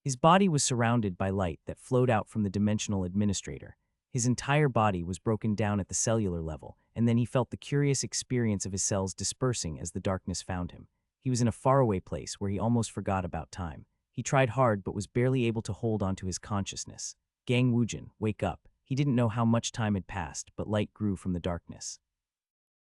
His body was surrounded by light that flowed out from the dimensional administrator. His entire body was broken down at the cellular level, and then he felt the curious experience of his cells dispersing as the darkness found him. He was in a faraway place where he almost forgot about time. He tried hard but was barely able to hold onto his consciousness. Gang Woojin, wake up. He didn't know how much time had passed, but light grew from the darkness.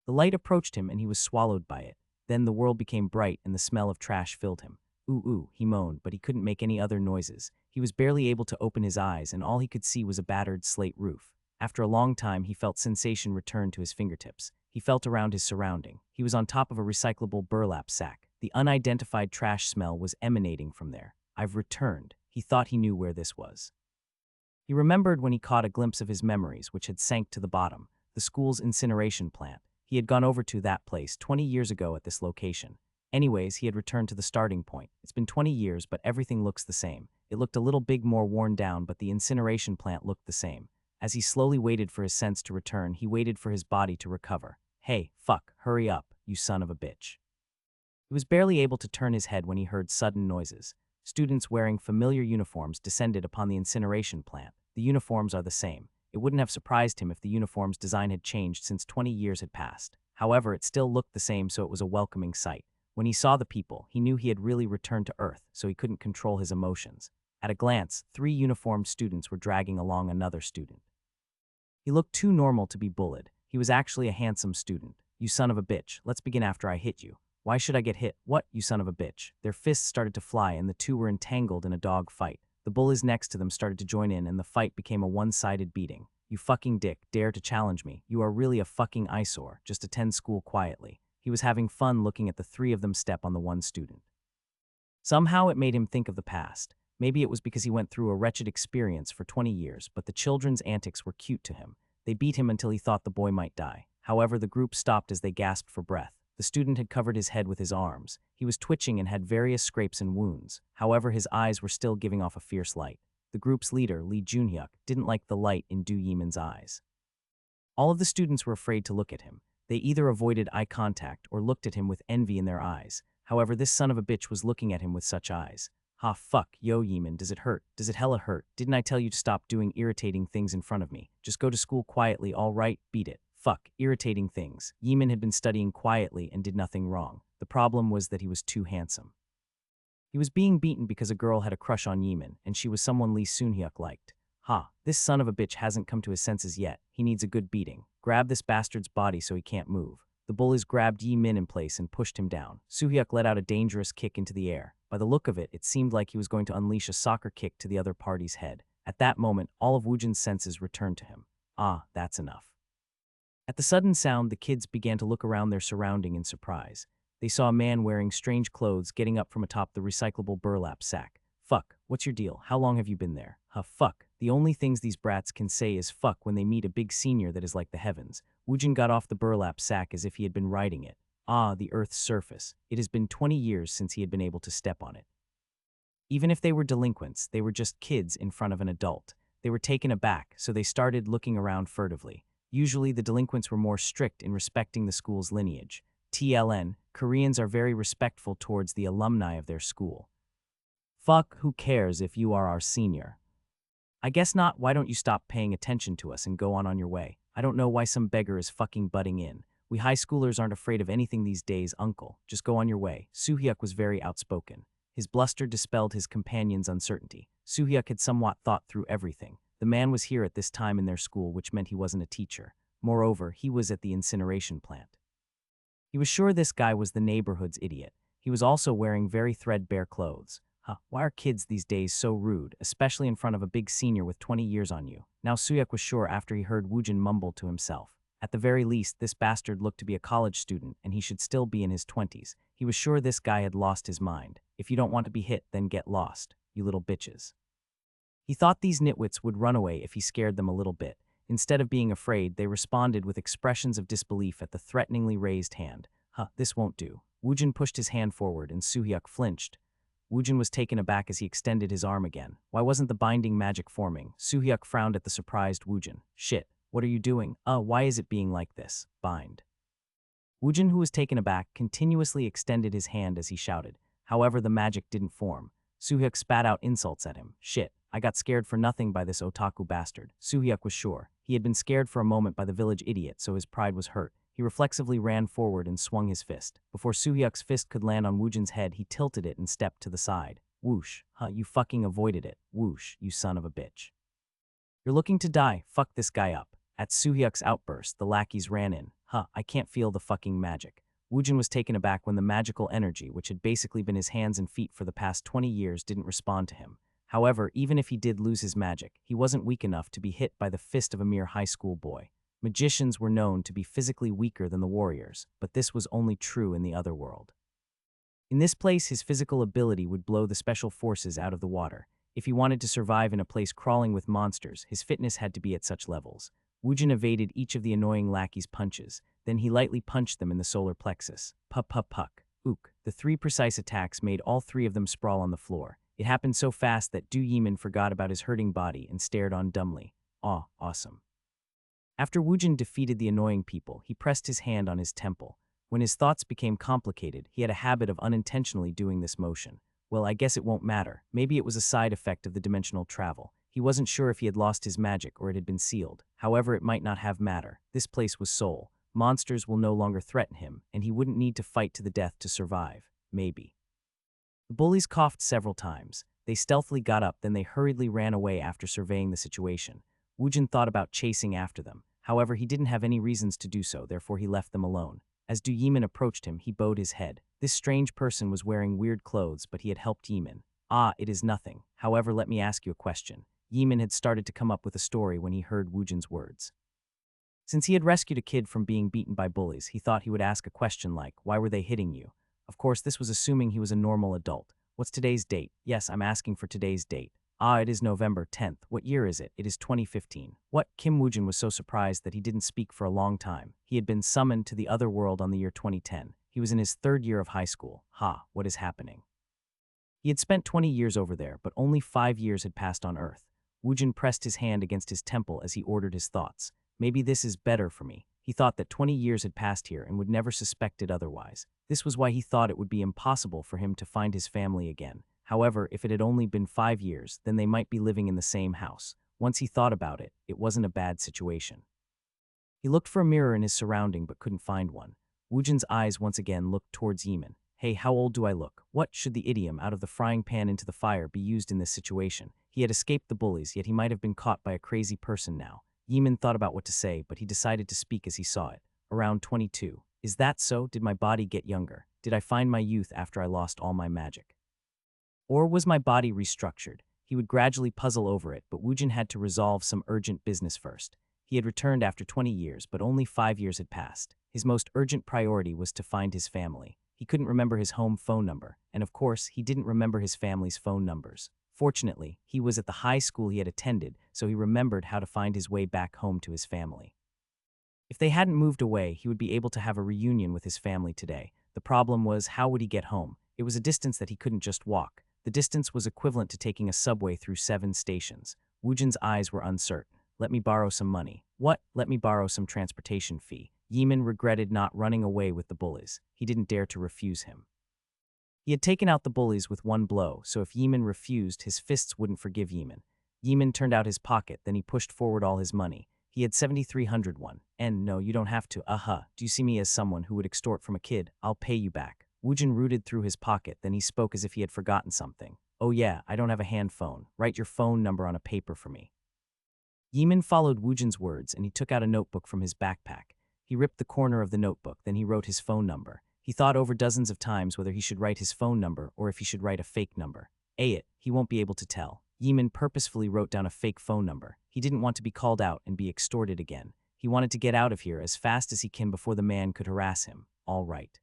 The light approached him and he was swallowed by it. Then the world became bright and the smell of trash filled him. Ooh, ooh, he moaned, but he couldn't make any other noises. He was barely able to open his eyes and all he could see was a battered slate roof. After a long time, he felt sensation return to his fingertips. He felt around his surrounding. He was on top of a recyclable burlap sack. The unidentified trash smell was emanating from there. I've returned. He thought he knew where this was. He remembered when he caught a glimpse of his memories, which had sank to the bottom, the school's incineration plant. He had gone over to that place 20 years ago at this location. Anyways, he had returned to the starting point. It's been 20 years, but everything looks the same. It looked a little bit more worn down, but the incineration plant looked the same. As he slowly waited for his sense to return, he waited for his body to recover. Hey, fuck, hurry up, you son of a bitch. He was barely able to turn his head when he heard sudden noises. Students wearing familiar uniforms descended upon the incineration plant. The uniforms are the same. It wouldn't have surprised him if the uniform's design had changed since 20 years had passed. However, it still looked the same, so it was a welcoming sight. When he saw the people, he knew he had really returned to Earth, so he couldn't control his emotions. At a glance, 3 uniformed students were dragging along another student. He looked too normal to be bullied. He was actually a handsome student. You son of a bitch, let's begin after I hit you. Why should I get hit? What, you son of a bitch? Their fists started to fly and the two were entangled in a dog fight. The bullies next to them started to join in and the fight became a one-sided beating. You fucking dick, dare to challenge me. You are really a fucking eyesore. Just attend school quietly. He was having fun looking at the 3 of them step on the one student. Somehow it made him think of the past. Maybe it was because he went through a wretched experience for 20 years, but the children's antics were cute to him. They beat him until he thought the boy might die. However, the group stopped as they gasped for breath. The student had covered his head with his arms. He was twitching and had various scrapes and wounds. However, his eyes were still giving off a fierce light. The group's leader, Lee Junhyuk, didn't like the light in Do Yiman's eyes. All of the students were afraid to look at him. They either avoided eye contact or looked at him with envy in their eyes. However, this son of a bitch was looking at him with such eyes. Ha fuck, yo Yiman, does it hurt? Does it hella hurt? Didn't I tell you to stop doing irritating things in front of me? Just go to school quietly, all right? Beat it. Fuck, irritating things. Yiman had been studying quietly and did nothing wrong. The problem was that he was too handsome. He was being beaten because a girl had a crush on Yiman, and she was someone Lee Soon-hyuk liked. Ha, this son of a bitch hasn't come to his senses yet. He needs a good beating. Grab this bastard's body so he can't move. The bullies grabbed Yi-min in place and pushed him down. Soo-hyuk let out a dangerous kick into the air. By the look of it, it seemed like he was going to unleash a soccer kick to the other party's head. At that moment, all of Woojin's senses returned to him. Ah, that's enough. At the sudden sound, the kids began to look around their surrounding in surprise. They saw a man wearing strange clothes getting up from atop the recyclable burlap sack. Fuck, what's your deal? How long have you been there? Huh, fuck. The only things these brats can say is fuck when they meet a big senior that is like the heavens. Woojin got off the burlap sack as if he had been riding it. Ah, the Earth's surface. It has been 20 years since he had been able to step on it. Even if they were delinquents, they were just kids in front of an adult. They were taken aback, so they started looking around furtively. Usually, the delinquents were more strict in respecting the school's lineage. TLN, Koreans are very respectful towards the alumni of their school. Fuck, who cares if you are our senior? I guess not. Why don't you stop paying attention to us and go on your way? I don't know why some beggar is fucking butting in. We high schoolers aren't afraid of anything these days, uncle. Just go on your way. Soo-hyuk was very outspoken. His bluster dispelled his companion's uncertainty. Soo-hyuk had somewhat thought through everything. The man was here at this time in their school, which meant he wasn't a teacher. Moreover, he was at the incineration plant. He was sure this guy was the neighborhood's idiot. He was also wearing very threadbare clothes. Huh, why are kids these days so rude, especially in front of a big senior with 20 years on you? Now Soo-hyuk was sure after he heard Woojin mumble to himself. At the very least, this bastard looked to be a college student, and he should still be in his 20s. He was sure this guy had lost his mind. If you don't want to be hit, then get lost, you little bitches. He thought these nitwits would run away if he scared them a little bit. Instead of being afraid, they responded with expressions of disbelief at the threateningly raised hand. Huh, this won't do. Woojin pushed his hand forward, and Soo-hyuk flinched. Woojin was taken aback as he extended his arm again. Why wasn't the binding magic forming? Soo-hyuk frowned at the surprised Woojin. Shit, what are you doing? Why is it being like this? Bind. Woojin, who was taken aback, continuously extended his hand as he shouted. However, the magic didn't form. Suhyuk spat out insults at him. Shit, I got scared for nothing by this otaku bastard. Suhyuk was sure. He had been scared for a moment by the village idiot, so his pride was hurt. He reflexively ran forward and swung his fist. Before Suhyuk's fist could land on Woojin's head, he tilted it and stepped to the side. Whoosh. Huh, you fucking avoided it. Whoosh, you son of a bitch. You're looking to die. Fuck this guy up. At Suhyuk's outburst, the lackeys ran in. I can't feel the fucking magic. Woojin was taken aback when the magical energy, which had basically been his hands and feet for the past 20 years, didn't respond to him. However, even if he did lose his magic, he wasn't weak enough to be hit by the fist of a mere high school boy. Magicians were known to be physically weaker than the warriors, but this was only true in the other world. In this place, his physical ability would blow the special forces out of the water. If he wanted to survive in a place crawling with monsters, his fitness had to be at such levels. Woojin evaded each of the annoying lackey's punches. Then he lightly punched them in the solar plexus. Puck. Ook. The 3 precise attacks made all 3 of them sprawl on the floor. It happened so fast that Du Yimin forgot about his hurting body and stared on dumbly. Aw, awesome. After Woojin defeated the annoying people, he pressed his hand on his temple. When his thoughts became complicated, he had a habit of unintentionally doing this motion. Well, I guess it won't matter. Maybe it was a side effect of the dimensional travel. He wasn't sure if he had lost his magic or it had been sealed. However, it might not have matter. This place was Seoul. Monsters will no longer threaten him, and he wouldn't need to fight to the death to survive. Maybe. The bullies coughed several times. They stealthily got up, then they hurriedly ran away after surveying the situation. Woojin thought about chasing after them. However, he didn't have any reasons to do so, therefore he left them alone. As Du Yimin approached him, he bowed his head. This strange person was wearing weird clothes, but he had helped Yimin. It is nothing. However, let me ask you a question. Yimin had started to come up with a story when he heard Woojin's words. Since he had rescued a kid from being beaten by bullies, he thought he would ask a question like, why were they hitting you? Of course, this was assuming he was a normal adult. What's today's date? Yes, I'm asking for today's date. It is November 10th. What year is it? It is 2015. What? Kim Woojin was so surprised that he didn't speak for a long time. He had been summoned to the other world on the year 2010. He was in his 3rd year of high school. What is happening? He had spent 20 years over there, but only 5 years had passed on Earth. Woojin pressed his hand against his temple as he ordered his thoughts. Maybe this is better for me. He thought that 20 years had passed here and would never suspect it otherwise. This was why he thought it would be impossible for him to find his family again. However, if it had only been 5 years, then they might be living in the same house. Once he thought about it, it wasn't a bad situation. He looked for a mirror in his surrounding but couldn't find one. Woojin's eyes once again looked towards Yimin. Hey, how old do I look? What should the idiom out of the frying pan into the fire be used in this situation? He had escaped the bullies, yet he might have been caught by a crazy person now. Yimin thought about what to say, but he decided to speak as he saw it. Around 22. Is that so? Did my body get younger? Did I find my youth after I lost all my magic? Or was my body restructured? He would gradually puzzle over it, but Woojin had to resolve some urgent business first. He had returned after 20 years, but only 5 years had passed. His most urgent priority was to find his family. He couldn't remember his home phone number, and of course, he didn't remember his family's phone numbers. Fortunately, he was at the high school he had attended, so he remembered how to find his way back home to his family. If they hadn't moved away, he would be able to have a reunion with his family today. The problem was, how would he get home? It was a distance that he couldn't just walk. The distance was equivalent to taking a subway through 7 stations. Woojin's eyes were uncertain. Let me borrow some money. What? Let me borrow some transportation fee. Yimin regretted not running away with the bullies. He didn't dare to refuse him. He had taken out the bullies with one blow, so if Yimin refused, his fists wouldn't forgive Yimin. Yimin turned out his pocket, then he pushed forward all his money. He had 7,300 won. And no, you don't have to. Do you see me as someone who would extort from a kid? I'll pay you back. Woojin rooted through his pocket, then he spoke as if he had forgotten something. Oh yeah, I don't have a hand phone. Write your phone number on a paper for me. Yimin followed Woojin's words, and he took out a notebook from his backpack. He ripped the corner of the notebook, then he wrote his phone number. He thought over dozens of times whether he should write his phone number or if he should write a fake number. He won't be able to tell. Yimin purposefully wrote down a fake phone number. He didn't want to be called out and be extorted again. He wanted to get out of here as fast as he can before the man could harass him. All right.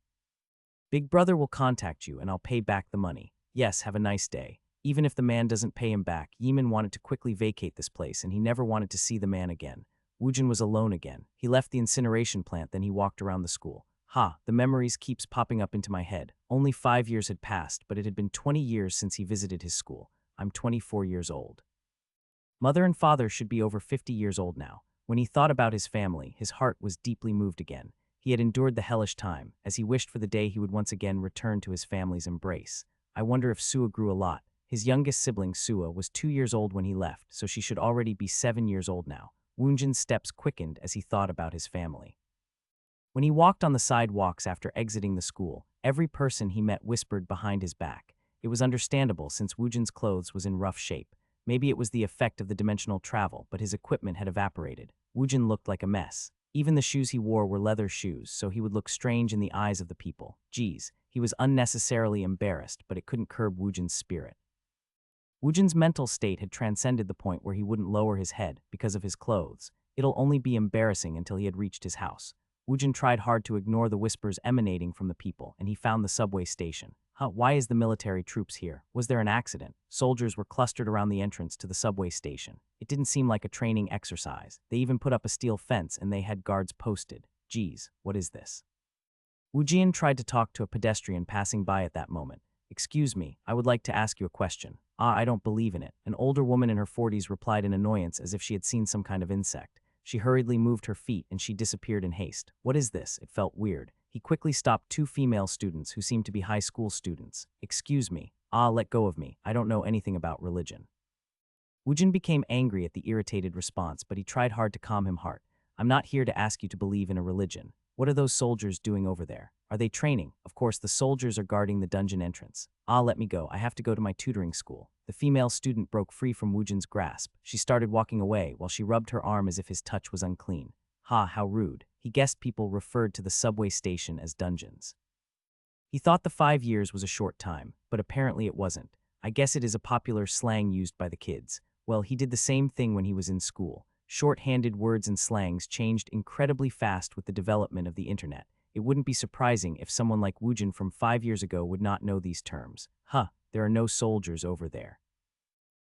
Big brother will contact you and I'll pay back the money. Yes, have a nice day. Even if the man doesn't pay him back, Yimin wanted to quickly vacate this place and he never wanted to see the man again. Woojin was alone again. He left the incineration plant, then he walked around the school. The memories keeps popping up into my head. Only 5 years had passed, but it had been 20 years since he visited his school. I'm 24 years old. Mother and father should be over 50 years old now. When he thought about his family, his heart was deeply moved again. He had endured the hellish time, as he wished for the day he would once again return to his family's embrace. I wonder if Sua grew a lot. His youngest sibling, Sua, was 2 years old when he left, so she should already be 7 years old now. Woonjin's steps quickened as he thought about his family. When he walked on the sidewalks after exiting the school, every person he met whispered behind his back. It was understandable since Woonjin's clothes was in rough shape. Maybe it was the effect of the dimensional travel, but his equipment had evaporated. Woonjin looked like a mess. Even the shoes he wore were leather shoes, so he would look strange in the eyes of the people. Geez, he was unnecessarily embarrassed, but it couldn't curb Woonjin's spirit. Woonjin's mental state had transcended the point where he wouldn't lower his head because of his clothes. It'll only be embarrassing until he had reached his house. Woonjin tried hard to ignore the whispers emanating from the people, and he found the subway station. Why is the military troops here? Was there an accident? Soldiers were clustered around the entrance to the subway station. It didn't seem like a training exercise. They even put up a steel fence and they had guards posted. Geez, what is this? Woojin tried to talk to a pedestrian passing by at that moment. Excuse me, I would like to ask you a question. I don't believe in it. An older woman in her 40s replied in annoyance as if she had seen some kind of insect. She hurriedly moved her feet and she disappeared in haste. What is this? It felt weird. He quickly stopped two female students who seemed to be high school students. Excuse me. Let go of me. I don't know anything about religion. Woojin became angry at the irritated response, but he tried hard to calm him heart. I'm not here to ask you to believe in a religion. What are those soldiers doing over there? Are they training? Of course, the soldiers are guarding the dungeon entrance. Let me go. I have to go to my tutoring school. The female student broke free from Woojin's grasp. She started walking away while she rubbed her arm as if his touch was unclean. How rude. He guessed people referred to the subway station as dungeons. He thought the 5 years was a short time, but apparently it wasn't. I guess it is a popular slang used by the kids. Well, he did the same thing when he was in school. Short-handed words and slangs changed incredibly fast with the development of the internet. It wouldn't be surprising if someone like Woojin from 5 years ago would not know these terms. There are no soldiers over there.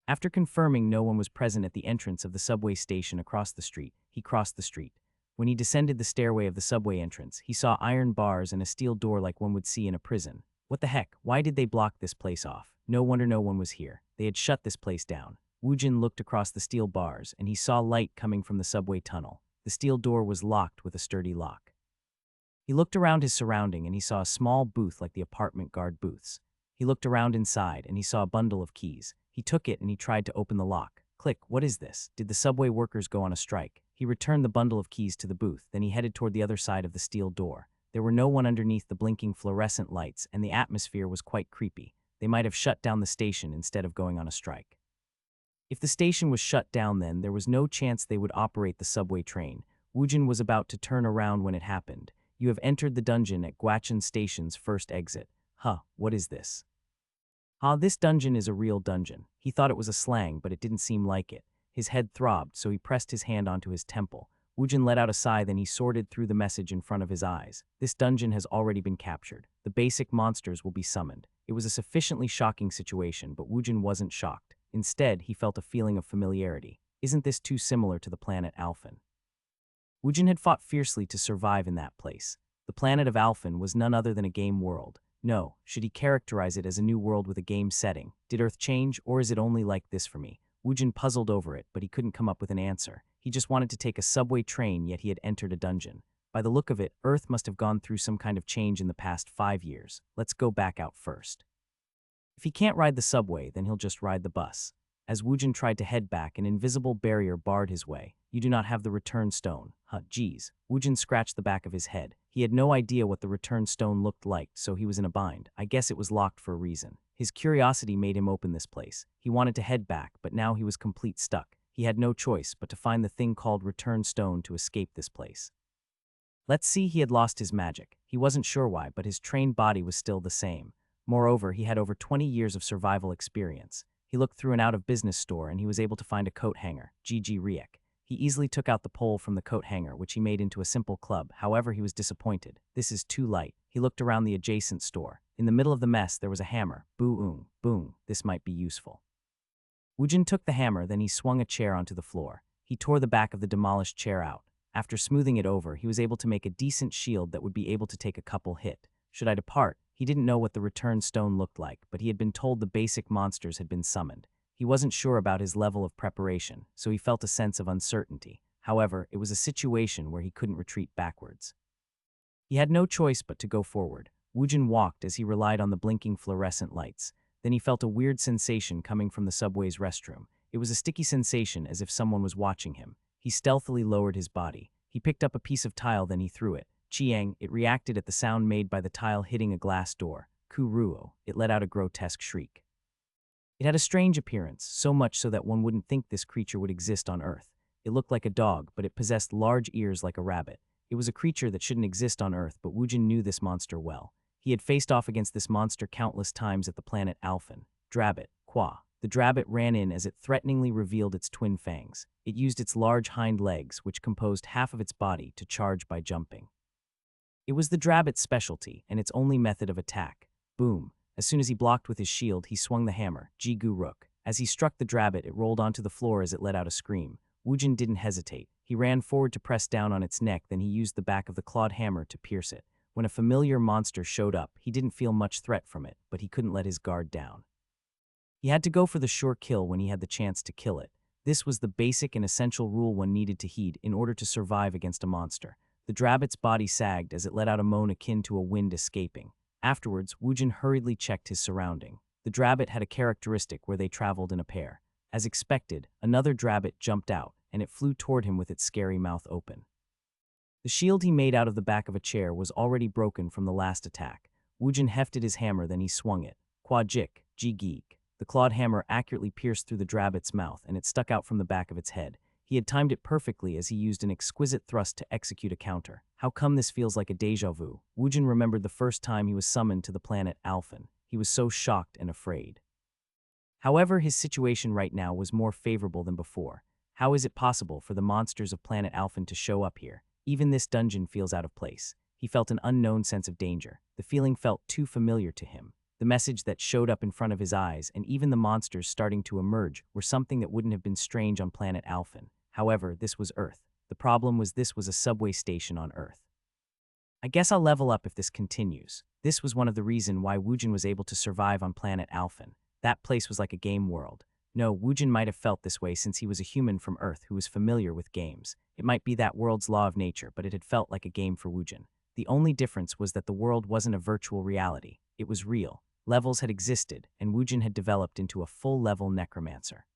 After confirming no one was present at the entrance of the subway station across the street, he crossed the street. When he descended the stairway of the subway entrance, he saw iron bars and a steel door like one would see in a prison. What the heck? Why did they block this place off? No wonder no one was here. They had shut this place down. Woojin looked across the steel bars, and he saw light coming from the subway tunnel. The steel door was locked with a sturdy lock. He looked around his surrounding, and he saw a small booth like the apartment guard booths. He looked around inside, and he saw a bundle of keys. He took it, and he tried to open the lock. Click, what is this? Did the subway workers go on a strike? He returned the bundle of keys to the booth, then he headed toward the other side of the steel door. There were no one underneath the blinking fluorescent lights, and the atmosphere was quite creepy. They might have shut down the station instead of going on a strike. If the station was shut down then, there was no chance they would operate the subway train. Woojin was about to turn around when it happened. You have entered the dungeon at Gwacheon Station's first exit. What is this? This dungeon is a real dungeon. He thought it was a slang, but it didn't seem like it. His head throbbed, so he pressed his hand onto his temple. Woojin let out a sigh, then he sorted through the message in front of his eyes. This dungeon has already been captured. The basic monsters will be summoned. It was a sufficiently shocking situation, but Woojin wasn't shocked. Instead, he felt a feeling of familiarity. Isn't this too similar to the planet Alphen? Woojin had fought fiercely to survive in that place. The planet of Alphen was none other than a game world. No, should he characterize it as a new world with a game setting? Did Earth change, or is it only like this for me? Woojin puzzled over it, but he couldn't come up with an answer. He just wanted to take a subway train, yet he had entered a dungeon. By the look of it, Earth must have gone through some kind of change in the past 5 years. Let's go back out first. If he can't ride the subway, then he'll just ride the bus. As Woojin tried to head back, an invisible barrier barred his way. You do not have the return stone. Geez. Woojin scratched the back of his head. He had no idea what the return stone looked like, so he was in a bind. I guess it was locked for a reason. His curiosity made him open this place. He wanted to head back, but now he was complete stuck. He had no choice but to find the thing called return stone to escape this place. Let's see, he had lost his magic. He wasn't sure why, but his trained body was still the same. Moreover, he had over 20 years of survival experience. He looked through an out-of-business store and he was able to find a coat hanger, GG Riek. He easily took out the pole from the coat hanger, which he made into a simple club. However, he was disappointed. This is too light. He looked around the adjacent store. In the middle of the mess, there was a hammer. Boom. This might be useful. Woojin took the hammer, then he swung a chair onto the floor. He tore the back of the demolished chair out. After smoothing it over, he was able to make a decent shield that would be able to take a couple hit. Should I depart? He didn't know what the return stone looked like, but he had been told the basic monsters had been summoned. He wasn't sure about his level of preparation, so he felt a sense of uncertainty. However, it was a situation where he couldn't retreat backwards. He had no choice but to go forward. Woojin walked as he relied on the blinking fluorescent lights. Then he felt a weird sensation coming from the subway's restroom. It was a sticky sensation as if someone was watching him. He stealthily lowered his body. He picked up a piece of tile, then he threw it. Chiang, it reacted at the sound made by the tile hitting a glass door. Kuruo, it let out a grotesque shriek. It had a strange appearance, so much so that one wouldn't think this creature would exist on Earth. It looked like a dog, but it possessed large ears like a rabbit. It was a creature that shouldn't exist on Earth, but Woojin knew this monster well. He had faced off against this monster countless times at the planet Alphen. Drabbit, Qua. The drabbit ran in as it threateningly revealed its twin fangs. It used its large hind legs, which composed half of its body, to charge by jumping. It was the drabbit's specialty, and its only method of attack. Boom. As soon as he blocked with his shield, he swung the hammer, Jigu Rook. As he struck the drabbit, it rolled onto the floor as it let out a scream. Woojin didn't hesitate. He ran forward to press down on its neck, then he used the back of the clawed hammer to pierce it. When a familiar monster showed up, he didn't feel much threat from it, but he couldn't let his guard down. He had to go for the sure kill when he had the chance to kill it. This was the basic and essential rule one needed to heed in order to survive against a monster. The drabbit's body sagged as it let out a moan akin to a wind escaping. Afterwards, Woojin hurriedly checked his surrounding. The drabbit had a characteristic where they traveled in a pair. As expected, another drabbit jumped out, and it flew toward him with its scary mouth open. The shield he made out of the back of a chair was already broken from the last attack. Woojin hefted his hammer, then he swung it. Quajik, Ji-geek. The clawed hammer accurately pierced through the drabbit's mouth, and it stuck out from the back of its head. He had timed it perfectly as he used an exquisite thrust to execute a counter. How come this feels like a déjà vu? Woojin remembered the first time he was summoned to the planet Alphen. He was so shocked and afraid. However, his situation right now was more favorable than before. How is it possible for the monsters of planet Alphen to show up here? Even this dungeon feels out of place. He felt an unknown sense of danger. The feeling felt too familiar to him. The message that showed up in front of his eyes, and even the monsters starting to emerge, were something that wouldn't have been strange on planet Alphen. However, this was Earth. The problem was this was a subway station on Earth. I guess I'll level up if this continues. This was one of the reasons why Woojin was able to survive on planet Alphen. That place was like a game world. No, Woojin might have felt this way since he was a human from Earth who was familiar with games. It might be that world's law of nature, but it had felt like a game for Woojin. The only difference was that the world wasn't a virtual reality. It was real. Levels had existed, and Woojin had developed into a full-level necromancer.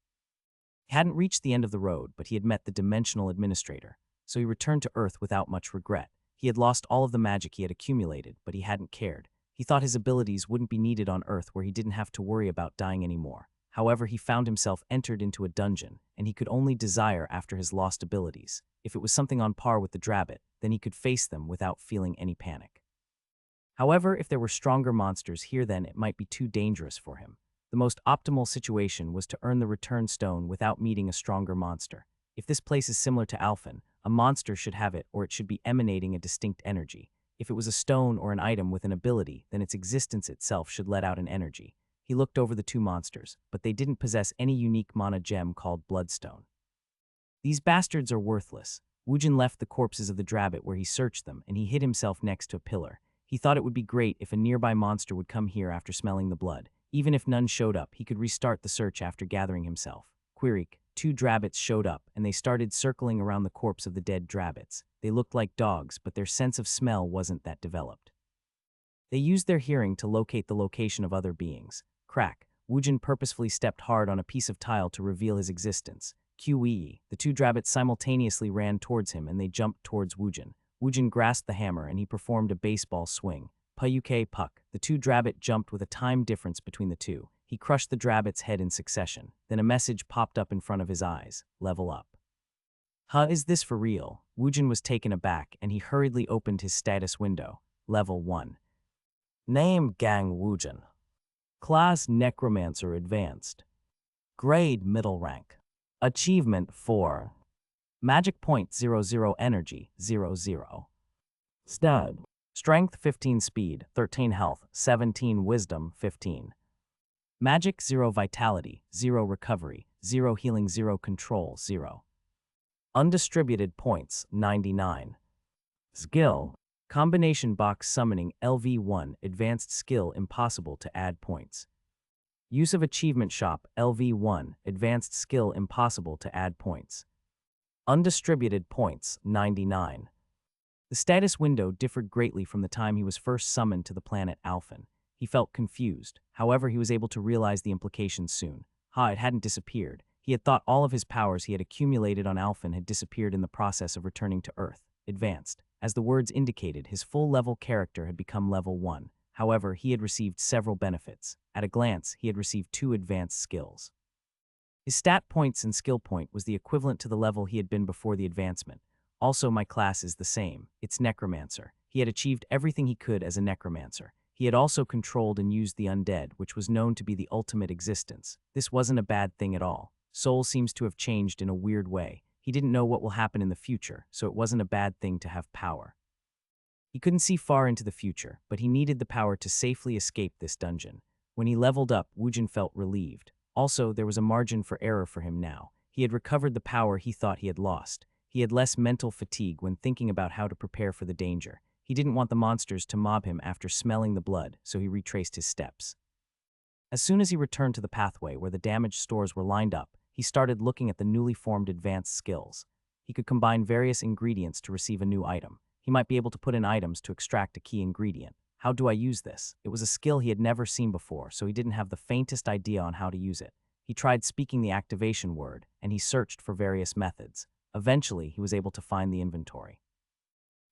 He hadn't reached the end of the road, but he had met the dimensional administrator, so he returned to Earth without much regret. He had lost all of the magic he had accumulated, but he hadn't cared. He thought his abilities wouldn't be needed on Earth where he didn't have to worry about dying anymore. However, he found himself entered into a dungeon, and he could only desire after his lost abilities. If it was something on par with the drabbit, then he could face them without feeling any panic. However, if there were stronger monsters here, then it might be too dangerous for him. The most optimal situation was to earn the return stone without meeting a stronger monster. If this place is similar to Alphen, a monster should have it, or it should be emanating a distinct energy. If it was a stone or an item with an ability, then its existence itself should let out an energy. He looked over the two monsters, but they didn't possess any unique mana gem called Bloodstone. These bastards are worthless. Woojin left the corpses of the drabbit where he searched them, and he hid himself next to a pillar. He thought it would be great if a nearby monster would come here after smelling the blood. Even if none showed up, he could restart the search after gathering himself. Quirik, two drabbits showed up, and they started circling around the corpse of the dead drabbits. They looked like dogs, but their sense of smell wasn't that developed. They used their hearing to locate the location of other beings. Crack. Woojin purposefully stepped hard on a piece of tile to reveal his existence. QE. The two drabbits simultaneously ran towards him, and they jumped towards Woojin. Woojin grasped the hammer, and he performed a baseball swing. Payuke Puck. The two drabbit jumped with a time difference between the two. He crushed the drabbit's head in succession. Then a message popped up in front of his eyes. Level up. Huh, is this for real? Woojin was taken aback, and he hurriedly opened his status window. Level 1. Name Gang Woojin. Class Necromancer Advanced. Grade Middle Rank. Achievement 4. Magic Point 00 Energy 00. Stud. Strength 15, Speed 13, Health 17, Wisdom 15. Magic 0, Vitality 0, Recovery 0, Healing 0, Control 0. Undistributed points 99. Skill. Combination Box Summoning LV1 Advanced Skill Impossible to add points. Use of Achievement Shop LV1 Advanced Skill Impossible to add points. Undistributed points 99. The status window differed greatly from the time he was first summoned to the planet Alphen. He felt confused. However, he was able to realize the implications soon. It hadn't disappeared. He had thought all of his powers he had accumulated on Alphen had disappeared in the process of returning to Earth. Advanced. As the words indicated, his full-level character had become level 1. However, he had received several benefits. At a glance, he had received 2 advanced skills. His stat points and skill point was the equivalent to the level he had been before the advancement. Also, my class is the same. It's Necromancer. He had achieved everything he could as a Necromancer. He had also controlled and used the undead, which was known to be the ultimate existence. This wasn't a bad thing at all. Seoul seems to have changed in a weird way. He didn't know what will happen in the future, so it wasn't a bad thing to have power. He couldn't see far into the future, but he needed the power to safely escape this dungeon. When he leveled up, Woojin felt relieved. Also, there was a margin for error for him now. He had recovered the power he thought he had lost. He had less mental fatigue when thinking about how to prepare for the danger. He didn't want the monsters to mob him after smelling the blood, so he retraced his steps. As soon as he returned to the pathway where the damaged stores were lined up, he started looking at the newly formed advanced skills. He could combine various ingredients to receive a new item. He might be able to put in items to extract a key ingredient. How do I use this? It was a skill he had never seen before, so he didn't have the faintest idea on how to use it. He tried speaking the activation word, and he searched for various methods. Eventually, he was able to find the inventory.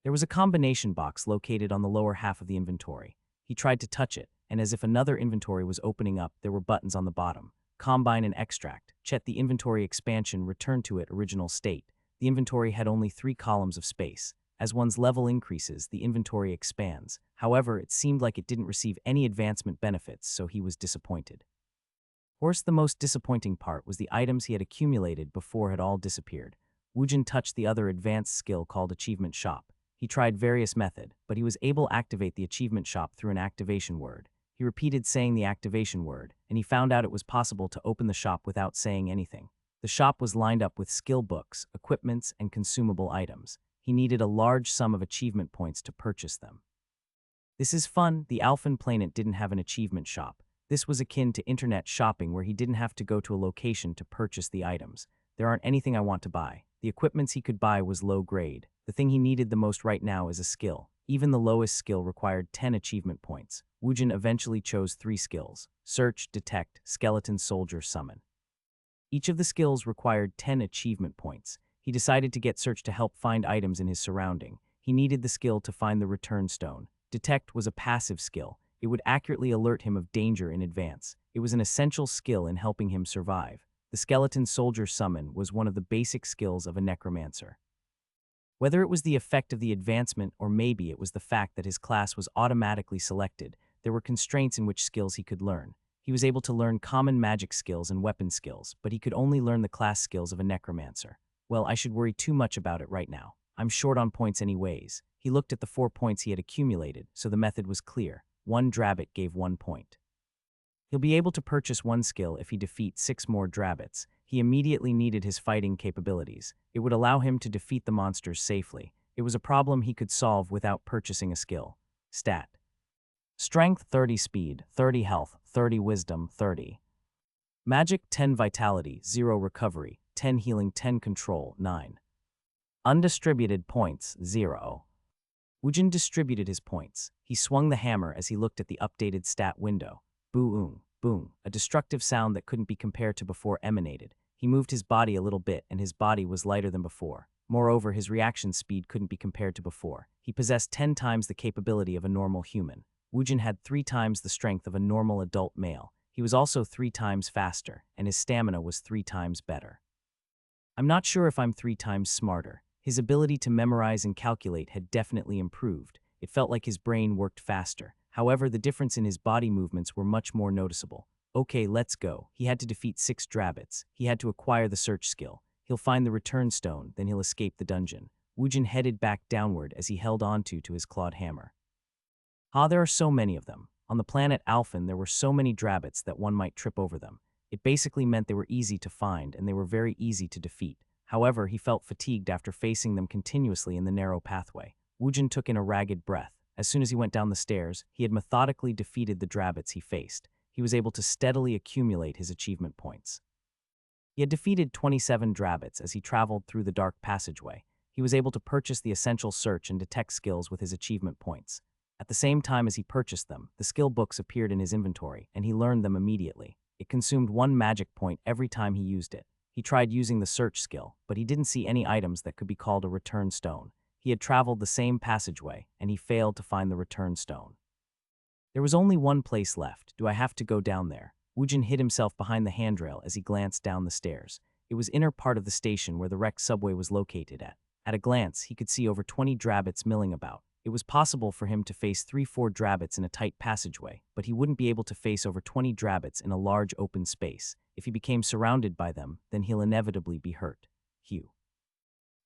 There was a combination box located on the lower half of the inventory. He tried to touch it, and as if another inventory was opening up, there were buttons on the bottom. Combine and extract. Check the inventory expansion returned to its original state. The inventory had only 3 columns of space. As one's level increases, the inventory expands. However, it seemed like it didn't receive any advancement benefits, so he was disappointed. Of course, the most disappointing part was the items he had accumulated before had all disappeared. Woojin touched the other advanced skill called Achievement Shop. He tried various methods, but he was able to activate the achievement shop through an activation word. He repeated saying the activation word, and he found out it was possible to open the shop without saying anything. The shop was lined up with skill books, equipments, and consumable items. He needed a large sum of achievement points to purchase them. This is fun. The Alphen planet didn't have an achievement shop. This was akin to internet shopping where he didn't have to go to a location to purchase the items. There aren't anything I want to buy. The equipments he could buy was low grade. The thing he needed the most right now is a skill. Even the lowest skill required 10 achievement points. Woojin eventually chose 3 skills: Search, Detect, Skeleton Soldier, Summon. Each of the skills required 10 achievement points. He decided to get Search to help find items in his surrounding. He needed the skill to find the return stone. Detect was a passive skill. It would accurately alert him of danger in advance. It was an essential skill in helping him survive. The Skeleton Soldier Summon was one of the basic skills of a necromancer. Whether it was the effect of the advancement or maybe it was the fact that his class was automatically selected, there were constraints in which skills he could learn. He was able to learn common magic skills and weapon skills, but he could only learn the class skills of a necromancer. Well, I should worry too much about it right now. I'm short on points anyways. He looked at the 4 points he had accumulated, so the method was clear. 1 Drabbit gave 1 point. He'll be able to purchase 1 skill if he defeats 6 more Drabbits. He immediately needed his fighting capabilities. It would allow him to defeat the monsters safely. It was a problem he could solve without purchasing a skill. Stat: Strength 30, Speed 30, Health 30, Wisdom 30. Magic 10, Vitality 0, Recovery 10, Healing 10, Control 9. Undistributed points 0. Woojin distributed his points. He swung the hammer as he looked at the updated stat window. Boom, boom. A destructive sound that couldn't be compared to before emanated. He moved his body a little bit, and his body was lighter than before. Moreover, his reaction speed couldn't be compared to before. He possessed 10 times the capability of a normal human. Woojin had 3 times the strength of a normal adult male. He was also 3 times faster, and his stamina was 3 times better. I'm not sure if I'm 3 times smarter. His ability to memorize and calculate had definitely improved. It felt like his brain worked faster. However, the difference in his body movements were much more noticeable. Okay, let's go. He had to defeat 6 Drabbits. He had to acquire the search skill. He'll find the return stone, then he'll escape the dungeon. Woojin headed back downward as he held onto his clawed hammer. There are so many of them. On the planet Alphen, there were so many Drabbits that one might trip over them. It basically meant they were easy to find and they were very easy to defeat. However, he felt fatigued after facing them continuously in the narrow pathway. Woojin took in a ragged breath. As soon as he went down the stairs, he had methodically defeated the Drabbits he faced. He was able to steadily accumulate his achievement points. He had defeated 27 Drabbits as he traveled through the dark passageway. He was able to purchase the essential search and detect skills with his achievement points. At the same time as he purchased them, the skill books appeared in his inventory, and he learned them immediately. It consumed 1 magic point every time he used it. He tried using the search skill, but he didn't see any items that could be called a return stone. He had traveled the same passageway, and he failed to find the return stone. There was only one place left. Do I have to go down there? Woojin hid himself behind the handrail as he glanced down the stairs. It was inner part of the station where the wrecked subway was located at. At a glance, he could see over 20 drabbits milling about. It was possible for him to face 3-4 drabbits in a tight passageway, but he wouldn't be able to face over 20 drabbits in a large open space. If he became surrounded by them, then he'll inevitably be hurt. Hugh.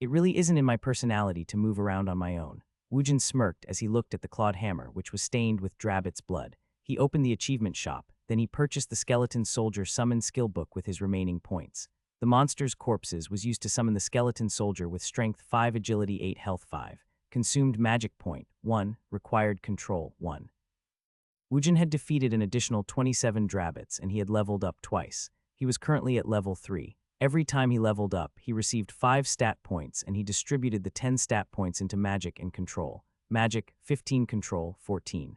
It really isn't in my personality to move around on my own. Woojin smirked as he looked at the clawed hammer, which was stained with drabbit's blood. He opened the achievement shop, then he purchased the skeleton soldier summon skill book with his remaining points. The monster's corpses was used to summon the skeleton soldier with strength 5, agility 8, health 5. Consumed magic point 1, required control 1. Woojin had defeated an additional 27 drabbits and he had leveled up twice. He was currently at level 3. Every time he leveled up, he received 5 stat points and he distributed the 10 stat points into magic and control. Magic, 15, control, 14.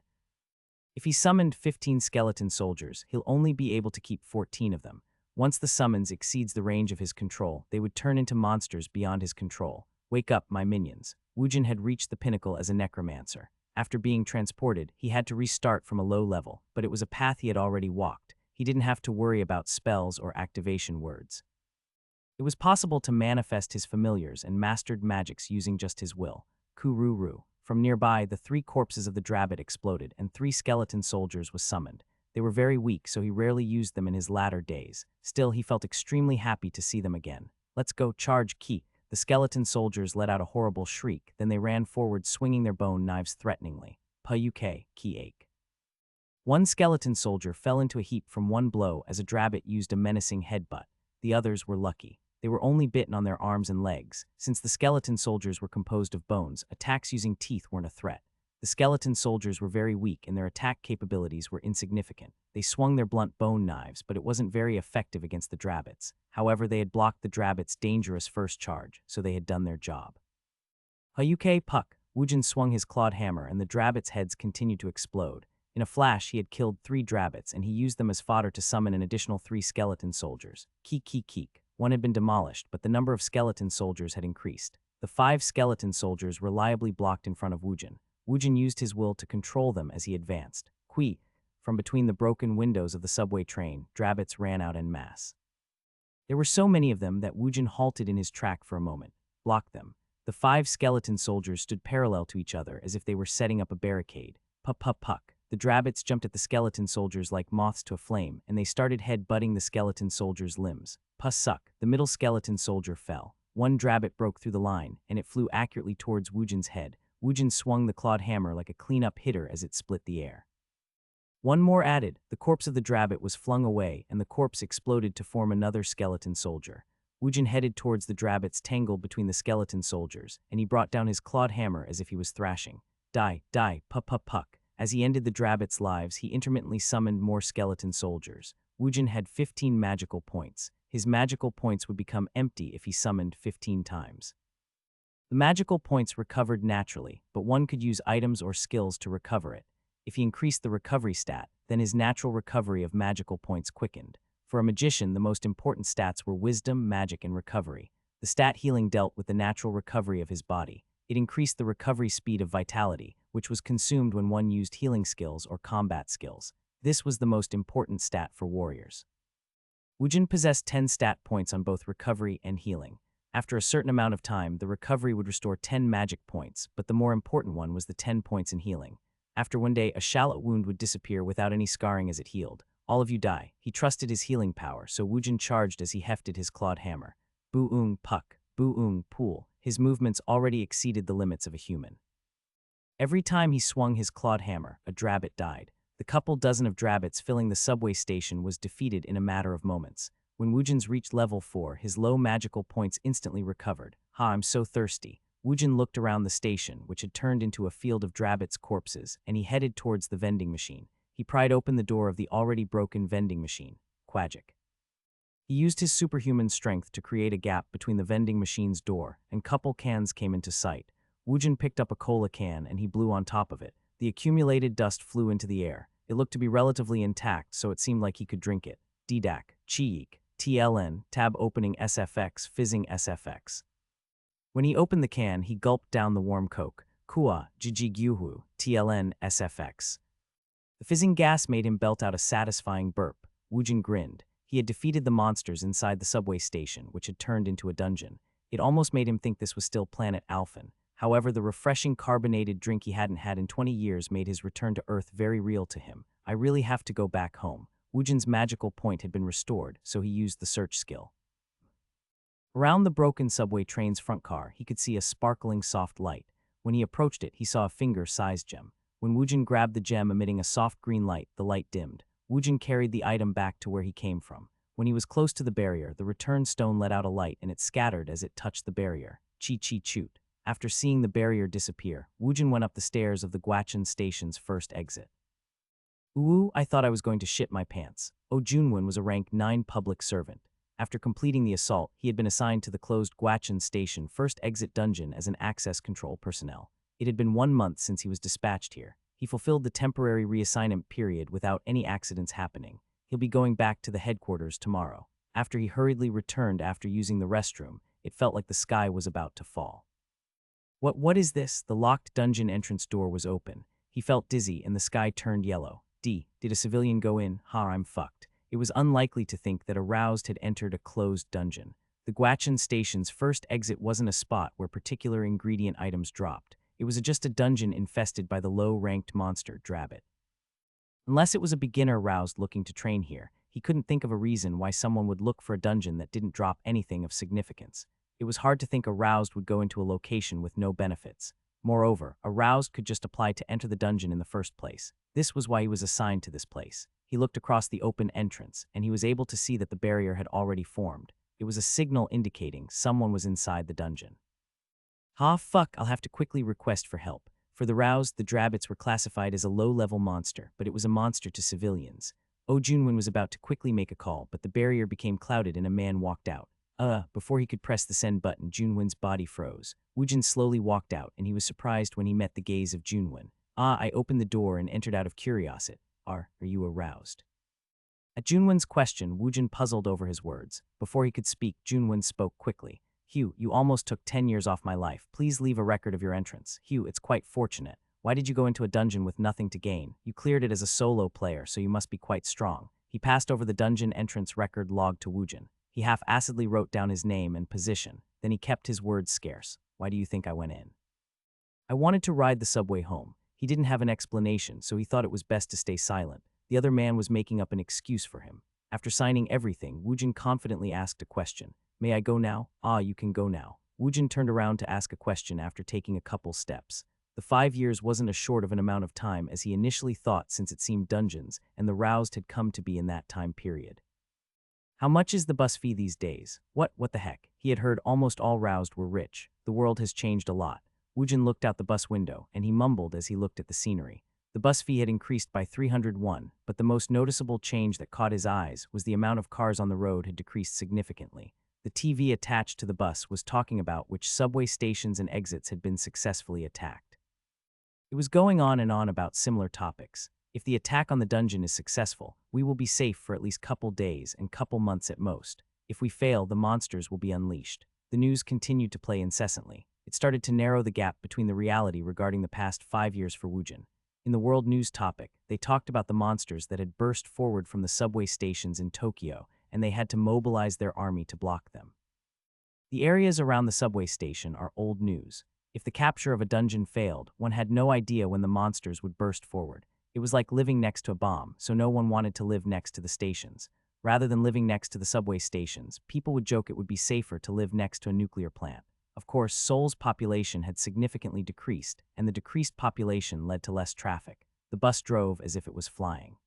If he summoned 15 skeleton soldiers, he'll only be able to keep 14 of them. Once the summons exceeds the range of his control, they would turn into monsters beyond his control. Wake up, my minions. Woojin had reached the pinnacle as a necromancer. After being transported, he had to restart from a low level, but it was a path he had already walked. He didn't have to worry about spells or activation words. It was possible to manifest his familiars and mastered magics using just his will. Kururu. From nearby, the 3 corpses of the drabbit exploded and 3 skeleton soldiers was summoned. They were very weak, so he rarely used them in his latter days. Still, he felt extremely happy to see them again. Let's go, charge, ki. The skeleton soldiers let out a horrible shriek, then they ran forward swinging their bone knives threateningly. Pa-uk, ki ache. One skeleton soldier fell into a heap from one blow as a drabbit used a menacing headbutt. The others were lucky. They were only bitten on their arms and legs. Since the skeleton soldiers were composed of bones, attacks using teeth weren't a threat. The skeleton soldiers were very weak and their attack capabilities were insignificant. They swung their blunt bone knives, but it wasn't very effective against the drabbits. However, they had blocked the drabbits' dangerous first charge, so they had done their job. Hayuke puck. Woojin swung his clawed hammer and the drabbits' heads continued to explode. In a flash, he had killed 3 drabbits and he used them as fodder to summon an additional 3 skeleton soldiers. Keek. One had been demolished, but the number of skeleton soldiers had increased. The 5 skeleton soldiers reliably blocked in front of Woojin. Woojin used his will to control them as he advanced. Qui. From between the broken windows of the subway train, drabbits ran out en masse. There were so many of them that Woojin halted in his track for a moment, blocked them. The 5 skeleton soldiers stood parallel to each other as if they were setting up a barricade. Puck. The drabbits jumped at the skeleton soldiers like moths to a flame, and they started head-butting the skeleton soldiers' limbs. Suck. The middle skeleton soldier fell. One drabbit broke through the line, and it flew accurately towards Woojin's head. Woojin swung the clawed hammer like a clean-up hitter as it split the air. One more added. The corpse of the drabbit was flung away, and the corpse exploded to form another skeleton soldier. Woojin headed towards the drabbits tangled between the skeleton soldiers, and he brought down his clawed hammer as if he was thrashing. Die, puck. As he ended the drabbits' lives, he intermittently summoned more skeleton soldiers. Woojin had 15 magical points. His magical points would become empty if he summoned 15 times. The magical points recovered naturally, but one could use items or skills to recover it. If he increased the recovery stat, then his natural recovery of magical points quickened. For a magician, the most important stats were wisdom, magic, and recovery. The stat healing dealt with the natural recovery of his body. It increased the recovery speed of vitality, which was consumed when one used healing skills or combat skills. This was the most important stat for warriors. Woojin possessed 10 stat points on both recovery and healing. After a certain amount of time, the recovery would restore 10 magic points, but the more important one was the 10 points in healing. After one day, a shallow wound would disappear without any scarring as it healed. All of you die. He trusted his healing power, so Woojin charged as he hefted his clawed hammer. Boo-ung puck, boo-ung pool. His movements already exceeded the limits of a human. Every time he swung his clawed hammer, a drabbit died. The couple dozen of drabbits filling the subway station was defeated in a matter of moments. When Woojin's reached level 4, his low magical points instantly recovered. I'm so thirsty. Woojin looked around the station, which had turned into a field of drabbits' corpses, and he headed towards the vending machine. He pried open the door of the already broken vending machine. Quagic. He used his superhuman strength to create a gap between the vending machine's door, and couple cans came into sight. Woojin picked up a cola can and he blew on top of it. The accumulated dust flew into the air. It looked to be relatively intact, so it seemed like he could drink it. DDAC, Chiik, TLN, tab opening SFX, fizzing SFX. When he opened the can, he gulped down the warm Coke. Kua, Jijigyuhu, TLN, SFX. The fizzing gas made him belt out a satisfying burp. Woojin grinned. He had defeated the monsters inside the subway station, which had turned into a dungeon. It almost made him think this was still Planet Alphen. However, the refreshing carbonated drink he hadn't had in 20 years made his return to Earth very real to him. I really have to go back home. Woojin's magical point had been restored, so he used the search skill. Around the broken subway train's front car, he could see a sparkling soft light. When he approached it, he saw a finger-sized gem. When Woojin grabbed the gem emitting a soft green light, the light dimmed. Woojin carried the item back to where he came from. When he was close to the barrier, the return stone let out a light and it scattered as it touched the barrier. Chi-chi-choot. After seeing the barrier disappear, Woojin went up the stairs of the Gwachun station's first exit. Ooh, I thought I was going to shit my pants. Oh Junwon was a rank 9 public servant. After completing the assault, he had been assigned to the closed Gwachun station first exit dungeon as an access control personnel. It had been 1 month since he was dispatched here. He fulfilled the temporary reassignment period without any accidents happening. He'll be going back to the headquarters tomorrow. After he hurriedly returned after using the restroom, it felt like the sky was about to fall. What is this? The locked dungeon entrance door was open. He felt dizzy and the sky turned yellow. Did a civilian go in? I'm fucked. It was unlikely to think that a roused had entered a closed dungeon. The Gwachun station's first exit wasn't a spot where particular ingredient items dropped. It was just a dungeon infested by the low-ranked monster, Drabbit. Unless it was a beginner roused looking to train here, he couldn't think of a reason why someone would look for a dungeon that didn't drop anything of significance. It was hard to think a roused would go into a location with no benefits. Moreover, a roused could just apply to enter the dungeon in the first place. This was why he was assigned to this place. He looked across the open entrance, and he was able to see that the barrier had already formed. It was a signal indicating someone was inside the dungeon. Fuck, I'll have to quickly request for help. For the roused, the Drabbits were classified as a low-level monster, but it was a monster to civilians. Oh Junwon was about to quickly make a call, but the barrier became clouded and a man walked out. Before he could press the send button, Junwon's body froze. Woojin slowly walked out, and he was surprised when he met the gaze of Junwon. I opened the door and entered out of curiosity. Are you aroused? At Junwon's question, Woojin puzzled over his words. Before he could speak, Junwon spoke quickly. Hugh, you almost took 10 years off my life. Please leave a record of your entrance. Hugh, it's quite fortunate. Why did you go into a dungeon with nothing to gain? You cleared it as a solo player, so you must be quite strong. He passed over the dungeon entrance record log to Woojin. He half-acidly wrote down his name and position. Then he kept his words scarce. Why do you think I went in? I wanted to ride the subway home. He didn't have an explanation, so he thought it was best to stay silent. The other man was making up an excuse for him. After signing everything, Woojin confidently asked a question. May I go now? You can go now. Woojin turned around to ask a question after taking a couple steps. The 5 years wasn't as short of an amount of time as he initially thought since it seemed dungeons, and the roused had come to be in that time period. How much is the bus fee these days? What the heck? He had heard almost all roused were rich. The world has changed a lot. Woojin looked out the bus window, and he mumbled as he looked at the scenery. The bus fee had increased by 301, but the most noticeable change that caught his eyes was the amount of cars on the road had decreased significantly. The TV attached to the bus was talking about which subway stations and exits had been successfully attacked. It was going on and on about similar topics. If the attack on the dungeon is successful, we will be safe for at least couple days and couple months at most. If we fail, the monsters will be unleashed. The news continued to play incessantly. It started to narrow the gap between the reality regarding the past 5 years for Woojin. In the world news topic, they talked about the monsters that had burst forward from the subway stations in Tokyo, and they had to mobilize their army to block them. The areas around the subway station are old news. If the capture of a dungeon failed, one had no idea when the monsters would burst forward. It was like living next to a bomb, so no one wanted to live next to the stations. Rather than living next to the subway stations, people would joke it would be safer to live next to a nuclear plant. Of course, Seoul's population had significantly decreased, and the decreased population led to less traffic. The bus drove as if it was flying.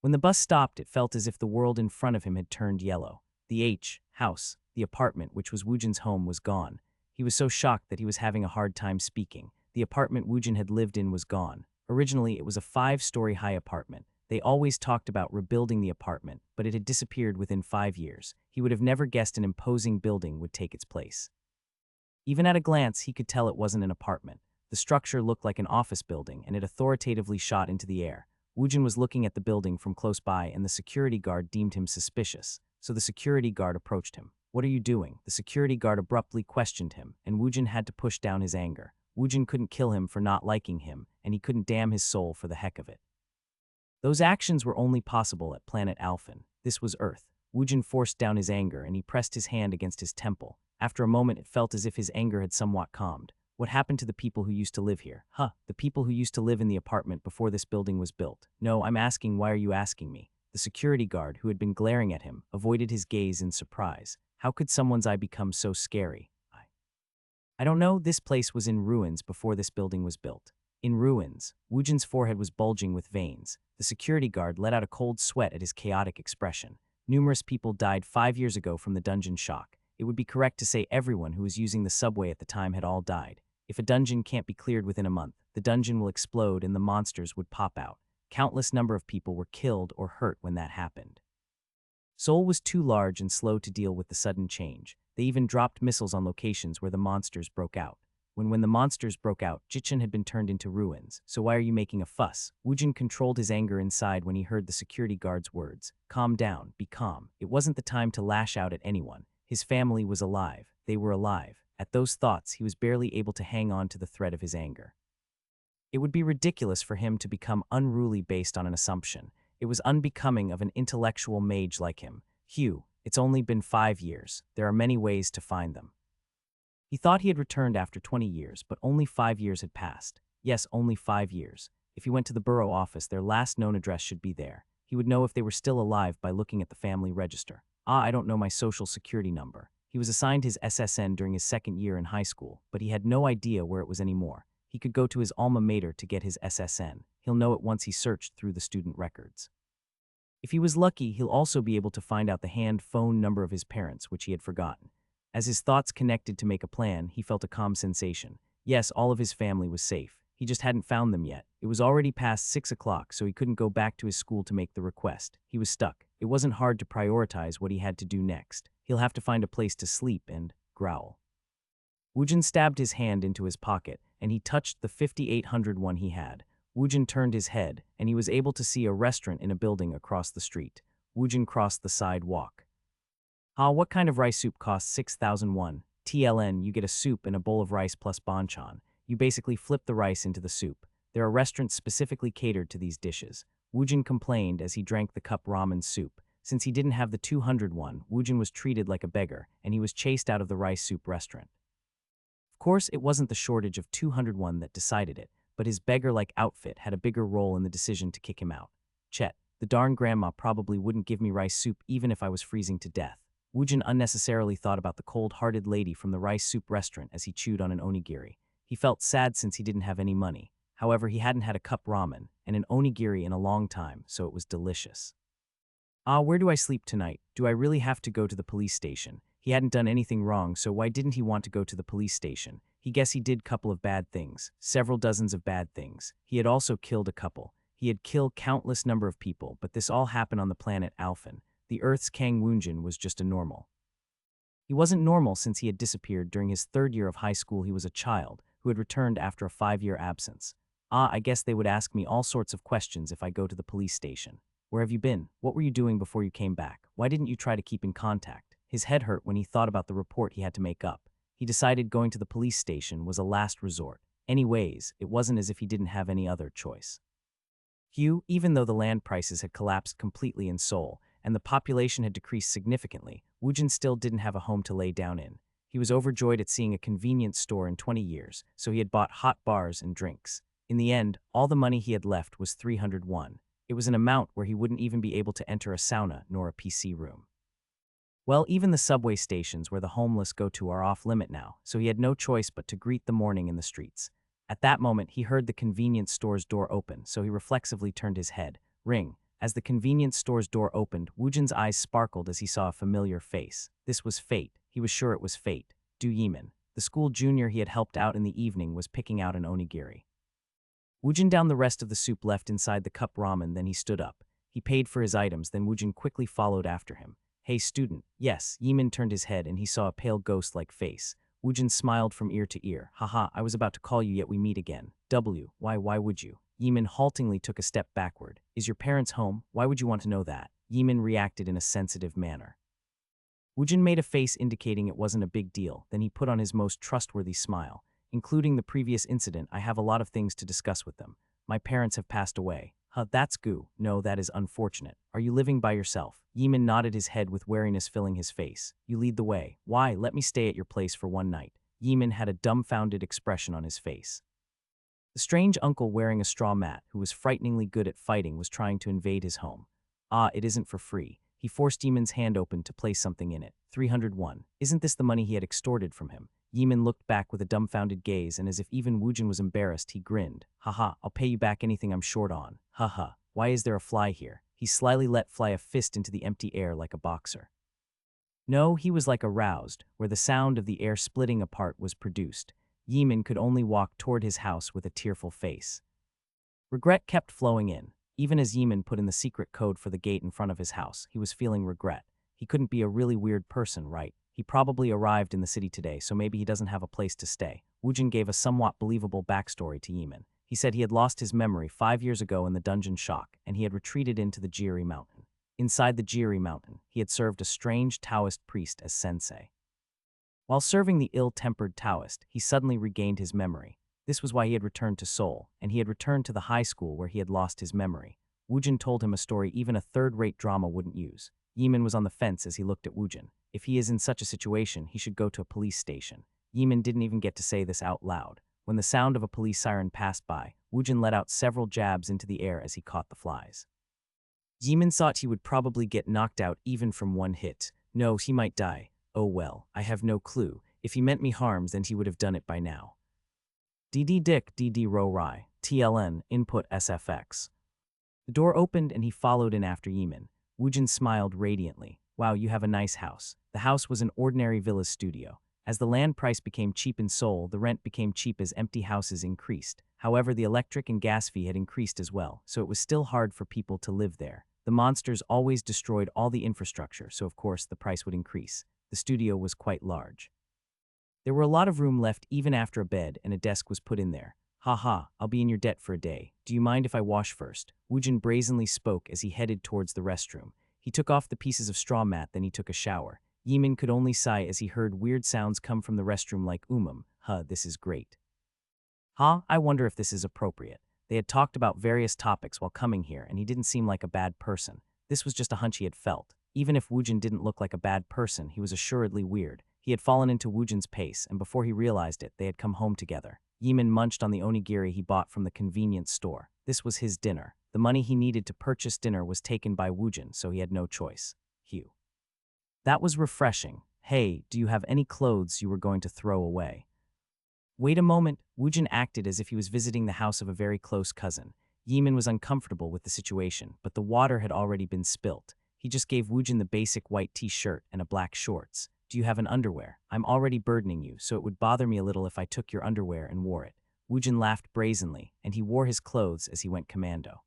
When the bus stopped, it felt as if the world in front of him had turned yellow. The house, the apartment, which was Woojin's home, was gone. He was so shocked that he was having a hard time speaking. The apartment Woojin had lived in was gone. Originally, it was a 5-story high apartment. They always talked about rebuilding the apartment, but it had disappeared within 5 years. He would have never guessed an imposing building would take its place. Even at a glance, he could tell it wasn't an apartment. The structure looked like an office building, and it authoritatively shot into the air. Woojin was looking at the building from close by, and the security guard deemed him suspicious, so the security guard approached him. "What are you doing?" The security guard abruptly questioned him, and Woojin had to push down his anger. Woojin couldn't kill him for not liking him, and he couldn't damn his soul for the heck of it. Those actions were only possible at planet Alphen. This was Earth. Woojin forced down his anger, and he pressed his hand against his temple. After a moment, it felt as if his anger had somewhat calmed. What happened to the people who used to live here? The people who used to live in the apartment before this building was built. No, I'm asking, why are you asking me? The security guard, who had been glaring at him, avoided his gaze in surprise. How could someone's eye become so scary? I don't know, this place was in ruins before this building was built. In ruins. Woojin's forehead was bulging with veins. The security guard let out a cold sweat at his chaotic expression. Numerous people died 5 years ago from the dungeon shock. It would be correct to say everyone who was using the subway at the time had all died. If a dungeon can't be cleared within a month, the dungeon will explode and the monsters would pop out. Countless number of people were killed or hurt when that happened. Seoul was too large and slow to deal with the sudden change. They even dropped missiles on locations where the monsters broke out. When the monsters broke out, Jichen had been turned into ruins. So why are you making a fuss? Woojin controlled his anger inside when he heard the security guard's words. Calm down, be calm. It wasn't the time to lash out at anyone. His family was alive. They were alive. At those thoughts, he was barely able to hang on to the thread of his anger. It would be ridiculous for him to become unruly based on an assumption. It was unbecoming of an intellectual mage like him. Hugh, it's only been 5 years. There are many ways to find them. He thought he had returned after 20 years, but only 5 years had passed. Yes, only 5 years. If he went to the borough office, their last known address should be there. He would know if they were still alive by looking at the family register. I don't know my social security number. He was assigned his SSN during his second year in high school, but he had no idea where it was anymore. He could go to his alma mater to get his SSN. He'll know it once he searched through the student records. If he was lucky, he'll also be able to find out the hand phone number of his parents, which he had forgotten. As his thoughts connected to make a plan, he felt a calm sensation. Yes, all of his family was safe. He just hadn't found them yet. It was already past 6 o'clock, so he couldn't go back to his school to make the request. He was stuck. It wasn't hard to prioritize what he had to do next. He'll have to find a place to sleep and growl. Woojin stabbed his hand into his pocket, and he touched the 5800 one he had. Woojin turned his head, and he was able to see a restaurant in a building across the street. Woojin crossed the sidewalk. What kind of rice soup costs 6,001? TLN, you get a soup and a bowl of rice plus banchan. You basically flip the rice into the soup. There are restaurants specifically catered to these dishes. Woojin complained as he drank the cup ramen soup. Since he didn't have the 201, Woojin was treated like a beggar, and he was chased out of the rice soup restaurant. Of course, it wasn't the shortage of 201 that decided it, but his beggar-like outfit had a bigger role in the decision to kick him out. Chet, the darn grandma probably wouldn't give me rice soup even if I was freezing to death. Woojin unnecessarily thought about the cold-hearted lady from the rice soup restaurant as he chewed on an onigiri. He felt sad since he didn't have any money. However, he hadn't had a cup ramen and an onigiri in a long time, so it was delicious. Where do I sleep tonight? Do I really have to go to the police station? He hadn't done anything wrong, so why didn't he want to go to the police station? He guessed he did couple of bad things, several dozens of bad things. He had also killed a couple. He had killed countless number of people, but this all happened on the planet Alphen. The Earth's Kang Woonjin was just a normal. He wasn't normal since he had disappeared during his 3rd year of high school. He was a child who had returned after a 5-year absence. I guess they would ask me all sorts of questions if I go to the police station. Where have you been? What were you doing before you came back? Why didn't you try to keep in contact? His head hurt when he thought about the report he had to make up. He decided going to the police station was a last resort. Anyways, it wasn't as if he didn't have any other choice. Hugh, even though the land prices had collapsed completely in Seoul, and the population had decreased significantly, Woojin still didn't have a home to lay down in. He was overjoyed at seeing a convenience store in 20 years, so he had bought hot bars and drinks. In the end, all the money he had left was 301. It was an amount where he wouldn't even be able to enter a sauna nor a PC room. Well, even the subway stations where the homeless go to are off limit now, so he had no choice but to greet the morning in the streets. At that moment, he heard the convenience store's door open, so he reflexively turned his head. Ring. As the convenience store's door opened, Woojin's eyes sparkled as he saw a familiar face. This was Fate. He was sure it was Fate. Du Yimin, the school junior he had helped out in the evening, was picking out an onigiri. Woojin downed the rest of the soup left inside the cup ramen, then he stood up. He paid for his items, then Woojin quickly followed after him. Hey, student. Yes, Yimin turned his head and he saw a pale ghost-like face. Woojin smiled from ear to ear. Haha, I was about to call you yet we meet again. Why would you? Yimin haltingly took a step backward. Is your parents home? Why would you want to know that? Yimin reacted in a sensitive manner. Woojin made a face indicating it wasn't a big deal, then he put on his most trustworthy smile. Including the previous incident, I have a lot of things to discuss with them. My parents have passed away. Huh, that's goo. No, that is unfortunate. Are you living by yourself? Yimin nodded his head with wariness filling his face. You lead the way. Why, let me stay at your place for one night. Yimin had a dumbfounded expression on his face. The strange uncle wearing a straw mat, who was frighteningly good at fighting, was trying to invade his home. Ah, it isn't for free. He forced Yimin's hand open to place something in it. 301. Isn't this the money he had extorted from him? Yimin looked back with a dumbfounded gaze, and as if even Woojin was embarrassed, he grinned. Haha, I'll pay you back anything I'm short on. Haha, why is there a fly here? He slyly let fly a fist into the empty air like a boxer. No, he was like aroused, where the sound of the air splitting apart was produced. Yimin could only walk toward his house with a tearful face. Regret kept flowing in. Even as Yimin put in the secret code for the gate in front of his house, he was feeling regret. He couldn't be a really weird person, right? He probably arrived in the city today, so maybe he doesn't have a place to stay. Woojin gave a somewhat believable backstory to Yimin. He said he had lost his memory 5 years ago in the dungeon shock, and he had retreated into the Jiri Mountain. Inside the Jiri Mountain, he had served a strange Taoist priest as sensei. While serving the ill-tempered Taoist, he suddenly regained his memory. This was why he had returned to Seoul, and he had returned to the high school where he had lost his memory. Woojin told him a story even a third-rate drama wouldn't use. Yimin was on the fence as he looked at Woojin. If he is in such a situation, he should go to a police station. Yimin didn't even get to say this out loud. When the sound of a police siren passed by, Woojin let out several jabs into the air as he caught the flies. Yimin thought he would probably get knocked out even from one hit. No, he might die. Oh well, I have no clue. If he meant me harms, then he would have done it by now. DD Dick DD Ro Rai, TLN, Input SFX. The door opened and he followed in after Yimin. Woojin smiled radiantly. Wow, you have a nice house. The house was an ordinary villa studio. As the land price became cheap in Seoul, the rent became cheap as empty houses increased. However, the electric and gas fee had increased as well, so it was still hard for people to live there. The monsters always destroyed all the infrastructure, so of course the price would increase. The studio was quite large. There were a lot of room left even after a bed and a desk was put in there. Haha, I'll be in your debt for a day. Do you mind if I wash first? Woojin brazenly spoke as he headed towards the restroom. He took off the pieces of straw mat, then he took a shower. Yimin could only sigh as he heard weird sounds come from the restroom like Huh, this is great. I wonder if this is appropriate. They had talked about various topics while coming here, and he didn't seem like a bad person. This was just a hunch he had felt. Even if Woojin didn't look like a bad person, he was assuredly weird. He had fallen into Woojin's pace, and before he realized it, they had come home together. Yimin munched on the onigiri he bought from the convenience store. This was his dinner. The money he needed to purchase dinner was taken by Woojin, so he had no choice. Phew. That was refreshing. Hey, do you have any clothes you were going to throw away? Wait a moment. Woojin acted as if he was visiting the house of a very close cousin. Yimin was uncomfortable with the situation, but the water had already been spilt. He just gave Woojin the basic white t-shirt and a black shorts. Do you have an underwear? I'm already burdening you, so it would bother me a little if I took your underwear and wore it. Woojin laughed brazenly, and he wore his clothes as he went commando.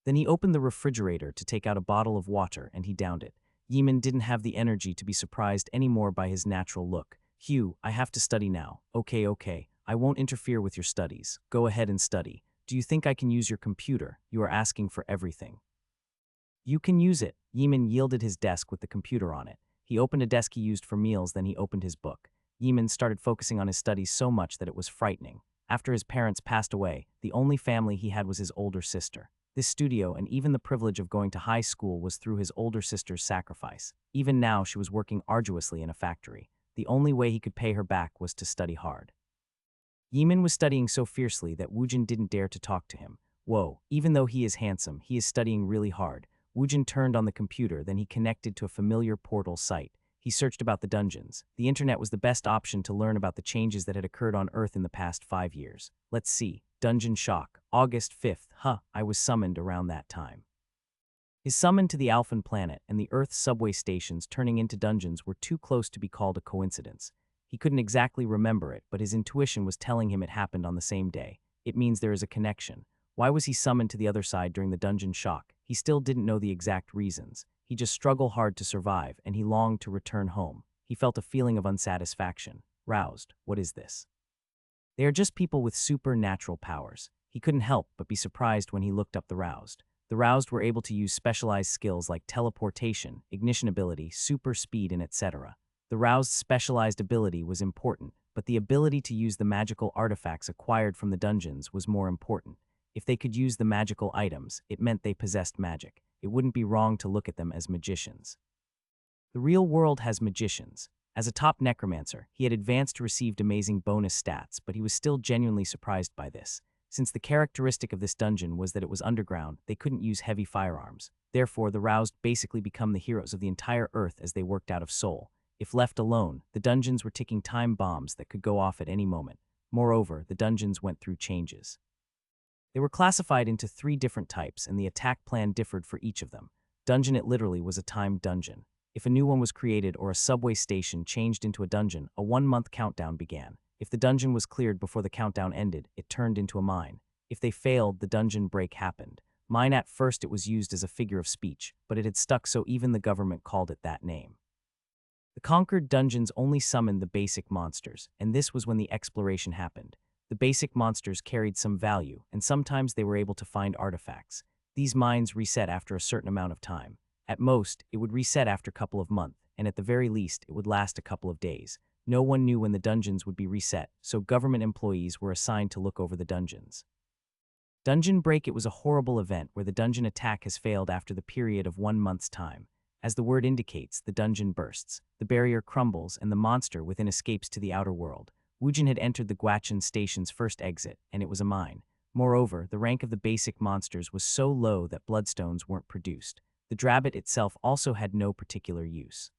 Then he opened the refrigerator to take out a bottle of water and he downed it. Yimin didn't have the energy to be surprised anymore by his natural look. Hugh, I have to study now. Okay, I won't interfere with your studies. Go ahead and study. Do you think I can use your computer? You are asking for everything. You can use it. Yimin yielded his desk with the computer on it. He opened a desk he used for meals, then he opened his book. Yimin started focusing on his studies so much that it was frightening. After his parents passed away, the only family he had was his older sister. This studio and even the privilege of going to high school was through his older sister's sacrifice. Even now, she was working arduously in a factory. The only way he could pay her back was to study hard. Yimin was studying so fiercely that Woojin didn't dare to talk to him. Whoa, even though he is handsome, he is studying really hard. Woojin turned on the computer, then he connected to a familiar portal site. He searched about the dungeons. The internet was the best option to learn about the changes that had occurred on Earth in the past 5 years. Let's see. Dungeon Shock, August 5th. I was summoned around that time. His summon to the Alphan planet and the Earth's subway stations turning into dungeons were too close to be called a coincidence. He couldn't exactly remember it, but his intuition was telling him it happened on the same day. It means there is a connection. Why was he summoned to the other side during the dungeon shock? He still didn't know the exact reasons. He just struggled hard to survive, and he longed to return home. He felt a feeling of unsatisfaction. Roused, what is this? They are just people with supernatural powers. He couldn't help but be surprised when he looked up the Roused. The Roused were able to use specialized skills like teleportation, ignition ability, super speed, and etc. The Roused specialized ability was important, but the ability to use the magical artifacts acquired from the dungeons was more important. If they could use the magical items, it meant they possessed magic. It wouldn't be wrong to look at them as magicians. The real world has magicians. As a top necromancer, he had advanced to received amazing bonus stats, but he was still genuinely surprised by this. Since the characteristic of this dungeon was that it was underground, they couldn't use heavy firearms. Therefore, the Roused basically become the heroes of the entire Earth as they worked out of Seoul. If left alone, the dungeons were ticking time bombs that could go off at any moment. Moreover, the dungeons went through changes. They were classified into 3 different types, and the attack plan differed for each of them. Dungeon It literally was a timed dungeon. If a new one was created or a subway station changed into a dungeon, a 1-month countdown began. If the dungeon was cleared before the countdown ended, it turned into a mine. If they failed, the dungeon break happened. Mine at first it was used as a figure of speech, but it had stuck so even the government called it that name. The conquered dungeons only summoned the basic monsters, and this was when the exploration happened. The basic monsters carried some value, and sometimes they were able to find artifacts. These mines reset after a certain amount of time. At most, it would reset after a couple of months, and at the very least, it would last a couple of days. No one knew when the dungeons would be reset, so government employees were assigned to look over the dungeons. Dungeon Break. It was a horrible event where the dungeon attack has failed after the period of 1 month's time. As the word indicates, the dungeon bursts, the barrier crumbles, and the monster within escapes to the outer world. Woojin had entered the Guachin station's first exit, and it was a mine. Moreover, the rank of the basic monsters was so low that bloodstones weren't produced. The Drabbit itself also had no particular use.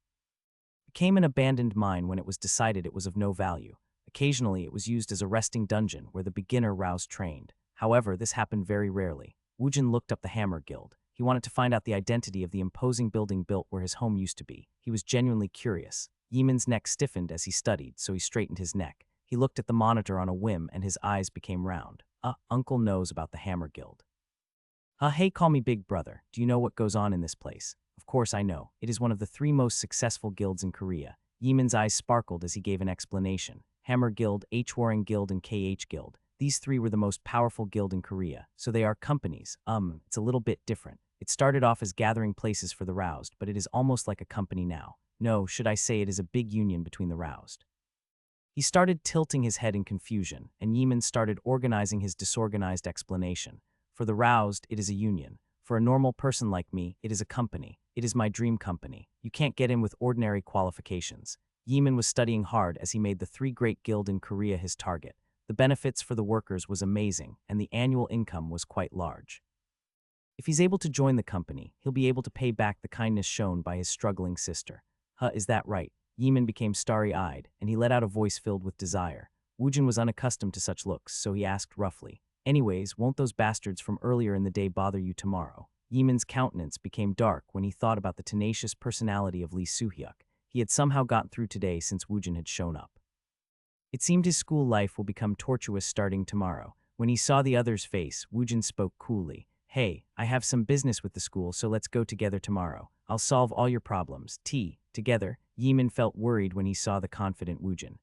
It became an abandoned mine when it was decided it was of no value. Occasionally, it was used as a resting dungeon where the beginner Roused trained. However, this happened very rarely. Woojin looked up the Hammer Guild. He wanted to find out the identity of the imposing building built where his home used to be. He was genuinely curious. Yeeman's neck stiffened as he studied, so he straightened his neck. He looked at the monitor on a whim and his eyes became round. Uncle knows about the Hammer Guild. Hey, call me Big Brother. Do you know what goes on in this place? Of course I know. It is one of the 3 most successful guilds in Korea. Yeeman's eyes sparkled as he gave an explanation. Hammer Guild, H-Warring Guild, and KH Guild. These 3 were the most powerful guild in Korea, so they are companies. It's a little bit different. It started off as gathering places for the Roused, but it is almost like a company now. No, should I say it is a big union between the Roused. He started tilting his head in confusion, and Yeeman started organizing his disorganized explanation. For the Roused, it is a union. For a normal person like me, it is a company. It is my dream company. You can't get in with ordinary qualifications. Yeeman was studying hard as he made the 3 great guild in Korea his target. The benefits for the workers was amazing, and the annual income was quite large. If he's able to join the company, he'll be able to pay back the kindness shown by his struggling sister. Is that right? Yeeman became starry-eyed, and he let out a voice filled with desire. Woojin was unaccustomed to such looks, so he asked roughly, "Anyways, won't those bastards from earlier in the day bother you tomorrow?" Yeeman's countenance became dark when he thought about the tenacious personality of Lee Soo-hyuk. He had somehow gotten through today since Woojin had shown up. It seemed his school life will become tortuous starting tomorrow. When he saw the other's face, Woojin spoke coolly. "Hey, I have some business with the school, so let's go together tomorrow. I'll solve all your problems." Together, Yeeman felt worried when he saw the confident Woojin.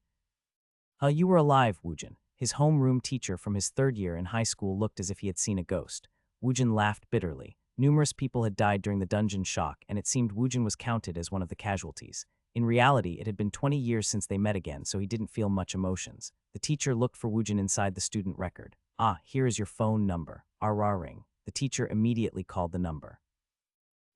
You were alive, Woojin." His homeroom teacher from his 3rd year in high school looked as if he had seen a ghost. Woojin laughed bitterly. Numerous people had died during the dungeon shock, and it seemed Woojin was counted as one of the casualties. In reality, it had been 20 years since they met again, so he didn't feel much emotions. The teacher looked for Woojin inside the student record. Here is your phone number. Ring. The teacher immediately called the number.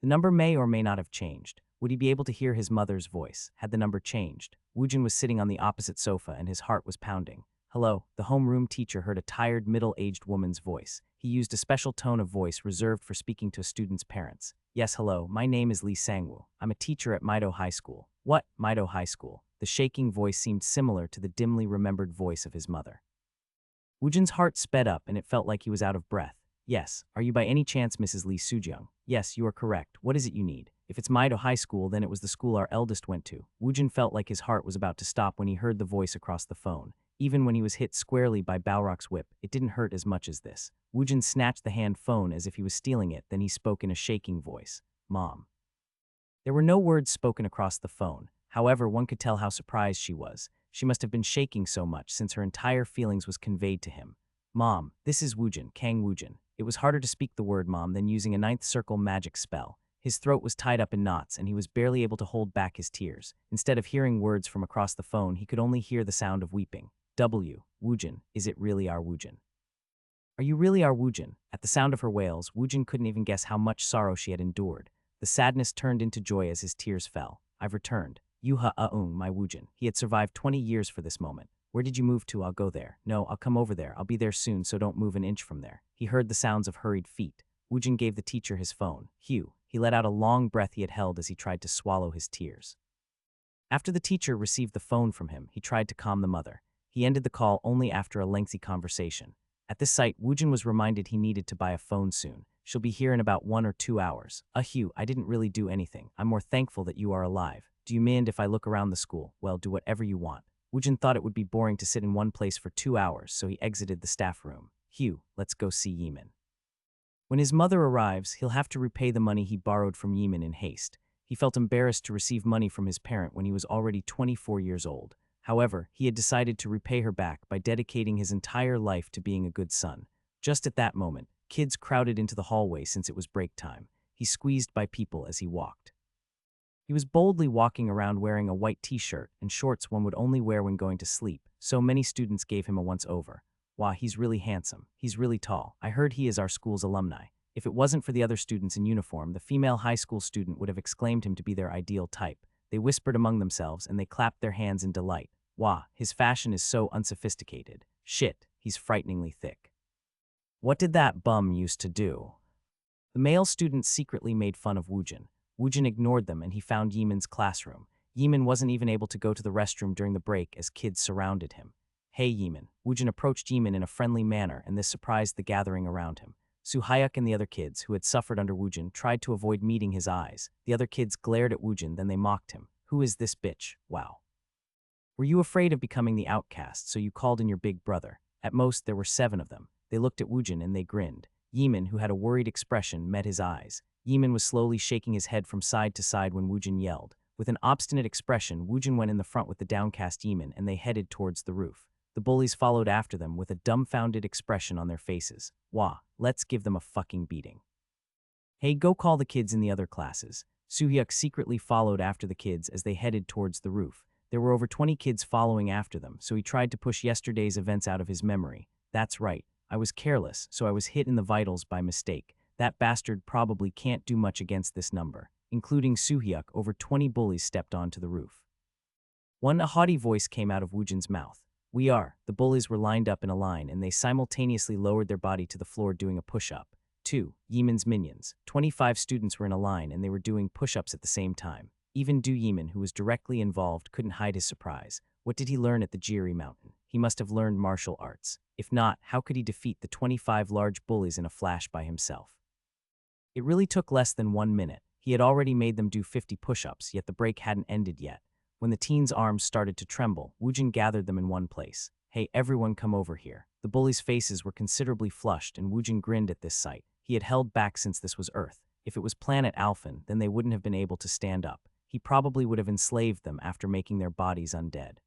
The number may or may not have changed. Would he be able to hear his mother's voice? Had the number changed? Woojin was sitting on the opposite sofa and his heart was pounding. "Hello," the homeroom teacher heard a tired, middle-aged woman's voice. He used a special tone of voice reserved for speaking to a student's parents. "Yes, hello, my name is Lee Sangwoo. I'm a teacher at Maido High School." "What, Maido High School?" The shaking voice seemed similar to the dimly remembered voice of his mother. Woojin's heart sped up and it felt like he was out of breath. "Yes, are you by any chance Mrs. Lee Soo-jung?" "Yes, you are correct. What is it you need?" "If it's Maido High School, then it was the school our eldest went to." Woojin felt like his heart was about to stop when he heard the voice across the phone. Even when he was hit squarely by Balrog's whip, it didn't hurt as much as this. Woojin snatched the hand phone as if he was stealing it, then he spoke in a shaking voice. "Mom." There were no words spoken across the phone. However, one could tell how surprised she was. She must have been shaking so much since her entire feelings was conveyed to him. Mom, this is Woojin, Kang Woojin. It was harder to speak the word mom than using a ninth circle magic spell. His throat was tied up in knots and he was barely able to hold back his tears. Instead of hearing words from across the phone, he could only hear the sound of weeping. Woojin, is it really our Woojin? Are you really our Woojin? At the sound of her wails, Woojin couldn't even guess how much sorrow she had endured. The sadness turned into joy as his tears fell. I've returned. My Woojin. He had survived 20 years for this moment. Where did you move to? I'll go there. No, I'll come over there. I'll be there soon, so don't move an inch from there. He heard the sounds of hurried feet. Woojin gave the teacher his phone. He let out a long breath he had held as he tried to swallow his tears. After the teacher received the phone from him, he tried to calm the mother. He ended the call only after a lengthy conversation. At this sight, Woojin was reminded he needed to buy a phone soon. She'll be here in about 1 or 2 hours. I didn't really do anything. I'm more thankful that you are alive. Do you mind if I look around the school? Well, do whatever you want. Woojin thought it would be boring to sit in one place for 2 hours, so he exited the staff room. Let's go see Yeeman. When his mother arrives, he'll have to repay the money he borrowed from Yeeman in haste. He felt embarrassed to receive money from his parent when he was already 24 years old. However, he had decided to repay her back by dedicating his entire life to being a good son. Just at that moment, kids crowded into the hallway since it was break time. He squeezed by people as he walked. He was boldly walking around wearing a white t-shirt and shorts one would only wear when going to sleep, so many students gave him a once-over. Wow, he's really handsome. He's really tall. I heard he is our school's alumni. If it wasn't for the other students in uniform, the female high school student would have exclaimed him to be their ideal type. They whispered among themselves and they clapped their hands in delight. Wow, his fashion is so unsophisticated. Shit, he's frighteningly thick. What did that bum used to do? The male students secretly made fun of Woojin. Woojin ignored them and he found Yeeman's classroom. Yeeman wasn't even able to go to the restroom during the break as kids surrounded him. Hey Yeeman. Woojin approached Yeeman in a friendly manner and this surprised the gathering around him. Suhyuk and the other kids, who had suffered under Woojin, tried to avoid meeting his eyes. The other kids glared at Woojin, then they mocked him. Who is this bitch? Wow. Were you afraid of becoming the outcast, so you called in your big brother? At most, there were 7 of them. They looked at Woojin and they grinned. Yeeman, who had a worried expression, met his eyes. Yeeman was slowly shaking his head from side to side when Woojin yelled. With an obstinate expression, Woojin went in the front with the downcast Yeeman and they headed towards the roof. The bullies followed after them with a dumbfounded expression on their faces. Wah, let's give them a fucking beating. Hey, go call the kids in the other classes. Suhyuk secretly followed after the kids as they headed towards the roof. There were over 20 kids following after them, so he tried to push yesterday's events out of his memory. That's right, I was careless, so I was hit in the vitals by mistake. That bastard probably can't do much against this number. Including Suhyuk, over 20 bullies stepped onto the roof. A haughty voice came out of Woojin's mouth. The bullies were lined up in a line and they simultaneously lowered their body to the floor doing a push-up. 2. Yeeman's minions. 25 students were in a line and they were doing push-ups at the same time. Even Yeeman, who was directly involved, couldn't hide his surprise. What did he learn at the Jiri Mountain? He must have learned martial arts. If not, how could he defeat the 25 large bullies in a flash by himself? It really took less than 1 minute. He had already made them do 50 push-ups, yet the break hadn't ended yet. When the teens' arms started to tremble, Woojin gathered them in one place. Hey, everyone come over here. The bullies' faces were considerably flushed and Woojin grinned at this sight. He had held back since this was Earth. If it was planet Alphen, then they wouldn't have been able to stand up. He probably would have enslaved them after making their bodies undead.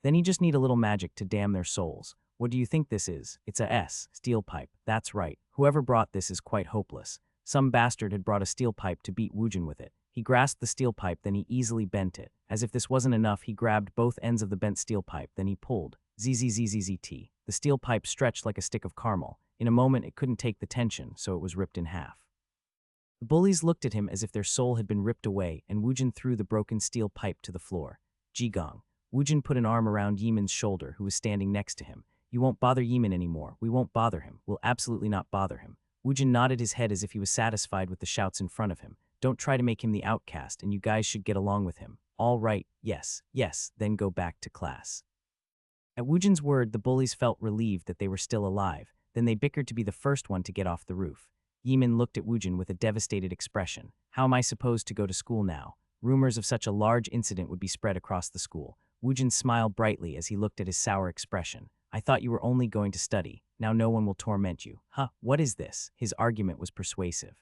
Then he just need a little magic to damn their souls. What do you think this is? It's a steel pipe. That's right. Whoever brought this is quite hopeless. Some bastard had brought a steel pipe to beat Woojin with it. He grasped the steel pipe, then he easily bent it. As if this wasn't enough, he grabbed both ends of the bent steel pipe, then he pulled. Zzzzzt. The steel pipe stretched like a stick of caramel. In a moment, it couldn't take the tension, so it was ripped in half. The bullies looked at him as if their soul had been ripped away, and Woojin threw the broken steel pipe to the floor. Jigong. Woojin put an arm around Yeeman's shoulder, who was standing next to him. You won't bother Yeeman anymore. We won't bother him. We'll absolutely not bother him. Woojin nodded his head as if he was satisfied with the shouts in front of him. Don't try to make him the outcast, and you guys should get along with him. All right, yes, then go back to class. At Woojin's word, the bullies felt relieved that they were still alive. Then they bickered to be the first one to get off the roof. Yeeman looked at Woojin with a devastated expression. How am I supposed to go to school now? Rumors of such a large incident would be spread across the school. Woojin smiled brightly as he looked at his sour expression. I thought you were only going to study. Now no one will torment you. Huh, what is this? His argument was persuasive.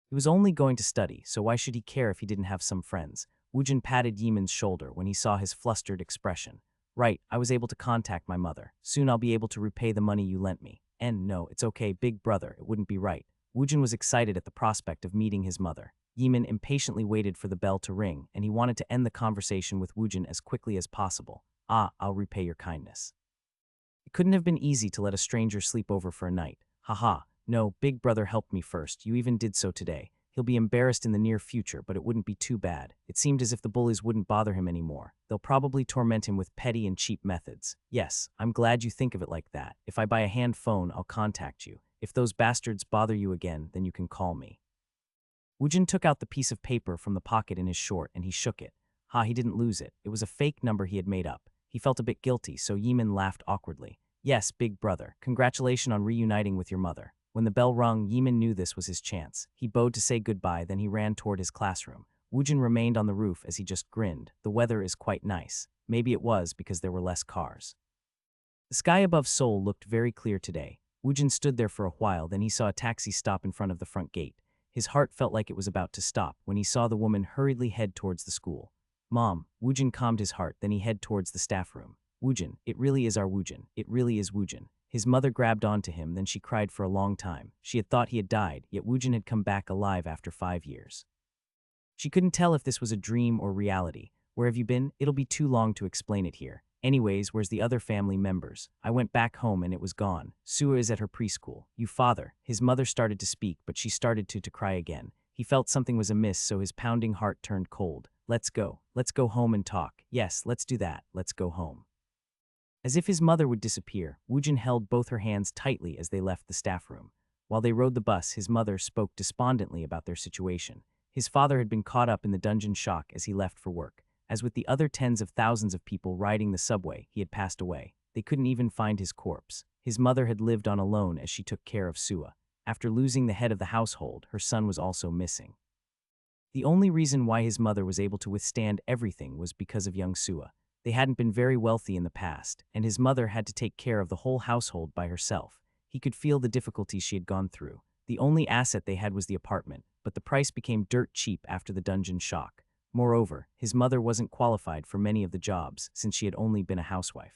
He was only going to study, so why should he care if he didn't have some friends? Woojin patted Yimin's shoulder when he saw his flustered expression. Right, I was able to contact my mother. Soon I'll be able to repay the money you lent me. And no, it's okay, big brother, it wouldn't be right. Woojin was excited at the prospect of meeting his mother. Yimin impatiently waited for the bell to ring, and he wanted to end the conversation with Woojin as quickly as possible. Ah, I'll repay your kindness. It couldn't have been easy to let a stranger sleep over for a night. Haha, no, big brother helped me first, you even did so today. He'll be embarrassed in the near future, but it wouldn't be too bad. It seemed as if the bullies wouldn't bother him anymore. They'll probably torment him with petty and cheap methods. Yes, I'm glad you think of it like that. If I buy a hand phone, I'll contact you. If those bastards bother you again, then you can call me. Woojin took out the piece of paper from the pocket in his short and he shook it. He didn't lose it. It was a fake number he had made up. He felt a bit guilty, so Yimin laughed awkwardly. Yes, big brother, congratulations on reuniting with your mother. When the bell rung, Yimin knew this was his chance. He bowed to say goodbye, then he ran toward his classroom. Woojin remained on the roof as he just grinned. The weather is quite nice. Maybe it was because there were less cars. The sky above Seoul looked very clear today. Woojin stood there for a while, then he saw a taxi stop in front of the front gate. His heart felt like it was about to stop when he saw the woman hurriedly head towards the school. Mom, Woojin calmed his heart, then he headed towards the staff room. Woojin, it really is our Woojin. It really is Woojin. His mother grabbed onto him, then she cried for a long time. She had thought he had died, yet Woojin had come back alive after 5 years. She couldn't tell if this was a dream or reality. Where have you been? It'll be too long to explain it here. Anyways, where's the other family members? I went back home and it was gone. Sua is at her preschool. You father. His mother started to speak, but she started to cry again. He felt something was amiss, so his pounding heart turned cold. Let's go. Let's go home and talk. Yes, let's do that. Let's go home. As if his mother would disappear, Woojin held both her hands tightly as they left the staff room. While they rode the bus, his mother spoke despondently about their situation. His father had been caught up in the dungeon shock as he left for work. As with the other tens of thousands of people riding the subway, he had passed away. They couldn't even find his corpse. His mother had lived on alone as she took care of Sua. After losing the head of the household, her son was also missing. The only reason why his mother was able to withstand everything was because of young Sua. They hadn't been very wealthy in the past, and his mother had to take care of the whole household by herself. He could feel the difficulties she had gone through. The only asset they had was the apartment, but the price became dirt cheap after the dungeon shock. Moreover, his mother wasn't qualified for many of the jobs since she had only been a housewife.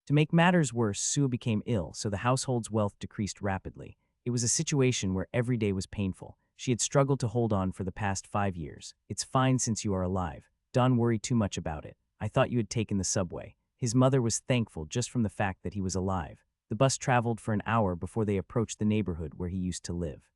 To make matters worse, Sua became ill, so the household's wealth decreased rapidly. It was a situation where every day was painful. She had struggled to hold on for the past 5 years. It's fine since you are alive. Don't worry too much about it. I thought you had taken the subway. His mother was thankful just from the fact that he was alive. The bus traveled for an hour before they approached the neighborhood where he used to live.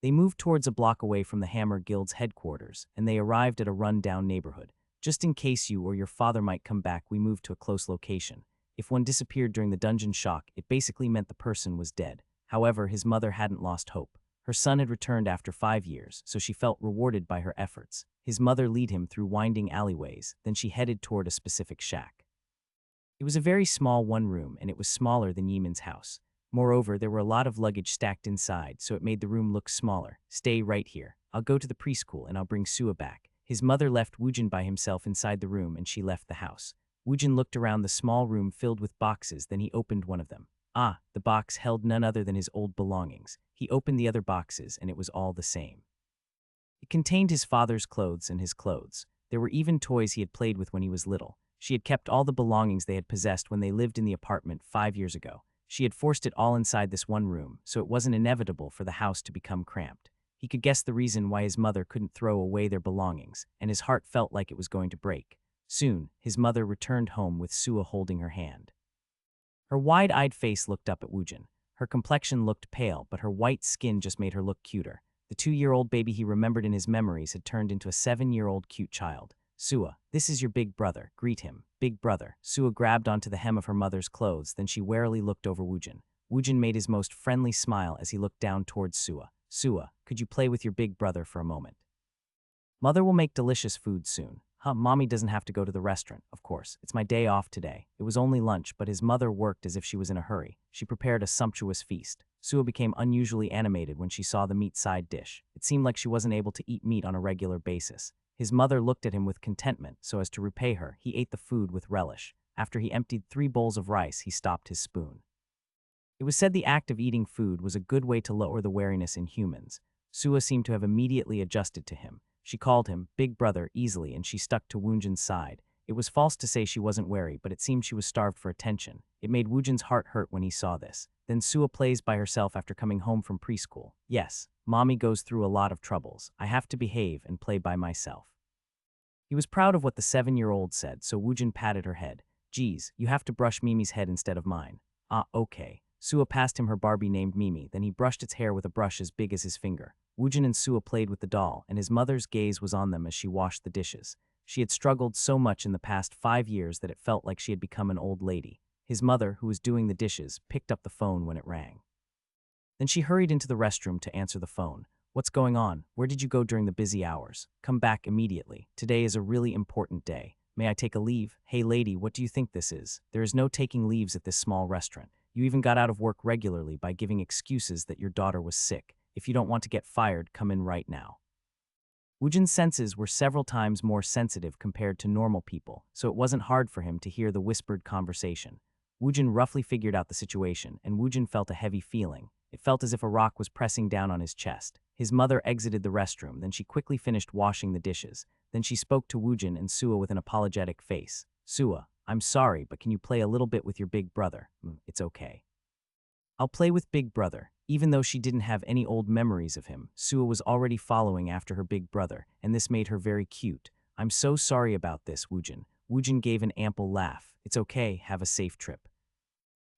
They moved towards a block away from the Hammer Guild's headquarters, and they arrived at a run-down neighborhood. Just in case you or your father might come back, we moved to a close location. If one disappeared during the dungeon shock, it basically meant the person was dead. However, his mother hadn't lost hope. Her son had returned after 5 years, so she felt rewarded by her efforts. His mother led him through winding alleyways, then she headed toward a specific shack. It was a very small one-room, and it was smaller than Yimin's house. Moreover, there were a lot of luggage stacked inside, so it made the room look smaller. Stay right here. I'll go to the preschool and I'll bring Sua back. His mother left Woojin by himself inside the room and she left the house. Woojin looked around the small room filled with boxes, then he opened one of them. The box held none other than his old belongings. He opened the other boxes and it was all the same. It contained his father's clothes and his clothes. There were even toys he had played with when he was little. She had kept all the belongings they had possessed when they lived in the apartment 5 years ago. She had forced it all inside this one room, so it wasn't inevitable for the house to become cramped. He could guess the reason why his mother couldn't throw away their belongings, and his heart felt like it was going to break. Soon, his mother returned home with Sua holding her hand. Her wide-eyed face looked up at Woojin. Her complexion looked pale, but her white skin just made her look cuter. The 2-year-old baby he remembered in his memories had turned into a 7-year-old cute child. Sua, this is your big brother. Greet him. Big brother. Sua grabbed onto the hem of her mother's clothes, then she warily looked over Woojin. Woojin made his most friendly smile as he looked down towards Sua. Sua, could you play with your big brother for a moment? Mother will make delicious food soon. Mommy doesn't have to go to the restaurant, of course. It's my day off today. It was only lunch, but his mother worked as if she was in a hurry. She prepared a sumptuous feast. Sua became unusually animated when she saw the meat side dish. It seemed like she wasn't able to eat meat on a regular basis. His mother looked at him with contentment, so as to repay her, he ate the food with relish. After he emptied 3 bowls of rice, he stopped his spoon. It was said the act of eating food was a good way to lower the wariness in humans. Sua seemed to have immediately adjusted to him. She called him Big Brother easily, and she stuck to Woonjin's side. It was false to say she wasn't wary, but it seemed she was starved for attention. It made Woonjin's heart hurt when he saw this. Then Sua plays by herself after coming home from preschool. Yes, mommy goes through a lot of troubles. I have to behave and play by myself. He was proud of what the 7-year-old said, so Woojin patted her head. Geez, you have to brush Mimi's head instead of mine. Ah, okay. Sua passed him her Barbie named Mimi, then he brushed its hair with a brush as big as his finger. Woojin and Sua played with the doll, and his mother's gaze was on them as she washed the dishes. She had struggled so much in the past 5 years that it felt like she had become an old lady. His mother, who was doing the dishes, picked up the phone when it rang. Then she hurried into the restroom to answer the phone. What's going on? Where did you go during the busy hours? Come back immediately. Today is a really important day. May I take a leave? Hey lady, what do you think this is? There is no taking leaves at this small restaurant. You even got out of work regularly by giving excuses that your daughter was sick. If you don't want to get fired, come in right now. Woojin's senses were several times more sensitive compared to normal people, so it wasn't hard for him to hear the whispered conversation. Woojin roughly figured out the situation, and Woojin felt a heavy feeling. It felt as if a rock was pressing down on his chest. His mother exited the restroom, then she quickly finished washing the dishes. Then she spoke to Woojin and Sua with an apologetic face. Sua, I'm sorry, but can you play a little bit with your big brother? It's okay. I'll play with Big Brother. Even though she didn't have any old memories of him, Sua was already following after her big brother, and this made her very cute. I'm so sorry about this, Woojin. Woojin gave an ample laugh. It's okay, have a safe trip.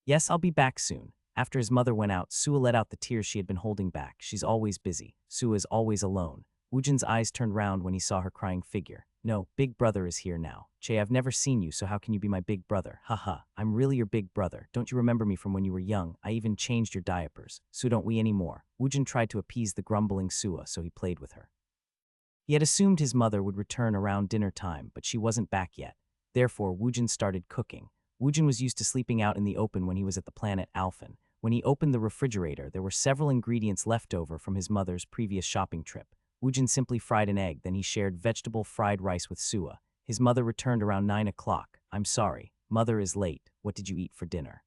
Yes, I'll be back soon. After his mother went out, Sua let out the tears she had been holding back. She's always busy. Sua is always alone. Woojin's eyes turned round when he saw her crying figure. No, Big Brother is here now. Che, I've never seen you, so how can you be my big brother? Haha, I'm really your big brother. Don't you remember me from when you were young? I even changed your diapers. So don't we anymore. Woojin tried to appease the grumbling Sua, so he played with her. He had assumed his mother would return around dinner time, but she wasn't back yet. Therefore, Woojin started cooking. Woojin was used to sleeping out in the open when he was at the planet Alphen. When he opened the refrigerator, there were several ingredients left over from his mother's previous shopping trip. Woojin simply fried an egg, then he shared vegetable fried rice with Sua. His mother returned around 9 o'clock. I'm sorry, mother is late. What did you eat for dinner?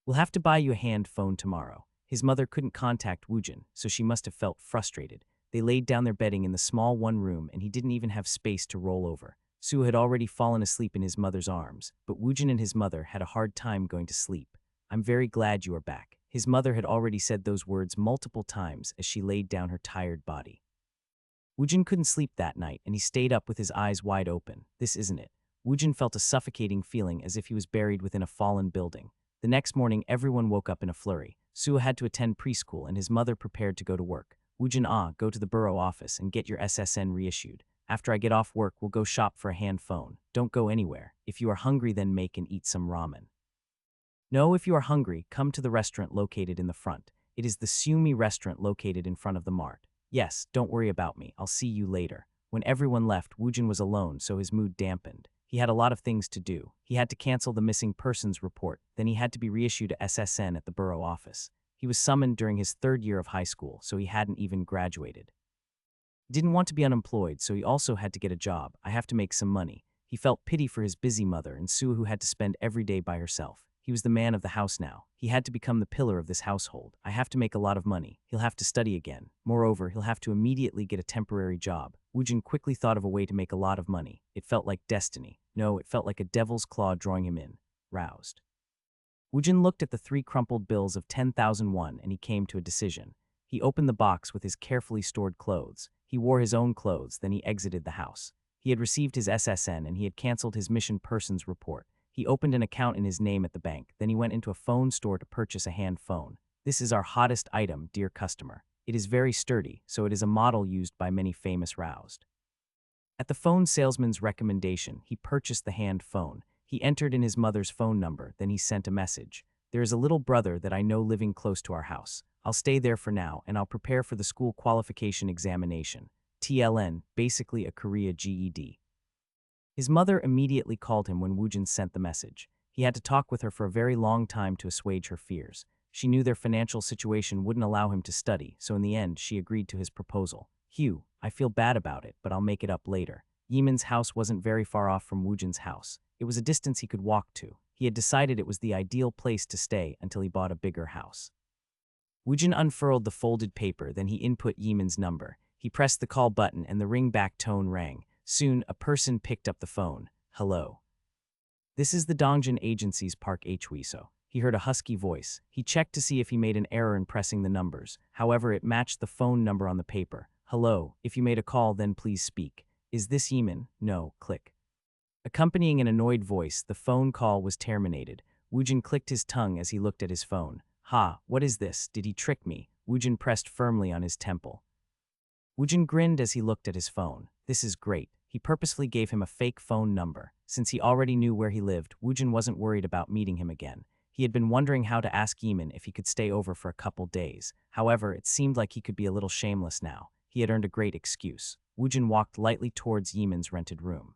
We'll have to buy you a hand phone tomorrow. His mother couldn't contact Woojin, so she must have felt frustrated. They laid down their bedding in the small one room, and he didn't even have space to roll over. Sua had already fallen asleep in his mother's arms, but Woojin and his mother had a hard time going to sleep. I'm very glad you are back. His mother had already said those words multiple times as she laid down her tired body. Woojin couldn't sleep that night, and he stayed up with his eyes wide open. This isn't it. Woojin felt a suffocating feeling as if he was buried within a fallen building. The next morning, everyone woke up in a flurry. Sua had to attend preschool, and his mother prepared to go to work. Woojin, go to the borough office and get your SSN reissued. After I get off work, we'll go shop for a hand phone. Don't go anywhere. If you are hungry, then make and eat some ramen. No, if you are hungry, come to the restaurant located in the front. It is the Sumi restaurant located in front of the mart. Yes, don't worry about me. I'll see you later. When everyone left, Woojin was alone, so his mood dampened. He had a lot of things to do. He had to cancel the missing persons report, then he had to be reissued a SSN at the borough office. He was summoned during his 3rd year of high school, so he hadn't even graduated. He didn't want to be unemployed, so he also had to get a job. I have to make some money. He felt pity for his busy mother and Sue, who had to spend every day by herself. He was the man of the house now. He had to become the pillar of this household. I have to make a lot of money. He'll have to study again. Moreover, he'll have to immediately get a temporary job. Woojin quickly thought of a way to make a lot of money. It felt like destiny. No, it felt like a devil's claw drawing him in. Roused. Woojin looked at the 3 crumpled bills of 10,000 won and he came to a decision. He opened the box with his carefully stored clothes. He wore his own clothes, then he exited the house. He had received his SSN and he had canceled his mission persons report. He opened an account in his name at the bank, then he went into a phone store to purchase a hand phone. This is our hottest item, dear customer. It is very sturdy, so it is a model used by many famous roused. At the phone salesman's recommendation, he purchased the hand phone. He entered in his mother's phone number, then he sent a message. There is a little brother that I know living close to our house. I'll stay there for now, and I'll prepare for the school qualification examination. TLN, basically a Korea GED. His mother immediately called him when Woojin sent the message. He had to talk with her for a very long time to assuage her fears. She knew their financial situation wouldn't allow him to study, so in the end, she agreed to his proposal. Hugh, I feel bad about it, but I'll make it up later. Yeeman's house wasn't very far off from Woojin's house. It was a distance he could walk to. He had decided it was the ideal place to stay until he bought a bigger house. Woojin unfurled the folded paper, then he input Yeeman's number. He pressed the call button and the ringback tone rang. Soon, a person picked up the phone. Hello. This is the Dongjin Agency's Park Hwiso. He heard a husky voice. He checked to see if he made an error in pressing the numbers. However, it matched the phone number on the paper. Hello, if you made a call, then please speak. Is this Yeeman? No, click. Accompanying an annoyed voice, the phone call was terminated. Woojin clicked his tongue as he looked at his phone. Ha, what is this? Did he trick me? Woojin pressed firmly on his temple. Woojin grinned as he looked at his phone. This is great. He purposefully gave him a fake phone number. Since he already knew where he lived, Woojin wasn't worried about meeting him again. He had been wondering how to ask Yeeman if he could stay over for a couple days. However, it seemed like he could be a little shameless now. He had earned a great excuse. Woojin walked lightly towards Yeeman's rented room.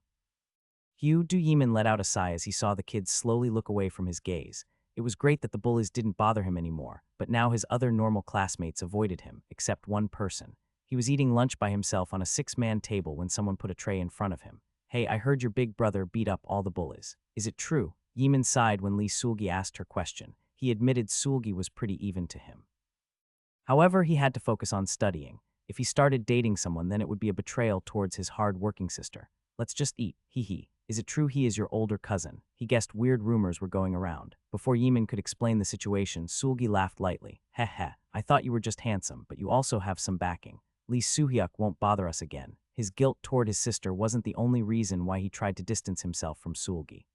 Yeeman let out a sigh as he saw the kids slowly look away from his gaze. It was great that the bullies didn't bother him anymore, but now his other normal classmates avoided him, except one person. He was eating lunch by himself on a 6-man table when someone put a tray in front of him. Hey, I heard your big brother beat up all the bullies. Is it true? Yeeman sighed when Lee Sulgi asked her question. He admitted Sulgi was pretty even to him. However, he had to focus on studying. If he started dating someone, then it would be a betrayal towards his hard-working sister. Let's just eat, hee. Is it true he is your older cousin? He guessed weird rumors were going around. Before Yeeman could explain the situation, Sulgi laughed lightly. Heh, I thought you were just handsome, but you also have some backing. Lee Suhyuk won't bother us again. His guilt toward his sister wasn't the only reason why he tried to distance himself from Sulgi.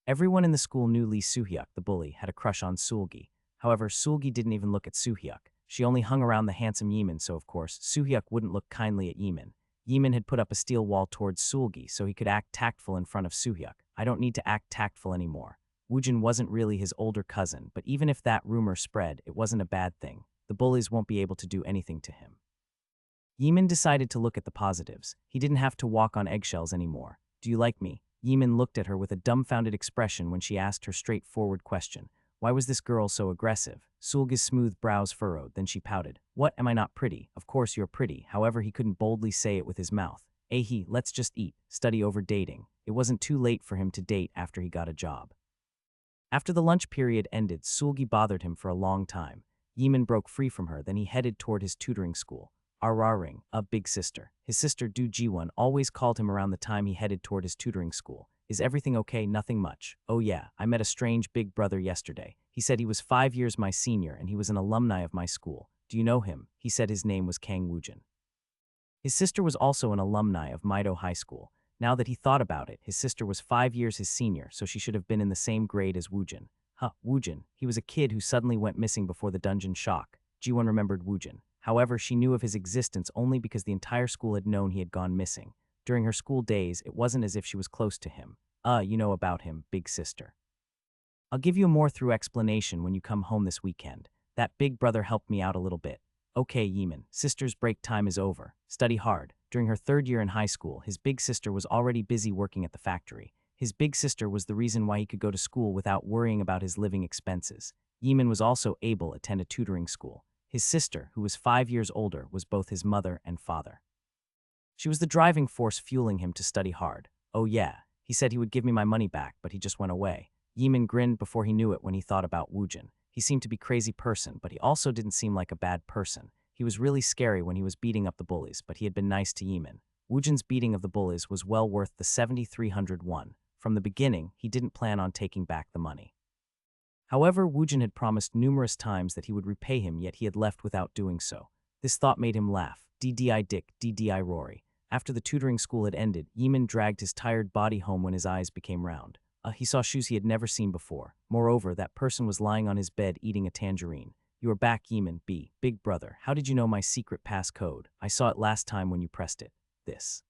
Everyone in the school knew Lee Suhyuk, the bully, had a crush on Sulgi. However, Sulgi didn't even look at Suhyuk. She only hung around the handsome Yeeman, so of course, Suhyuk wouldn't look kindly at Yeeman. Yeeman had put up a steel wall towards Sulgi so he could act tactful in front of Suhyuk. I don't need to act tactful anymore. Woojin wasn't really his older cousin, but even if that rumor spread, it wasn't a bad thing. The bullies won't be able to do anything to him. Yeeman decided to look at the positives. He didn't have to walk on eggshells anymore. Do you like me? Yeeman looked at her with a dumbfounded expression when she asked her straightforward question. Why was this girl so aggressive? Sulgi's smooth brows furrowed, then she pouted. What, am I not pretty? Of course you're pretty. However, he couldn't boldly say it with his mouth. Let's just eat. Study over dating. It wasn't too late for him to date after he got a job. After the lunch period ended, Sulgi bothered him for a long time. Yeeman broke free from her, then he headed toward his tutoring school. Araring, a big sister. His sister Du Jiwon always called him around the time he headed toward his tutoring school. Is everything okay? Nothing much. Oh yeah, I met a strange big brother yesterday. He said he was 5 years my senior and he was an alumni of my school. Do you know him? He said his name was Kang Woojin. His sister was also an alumni of Maido High School. Now that he thought about it, his sister was 5 years his senior, so she should have been in the same grade as Woojin. Woojin. He was a kid who suddenly went missing before the dungeon shock. Jiwon remembered Woojin. However, she knew of his existence only because the entire school had known he had gone missing. During her school days, it wasn't as if she was close to him. You know about him, big sister. I'll give you a more thorough explanation when you come home this weekend. That big brother helped me out a little bit. Okay, Yeeman, sister's break time is over. Study hard. During her 3rd year in high school, his big sister was already busy working at the factory. His big sister was the reason why he could go to school without worrying about his living expenses. Yeeman was also able to attend a tutoring school. His sister, who was 5 years older, was both his mother and father. She was the driving force fueling him to study hard. Oh yeah, he said he would give me my money back, but he just went away. Yeeman grinned before he knew it when he thought about Woojin. He seemed to be a crazy person, but he also didn't seem like a bad person. He was really scary when he was beating up the bullies, but he had been nice to Yeeman. Woojin's beating of the bullies was well worth the 7,300 won. From the beginning, he didn't plan on taking back the money. However, Woojin had promised numerous times that he would repay him, yet he had left without doing so. This thought made him laugh. DDI Dick, DDI Rory. After the tutoring school had ended, Yeeman dragged his tired body home when his eyes became round. He saw shoes he had never seen before. Moreover, that person was lying on his bed eating a tangerine. You are back, Yeeman, big brother. How did you know my secret passcode? I saw it last time when you pressed it. This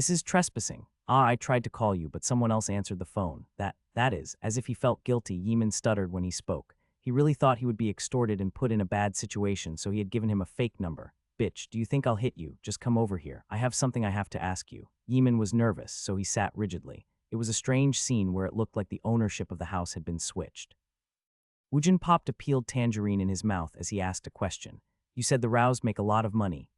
is trespassing. I tried to call you, but someone else answered the phone. That is, as if he felt guilty, Yeeman stuttered when he spoke. He really thought he would be extorted and put in a bad situation, so he had given him a fake number. Bitch, do you think I'll hit you? Just come over here. I have something I have to ask you. Yeeman was nervous, so he sat rigidly. It was a strange scene where it looked like the ownership of the house had been switched. Woojin popped a peeled tangerine in his mouth as he asked a question. You said the Rows make a lot of money.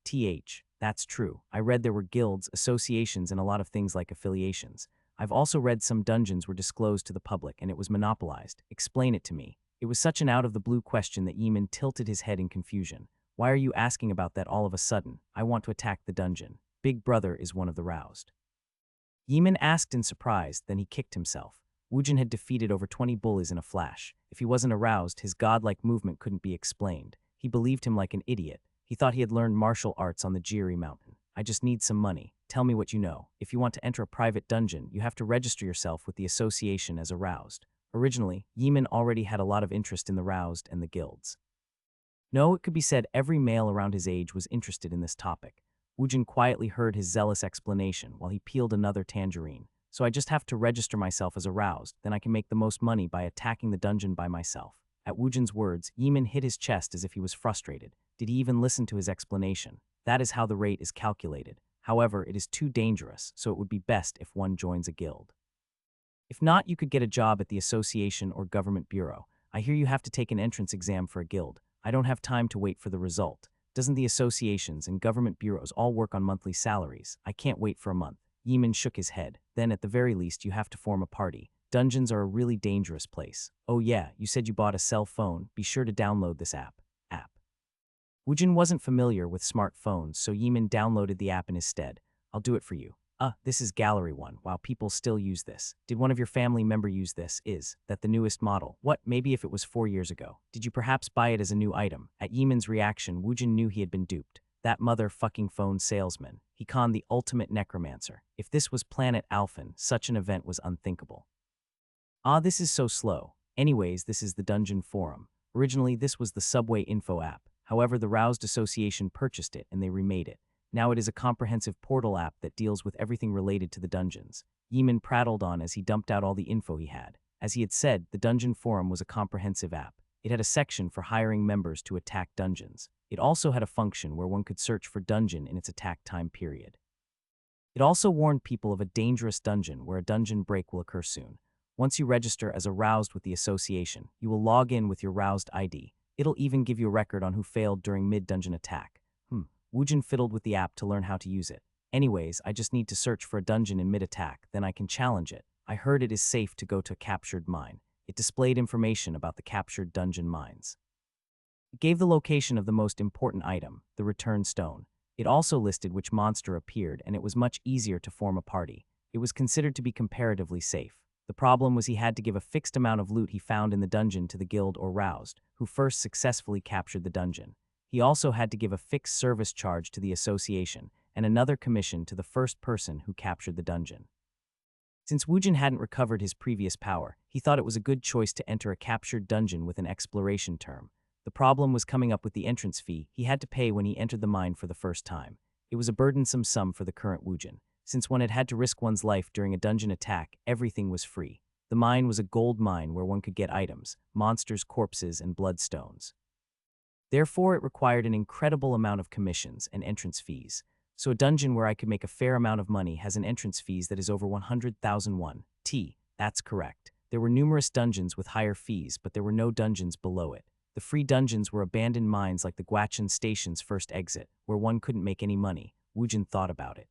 That's true. I read there were guilds, associations, and a lot of things like affiliations. I've also read some dungeons were disclosed to the public and it was monopolized. Explain it to me. It was such an out-of-the-blue question that Yeeman tilted his head in confusion. Why are you asking about that all of a sudden? I want to attack the dungeon. Big brother is one of the roused. Yeeman asked in surprise, then he kicked himself. Woojin had defeated over 20 bullies in a flash. If he wasn't aroused, his godlike movement couldn't be explained. He believed him like an idiot. He thought he had learned martial arts on the Jiri mountain. I just need some money. Tell me what you know. If you want to enter a private dungeon, you have to register yourself with the association as aroused. Originally, Yeeman already had a lot of interest in the roused and the guilds. No, it could be said every male around his age was interested in this topic. Woojin quietly heard his zealous explanation while he peeled another tangerine. So I just have to register myself as aroused, then I can make the most money by attacking the dungeon by myself. At Woojin's words, Yeeman hit his chest as if he was frustrated. Did he even listen to his explanation? That is how the rate is calculated. However, it is too dangerous, so it would be best if one joins a guild. If not, you could get a job at the association or government bureau. I hear you have to take an entrance exam for a guild. I don't have time to wait for the result. Doesn't the associations and government bureaus all work on monthly salaries? I can't wait for a month. Yeeman shook his head. Then, at the very least, you have to form a party. Dungeons are a really dangerous place. Oh yeah, you said you bought a cell phone. Be sure to download this app. Woojin wasn't familiar with smartphones, so Yeeman downloaded the app in his stead. I'll do it for you. This is Gallery 1. Wow, people still use this. Did one of your family member use this? Is that the newest model? What, maybe if it was 4 years ago? Did you perhaps buy it as a new item? At Yeeman's reaction, Woojin knew he had been duped. That motherfucking phone salesman. He conned the ultimate necromancer. If this was Planet Alphen, such an event was unthinkable. This is so slow. Anyways, this is the Dungeon Forum. Originally, this was the Subway Info app. However, the Roused Association purchased it and they remade it. Now it is a comprehensive portal app that deals with everything related to the dungeons. Yeeman prattled on as he dumped out all the info he had. As he had said, the Dungeon Forum was a comprehensive app. It had a section for hiring members to attack dungeons. It also had a function where one could search for dungeon in its attack time period. It also warned people of a dangerous dungeon where a dungeon break will occur soon. Once you register as a Roused with the association, you will log in with your Roused ID. It'll even give you a record on who failed during mid-dungeon attack. Woojin fiddled with the app to learn how to use it. Anyways, I just need to search for a dungeon in mid-attack, then I can challenge it. I heard it is safe to go to a captured mine. It displayed information about the captured dungeon mines. It gave the location of the most important item, the return stone. It also listed which monster appeared, and it was much easier to form a party. It was considered to be comparatively safe. The problem was he had to give a fixed amount of loot he found in the dungeon to the guild or Roused, who first successfully captured the dungeon. He also had to give a fixed service charge to the association and another commission to the first person who captured the dungeon. Since Woojin hadn't recovered his previous power, he thought it was a good choice to enter a captured dungeon with an exploration term. The problem was coming up with the entrance fee he had to pay when he entered the mine for the first time. It was a burdensome sum for the current Woojin. Since one had to risk one's life during a dungeon attack, everything was free. The mine was a gold mine where one could get items, monsters, corpses, and bloodstones. Therefore, it required an incredible amount of commissions and entrance fees. So a dungeon where I could make a fair amount of money has an entrance fees that is over 100,000 won. That's correct. There were numerous dungeons with higher fees, but there were no dungeons below it. The free dungeons were abandoned mines like the Guachin Station's first exit, where one couldn't make any money. Woojin thought about it.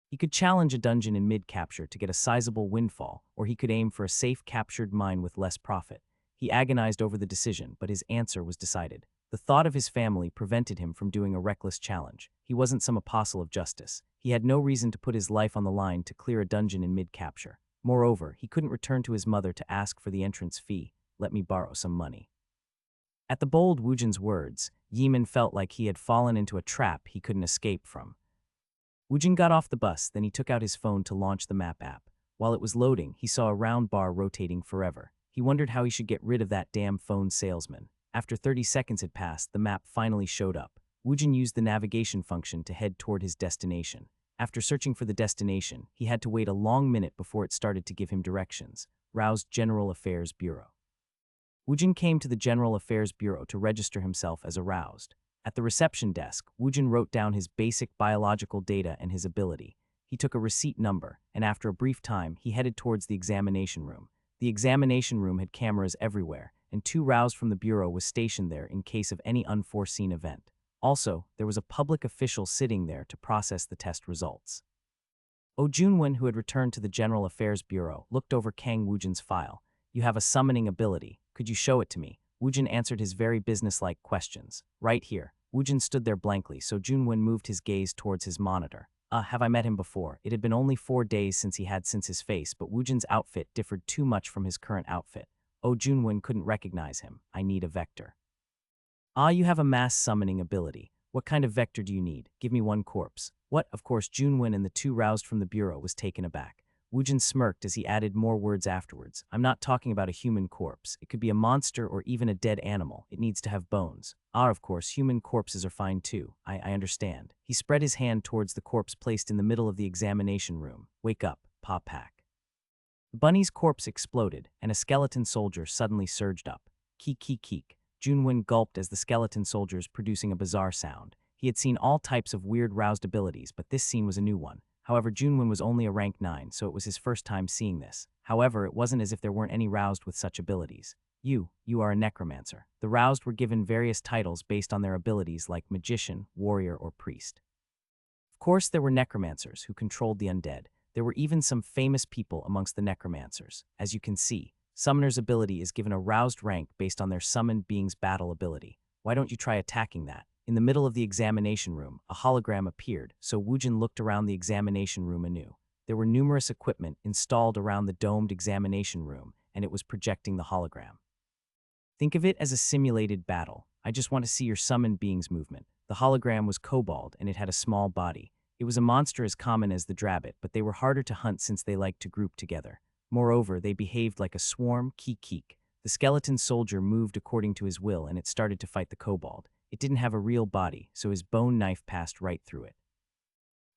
He could challenge a dungeon in mid-capture to get a sizable windfall, or he could aim for a safe captured mine with less profit. He agonized over the decision, but his answer was decided. The thought of his family prevented him from doing a reckless challenge. He wasn't some apostle of justice. He had no reason to put his life on the line to clear a dungeon in mid-capture. Moreover, he couldn't return to his mother to ask for the entrance fee. Let me borrow some money. At the bold Woojin's words, Yeeman felt like he had fallen into a trap he couldn't escape from. Woojin got off the bus, then he took out his phone to launch the map app. While it was loading, he saw a round bar rotating forever. He wondered how he should get rid of that damn phone salesman. After 30 seconds had passed, the map finally showed up. Woojin used the navigation function to head toward his destination. After searching for the destination, he had to wait a long minute before it started to give him directions. Roused General Affairs Bureau. Woojin came to the General Affairs Bureau to register himself as aroused. At the reception desk, Woojin wrote down his basic biological data and his ability. He took a receipt number, and after a brief time, he headed towards the examination room. The examination room had cameras everywhere, and 2 Roused from the Bureau was stationed there in case of any unforeseen event. Also, there was a public official sitting there to process the test results. Oh Junwon, who had returned to the General Affairs Bureau, looked over Kang Woojin's file. You have a summoning ability. Could you show it to me? Woojin answered his very businesslike questions. Right here. Woojin stood there blankly, so Junwen moved his gaze towards his monitor. Have I met him before? It had been only 4 days since his face, but Woojin's outfit differed too much from his current outfit. Oh, Junwen couldn't recognize him. I need a vector. You have a mass summoning ability. What kind of vector do you need? Give me 1 corpse. What? Of course, Junwen and the 2 roused from the bureau was taken aback. Woojin smirked as he added more words afterwards. I'm not talking about a human corpse. It could be a monster or even a dead animal. It needs to have bones. Of course, human corpses are fine too. I understand. He spread his hand towards the corpse placed in the middle of the examination room. Wake up, Pa Pack. The bunny's corpse exploded, and a skeleton soldier suddenly surged up. Keek keek keek. Junwen gulped as the skeleton soldiers producing a bizarre sound. He had seen all types of weird roused abilities, but this scene was a new one. However, Junwen was only a rank 9, so it was his first time seeing this. However, it wasn't as if there weren't any roused with such abilities. You are a necromancer. The roused were given various titles based on their abilities like magician, warrior, or priest. Of course, there were necromancers who controlled the undead. There were even some famous people amongst the necromancers. As you can see, Summoner's ability is given a roused rank based on their summoned being's battle ability. Why don't you try attacking that? In the middle of the examination room, a hologram appeared, so Woojin looked around the examination room anew. There were numerous equipment installed around the domed examination room, and it was projecting the hologram. Think of it as a simulated battle. I just want to see your summoned being's movement. The hologram was kobold, and it had a small body. It was a monster as common as the drabbit, but they were harder to hunt since they liked to group together. Moreover, they behaved like a swarm, keek. The skeleton soldier moved according to his will, and it started to fight the kobold. It didn't have a real body, so his bone knife passed right through it.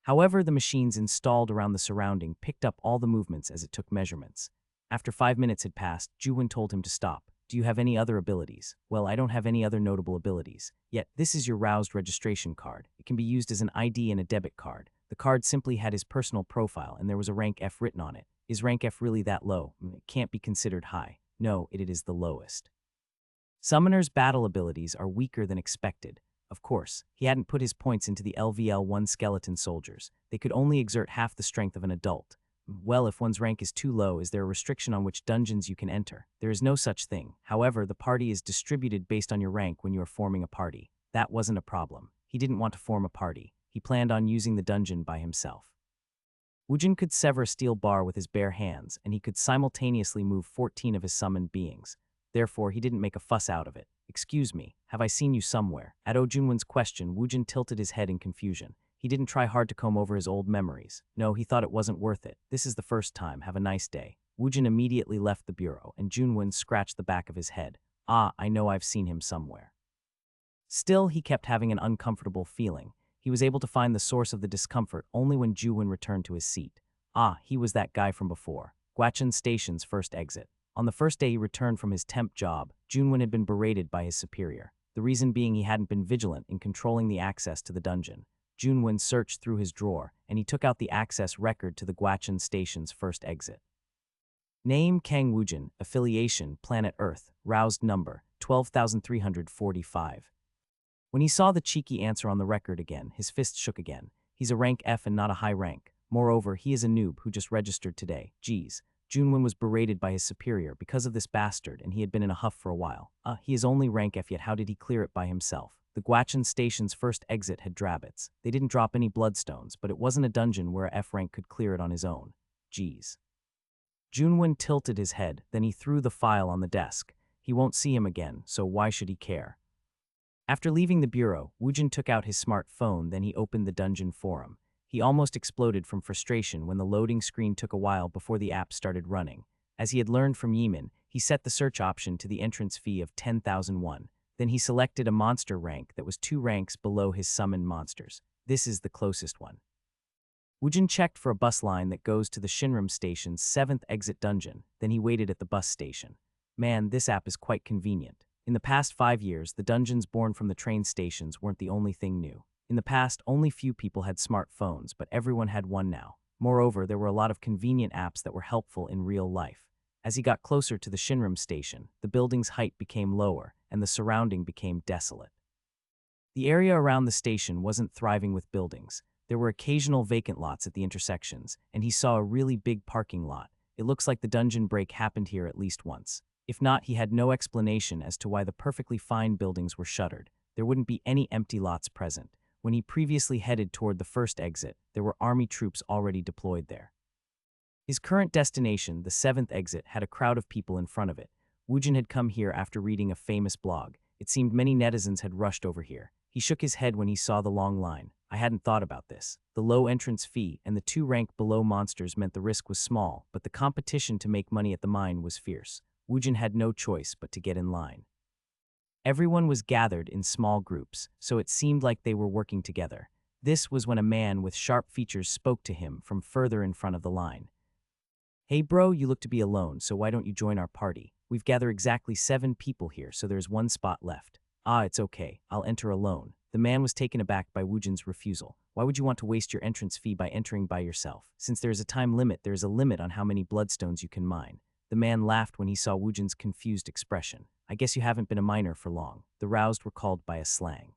However, the machines installed around the surrounding picked up all the movements as it took measurements. After 5 minutes had passed, Junwen told him to stop. Do you have any other abilities? Well, I don't have any other notable abilities. Yet, this is your roused registration card. It can be used as an ID and a debit card. The card simply had his personal profile, and there was a rank F written on it. Is rank F really that low? It can't be considered high. No, it is the lowest. Summoner's battle abilities are weaker than expected. Of course, he hadn't put his points into the LVL-1 skeleton soldiers. They could only exert half the strength of an adult. Well, if one's rank is too low, is there a restriction on which dungeons you can enter? There is no such thing. However, the party is distributed based on your rank when you are forming a party. That wasn't a problem. He didn't want to form a party. He planned on using the dungeon by himself. Woojin could sever a steel bar with his bare hands, and he could simultaneously move 14 of his summoned beings. Therefore, he didn't make a fuss out of it. Excuse me, have I seen you somewhere? At Junwen's question, Woojin tilted his head in confusion. He didn't try hard to comb over his old memories. No, he thought it wasn't worth it. This is the first time. Have a nice day. Woojin immediately left the bureau, and Junwen scratched the back of his head. I know I've seen him somewhere. Still, he kept having an uncomfortable feeling. He was able to find the source of the discomfort only when Junwen returned to his seat. He was that guy from before. Gwachun Station's first exit. On the first day he returned from his temp job, Junwen had been berated by his superior. The reason being he hadn't been vigilant in controlling the access to the dungeon. Junwen searched through his drawer, and he took out the access record to the Gwachun Station's first exit. Name Kang Woojin, affiliation Planet Earth, roused number 12,345. When he saw the cheeky answer on the record again, his fist shook again. He's a rank F and not a high rank. Moreover, he is a noob who just registered today. Geez. Junwen was berated by his superior because of this bastard, and he had been in a huff for a while. He is only rank F, yet how did he clear it by himself? The Gwachun Station's first exit had drabbits. They didn't drop any bloodstones, but it wasn't a dungeon where a F rank could clear it on his own. Geez. Junwen tilted his head, then he threw the file on the desk. He won't see him again, so why should he care? After leaving the bureau, Woojin took out his smartphone, then he opened the dungeon forum. He almost exploded from frustration when the loading screen took a while before the app started running. As he had learned from Yimin, he set the search option to the entrance fee of 10,001. Then he selected a monster rank that was 2 ranks below his summoned monsters. This is the closest one. Woojin checked for a bus line that goes to the Shinram Station's 7th exit dungeon, then he waited at the bus station. Man, this app is quite convenient. In the past 5 years, the dungeons born from the train stations weren't the only thing new. In the past, only few people had smartphones, but everyone had one now. Moreover, there were a lot of convenient apps that were helpful in real life. As he got closer to the Shinram station, the building's height became lower, and the surrounding became desolate. The area around the station wasn't thriving with buildings. There were occasional vacant lots at the intersections, and he saw a really big parking lot. It looks like the dungeon break happened here at least once. If not, he had no explanation as to why the perfectly fine buildings were shuttered. There wouldn't be any empty lots present. When he previously headed toward the first exit, there were army troops already deployed there. His current destination, the seventh exit, had a crowd of people in front of it. Woojin had come here after reading a famous blog. It seemed many netizens had rushed over here. He shook his head when he saw the long line. I hadn't thought about this. The low entrance fee and the 2 rank below monsters meant the risk was small, but the competition to make money at the mine was fierce. Woojin had no choice but to get in line. Everyone was gathered in small groups, so it seemed like they were working together. This was when a man with sharp features spoke to him from further in front of the line. Hey bro, you look to be alone, so why don't you join our party? We've gathered exactly 7 people here, so there's 1 spot left. Ah, it's okay, I'll enter alone. The man was taken aback by Woojin's refusal. Why would you want to waste your entrance fee by entering by yourself? Since there is a time limit, there is a limit on how many bloodstones you can mine. The man laughed when he saw Woojin's confused expression. I guess you haven't been a miner for long. The roused were called by a slang.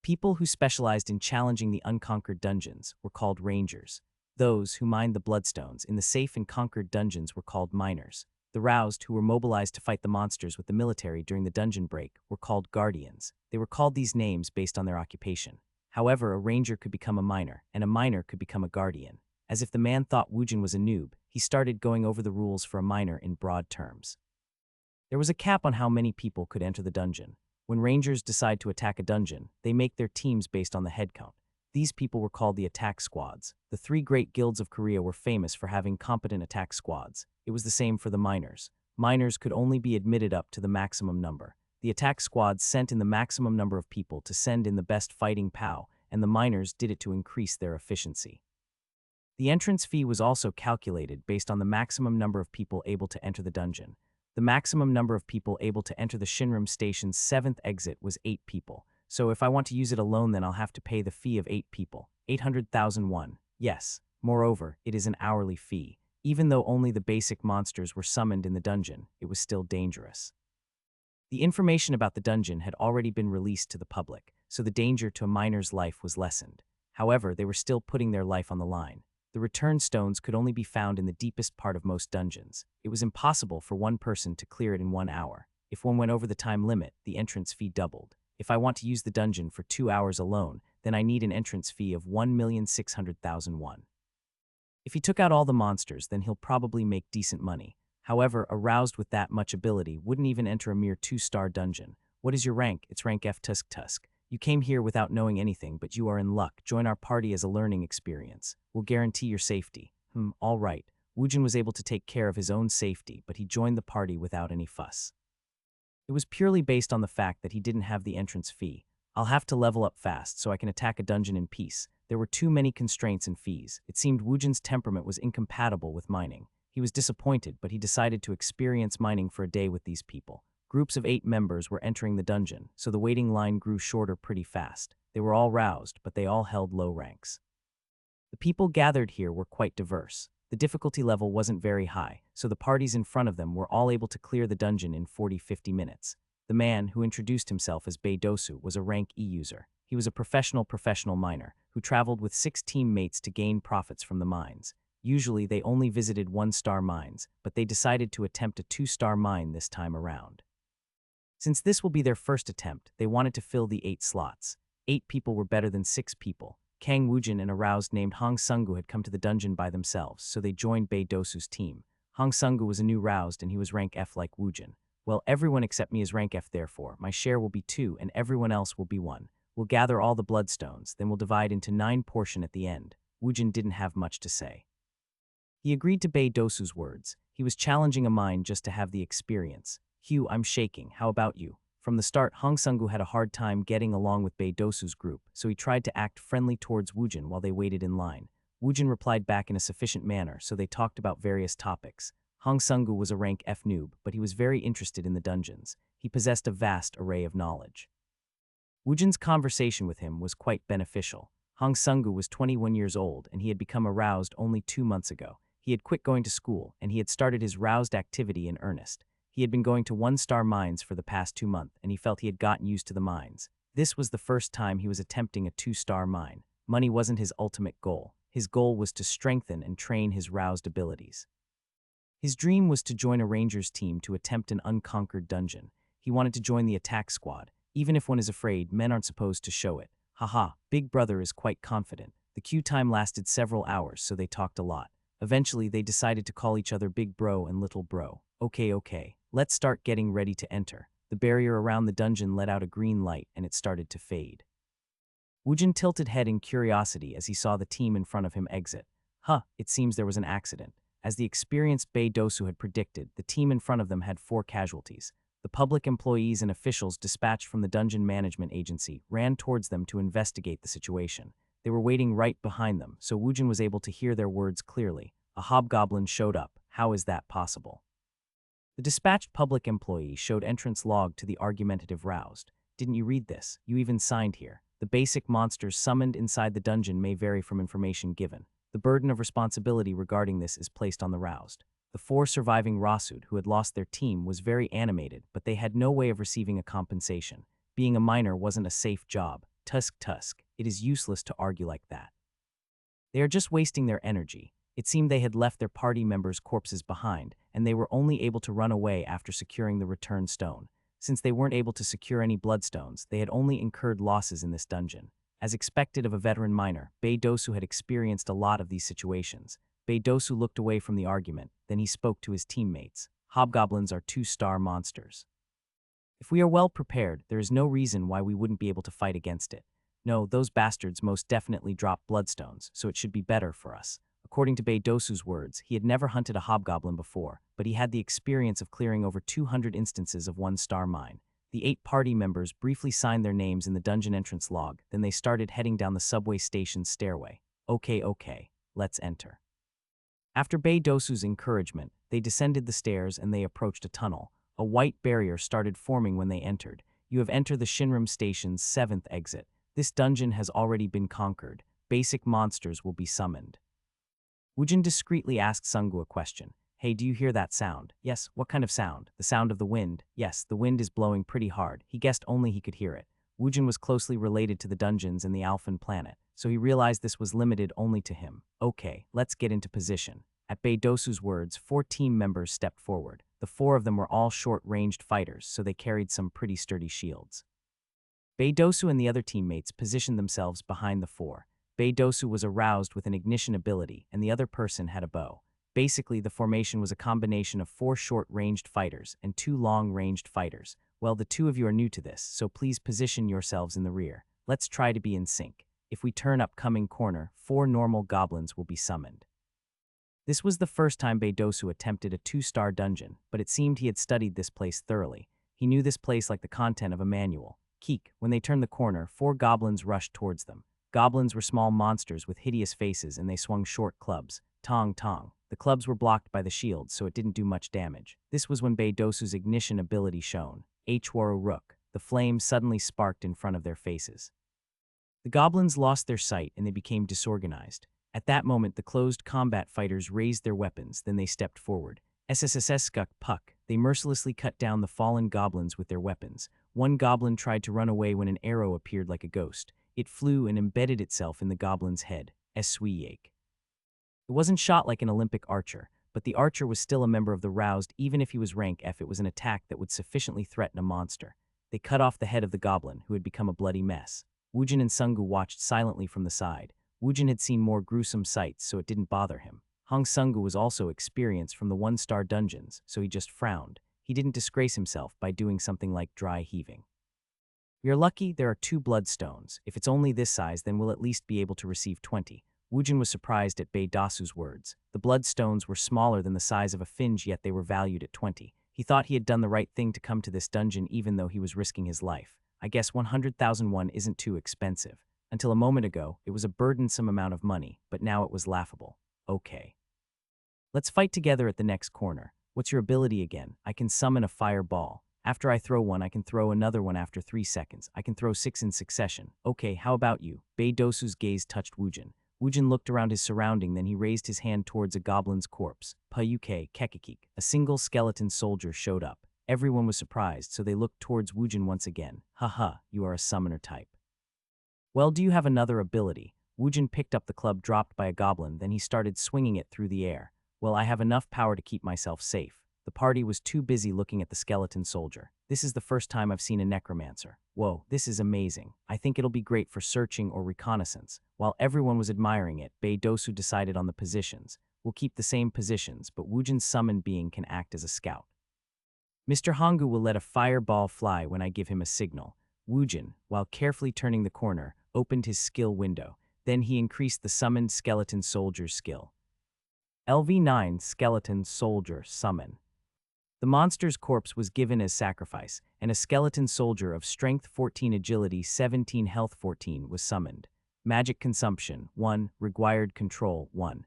People who specialized in challenging the unconquered dungeons were called rangers. Those who mined the bloodstones in the safe and conquered dungeons were called miners. The roused, who were mobilized to fight the monsters with the military during the dungeon break, were called guardians. They were called these names based on their occupation. However, a ranger could become a miner, and a miner could become a guardian. As if the man thought Woojin was a noob, he started going over the rules for a miner in broad terms. There was a cap on how many people could enter the dungeon. When rangers decide to attack a dungeon, they make their teams based on the head count. These people were called the attack squads. The 3 great guilds of Korea were famous for having competent attack squads. It was the same for the miners. Miners could only be admitted up to the maximum number. The attack squads sent in the maximum number of people to send in the best fighting POW, and the miners did it to increase their efficiency. The entrance fee was also calculated based on the maximum number of people able to enter the dungeon. The maximum number of people able to enter the Shinram Station's 7th exit was 8 people. So if I want to use it alone, then I'll have to pay the fee of 8 people. 800,000 won. Yes. Moreover, it is an hourly fee. Even though only the basic monsters were summoned in the dungeon, it was still dangerous. The information about the dungeon had already been released to the public, so the danger to a miner's life was lessened. However, they were still putting their life on the line. The return stones could only be found in the deepest part of most dungeons. It was impossible for one person to clear it in 1 hour. If one went over the time limit, the entrance fee doubled. If I want to use the dungeon for 2 hours alone, then I need an entrance fee of 1,600,000 won. If he took out all the monsters, then he'll probably make decent money. However, a roused with that much ability wouldn't even enter a mere 2-star dungeon. What is your rank? It's rank F Tusk Tusk. You came here without knowing anything, but you are in luck. Join our party as a learning experience. We'll guarantee your safety. All right. Woojin was able to take care of his own safety, but he joined the party without any fuss. It was purely based on the fact that he didn't have the entrance fee. I'll have to level up fast so I can attack a dungeon in peace. There were too many constraints and fees. It seemed Woojin's temperament was incompatible with mining. He was disappointed, but he decided to experience mining for a day with these people. Groups of 8 members were entering the dungeon, so the waiting line grew shorter pretty fast. They were all roused, but they all held low ranks. The people gathered here were quite diverse. The difficulty level wasn't very high, so the parties in front of them were all able to clear the dungeon in 40-50 minutes. The man, who introduced himself as Bae Dosu, was a rank E user. He was a professional miner, who traveled with 6 teammates to gain profits from the mines. Usually they only visited 1-star mines, but they decided to attempt a 2-star mine this time around. Since this will be their first attempt, they wanted to fill the 8 slots. 8 people were better than 6 people. Kang Woojin and a roused named Hong Sungu had come to the dungeon by themselves, so they joined Bae Dosu's team. Hong Sungu was a new roused and he was rank F like Woojin. Well, everyone except me is rank F, therefore my share will be 2 and everyone else will be 1. We'll gather all the bloodstones, then we'll divide into 9 portion at the end. Woojin didn't have much to say. He agreed to Bae Dosu's words. He was challenging a mine just to have the experience. Hugh, I'm shaking. How about you? From the start, Hong Sungu had a hard time getting along with Bae Dosu's group, so he tried to act friendly towards Woojin while they waited in line. Woojin replied back in a sufficient manner, so they talked about various topics. Hong Sungu was a rank F noob, but he was very interested in the dungeons. He possessed a vast array of knowledge. Woojin's conversation with him was quite beneficial. Hong Sungu was 21 years old, and he had become aroused only 2 months ago. He had quit going to school, and he had started his roused activity in earnest. He had been going to 1-star mines for the past 2 months, and he felt he had gotten used to the mines. This was the first time he was attempting a 2-star mine. Money wasn't his ultimate goal. His goal was to strengthen and train his roused abilities. His dream was to join a ranger's team to attempt an unconquered dungeon. He wanted to join the attack squad. Even if one is afraid, men aren't supposed to show it. Haha, Big Brother is quite confident. The queue time lasted several hours, so they talked a lot. Eventually, they decided to call each other Big Bro and Little Bro. Okay, let's start getting ready to enter. The barrier around the dungeon let out a green light, and it started to fade. Woojin tilted head in curiosity as he saw the team in front of him exit. It seems there was an accident. As the experienced Bae Dosu had predicted, the team in front of them had 4 casualties. The public employees and officials dispatched from the dungeon management agency ran towards them to investigate the situation. They were waiting right behind them, so Woojin was able to hear their words clearly. A hobgoblin showed up. How is that possible? The dispatched public employee showed entrance log to the argumentative roused. Didn't you read this? You even signed here. The basic monsters summoned inside the dungeon may vary from information given. The burden of responsibility regarding this is placed on the roused. The 4 surviving Rasud who had lost their team was very animated, but they had no way of receiving a compensation. Being a minor wasn't a safe job. Tusk. It is useless to argue like that. They are just wasting their energy. It seemed they had left their party members' corpses behind, and they were only able to run away after securing the return stone. Since they weren't able to secure any bloodstones, they had only incurred losses in this dungeon. As expected of a veteran miner, Bae Dosu had experienced a lot of these situations. Bae Dosu looked away from the argument, then he spoke to his teammates. Hobgoblins are 2-star monsters. If we are well prepared, there is no reason why we wouldn't be able to fight against it. No, those bastards most definitely drop bloodstones, so it should be better for us. According to Bae Dosu's words, he had never hunted a hobgoblin before, but he had the experience of clearing over 200 instances of 1-star mine. The 8 party members briefly signed their names in the dungeon entrance log, then they started heading down the subway station's stairway. Okay, let's enter. After Bae Dosu's encouragement, they descended the stairs and they approached a tunnel. A white barrier started forming when they entered. You have entered the Shinram Station's 7th exit. This dungeon has already been conquered. Basic monsters will be summoned. Woojin discreetly asked Sungu a question. Hey, do you hear that sound? Yes, what kind of sound? The sound of the wind. Yes, the wind is blowing pretty hard. He guessed only he could hear it. Woojin was closely related to the dungeons and the Alphan planet, so he realized this was limited only to him. Okay, let's get into position. At Bae Dosu's words, 4 team members stepped forward. The 4 of them were all short-ranged fighters, so they carried some pretty sturdy shields. Bae Dosu and the other teammates positioned themselves behind the 4. Bae Dosu was aroused with an ignition ability, and the other person had a bow. Basically, the formation was a combination of 4 short-ranged fighters and 2 long-ranged fighters. Well, the 2 of you are new to this, so please position yourselves in the rear. Let's try to be in sync. If we turn upcoming corner, 4 normal goblins will be summoned. This was the first time Bae Dosu attempted a 2-star dungeon, but it seemed he had studied this place thoroughly. He knew this place like the content of a manual. Keek, when they turned the corner, 4 goblins rushed towards them. Goblins were small monsters with hideous faces and they swung short clubs. Tong. The clubs were blocked by the shields, so it didn't do much damage. This was when Bae Dosu's ignition ability shone. Hwaru Rook. The flames suddenly sparked in front of their faces. The goblins lost their sight and they became disorganized. At that moment, the closed combat fighters raised their weapons, then they stepped forward. SSSS Puck. They mercilessly cut down the fallen goblins with their weapons. One goblin tried to run away when an arrow appeared like a ghost. It flew and embedded itself in the goblin's head. Swiyake. It wasn't shot like an Olympic archer, but the archer was still a member of the roused even if he was rank F. It was an attack that would sufficiently threaten a monster. They cut off the head of the goblin, who had become a bloody mess. Woojin and Sungu watched silently from the side. Woojin had seen more gruesome sights, so it didn't bother him. Hong Sungu was also experienced from the 1-star dungeons, so he just frowned. He didn't disgrace himself by doing something like dry heaving. We are lucky there are 2 bloodstones. If it's only this size, then we'll at least be able to receive 20. Woojin was surprised at Bae Dosu's words. The bloodstones were smaller than the size of a finge, yet they were valued at 20. He thought he had done the right thing to come to this dungeon even though he was risking his life. I guess 100,000 won isn't too expensive. Until a moment ago, it was a burdensome amount of money, but now it was laughable. Okay. Let's fight together at the next corner. What's your ability again? I can summon a fireball. After I throw one, I can throw another one after 3 seconds. I can throw 6 in succession. Okay, how about you? Bae Dosu's gaze touched Woojin. Woojin looked around his surrounding, then he raised his hand towards a goblin's corpse. Payuke Kekikik. A single skeleton soldier showed up. Everyone was surprised, so they looked towards Woojin once again. Haha, you are a summoner type. Well, do you have another ability? Woojin picked up the club dropped by a goblin, then he started swinging it through the air. Well, I have enough power to keep myself safe. The party was too busy looking at the skeleton soldier. This is the first time I've seen a necromancer. Whoa, this is amazing. I think it'll be great for searching or reconnaissance. While everyone was admiring it, Dosu decided on the positions. We'll keep the same positions, but Wujin's summoned being can act as a scout. Mr. Hongu will let a fireball fly when I give him a signal. Wujin, while carefully turning the corner, opened his skill window. Then he increased the summoned skeleton soldier's skill. LV9 Skeleton Soldier Summon. The monster's corpse was given as sacrifice, and a skeleton soldier of strength 14, agility 17, health 14 was summoned. Magic consumption 1, required control 1.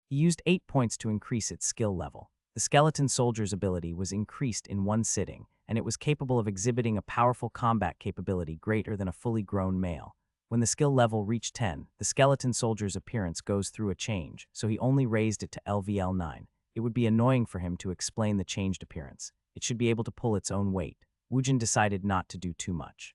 He used 8 points to increase its skill level. The skeleton soldier's ability was increased in one sitting, and it was capable of exhibiting a powerful combat capability greater than a fully grown male. When the skill level reached 10, the skeleton soldier's appearance goes through a change, so he only raised it to LVL 9. It would be annoying for him to explain the changed appearance. It should be able to pull its own weight. Wujin decided not to do too much.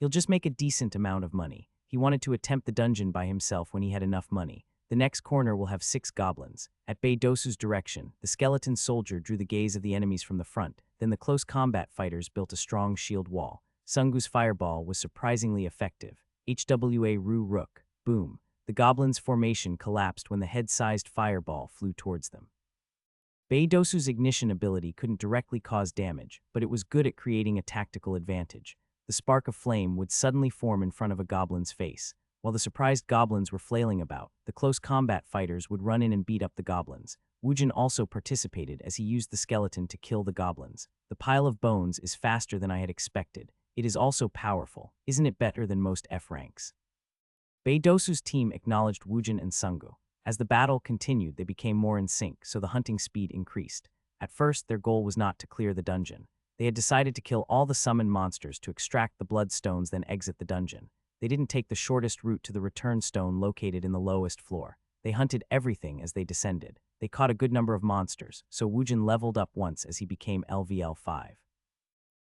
He'll just make a decent amount of money. He wanted to attempt the dungeon by himself when he had enough money. The next corner will have 6 goblins. At Dosu's direction, the skeleton soldier drew the gaze of the enemies from the front. Then the close combat fighters built a strong shield wall. Sungu's fireball was surprisingly effective. HWA Ru Rook. Boom. The goblins' formation collapsed when the head-sized fireball flew towards them. Dosu's ignition ability couldn't directly cause damage, but it was good at creating a tactical advantage. The spark of flame would suddenly form in front of a goblin's face. While the surprised goblins were flailing about, the close combat fighters would run in and beat up the goblins. Wujin also participated as he used the skeleton to kill the goblins. The pile of bones is faster than I had expected. It is also powerful. Isn't it better than most F ranks? Dosu's team acknowledged Wujin and Sungu. As the battle continued, they became more in sync, so the hunting speed increased. At first, their goal was not to clear the dungeon. They had decided to kill all the summoned monsters to extract the bloodstones, then exit the dungeon. They didn't take the shortest route to the return stone located in the lowest floor. They hunted everything as they descended. They caught a good number of monsters, so Wujin leveled up once as he became LVL 5.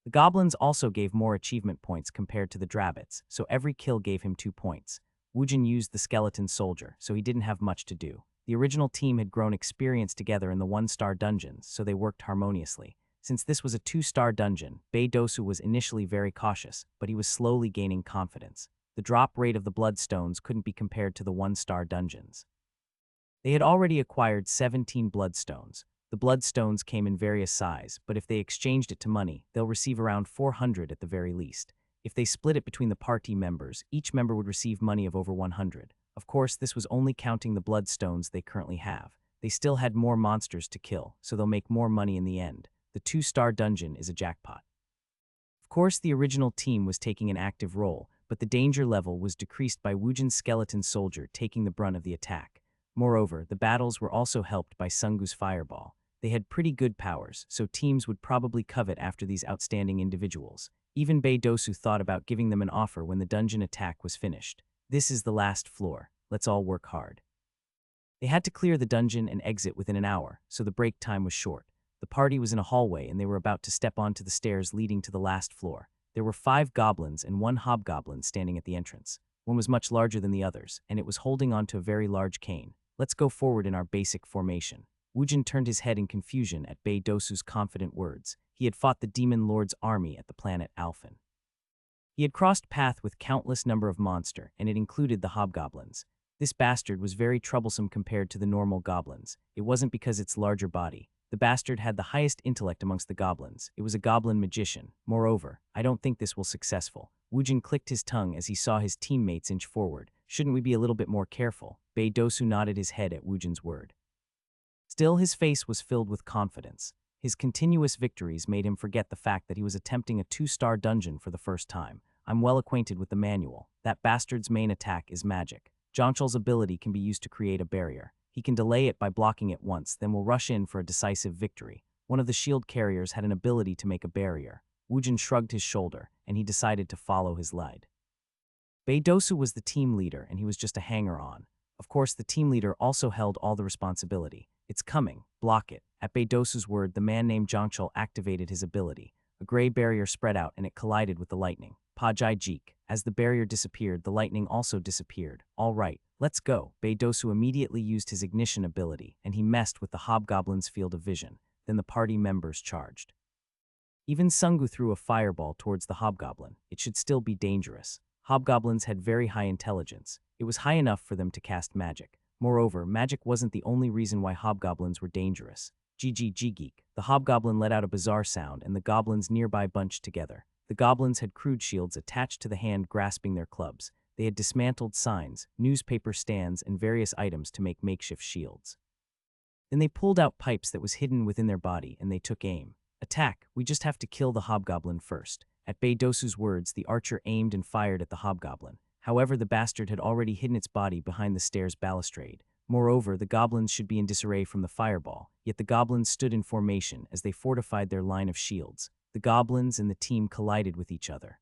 The goblins also gave more achievement points compared to the drabbits, so every kill gave him 2 points. Wujin used the skeleton soldier, so he didn't have much to do. The original team had grown experience together in the 1-star dungeons, so they worked harmoniously. Since this was a 2-star dungeon, Dosu was initially very cautious, but he was slowly gaining confidence. The drop rate of the bloodstones couldn't be compared to the 1-star dungeons. They had already acquired 17 bloodstones. The bloodstones came in various size, but if they exchanged it to money, they'll receive around 400 at the very least. If they split it between the party members, each member would receive money of over 100. Of course, this was only counting the bloodstones they currently have. They still had more monsters to kill, so they'll make more money in the end. The 2-star dungeon is a jackpot. Of course, the original team was taking an active role, but the danger level was decreased by Wujin's skeleton soldier taking the brunt of the attack. Moreover, the battles were also helped by Sungu's fireball. They had pretty good powers, so teams would probably covet after these outstanding individuals. Even Dosu thought about giving them an offer when the dungeon attack was finished. This is the last floor. Let's all work hard. They had to clear the dungeon and exit within an hour, so the break time was short. The party was in a hallway and they were about to step onto the stairs leading to the last floor. There were 5 goblins and 1 hobgoblin standing at the entrance. One was much larger than the others, and it was holding onto a very large cane. Let's go forward in our basic formation. Wujin turned his head in confusion at Dosu's confident words. He had fought the Demon Lord's army at the planet Alphen. He had crossed path with countless number of monster, and it included the hobgoblins. This bastard was very troublesome compared to the normal goblins. It wasn't because its larger body. The bastard had the highest intellect amongst the goblins. It was a goblin magician. Moreover, I don't think this will successful. Wujin clicked his tongue as he saw his teammates inch forward. Shouldn't we be a little bit more careful? Dosu nodded his head at Wujin's word. Still, his face was filled with confidence. His continuous victories made him forget the fact that he was attempting a 2-star dungeon for the first time. I'm well acquainted with the manual. That bastard's main attack is magic. Jonchol's ability can be used to create a barrier. He can delay it by blocking it once, then will rush in for a decisive victory. One of the shield carriers had an ability to make a barrier. Wujin shrugged his shoulder, and he decided to follow his lead. Dosu was the team leader, and he was just a hanger-on. Of course, the team leader also held all the responsibility. It's coming. Block it. At Dosu's word, the man named Jonchol activated his ability. A gray barrier spread out, and it collided with the lightning. Pajai Jeek. As the barrier disappeared, the lightning also disappeared. All right, let's go. Dosu immediately used his ignition ability, and he messed with the hobgoblin's field of vision. Then the party members charged. Even Sungu threw a fireball towards the hobgoblin. It should still be dangerous. Hobgoblins had very high intelligence. It was high enough for them to cast magic. Moreover, magic wasn't the only reason why hobgoblins were dangerous. Geek. The hobgoblin let out a bizarre sound, and the goblins nearby bunched together. The goblins had crude shields attached to the hand grasping their clubs. They had dismantled signs, newspaper stands, and various items to make makeshift shields. Then they pulled out pipes that was hidden within their body, and they took aim. Attack, we just have to kill the hobgoblin first. At Beidosu's words, the archer aimed and fired at the hobgoblin. However, the bastard had already hidden its body behind the stairs balustrade. Moreover, the goblins should be in disarray from the fireball, yet the goblins stood in formation as they fortified their line of shields. The goblins and the team collided with each other.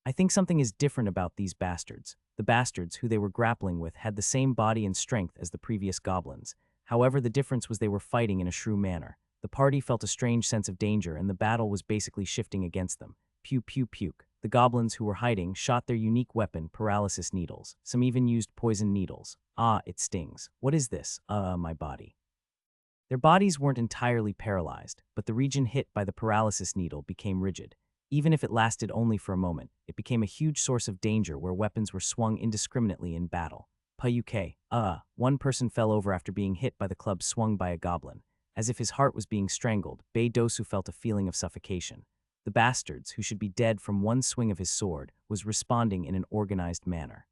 I think something is different about these bastards. The bastards, who they were grappling with, had the same body and strength as the previous goblins. However, the difference was they were fighting in a shrew manner. The party felt a strange sense of danger, and the battle was basically shifting against them. Pew pew puke. The goblins who were hiding shot their unique weapon, paralysis needles. Some even used poison needles. Ah, it stings. What is this? My body. Their bodies weren't entirely paralyzed, but the region hit by the paralysis needle became rigid. Even if it lasted only for a moment, it became a huge source of danger where weapons were swung indiscriminately in battle. Payuke. One person fell over after being hit by the club swung by a goblin. As if his heart was being strangled, Beidosu felt a feeling of suffocation. The bastards, who should be dead from one swing of his sword, was responding in an organized manner.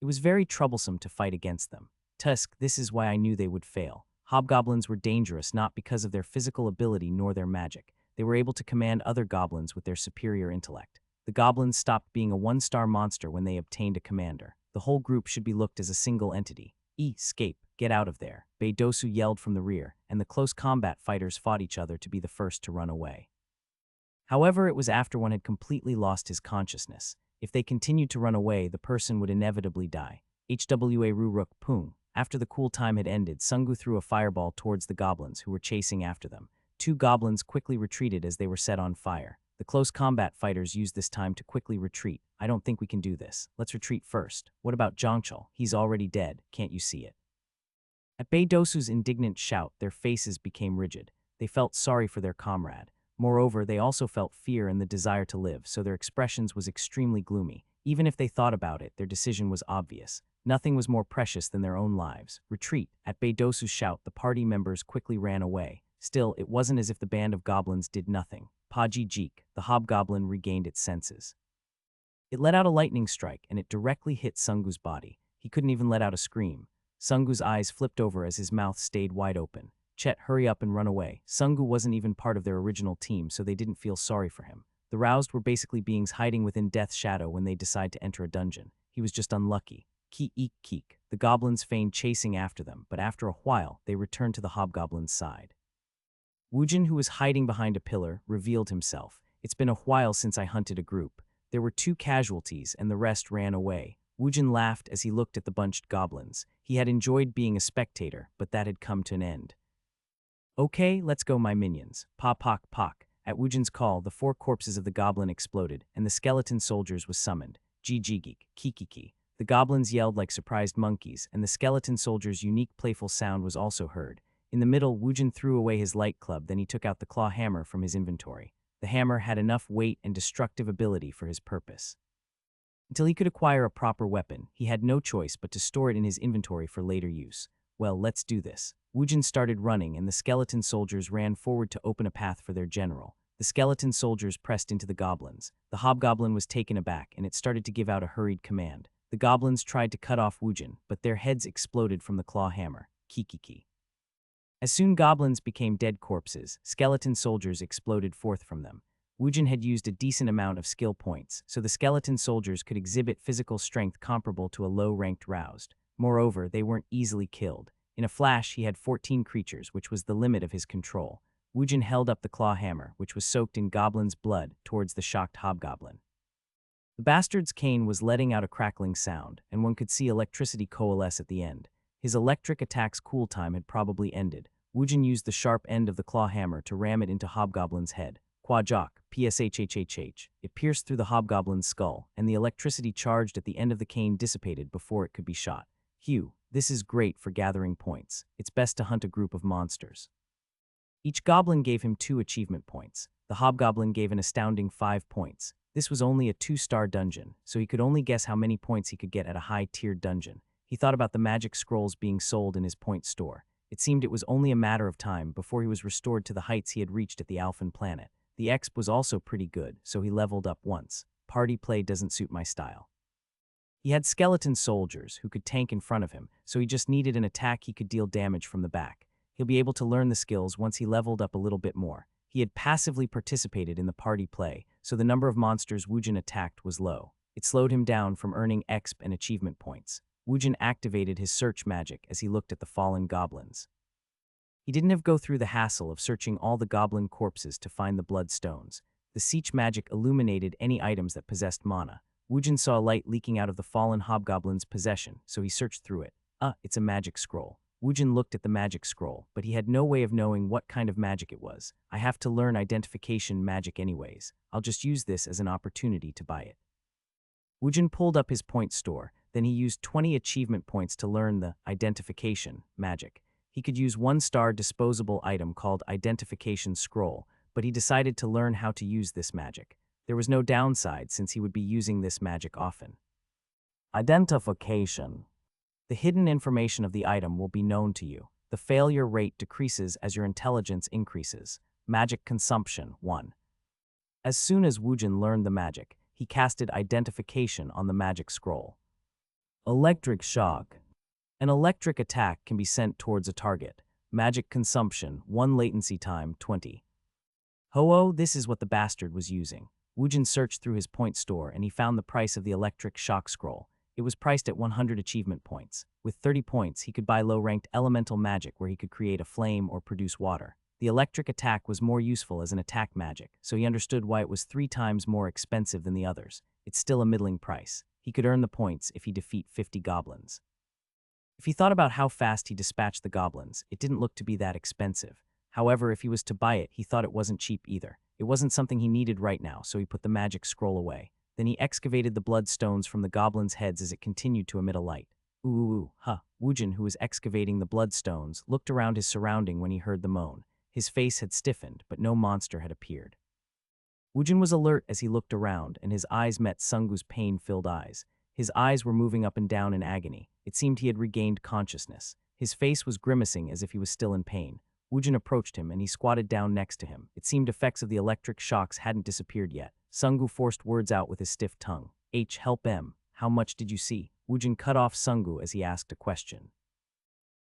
It was very troublesome to fight against them. Tusk, this is why I knew they would fail. Hobgoblins were dangerous not because of their physical ability nor their magic. They were able to command other goblins with their superior intellect. The goblins stopped being a one-star monster when they obtained a commander. The whole group should be looked as a single entity. Escape, get out of there, Beidosu yelled from the rear, and the close combat fighters fought each other to be the first to run away. However, it was after one had completely lost his consciousness. If they continued to run away, the person would inevitably die. Hwa Ruruk Pung. After the cool time had ended, Sungu threw a fireball towards the goblins who were chasing after them. Two goblins quickly retreated as they were set on fire. The close combat fighters used this time to quickly retreat. I don't think we can do this. Let's retreat first. What about Zhangchul? He's already dead. Can't you see it? At Beidosu's indignant shout, their faces became rigid. They felt sorry for their comrade. Moreover, they also felt fear and the desire to live, so their expressions was extremely gloomy. Even if they thought about it, their decision was obvious. Nothing was more precious than their own lives. Retreat. At Beidosu's shout, the party members quickly ran away. Still, it wasn't as if the band of goblins did nothing. Pajijik, the hobgoblin, regained its senses. It let out a lightning strike, and it directly hit Sungu's body. He couldn't even let out a scream. Sungu's eyes flipped over as his mouth stayed wide open. Chet, hurry up and run away. Sungu wasn't even part of their original team, so they didn't feel sorry for him. The roused were basically beings hiding within Death's shadow when they decide to enter a dungeon. He was just unlucky. Keek. The goblins feigned chasing after them, but after a while, they returned to the hobgoblin's side. Woojin, who was hiding behind a pillar, revealed himself. It's been a while since I hunted a group. There were 2 casualties, and the rest ran away. Woojin laughed as he looked at the bunched goblins. He had enjoyed being a spectator, but that had come to an end. Okay, let's go, my minions. Pock. At Woojin's call, the 4 corpses of the goblin exploded, and the skeleton soldiers was summoned. Geek, Kikiki. The goblins yelled like surprised monkeys, and the skeleton soldier's unique playful sound was also heard. In the middle, Woojin threw away his light club, then he took out the claw hammer from his inventory. The hammer had enough weight and destructive ability for his purpose. Until he could acquire a proper weapon, he had no choice but to store it in his inventory for later use. Well, let's do this. Woojin started running, and the skeleton soldiers ran forward to open a path for their general. The skeleton soldiers pressed into the goblins. The hobgoblin was taken aback, and it started to give out a hurried command. The goblins tried to cut off Woojin, but their heads exploded from the claw hammer. Kikiki. As soon goblins became dead corpses, skeleton soldiers exploded forth from them. Woojin had used a decent amount of skill points, so the skeleton soldiers could exhibit physical strength comparable to a low-ranked roused. Moreover, they weren't easily killed. In a flash, he had 14 creatures, which was the limit of his control. Woojin held up the claw hammer, which was soaked in goblin's blood, towards the shocked hobgoblin. The bastard's cane was letting out a crackling sound, and one could see electricity coalesce at the end. His electric attack's cool time had probably ended. Woojin used the sharp end of the claw hammer to ram it into hobgoblin's head. Quajok, pshhhh. It pierced through the hobgoblin's skull, and the electricity charged at the end of the cane dissipated before it could be shot. This is great for gathering points. It's best to hunt a group of monsters. Each goblin gave him 2 achievement points. The hobgoblin gave an astounding 5 points. This was only a 2-star dungeon, so he could only guess how many points he could get at a high-tiered dungeon. He thought about the magic scrolls being sold in his point store. It seemed it was only a matter of time before he was restored to the heights he had reached at the Alphen planet. The exp was also pretty good, so he leveled up once. Party play doesn't suit my style. He had skeleton soldiers who could tank in front of him, so he just needed an attack he could deal damage from the back. He'll be able to learn the skills once he leveled up a little bit more. He had passively participated in the party play, so the number of monsters Woojin attacked was low. It slowed him down from earning exp and achievement points. Woojin activated his search magic as he looked at the fallen goblins. He didn't have to go through the hassle of searching all the goblin corpses to find the bloodstones. The siege magic illuminated any items that possessed mana. Woojin saw a light leaking out of the fallen hobgoblin's possession, so he searched through it. It's a magic scroll. Woojin looked at the magic scroll, but he had no way of knowing what kind of magic it was. I have to learn identification magic anyways. I'll just use this as an opportunity to buy it. Woojin pulled up his point store, then he used 20 achievement points to learn the identification magic. He could use 1-star disposable item called Identification Scroll, but he decided to learn how to use this magic. There was no downside since he would be using this magic often. Identification. The hidden information of the item will be known to you. The failure rate decreases as your intelligence increases. Magic consumption 1. As soon as Woojin learned the magic, he casted Identification on the magic scroll. Electric shock. An electric attack can be sent towards a target. Magic consumption 1 latency time 20. Ho-oh, this is what the bastard was using. Woojin searched through his point store and he found the price of the electric shock scroll. It was priced at 100 achievement points. With 30 points, he could buy low-ranked elemental magic where he could create a flame or produce water. The electric attack was more useful as an attack magic, so he understood why it was 3 times more expensive than the others. It's still a middling price. He could earn the points if he defeat 50 goblins. If he thought about how fast he dispatched the goblins, it didn't look to be that expensive. However, if he was to buy it, he thought it wasn't cheap either. It wasn't something he needed right now, so he put the magic scroll away. Then he excavated the bloodstones from the goblins' heads as it continued to emit a light. Woojin, who was excavating the bloodstones, looked around his surrounding when he heard the moan. His face had stiffened, but no monster had appeared. Woojin was alert as he looked around, and his eyes met Sungu's pain-filled eyes. His eyes were moving up and down in agony. It seemed he had regained consciousness. His face was grimacing as if he was still in pain. Woojin approached him and he squatted down next to him. It seemed effects of the electric shocks hadn't disappeared yet. Sungu forced words out with his stiff tongue. Help M. How much did you see? Woojin cut off Sungu as he asked a question.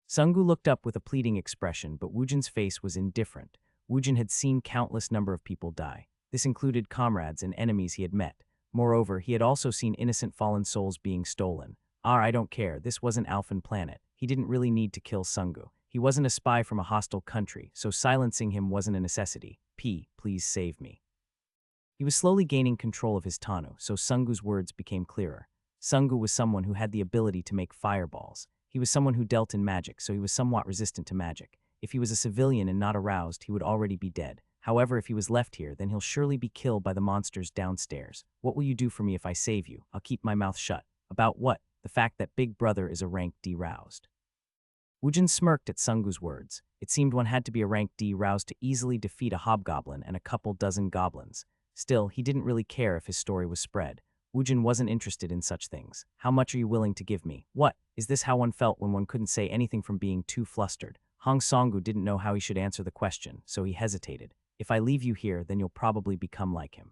Sungu looked up with a pleading expression, but Woojin's face was indifferent. Woojin had seen countless number of people die. This included comrades and enemies he had met. Moreover, he had also seen innocent fallen souls being stolen. I don't care, this wasn't Alphen planet. He didn't really need to kill Sungu. He wasn't a spy from a hostile country, so silencing him wasn't a necessity. Please save me. He was slowly gaining control of his Tanu, so Sungu's words became clearer. Sungu was someone who had the ability to make fireballs. He was someone who dealt in magic, so he was somewhat resistant to magic. If he was a civilian and not aroused, he would already be dead. However, if he was left here, then he'll surely be killed by the monsters downstairs. What will you do for me if I save you? I'll keep my mouth shut. About what? The fact that Big Brother is a rank D roused. Woojin smirked at Sungu's words. It seemed one had to be a rank D roused to easily defeat a hobgoblin and a couple dozen goblins. Still, he didn't really care if his story was spread. Woojin wasn't interested in such things. How much are you willing to give me? What? Is this how one felt when one couldn't say anything from being too flustered? Hong Songu didn't know how he should answer the question, so he hesitated. If I leave you here, then you'll probably become like him.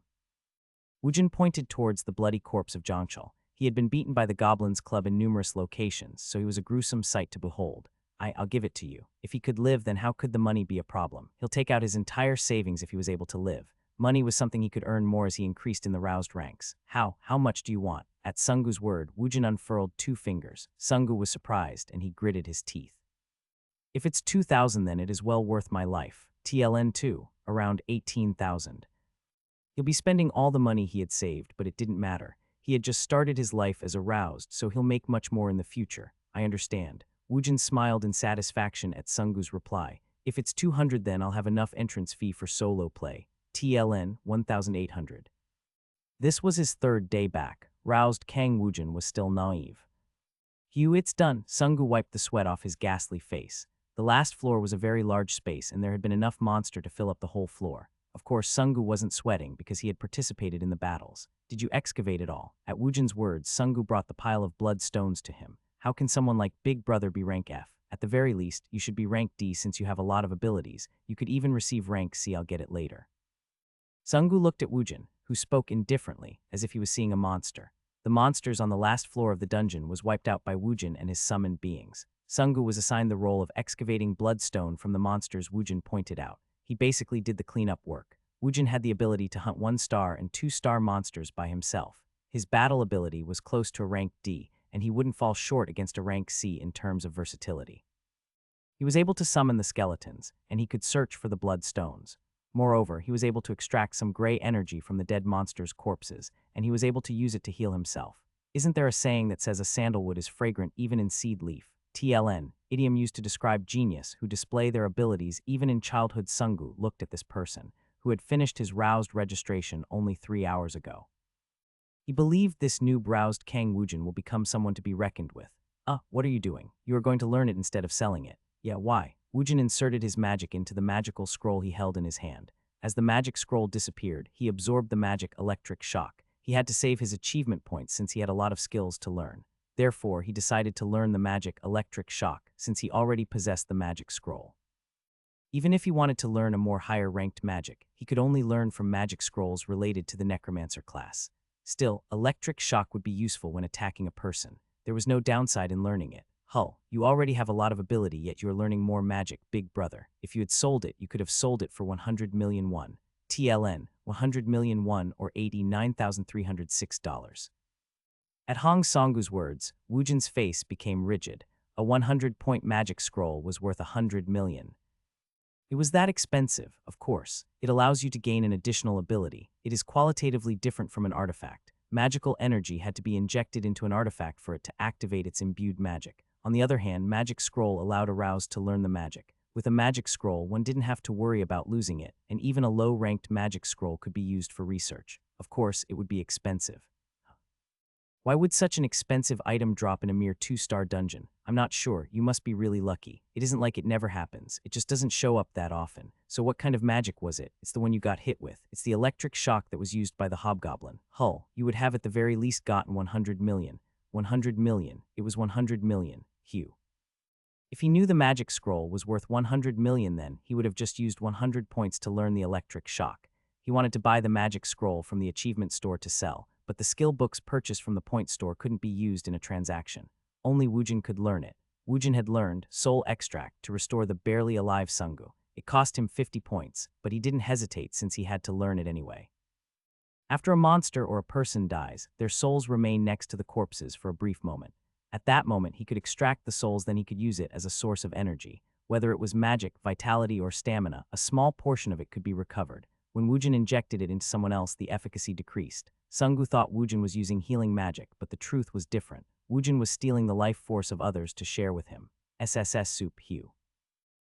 Woojin pointed towards the bloody corpse of Zhangchul. He had been beaten by the Goblins Club in numerous locations, so he was a gruesome sight to behold. I'll give it to you. If he could live, then how could the money be a problem? He'll take out his entire savings if he was able to live. Money was something he could earn more as he increased in the roused ranks. How much do you want? At Sungu's word, Woojin unfurled 2 fingers. Sungu was surprised, and he gritted his teeth. If it's 2,000, then it is well worth my life. TLN2, around 18,000. He'll be spending all the money he had saved, but it didn't matter. He had just started his life as aroused, so he'll make much more in the future. I understand. Woojin smiled in satisfaction at Sungu's reply. If it's 200, then I'll have enough entrance fee for solo play. TLN 1,800. This was his 3rd day back. Roused Kang Woojin was still naive. It's done. Sungu wiped the sweat off his ghastly face. The last floor was a very large space, and there had been enough monster to fill up the whole floor. Of course, Sungu wasn't sweating because he had participated in the battles. Did you excavate it all? At Woojin's words, Sungu brought the pile of blood stones to him. How can someone like Big Brother be rank F? At the very least, you should be rank D since you have a lot of abilities. You could even receive rank C, I'll get it later. Sungu looked at Woojin, who spoke indifferently, as if he was seeing a monster. The monsters on the last floor of the dungeon was wiped out by Woojin and his summoned beings. Sungu was assigned the role of excavating bloodstone from the monsters Woojin pointed out. He basically did the cleanup work. Woojin had the ability to hunt 1-star and 2-star monsters by himself. His battle ability was close to a rank D, and he wouldn't fall short against a rank C in terms of versatility. He was able to summon the skeletons, and he could search for the bloodstones. Moreover, he was able to extract some gray energy from the dead monsters' corpses, and he was able to use it to heal himself. Isn't there a saying that says a sandalwood is fragrant even in seed leaf? TLN, idiom used to describe genius who display their abilities even in childhood. Sungu looked at this person, who had finished his roused registration only 3 hours ago. He believed this noob roused Kang Woojin will become someone to be reckoned with. What are you doing? You are going to learn it instead of selling it. Yeah, why? Woojin inserted his magic into the magical scroll he held in his hand. As the magic scroll disappeared, he absorbed the magic electric shock. He had to save his achievement points since he had a lot of skills to learn. Therefore, he decided to learn the magic electric shock since he already possessed the magic scroll. Even if he wanted to learn a more higher-ranked magic, he could only learn from magic scrolls related to the necromancer class. Still, electric shock would be useful when attacking a person. There was no downside in learning it. You already have a lot of ability, yet you are learning more magic, Big Brother. If you had sold it, you could have sold it for 100 million won. TLN, 100 million won, or $89,306. At Hong Songu's words, Woojin's face became rigid. A 100-point magic scroll was worth 100 million. It was that expensive, of course. It allows you to gain an additional ability. It is qualitatively different from an artifact. Magical energy had to be injected into an artifact for it to activate its imbued magic. On the other hand, Magic Scroll allowed a rouse to learn the magic. With a Magic Scroll, one didn't have to worry about losing it, and even a low-ranked Magic Scroll could be used for research. Of course, it would be expensive. Why would such an expensive item drop in a mere 2-star dungeon? I'm not sure. You must be really lucky. It isn't like it never happens. It just doesn't show up that often. So what kind of magic was it? It's the one you got hit with. It's the electric shock that was used by the hobgoblin. You would have at the very least gotten 100 million. 100 million. It was 100 million. Hugh. If he knew the magic scroll was worth 100 million, then he would have just used 100 points to learn the electric shock. He wanted to buy the magic scroll from the achievement store to sell, but the skill books purchased from the point store couldn't be used in a transaction. Only Woojin could learn it. Woojin had learned Soul Extract to restore the barely alive Sungu. It cost him 50 points, but he didn't hesitate since he had to learn it anyway. After a monster or a person dies, their souls remain next to the corpses for a brief moment. At that moment, he could extract the souls, then he could use it as a source of energy. Whether it was magic, vitality, or stamina, a small portion of it could be recovered. When Woojin injected it into someone else, the efficacy decreased. Sungu thought Woojin was using healing magic, but the truth was different. Woojin was stealing the life force of others to share with him. SSS Soup Hugh.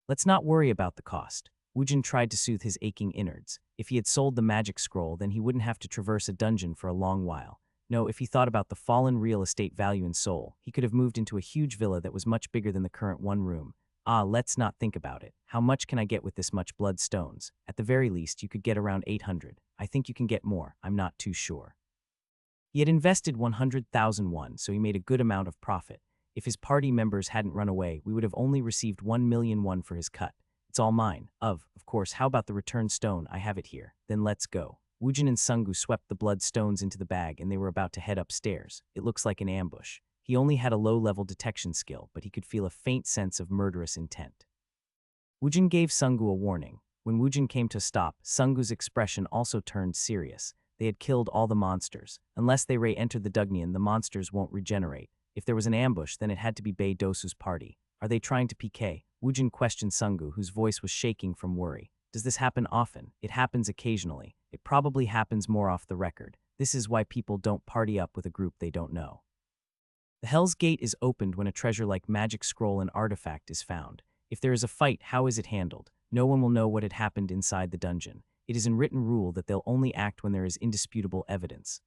Let's not worry about the cost. Woojin tried to soothe his aching innards. If he had sold the magic scroll, then he wouldn't have to traverse a dungeon for a long while. No, if he thought about the fallen real estate value in Seoul, he could have moved into a huge villa that was much bigger than the current one room. Let's not think about it. How much can I get with this much blood stones? At the very least, you could get around 800. I think you can get more. I'm not too sure. He had invested 100,000 won, so he made a good amount of profit. If his party members hadn't run away, we would have only received 1 million won for his cut. It's all mine. Of course, how about the return stone? I have it here. Then let's go. Woojin and Sungu swept the blood stones into the bag and they were about to head upstairs. It looks like an ambush. He only had a low-level detection skill, but he could feel a faint sense of murderous intent. Woojin gave Sungu a warning. When Woojin came to stop, Sungu's expression also turned serious. They had killed all the monsters. Unless they re-entered the Dugnian, the monsters won't regenerate. If there was an ambush, then it had to be Bei Dosu's party. Are they trying to PK? Woojin questioned Sungu, whose voice was shaking from worry. Does this happen often? It happens occasionally. It probably happens more off the record. This is why people don't party up with a group they don't know. The Hell's Gate is opened when a treasure like magic scroll and artifact is found. If there is a fight, how is it handled? No one will know what had happened inside the dungeon. It is in written rule that they'll only act when there is indisputable evidence.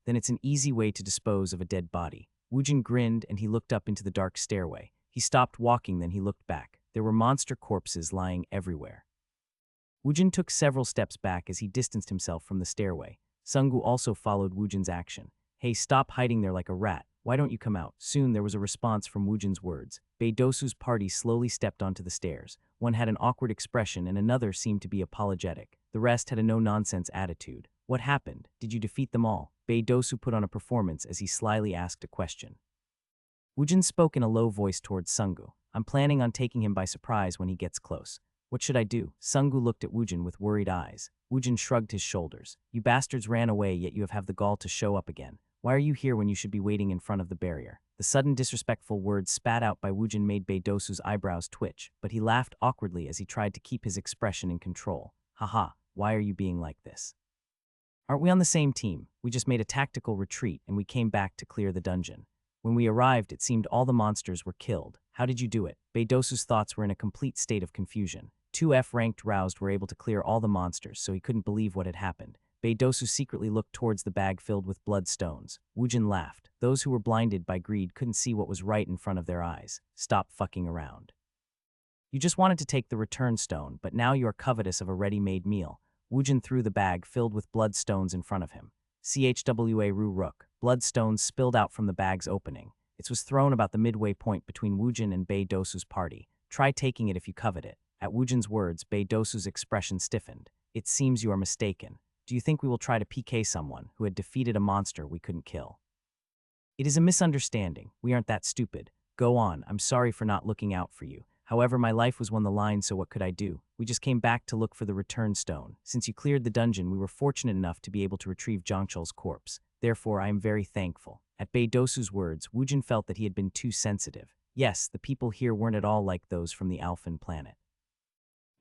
Then it's an easy way to dispose of a dead body. Woojin grinned and he looked up into the dark stairway. He stopped walking, then he looked back. There were monster corpses lying everywhere. Woojin took several steps back as he distanced himself from the stairway. Sungu also followed Woojin's action. Hey, stop hiding there like a rat. Why don't you come out? Soon there was a response from Woojin's words. Baedosu's party slowly stepped onto the stairs. One had an awkward expression and another seemed to be apologetic. The rest had a no-nonsense attitude. What happened? Did you defeat them all? Baedosu put on a performance as he slyly asked a question. Woojin spoke in a low voice towards Sungu. I'm planning on taking him by surprise when he gets close. What should I do? Sungu looked at Woojin with worried eyes. Woojin shrugged his shoulders. You bastards ran away, yet you have the gall to show up again. Why are you here when you should be waiting in front of the barrier? The sudden disrespectful words spat out by Woojin made Baedosu's eyebrows twitch, but he laughed awkwardly as he tried to keep his expression in control. Haha, why are you being like this? Aren't we on the same team? We just made a tactical retreat and we came back to clear the dungeon. When we arrived, it seemed all the monsters were killed. How did you do it? Baedosu's thoughts were in a complete state of confusion. Two F-ranked roused were able to clear all the monsters, so he couldn't believe what had happened. Baedosu secretly looked towards the bag filled with bloodstones. Woojin laughed. Those who were blinded by greed couldn't see what was right in front of their eyes. Stop fucking around. You just wanted to take the return stone, but now you are covetous of a ready-made meal. Woojin threw the bag filled with bloodstones in front of him. Chwa Ru Rook. Bloodstones spilled out from the bag's opening. It was thrown about the midway point between Woojin and Baedosu's party. Try taking it if you covet it. At Woojin's words, Baedosu's expression stiffened. It seems you are mistaken. Do you think we will try to PK someone who had defeated a monster we couldn't kill? It is a misunderstanding. We aren't that stupid. Go on, I'm sorry for not looking out for you. However, my life was on the line, so what could I do? We just came back to look for the return stone. Since you cleared the dungeon, we were fortunate enough to be able to retrieve Jongchol's corpse. Therefore, I am very thankful. At Baedosu's words, Woojin felt that he had been too sensitive. Yes, the people here weren't at all like those from the Alphan planet.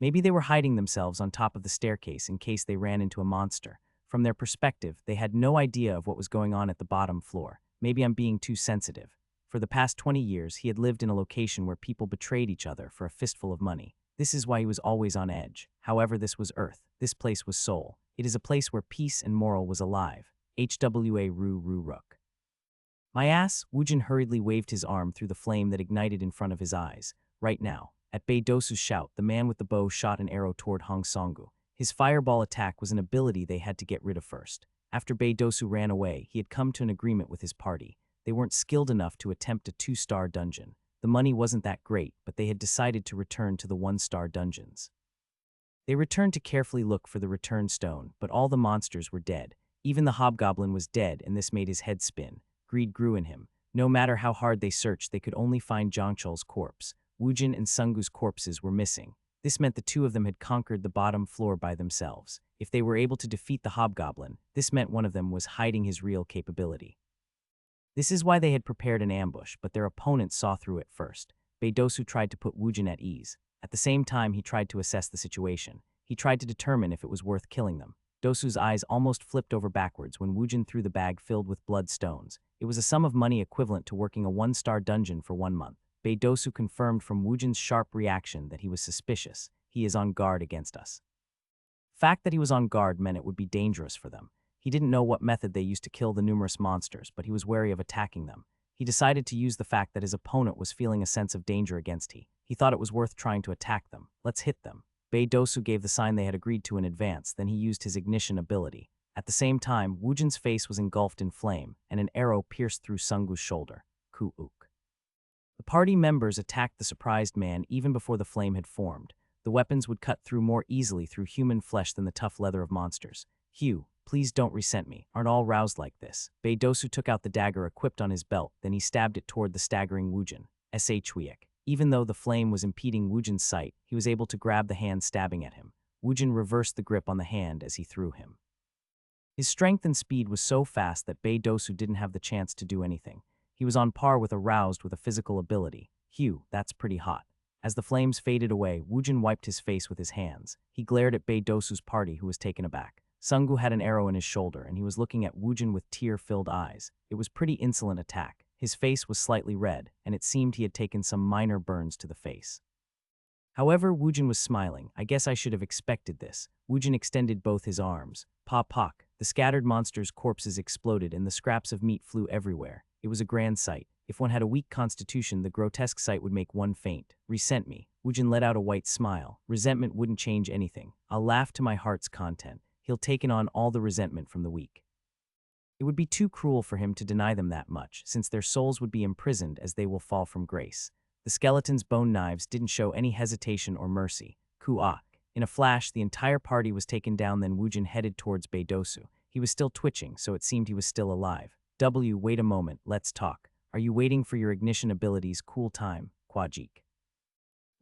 Maybe they were hiding themselves on top of the staircase in case they ran into a monster. From their perspective, they had no idea of what was going on at the bottom floor. Maybe I'm being too sensitive. For the past 20 years, he had lived in a location where people betrayed each other for a fistful of money. This is why he was always on edge. However, this was Earth. This place was Seoul. It is a place where peace and moral was alive. Chwa Ru Rook. My ass, Woojin hurriedly waved his arm through the flame that ignited in front of his eyes. Right now. At Baedosu's shout, the man with the bow shot an arrow toward Hong Songu. His fireball attack was an ability they had to get rid of first. After Baedosu ran away, he had come to an agreement with his party. They weren't skilled enough to attempt a 2-star dungeon. The money wasn't that great, but they had decided to return to the 1-star dungeons. They returned to carefully look for the return stone, but all the monsters were dead. Even the hobgoblin was dead, and this made his head spin. Greed grew in him. No matter how hard they searched, they could only find Jongchol's corpse. Woojin and Sungu's corpses were missing. This meant the two of them had conquered the bottom floor by themselves. If they were able to defeat the hobgoblin, this meant one of them was hiding his real capability. This is why they had prepared an ambush, but their opponents saw through it first. Baedosu tried to put Woojin at ease. At the same time, he tried to assess the situation. He tried to determine if it was worth killing them. Dosu's eyes almost flipped over backwards when Woojin threw the bag filled with bloodstones. It was a sum of money equivalent to working a 1-star dungeon for 1 month. Baedosu confirmed from Woojin's sharp reaction that he was suspicious. He is on guard against us. Fact that he was on guard meant it would be dangerous for them. He didn't know what method they used to kill the numerous monsters, but he was wary of attacking them. He decided to use the fact that his opponent was feeling a sense of danger against he. He thought it was worth trying to attack them. Let's hit them. Baedosu gave the sign they had agreed to in advance, then he used his ignition ability. At the same time, Woojin's face was engulfed in flame, and an arrow pierced through Sungu's shoulder. Ku-uk. The party members attacked the surprised man even before the flame had formed. The weapons would cut through more easily through human flesh than the tough leather of monsters. Hugh, please don't resent me. Aren't all roused like this? Baedosu took out the dagger equipped on his belt, then he stabbed it toward the staggering Woojin. Shwiek. Even though the flame was impeding Woojin's sight, he was able to grab the hand stabbing at him. Woojin reversed the grip on the hand as he threw him. His strength and speed was so fast that Baedosu didn't have the chance to do anything. He was on par with a roused with a physical ability. Hugh, that's pretty hot. As the flames faded away, Woojin wiped his face with his hands. He glared at Baedosu's party, who was taken aback. Sungu had an arrow in his shoulder, and he was looking at Woojin with tear-filled eyes. It was pretty insolent attack. His face was slightly red, and it seemed he had taken some minor burns to the face. However, Woojin was smiling. I guess I should have expected this. Woojin extended both his arms. Pa-pok. The scattered monsters' corpses exploded, and the scraps of meat flew everywhere. It was a grand sight. If one had a weak constitution, the grotesque sight would make one faint. Resent me. Woojin let out a white smile. Resentment wouldn't change anything. I'll laugh to my heart's content. He'll taken on all the resentment from the weak. It would be too cruel for him to deny them that much, since their souls would be imprisoned as they will fall from grace. The skeleton's bone knives didn't show any hesitation or mercy. Ku-ak. In a flash, the entire party was taken down, then Woojin headed towards Beidosu. He was still twitching, so it seemed he was still alive. Wait a moment, let's talk. Are you waiting for your ignition abilities? Cool time, Kwajik.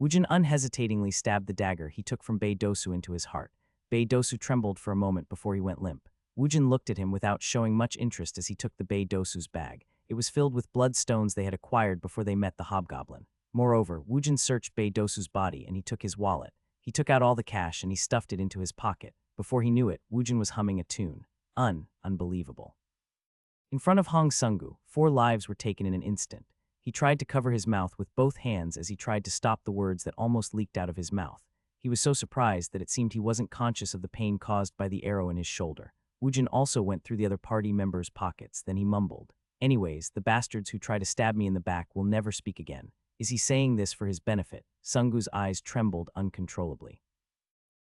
Woojin unhesitatingly stabbed the dagger he took from Beidosu into his heart. Beidosu trembled for a moment before he went limp. Woojin looked at him without showing much interest as he took the Beidosu's bag. It was filled with bloodstones they had acquired before they met the hobgoblin. Moreover, Woojin searched Beidosu's body and he took his wallet. He took out all the cash and he stuffed it into his pocket. Before he knew it, Woojin was humming a tune. Unbelievable. In front of Hong Sungu, 4 lives were taken in an instant. He tried to cover his mouth with both hands as he tried to stop the words that almost leaked out of his mouth. He was so surprised that it seemed he wasn't conscious of the pain caused by the arrow in his shoulder. Woojin also went through the other party members' pockets, then he mumbled. Anyways, the bastards who try to stab me in the back will never speak again. Is he saying this for his benefit? Sungu's eyes trembled uncontrollably.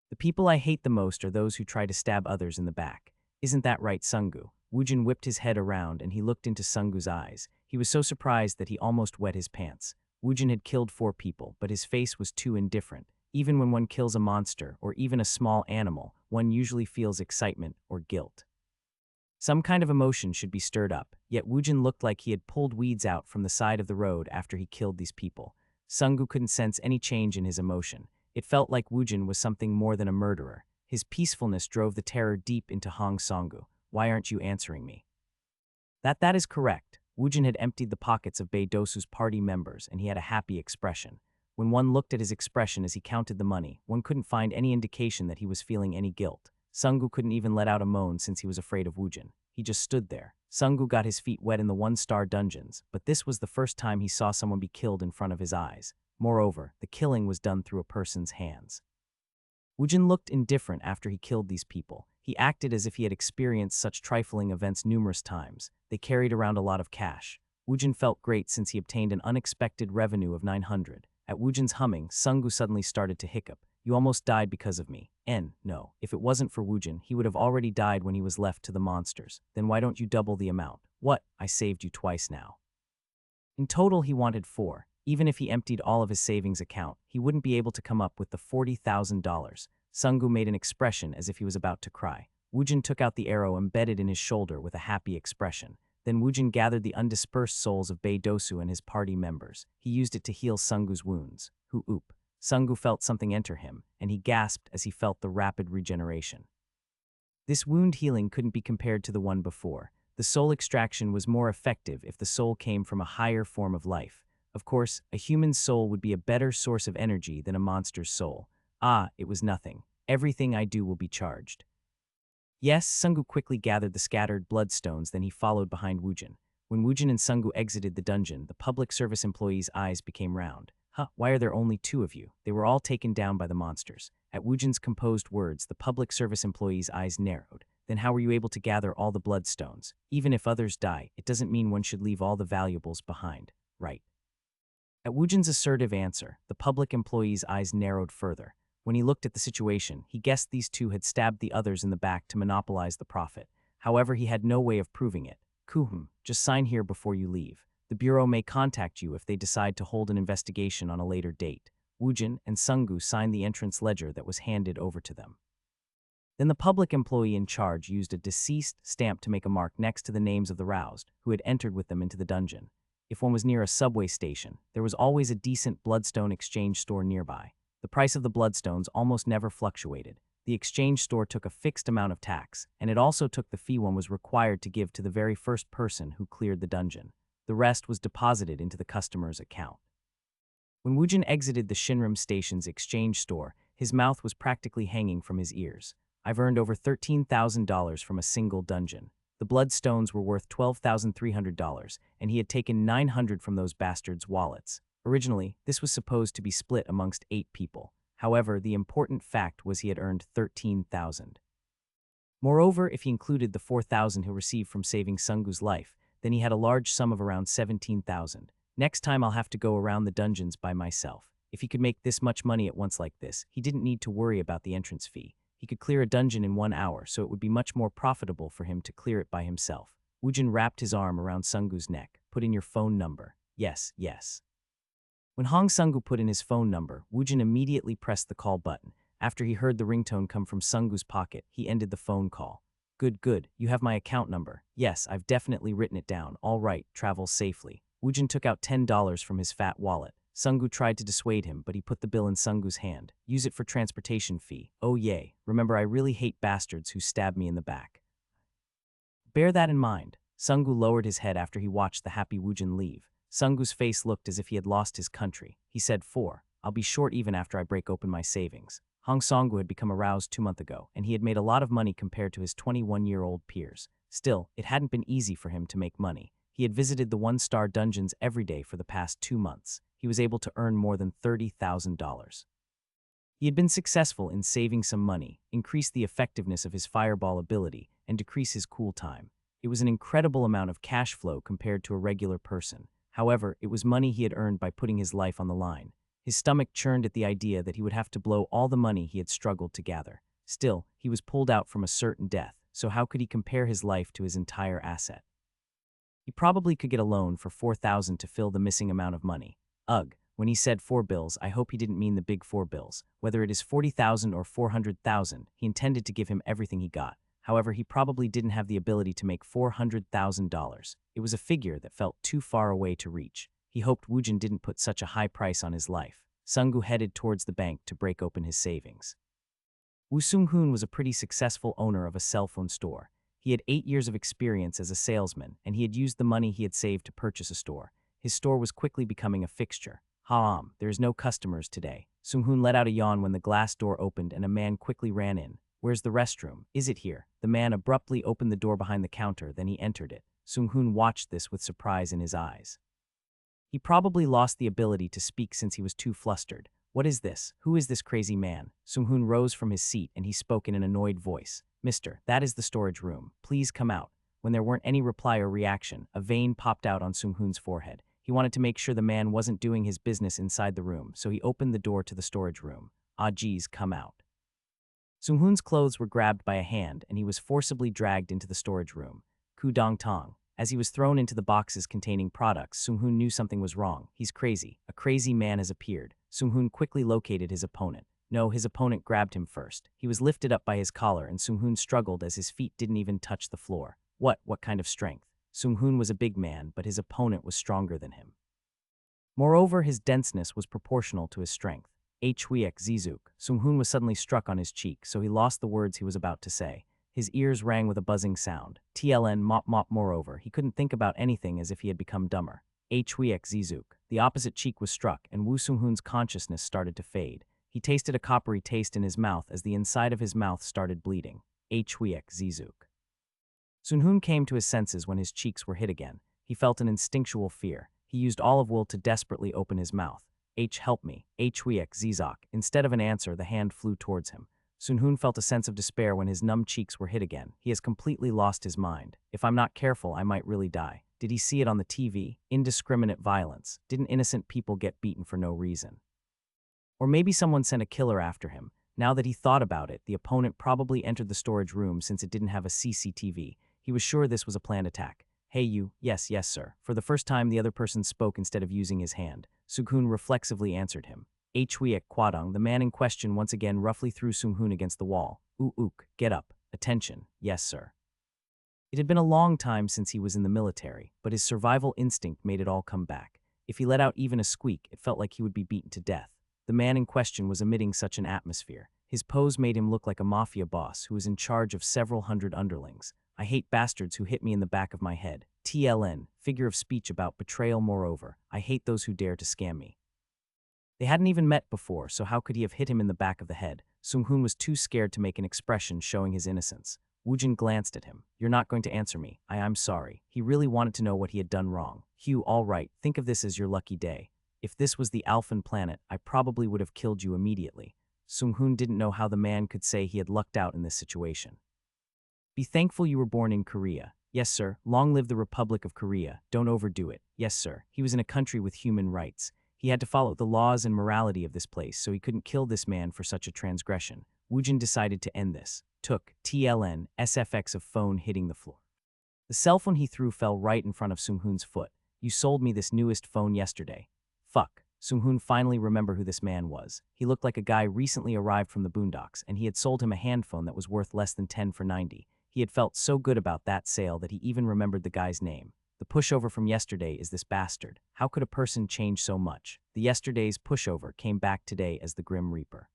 The people I hate the most are those who try to stab others in the back. Isn't that right, Sungu? Woojin whipped his head around and he looked into Sungu's eyes. He was so surprised that he almost wet his pants. Woojin had killed 4 people, but his face was too indifferent. Even when one kills a monster or even a small animal, one usually feels excitement or guilt. Some kind of emotion should be stirred up, yet Woojin looked like he had pulled weeds out from the side of the road after he killed these people. Sungu couldn't sense any change in his emotion. It felt like Woojin was something more than a murderer. His peacefulness drove the terror deep into Hong Sungu. Why aren't you answering me? That is correct. Woojin had emptied the pockets of Beidosu's party members and he had a happy expression. When one looked at his expression as he counted the money, one couldn't find any indication that he was feeling any guilt. Sungu couldn't even let out a moan since he was afraid of Woojin. He just stood there. Sungu got his feet wet in the 1-star dungeons, but this was the first time he saw someone be killed in front of his eyes. Moreover, the killing was done through a person's hands. Woojin looked indifferent after he killed these people. He acted as if he had experienced such trifling events numerous times. They carried around a lot of cash. Woojin felt great since he obtained an unexpected revenue of 900. At Woojin's humming, Sungu suddenly started to hiccup. You almost died because of me. No, if it wasn't for Woojin, he would have already died when he was left to the monsters. Then why don't you double the amount? What? I saved you twice now. In total, he wanted 4. Even if he emptied all of his savings account, he wouldn't be able to come up with the $40,000. Sungu made an expression as if he was about to cry. Woojin took out the arrow embedded in his shoulder with a happy expression. Then Woojin gathered the undispersed souls of Beidosu and his party members. He used it to heal Sungu's wounds. Oop. Sungu felt something enter him, and he gasped as he felt the rapid regeneration. This wound healing couldn't be compared to the one before. The soul extraction was more effective if the soul came from a higher form of life. Of course, a human soul would be a better source of energy than a monster's soul. It was nothing. Everything I do will be charged. Yes, Sungu quickly gathered the scattered bloodstones, then he followed behind Woojin. When Woojin and Sungu exited the dungeon, the public service employee's eyes became round. Why are there only 2 of you? They were all taken down by the monsters. At Woojin's composed words, the public service employee's eyes narrowed. Then how were you able to gather all the bloodstones? Even if others die, it doesn't mean one should leave all the valuables behind, right? At Woojin's assertive answer, the public employee's eyes narrowed further. When he looked at the situation, he guessed these 2 had stabbed the others in the back to monopolize the profit. However, he had no way of proving it. Just sign here before you leave. The Bureau may contact you if they decide to hold an investigation on a later date. Woojin and Sungu signed the entrance ledger that was handed over to them. Then the public employee in charge used a deceased stamp to make a mark next to the names of the roused, who had entered with them into the dungeon. If one was near a subway station, there was always a decent bloodstone exchange store nearby. The price of the bloodstones almost never fluctuated. The exchange store took a fixed amount of tax, and it also took the fee one was required to give to the very first person who cleared the dungeon. The rest was deposited into the customer's account. When Woojin exited the Shinram Station's exchange store, his mouth was practically hanging from his ears. I've earned over $13,000 from a single dungeon. The bloodstones were worth $12,300, and he had taken 900 from those bastards' wallets. Originally, this was supposed to be split amongst 8 people. However, the important fact was he had earned 13,000. Moreover, if he included the 4,000 he received from saving Sungu's life, Then he had a large sum of around 17,000. Next time I'll have to go around the dungeons by myself. If he could make this much money at once like this, he didn't need to worry about the entrance fee. He could clear a dungeon in 1 hour, so it would be much more profitable for him to clear it by himself. Woojin wrapped his arm around Sunggu's neck. Put in your phone number. Yes, yes. When Hong Sunggu put in his phone number, Woojin immediately pressed the call button. After he heard the ringtone come from Sunggu's pocket, he ended the phone call. Good, good. You have my account number. Yes, I've definitely written it down. All right, travel safely. Woojin took out $10 from his fat wallet. Sunggu tried to dissuade him, but he put the bill in Sunggu's hand. Use it for transportation fee. Oh yay. Remember, I really hate bastards who stab me in the back. Bear that in mind. Sunggu lowered his head after he watched the happy Woojin leave. Sunggu's face looked as if he had lost his country. He said, I'll be short even after I break open my savings. Hong Songgu had become aroused 2 months ago, and he had made a lot of money compared to his 21-year-old peers. Still, it hadn't been easy for him to make money. He had visited the 1-star dungeons every day for the past 2 months. He was able to earn more than $30,000. He had been successful in saving some money, increase the effectiveness of his fireball ability, and decrease his cool time. It was an incredible amount of cash flow compared to a regular person. However, it was money he had earned by putting his life on the line. His stomach churned at the idea that he would have to blow all the money he had struggled to gather. Still, he was pulled out from a certain death, so how could he compare his life to his entire asset? He probably could get a loan for $4,000 to fill the missing amount of money. Ugh, when he said 4 bills, I hope he didn't mean the big 4 bills. Whether it is 40,000 or 400,000, he intended to give him everything he got. However, he probably didn't have the ability to make $400,000. It was a figure that felt too far away to reach. He hoped Woojin didn't put such a high price on his life. Sunggu headed towards the bank to break open his savings. Woo Sung-hoon was a pretty successful owner of a cell phone store. He had 8 years of experience as a salesman, and he had used the money he had saved to purchase a store. His store was quickly becoming a fixture. There is no customers today. Sung-hoon let out a yawn when the glass door opened and a man quickly ran in. Where's the restroom? Is it here? The man abruptly opened the door behind the counter, then he entered it. Sung-hoon watched this with surprise in his eyes. He probably lost the ability to speak since he was too flustered. What is this? Who is this crazy man? Sung-hoon rose from his seat and he spoke in an annoyed voice. Mister, that is the storage room. Please come out. When there weren't any reply or reaction, a vein popped out on Sung-hoon's forehead. He wanted to make sure the man wasn't doing his business inside the room, so he opened the door to the storage room. Ah geez, come out. Sung-hoon's clothes were grabbed by a hand and he was forcibly dragged into the storage room. Ku dong tong. As he was thrown into the boxes containing products, Sung-hoon knew something was wrong. He's crazy. A crazy man has appeared. Sung-hoon quickly located his opponent. No, his opponent grabbed him first. He was lifted up by his collar and Sung-hoon struggled as his feet didn't even touch the floor. What kind of strength? Sung-hoon was a big man, but his opponent was stronger than him. Moreover, his denseness was proportional to his strength. Hwiek Zizuk. Sung-hoon was suddenly struck on his cheek, so he lost the words he was about to say. His ears rang with a buzzing sound. TLN mop mop. Moreover, he couldn't think about anything as if he had become dumber. Hwiek Zizuk. The opposite cheek was struck, and Woo Sung-hoon's consciousness started to fade. He tasted a coppery taste in his mouth as the inside of his mouth started bleeding. Hwiek Zizuk. Sung-hoon came to his senses when his cheeks were hit again. He felt an instinctual fear. He used all of will to desperately open his mouth. Help me. Hwiek Zizok. Instead of an answer, the hand flew towards him. Sung-hoon felt a sense of despair when his numb cheeks were hit again. He has completely lost his mind. If I'm not careful, I might really die. Did he see it on the TV? Indiscriminate violence. Didn't innocent people get beaten for no reason? Or maybe someone sent a killer after him. Now that he thought about it, the opponent probably entered the storage room since it didn't have a CCTV. He was sure this was a planned attack. Hey you, yes sir. For the first time, the other person spoke instead of using his hand. Sung-hoon reflexively answered him. Hwiek Kwadong, the man in question once again roughly threw Sung-hoon against the wall. Ook, get up. Attention. Yes sir. It had been a long time since he was in the military, but his survival instinct made it all come back. If he let out even a squeak, it felt like he would be beaten to death. The man in question was emitting such an atmosphere. His pose made him look like a mafia boss who was in charge of several hundred underlings. I hate bastards who hit me in the back of my head. TLN, figure of speech about betrayal. Moreover, I hate those who dare to scam me. They hadn't even met before, so how could he have hit him in the back of the head? Sung-hoon was too scared to make an expression showing his innocence. Woojin glanced at him. You're not going to answer me. I'm sorry. He really wanted to know what he had done wrong. Hugh, all right, think of this as your lucky day. If this was the Alphan planet, I probably would have killed you immediately. Sung-hoon didn't know how the man could say he had lucked out in this situation. Be thankful you were born in Korea. Yes, sir. Long live the Republic of Korea. Don't overdo it. Yes, sir. He was in a country with human rights. He had to follow the laws and morality of this place, so he couldn't kill this man for such a transgression. Woojin decided to end this. Took TLN SFX of phone hitting the floor. The cell phone he threw fell right in front of Sung-hoon's foot. You sold me this newest phone yesterday. Fuck. Sung-hoon finally remembered who this man was. He looked like a guy recently arrived from the boondocks, and he had sold him a handphone that was worth less than 10 for 90. He had felt so good about that sale that he even remembered the guy's name. The pushover from yesterday is this bastard. How could a person change so much? The yesterday's pushover came back today as the Grim Reaper.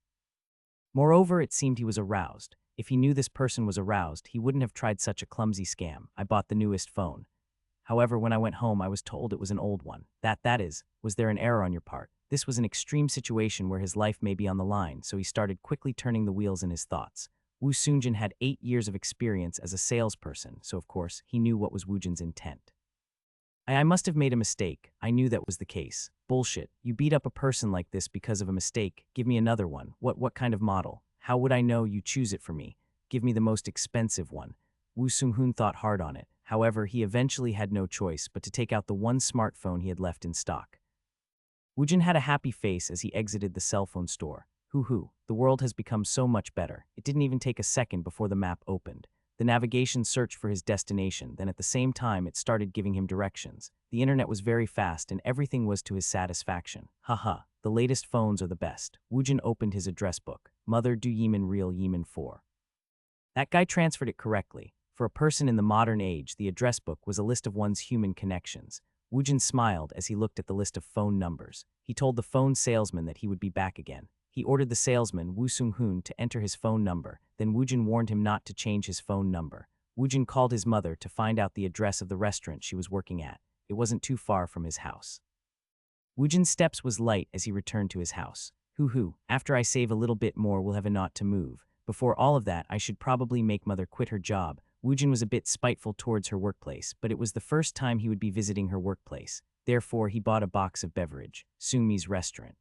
Moreover, it seemed he was aroused. If he knew this person was aroused, he wouldn't have tried such a clumsy scam. I bought the newest phone. However, when I went home, I was told it was an old one. That is, was there an error on your part? This was an extreme situation where his life may be on the line, so he started quickly turning the wheels in his thoughts. Woo Seung-jin had 8 years of experience as a salesperson, so of course, he knew what was Woojin's intent. I must have made a mistake. I knew that was the case. Bullshit. You beat up a person like this because of a mistake. Give me another one. What kind of model? How would I know you choose it for me? Give me the most expensive one. Woo Seung-hoon thought hard on it. However, he eventually had no choice but to take out the one smartphone he had left in stock. Woojin had a happy face as he exited the cell phone store. Hoo-hoo, the world has become so much better. It didn't even take a second before the map opened. The navigation searched for his destination, then at the same time it started giving him directions. The internet was very fast and everything was to his satisfaction. Haha, the latest phones are the best. Woojin opened his address book. Mother do Yemen real Yemen 4. That guy transferred it correctly. For a person in the modern age, the address book was a list of one's human connections. Woojin smiled as he looked at the list of phone numbers. He told the phone salesman that he would be back again. He ordered the salesman, Woo Seung-hoon, to enter his phone number. Then Woojin warned him not to change his phone number. Woojin called his mother to find out the address of the restaurant she was working at. It wasn't too far from his house. Woojin's steps was light as he returned to his house. Hoo-hoo, after I save a little bit more we'll have a knot to move. Before all of that, I should probably make mother quit her job. Woojin was a bit spiteful towards her workplace, but it was the first time he would be visiting her workplace. Therefore, he bought a box of beverage. Sungmi's restaurant.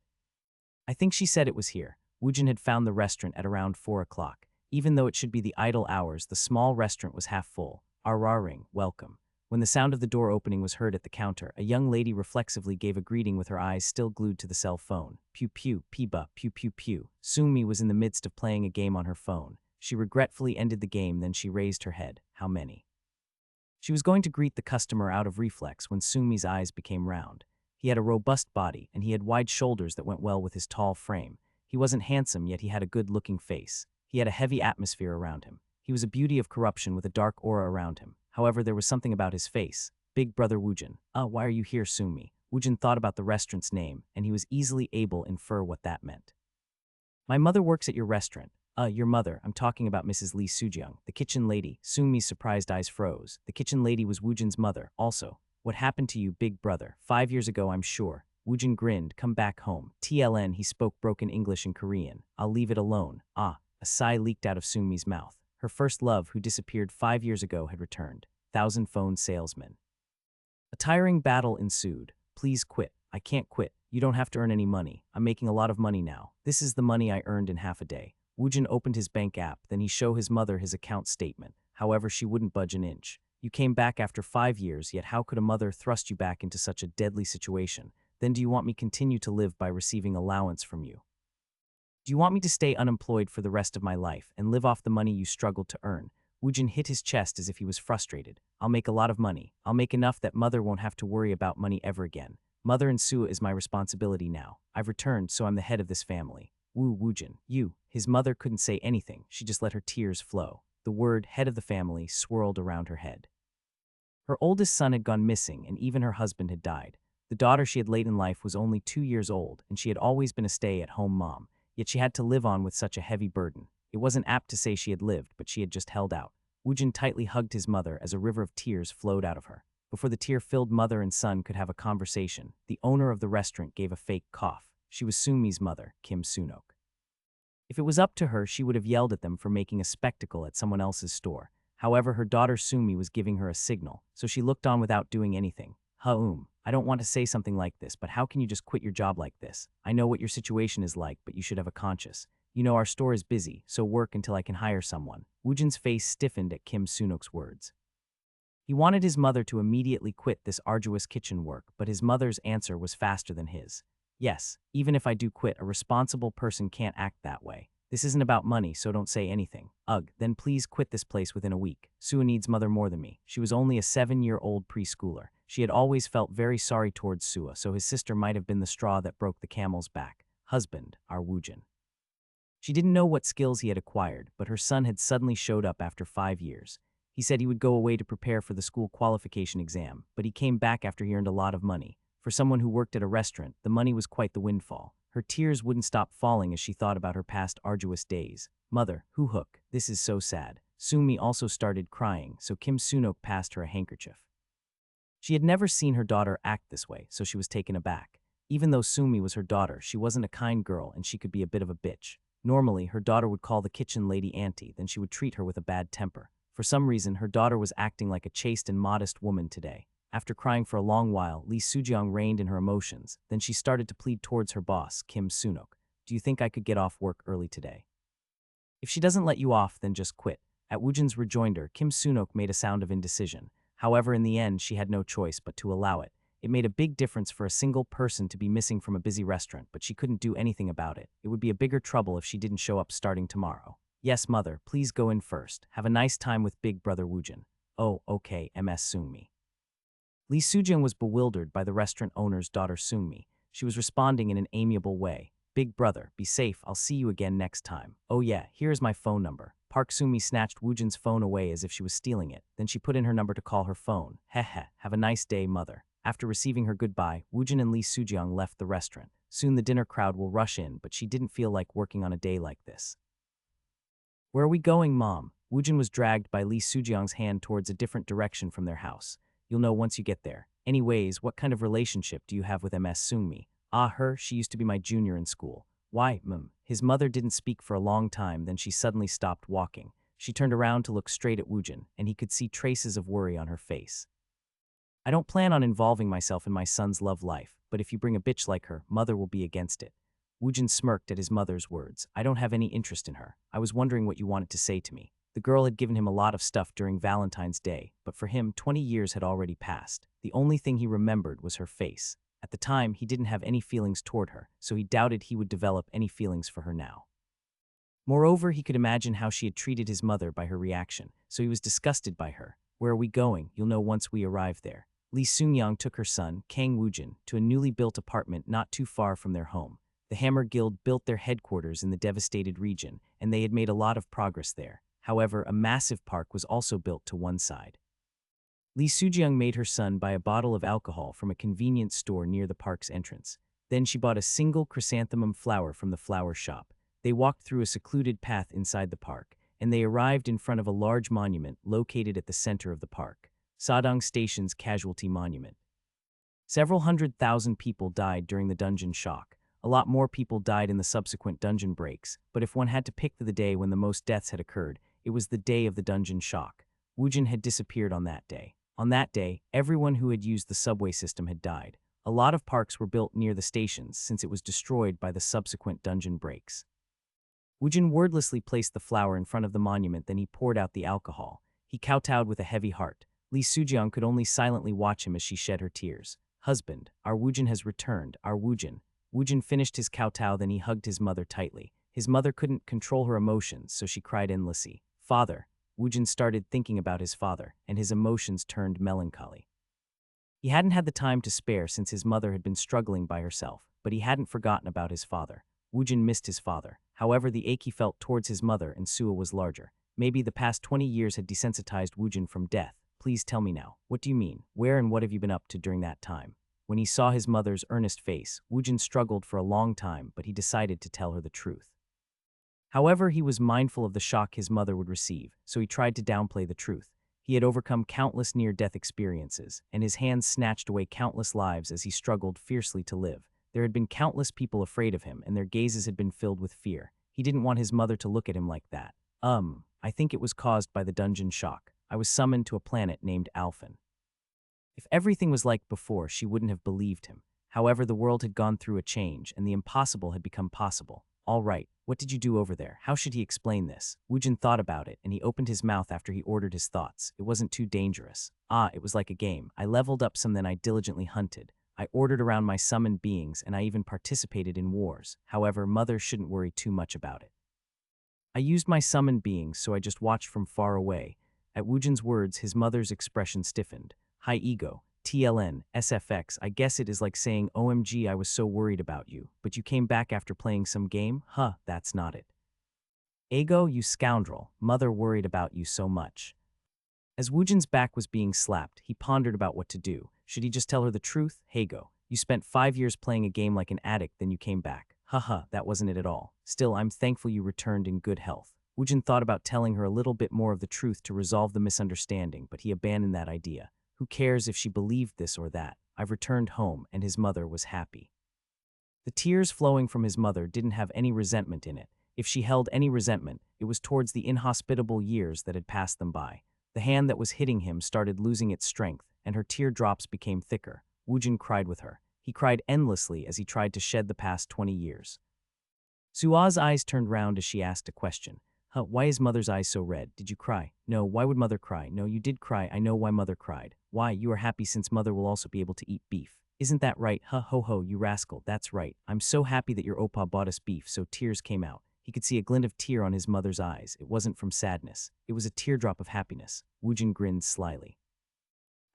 I think she said it was here. Woojin had found the restaurant at around 4 o'clock. Even though it should be the idle hours, the small restaurant was half full. Arraring, welcome. When the sound of the door opening was heard at the counter, a young lady reflexively gave a greeting with her eyes still glued to the cell phone. Pew pew, peeba, pew pew pew. Sungmi was in the midst of playing a game on her phone. She regretfully ended the game, then she raised her head. How many? She was going to greet the customer out of reflex when Sungmi's eyes became round. He had a robust body, and he had wide shoulders that went well with his tall frame. He wasn't handsome, yet he had a good-looking face. He had a heavy atmosphere around him. He was a beauty of corruption with a dark aura around him. However, there was something about his face. Big brother Woojin. Why are you here, Sungmi? Woojin thought about the restaurant's name, and he was easily able to infer what that meant. My mother works at your restaurant. Your mother. I'm talking about Mrs. Lee Soojeong, the kitchen lady. Sungmi's surprised eyes froze. The kitchen lady was Woojin's mother, also. What happened to you, big brother? 5 years ago, I'm sure. Woojin grinned. Come back home. TLN, he spoke broken English and Korean. I'll leave it alone. A sigh leaked out of Sungmi's mouth. Her first love, who disappeared 5 years ago, had returned. Thousand phone salesman. A tiring battle ensued. Please quit. I can't quit. You don't have to earn any money. I'm making a lot of money now. This is the money I earned in half a day. Woojin opened his bank app, then he showed his mother his account statement. However, she wouldn't budge an inch. You came back after 5 years, yet how could a mother thrust you back into such a deadly situation? Then do you want me continue to live by receiving allowance from you? Do you want me to stay unemployed for the rest of my life and live off the money you struggled to earn? Woojin hit his chest as if he was frustrated. I'll make a lot of money. I'll make enough that mother won't have to worry about money ever again. Mother and Sua is my responsibility now. I've returned, so I'm the head of this family. Woo Woojin, you. His mother couldn't say anything. She just let her tears flow. The word head of the family swirled around her head. Her oldest son had gone missing, and even her husband had died. The daughter she had late in life was only 2 years old, and she had always been a stay-at-home mom, yet she had to live on with such a heavy burden. It wasn't apt to say she had lived, but she had just held out. Woojin tightly hugged his mother as a river of tears flowed out of her. Before the tear-filled mother and son could have a conversation, the owner of the restaurant gave a fake cough. She was Sungmi's mother, Kim Sunok. If it was up to her, she would have yelled at them for making a spectacle at someone else's store. However, her daughter Sungmi was giving her a signal, so she looked on without doing anything. I don't want to say something like this, but how can you just quit your job like this? I know what your situation is like, but you should have a conscience. You know our store is busy, so work until I can hire someone. Woojin's face stiffened at Kim Sunok's words. He wanted his mother to immediately quit this arduous kitchen work, but his mother's answer was faster than his. Yes, even if I do quit, a responsible person can't act that way. This isn't about money, so don't say anything. Ugh, then please quit this place within a week. Sue needs mother more than me. She was only a 7-year-old preschooler. She had always felt very sorry towards Sue, so his sister might have been the straw that broke the camel's back. Husband, our Woojin. She didn't know what skills he had acquired, but her son had suddenly showed up after 5 years. He said he would go away to prepare for the school qualification exam, but he came back after he earned a lot of money. For someone who worked at a restaurant, the money was quite the windfall. Her tears wouldn't stop falling as she thought about her past arduous days. Mother, Hoo-hook, this is so sad. Sumi also started crying, so Kim Sunok passed her a handkerchief. She had never seen her daughter act this way, so she was taken aback. Even though Sumi was her daughter, she wasn't a kind girl and she could be a bit of a bitch. Normally, her daughter would call the kitchen lady auntie, then she would treat her with a bad temper. For some reason, her daughter was acting like a chaste and modest woman today. After crying for a long while, Lee Soojeong reined in her emotions. Then she started to plead towards her boss, Kim Sunok. Do you think I could get off work early today? If she doesn't let you off, then just quit. At Woojin's rejoinder, Kim Sunok made a sound of indecision. However, in the end, she had no choice but to allow it. It made a big difference for a single person to be missing from a busy restaurant, but she couldn't do anything about it. It would be a bigger trouble if she didn't show up starting tomorrow. Yes, mother, please go in first. Have a nice time with big brother Woojin. Oh, okay, Ms. Sungmi. Lee Soojeong was bewildered by the restaurant owner's daughter Sungmi. She was responding in an amiable way. Big brother, be safe, I'll see you again next time. Oh yeah, here is my phone number. Park Sungmi snatched Woojin's phone away as if she was stealing it. Then she put in her number to call her phone. Heh, have a nice day, mother. After receiving her goodbye, Woojin and Lee Soojeong left the restaurant. Soon the dinner crowd will rush in, but she didn't feel like working on a day like this. Where are we going, Mom? Woojin was dragged by Lee Soojeong's hand towards a different direction from their house. You'll know once you get there. Anyways, what kind of relationship do you have with Ms. Sungmi? Ah, her, she used to be my junior in school. Why, His mother didn't speak for a long time, then she suddenly stopped walking. She turned around to look straight at Woojin, and he could see traces of worry on her face. I don't plan on involving myself in my son's love life, but if you bring a bitch like her, mother will be against it. Woojin smirked at his mother's words. I don't have any interest in her. I was wondering what you wanted to say to me. The girl had given him a lot of stuff during Valentine's Day, but for him, 20 years had already passed. The only thing he remembered was her face. At the time, he didn't have any feelings toward her, so he doubted he would develop any feelings for her now. Moreover, he could imagine how she had treated his mother by her reaction, so he was disgusted by her. Where are we going? You'll know once we arrive there. Lee Soojeong took her son, Kang Woojin, to a newly built apartment not too far from their home. The Hammer Guild built their headquarters in the devastated region, and they had made a lot of progress there. However, a massive park was also built to one side. Lee Soojeong made her son buy a bottle of alcohol from a convenience store near the park's entrance. Then she bought a single chrysanthemum flower from the flower shop. They walked through a secluded path inside the park, and they arrived in front of a large monument located at the center of the park, Sadong Station's Casualty Monument. Several 100,000 people died during the dungeon shock. A lot more people died in the subsequent dungeon breaks, but if one had to pick the day when the most deaths had occurred, it was the day of the dungeon shock. Woojin had disappeared on that day. On that day, everyone who had used the subway system had died. A lot of parks were built near the stations since it was destroyed by the subsequent dungeon breaks. Woojin wordlessly placed the flower in front of the monument, then he poured out the alcohol. He kowtowed with a heavy heart. Lee Soojeong could only silently watch him as she shed her tears. Husband, our Woojin has returned, our Woojin. Woojin finished his kowtow, then he hugged his mother tightly. His mother couldn't control her emotions, so she cried endlessly. Father. Woojin started thinking about his father, and his emotions turned melancholy. He hadn't had the time to spare since his mother had been struggling by herself, but he hadn't forgotten about his father. Woojin missed his father. However, the ache he felt towards his mother and Sua was larger. Maybe the past 20 years had desensitized Woojin from death. Please tell me now, what do you mean? Where and what have you been up to during that time? When he saw his mother's earnest face, Woojin struggled for a long time, but he decided to tell her the truth. However, he was mindful of the shock his mother would receive, so he tried to downplay the truth. He had overcome countless near-death experiences, and his hands snatched away countless lives as he struggled fiercely to live. There had been countless people afraid of him, and their gazes had been filled with fear. He didn't want his mother to look at him like that. I think it was caused by the dungeon shock. I was summoned to a planet named Alphen. If everything was like before, she wouldn't have believed him. However, the world had gone through a change, and the impossible had become possible. All right, What did you do over there? How should he explain this? Woojin thought about it, and he opened his mouth after he ordered his thoughts. It wasn't too dangerous. It was like a game. I leveled up some, then I diligently hunted. I ordered around my summoned beings, and I even participated in wars. However, mother shouldn't worry too much about it. I used my summoned beings, so I just watched from far away. At Woojin's words, his mother's expression stiffened. High ego, TLN, SFX, I guess it is like saying, OMG, I was so worried about you, but you came back after playing some game? Huh, that's not it. Ego, you scoundrel, mother worried about you so much. As Woojin's back was being slapped, he pondered about what to do. Should he just tell her the truth? Hego, you spent 5 years playing a game like an addict, then you came back. Haha, that wasn't it at all. Still, I'm thankful you returned in good health. Woojin thought about telling her a little bit more of the truth to resolve the misunderstanding, but he abandoned that idea. Who cares if she believed this or that? I've returned home, and his mother was happy. The tears flowing from his mother didn't have any resentment in it. If she held any resentment, it was towards the inhospitable years that had passed them by. The hand that was hitting him started losing its strength, and her teardrops became thicker. Woojin cried with her. He cried endlessly as he tried to shed the past 20 years. Sua's eyes turned round as she asked a question. Why is mother's eyes so red? Did you cry? No, why would mother cry? No, you did cry. I know why mother cried. Why, you are happy since mother will also be able to eat beef. Isn't that right? Ho, you rascal, that's right. I'm so happy that your oppa bought us beef, so tears came out. He could see a glint of tear on his mother's eyes. It wasn't from sadness. It was a teardrop of happiness. Woojin grinned slyly.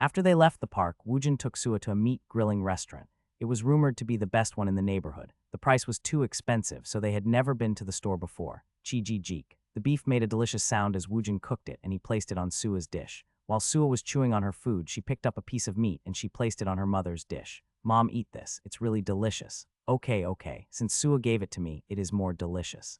After they left the park, Woojin took Sua to a meat grilling restaurant. It was rumored to be the best one in the neighborhood. The price was too expensive, so they had never been to the store before. Chi-ji-jeek. The beef made a delicious sound as Woojin cooked it, and he placed it on Sua's dish. While Sua was chewing on her food, she picked up a piece of meat and she placed it on her mother's dish. Mom, eat this. It's really delicious. Okay. Since Sua gave it to me, it is more delicious.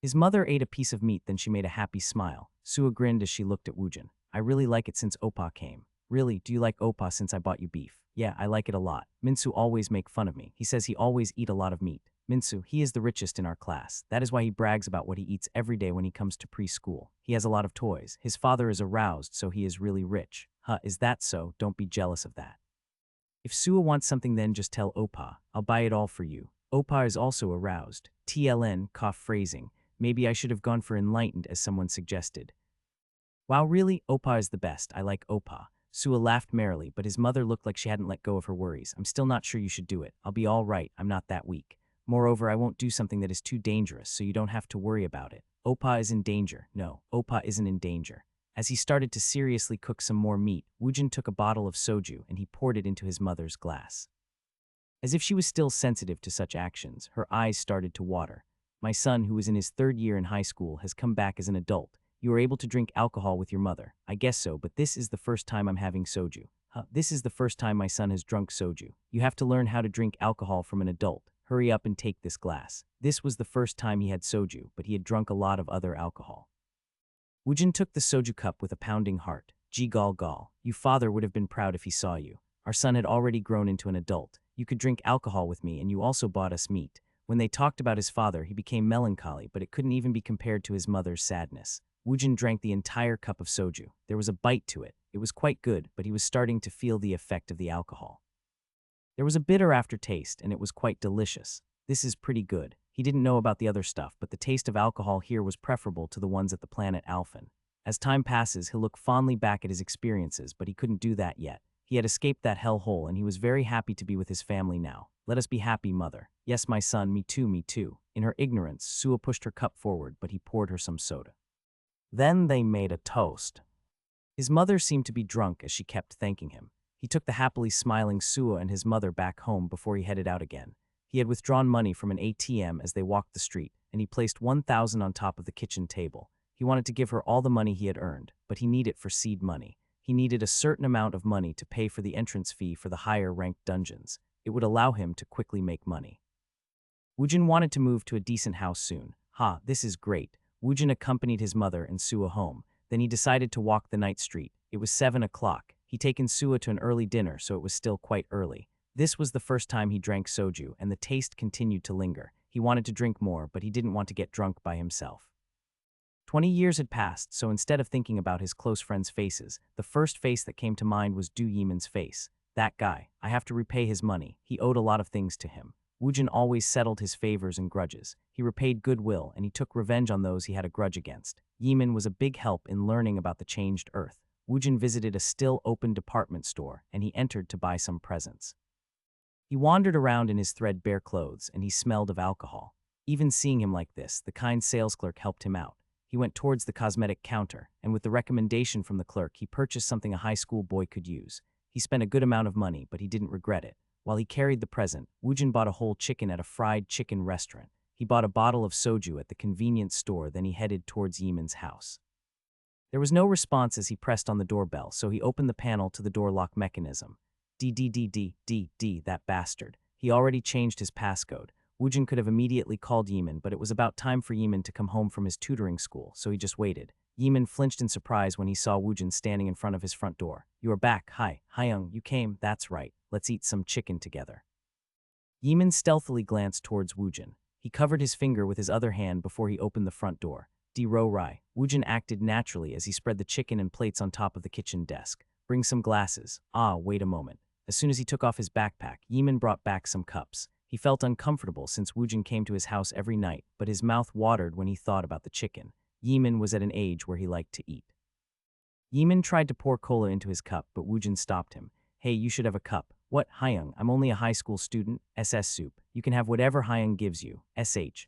His mother ate a piece of meat, then she made a happy smile. Sua grinned as she looked at Woojin. I really like it since Oppa came. Really, do you like Oppa since I bought you beef? Yeah, I like it a lot. Minsu always make fun of me. He says he always eat a lot of meat. Minsu, he is the richest in our class. That is why he brags about what he eats every day when he comes to preschool. He has a lot of toys. His father is aroused, so he is really rich. Is that so? Don't be jealous of that. If Sua wants something, then just tell Oppa. I'll buy it all for you. Oppa is also aroused. TLN, cough phrasing. Maybe I should have gone for enlightened, as someone suggested. Wow, really? Oppa is the best. I like Oppa. Sua laughed merrily, but his mother looked like she hadn't let go of her worries. I'm still not sure you should do it. I'll be all right. I'm not that weak. Moreover, I won't do something that is too dangerous, so you don't have to worry about it. Oppa is in danger. No, Oppa isn't in danger. As he started to seriously cook some more meat, Woojin took a bottle of soju and he poured it into his mother's glass. As if she was still sensitive to such actions, her eyes started to water. My son, who is in his 3rd year in high school, has come back as an adult. You are able to drink alcohol with your mother. I guess so, but this is the first time I'm having soju. This is the first time my son has drunk soju. You have to learn how to drink alcohol from an adult. Hurry up and take this glass. This was the first time he had soju, but he had drunk a lot of other alcohol. Woojin took the soju cup with a pounding heart. Gee gal gal, you father would have been proud if he saw you. Our son had already grown into an adult. You could drink alcohol with me, and you also bought us meat. When they talked about his father, he became melancholy, but it couldn't even be compared to his mother's sadness. Woojin drank the entire cup of soju. There was a bite to it. It was quite good, but he was starting to feel the effect of the alcohol. There was a bitter aftertaste, and it was quite delicious. This is pretty good. He didn't know about the other stuff, but the taste of alcohol here was preferable to the ones at the planet Alphen. As time passes, he'll look fondly back at his experiences, but he couldn't do that yet. He had escaped that hellhole, and he was very happy to be with his family now. Let us be happy, mother. Yes, my son, me too, me too. In her ignorance, Sua pushed her cup forward, but he poured her some soda. Then they made a toast. His mother seemed to be drunk as she kept thanking him. He took the happily smiling Sua and his mother back home before he headed out again. He had withdrawn money from an ATM as they walked the street, and he placed 1,000 on top of the kitchen table. He wanted to give her all the money he had earned, but he needed it for seed money. He needed a certain amount of money to pay for the entrance fee for the higher-ranked dungeons. It would allow him to quickly make money. Woojin wanted to move to a decent house soon. This is great. Woojin accompanied his mother and Sua home. Then he decided to walk the night street. It was 7 o'clock. He'd taken Sua to an early dinner, so it was still quite early. This was the first time he drank soju, and the taste continued to linger. He wanted to drink more, but he didn't want to get drunk by himself. 20 years had passed, so instead of thinking about his close friends' faces, the first face that came to mind was Du Yiman's face. That guy. I have to repay his money. He owed a lot of things to him. Woojin always settled his favors and grudges. He repaid goodwill, and he took revenge on those he had a grudge against. Yimin was a big help in learning about the changed Earth. Woojin visited a still-open department store, and he entered to buy some presents. He wandered around in his threadbare clothes, and he smelled of alcohol. Even seeing him like this, the kind sales clerk helped him out. He went towards the cosmetic counter, and with the recommendation from the clerk, he purchased something a high school boy could use. He spent a good amount of money, but he didn't regret it. While he carried the present, Woojin bought a whole chicken at a fried chicken restaurant. He bought a bottle of soju at the convenience store, then he headed towards Yimin's house. There was no response as he pressed on the doorbell, so he opened the panel to the door lock mechanism. That bastard. He already changed his passcode. Woojin could have immediately called Yimin, but it was about time for Yimin to come home from his tutoring school, so he just waited. Yimin flinched in surprise when he saw Woojin standing in front of his front door. "You are back. Hi, Hyung, you came. That's right. Let's eat some chicken together." Yimin stealthily glanced towards Woojin. He covered his finger with his other hand before he opened the front door. Rai. Woojin acted naturally as he spread the chicken and plates on top of the kitchen desk. "Bring some glasses." "Ah, wait a moment." As soon as he took off his backpack, Yimin brought back some cups. He felt uncomfortable since Woojin came to his house every night, but his mouth watered when he thought about the chicken. Yimin was at an age where he liked to eat. Yimin tried to pour cola into his cup, but Woojin stopped him. "Hey, you should have a cup." "What, Hyung? I'm only a high school student." "SS soup. You can have whatever Hyung gives you."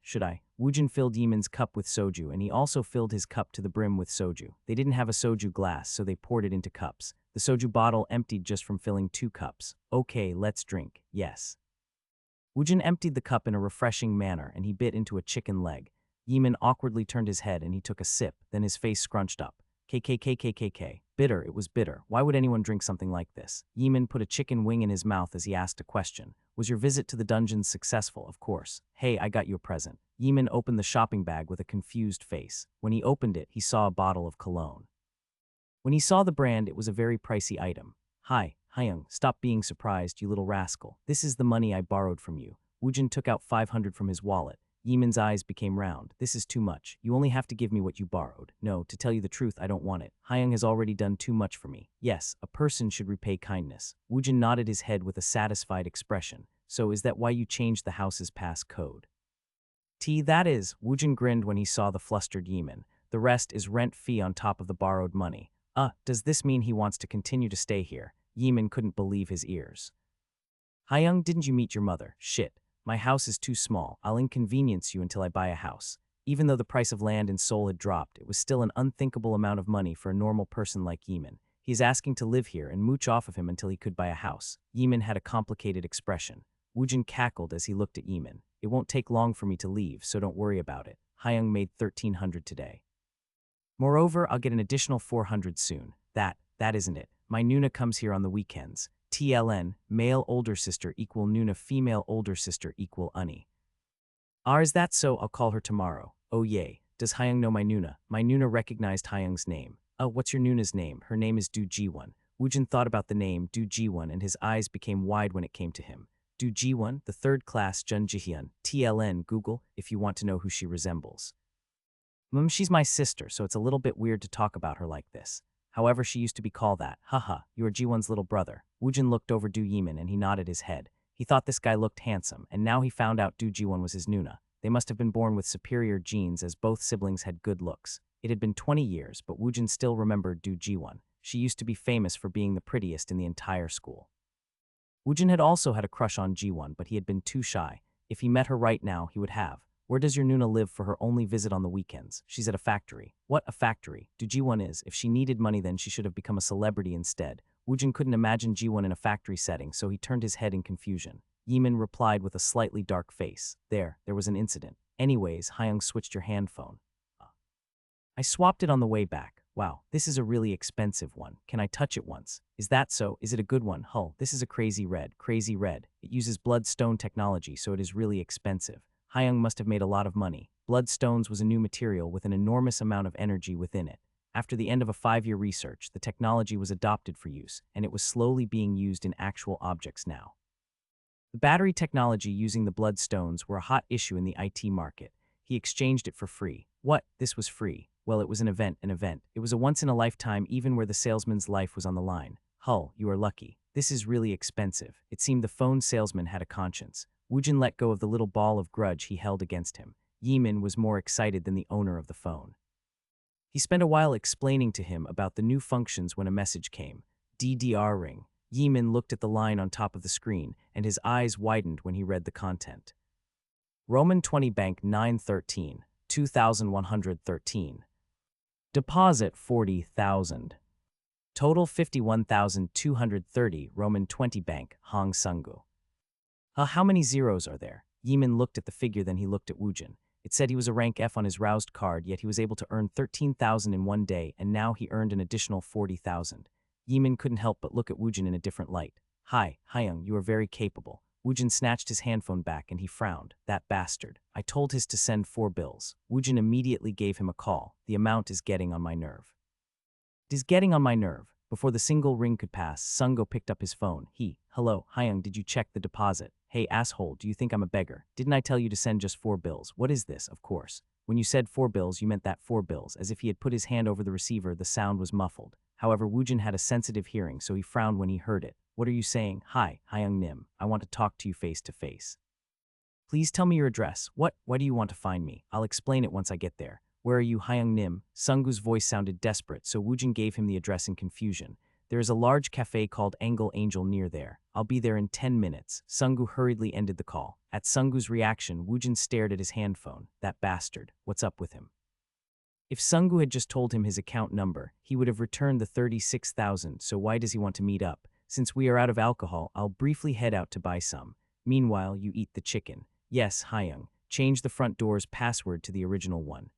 Should I?" Woojin filled Yimin's cup with soju, and he also filled his cup to the brim with soju. They didn't have a soju glass, so they poured it into cups. The soju bottle emptied just from filling 2 cups. "Okay, let's drink." "Yes." Woojin emptied the cup in a refreshing manner, and he bit into a chicken leg. Yimin awkwardly turned his head and he took a sip, then his face scrunched up. KKKKKK. Bitter, it was bitter. Why would anyone drink something like this? Yimin put a chicken wing in his mouth as he asked a question. "Was your visit to the dungeons successful?" "Of course." "Hey, I got you a present." Yimin opened the shopping bag with a confused face. When he opened it, he saw a bottle of cologne. When he saw the brand, it was a very pricey item. "Hi, Hyung, stop being surprised, you little rascal. This is the money I borrowed from you." Woojin took out 500 from his wallet. Yimin's eyes became round. "This is too much. You only have to give me what you borrowed." "No, to tell you the truth, I don't want it. Hyung has already done too much for me." "Yes, a person should repay kindness." Woojin nodded his head with a satisfied expression. "So is that why you changed the house's pass code?" That is." Woojin grinned when he saw the flustered Yimin. "The rest is rent fee on top of the borrowed money." Does this mean he wants to continue to stay here?" Yimin couldn't believe his ears. "Hyung, didn't you meet your mother?" "Shit. My house is too small. I'll inconvenience you until I buy a house." Even though the price of land in Seoul had dropped, it was still an unthinkable amount of money for a normal person like Yimin. He is asking to live here and mooch off of him until he could buy a house. Yimin had a complicated expression. Woojin cackled as he looked at Yimin. "It won't take long for me to leave, so don't worry about it. Hyung made 1,300 today. Moreover, I'll get an additional 400 soon." That isn't it. My Nuna comes here on the weekends. TLN, male older sister equal Nuna, female older sister equal Unni. Is that so? I'll call her tomorrow." "Oh yay. Does Hyung know my Nuna?" My Nuna recognized Hyung's name. What's your Nuna's name?" "Her name is Do Jiwon." Woojin thought about the name Do Jiwon and his eyes became wide when it came to him. Do Jiwon, the 3rd class Jun Jihyun. TLN, Google, if you want to know who she resembles. She's my sister, so it's a little bit weird to talk about her like this. However, she used to be called that. Haha, you are Jiwon's little brother." Woojin looked over Do Yimin and he nodded his head. He thought this guy looked handsome, and now he found out Do Jiwon was his Nuna. They must have been born with superior genes as both siblings had good looks. It had been 20 years, but Woojin still remembered Do Jiwon. She used to be famous for being the prettiest in the entire school. Woojin had also had a crush on Jiwon, but he had been too shy. If he met her right now, he would have. "Where does your Nuna live for her only visit on the weekends?" "She's at a factory." "What, a factory?" Do Jiwon is. If she needed money, then she should have become a celebrity instead. Woojin couldn't imagine Jiwon in a factory setting, so he turned his head in confusion. Yimin replied with a slightly dark face. There was an incident. "Anyways, Hyung switched your hand phone." "I swapped it on the way back." "Wow, this is a really expensive one. Can I touch it once?" "Is that so? Is it a good one?" This is a crazy red. Crazy red. It uses bloodstone technology, so it is really expensive." Hyung must have made a lot of money. Bloodstones was a new material with an enormous amount of energy within it. After the end of a 5-year research, the technology was adopted for use, and it was slowly being used in actual objects now. The battery technology using the bloodstones were a hot issue in the IT market. He exchanged it for free. What? This was free? Well, it was an event. It was a once-in-a-lifetime, even where the salesman's life was on the line. You are lucky. This is really expensive." It seemed the phone salesman had a conscience. Woojin let go of the little ball of grudge he held against him. Yimin was more excited than the owner of the phone. He spent a while explaining to him about the new functions when a message came. DDR ring. Yimin looked at the line on top of the screen, and his eyes widened when he read the content. Roman 20 Bank 913, 2,113. Deposit 40,000. Total 51,230 Roman 20 Bank, Hong Sungu. How many zeros are there? Yimin looked at the figure, then he looked at Woojin. It said he was a rank F on his roused card, yet he was able to earn 13,000 in one day, and now he earned an additional 40,000. Yimin couldn't help but look at Woojin in a different light. Hi, Hyung, you are very capable. Woojin snatched his handphone back and he frowned. That bastard. I told his to send 4 bills. Woojin immediately gave him a call. The amount is getting on my nerve. It is getting on my nerve. Before the single ring could pass, Sungo picked up his phone. Hello, Hyung, did you check the deposit? Hey, asshole, do you think I'm a beggar? Didn't I tell you to send just 4 bills? What is this? Of course. When you said 4 bills, you meant that 4 bills. As if he had put his hand over the receiver, the sound was muffled. However, Woojin had a sensitive hearing, so he frowned when he heard it. What are you saying? Hi, Hyung Nim. I want to talk to you face to face. Please tell me your address. What? Why do you want to find me? I'll explain it once I get there. Where are you, Hyung Nim? Sungu's voice sounded desperate, so Woojin gave him the address in confusion. There is a large cafe called Angle Angel near there. I'll be there in 10 minutes. Sungu hurriedly ended the call. At Sungu's reaction, Woojin stared at his handphone. That bastard. What's up with him? If Sungu had just told him his account number, he would have returned the 36,000, so why does he want to meet up? Since we are out of alcohol, I'll briefly head out to buy some. Meanwhile, you eat the chicken. Yes, Hyung. Change the front door's password to the original one.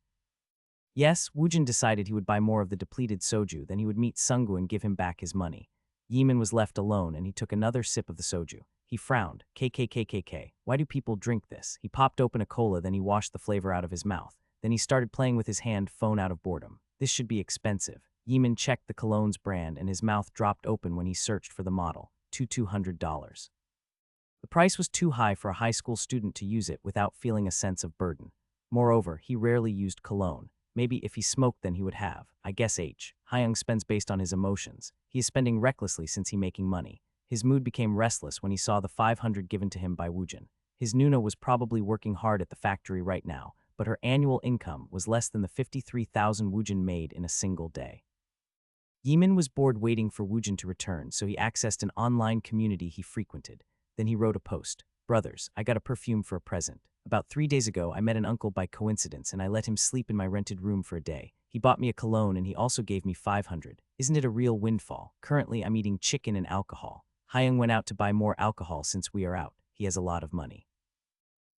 Yes, Woojin decided he would buy more of the depleted soju, then he would meet Sungu and give him back his money. Yimin was left alone and he took another sip of the soju. He frowned. KKKKK. Why do people drink this? He popped open a cola, then he washed the flavor out of his mouth. Then he started playing with his hand phone out of boredom. This should be expensive. Yimin checked the cologne's brand and his mouth dropped open when he searched for the model. $200. The price was too high for a high school student to use it without feeling a sense of burden. Moreover, he rarely used cologne. Maybe if he smoked then he would have. I guess Hyung spends based on his emotions. He is spending recklessly since he making money. His mood became restless when he saw the 500 given to him by Woojin. His Nuna was probably working hard at the factory right now, but her annual income was less than the 53,000 Woojin made in a single day. Yimin was bored waiting for Woojin to return, so he accessed an online community he frequented. Then he wrote a post. Brothers, I got a perfume for a present. About 3 days ago, I met an uncle by coincidence and I let him sleep in my rented room for a day. He bought me a cologne and he also gave me 500. Isn't it a real windfall? Currently, I'm eating chicken and alcohol. Hyung went out to buy more alcohol since we are out. He has a lot of money.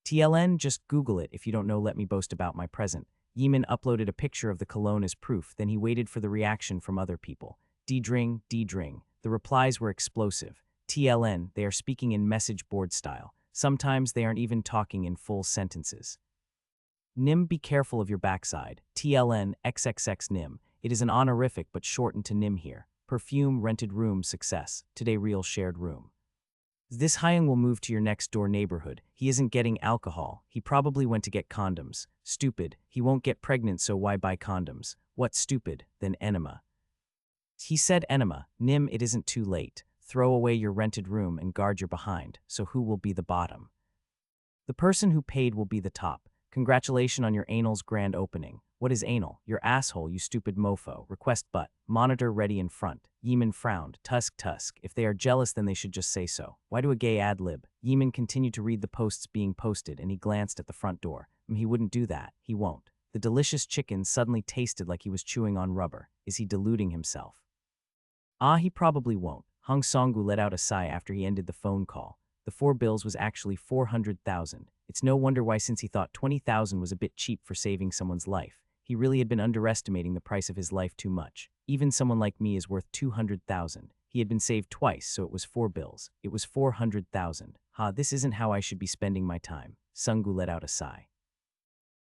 TLN, just Google it if you don't know. Let me boast about my present. Yimin uploaded a picture of the cologne as proof, then he waited for the reaction from other people. D-dring, D-dring. The replies were explosive. TLN, they are speaking in message board style. Sometimes they aren't even talking in full sentences. Nim, be careful of your backside. TLN, XXX Nim. It is an honorific but shortened to Nim here. Perfume, rented room, success. Today real shared room. This Hyung will move to your next door neighborhood. He isn't getting alcohol. He probably went to get condoms. Stupid. He won't get pregnant, so why buy condoms? What stupid? Then enema. He said enema. Nim, it isn't too late. Throw away your rented room and guard your behind. So who will be the bottom? The person who paid will be the top. Congratulations on your anal's grand opening. What is anal? Your asshole, you stupid mofo. Request butt. Monitor ready in front. Yimin frowned. Tusk. If they are jealous, then they should just say so. Why do a gay ad-lib? Yimin continued to read the posts being posted and he glanced at the front door. He wouldn't do that. He won't. The delicious chicken suddenly tasted like he was chewing on rubber. Is he deluding himself? He probably won't. Hong Songgu let out a sigh after he ended the phone call. The 4 bills was actually 400,000. It's no wonder why, since he thought 20,000 was a bit cheap for saving someone's life. He really had been underestimating the price of his life too much. Even someone like me is worth 200,000. He had been saved twice, so it was 4 bills. It was 400,000. This isn't how I should be spending my time. Sunggu let out a sigh.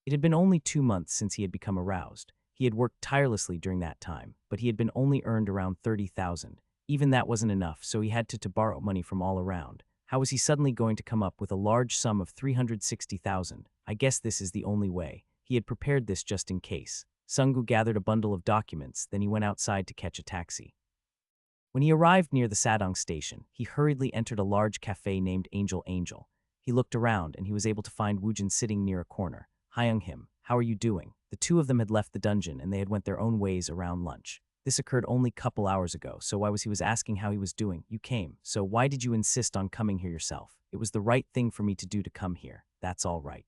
It had been only 2 months since he had become aroused. He had worked tirelessly during that time, but he had been only earned around 30,000. Even that wasn't enough, so he had to borrow money from all around. How was he suddenly going to come up with a large sum of 360,000? I guess this is the only way. He had prepared this just in case. Sunggu gathered a bundle of documents, then he went outside to catch a taxi. When he arrived near the Sadong station, he hurriedly entered a large cafe named Angel. He looked around, and he was able to find Woojin sitting near a corner. Hyung him. How are you doing? The two of them had left the dungeon, and they had went their own ways around lunch. This occurred only couple hours ago, so why was he asking how he was doing? You came, so why did you insist on coming here yourself? It was the right thing for me to do to come here. That's all right.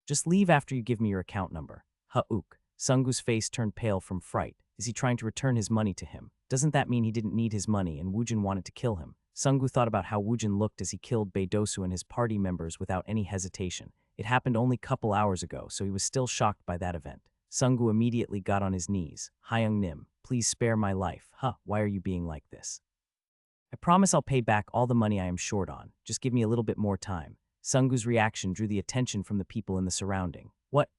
Just leave after you give me your account number. Ook. Sunggu's face turned pale from fright. Is he trying to return his money to him? Doesn't that mean he didn't need his money and Woojin wanted to kill him? Sunggu thought about how Woojin looked as he killed Baedosu and his party members without any hesitation. It happened only couple hours ago, so he was still shocked by that event. Sunggu immediately got on his knees. Hyung Nim, please spare my life. Why are you being like this? I promise I'll pay back all the money I am short on. Just give me a little bit more time. Sunggu's reaction drew the attention from the people in the surrounding.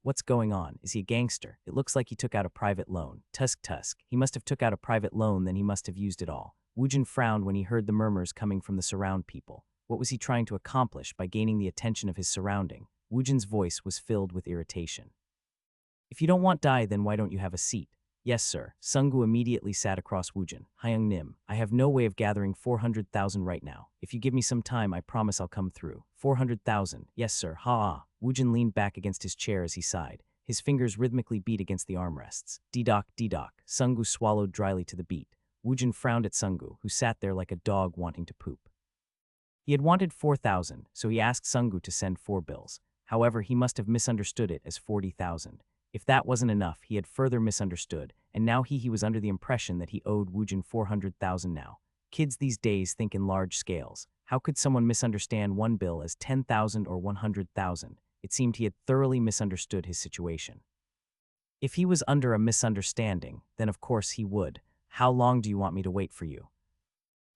What's going on? Is he a gangster? It looks like he took out a private loan. Tusk. He must have took out a private loan, then he must have used it all. Woojin frowned when he heard the murmurs coming from the surround people. What was he trying to accomplish by gaining the attention of his surrounding? Woojin's voice was filled with irritation. If you don't want die, then why don't you have a seat? Yes, sir. Sunggu immediately sat across Woojin. Hyung Nim, I have no way of gathering 400,000 right now. If you give me some time, I promise I'll come through. 400,000. Yes, sir. Woojin leaned back against his chair as he sighed. His fingers rhythmically beat against the armrests. Deedock. Sunggu swallowed dryly to the beat. Woojin frowned at Sunggu, who sat there like a dog wanting to poop. He had wanted 4,000, so he asked Sunggu to send 4 bills. However, he must have misunderstood it as 40,000. If that wasn't enough, he had further misunderstood, and now he was under the impression that he owed Woojin 400,000 now. Kids these days think in large scales. How could someone misunderstand one bill as 10,000 or 100,000? It seemed he had thoroughly misunderstood his situation. If he was under a misunderstanding, then of course he would. How long do you want me to wait for you?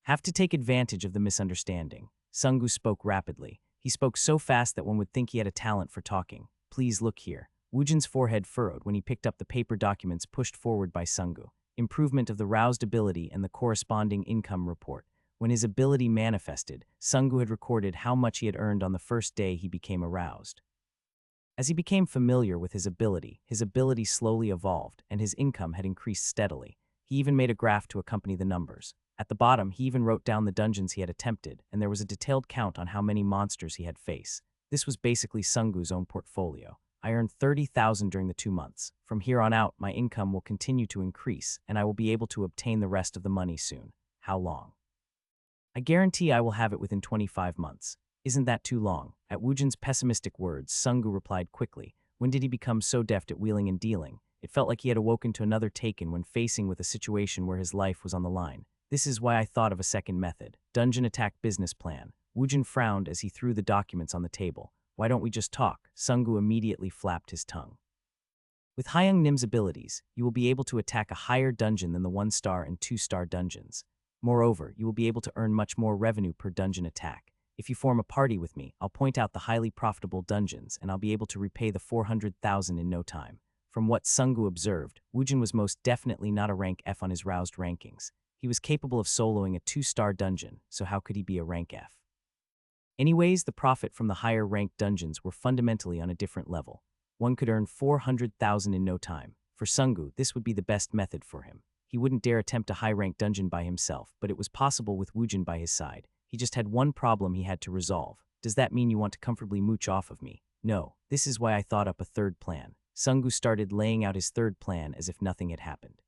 Have to take advantage of the misunderstanding. Sunggu spoke rapidly. He spoke so fast that one would think he had a talent for talking. Please look here. Woojin's forehead furrowed when he picked up the paper documents pushed forward by Sunggu. Improvement of the roused ability and the corresponding income report. When his ability manifested, Sunggu had recorded how much he had earned on the first day he became aroused. As he became familiar with his ability slowly evolved, and his income had increased steadily. He even made a graph to accompany the numbers. At the bottom, he even wrote down the dungeons he had attempted, and there was a detailed count on how many monsters he had faced. This was basically Sunggu's own portfolio. I earned 30,000 during the 2 months. From here on out, my income will continue to increase, and I will be able to obtain the rest of the money soon. How long? I guarantee I will have it within 25 months. Isn't that too long? At Woojin's pessimistic words, Sunggu replied quickly. When did he become so deft at wheeling and dealing? It felt like he had awoken to another Taken when facing with a situation where his life was on the line. This is why I thought of a second method. Dungeon attack business plan. Woojin frowned as he threw the documents on the table. Why don't we just talk? Sunggu immediately flapped his tongue. With Hyung Nim's abilities, you will be able to attack a higher dungeon than the 1-star and 2-star dungeons. Moreover, you will be able to earn much more revenue per dungeon attack. If you form a party with me, I'll point out the highly profitable dungeons and I'll be able to repay the 400,000 in no time. From what Sunggu observed, Woojin was most definitely not a rank F on his roused rankings. He was capable of soloing a 2-star dungeon, so how could he be a rank F? Anyways, the profit from the higher ranked dungeons were fundamentally on a different level. One could earn 400,000 in no time. For Sunggu, this would be the best method for him. He wouldn't dare attempt a high-ranked dungeon by himself, but it was possible with Woojin by his side. He just had one problem he had to resolve. Does that mean you want to comfortably mooch off of me? No, this is why I thought up a third plan. Sunggu started laying out his third plan as if nothing had happened.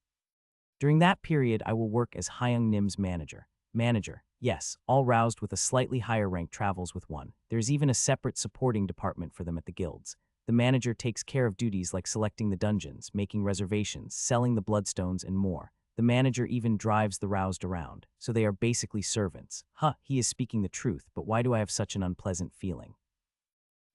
During that period, I will work as Hyung Nim's manager. Manager, yes, all roused with a slightly higher rank travels with one. There's even a separate supporting department for them at the guilds. The manager takes care of duties like selecting the dungeons, making reservations, selling the bloodstones, and more. The manager even drives the roused around, so they are basically servants. He is speaking the truth, but why do I have such an unpleasant feeling?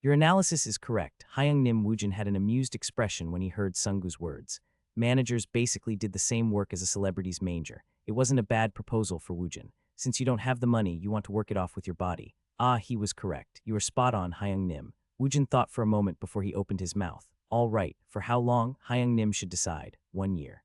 Your analysis is correct. Hyung Nim Woojin had an amused expression when he heard Sunggu's words. Managers basically did the same work as a celebrity's manger. It wasn't a bad proposal for Woojin. Since you don't have the money, you want to work it off with your body. He was correct. You are spot on, Hyung Nim. Woojin thought for a moment before he opened his mouth. All right, for how long? Hyung Nim should decide. 1 year.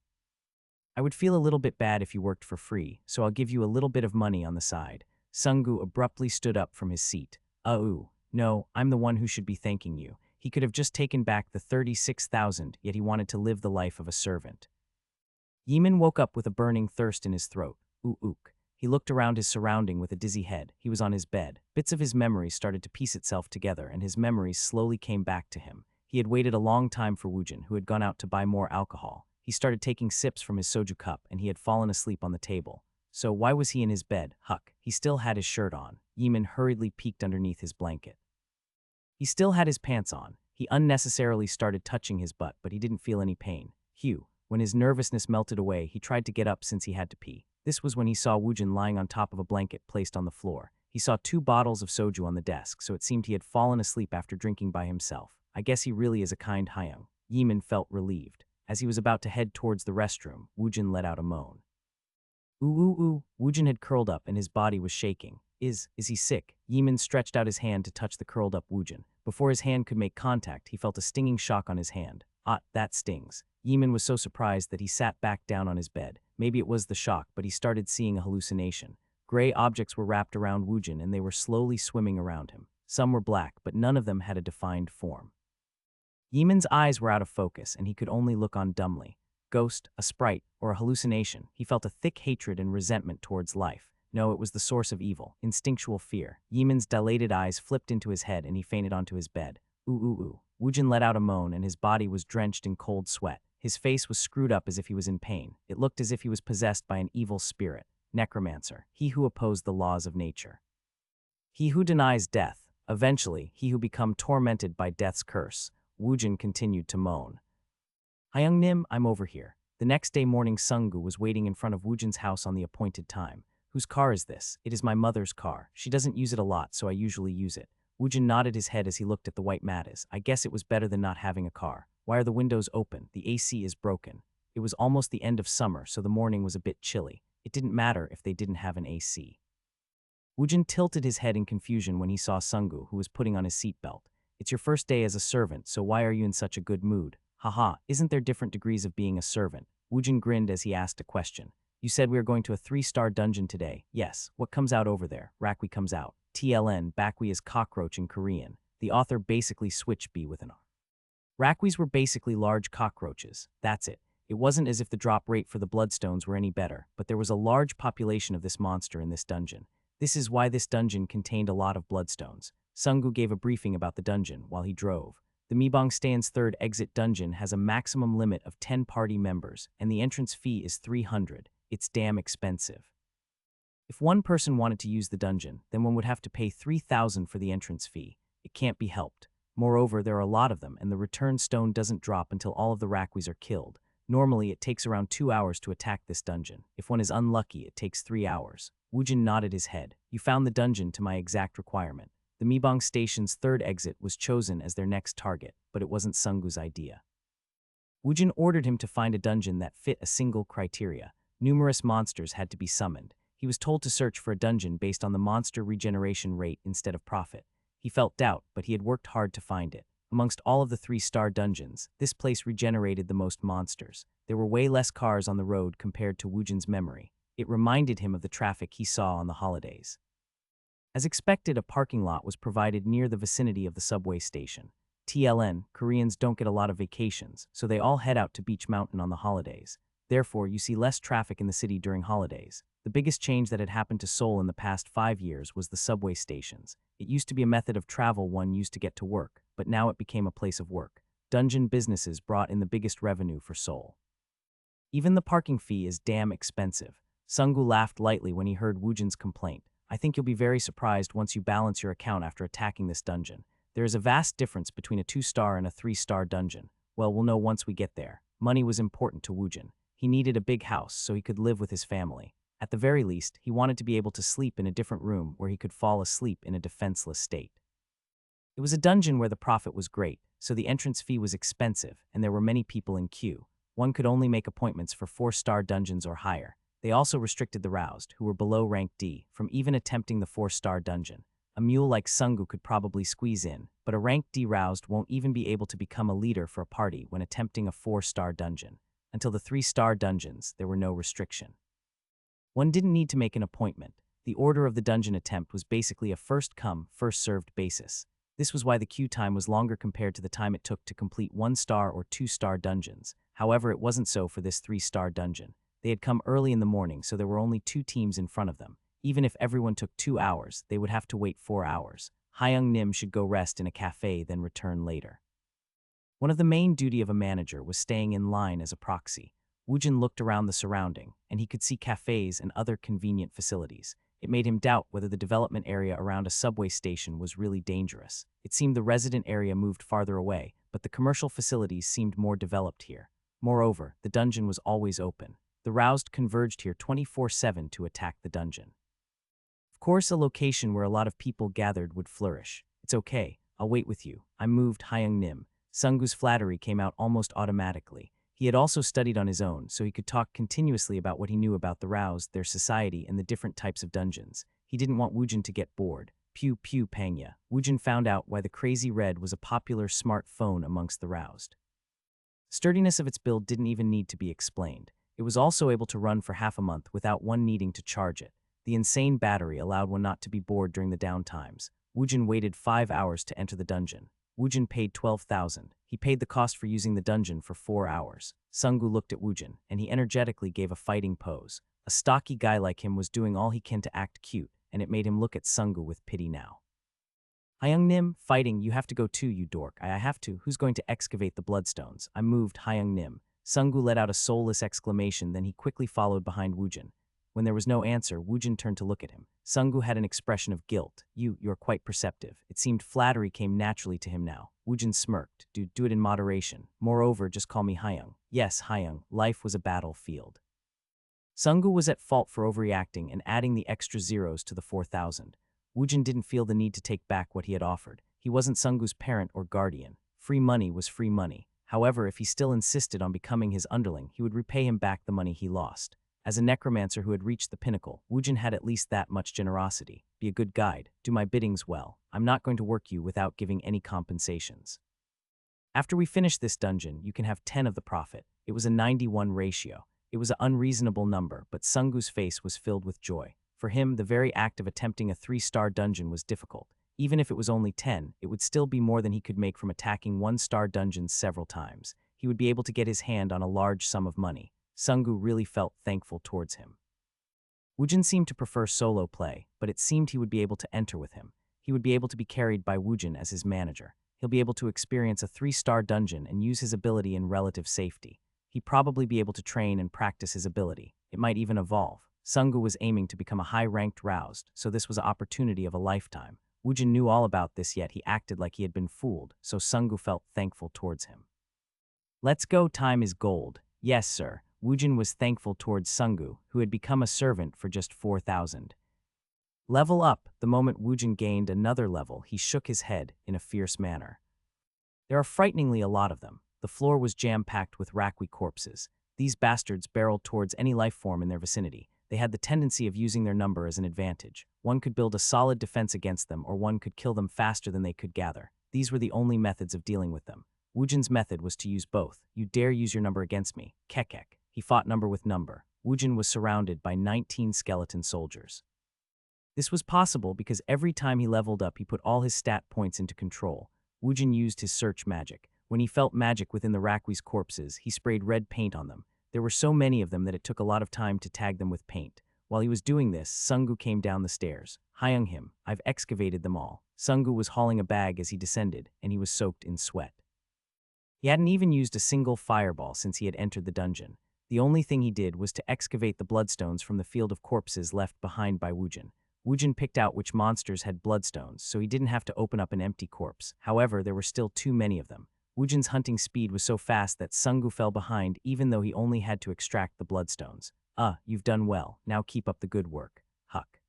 I would feel a little bit bad if you worked for free, so I'll give you a little bit of money on the side. Sunggu abruptly stood up from his seat. No, I'm the one who should be thanking you. He could have just taken back the 36,000, yet he wanted to live the life of a servant. Yeeman woke up with a burning thirst in his throat. Ook. He looked around his surrounding with a dizzy head. He was on his bed. Bits of his memories started to piece itself together, and his memories slowly came back to him. He had waited a long time for Woojin, who had gone out to buy more alcohol. He started taking sips from his soju cup, and he had fallen asleep on the table. So why was he in his bed? Huck. He still had his shirt on. Yeeman hurriedly peeked underneath his blanket. He still had his pants on. He unnecessarily started touching his butt, but he didn't feel any pain. Hugh. When his nervousness melted away, he tried to get up since he had to pee. This was when he saw Woojin lying on top of a blanket placed on the floor. He saw 2 bottles of soju on the desk, so it seemed he had fallen asleep after drinking by himself. I guess he really is a kind Hyung. Yeeman felt relieved. As he was about to head towards the restroom, Woojin let out a moan. Ooh, ooh, ooh. Woojin had curled up and his body was shaking. Is he sick? Yeeman stretched out his hand to touch the curled up Woojin. Before his hand could make contact, he felt a stinging shock on his hand. Ah, that stings. Yeeman was so surprised that he sat back down on his bed. Maybe it was the shock, but he started seeing a hallucination. Gray objects were wrapped around Woojin and they were slowly swimming around him. Some were black, but none of them had a defined form. Yeeman's eyes were out of focus and he could only look on dumbly. Ghost, a sprite, or a hallucination, he felt a thick hatred and resentment towards life. No, it was the source of evil, instinctual fear. Yeeman's dilated eyes flipped into his head and he fainted onto his bed. Ooh, ooh, ooh. Woojin let out a moan and his body was drenched in cold sweat. His face was screwed up as if he was in pain. It looked as if he was possessed by an evil spirit. Necromancer, he who opposed the laws of nature. He who denies death. Eventually, he who become tormented by death's curse. Woojin continued to moan. Hyung Nim, I'm over here. The next day morning, Sungu was waiting in front of Woojin's house on the appointed time. Whose car is this? It is my mother's car. She doesn't use it a lot, so I usually use it. Woojin nodded his head as he looked at the white mattas. I guess it was better than not having a car. Why are the windows open? The AC is broken. It was almost the end of summer, so the morning was a bit chilly. It didn't matter if they didn't have an AC. Woojin tilted his head in confusion when he saw Sungu, who was putting on his seatbelt. It's your first day as a servant, so why are you in such a good mood? Haha, isn't there different degrees of being a servant? Woojin grinned as he asked a question. You said we are going to a 3-star dungeon today. Yes, what comes out over there? Rakwi comes out. TLN, Bakwi is cockroach in Korean. The author basically switched B with an R. Rakwi's were basically large cockroaches. That's it. It wasn't as if the drop rate for the bloodstones were any better, but there was a large population of this monster in this dungeon. This is why this dungeon contained a lot of bloodstones. Sungu gave a briefing about the dungeon while he drove. The Mibong Stan's 3rd exit dungeon has a maximum limit of 10 party members, and the entrance fee is 300. It's damn expensive. If one person wanted to use the dungeon, then one would have to pay 3,000 for the entrance fee. It can't be helped. Moreover, there are a lot of them, and the return stone doesn't drop until all of the Rakwis are killed. Normally, it takes around 2 hours to attack this dungeon. If one is unlucky, it takes 3 hours. Woojin nodded his head. You found the dungeon to my exact requirement. The Mibong Station's 3rd exit was chosen as their next target, but it wasn't Sungu's idea. Woojin ordered him to find a dungeon that fit a single criteria. Numerous monsters had to be summoned. He was told to search for a dungeon based on the monster regeneration rate instead of profit. He felt doubt, but he had worked hard to find it. Amongst all of the 3-star dungeons, this place regenerated the most monsters. There were way less cars on the road compared to Woojin's memory. It reminded him of the traffic he saw on the holidays. As expected, a parking lot was provided near the vicinity of the subway station. TLN, Koreans don't get a lot of vacations, so they all head out to Beach Mountain on the holidays. Therefore, you see less traffic in the city during holidays. The biggest change that had happened to Seoul in the past 5 years was the subway stations. It used to be a method of travel one used to get to work, but now it became a place of work. Dungeon businesses brought in the biggest revenue for Seoul. Even the parking fee is damn expensive. Sungu laughed lightly when he heard Woojin's complaint. I think you'll be very surprised once you balance your account after attacking this dungeon. There is a vast difference between a 2-star and a 3-star dungeon. Well, we'll know once we get there. Money was important to Woojin. He needed a big house so he could live with his family. At the very least, he wanted to be able to sleep in a different room where he could fall asleep in a defenseless state. It was a dungeon where the profit was great, so the entrance fee was expensive and there were many people in queue. One could only make appointments for 4-star dungeons or higher. They also restricted the roused, who were below rank D, from even attempting the 4-star dungeon. A mule like Sungu could probably squeeze in, but a rank D roused won't even be able to become a leader for a party when attempting a 4-star dungeon. Until the 3-star dungeons, there were no restriction. One didn't need to make an appointment. The order of the dungeon attempt was basically a first-come, first-served basis. This was why the queue time was longer compared to the time it took to complete 1-star or 2-star dungeons. However, it wasn't so for this 3-star dungeon. They had come early in the morning, so there were only 2 teams in front of them. Even if everyone took 2 hours, they would have to wait 4 hours. Hyung Nim should go rest in a cafe, then return later. One of the main duty of a manager was staying in line as a proxy. Woojin looked around the surrounding, and he could see cafes and other convenient facilities. It made him doubt whether the development area around a subway station was really dangerous. It seemed the resident area moved farther away, but the commercial facilities seemed more developed here. Moreover, the dungeon was always open. The roused converged here 24/7 to attack the dungeon. Of course, a location where a lot of people gathered would flourish. It's okay, I'll wait with you. I moved Hyung Nim. Sunggu's flattery came out almost automatically. He had also studied on his own, so he could talk continuously about what he knew about the roused, their society, and the different types of dungeons. He didn't want Woojin to get bored. Pew pew pangya. Woojin found out why the Crazy Red was a popular smartphone amongst the roused. Sturdiness of its build didn't even need to be explained. It was also able to run for half a month without one needing to charge it. The insane battery allowed one not to be bored during the downtimes. Woojin waited 5 hours to enter the dungeon. Woojin paid 12,000. He paid the cost for using the dungeon for 4 hours. Sunggu looked at Woojin, and he energetically gave a fighting pose. A stocky guy like him was doing all he can to act cute, and it made him look at Sunggu with pity now. Hyung Nim, fighting, you have to go too, you dork. I have to. Who's going to excavate the bloodstones? I moved Hyung Nim. Sunggu let out a soulless exclamation, then he quickly followed behind Woojin. When there was no answer, Woojin turned to look at him. Sunggu had an expression of guilt. You're quite perceptive. It seemed flattery came naturally to him now. Woojin smirked. Do it in moderation. Moreover, just call me Hyung. Yes, Hyung. Life was a battlefield. Sunggu was at fault for overreacting and adding the extra zeros to the 4,000. Woojin didn't feel the need to take back what he had offered. He wasn't Sunggu's parent or guardian. Free money was free money. However, if he still insisted on becoming his underling, he would repay him back the money he lost. As a necromancer who had reached the pinnacle, Woojin had at least that much generosity. Be a good guide. Do my biddings well. I'm not going to work you without giving any compensations. After we finish this dungeon, you can have 10 of the profit. It was a 91 ratio. It was an unreasonable number, but Sunggu's face was filled with joy. For him, the very act of attempting a 3-star dungeon was difficult. Even if it was only 10, it would still be more than he could make from attacking 1-star dungeons several times. He would be able to get his hand on a large sum of money. Sunggu really felt thankful towards him. Woojin seemed to prefer solo play, but it seemed he would be able to enter with him. He would be able to be carried by Woojin as his manager. He'll be able to experience a 3-star dungeon and use his ability in relative safety. He'd probably be able to train and practice his ability. It might even evolve. Sunggu was aiming to become a high-ranked roused, so this was an opportunity of a lifetime. Woojin knew all about this, yet he acted like he had been fooled, so Sunggu felt thankful towards him. Let's go, time is gold. Yes, sir. Woojin was thankful towards Sunggu, who had become a servant for just 4,000. Level up. The moment Woojin gained another level, he shook his head in a fierce manner. There are frighteningly a lot of them. The floor was jam-packed with Rakwi corpses. These bastards barreled towards any life form in their vicinity. They had the tendency of using their number as an advantage. One could build a solid defense against them, or one could kill them faster than they could gather. These were the only methods of dealing with them. Woojin's method was to use both. You dare use your number against me. Kekek. He fought number with number. Woojin was surrounded by 19 skeleton soldiers. This was possible because every time he leveled up, he put all his stat points into control. Woojin used his search magic. When he felt magic within the Rakwi's corpses, he sprayed red paint on them. There were so many of them that it took a lot of time to tag them with paint. While he was doing this, Sunggu came down the stairs. Hyung him. I've excavated them all. Sunggu was hauling a bag as he descended, and he was soaked in sweat. He hadn't even used a single fireball since he had entered the dungeon. The only thing he did was to excavate the bloodstones from the field of corpses left behind by Woojin. Woojin picked out which monsters had bloodstones, so he didn't have to open up an empty corpse. However, there were still too many of them. Woojin's hunting speed was so fast that Sunggu fell behind even though he only had to extract the bloodstones. You've done well. Now keep up the good work. Huck.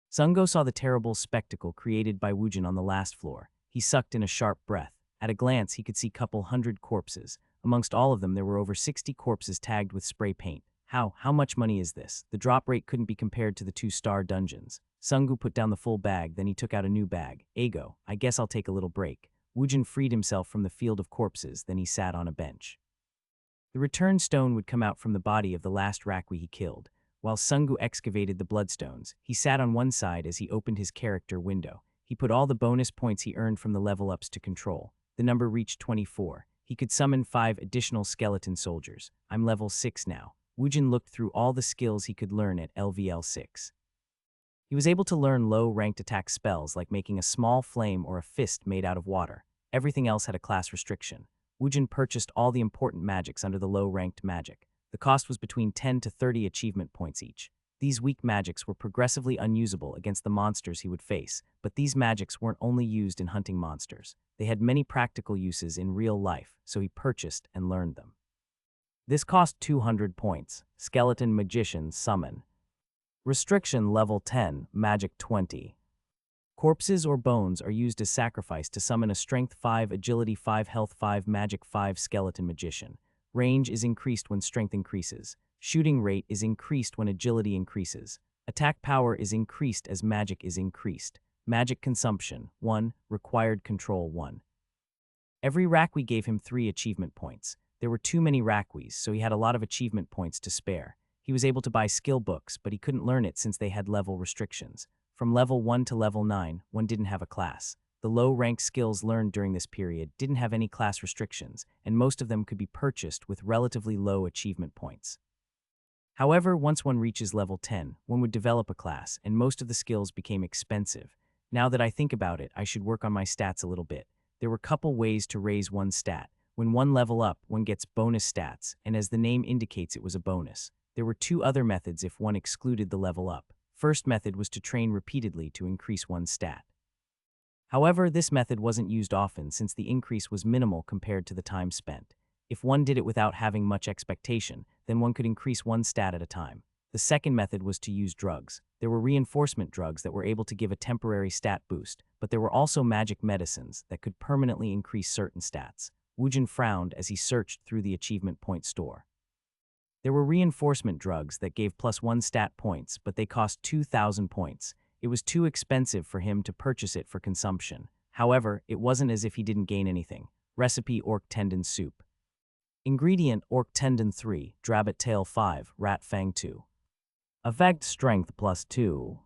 Sunggu saw the terrible spectacle created by Woojin on the last floor. He sucked in a sharp breath. At a glance, he could see couple hundred corpses. Amongst all of them, there were over 60 corpses tagged with spray paint. How much money is this? The drop rate couldn't be compared to the 2-star dungeons. Sunggu put down the full bag, then he took out a new bag. Ego, I guess I'll take a little break. Woojin freed himself from the field of corpses, then he sat on a bench. The return stone would come out from the body of the last Rakwi he killed. While Sunggu excavated the bloodstones, he sat on one side as he opened his character window. He put all the bonus points he earned from the level-ups to control. The number reached 24. He could summon 5 additional skeleton soldiers. I'm level 6 now. Woojin looked through all the skills he could learn at LVL 6. He was able to learn low-ranked attack spells like making a small flame or a fist made out of water. Everything else had a class restriction. Woojin purchased all the important magics under the low-ranked magic. The cost was between 10 to 30 achievement points each. These weak magics were progressively unusable against the monsters he would face, but these magics weren't only used in hunting monsters. They had many practical uses in real life, so he purchased and learned them. This cost 200 points. Skeleton Magician Summon. Restriction Level 10, Magic 20. Corpses or bones are used as sacrifice to summon a Strength 5, Agility 5, Health 5, Magic 5 Skeleton Magician. Range is increased when Strength increases. Shooting rate is increased when Agility increases. Attack power is increased as Magic is increased. Magic Consumption 1, Required Control 1. Every Rakwi gave him 3 achievement points. There were too many Rakwis, so he had a lot of achievement points to spare. He was able to buy skill books, but he couldn't learn it since they had level restrictions. From level 1 to level 9, one didn't have a class. The low-ranked skills learned during this period didn't have any class restrictions, and most of them could be purchased with relatively low achievement points. However, once one reaches level 10, one would develop a class, and most of the skills became expensive. Now that I think about it, I should work on my stats a little bit. There were a couple ways to raise one's stat. When one level up, one gets bonus stats, and as the name indicates, it was a bonus. There were 2 other methods if one excluded the level up. First method was to train repeatedly to increase one's stat. However, this method wasn't used often since the increase was minimal compared to the time spent. If one did it without having much expectation, then one could increase one stat at a time. The second method was to use drugs. There were reinforcement drugs that were able to give a temporary stat boost, but there were also magic medicines that could permanently increase certain stats. Woojin frowned as he searched through the achievement point store. There were reinforcement drugs that gave +1 stat points, but they cost 2,000 points. It was too expensive for him to purchase it for consumption. However, it wasn't as if he didn't gain anything. Recipe Orc Tendon Soup. Ingredient Orc Tendon 3, Drabbit Tail 5, Rat Fang 2. Effect Strength +2.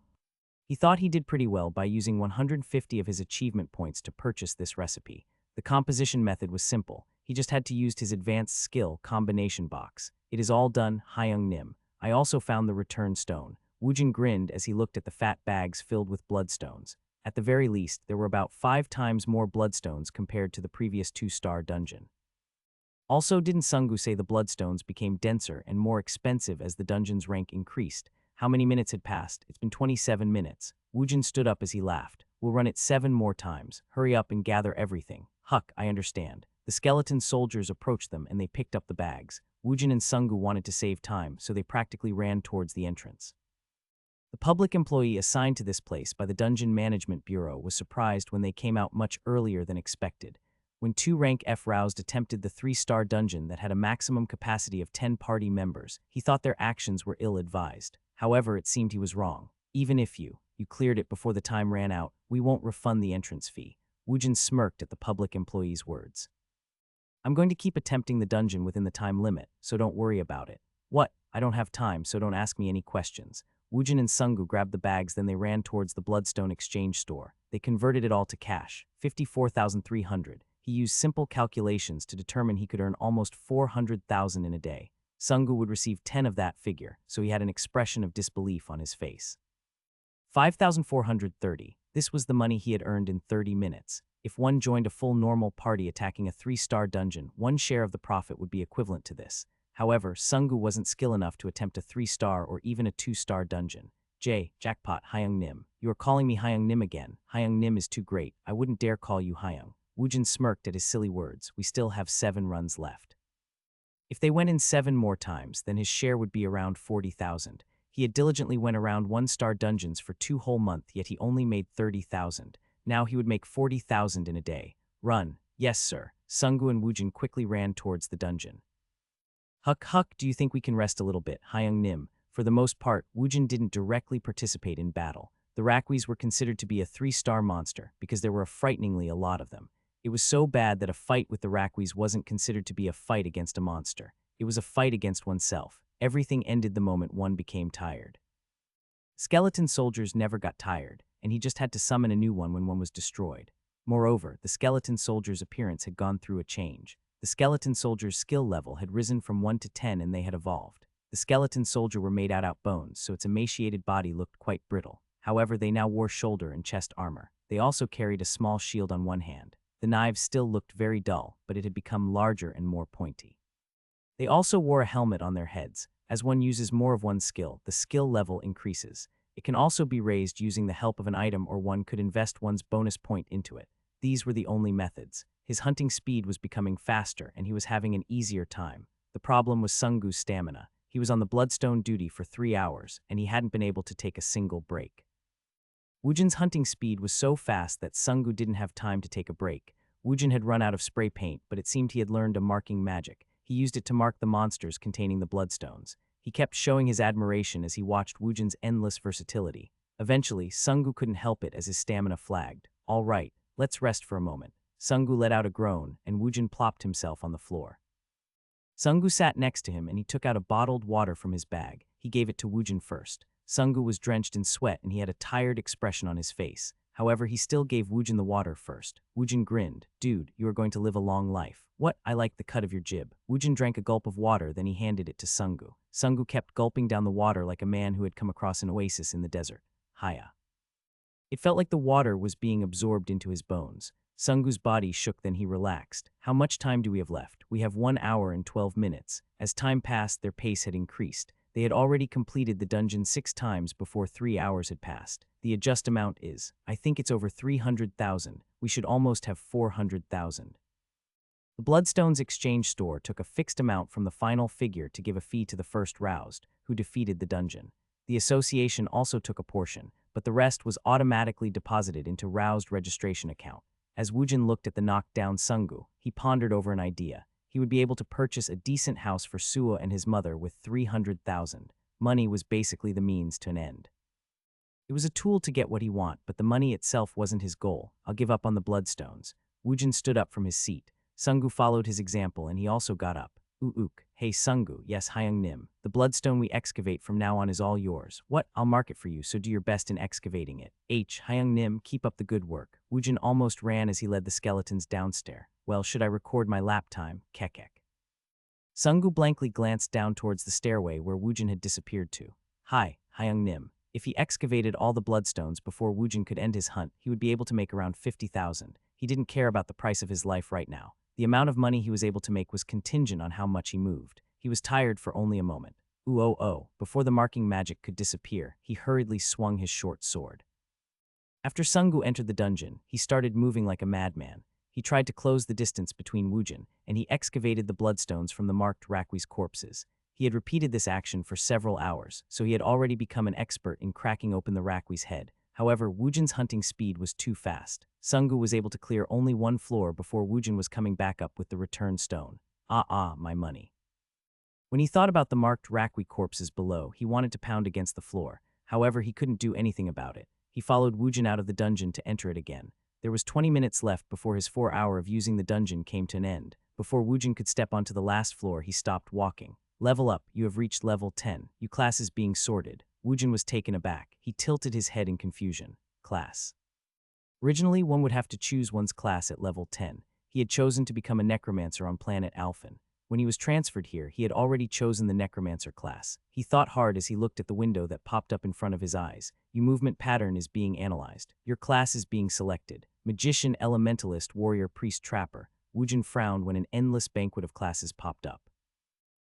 He thought he did pretty well by using 150 of his achievement points to purchase this recipe. The composition method was simple. He just had to use his advanced skill combination box. It is all done, Hyung Nim. I also found the return stone. Woojin grinned as he looked at the fat bags filled with bloodstones. At the very least, there were about 5 times more bloodstones compared to the previous 2-star dungeon. Also, didn't Sungu say the bloodstones became denser and more expensive as the dungeon's rank increased? How many minutes had passed? It's been 27 minutes. Woojin stood up as he laughed. We'll run it 7 more times. Hurry up and gather everything. Huck, I understand. The skeleton soldiers approached them and they picked up the bags. Woojin and Sungu wanted to save time, so they practically ran towards the entrance. The public employee assigned to this place by the Dungeon Management Bureau was surprised when they came out much earlier than expected. When 2 rank F roused attempted the 3-star dungeon that had a maximum capacity of 10 party members, he thought their actions were ill-advised. However, it seemed he was wrong. Even if you cleared it before the time ran out, we won't refund the entrance fee. Woojin smirked at the public employee's words. I'm going to keep attempting the dungeon within the time limit, so don't worry about it. What? I don't have time, so don't ask me any questions. Woojin and Sungu grabbed the bags, then they ran towards the Bloodstone exchange store. They converted it all to cash, 54,300. He used simple calculations to determine he could earn almost 400,000 in a day. Sungu would receive 10 of that figure, so he had an expression of disbelief on his face. 5,430. This was the money he had earned in 30 minutes. If one joined a full normal party attacking a 3-star dungeon, one share of the profit would be equivalent to this. However, Sungu wasn't skilled enough to attempt a 3-star or even a 2-star dungeon. Jackpot, Hyung Nim. You are calling me Hyung Nim again. Hyung Nim is too great. I wouldn't dare call you Hyung. Woojin smirked at his silly words. We still have 7 runs left. If they went in 7 more times, then his share would be around 40,000. He had diligently went around 1-star dungeons for 2 whole months, yet he only made 30,000. Now he would make 40,000 in a day. Run. Yes, sir. Sungu and Woojin quickly ran towards the dungeon. Huck, do you think we can rest a little bit? Hyung Nim. For the most part, Woojin didn't directly participate in battle. The Rakwis were considered to be a 3-star monster because there were frighteningly a lot of them. It was so bad that a fight with the Rakwis wasn't considered to be a fight against a monster. It was a fight against oneself. Everything ended the moment one became tired. Skeleton soldiers never got tired, and he just had to summon a new one when one was destroyed. Moreover, the skeleton soldier's appearance had gone through a change. The skeleton soldier's skill level had risen from 1 to 10 and they had evolved. The skeleton soldier were made out of bones, so its emaciated body looked quite brittle. However, they now wore shoulder and chest armor. They also carried a small shield on one hand. The knives still looked very dull, but it had become larger and more pointy. They also wore a helmet on their heads. As one uses more of one's skill, the skill level increases. It can also be raised using the help of an item, or one could invest one's bonus point into it. These were the only methods. His hunting speed was becoming faster, and he was having an easier time. The problem was Sungu's stamina. He was on the bloodstone duty for 3 hours, and he hadn't been able to take a single break. Woojin's hunting speed was so fast that Sungu didn't have time to take a break. Woojin had run out of spray paint, but it seemed he had learned a marking magic. He used it to mark the monsters containing the bloodstones. He kept showing his admiration as he watched Woojin's endless versatility. Eventually, Sungu couldn't help it as his stamina flagged. "All right, let's rest for a moment." Sungu let out a groan, and Woojin plopped himself on the floor. Sungu sat next to him, and he took out a bottled water from his bag. He gave it to Woojin first. Sungu was drenched in sweat, and he had a tired expression on his face. However, he still gave Woojin the water first. Woojin grinned. "Dude, you are going to live a long life." "What? I like the cut of your jib." Woojin drank a gulp of water, then he handed it to Sungu. Sungu kept gulping down the water like a man who had come across an oasis in the desert. Haya. It felt like the water was being absorbed into his bones. Sungu's body shook, then he relaxed. "How much time do we have left?" "We have 1 hour and 12 minutes. As time passed, their pace had increased. They had already completed the dungeon 6 times before 3 hours had passed. "The adjust amount is, I think it's over 300,000. We should almost have 400,000. The Bloodstones exchange store took a fixed amount from the final figure to give a fee to the first roused, who defeated the dungeon. The association also took a portion, but the rest was automatically deposited into roused registration account. As Woojin looked at the knocked-down Sungu, he pondered over an idea. He would be able to purchase a decent house for Suo and his mother with 300,000. Money was basically the means to an end. It was a tool to get what he wanted, but the money itself wasn't his goal. "I'll give up on the Bloodstones." Woojin stood up from his seat. Sungu followed his example, and he also got up. "Ook. Hey Sungu." "Yes, Hyung Nim. The bloodstone we excavate from now on is all yours." "What? I'll mark it for you, so do your best in excavating it." Hyung Nim, keep up the good work." Woojin almost ran as he led the skeletons downstairs. "Well, should I record my lap time?" Kekek. Sungu blankly glanced down towards the stairway where Woojin had disappeared to. "Hi, Hyung Nim." If he excavated all the bloodstones before Woojin could end his hunt, he would be able to make around 50,000. He didn't care about the price of his life right now. The amount of money he was able to make was contingent on how much he moved. He was tired for only a moment. Ooh. Before the marking magic could disappear, he hurriedly swung his short sword. After Sungu entered the dungeon, he started moving like a madman. He tried to close the distance between Woojin, and he excavated the bloodstones from the marked Rakwi's corpses. He had repeated this action for several hours, so he had already become an expert in cracking open the Rakwi's head. However, Woojin's hunting speed was too fast. Sungu was able to clear only 1 floor before Woojin was coming back up with the return stone. My money. When he thought about the marked Rakwi corpses below, he wanted to pound against the floor. However, he couldn't do anything about it. He followed Woojin out of the dungeon to enter it again. There was 20 minutes left before his 4 hour of using the dungeon came to an end. Before Woojin could step onto the last floor, he stopped walking. "Level up. You have reached level 10. Your class is being sorted." Woojin was taken aback. He tilted his head in confusion. Class. Originally, one would have to choose one's class at level 10. He had chosen to become a necromancer on planet Alphen. When he was transferred here, he had already chosen the necromancer class. He thought hard as he looked at the window that popped up in front of his eyes. Your movement pattern is being analyzed. Your class is being selected. Magician, elementalist, warrior, priest, trapper. Woojin frowned when an endless banquet of classes popped up.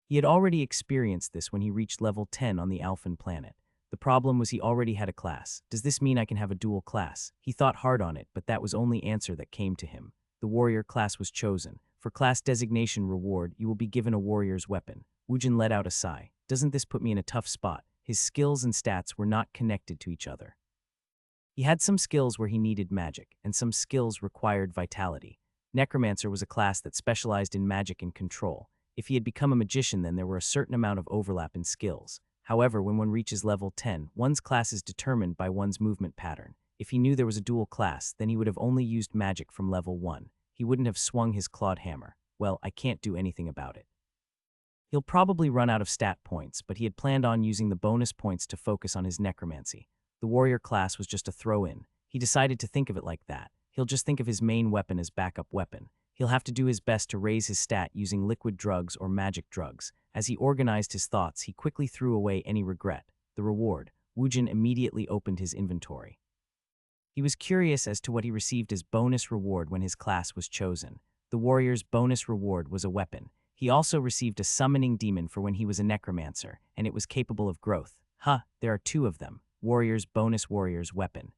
He had already experienced this when he reached level 10 on the Alphen planet. The problem was he already had a class. Does this mean I can have a dual class? He thought hard on it, but that was only answer that came to him. The warrior class was chosen. For class designation reward, you will be given a warrior's weapon. Woojin let out a sigh. Doesn't this put me in a tough spot? His skills and stats were not connected to each other. He had some skills where he needed magic, and some skills required vitality. Necromancer was a class that specialized in magic and control. If he had become a magician, then there were a certain amount of overlap in skills. However, when one reaches level 10, one's class is determined by one's movement pattern. If he knew there was a dual class, then he would have only used magic from level 1. He wouldn't have swung his clawed hammer. Well, I can't do anything about it. He'll probably run out of stat points, but he had planned on using the bonus points to focus on his necromancy. The warrior class was just a throw-in. He decided to think of it like that. He'll just think of his main weapon as backup weapon. He'll have to do his best to raise his stat using liquid drugs or magic drugs. As he organized his thoughts, he quickly threw away any regret. The reward. Woojin immediately opened his inventory. He was curious as to what he received as bonus reward when his class was chosen. The warrior's bonus reward was a weapon. He also received a summoning demon for when he was a necromancer, and it was capable of growth. There are two of them. Warrior's weapon.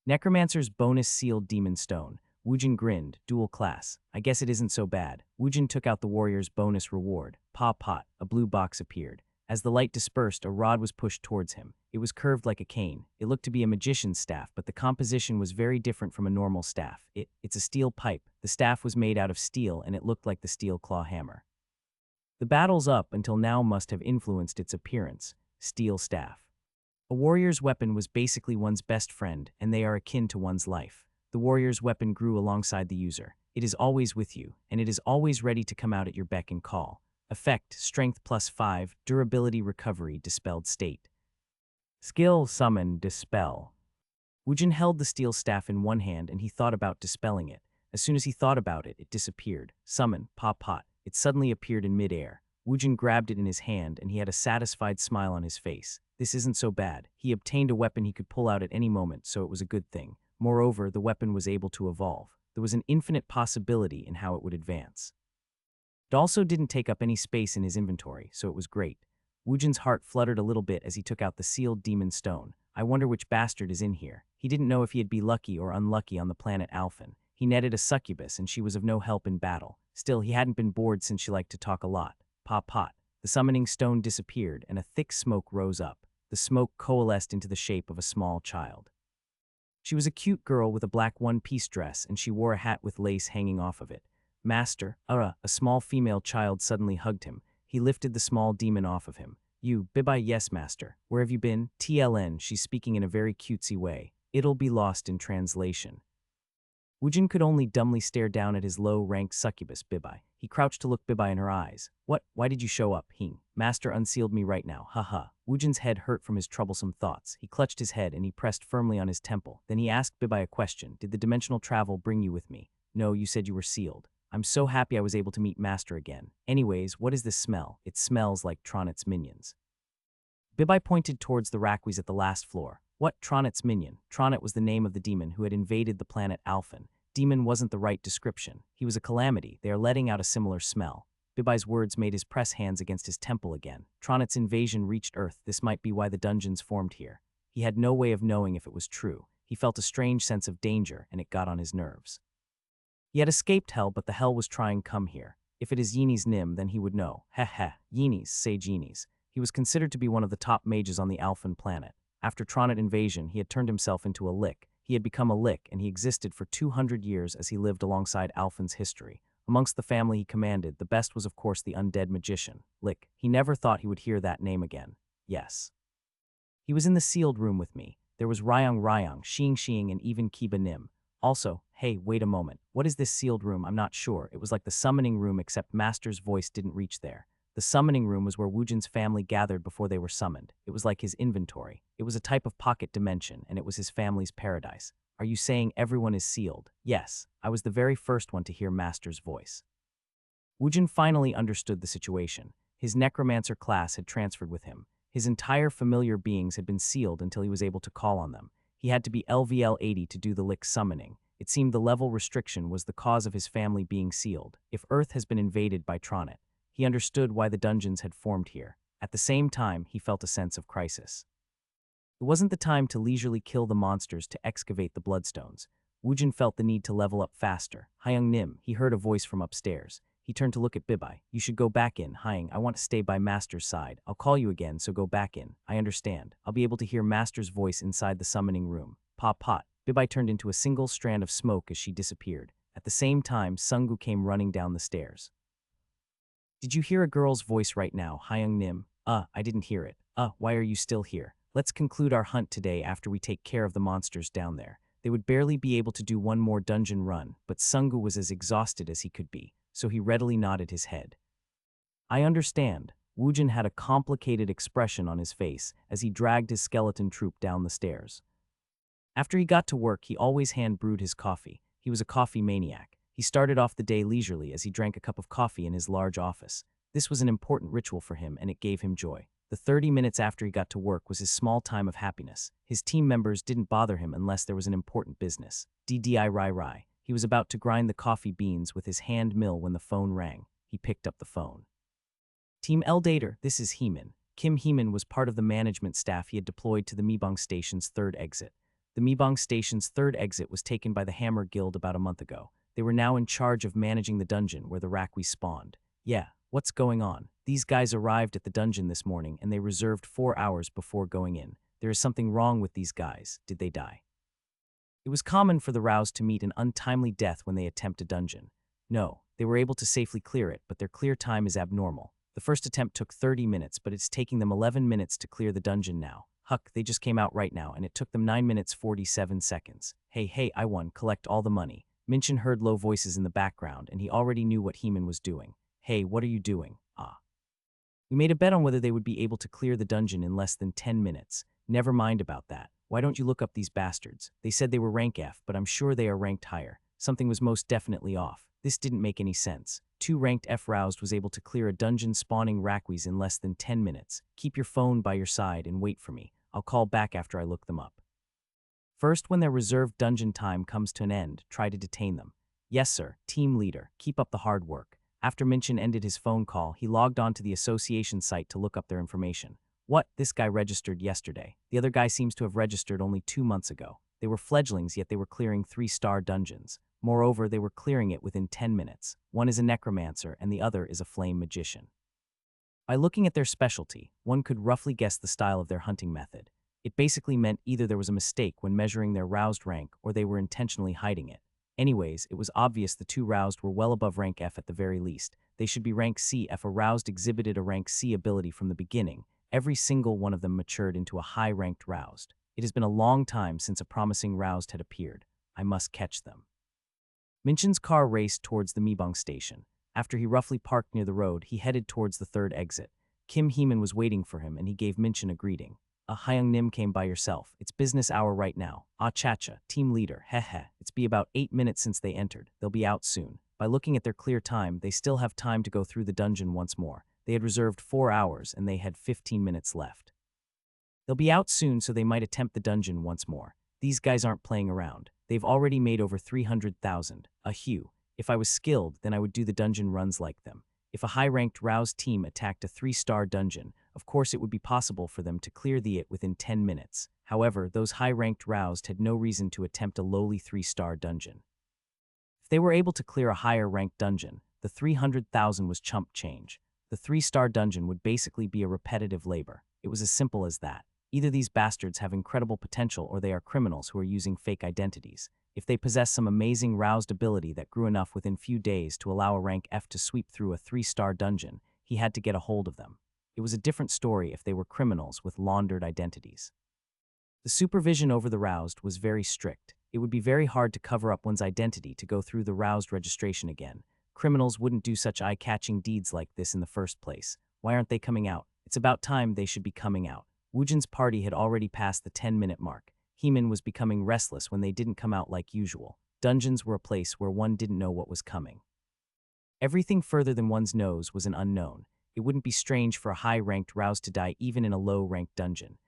Necromancer's bonus sealed demon stone. Woojin grinned, dual class. I guess it isn't so bad. Woojin took out the warrior's bonus reward. Pot, a blue box appeared. As the light dispersed, a rod was pushed towards him. It was curved like a cane. It looked to be a magician's staff, but the composition was very different from a normal staff. It's a steel pipe. The staff was made out of steel, and it looked like the steel claw hammer. The battles up until now must have influenced its appearance. Steel staff. A warrior's weapon was basically one's best friend, and they are akin to one's life. The warrior's weapon grew alongside the user. It is always with you, and it is always ready to come out at your beck and call. Effect, strength +5, durability recovery, dispelled state. Skill, summon, dispel. Woojin held the steel staff in one hand and he thought about dispelling it. As soon as he thought about it, it disappeared. Summon, pot. It suddenly appeared in midair. Woojin grabbed it in his hand and he had a satisfied smile on his face. This isn't so bad. He obtained a weapon he could pull out at any moment, so it was a good thing. Moreover, the weapon was able to evolve. There was an infinite possibility in how it would advance. It also didn't take up any space in his inventory, so it was great. Woojin's heart fluttered a little bit as he took out the sealed demon stone. I wonder which bastard is in here. He didn't know if he'd be lucky or unlucky on the planet Alphen. He netted a succubus and she was of no help in battle. Still, he hadn't been bored since she liked to talk a lot. Pot. The summoning stone disappeared and a thick smoke rose up. The smoke coalesced into the shape of a small child. She was a cute girl with a black one-piece dress and she wore a hat with lace hanging off of it. Master, a small female child suddenly hugged him. He lifted the small demon off of him. You, Bibai, yes, master. Where have you been? TLN, she's speaking in a very cutesy way. It'll be lost in translation. Woojin could only dumbly stare down at his low-ranked succubus, Bibai. He crouched to look Bibai in her eyes. What? Why did you show up, Hing? Master unsealed me right now, haha. Woojin's head hurt from his troublesome thoughts. He clutched his head and he pressed firmly on his temple. Then he asked Bibai a question. Did the dimensional travel bring you with me? No, you said you were sealed. I'm so happy I was able to meet Master again. Anyways, what is this smell? It smells like Tronit's minions. Bibai pointed towards the Rakwees at the last floor. What? Tronit's minion? Tronit was the name of the demon who had invaded the planet Alphen. Demon wasn't the right description. He was a calamity. They are letting out a similar smell. Bibai's words made his press hands against his temple again. Tronit's invasion reached Earth. This might be why the dungeons formed here. He had no way of knowing if it was true. He felt a strange sense of danger, and it got on his nerves. He had escaped hell, but the hell was trying come here. If it is Yini's Nim, then he would know. Yini's, say Yini's. He was considered to be one of the top mages on the Alphen planet. After Tronit invasion, he had turned himself into a lick. He had become a lick, and he existed for 200 years as he lived alongside Alphen's history. Amongst the family he commanded, the best was of course the undead magician, Lick. He never thought he would hear that name again. Yes. He was in the sealed room with me. There was Ryong, Xing, and even Kiba Nim. Also, hey, wait a moment. What is this sealed room? I'm not sure. It was like the summoning room except Master's voice didn't reach there. The summoning room was where Woojin's family gathered before they were summoned. It was like his inventory. It was a type of pocket dimension, and it was his family's paradise. Are you saying everyone is sealed? Yes, I was the very first one to hear Master's voice. Woojin finally understood the situation. His necromancer class had transferred with him. His entire familiar beings had been sealed until he was able to call on them. He had to be LVL 80 to do the Lick summoning. It seemed the level restriction was the cause of his family being sealed. If Earth has been invaded by Tronit, he understood why the dungeons had formed here. At the same time, he felt a sense of crisis. It wasn't the time to leisurely kill the monsters to excavate the bloodstones. Woojin felt the need to level up faster. Hyung Nim, he heard a voice from upstairs. He turned to look at Bibai. You should go back in, Hyung. I want to stay by Master's side. I'll call you again, so go back in. I understand. I'll be able to hear Master's voice inside the summoning room. Pot. Bibai turned into a single strand of smoke as she disappeared. At the same time, Sungu came running down the stairs. Did you hear a girl's voice right now, Hyung Nim? I didn't hear it. Why are you still here? Let's conclude our hunt today after we take care of the monsters down there. They would barely be able to do one more dungeon run, but Sungu was as exhausted as he could be, so he readily nodded his head. I understand. Woojin had a complicated expression on his face as he dragged his skeleton troop down the stairs. After he got to work, he always hand-brewed his coffee. He was a coffee maniac. He started off the day leisurely as he drank a cup of coffee in his large office. This was an important ritual for him, and it gave him joy. The 30 minutes after he got to work was his small time of happiness. His team members didn't bother him unless there was an important business. DDI. He was about to grind the coffee beans with his hand mill when the phone rang. He picked up the phone. Team Eldater, this is Heeman. Kim Heeman was part of the management staff he had deployed to the Mebong Station's third exit. The Mebong Station's third exit was taken by the Hammer Guild about a month ago. They were now in charge of managing the dungeon where the Rakwi spawned. Yeah, what's going on? These guys arrived at the dungeon this morning and they reserved 4 hours before going in. There is something wrong with these guys. Did they die? It was common for the roused to meet an untimely death when they attempt a dungeon. No, they were able to safely clear it, but their clear time is abnormal. The first attempt took 30 minutes, but it's taking them 11 minutes to clear the dungeon now. Huck, they just came out right now, and it took them 9 minutes 47 seconds. Hey, I won. Collect all the money. Minchin heard low voices in the background, and he already knew what Heeman was doing. Hey, what are you doing? We made a bet on whether they would be able to clear the dungeon in less than 10 minutes. Never mind about that. Why don't you look up these bastards? They said they were rank F, but I'm sure they are ranked higher. Something was most definitely off. This didn't make any sense. 2 ranked F roused was able to clear a dungeon spawning Rakwis in less than 10 minutes. Keep your phone by your side and wait for me. I'll call back after I look them up. First, when their reserved dungeon time comes to an end, try to detain them. Yes, sir. Team leader. Keep up the hard work. After Minchin ended his phone call, he logged on to the association site to look up their information. What? This guy registered yesterday. The other guy seems to have registered only 2 months ago. They were fledglings, yet they were clearing 3-star dungeons. Moreover, they were clearing it within 10 minutes. One is a necromancer and the other is a flame magician. By looking at their specialty, one could roughly guess the style of their hunting method. It basically meant either there was a mistake when measuring their roused rank or they were intentionally hiding it. Anyways, it was obvious the 2 roused were well above rank F at the very least. They should be rank C if a roused exhibited a rank C ability from the beginning. Every single one of them matured into a high-ranked roused. It has been a long time since a promising roused had appeared. I must catch them. Minchin's car raced towards the Mebong station. After he roughly parked near the road, he headed towards the third exit. Kim Heeman was waiting for him, and he gave Minchin a greeting. Hyung Nim came by yourself. It's business hour right now. Chacha, team leader, heh. It's be about 8 minutes since they entered. They'll be out soon. By looking at their clear time, they still have time to go through the dungeon once more. They had reserved 4 hours, and they had 15 minutes left. They'll be out soon, so they might attempt the dungeon once more. These guys aren't playing around. They've already made over 300,000. If I was skilled, then I would do the dungeon runs like them. If a high-ranked roused team attacked a 3-star dungeon, of course it would be possible for them to clear it within 10 minutes. However, those high-ranked roused had no reason to attempt a lowly 3-star dungeon. If they were able to clear a higher-ranked dungeon, the 300,000 was chump change. The 3-star dungeon would basically be a repetitive labor. It was as simple as that. Either these bastards have incredible potential or they are criminals who are using fake identities. If they possess some amazing roused ability that grew enough within few days to allow a rank F to sweep through a 3-star dungeon, he had to get a hold of them. It was a different story if they were criminals with laundered identities. The supervision over the roused was very strict. It would be very hard to cover up one's identity to go through the roused registration again. Criminals wouldn't do such eye-catching deeds like this in the first place. Why aren't they coming out? It's about time they should be coming out. Woojin's party had already passed the 10-minute mark. Heeman was becoming restless when they didn't come out like usual. Dungeons were a place where one didn't know what was coming. Everything further than one's nose was an unknown. It wouldn't be strange for a high-ranked roused to die even in a low-ranked dungeon.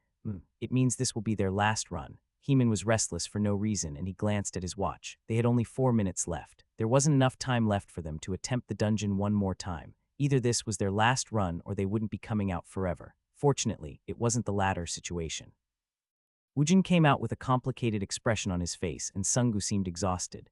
It means this will be their last run. Heeman was restless for no reason, and he glanced at his watch. They had only 4 minutes left. There wasn't enough time left for them to attempt the dungeon one more time. Either this was their last run or they wouldn't be coming out forever. Fortunately, it wasn't the latter situation. Woojin came out with a complicated expression on his face, and Sungu seemed exhausted.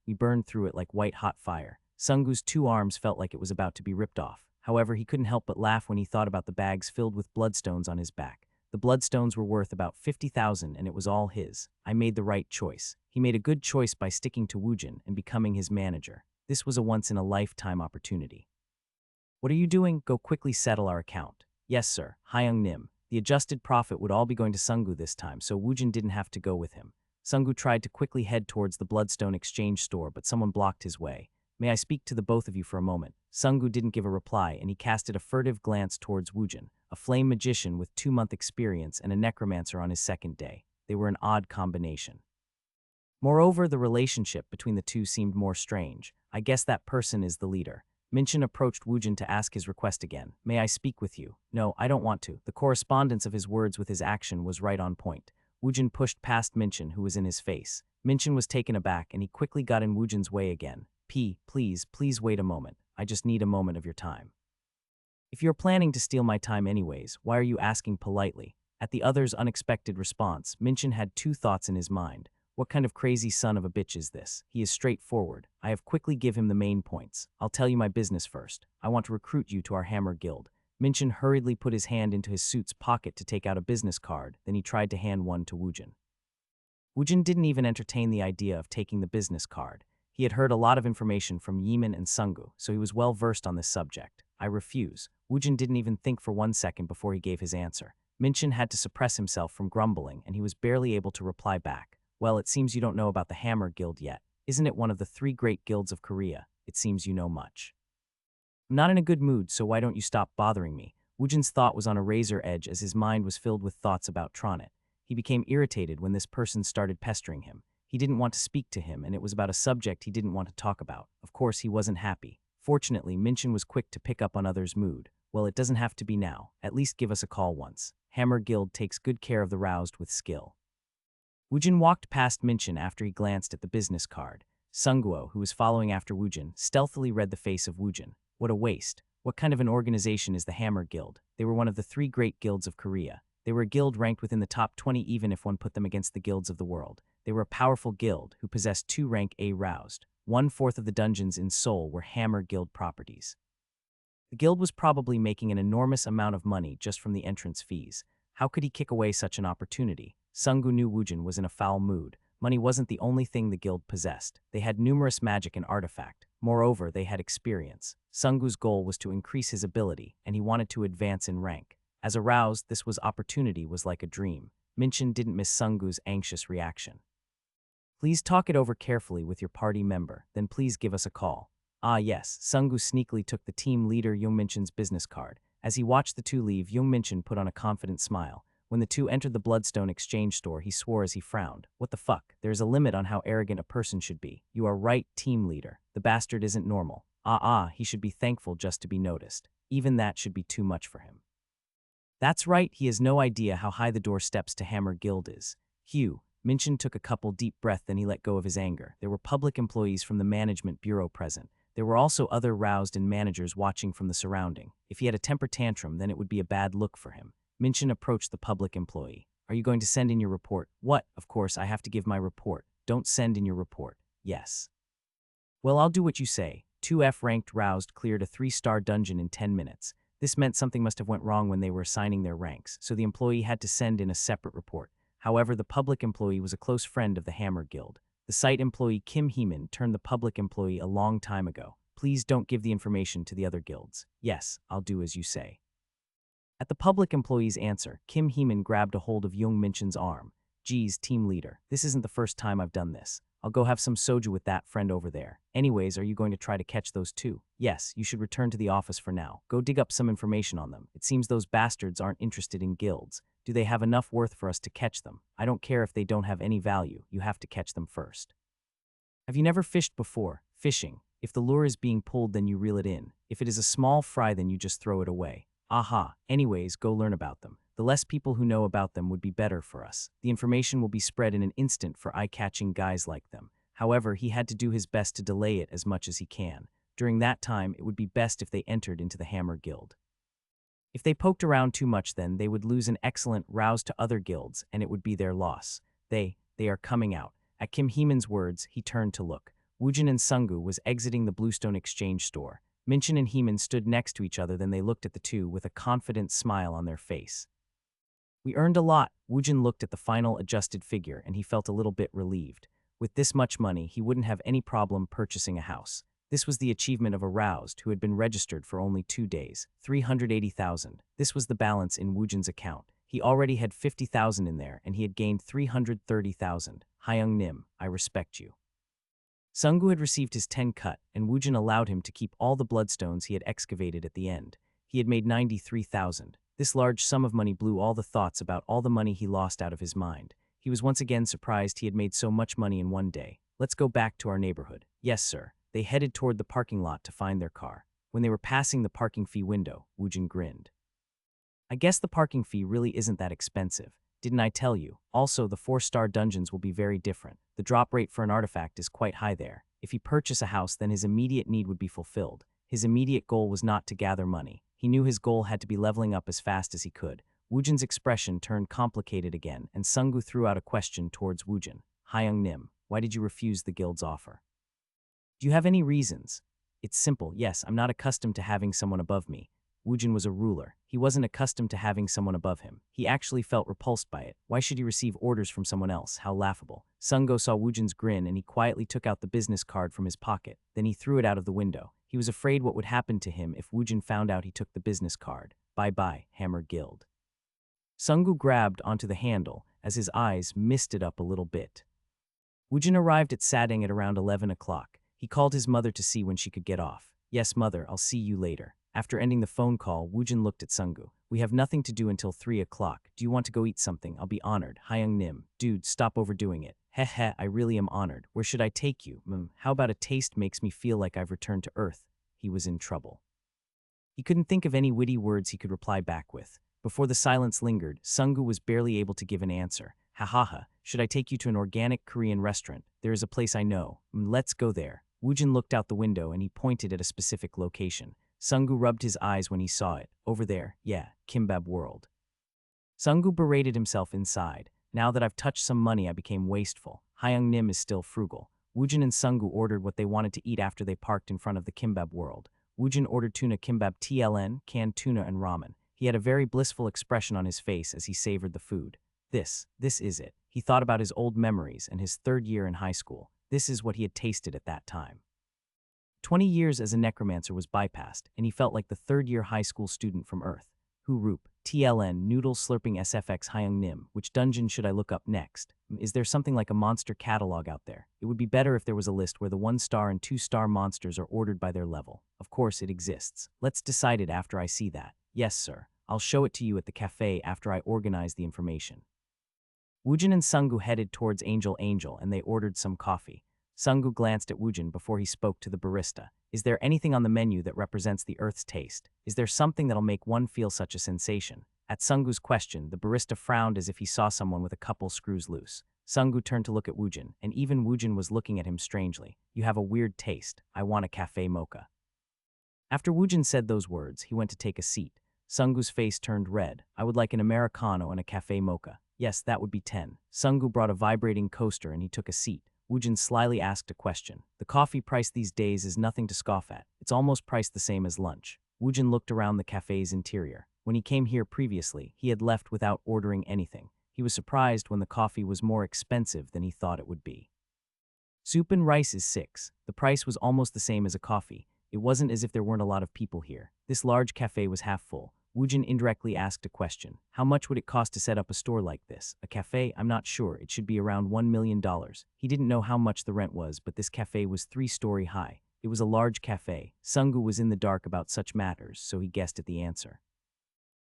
We burned through it like white-hot fire. Sungu's 2 arms felt like it was about to be ripped off. However, he couldn't help but laugh when he thought about the bags filled with bloodstones on his back. The bloodstones were worth about 50,000, and it was all his. I made the right choice. He made a good choice by sticking to Woojin and becoming his manager. This was a once-in-a-lifetime opportunity. What are you doing? Go quickly settle our account. Yes, sir. Hyung Nim. The adjusted profit would all be going to Sungu this time, so Woojin didn't have to go with him. Sungu tried to quickly head towards the Bloodstone Exchange store, but someone blocked his way. May I speak to the both of you for a moment? Sungu didn't give a reply, and he casted a furtive glance towards Woojin, a flame magician with 2-month experience and a necromancer on his second day. They were an odd combination. Moreover, the relationship between the two seemed more strange. I guess that person is the leader. Minchin approached Woojin to ask his request again. May I speak with you? No, I don't want to. The correspondence of his words with his action was right on point. Woojin pushed past Minchin, who was in his face. Minchin was taken aback, and he quickly got in Woojin's way again. Please wait a moment. I just need a moment of your time. If you're planning to steal my time anyways, why are you asking politely? At the other's unexpected response, Minchin had two thoughts in his mind. What kind of crazy son of a bitch is this? He is straightforward. I have quickly give him the main points. I'll tell you my business first. I want to recruit you to our Hammer Guild. Minchin hurriedly put his hand into his suit's pocket to take out a business card, then he tried to hand one to Woojin. Woojin didn't even entertain the idea of taking the business card. He had heard a lot of information from Yeeman and Sungu, so he was well versed on this subject. I refuse. Woojin didn't even think for 1 second before he gave his answer. Minchin had to suppress himself from grumbling, and he was barely able to reply back. Well, it seems you don't know about the Hammer Guild yet. Isn't it one of the 3 great guilds of Korea? It seems you know much. I'm not in a good mood, so why don't you stop bothering me? Woojin's thought was on a razor edge as his mind was filled with thoughts about Tronit. He became irritated when this person started pestering him. He didn't want to speak to him, and it was about a subject he didn't want to talk about. Of course, he wasn't happy. Fortunately, Minchin was quick to pick up on others' mood. Well, it doesn't have to be now. At least give us a call once. Hammer Guild takes good care of the roused with skill. Woojin walked past Minchin after he glanced at the business card. Sunguo, who was following after Woojin, stealthily read the face of Woojin. What a waste. What kind of an organization is the Hammer Guild? They were one of the 3 great guilds of Korea. They were a guild ranked within the top 20 even if one put them against the guilds of the world. They were a powerful guild who possessed 2 rank A roused. 1/4 of the dungeons in Seoul were Hammer Guild properties. The guild was probably making an enormous amount of money just from the entrance fees. How could he kick away such an opportunity? Sungu knew Woojin was in a foul mood. Money wasn't the only thing the guild possessed. They had numerous magic and artifact. Moreover, they had experience. Sungu's goal was to increase his ability, and he wanted to advance in rank. As aroused, this opportunity was like a dream. Minchin didn't miss Sungu's anxious reaction. Please talk it over carefully with your party member, then please give us a call. Ah yes, Sungu sneakily took the team leader Young Minchin's business card. As he watched the two leave, Young Minchin put on a confident smile. When the two entered the Bloodstone exchange store, he swore as he frowned. What the fuck? There's a limit on how arrogant a person should be. You are right, team leader. The bastard isn't normal. He should be thankful just to be noticed. Even that should be too much for him. That's right, he has no idea how high the door steps to Hammer Guild is. Minchin took a couple deep breaths, then he let go of his anger. There were public employees from the management bureau present. There were also other roused and managers watching from the surrounding. If he had a temper tantrum, then it would be a bad look for him. Minchin approached the public employee. Are you going to send in your report? What? Of course, I have to give my report. Don't send in your report. Yes. Well, I'll do what you say. 2F ranked roused cleared a 3-star dungeon in 10 minutes. This meant something must have went wrong when they were assigning their ranks, so the employee had to send in a separate report. However, the public employee was a close friend of the Hammer Guild. The site employee Kim Heeman turned the public employee a long time ago. Please don't give the information to the other guilds. Yes, I'll do as you say. At the public employee's answer, Kim Heeman grabbed a hold of Young Minchin's arm. Geez, team leader, this isn't the first time I've done this. I'll go have some soju with that friend over there. Anyways, are you going to try to catch those two? Yes, you should return to the office for now. Go dig up some information on them. It seems those bastards aren't interested in guilds. Do they have enough worth for us to catch them? I don't care if they don't have any value. You have to catch them first. Have you never fished before? Fishing. If the lure is being pulled, then you reel it in. If it is a small fry, then you just throw it away. Anyways, go learn about them. The less people who know about them would be better for us. The information will be spread in an instant for eye-catching guys like them. However, he had to do his best to delay it as much as he can. During that time, it would be best if they entered into the Hammer Guild. If they poked around too much, then they would lose an excellent rouse to other guilds, and it would be their loss. They are coming out. At Kim Heeman's words, he turned to look. Woojin and Sungu was exiting the Bluestone exchange store. Minchin and Heeman stood next to each other, then they looked at the two with a confident smile on their face. We earned a lot. Woojin looked at the final adjusted figure, and he felt a little bit relieved. With this much money, he wouldn't have any problem purchasing a house. This was the achievement of a roused who had been registered for only 2 days. 380,000. This was the balance in Woojin's account. He already had 50,000 in there, and he had gained 330,000. Hyung Nim, I respect you. Sungu had received his 10 cut, and Woojin allowed him to keep all the bloodstones he had excavated at the end. He had made 93,000. This large sum of money blew all the thoughts about all the money he lost out of his mind. He was once again surprised he had made so much money in one day. Let's go back to our neighborhood. Yes, sir. They headed toward the parking lot to find their car. When they were passing the parking fee window, Woojin grinned. I guess the parking fee really isn't that expensive. Didn't I tell you? Also, the 4-star dungeons will be very different. The drop rate for an artifact is quite high there. If he purchased a house, then his immediate need would be fulfilled. His immediate goal was not to gather money. He knew his goal had to be leveling up as fast as he could. Woojin's expression turned complicated again, and Sungu threw out a question towards Woojin. Hyung Nim, why did you refuse the guild's offer? Do you have any reasons? It's simple. Yes, I'm not accustomed to having someone above me. Woojin was a ruler. He wasn't accustomed to having someone above him. He actually felt repulsed by it. Why should he receive orders from someone else? How laughable. Sungo saw Woojin's grin and he quietly took out the business card from his pocket. Then he threw it out of the window. He was afraid what would happen to him if Woojin found out he took the business card. Bye-bye, Hammer Guild. Sungu grabbed onto the handle as his eyes misted up a little bit. Woojin arrived at Sadang at around 11 o'clock. He called his mother to see when she could get off. Yes, mother, I'll see you later. After ending the phone call, Woojin looked at Sungu. We have nothing to do until 3 o'clock. Do you want to go eat something? I'll be honored. Hyung Nim. Dude, stop overdoing it. Heh, I really am honored. Where should I take you? How about a taste makes me feel like I've returned to Earth? He was in trouble. He couldn't think of any witty words he could reply back with. Before the silence lingered, Sungu was barely able to give an answer. Ha, should I take you to an organic Korean restaurant? There is a place I know. Let's go there. Woojin looked out the window and he pointed at a specific location. Sungu rubbed his eyes when he saw it. Over there, yeah, Kimbab World. Sungu berated himself inside. Now that I've touched some money, I became wasteful. Hyung Nim is still frugal. Woojin and Sungu ordered what they wanted to eat after they parked in front of the Kimbab World. Woojin ordered tuna kimbab TLN, canned tuna and ramen. He had a very blissful expression on his face as he savored the food. This is it. He thought about his old memories and his 3rd year in high school. This is what he had tasted at that time. 20 years as a necromancer was bypassed, and he felt like the 3rd-year high school student from Earth. Roop, TLN, noodle slurping SFX Hyung Nim. Which dungeon should I look up next? Is there something like a monster catalog out there? It would be better if there was a list where the 1-star and 2-star monsters are ordered by their level. Of course, it exists. Let's decide it after I see that. Yes, sir. I'll show it to you at the cafe after I organize the information. Woojin and Sungu headed towards Angel and they ordered some coffee. Sungu glanced at Woojin before he spoke to the barista. Is there anything on the menu that represents the Earth's taste? Is there something that'll make one feel such a sensation? At Sungu's question, the barista frowned as if he saw someone with a couple screws loose. Sungu turned to look at Woojin, and even Woojin was looking at him strangely. You have a weird taste. I want a cafe mocha. After Woojin said those words, he went to take a seat. Sungu's face turned red. I would like an Americano and a cafe mocha. Yes, that would be 10. Sungu brought a vibrating coaster and he took a seat. Woojin slyly asked a question. The coffee price these days is nothing to scoff at. It's almost priced the same as lunch. Woojin looked around the cafe's interior. When he came here previously, he had left without ordering anything. He was surprised when the coffee was more expensive than he thought it would be. Soup and rice is 6. The price was almost the same as a coffee. It wasn't as if there weren't a lot of people here. This large cafe was half full. Woojin indirectly asked a question. How much would it cost to set up a store like this? A cafe? I'm not sure. It should be around $1 million. He didn't know how much the rent was, but this cafe was 3-story high. It was a large cafe. Sungu was in the dark about such matters, so he guessed at the answer.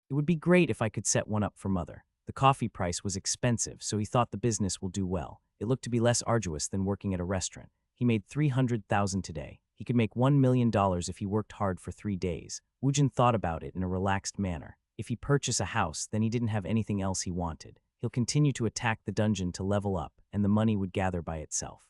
It would be great if I could set one up for mother. The coffee price was expensive, so he thought the business will do well. It looked to be less arduous than working at a restaurant. He made $300,000 today. He could make $1 million if he worked hard for 3 days. Woojin thought about it in a relaxed manner. If he purchased a house, then he didn't have anything else he wanted. He'll continue to attack the dungeon to level up, and the money would gather by itself.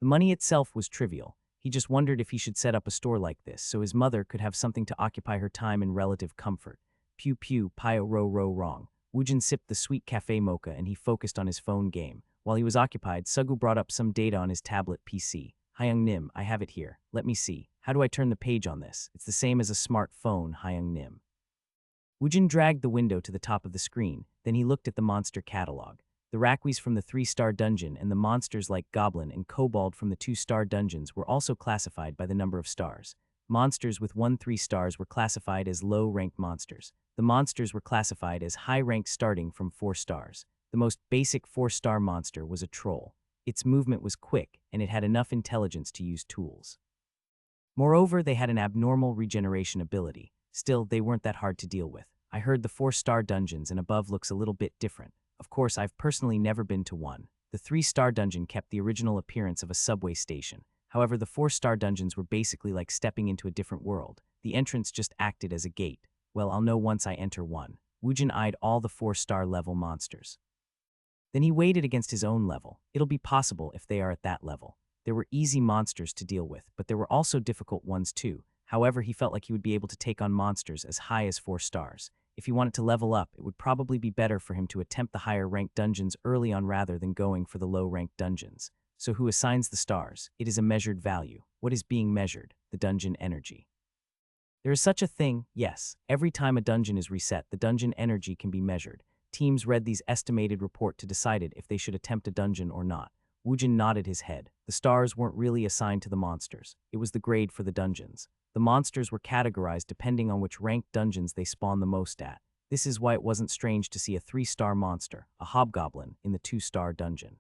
The money itself was trivial. He just wondered if he should set up a store like this so his mother could have something to occupy her time in relative comfort. Pew pew, pio ro wrong. Woojin sipped the sweet cafe mocha and he focused on his phone game. While he was occupied, Sugu brought up some data on his tablet PC. Hyung Nim, I have it here. Let me see. How do I turn the page on this? It's the same as a smartphone, Hyung Nim. Woojin dragged the window to the top of the screen, then he looked at the monster catalog. The Rakwis from the 3-star dungeon and the monsters like Goblin and Kobold from the 2-star dungeons were also classified by the number of stars. Monsters with 1-3 stars were classified as low-ranked monsters. The monsters were classified as high-ranked starting from 4 stars. The most basic 4-star monster was a troll. Its movement was quick, and it had enough intelligence to use tools. Moreover, they had an abnormal regeneration ability. Still, they weren't that hard to deal with. I heard the 4-star dungeons and above looks a little bit different. Of course, I've personally never been to one. The 3-star dungeon kept the original appearance of a subway station. However, the 4-star dungeons were basically like stepping into a different world. The entrance just acted as a gate. Well, I'll know once I enter one. Woojin eyed all the 4-star level monsters. Then he weighed it against his own level. It'll be possible if they are at that level. There were easy monsters to deal with, but there were also difficult ones too. However, he felt like he would be able to take on monsters as high as 4 stars. If he wanted to level up, it would probably be better for him to attempt the higher-ranked dungeons early on rather than going for the low-ranked dungeons. So who assigns the stars? It is a measured value. What is being measured? The dungeon energy. There is such a thing, yes. Every time a dungeon is reset, the dungeon energy can be measured. Teams read these estimated report to decide if they should attempt a dungeon or not. Woojin nodded his head. The stars weren't really assigned to the monsters. It was the grade for the dungeons. The monsters were categorized depending on which ranked dungeons they spawned the most at. This is why it wasn't strange to see a 3-star monster, a hobgoblin, in the 2-star dungeon.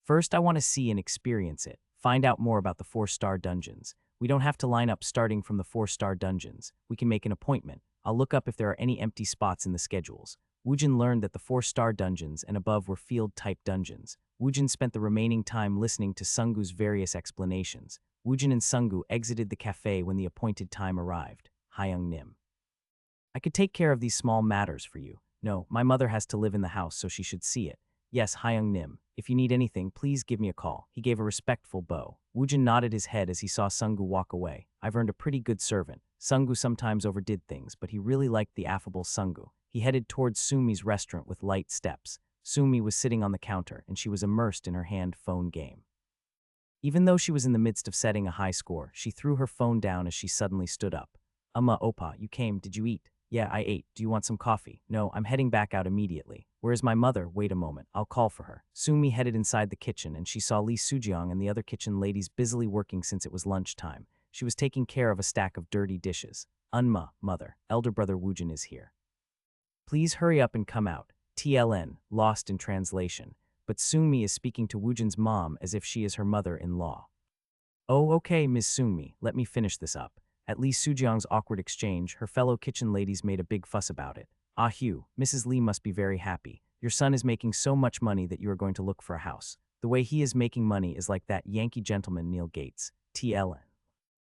First, I want to see and experience it. Find out more about the 4-star dungeons. We don't have to line up starting from the 4-star dungeons. We can make an appointment. I'll look up if there are any empty spots in the schedules. Woojin learned that the 4-star dungeons and above were field-type dungeons. Woojin spent the remaining time listening to Sungu's various explanations. Woojin and Sungu exited the cafe when the appointed time arrived. Hyung Nim. I could take care of these small matters for you. No, my mother has to live in the house, so she should see it. Yes, Hyung Nim. If you need anything, please give me a call. He gave a respectful bow. Woojin nodded his head as he saw Sungu walk away. I've earned a pretty good servant. Sungu sometimes overdid things, but he really liked the affable Sungu. He headed towards Sumi's restaurant with light steps. Sumi was sitting on the counter, and she was immersed in her hand phone game. Even though she was in the midst of setting a high score, she threw her phone down as she suddenly stood up. Oppa, you came. Did you eat? Yeah, I ate. Do you want some coffee? No, I'm heading back out immediately. Where is my mother? Wait a moment. I'll call for her. Sumi headed inside the kitchen, and she saw Lee Sujeong and the other kitchen ladies busily working since it was lunchtime. She was taking care of a stack of dirty dishes. Mother, elder brother Woojin is here. Please hurry up and come out. TLN, lost in translation. But Sumi is speaking to Woojin's mom as if she is her mother-in-law. Oh, okay, Ms. Sumi, let me finish this up. At Lee Sujeong's awkward exchange, her fellow kitchen ladies made a big fuss about it. Ah, Hugh, Mrs. Lee must be very happy. Your son is making so much money that you are going to look for a house. The way he is making money is like that Yankee gentleman Neil Gates. TLN.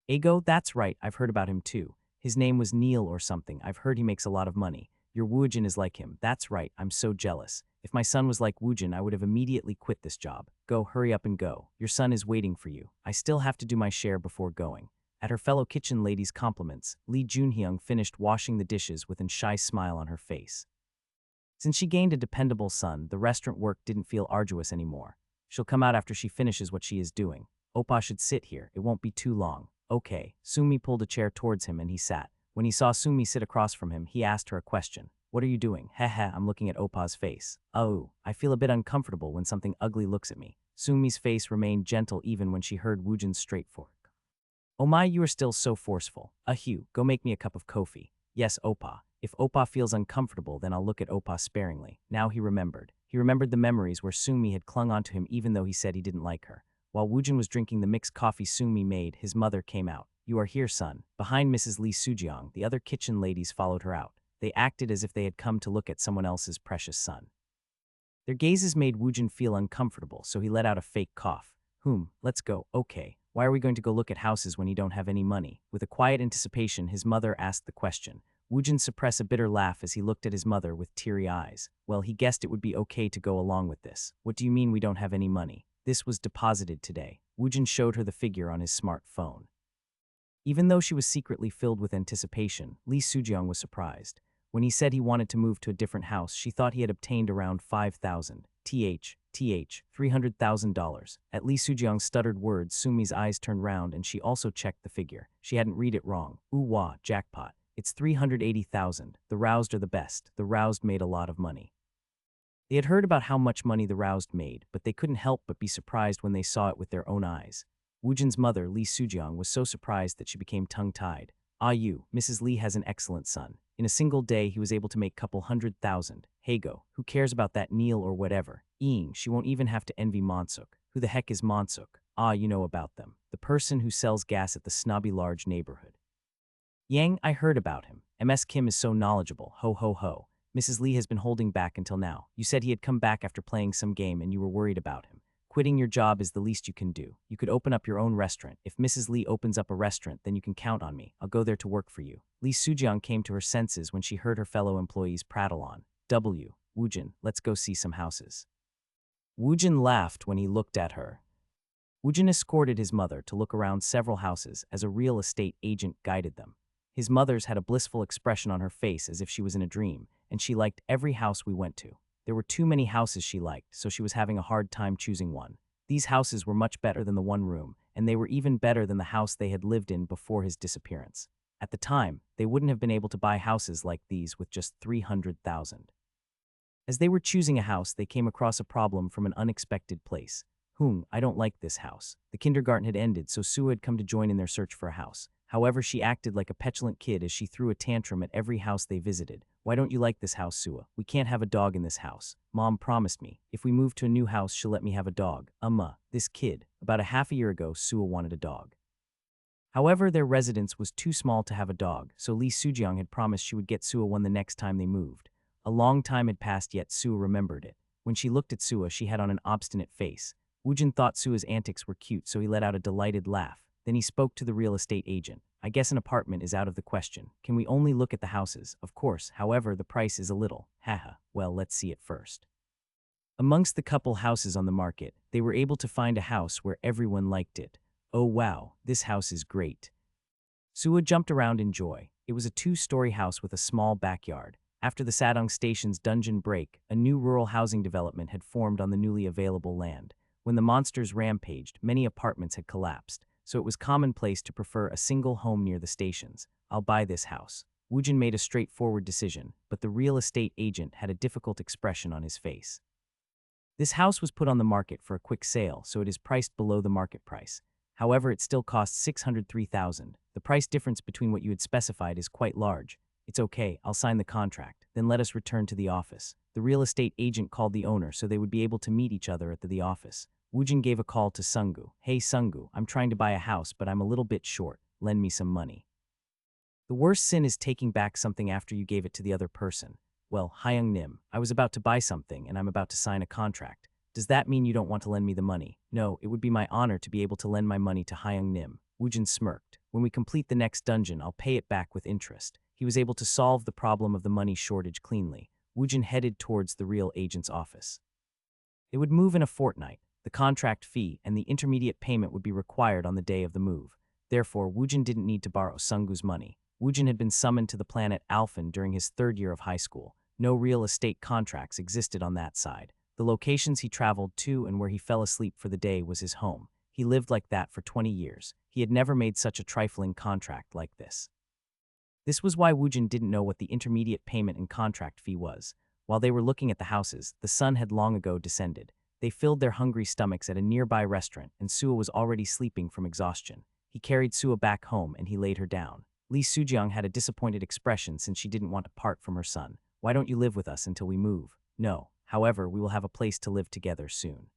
Ego, that's right, I've heard about him too. His name was Neil or something. I've heard he makes a lot of money. Your Woojin is like him. That's right, I'm so jealous. If my son was like Woojin, I would have immediately quit this job. Go, hurry up and go. Your son is waiting for you. I still have to do my share before going. At her fellow kitchen lady's compliments, Lee Junhyung finished washing the dishes with a shy smile on her face. Since she gained a dependable son, the restaurant work didn't feel arduous anymore. She'll come out after she finishes what she is doing. Oppa should sit here. It won't be too long. Okay. Sumi pulled a chair towards him and he sat. When he saw Sumi sit across from him, he asked her a question. What are you doing? Heh, I'm looking at Oppa's face. Oh, I feel a bit uncomfortable when something ugly looks at me. Sumi's face remained gentle even when she heard Woojin's straightforward. Oh my, you are still so forceful. Hugh, go make me a cup of coffee. Yes, Oppa. If Oppa feels uncomfortable, then I'll look at Oppa sparingly. Now he remembered. He remembered the memories where Sumi had clung onto him even though he said he didn't like her. While Woojin was drinking the mixed coffee Sumi made, his mother came out. You are here, son. Behind Mrs. Lee Sujeong, the other kitchen ladies followed her out. They acted as if they had come to look at someone else's precious son. Their gazes made Woojin feel uncomfortable, so he let out a fake cough. Let's go. Okay. Why are we going to go look at houses when you don't have any money? With a quiet anticipation, his mother asked the question. Woojin suppressed a bitter laugh as he looked at his mother with teary eyes. Well, he guessed it would be okay to go along with this. What do you mean we don't have any money? This was deposited today. Woojin showed her the figure on his smartphone. Even though she was secretly filled with anticipation, Lee Sujeong was surprised. When he said he wanted to move to a different house, she thought he had obtained around $300,000. At Lee Sujeong's stuttered words, Sumi's eyes turned round and she also checked the figure. She hadn't read it wrong. Ooh wah, jackpot. It's 380,000. The Roused are the best. The Roused made a lot of money. They had heard about how much money the Roused made, but they couldn't help but be surprised when they saw it with their own eyes. Woojin's mother, Lee Sujeong, was so surprised that she became tongue-tied. Mrs. Lee has an excellent son. In a single day, he was able to make couple 100,000. Hey go, who cares about that Neil or whatever? She won't even have to envy Monsuk. Who the heck is Monsuk? You know about them. The person who sells gas at the snobby large neighborhood. Yang, I heard about him. MS Kim is so knowledgeable. Ho ho ho. Mrs. Lee has been holding back until now. You said he had come back after playing some game and you were worried about him. Quitting your job is the least you can do. You could open up your own restaurant. If Mrs. Lee opens up a restaurant, then you can count on me. I'll go there to work for you." Lee Sujiang came to her senses when she heard her fellow employees prattle on. Woojin, let's go see some houses." Woojin laughed when he looked at her. Woojin escorted his mother to look around several houses as a real estate agent guided them. His mother's had a blissful expression on her face as if she was in a dream, and she liked every house we went to. There were too many houses she liked, so she was having a hard time choosing one. These houses were much better than the one room, and they were even better than the house they had lived in before his disappearance. At the time, they wouldn't have been able to buy houses like these with just 300,000. As they were choosing a house, they came across a problem from an unexpected place. I don't like this house." The kindergarten had ended, so Sue had come to join in their search for a house. However, she acted like a petulant kid as she threw a tantrum at every house they visited. "Why don't you like this house, Sue? We can't have a dog in this house. Mom promised me, if we move to a new house, she'll let me have a dog." This kid. About a half a year ago, Sue wanted a dog. However, their residence was too small to have a dog, so Lee Sujiang had promised she would get Sue one the next time they moved. A long time had passed, yet Sue remembered it. When she looked at Sue, she had on an obstinate face. Woojin thought Sue's antics were cute, so he let out a delighted laugh. Then he spoke to the real estate agent. "I guess an apartment is out of the question. Can we only look at the houses?" "Of course, however, the price is a little." "Haha, well, let's see it first." Amongst the couple houses on the market, they were able to find a house where everyone liked it. "Oh wow, this house is great." Sue jumped around in joy. It was a 2-story house with a small backyard. After the Sadong Station's dungeon break, a new rural housing development had formed on the newly available land. When the monsters rampaged, many apartments had collapsed, so it was commonplace to prefer a single home near the stations. "I'll buy this house." Woojin made a straightforward decision, but the real estate agent had a difficult expression on his face. This house was put on the market for a quick sale, so it is priced below the market price. However, it still costs 603,000. The price difference between what you had specified is quite large. "It's okay, I'll sign the contract, then let us return to the office." The real estate agent called the owner so they would be able to meet each other at the office. Woojin gave a call to Sungu. "Hey Sungu, I'm trying to buy a house, but I'm a little bit short. Lend me some money." The worst sin is taking back something after you gave it to the other person. "Well, Hyung Nim, I was about to buy something and I'm about to sign a contract. Does that mean you don't want to lend me the money?" "No, it would be my honor to be able to lend my money to Hyung Nim." Woojin smirked. "When we complete the next dungeon, I'll pay it back with interest." He was able to solve the problem of the money shortage cleanly. Woojin headed towards the real agent's office. They would move in a fortnight. The contract fee and the intermediate payment would be required on the day of the move. Therefore, Woojin didn't need to borrow Sungu's money. Woojin had been summoned to the planet Alphen during his 3rd year of high school. No real estate contracts existed on that side. The locations he traveled to and where he fell asleep for the day was his home. He lived like that for 20 years. He had never made such a trifling contract like this. This was why Woojin didn't know what the intermediate payment and contract fee was. While they were looking at the houses, the sun had long ago descended. They filled their hungry stomachs at a nearby restaurant, and Sue was already sleeping from exhaustion. He carried Sue back home and he laid her down. Lee Sujiang had a disappointed expression since she didn't want to part from her son. "Why don't you live with us until we move?" "No. However, we will have a place to live together soon."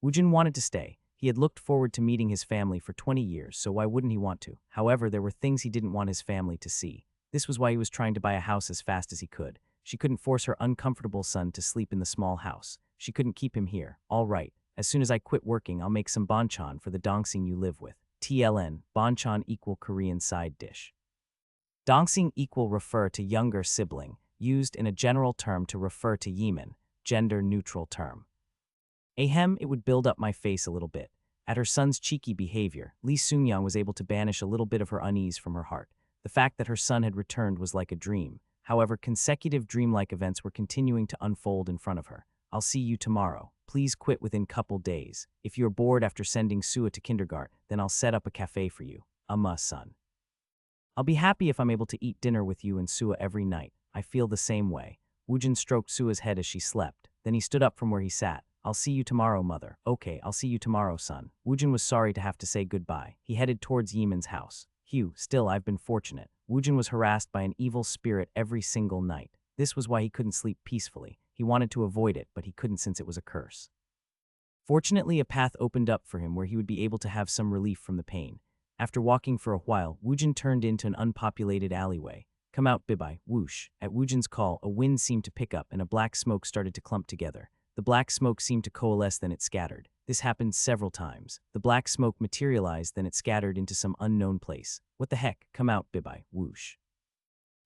Woojin wanted to stay. He had looked forward to meeting his family for 20 years, so why wouldn't he want to? However, there were things he didn't want his family to see. This was why he was trying to buy a house as fast as he could. She couldn't force her uncomfortable son to sleep in the small house. She couldn't keep him here. "All right. As soon as I quit working, I'll make some banchan for the dongsing you live with." TLN, banchan equal Korean side dish. Dongsing equal refer to younger sibling, used in a general term to refer to yemen, gender-neutral term. Ahem, it would build up my face a little bit. At her son's cheeky behavior, Lee Seung-young was able to banish a little bit of her unease from her heart. The fact that her son had returned was like a dream. However, consecutive dreamlike events were continuing to unfold in front of her. "I'll see you tomorrow. Please quit within couple days. If you're bored after sending Sue to kindergarten, then I'll set up a cafe for you. Son. I'll be happy if I'm able to eat dinner with you and Sue every night. I feel the same way." Woojin stroked Sue's head as she slept. Then he stood up from where he sat. "I'll see you tomorrow, mother." "Okay, I'll see you tomorrow, son." Woojin was sorry to have to say goodbye. He headed towards Yemen's house. Still, I've been fortunate." Woojin was harassed by an evil spirit every single night. This was why he couldn't sleep peacefully. He wanted to avoid it, but he couldn't since it was a curse. Fortunately, a path opened up for him where he would be able to have some relief from the pain. After walking for a while, Woojin turned into an unpopulated alleyway. Come out, Bibai, whoosh. At Woojin's call, a wind seemed to pick up and a black smoke started to clump together. The black smoke seemed to coalesce, then it scattered. This happened several times. The black smoke materialized, then it scattered into some unknown place. What the heck? Come out, Bibai, whoosh.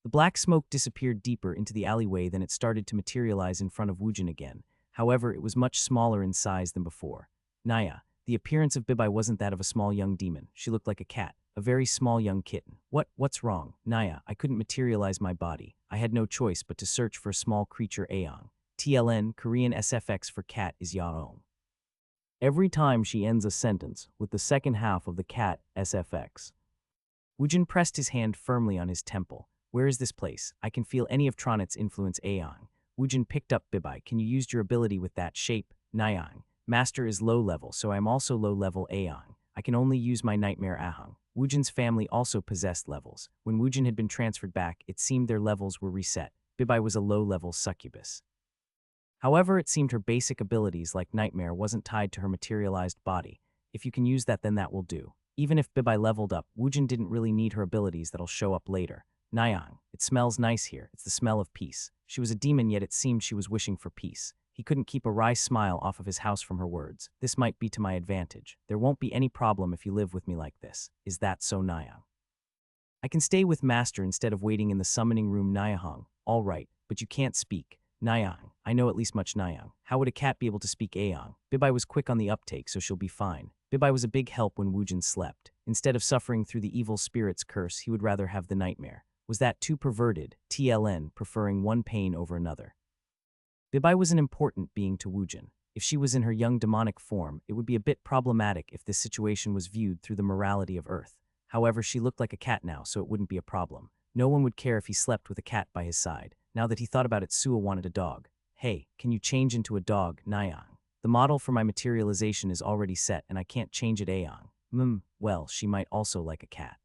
The black smoke disappeared deeper into the alleyway, then it started to materialize in front of Woojin again. However, it was much smaller in size than before. Naya, the appearance of Bibai wasn't that of a small young demon. She looked like a cat, a very small young kitten. What's wrong? Naya, I couldn't materialize my body. I had no choice but to search for a small creature Aong. TLN, Korean SFX for cat is Yaong. Every time she ends a sentence with the second half of the cat SFX. Woojin pressed his hand firmly on his temple. Where is this place? I can feel any of Tronit's influence Aong. Woojin picked up Bibai. Can you use your ability with that shape? Nyang. Master is low level, so I'm also low level Aong. I can only use my nightmare Ahong. Woojin's family also possessed levels. When Woojin had been transferred back, it seemed their levels were reset. Bibai was a low-level succubus. However, it seemed her basic abilities like nightmare wasn't tied to her materialized body. If you can use that, then that will do. Even if Bibai leveled up, Woojin didn't really need her abilities that'll show up later. Nyang, it smells nice here. It's the smell of peace. She was a demon, yet it seemed she was wishing for peace. He couldn't keep a wry smile off of his house from her words. This might be to my advantage. There won't be any problem if you live with me like this. Is that so, Nyang? I can stay with Master instead of waiting in the summoning room, Nyahong. All right, but you can't speak. Nyang, I know at least much Nyang. How would a cat be able to speak Aong? Bibai was quick on the uptake, so she'll be fine. Bibai was a big help when Woojin slept. Instead of suffering through the evil spirit's curse, he would rather have the nightmare. Was that too perverted? TLN, preferring one pain over another. Bibai was an important being to Woojin. If she was in her young demonic form, it would be a bit problematic if this situation was viewed through the morality of Earth. However, she looked like a cat now, so it wouldn't be a problem. No one would care if he slept with a cat by his side. Now that he thought about it, Seoul wanted a dog. Hey, can you change into a dog, Nyang? The model for my materialization is already set and I can't change it Aong. Well, she might also like a cat.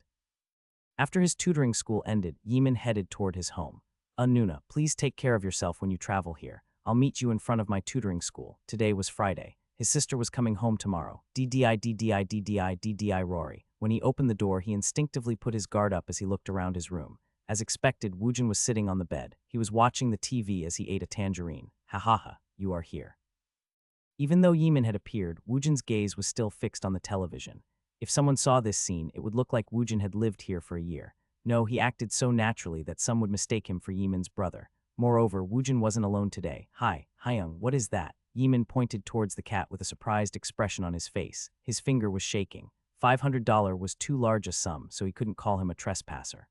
After his tutoring school ended, Yeeman headed toward his home. Nuna, please take care of yourself when you travel here. I'll meet you in front of my tutoring school. Today was Friday. His sister was coming home tomorrow. DDI Rory. When he opened the door, he instinctively put his guard up as he looked around his room. As expected, Woojin was sitting on the bed. He was watching the TV as he ate a tangerine. Ha ha ha, you are here. Even though Yeeman had appeared, Woojin's gaze was still fixed on the television. If someone saw this scene, it would look like Woojin had lived here for a year. No, he acted so naturally that some would mistake him for Yeeman's brother. Moreover, Woojin wasn't alone today. Hi, Hyung, what is that? Yeeman pointed towards the cat with a surprised expression on his face. His finger was shaking. $500 was too large a sum, so he couldn't call him a trespasser.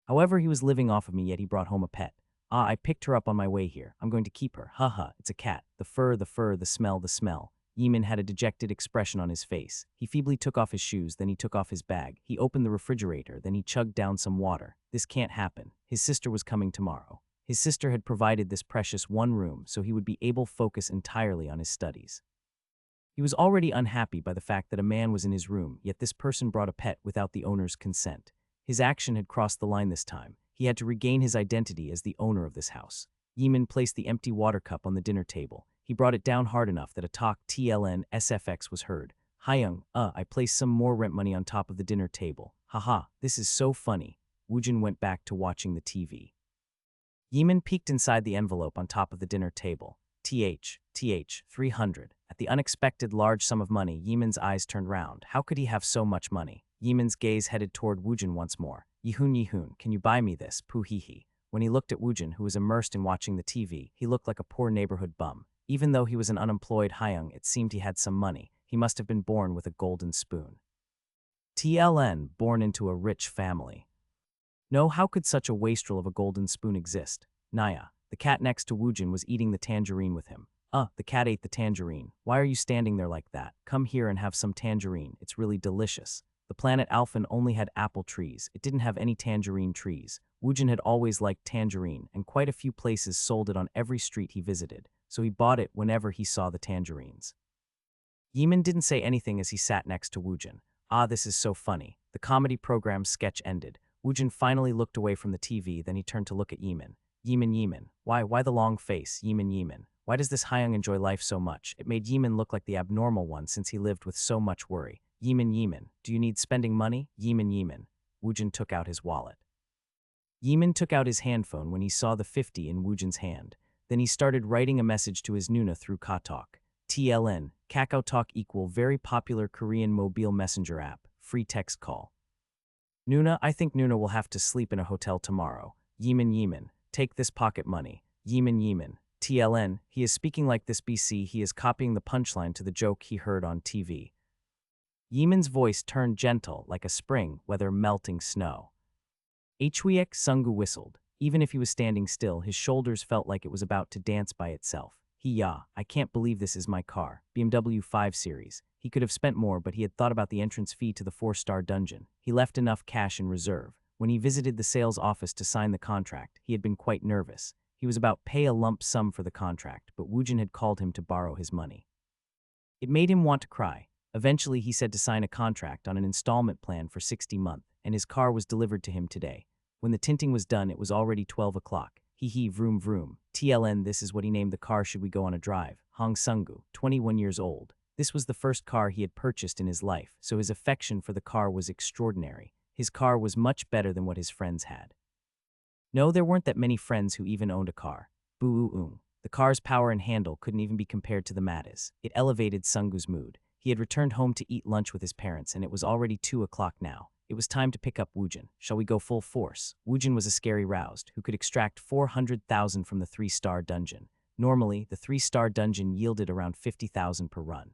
However, he was living off of me, yet he brought home a pet. I picked her up on my way here. I'm going to keep her. Haha, it's a cat. The fur, the smell. Yeeman had a dejected expression on his face. He feebly took off his shoes, then he took off his bag. He opened the refrigerator, then he chugged down some water. This can't happen. His sister was coming tomorrow. His sister had provided this precious one room, so he would be able to focus entirely on his studies. He was already unhappy by the fact that a man was in his room, yet this person brought a pet without the owner's consent. His action had crossed the line this time. He had to regain his identity as the owner of this house. Yeeman placed the empty water cup on the dinner table. He brought it down hard enough that a talk TLN SFX was heard. Hyung, I placed some more rent money on top of the dinner table. Haha, this is so funny. Woojin went back to watching the TV. Yeeman peeked inside the envelope on top of the dinner table. 300. At the unexpected large sum of money, Yeeman's eyes turned round. How could he have so much money? Yeeman's gaze headed toward Woojin once more. Yihun, can you buy me this? Poo-hee-hee. When he looked at Woojin, who was immersed in watching the TV, he looked like a poor neighborhood bum. Even though he was an unemployed Hyung, it seemed he had some money. He must have been born with a golden spoon. TLN, born into a rich family. No, how could such a wastrel of a golden spoon exist? Naya, the cat next to Woojin, was eating the tangerine with him. The cat ate the tangerine. Why are you standing there like that? Come here and have some tangerine. It's really delicious. The planet Alphen only had apple trees. It didn't have any tangerine trees. Woojin had always liked tangerine, and quite a few places sold it on every street he visited, so he bought it whenever he saw the tangerines. Yeeman didn't say anything as he sat next to Woojin. This is so funny. The comedy program's sketch ended. Woojin finally looked away from the TV, then he turned to look at Yeeman. Yeeman. Why the long face? Yeeman. Why does this Hyung enjoy life so much? It made Yeeman look like the abnormal one since he lived with so much worry. Yeeman, do you need spending money? Yeeman. Woojin took out his wallet. Yeeman took out his handphone when he saw the 50 in Woojin's hand. Then he started writing a message to his Nuna through Katalk. TLN, KakaoTalk equal very popular Korean mobile messenger app, free text call. Nuna, I think Nuna will have to sleep in a hotel tomorrow. Yeeman, take this pocket money. Yeeman. TLN, he is speaking like this BC, he is copying the punchline to the joke he heard on TV. Yeeman's voice turned gentle like a spring weather melting snow. Hwiek Sungu whistled. Even if he was standing still, his shoulders felt like it was about to dance by itself. I can't believe this is my car. BMW 5 Series. He could have spent more, but he had thought about the entrance fee to the 4-star dungeon. He left enough cash in reserve. When he visited the sales office to sign the contract, he had been quite nervous. He was about pay a lump sum for the contract, but Woojin had called him to borrow his money. It made him want to cry. Eventually, he said to sign a contract on an installment plan for 60 months, and his car was delivered to him today. When the tinting was done, it was already 12 o'clock. Vroom vroom. TLN, this is what he named the car should we go on a drive. Hong Sungu, 21 years old. This was the first car he had purchased in his life, so his affection for the car was extraordinary. His car was much better than what his friends had. No, there weren't that many friends who even owned a car. Boo-oo-oong. The car's power and handle couldn't even be compared to the Mata's. It elevated Sungu's mood. He had returned home to eat lunch with his parents, and it was already 2 o'clock now. It was time to pick up Woojin. Shall we go full force? Woojin was a scary roused, who could extract 400,000 from the 3-star dungeon. Normally, the 3-star dungeon yielded around 50,000 per run.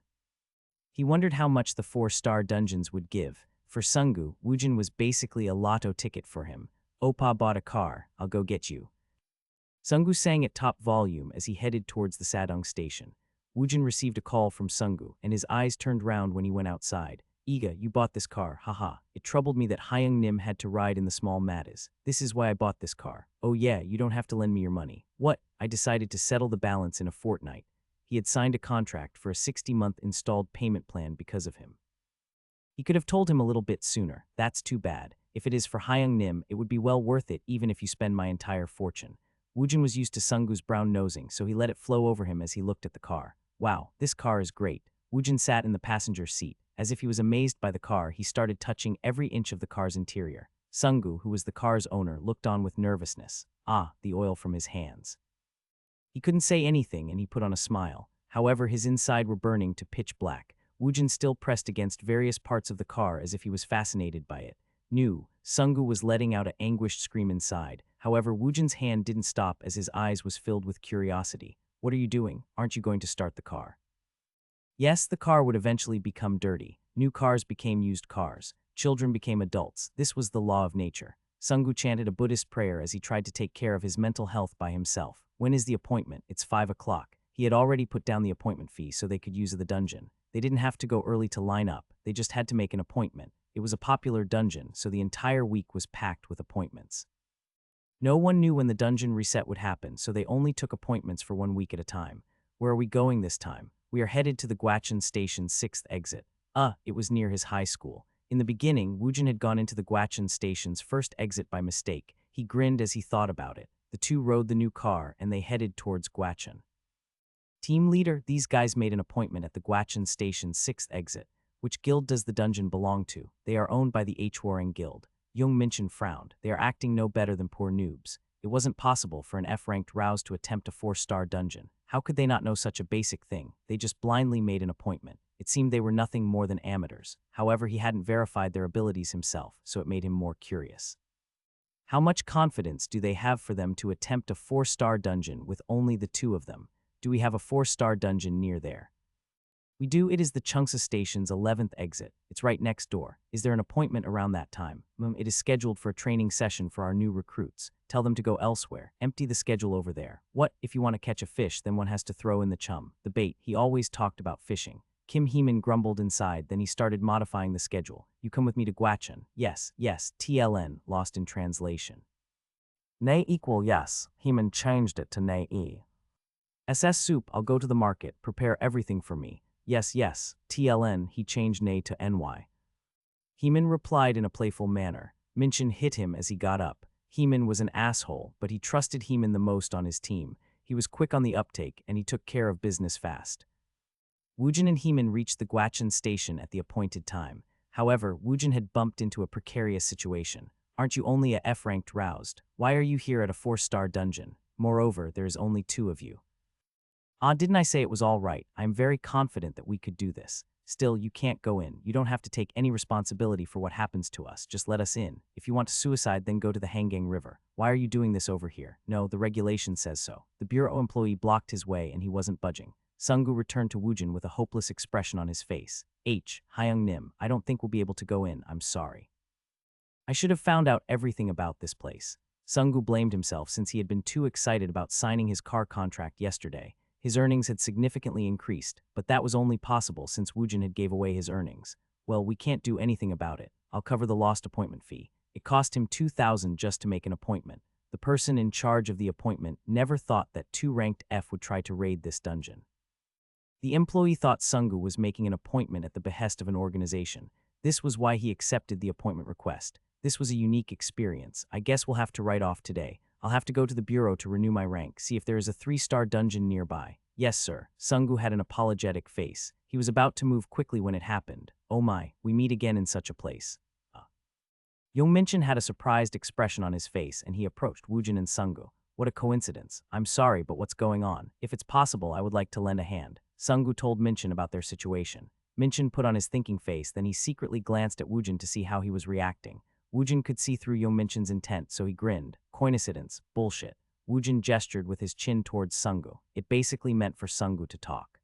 He wondered how much the 4-star dungeons would give. For Sungu, Woojin was basically a lotto ticket for him. Oppa bought a car, I'll go get you. Sungu sang at top volume as he headed towards the Sadong station. Woojin received a call from Sungu, and his eyes turned round when he went outside. Iga, you bought this car, haha. It troubled me that Hyung Nim had to ride in the small Mata's. This is why I bought this car. Oh yeah, you don't have to lend me your money. What? I decided to settle the balance in a fortnight. He had signed a contract for a 60-month installed payment plan because of him. He could have told him a little bit sooner. That's too bad. If it is for Hyung Nim, it would be well worth it even if you spend my entire fortune. Woojin was used to Sungu's brown nosing, so he let it flow over him as he looked at the car. Wow, this car is great. Woojin sat in the passenger seat. As if he was amazed by the car, he started touching every inch of the car's interior. Sungu, who was the car's owner, looked on with nervousness. The oil from his hands. He couldn't say anything, and he put on a smile. However, his inside were burning to pitch black. Woojin still pressed against various parts of the car as if he was fascinated by it. Sungu was letting out an anguished scream inside. However, Woojin's hand didn't stop as his eyes was filled with curiosity. What are you doing? Aren't you going to start the car? Yes, the car would eventually become dirty. New cars became used cars. Children became adults. This was the law of nature. Sungu chanted a Buddhist prayer as he tried to take care of his mental health by himself. When is the appointment? It's 5 o'clock. He had already put down the appointment fee so they could use the dungeon. They didn't have to go early to line up. They just had to make an appointment. It was a popular dungeon, so the entire week was packed with appointments. No one knew when the dungeon reset would happen, so they only took appointments for 1 week at a time. Where are we going this time? We are headed to the Gwachun Station's 6th exit. It was near his high school. In the beginning, Woojin had gone into the Gwachun Station's first exit by mistake. He grinned as he thought about it. The two rode the new car, and they headed towards Gwachun. Team leader, these guys made an appointment at the Gwachun Station's 6th exit. Which guild does the dungeon belong to? They are owned by the Hwarang Guild. Young Minchin frowned. They are acting no better than poor noobs. It wasn't possible for an F-ranked rouse to attempt a 4-star dungeon. How could they not know such a basic thing? They just blindly made an appointment. It seemed they were nothing more than amateurs. However, he hadn't verified their abilities himself, so it made him more curious. How much confidence do they have for them to attempt a 4-star dungeon with only the two of them? Do we have a 4-star dungeon near there? We do. It is the Chungsa Station's 11th exit. It's right next door. Is there an appointment around that time? It is scheduled for a training session for our new recruits. Tell them to go elsewhere. Empty the schedule over there. What? If you want to catch a fish, then one has to throw in the chum, the bait. He always talked about fishing. Kim Heeman grumbled inside, then he started modifying the schedule. You come with me to Gwachun. Yes, TLN, lost in translation. Nay equal yes. Heeman changed it to nay e. SS soup, I'll go to the market. Prepare everything for me. Yes, TLN, he changed nay to NY. Heeman replied in a playful manner. Minchin hit him as he got up. Heeman was an asshole, but he trusted Heeman the most on his team. He was quick on the uptake, and he took care of business fast. Woojin and Heeman reached the Gwachun station at the appointed time. However, Woojin had bumped into a precarious situation. Aren't you only a F-ranked roused? Why are you here at a 4-star dungeon? Moreover, there is only 2 of you. Ah, didn't I say it was all right? I am very confident that we could do this. Still, you can't go in. You don't have to take any responsibility for what happens to us. Just let us in. If you want to suicide, then go to the Hangang River. Why are you doing this over here? No, the regulation says so. The bureau employee blocked his way and he wasn't budging. Sungu returned to Woojin with a hopeless expression on his face. Hyung Nim, I don't think we'll be able to go in. I'm sorry. I should have found out everything about this place. Sungu blamed himself since he had been too excited about signing his car contract yesterday. His earnings had significantly increased, but that was only possible since Woojin had gave away his earnings. Well, we can't do anything about it. I'll cover the lost appointment fee. It cost him 2,000 just to make an appointment. The person in charge of the appointment never thought that 2-ranked F would try to raid this dungeon. The employee thought Sungu was making an appointment at the behest of an organization. This was why he accepted the appointment request. This was a unique experience. I guess we'll have to write off today. I'll have to go to the bureau to renew my rank, see if there is a 3-star dungeon nearby. Yes, sir. Sungu had an apologetic face. He was about to move quickly when it happened. Oh my, we meet again in such a place. Yongminchin had a surprised expression on his face and he approached Woojin and Sungu. What a coincidence. I'm sorry, but what's going on? If it's possible, I would like to lend a hand. Sungu told Minchin about their situation. Minchin put on his thinking face, then he secretly glanced at Woojin to see how he was reacting. Woojin could see through Yongminchin's intent, so he grinned. Coincidence. Bullshit. Woojin gestured with his chin towards Sungu. It basically meant for Sungu to talk.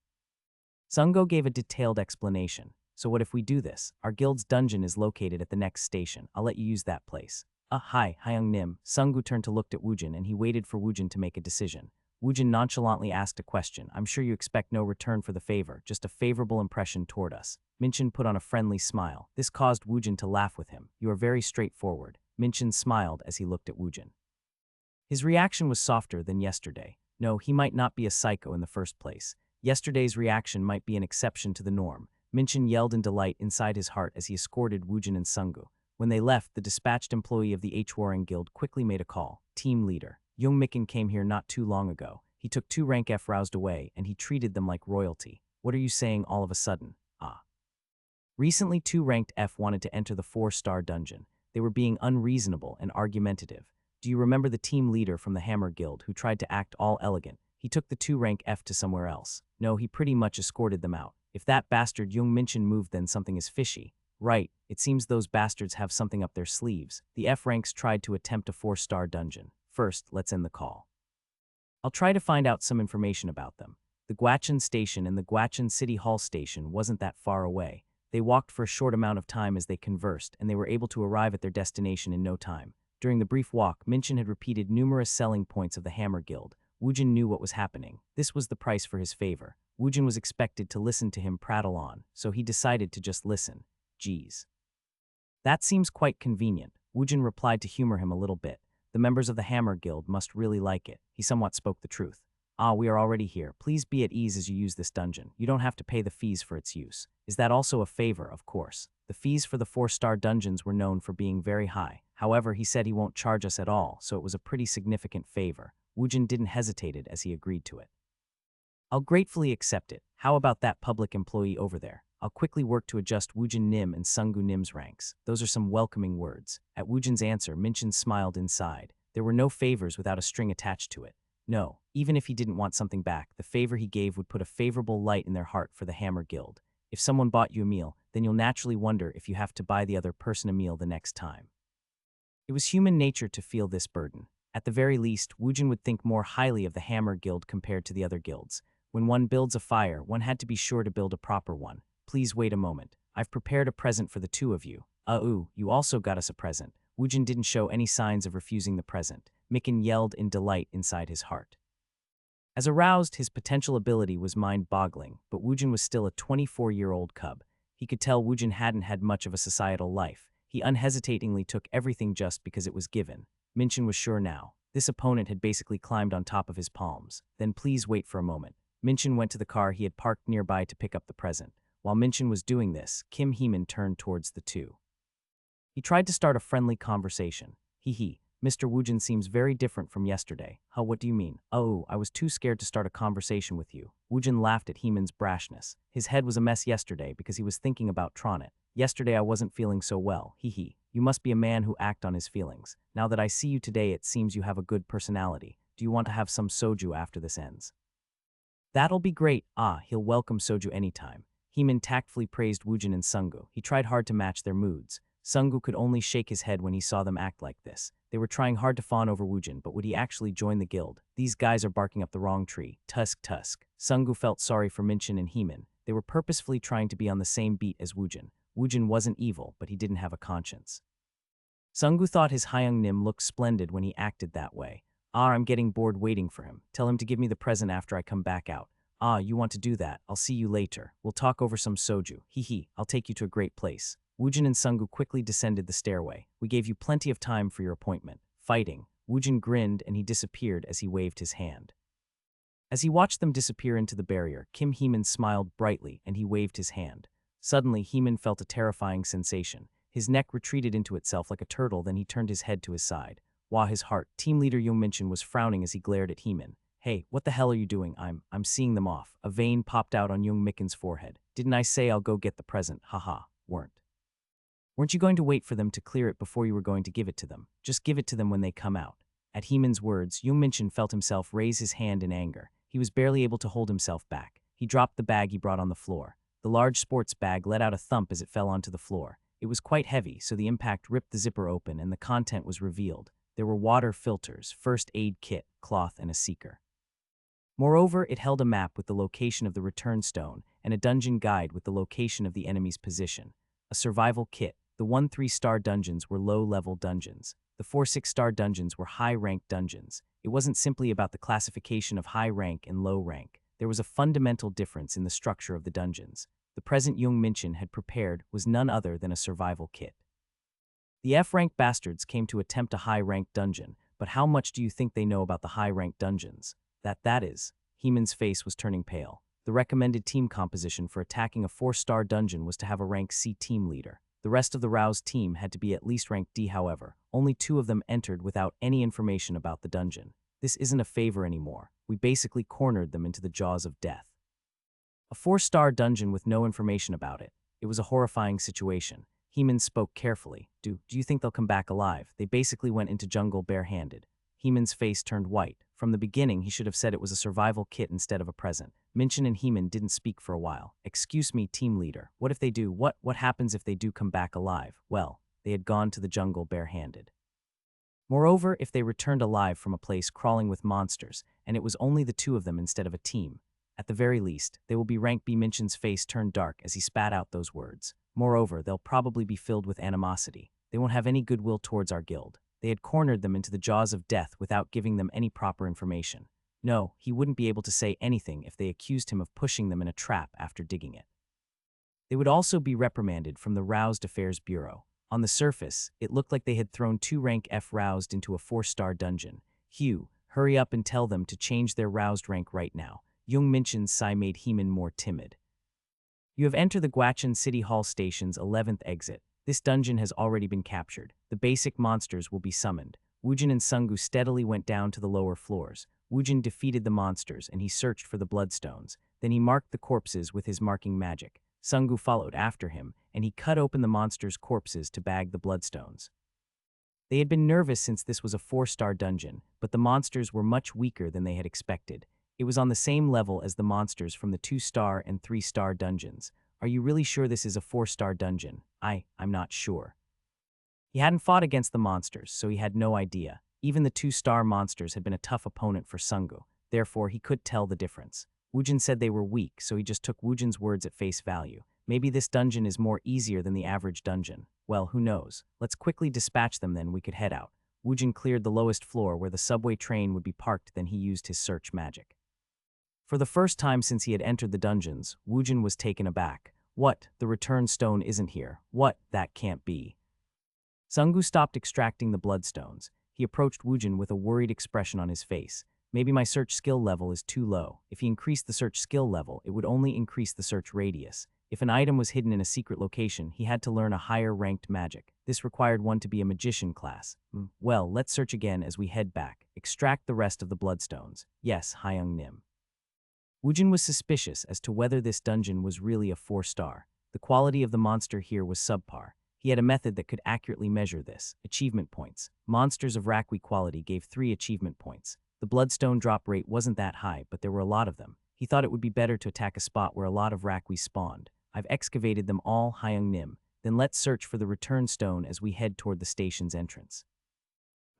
Sungu gave a detailed explanation. So what if we do this? Our guild's dungeon is located at the next station. I'll let you use that place. Hi, Hyung Nim. Sungu turned to look at Woojin and he waited for Woojin to make a decision. Woojin nonchalantly asked a question. I'm sure you expect no return for the favor, just a favorable impression toward us. Minchin put on a friendly smile. This caused Woojin to laugh with him. You are very straightforward. Minchin smiled as he looked at Woojin. His reaction was softer than yesterday. No, he might not be a psycho in the first place. Yesterday's reaction might be an exception to the norm. Minchin yelled in delight inside his heart as he escorted Woojin and Sungu. When they left, the dispatched employee of the Hwarang Guild quickly made a call. Team leader. Yongmikin came here not too long ago. He took 2 rank F roused away, and he treated them like royalty. What are you saying all of a sudden? Recently 2 ranked F wanted to enter the 4-star dungeon. They were being unreasonable and argumentative. Do you remember the team leader from the Hammer Guild who tried to act all elegant? He took the 2 rank F to somewhere else. No, he pretty much escorted them out. If that bastard Yongminchin moved, then something is fishy. Right, it seems those bastards have something up their sleeves. The F ranks tried to attempt a 4-star dungeon. First, let's end the call. I'll try to find out some information about them. The Guachin station and the Guachin City Hall station wasn't that far away. They walked for a short amount of time as they conversed, and they were able to arrive at their destination in no time. During the brief walk, Minchin had repeated numerous selling points of the Hammer Guild. Woojin knew what was happening. This was the price for his favor. Woojin was expected to listen to him prattle on, so he decided to just listen. Geez. That seems quite convenient. Woojin replied to humor him a little bit. The members of the Hammer Guild must really like it. He somewhat spoke the truth. We are already here. Please be at ease as you use this dungeon. You don't have to pay the fees for its use. Is that also a favor? Of course. The fees for the 4-star dungeons were known for being very high. However, he said he won't charge us at all, so it was a pretty significant favor. Woojin didn't hesitate as he agreed to it. I'll gratefully accept it. How about that public employee over there? I'll quickly work to adjust Woojin Nim and Sungu Nim's ranks. Those are some welcoming words. At Woojin's answer, Minchin smiled inside. There were no favors without a string attached to it. No, even if he didn't want something back, the favor he gave would put a favorable light in their heart for the Hammer Guild. If someone bought you a meal, then you'll naturally wonder if you have to buy the other person a meal the next time. It was human nature to feel this burden. At the very least, Woojin would think more highly of the Hammer Guild compared to the other guilds. When one builds a fire, one had to be sure to build a proper one. Please wait a moment. I've prepared a present for the 2 of you. You also got us a present. Woojin didn't show any signs of refusing the present. Mikin yelled in delight inside his heart. As aroused, his potential ability was mind-boggling, but Woojin was still a 24-year-old cub. He could tell Woojin hadn't had much of a societal life. He unhesitatingly took everything just because it was given. Minchin was sure now. This opponent had basically climbed on top of his palms. Then please wait for a moment. Minchin went to the car he had parked nearby to pick up the present. While Minchin was doing this, Kim Heeman turned towards the 2. He tried to start a friendly conversation. Hee. Mr. Woojin seems very different from yesterday. Huh, what do you mean? Oh, I was too scared to start a conversation with you. Woojin laughed at Heeman's brashness. His head was a mess yesterday because he was thinking about Tronit. Yesterday I wasn't feeling so well, hee hee. You must be a man who act on his feelings. Now that I see you today, it seems you have a good personality. Do you want to have some soju after this ends? That'll be great. Ah, he'll welcome soju anytime. Heeman tactfully praised Woojin and Sungu. He tried hard to match their moods. Sungu could only shake his head when he saw them act like this. They were trying hard to fawn over Woojin, but would he actually join the guild? These guys are barking up the wrong tree. Tusk tusk. Sungu felt sorry for Minchin and Heeman. They were purposefully trying to be on the same beat as Woojin. Woojin wasn't evil, but he didn't have a conscience. Sungu thought his Hyung Nim looked splendid when he acted that way. Ah, I'm getting bored waiting for him. Tell him to give me the present after I come back out. Ah, you want to do that? I'll see you later. We'll talk over some soju. Hee hee, I'll take you to a great place. Woojin and Sungu quickly descended the stairway. We gave you plenty of time for your appointment. Fighting. Woojin grinned and he disappeared as he waved his hand. As he watched them disappear into the barrier, Kim Heeman smiled brightly and he waved his hand. Suddenly, Heeman felt a terrifying sensation. His neck retreated into itself like a turtle, then he turned his head to his side. Wah, his heart. Team leader Young Minchin was frowning as he glared at Heeman. Hey, what the hell are you doing? I'm seeing them off. A vein popped out on Young Micken's forehead. Didn't I say I'll go get the present? Haha, Weren't you going to wait for them to clear it before you were going to give it to them? Just give it to them when they come out. At Heeman's words, Young Minchin felt himself raise his hand in anger. He was barely able to hold himself back. He dropped the bag he brought on the floor. The large sports bag let out a thump as it fell onto the floor. It was quite heavy, so the impact ripped the zipper open and the content was revealed. There were water filters, first aid kit, cloth, and a seeker. Moreover, it held a map with the location of the return stone and a dungeon guide with the location of the enemy's position. A survival kit. The 1-3-star dungeons were low-level dungeons. The 4-6-star dungeons were high-ranked dungeons. It wasn't simply about the classification of high rank and low rank. There was a fundamental difference in the structure of the dungeons. The present Young Minchin had prepared was none other than a survival kit. The F-ranked bastards came to attempt a high-ranked dungeon, but how much do you think they know about the high-ranked dungeons? That is. Heeman's face was turning pale. The recommended team composition for attacking a 4-star dungeon was to have a rank C team leader. The rest of the roused team had to be at least rank D, however. Only 2 of them entered without any information about the dungeon. This isn't a favor anymore. We basically cornered them into the jaws of death. A 4-star dungeon with no information about it. It was a horrifying situation. Heeman spoke carefully. Do you think they'll come back alive? They basically went into jungle bare-handed. Heeman's face turned white. From the beginning, he should have said it was a survival kit instead of a present. Minchin and Heeman didn't speak for a while. Excuse me, team leader. What if they do? What happens if they do come back alive? Well, they had gone to the jungle bare-handed. Moreover, if they returned alive from a place crawling with monsters, and it was only the 2 of them instead of a team, at the very least, they will be rank B. Minchin's face turned dark as he spat out those words. Moreover, they'll probably be filled with animosity. They won't have any goodwill towards our guild. They had cornered them into the jaws of death without giving them any proper information. No, he wouldn't be able to say anything if they accused him of pushing them in a trap after digging it. They would also be reprimanded from the Roused Affairs Bureau. On the surface, it looked like they had thrown 2 rank F roused into a 4-star dungeon. Hugh, hurry up and tell them to change their roused rank right now. Young Minchin's sigh made Heeman more timid. You have entered the Guachin City Hall Station's 11th exit. This dungeon has already been captured. The basic monsters will be summoned. Woojin and Sungu steadily went down to the lower floors. Woojin defeated the monsters and he searched for the bloodstones. Then he marked the corpses with his marking magic. Sungu followed after him, and he cut open the monsters' corpses to bag the bloodstones. They had been nervous since this was a 4-star dungeon, but the monsters were much weaker than they had expected. It was on the same level as the monsters from the 2-star and 3-star dungeons. Are you really sure this is a 4-star dungeon? I'm not sure. He hadn't fought against the monsters, so he had no idea. Even the 2-star monsters had been a tough opponent for Sungu, therefore he could tell the difference. Woojin said they were weak, so he just took Woojin's words at face value. Maybe this dungeon is more easier than the average dungeon. Well, who knows? Let's quickly dispatch them, then we could head out. Woojin cleared the lowest floor where the subway train would be parked, then he used his search magic. For the first time since he had entered the dungeons, Woojin was taken aback. What? The return stone isn't here. What? That can't be. Sungu stopped extracting the bloodstones. He approached Woojin with a worried expression on his face. Maybe my search skill level is too low. If he increased the search skill level, it would only increase the search radius. If an item was hidden in a secret location, he had to learn a higher-ranked magic. This required one to be a magician class. Well, let's search again as we head back. Extract the rest of the bloodstones. Yes, Hyung Nim. Woojin was suspicious as to whether this dungeon was really a 4-star. The quality of the monster here was subpar. He had a method that could accurately measure this. Achievement points. Monsters of Rakwi quality gave 3 achievement points. The bloodstone drop rate wasn't that high, but there were a lot of them. He thought it would be better to attack a spot where a lot of Rakwi spawned. I've excavated them all, Hyung Nim. Then let's search for the return stone as we head toward the station's entrance.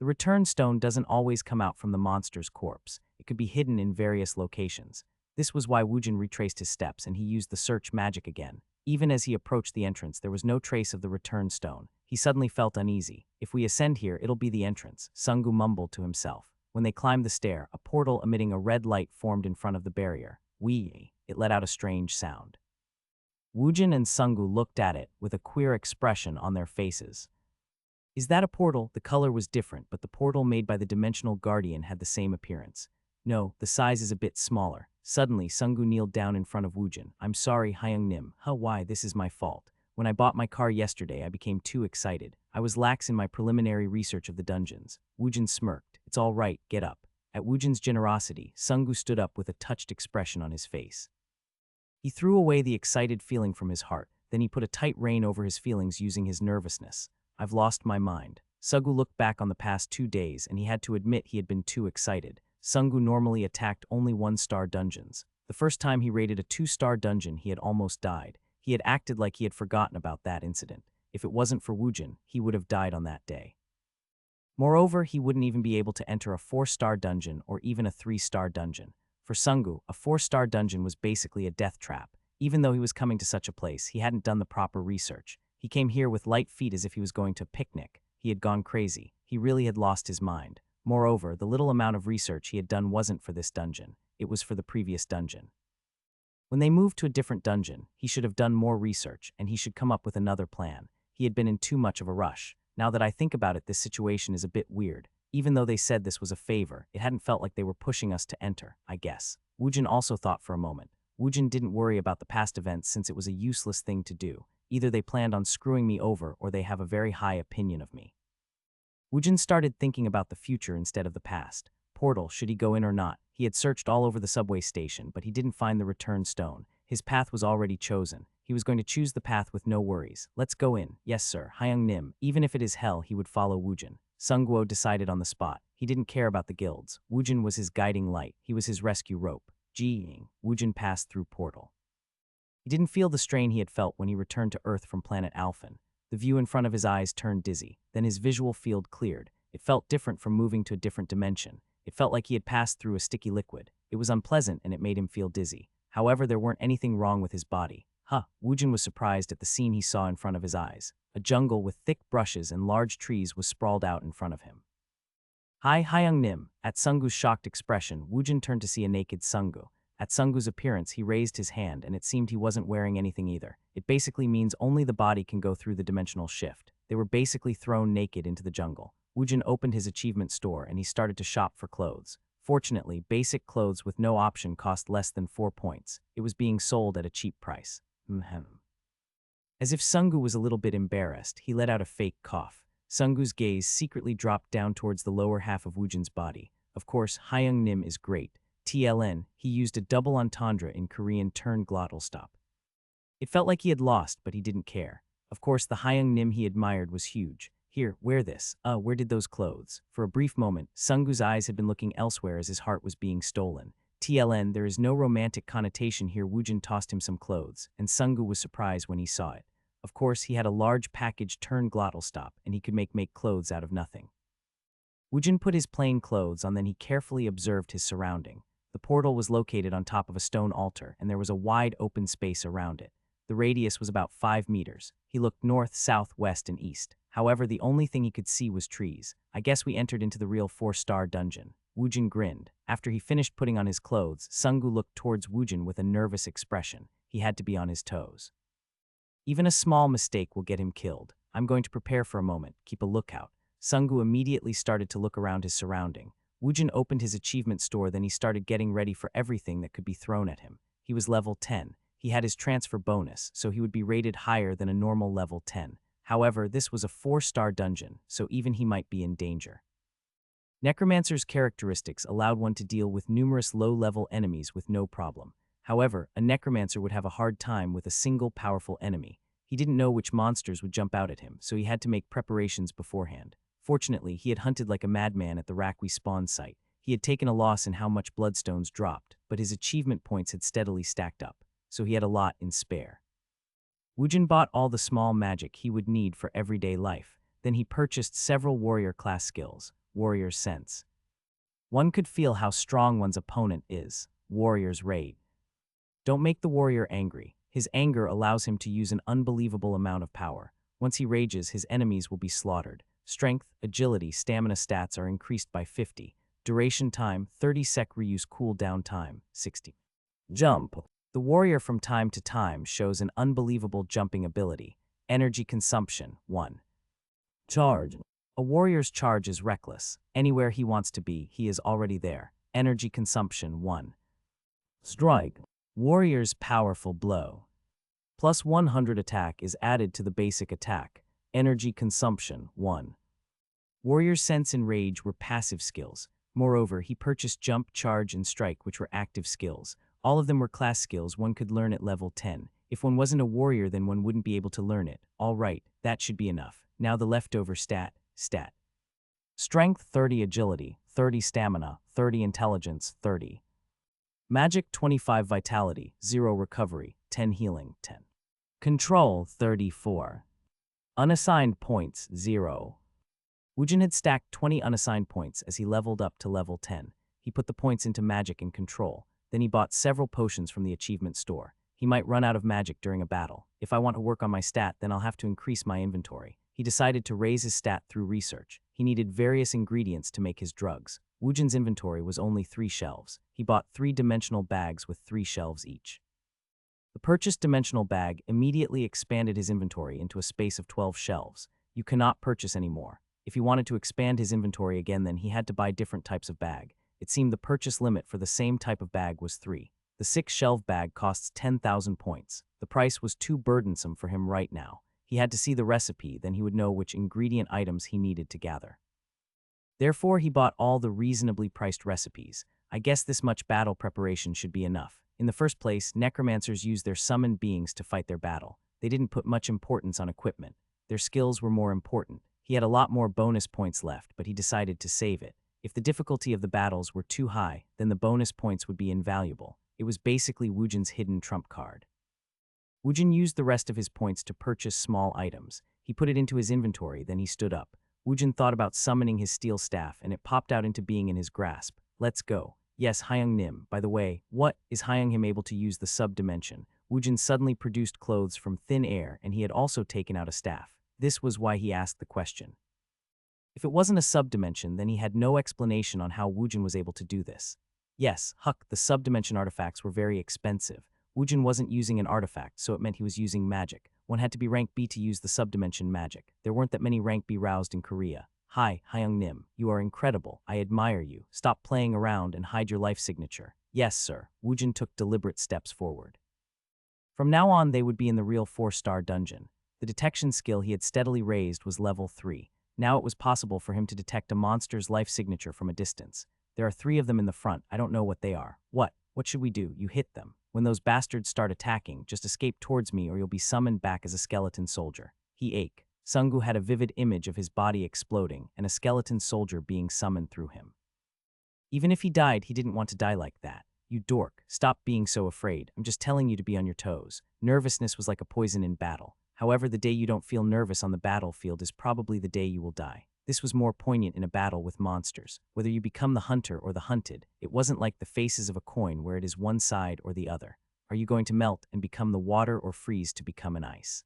The return stone doesn't always come out from the monster's corpse. It could be hidden in various locations. This was why Woojin retraced his steps and he used the search magic again. Even as he approached the entrance, there was no trace of the return stone. He suddenly felt uneasy. If we ascend here, it'll be the entrance, Sungu mumbled to himself. When they climbed the stair, a portal emitting a red light formed in front of the barrier. It let out a strange sound. Woojin and Sungu looked at it with a queer expression on their faces. Is that a portal? The color was different, but the portal made by the Dimensional Guardian had the same appearance. No, the size is a bit smaller. Suddenly, Sungu kneeled down in front of Woojin. I'm sorry, Hyung Nim. Why, this is my fault. When I bought my car yesterday, I became too excited. I was lax in my preliminary research of the dungeons. Woojin smirked. It's all right, get up. At Woojin's generosity, Sungu stood up with a touched expression on his face. He threw away the excited feeling from his heart, then he put a tight rein over his feelings using his nervousness. I've lost my mind. Sungu looked back on the past 2 days and he had to admit he had been too excited. Sungu normally attacked only 1-star dungeons. The first time he raided a 2-star dungeon, he had almost died. He had acted like he had forgotten about that incident. If it wasn't for Woojin, he would have died on that day. Moreover, he wouldn't even be able to enter a 4-star dungeon or even a 3-star dungeon. For Sungu, a 4-star dungeon was basically a death trap. Even though he was coming to such a place, he hadn't done the proper research. He came here with light feet as if he was going to a picnic. He had gone crazy. He really had lost his mind. Moreover, the little amount of research he had done wasn't for this dungeon. It was for the previous dungeon. When they moved to a different dungeon, he should have done more research, and he should come up with another plan. He had been in too much of a rush. Now that I think about it, this situation is a bit weird. Even though they said this was a favor, it hadn't felt like they were pushing us to enter, I guess. Woojin also thought for a moment. Woojin didn't worry about the past events since it was a useless thing to do. Either they planned on screwing me over or they have a very high opinion of me. Woojin started thinking about the future instead of the past. Portal, should he go in or not? He had searched all over the subway station, but he didn't find the return stone. His path was already chosen. He was going to choose the path with no worries. Let's go in. Yes, sir, Hyung Nim. Even if it is hell, he would follow Woojin. Sungguo decided on the spot. He didn't care about the guilds. Woojin was his guiding light. He was his rescue rope. Woojin passed through portal. He didn't feel the strain he had felt when he returned to Earth from planet Alphen. The view in front of his eyes turned dizzy. Then his visual field cleared. It felt different from moving to a different dimension. It felt like he had passed through a sticky liquid. It was unpleasant and it made him feel dizzy. However, there weren't anything wrong with his body. Woojin was surprised at the scene he saw in front of his eyes. A jungle with thick brushes and large trees was sprawled out in front of him. Hi, Hyung Nim. At Sungu's shocked expression, Woojin turned to see a naked Sungu. At Sungu's appearance, he raised his hand, and it seemed he wasn't wearing anything either. It basically means only the body can go through the dimensional shift. They were basically thrown naked into the jungle. Woojin opened his achievement store, and he started to shop for clothes. Fortunately, basic clothes with no option cost less than 4 points. It was being sold at a cheap price. As if Sungu was a little bit embarrassed, he let out a fake cough. Sungu's gaze secretly dropped down towards the lower half of Woojin's body. Of course, Hyung Nim is great. TLN, he used a double entendre in Korean turn glottal stop. It felt like he had lost, but he didn't care. Of course, the Hyung Nim he admired was huge. Here, wear this. Where did those clothes? For a brief moment, Sungu's eyes had been looking elsewhere as his heart was being stolen. TLN, there is no romantic connotation here. Woojin tossed him some clothes, and Sungu was surprised when he saw it. Of course, he had a large package turn glottal stop, and he could make clothes out of nothing. Woojin put his plain clothes on, then he carefully observed his surrounding. The portal was located on top of a stone altar, and there was a wide open space around it. The radius was about 5 meters. He looked north, south, west, and east. However, the only thing he could see was trees. I guess we entered into the real 4-star dungeon. Woojin grinned. After he finished putting on his clothes, Sungu looked towards Woojin with a nervous expression. He had to be on his toes. Even a small mistake will get him killed. I'm going to prepare for a moment. Keep a lookout. Sungu immediately started to look around his surrounding. Woojin opened his achievement store, then he started getting ready for everything that could be thrown at him. He was level 10. He had his transfer bonus, so he would be rated higher than a normal level 10. However, this was a 4-star dungeon, so even he might be in danger. Necromancer's characteristics allowed one to deal with numerous low-level enemies with no problem. However, a necromancer would have a hard time with a single powerful enemy. He didn't know which monsters would jump out at him, so he had to make preparations beforehand. Fortunately, he had hunted like a madman at the Rakwi spawn site. He had taken a loss in how much bloodstones dropped, but his achievement points had steadily stacked up, so he had a lot in spare. Woojin bought all the small magic he would need for everyday life. Then he purchased several warrior class skills. Warrior's Sense. One could feel how strong one's opponent is. Warrior's Rage. Don't make the warrior angry. His anger allows him to use an unbelievable amount of power. Once he rages, his enemies will be slaughtered. Strength, agility, stamina stats are increased by 50. Duration time, 30 sec reuse cooldown time, 60. Jump. The warrior from time to time shows an unbelievable jumping ability. Energy consumption, 1. Charge. A warrior's charge is reckless. Anywhere he wants to be, he is already there. Energy consumption, 1. Strike. Warrior's powerful blow. Plus 100 attack is added to the basic attack. Energy consumption, 1. Warrior's Sense and Rage were passive skills. Moreover, he purchased Jump, Charge, and Strike, which were active skills. All of them were class skills one could learn at level 10. If one wasn't a warrior, then one wouldn't be able to learn it. All right, that should be enough. Now the leftover stat. Strength 30, agility 30, stamina 30, intelligence 30. Magic 25, vitality 0, recovery 10, healing 10. Control 34. Unassigned points 0. Woojin had stacked 20 unassigned points as he leveled up to level 10. He put the points into magic and control. Then he bought several potions from the achievement store. He might run out of magic during a battle. If I want to work on my stat, then I'll have to increase my inventory. He decided to raise his stat through research. He needed various ingredients to make his drugs. Woojin's inventory was only 3 shelves. He bought 3-dimensional bags with 3 shelves each. The purchased dimensional bag immediately expanded his inventory into a space of 12 shelves. You cannot purchase any more. If he wanted to expand his inventory again, then he had to buy different types of bag. It seemed the purchase limit for the same type of bag was 3. The 6-shelf bag costs 10,000 points. The price was too burdensome for him right now. He had to see the recipe, then he would know which ingredient items he needed to gather. Therefore, he bought all the reasonably priced recipes. I guess this much battle preparation should be enough. In the first place, necromancers use their summoned beings to fight their battle. They didn't put much importance on equipment. Their skills were more important. He had a lot more bonus points left, but he decided to save it. If the difficulty of the battles were too high, then the bonus points would be invaluable. It was basically Woojin's hidden trump card. Woojin used the rest of his points to purchase small items. He put it into his inventory, then he stood up. Woojin thought about summoning his steel staff, and it popped out into being in his grasp. Let's go. Yes, Hyung Nim. By the way, what is Hyung him able to use the sub-dimension? Woojin suddenly produced clothes from thin air, and he had also taken out a staff. This was why he asked the question. If it wasn't a sub-dimension, then he had no explanation on how Woojin was able to do this. Yes, Huck, the sub-dimension artifacts were very expensive. Woojin wasn't using an artifact, so it meant he was using magic. One had to be rank B to use the sub-dimension magic. There weren't that many rank B roused in Korea. Hi, Hyung Nim. You are incredible. I admire you. Stop playing around and hide your life signature. Yes, sir. Woojin took deliberate steps forward. From now on, they would be in the real 4-star dungeon. The detection skill he had steadily raised was level 3. Now it was possible for him to detect a monster's life signature from a distance. There are 3 of them in the front. I don't know what they are. What should we do? You hit them. When those bastards start attacking, just escape towards me or you'll be summoned back as a skeleton soldier. He ached. Sungu had a vivid image of his body exploding and a skeleton soldier being summoned through him. Even if he died, he didn't want to die like that. You dork, stop being so afraid. I'm just telling you to be on your toes. Nervousness was like a poison in battle. However, the day you don't feel nervous on the battlefield is probably the day you will die. This was more poignant in a battle with monsters. Whether you become the hunter or the hunted, it wasn't like the faces of a coin where it is one side or the other. Are you going to melt and become the water or freeze to become an ice?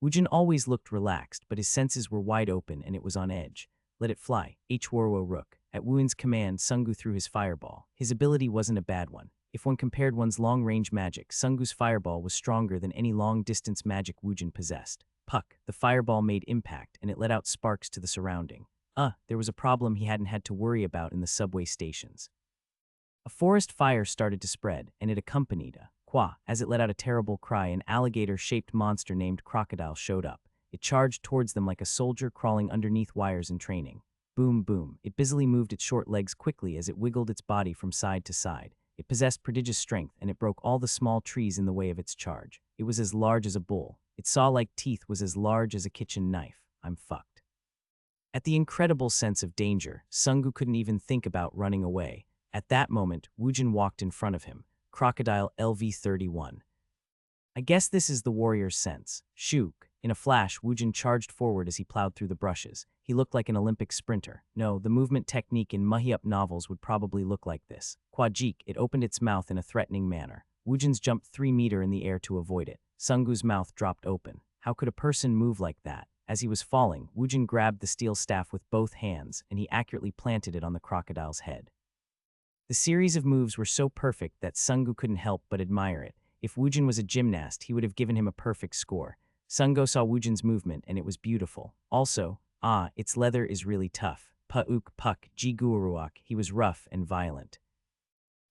Woojin always looked relaxed, but his senses were wide open and it was on edge. Let it fly, H-Warwo Rook. At Woojin's command, Sungu threw his fireball. His ability wasn't a bad one. If one compared one's long-range magic, Sungu's fireball was stronger than any long-distance magic Woojin possessed. Puck, the fireball made impact, and it let out sparks to the surrounding. There was a problem he hadn't had to worry about in the subway stations. A forest fire started to spread, and it accompanied a As it let out a terrible cry, an alligator-shaped monster named Crocodile showed up. It charged towards them like a soldier crawling underneath wires in training. Boom, boom. It busily moved its short legs quickly as it wiggled its body from side to side. It possessed prodigious strength, and it broke all the small trees in the way of its charge. It was as large as a bull. Its saw-like teeth was as large as a kitchen knife. I'm fucked. At the incredible sense of danger, Sungu couldn't even think about running away. At that moment, Woojin walked in front of him. Crocodile LV-31. I guess this is the warrior's sense. Shook. In a flash, Woojin charged forward as he plowed through the brushes. He looked like an Olympic sprinter. No, the movement technique in manhwa novels would probably look like this. Kwajik, it opened its mouth in a threatening manner. Woojin's jumped 3 meters in the air to avoid it. Sungu's mouth dropped open. How could a person move like that? As he was falling, Woojin grabbed the steel staff with both hands, and he accurately planted it on the crocodile's head. The series of moves were so perfect that Sungu couldn't help but admire it. If Woojin was a gymnast, he would have given him a perfect score. Sungu saw Woojin's movement, and it was beautiful. Also, its leather is really tough. Pa'uk Puck Jiguruak, he was rough and violent.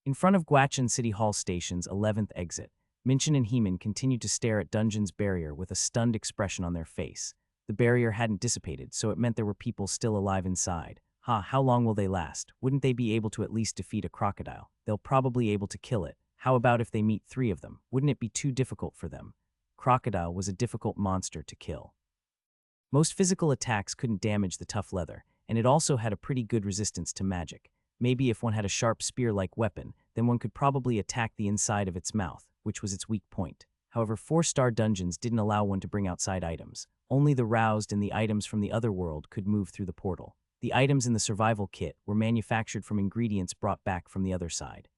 In front of Gwacheon City Hall Station's 11th exit, Minchin and Heeman continued to stare at Dungeon's barrier with a stunned expression on their face. The barrier hadn't dissipated, so it meant there were people still alive inside. How long will they last? Wouldn't they be able to at least defeat a crocodile? They'll probably able to kill it. How about if they meet 3 of them? Wouldn't it be too difficult for them? Crocodile was a difficult monster to kill. Most physical attacks couldn't damage the tough leather, and it also had a pretty good resistance to magic. Maybe if one had a sharp spear-like weapon, then one could probably attack the inside of its mouth, which was its weak point. However, 4-star dungeons didn't allow one to bring outside items. Only the roused and the items from the other world could move through the portal. The items in the survival kit were manufactured from ingredients brought back from the other side.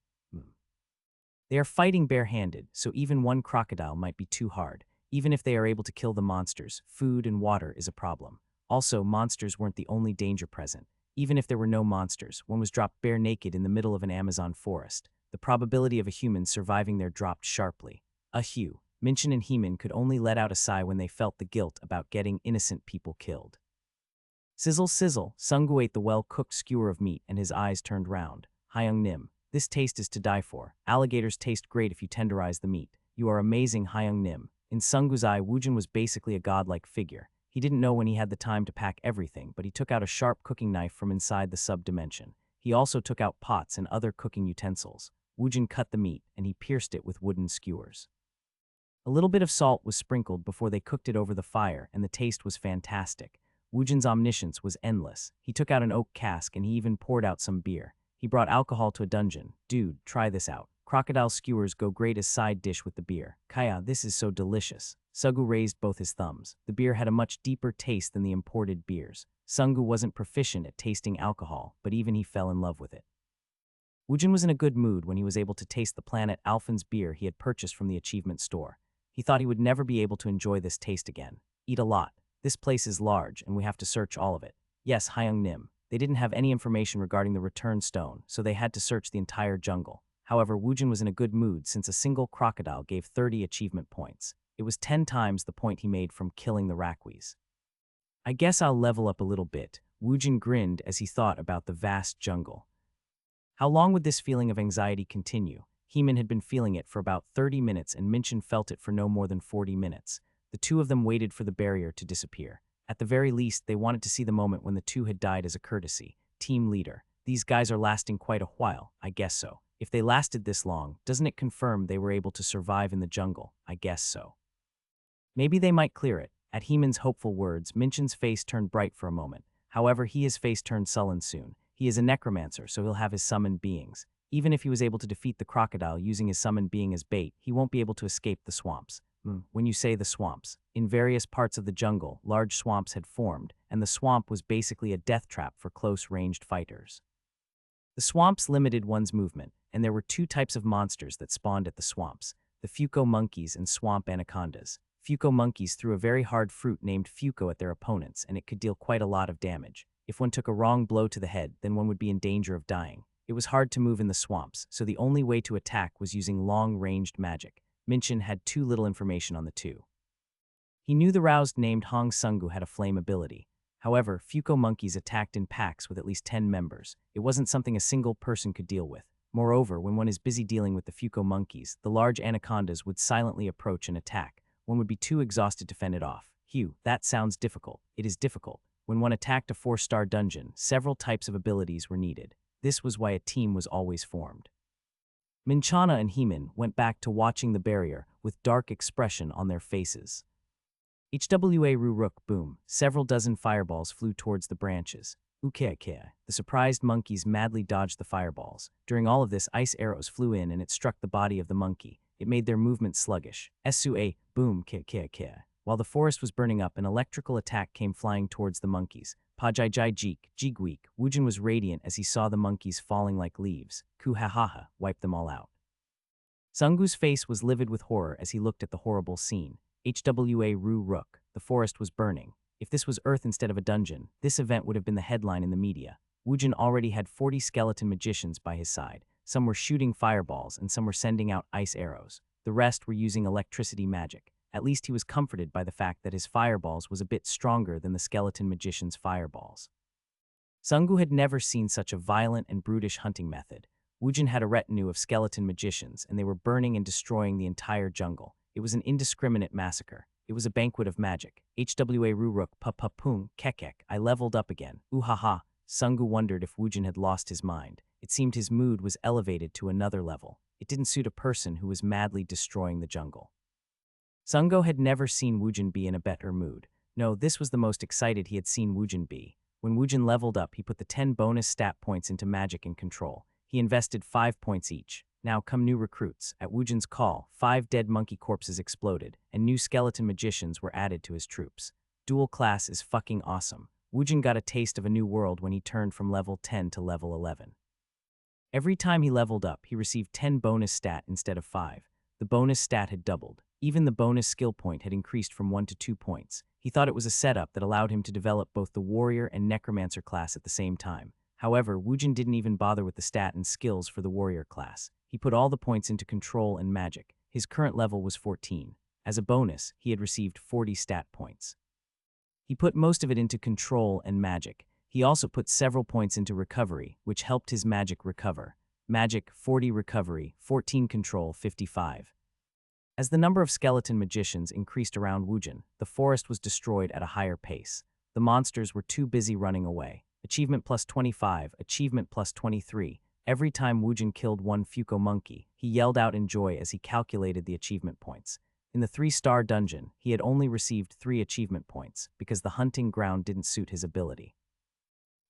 They are fighting barehanded, so even one crocodile might be too hard. Even if they are able to kill the monsters, food and water is a problem. Also, monsters weren't the only danger present. Even if there were no monsters, one was dropped bare naked in the middle of an Amazon forest. The probability of a human surviving there dropped sharply. Minchin and Heeman could only let out a sigh when they felt the guilt about getting innocent people killed. Sizzle, sizzle, Sungu ate the well-cooked skewer of meat and his eyes turned round. Hyung Nim. This taste is to die for. Alligators taste great if you tenderize the meat. You are amazing, Hyung Nim. In Sungu's eye, Woojin was basically a godlike figure. He didn't know when he had the time to pack everything, but he took out a sharp cooking knife from inside the sub-dimension. He also took out pots and other cooking utensils. Woojin cut the meat, and he pierced it with wooden skewers. A little bit of salt was sprinkled before they cooked it over the fire, and the taste was fantastic. Woojin's omniscience was endless. He took out an oak cask, and he even poured out some beer. He brought alcohol to a dungeon. Dude, try this out. Crocodile skewers go great as side dish with the beer. Kaya, this is so delicious. Sungu raised both his thumbs. The beer had a much deeper taste than the imported beers. Sungu wasn't proficient at tasting alcohol, but even he fell in love with it. Woojin was in a good mood when he was able to taste the Planet Alphen's beer he had purchased from the achievement store. He thought he would never be able to enjoy this taste again. Eat a lot. This place is large, and we have to search all of it. Yes, Hyung Nim. They didn't have any information regarding the return stone, so they had to search the entire jungle. However, Woojin was in a good mood since a single crocodile gave 30 achievement points. It was 10 times the point he made from killing the Rakwees. I guess I'll level up a little bit. Woojin grinned as he thought about the vast jungle. How long would this feeling of anxiety continue? Heeman had been feeling it for about 30 minutes and Minchin felt it for no more than 40 minutes. The two of them waited for the barrier to disappear. At the very least, they wanted to see the moment when the two had died as a courtesy. Team leader. These guys are lasting quite a while, I guess so. If they lasted this long, doesn't it confirm they were able to survive in the jungle? I guess so. Maybe they might clear it. At Heeman's hopeful words, Minchin's face turned bright for a moment. However, his face turned sullen soon. He is a necromancer, so he'll have his summoned beings. Even if he was able to defeat the crocodile using his summoned being as bait, he won't be able to escape the swamps. When you say the swamps, in various parts of the jungle, large swamps had formed, and the swamp was basically a death trap for close-ranged fighters. The swamps limited one's movement, and there were 2 types of monsters that spawned at the swamps, the Fuko monkeys and swamp anacondas. Fuko monkeys threw a very hard fruit named Fuko at their opponents, and it could deal quite a lot of damage. If one took a wrong blow to the head, then one would be in danger of dying. It was hard to move in the swamps, so the only way to attack was using long-ranged magic. Minchin had too little information on the two. He knew the roused named Hong Sungu had a flame ability. However, Fuko monkeys attacked in packs with at least 10 members. It wasn't something a single person could deal with. Moreover, when one is busy dealing with the Fuko monkeys, the large anacondas would silently approach and attack. One would be too exhausted to fend it off. Phew, that sounds difficult. It is difficult. When one attacked a 4-star dungeon, several types of abilities were needed. This was why a team was always formed. Minchana and Heeman went back to watching the barrier with dark expression on their faces. HWA Ruruk boom, several dozen fireballs flew towards the branches. Ukeakea, the surprised monkeys madly dodged the fireballs. During all of this, ice arrows flew in and it struck the body of the monkey. It made their movement sluggish. Sua boom keakea. While the forest was burning up, an electrical attack came flying towards the monkeys. Pajai Jik, Jigweek, Woojin was radiant as he saw the monkeys falling like leaves. Kuhahaha, wiped them all out. Sungu's face was livid with horror as he looked at the horrible scene. HWA Ruruk, the forest was burning. If this was Earth instead of a dungeon, this event would have been the headline in the media. Woojin already had 40 skeleton magicians by his side. Some were shooting fireballs and some were sending out ice arrows. The rest were using electricity magic. At least he was comforted by the fact that his fireballs was a bit stronger than the skeleton magician's fireballs. Sungu had never seen such a violent and brutish hunting method. Woojin had a retinue of skeleton magicians and they were burning and destroying the entire jungle. It was an indiscriminate massacre. It was a banquet of magic. HWA Ruruk pa-pa-pung, kekek, I leveled up again. Ooh-ha-ha. Sungu wondered if Woojin had lost his mind. It seemed his mood was elevated to another level. It didn't suit a person who was madly destroying the jungle. Sungu had never seen Woojin be in a better mood. No, this was the most excited he had seen Woojin be. When Woojin leveled up, he put the 10 bonus stat points into magic and control. He invested 5 points each. Now come new recruits. At Woojin's call, 5 dead monkey corpses exploded, and new skeleton magicians were added to his troops. Dual class is fucking awesome. Woojin got a taste of a new world when he turned from level 10 to level 11. Every time he leveled up, he received 10 bonus stat instead of 5. The bonus stat had doubled. Even the bonus skill point had increased from 1 to 2 points. He thought it was a setup that allowed him to develop both the warrior and necromancer class at the same time. However, Woojin didn't even bother with the stat and skills for the warrior class. He put all the points into control and magic. His current level was 14. As a bonus, he had received 40 stat points. He put most of it into control and magic. He also put several points into recovery, which helped his magic recover. Magic, 40 recovery, 14 control, 55. As the number of skeleton magicians increased around Woojin, the forest was destroyed at a higher pace. The monsters were too busy running away. Achievement plus 25, achievement plus 23. Every time Woojin killed one Fuko monkey, he yelled out in joy as he calculated the achievement points. In the 3-star dungeon, he had only received 3 achievement points because the hunting ground didn't suit his ability.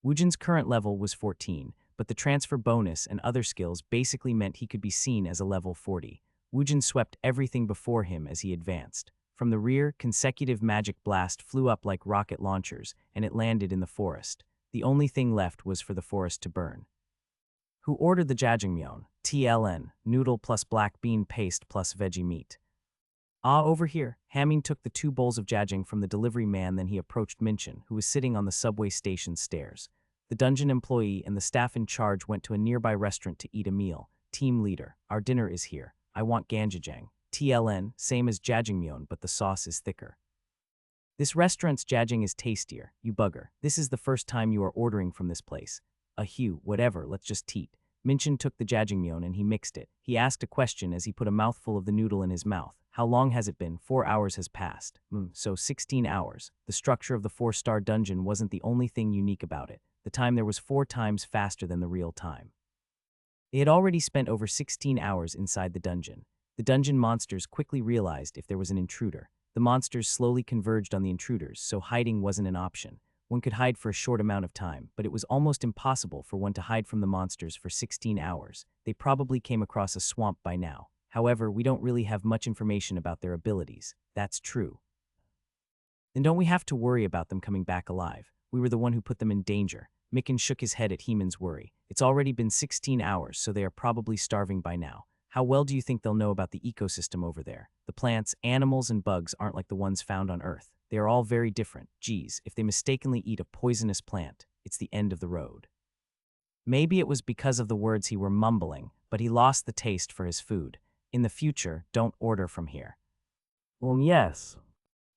Woojin's current level was 14, but the transfer bonus and other skills basically meant he could be seen as a level 40. Woojin swept everything before him as he advanced. From the rear, consecutive magic blast flew up like rocket launchers, and it landed in the forest. The only thing left was for the forest to burn. Who ordered the jajangmyeon? TLN, noodle plus black bean paste plus veggie meat. Over here. Hamming took the 2 bowls of jajang from the delivery man, then he approached Minchin, who was sitting on the subway station stairs. The dungeon employee and the staff in charge went to a nearby restaurant to eat a meal. Team leader, our dinner is here. I want ganjajang. TLN, same as jajangmyeon, but the sauce is thicker. This restaurant's jajang is tastier, you bugger. This is the first time you are ordering from this place. Hugh, whatever, let's just teat. Minchin took the jajangmyeon and he mixed it. He asked a question as he put a mouthful of the noodle in his mouth. How long has it been? 4 hours has passed. So 16 hours. The structure of the 4-star dungeon wasn't the only thing unique about it. The time there was 4 times faster than the real time. They had already spent over 16 hours inside the dungeon. The dungeon monsters quickly realized if there was an intruder. The monsters slowly converged on the intruders, so hiding wasn't an option. One could hide for a short amount of time, but it was almost impossible for one to hide from the monsters for 16 hours. They probably came across a swamp by now. However, we don't really have much information about their abilities. That's true. Then don't we have to worry about them coming back alive? We were the one who put them in danger. Micken shook his head at Heeman's worry. It's already been 16 hours, so they are probably starving by now. How well do you think they'll know about the ecosystem over there? The plants, animals, and bugs aren't like the ones found on Earth. They are all very different. Geez, if they mistakenly eat a poisonous plant, it's the end of the road. Maybe it was because of the words he were mumbling, but he lost the taste for his food. In the future, don't order from here. Well, yes.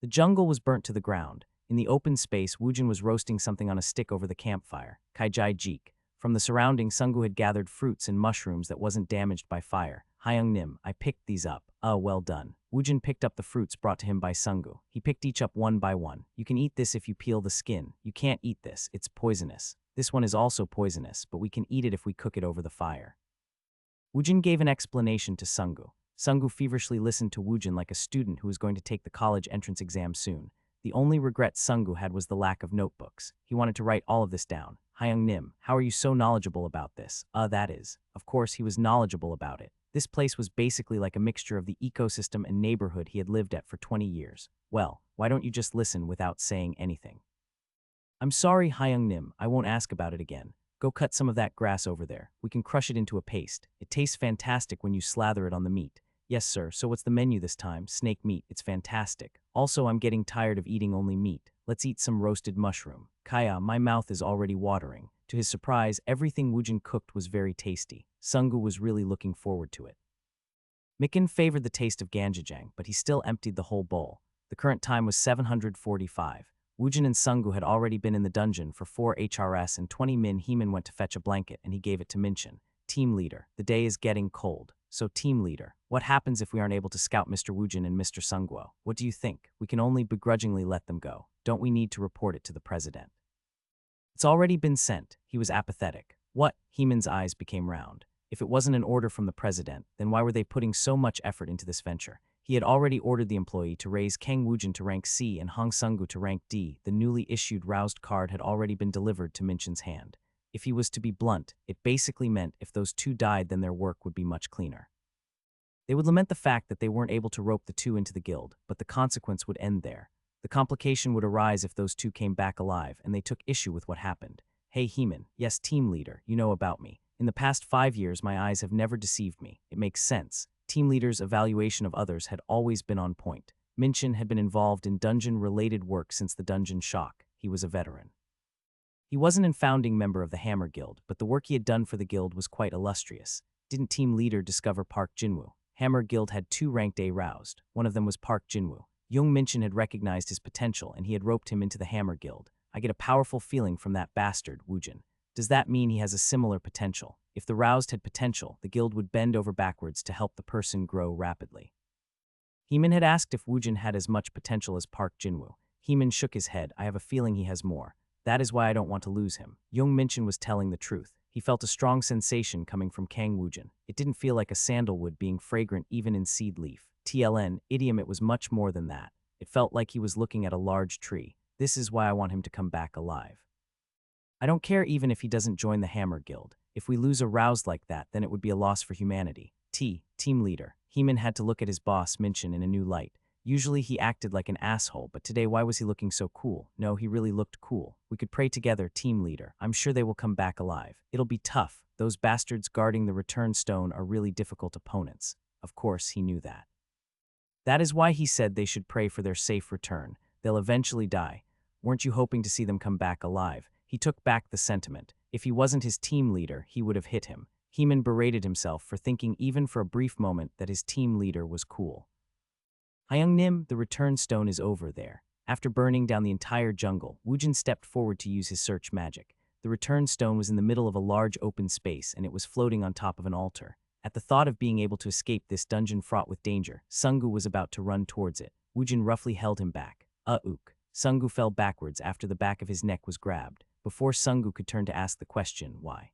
The jungle was burnt to the ground. In the open space, Woojin was roasting something on a stick over the campfire. Kaijai Jeek. From the surroundings, Sungu had gathered fruits and mushrooms that wasn't damaged by fire. Hyung Nim, I picked these up. Well done. Woojin picked up the fruits brought to him by Sungu. He picked each up one by one. You can eat this if you peel the skin. You can't eat this, it's poisonous. This one is also poisonous, but we can eat it if we cook it over the fire. Woojin gave an explanation to Sungu. Sungu feverishly listened to Woojin like a student who was going to take the college entrance exam soon. The only regret Sungu had was the lack of notebooks. He wanted to write all of this down. Hyung Nim, how are you so knowledgeable about this? That is. Of course, he was knowledgeable about it. This place was basically like a mixture of the ecosystem and neighborhood he had lived at for 20 years. Well, why don't you just listen without saying anything? I'm sorry, Hyung Nim, I won't ask about it again. Go cut some of that grass over there. We can crush it into a paste. It tastes fantastic when you slather it on the meat. Yes, sir, so what's the menu this time? Snake meat, it's fantastic. Also, I'm getting tired of eating only meat. Let's eat some roasted mushroom. Kaya, my mouth is already watering. To his surprise, everything Woojin cooked was very tasty. Sungu was really looking forward to it. Mikin favored the taste of ganjajang, but he still emptied the whole bowl. The current time was 745. Woojin and Sungu had already been in the dungeon for 4 HRS and 20 min. Heeman went to fetch a blanket and he gave it to Minchin. Team leader, the day is getting cold. So team leader, what happens if we aren't able to scout Mr. Woojin and Mr. Sunguo? What do you think? We can only begrudgingly let them go. Don't we need to report it to the president? It's already been sent. He was apathetic. What? Heeman's eyes became round. If it wasn't an order from the president, then why were they putting so much effort into this venture? He had already ordered the employee to raise Kang Woojin to rank C and Hong Sungu to rank D. The newly issued roused card had already been delivered to Minchin's hand. If he was to be blunt, it basically meant if those two died, then their work would be much cleaner. They would lament the fact that they weren't able to rope the two into the guild, but the consequence would end there. The complication would arise if those two came back alive and they took issue with what happened. Hey Heeman, yes team leader, you know about me. In the past 5 years my eyes have never deceived me. It makes sense. Team leader's evaluation of others had always been on point. Minchin had been involved in dungeon-related work since the dungeon shock. He was a veteran. He wasn't a founding member of the Hammer Guild, but the work he had done for the guild was quite illustrious. Didn't team leader discover Park Jinwoo? Hammer Guild had 2 ranked A roused. One of them was Park Jinwoo. Young Minchin had recognized his potential and he had roped him into the Hammer Guild. I get a powerful feeling from that bastard, Woojin. Does that mean he has a similar potential? If the roused had potential, the guild would bend over backwards to help the person grow rapidly. Heeman had asked if Woojin had as much potential as Park Jinwoo. Heeman shook his head. I have a feeling he has more. That is why I don't want to lose him. Young Minchin was telling the truth. He felt a strong sensation coming from Kang Woojin. It didn't feel like a sandalwood being fragrant even in seed leaf. TLN, idiom, it was much more than that. It felt like he was looking at a large tree. This is why I want him to come back alive. I don't care even if he doesn't join the Hammer Guild. If we lose a roused like that, then it would be a loss for humanity. Team leader. Heeman had to look at his boss, Minchin, in a new light. Usually he acted like an asshole, but today why was he looking so cool? No, he really looked cool. We could pray together, team leader. I'm sure they will come back alive. It'll be tough. Those bastards guarding the return stone are really difficult opponents. Of course, he knew that. That is why he said they should pray for their safe return. They'll eventually die. Weren't you hoping to see them come back alive? He took back the sentiment. If he wasn't his team leader, he would have hit him. Heeman berated himself for thinking even for a brief moment that his team leader was cool. Hyung Nim, the return stone is over there. After burning down the entire jungle, Woojin stepped forward to use his search magic. The return stone was in the middle of a large open space and it was floating on top of an altar. At the thought of being able to escape this dungeon fraught with danger, Sungu was about to run towards it. Woojin roughly held him back. Ook. Sungu fell backwards after the back of his neck was grabbed. Before Sungu could turn to ask the question, why?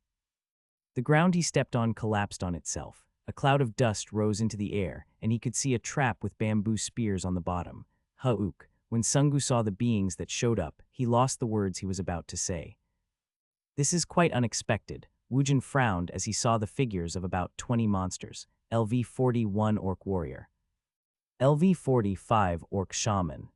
The ground he stepped on collapsed on itself. A cloud of dust rose into the air, and he could see a trap with bamboo spears on the bottom. Ook. When Sungu saw the beings that showed up, he lost the words he was about to say. This is quite unexpected. Woojin frowned as he saw the figures of about 20 monsters. LV-41 Orc Warrior. LV-45 Orc Shaman.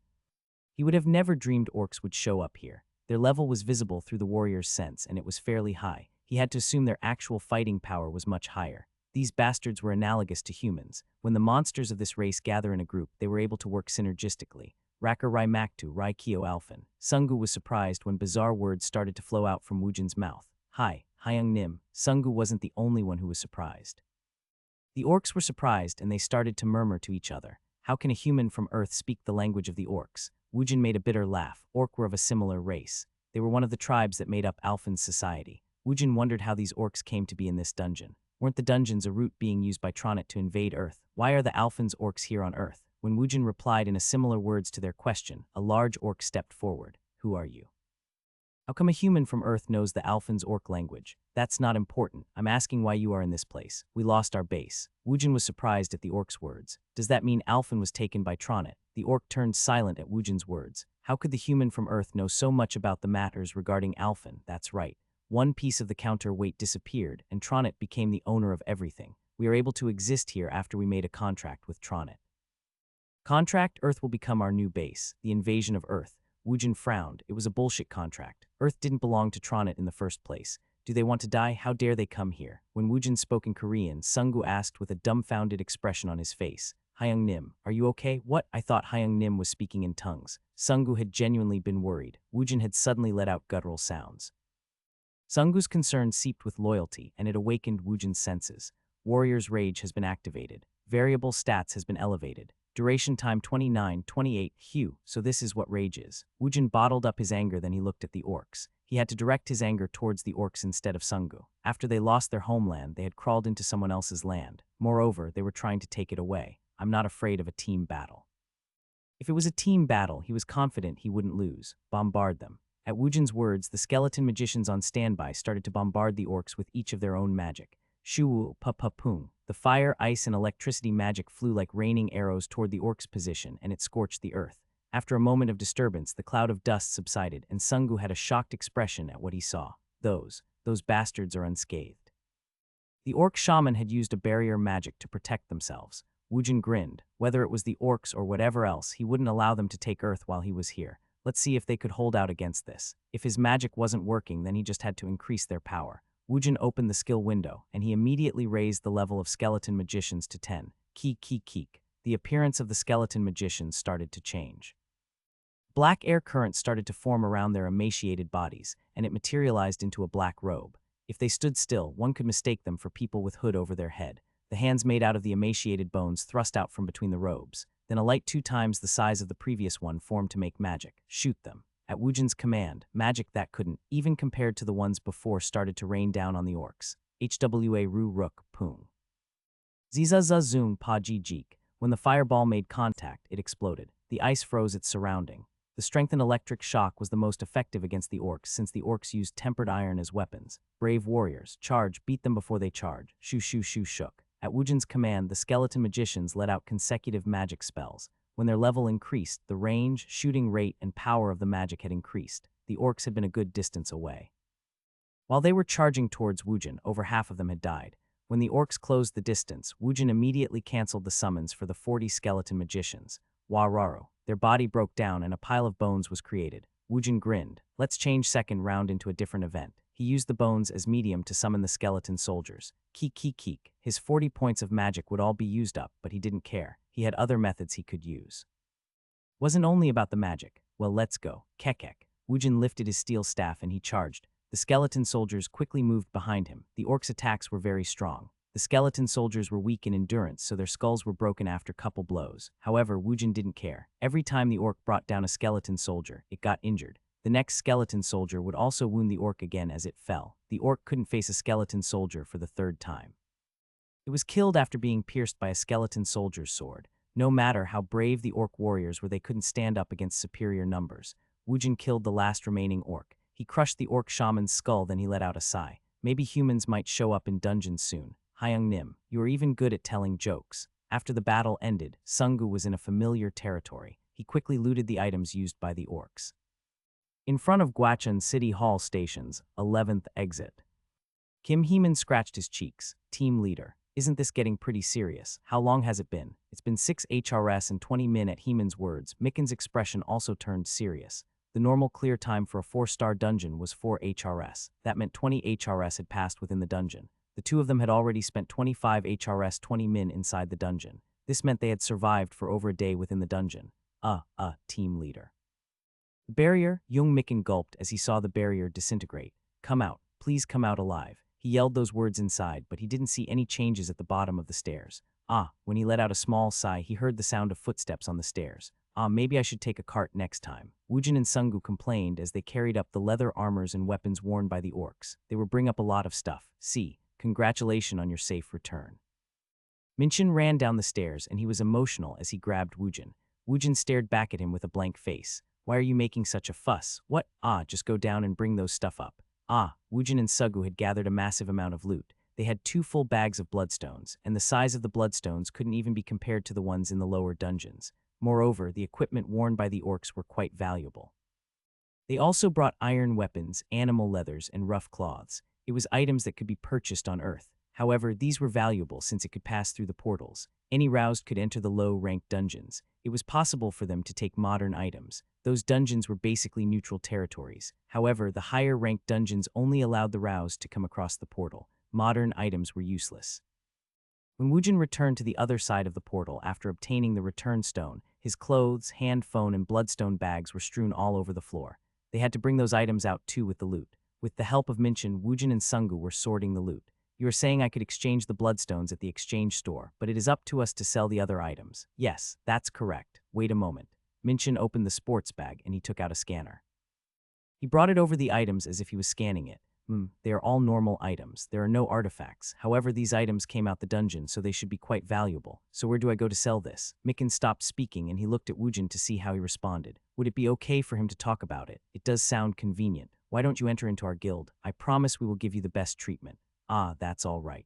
He would have never dreamed orcs would show up here. Their level was visible through the warrior's sense, and it was fairly high. He had to assume their actual fighting power was much higher. These bastards were analogous to humans. When the monsters of this race gather in a group, they were able to work synergistically. Raka Rai Maktu Rai Kyo Alphan. Sungu was surprised when bizarre words started to flow out from Woojin's mouth. Hi, Hyung Nim. Sungu wasn't the only one who was surprised. The orcs were surprised and they started to murmur to each other. How can a human from Earth speak the language of the orcs? Woojin made a bitter laugh. Orc were of a similar race. They were one of the tribes that made up Alphan's society. Woojin wondered how these orcs came to be in this dungeon. Weren't the dungeons a route being used by Tronet to invade Earth? Why are the Alphans orcs here on Earth? When Woojin replied in a similar words to their question, a large orc stepped forward. Who are you? How come a human from Earth knows the Alphans orc language? That's not important. I'm asking why you are in this place. We lost our base. Woojin was surprised at the orc's words. Does that mean Alphan was taken by Tronet? The orc turned silent at Woojin's words. How could the human from Earth know so much about the matters regarding Alphan? That's right. One piece of the counterweight disappeared, and Tronet became the owner of everything. We are able to exist here after we made a contract with Tronet. Contract? Earth will become our new base. The invasion of Earth. Woojin frowned. It was a bullshit contract. Earth didn't belong to Tronet in the first place. Do they want to die? How dare they come here? When Woojin spoke in Korean, Sunggu asked with a dumbfounded expression on his face. Hyung Nim, are you okay? What? I thought Hyung Nim was speaking in tongues. Sunggu had genuinely been worried. Woojin had suddenly let out guttural sounds. Sunggu's concern seeped with loyalty, and it awakened Woojin's senses. Warrior's Rage has been activated. Variable stats has been elevated. Duration time 29-28 Hugh, so this is what rage is. Woojin bottled up his anger, then he looked at the orcs. He had to direct his anger towards the orcs instead of Sunggu. After they lost their homeland, they had crawled into someone else's land. Moreover, they were trying to take it away. I'm not afraid of a team battle. If it was a team battle, he was confident he wouldn't lose. Bombard them. At Woojin's words, the skeleton magicians on standby started to bombard the orcs with each of their own magic. Shuwu, pa-pa-poong. The fire, ice, and electricity magic flew like raining arrows toward the orc's position, and it scorched the earth. After a moment of disturbance, the cloud of dust subsided, and Sunggu had a shocked expression at what he saw. Those bastards are unscathed. The orc shaman had used a barrier magic to protect themselves. Woojin grinned. Whether it was the orcs or whatever else, he wouldn't allow them to take Earth while he was here. Let's see if they could hold out against this. If his magic wasn't working, then he just had to increase their power. Woojin opened the skill window, and he immediately raised the level of skeleton magicians to 10. Keek. The appearance of the skeleton magicians started to change. Black air currents started to form around their emaciated bodies, and it materialized into a black robe. If they stood still, one could mistake them for people with hood over their head. The hands made out of the emaciated bones thrust out from between the robes. Then a light 2 times the size of the previous one formed to make magic. Shoot them. At Woojin's command, magic that couldn't, even compared to the ones before, started to rain down on the orcs. Hwa Ru Rook Poong. Zizazazung Pa Ji Jeek. When the fireball made contact, it exploded. The ice froze its surrounding. The strengthened electric shock was the most effective against the orcs, since the orcs used tempered iron as weapons. Brave warriors, charge, beat them before they charge. Shoo shook. At Woojin's command, the skeleton magicians let out consecutive magic spells. When their level increased, the range, shooting rate, and power of the magic had increased. The orcs had been a good distance away. While they were charging towards Woojin, over half of them had died. When the orcs closed the distance, Woojin immediately canceled the summons for the 40 skeleton magicians. Wararo. Their body broke down and a pile of bones was created. Woojin grinned. Let's change second round into a different event. He used the bones as medium to summon the skeleton soldiers. Keek. His 40 points of magic would all be used up, but he didn't care. He had other methods he could use. Wasn't only about the magic. Well, let's go. Kekek. Woojin lifted his steel staff and he charged. The skeleton soldiers quickly moved behind him. The orcs' attacks were very strong. The skeleton soldiers were weak in endurance, so their skulls were broken after couple blows. However, Woojin didn't care. Every time the orc brought down a skeleton soldier, it got injured. The next skeleton soldier would also wound the orc again as it fell. The orc couldn't face a skeleton soldier for the 3rd time. It was killed after being pierced by a skeleton soldier's sword. No matter how brave the orc warriors were, they couldn't stand up against superior numbers. Woojin killed the last remaining orc. He crushed the orc shaman's skull, then he let out a sigh. Maybe humans might show up in dungeons soon. Hyung Nim, you are even good at telling jokes. After the battle ended, Sunggu was in a familiar territory. He quickly looted the items used by the orcs. In front of Gwacheon City Hall Station's 11th exit. Kim Heeman scratched his cheeks. Team leader. Isn't this getting pretty serious? How long has it been? It's been 6 HRS and 20 min at Heeman's words. Miken's expression also turned serious. The normal clear time for a 4-star dungeon was 4 HRS. That meant 20 HRS had passed within the dungeon. The two of them had already spent 25 HRS 20 min inside the dungeon. This meant they had survived for over a day within the dungeon. Team leader. The barrier, Jung Miken gulped as he saw the barrier disintegrate. Come out, please come out alive. He yelled those words inside, but he didn't see any changes at the bottom of the stairs. When he let out a small sigh, he heard the sound of footsteps on the stairs. Maybe I should take a cart next time. Woojin and Sungu complained as they carried up the leather armors and weapons worn by the orcs. They were bring up a lot of stuff. See, congratulations on your safe return. Minchin ran down the stairs and he was emotional as he grabbed Woojin. Woojin stared back at him with a blank face. Why are you making such a fuss? What? Just go down and bring those stuff up. Woojin and Sungu had gathered a massive amount of loot. They had 2 full bags of bloodstones, and the size of the bloodstones couldn't even be compared to the ones in the lower dungeons. Moreover, the equipment worn by the orcs were quite valuable. They also brought iron weapons, animal leathers, and rough cloths. It was items that could be purchased on Earth. However, these were valuable since it could pass through the portals. Any roused could enter the low-ranked dungeons. It was possible for them to take modern items. Those dungeons were basically neutral territories. However, the higher-ranked dungeons only allowed the roused to come across the portal. Modern items were useless. When Woojin returned to the other side of the portal after obtaining the return stone, his clothes, hand phone, and bloodstone bags were strewn all over the floor. They had to bring those items out too with the loot. With the help of Minchin, Woojin and Sungu were sorting the loot. You are saying I could exchange the bloodstones at the exchange store, but it is up to us to sell the other items. Yes, that's correct. Wait a moment. Minchin opened the sports bag and he took out a scanner. He brought it over the items as if he was scanning it. They are all normal items. There are no artifacts. However, these items came out the dungeon, so they should be quite valuable. So where do I go to sell this? Mikin stopped speaking and he looked at Woojin to see how he responded. Would it be okay for him to talk about it? It does sound convenient. Why don't you enter into our guild? I promise we will give you the best treatment. That's all right.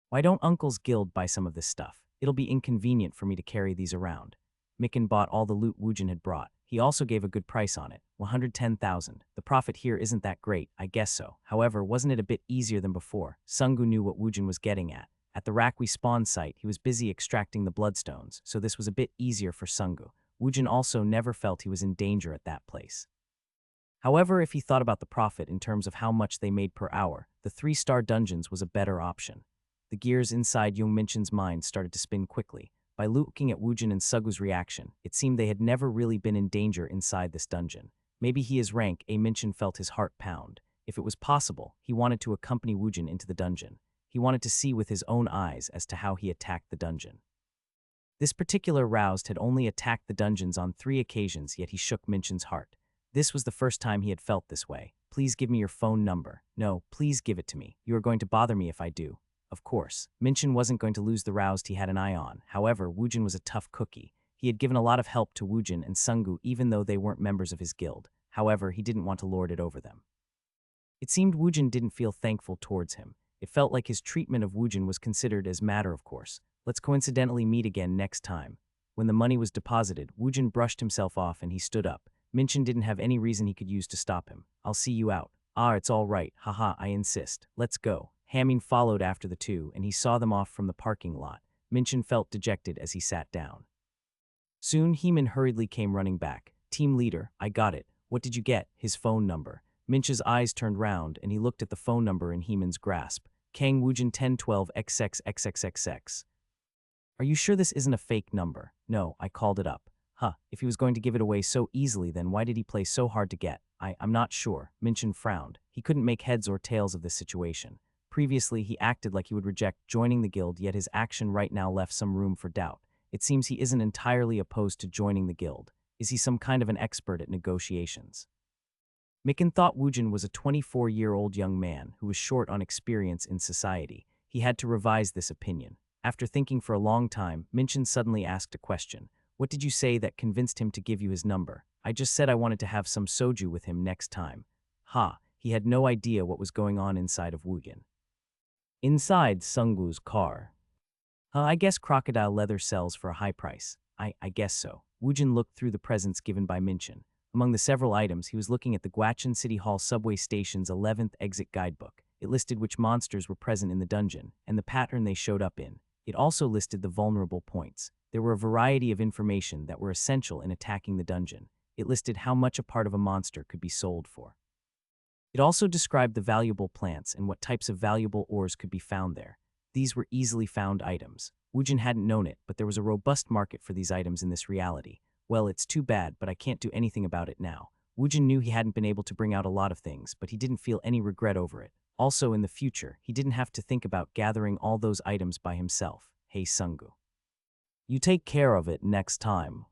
Why don't Uncle's guild buy some of this stuff? It'll be inconvenient for me to carry these around. Mikin bought all the loot Woojin had brought. He also gave a good price on it, 110,000. The profit here isn't that great, I guess so. However, wasn't it a bit easier than before? Sungu knew what Woojin was getting at. At the Rakwi spawn site, he was busy extracting the bloodstones, so this was a bit easier for Sungu. Woojin also never felt he was in danger at that place. However, if he thought about the profit in terms of how much they made per hour, the 3-star dungeons was a better option. The gears inside Young Minchin's mind started to spin quickly. By looking at Woojin and Sugu's reaction, it seemed they had never really been in danger inside this dungeon. Maybe he is rank, Minchin felt his heart pound. If it was possible, he wanted to accompany Woojin into the dungeon. He wanted to see with his own eyes as to how he attacked the dungeon. This particular roused had only attacked the dungeons on 3 occasions, yet he shook Minchin's heart. This was the first time he had felt this way. Please give me your phone number. No, please give it to me. You are going to bother me if I do. Of course, Minchin wasn't going to lose the roused he had an eye on. However, Woojin was a tough cookie. He had given a lot of help to Woojin and Sungu even though they weren't members of his guild. However, he didn't want to lord it over them. It seemed Woojin didn't feel thankful towards him. It felt like his treatment of Woojin was considered as matter of course. Let's coincidentally meet again next time. When the money was deposited, Woojin brushed himself off and he stood up. Minchin didn't have any reason he could use to stop him. I'll see you out. It's all right. Haha, I insist. Let's go. Hamin followed after the two, and he saw them off from the parking lot. Minchin felt dejected as he sat down. Soon, Heeman hurriedly came running back. Team leader, I got it. What did you get? His phone number. Minchin's eyes turned round, and he looked at the phone number in Heeman's grasp. Kang Woojin 1012 XXXXXX. Are you sure this isn't a fake number? No, I called it up. If he was going to give it away so easily, then why did he play so hard to get? I'm not sure. Minchin frowned. He couldn't make heads or tails of this situation. Previously, he acted like he would reject joining the guild, yet his action right now left some room for doubt. It seems he isn't entirely opposed to joining the guild. Is he some kind of an expert at negotiations? Mikin thought Woojin was a 24-year-old young man who was short on experience in society. He had to revise this opinion. After thinking for a long time, Minchin suddenly asked a question. What did you say that convinced him to give you his number? I just said I wanted to have some soju with him next time. He had no idea what was going on inside of Woojin. Inside Sungu's car. I guess crocodile leather sells for a high price. I guess so. Woojin looked through the presents given by Minchin. Among the several items, he was looking at the Gwacheon City Hall subway station's 11th exit guidebook. It listed which monsters were present in the dungeon, and the pattern they showed up in. It also listed the vulnerable points. There were a variety of information that were essential in attacking the dungeon. It listed how much a part of a monster could be sold for. It also described the valuable plants and what types of valuable ores could be found there. These were easily found items. Woojin hadn't known it, but there was a robust market for these items in this reality. Well, it's too bad, but I can't do anything about it now. Woojin knew he hadn't been able to bring out a lot of things, but he didn't feel any regret over it. Also, in the future, he didn't have to think about gathering all those items by himself. Hey, Sungu. You take care of it next time.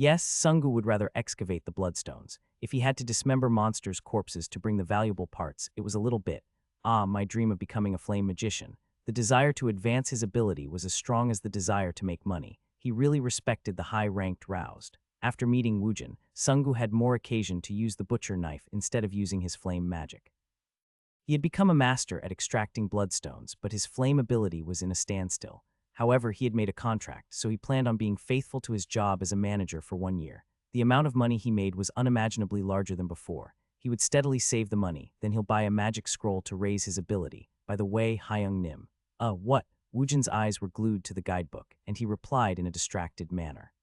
Yes, Sungu would rather excavate the bloodstones. If he had to dismember monsters' corpses to bring the valuable parts, it was a little bit. My dream of becoming a flame magician. The desire to advance his ability was as strong as the desire to make money. He really respected the high-ranked roused. After meeting Wujin, Sungu had more occasion to use the butcher knife instead of using his flame magic. He had become a master at extracting bloodstones, but his flame ability was in a standstill. However, he had made a contract, so he planned on being faithful to his job as a manager for 1 year. The amount of money he made was unimaginably larger than before. He would steadily save the money, then he'll buy a magic scroll to raise his ability. By the way, Hyung Nim. What? Wujin's eyes were glued to the guidebook, and he replied in a distracted manner.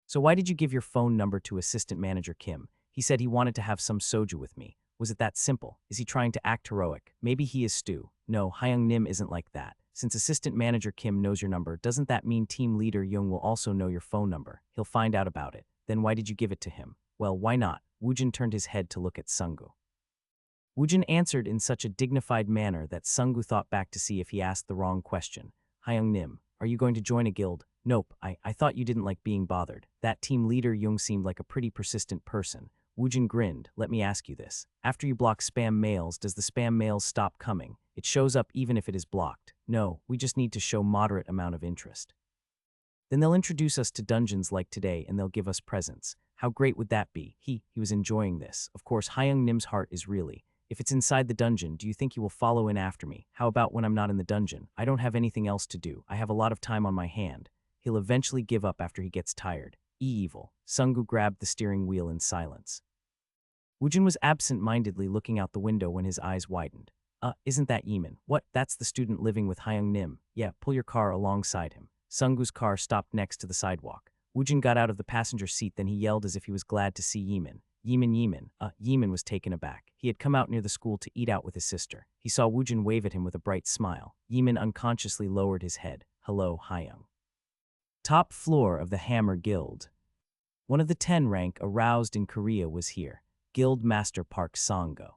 So why did you give your phone number to assistant manager Kim? He said he wanted to have some soju with me. Was it that simple? Is he trying to act heroic? Maybe he is Stu. No, Hyung Nim isn't like that. Since assistant manager Kim knows your number, doesn't that mean team leader Young will also know your phone number? He'll find out about it. Then why did you give it to him? Well, why not? Wujin turned his head to look at Sungu. Wujin answered in such a dignified manner that Sungu thought back to see if he asked the wrong question. Hyung Nim, are you going to join a guild? Nope, I thought you didn't like being bothered. That team leader Young seemed like a pretty persistent person. Wujin grinned. Let me ask you this. After you block spam mails, does the spam mails stop coming? It shows up even if it is blocked. No, we just need to show moderate amount of interest. Then they'll introduce us to dungeons like today and they'll give us presents. How great would that be? He was enjoying this. Of course, Hyung Nim's heart is really. If it's inside the dungeon, do you think he will follow in after me? How about when I'm not in the dungeon? I don't have anything else to do. I have a lot of time on my hand. He'll eventually give up after he gets tired. Evil. Sungu grabbed the steering wheel in silence. Wujin was absent-mindedly looking out the window when his eyes widened. Isn't that Yeeman? What? That's the student living with Hyung Nim. Yeah, pull your car alongside him. Sungu's car stopped next to the sidewalk. Wujin got out of the passenger seat, then he yelled as if he was glad to see Yeeman. Yeeman. Yeeman was taken aback. He had come out near the school to eat out with his sister. He saw Wujin wave at him with a bright smile. Yeeman unconsciously lowered his head. Hello, Hyung. Top floor of the Hammer Guild. One of the 10 rank aroused in Korea was here. Guild Master Park Sang-go.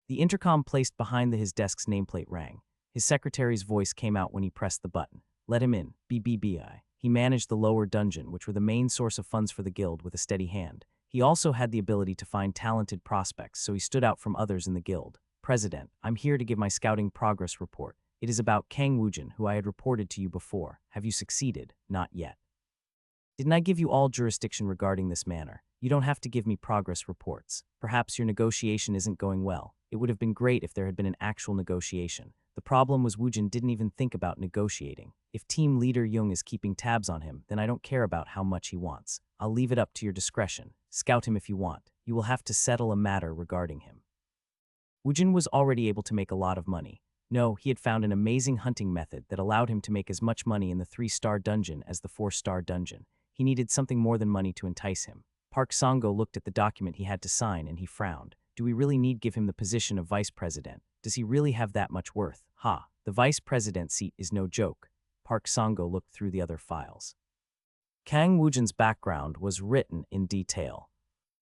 The intercom placed behind his desk's nameplate rang. His secretary's voice came out when he pressed the button. Let him in, BBBI. He managed the lower dungeon, which were the main source of funds for the guild, with a steady hand. He also had the ability to find talented prospects, so he stood out from others in the guild. President, I'm here to give my scouting progress report. It is about Kang Wujin, who I had reported to you before. Have you succeeded? Not yet. Didn't I give you all jurisdiction regarding this matter? You don't have to give me progress reports. Perhaps your negotiation isn't going well. It would have been great if there had been an actual negotiation. The problem was Wujin didn't even think about negotiating. If team leader Jung is keeping tabs on him, then I don't care about how much he wants. I'll leave it up to your discretion. Scout him if you want. You will have to settle a matter regarding him. Wujin was already able to make a lot of money. No, he had found an amazing hunting method that allowed him to make as much money in the 3-star dungeon as the 4-star dungeon. He needed something more than money to entice him. Park Sang-go looked at the document he had to sign and he frowned. Do we really need give him the position of vice president? Does he really have that much worth? The vice president seat is no joke. Park Sang-go looked through the other files. Kang Wujin's background was written in detail.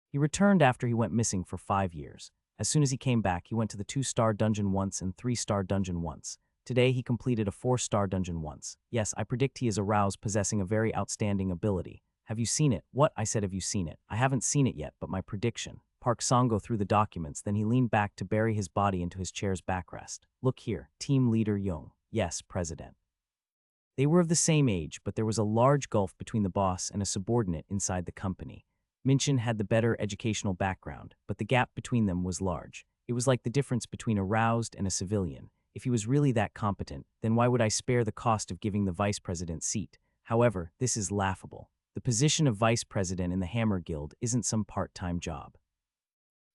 He returned after he went missing for 5 years. As soon as he came back, he went to the 2-star dungeon once and 3-star dungeon once. Today, he completed a 4-star dungeon once. Yes, I predict he is aroused, possessing a very outstanding ability. Have you seen it? What? I said, have you seen it? I haven't seen it yet, but my prediction. Park Sang-go threw the documents, then he leaned back to bury his body into his chair's backrest. Look here, team leader Jung. Yes, president. They were of the same age, but there was a large gulf between the boss and a subordinate inside the company. Minchin had the better educational background, but the gap between them was large. It was like the difference between a roused and a civilian. If he was really that competent, then why would I spare the cost of giving the vice president seat? However, this is laughable. The position of vice president in the Hammer Guild isn't some part-time job.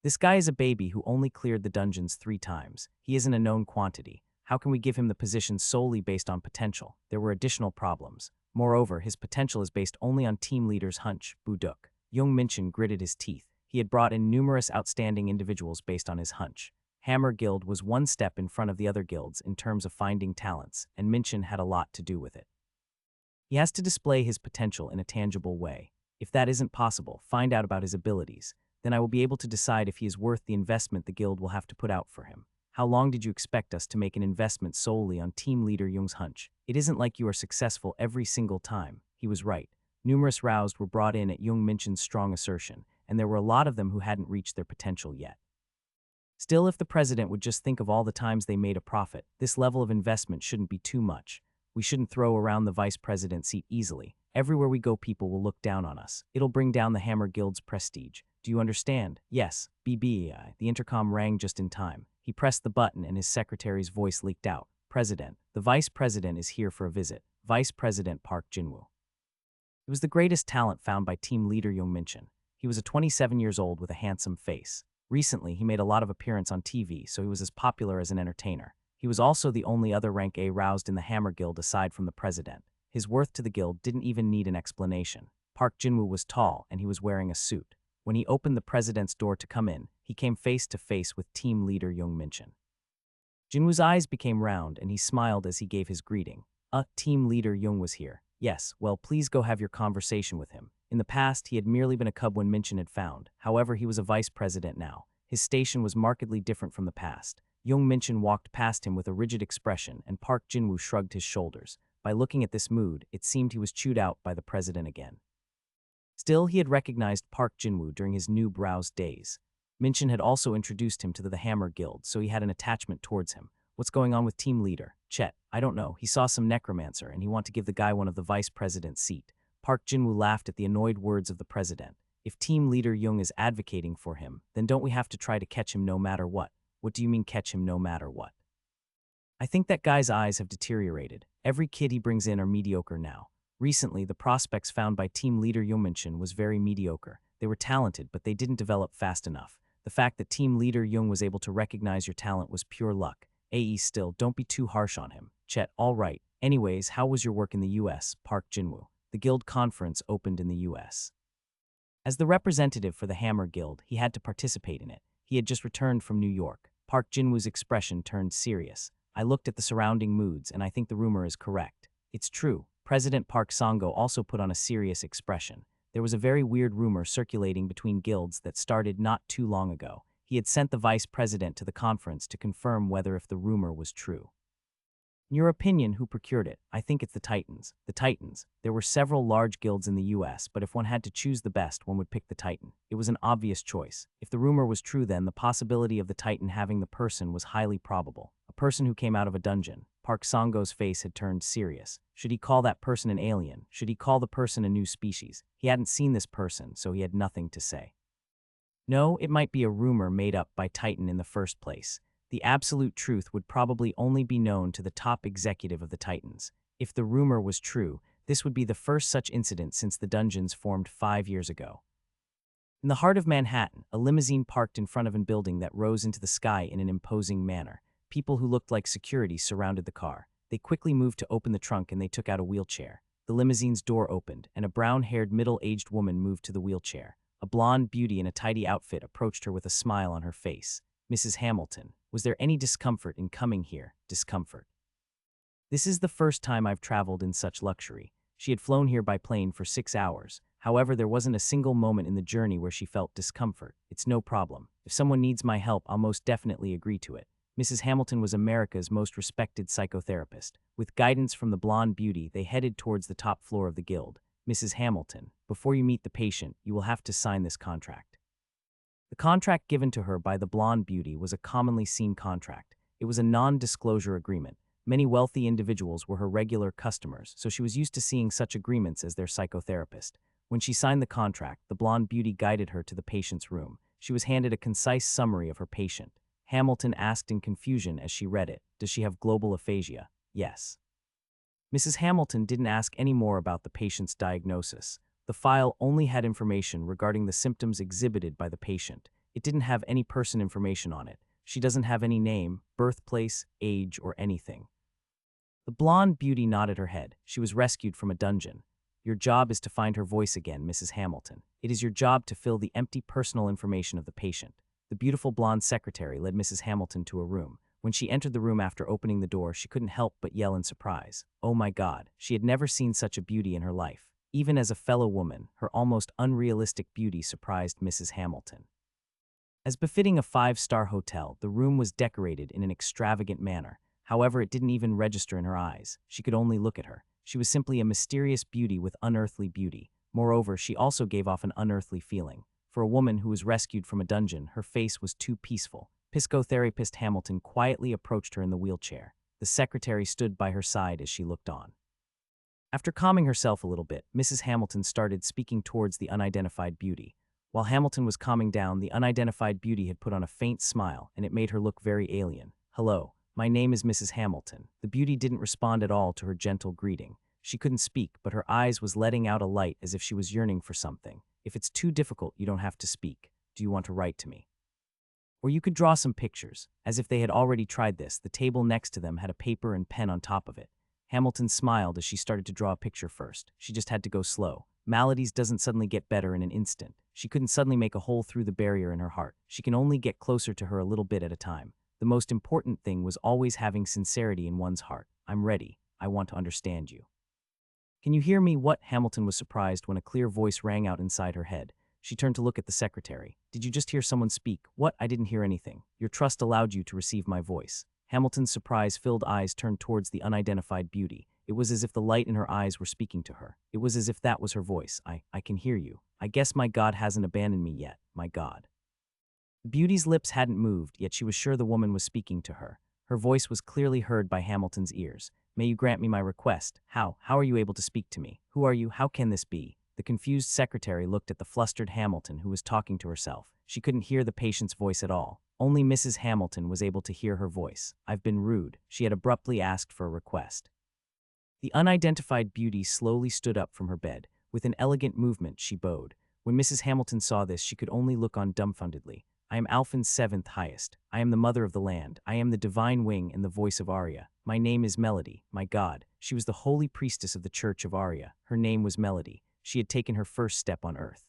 This guy is a baby who only cleared the dungeons 3 times. He isn't a known quantity. How can we give him the position solely based on potential? There were additional problems. Moreover, his potential is based only on team leader's hunch, Buduk. Jung Minchin gritted his teeth. He had brought in numerous outstanding individuals based on his hunch. Hammer Guild was one step in front of the other guilds in terms of finding talents, and Minchin had a lot to do with it. He has to display his potential in a tangible way. If that isn't possible, find out about his abilities. Then I will be able to decide if he is worth the investment the guild will have to put out for him. How long did you expect us to make an investment solely on team leader Jung's hunch? It isn't like you are successful every single time. He was right. Numerous roused were brought in at Jung Minchin's strong assertion, and there were a lot of them who hadn't reached their potential yet. Still, if the president would just think of all the times they made a profit, this level of investment shouldn't be too much. We shouldn't throw around the vice president seat easily. Everywhere we go, people will look down on us. It'll bring down the Hammer Guild's prestige. Do you understand? Yes, BBI. The intercom rang just in time. He pressed the button and his secretary's voice leaked out. President, the vice president is here for a visit. Vice President Park Jinwoo. It was the greatest talent found by team leader Jung Minchin. He was a 27 years old with a handsome face. Recently, he made a lot of appearance on TV, so he was as popular as an entertainer. He was also the only other rank A roused in the Hammer Guild aside from the president. His worth to the guild didn't even need an explanation. Park Jinwoo was tall, and he was wearing a suit. When he opened the president's door to come in, he came face to face with team leader Jung Minchin. Jinwoo's eyes became round, and he smiled as he gave his greeting. Team leader Jung was here. Yes, well, please go have your conversation with him. In the past, he had merely been a cub when Minchin had found. However, he was a vice president now. His station was markedly different from the past. Jung Minchin walked past him with a rigid expression, and Park Jinwoo shrugged his shoulders. By looking at this mood, it seemed he was chewed out by the president again. Still, he had recognized Park Jinwoo during his new browse days. Minchin had also introduced him to the Hammer Guild, so he had an attachment towards him. What's going on with team leader? Chet, I don't know. He saw some necromancer, and he wanted to give the guy one of the vice president's seat. Park Jinwoo laughed at the annoyed words of the president. If team leader Jung is advocating for him, then don't we have to try to catch him no matter what? What do you mean catch him no matter what? I think that guy's eyes have deteriorated. Every kid he brings in are mediocre now. Recently, the prospects found by team leader Jung Minchin was very mediocre. They were talented, but they didn't develop fast enough. The fact that team leader Jung was able to recognize your talent was pure luck. Still, don't be too harsh on him. Chet, all right. Anyways, how was your work in the US? Park Jinwoo. The guild conference opened in the US. As the representative for the Hammer Guild, he had to participate in it. He had just returned from New York. Park Jinwoo's expression turned serious. I looked at the surrounding moods, and I think the rumor is correct. It's true. President Park Sang-go also put on a serious expression. There was a very weird rumor circulating between guilds that started not too long ago. He had sent the vice president to the conference to confirm whether if the rumor was true. In your opinion, who procured it? I think it's the Titans. The Titans. There were several large guilds in the US, but if one had to choose the best, one would pick the Titan. It was an obvious choice. If the rumor was true, then the possibility of the Titan having the person was highly probable. A person who came out of a dungeon. Park Sang-go's face had turned serious. Should he call that person an alien? Should he call the person a new species? He hadn't seen this person, so he had nothing to say. No, it might be a rumor made up by Titan in the first place. The absolute truth would probably only be known to the top executive of the Titans. If the rumor was true, this would be the first such incident since the dungeons formed 5 years ago. In the heart of Manhattan, a limousine parked in front of a building that rose into the sky in an imposing manner. People who looked like security surrounded the car. They quickly moved to open the trunk and they took out a wheelchair. The limousine's door opened, and a brown-haired middle-aged woman moved to the wheelchair. A blonde beauty in a tidy outfit approached her with a smile on her face. Mrs. Hamilton, was there any discomfort in coming here? Discomfort. This is the first time I've traveled in such luxury. She had flown here by plane for 6 hours. However, there wasn't a single moment in the journey where she felt discomfort. It's no problem. If someone needs my help, I'll most definitely agree to it. Mrs. Hamilton was America's most respected psychotherapist. With guidance from the blonde beauty, they headed towards the top floor of the guild. Mrs. Hamilton, before you meet the patient, you will have to sign this contract. The contract given to her by the blonde beauty was a commonly seen contract. It was a non-disclosure agreement. Many wealthy individuals were her regular customers, so she was used to seeing such agreements as their psychotherapist. When she signed the contract, the blonde beauty guided her to the patient's room. She was handed a concise summary of her patient. Hamilton asked in confusion as she read it, "Does she have global aphasia?" "Yes." Mrs. Hamilton didn't ask any more about the patient's diagnosis. The file only had information regarding the symptoms exhibited by the patient. It didn't have any person information on it. She doesn't have any name, birthplace, age, or anything. The blonde beauty nodded her head. She was rescued from a dungeon. Your job is to find her voice again, Mrs. Hamilton. It is your job to fill the empty personal information of the patient. The beautiful blonde secretary led Mrs. Hamilton to a room. When she entered the room after opening the door, she couldn't help but yell in surprise. Oh my God, she had never seen such a beauty in her life. Even as a fellow woman, her almost unrealistic beauty surprised Mrs. Hamilton. As befitting a 5-star hotel, the room was decorated in an extravagant manner. However, it didn't even register in her eyes. She could only look at her. She was simply a mysterious beauty with unearthly beauty. Moreover, she also gave off an unearthly feeling. For a woman who was rescued from a dungeon, her face was too peaceful. Psychotherapist Hamilton quietly approached her in the wheelchair. The secretary stood by her side as she looked on. After calming herself a little bit, Mrs. Hamilton started speaking towards the unidentified beauty. While Hamilton was calming down, the unidentified beauty had put on a faint smile, and it made her look very alien. "Hello, my name is Mrs. Hamilton." The beauty didn't respond at all to her gentle greeting. She couldn't speak, but her eyes was letting out a light as if she was yearning for something. "If it's too difficult, you don't have to speak. Do you want to write to me? Or you could draw some pictures." As if they had already tried this, the table next to them had a paper and pen on top of it. Hamilton smiled as she started to draw a picture first. She just had to go slow. Maladies doesn't suddenly get better in an instant. She couldn't suddenly make a hole through the barrier in her heart. She can only get closer to her a little bit at a time. The most important thing was always having sincerity in one's heart. "I'm ready. I want to understand you." "Can you hear me?" What? Hamilton was surprised when a clear voice rang out inside her head. She turned to look at the secretary. "Did you just hear someone speak?" "What? I didn't hear anything. Your trust allowed you to receive my voice." Hamilton's surprise-filled eyes turned towards the unidentified beauty. It was as if the light in her eyes were speaking to her. It was as if that was her voice. I can hear you. I guess my God hasn't abandoned me yet. My God." The beauty's lips hadn't moved, yet she was sure the woman was speaking to her. Her voice was clearly heard by Hamilton's ears. "May you grant me my request?" How are you able to speak to me? Who are you? How can this be?" The confused secretary looked at the flustered Hamilton, who was talking to herself. She couldn't hear the patient's voice at all. Only Mrs. Hamilton was able to hear her voice. "I've been rude." She had abruptly asked for a request. The unidentified beauty slowly stood up from her bed. With an elegant movement, she bowed. When Mrs. Hamilton saw this, she could only look on dumbfoundedly. "I am Alphen's seventh highest. I am the mother of the land. I am the divine wing and the voice of Arya. My name is Melody. My God." She was the holy priestess of the Church of Arya. Her name was Melody. She had taken her first step on Earth.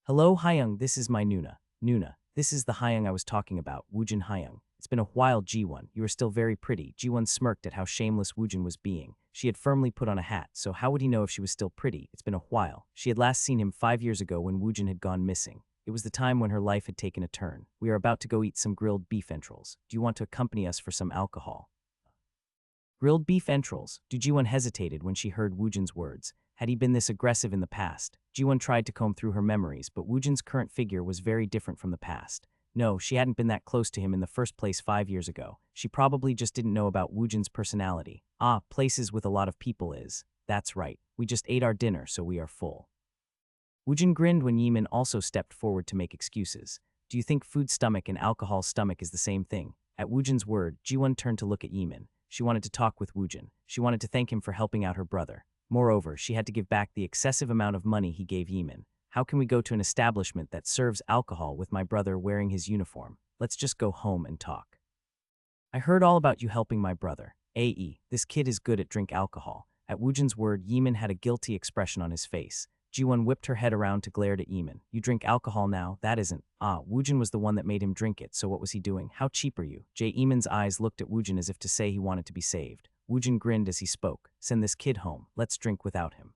"Hello, Hyung. This is my Nuna." "Nuna, this is the Hyung I was talking about, Woojin Hyung. It's been a while, Ji-won. You are still very pretty." Ji-won smirked at how shameless Woojin was being. She had firmly put on a hat, so how would he know if she was still pretty? It's been a while. She had last seen him 5 years ago when Woojin had gone missing. It was the time when her life had taken a turn. "We are about to go eat some grilled beef entrails. Do you want to accompany us for some alcohol?" Grilled beef entrails? Ji-won hesitated when she heard Woojin's words. Had he been this aggressive in the past? Ji-won tried to comb through her memories, but Woojin's current figure was very different from the past. No, she hadn't been that close to him in the first place 5 years ago. She probably just didn't know about Woojin's personality. Places with a lot of people is. That's right. We just ate our dinner, so we are full. Woojin grinned when Yeeman also stepped forward to make excuses. "Do you think food stomach and alcohol stomach is the same thing?" At Woojin's word, Ji-won turned to look at Yeeman. She wanted to talk with Woojin. She wanted to thank him for helping out her brother. Moreover, she had to give back the excessive amount of money he gave Yeeman. "How can we go to an establishment that serves alcohol with my brother wearing his uniform? Let's just go home and talk." "I heard all about you helping my brother. This kid is good at drink alcohol." At Woojin's word, Yeeman had a guilty expression on his face. Ji-won whipped her head around to glare at Yeeman. "You drink alcohol now? That isn't." Woojin was the one that made him drink it, so what was he doing? "How cheap are you?" Yeeman's eyes looked at Woojin as if to say he wanted to be saved. Woojin grinned as he spoke. "Send this kid home. Let's drink without him."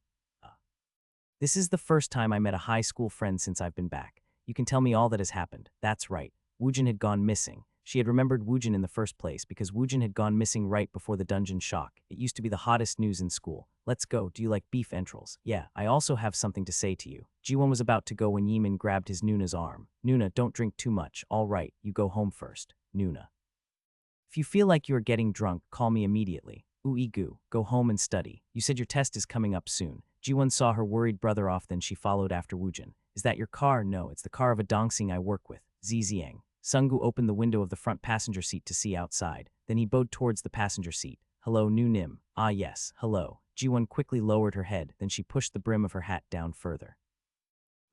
"This is the first time I met a high school friend since I've been back. You can tell me all that has happened." That's right. Woojin had gone missing. She had remembered Woojin in the first place because Woojin had gone missing right before the dungeon shock. It used to be the hottest news in school. "Let's go. Do you like beef entrails?" "Yeah, I also have something to say to you." Ji-won was about to go when Yeeman grabbed his Nuna's arm. "Nuna, don't drink too much. All right, you go home first. Nuna. If you feel like you are getting drunk, call me immediately. Ooh-goo, go home and study. You said your test is coming up soon." Ji-won saw her worried brother off, then she followed after Woojin. "Is that your car?" "No, it's the car of a dongsing I work with, Ziziang." Sunggu opened the window of the front passenger seat to see outside. Then he bowed towards the passenger seat. "Hello, new Nim." Yes, hello." Ji-won quickly lowered her head, then she pushed the brim of her hat down further.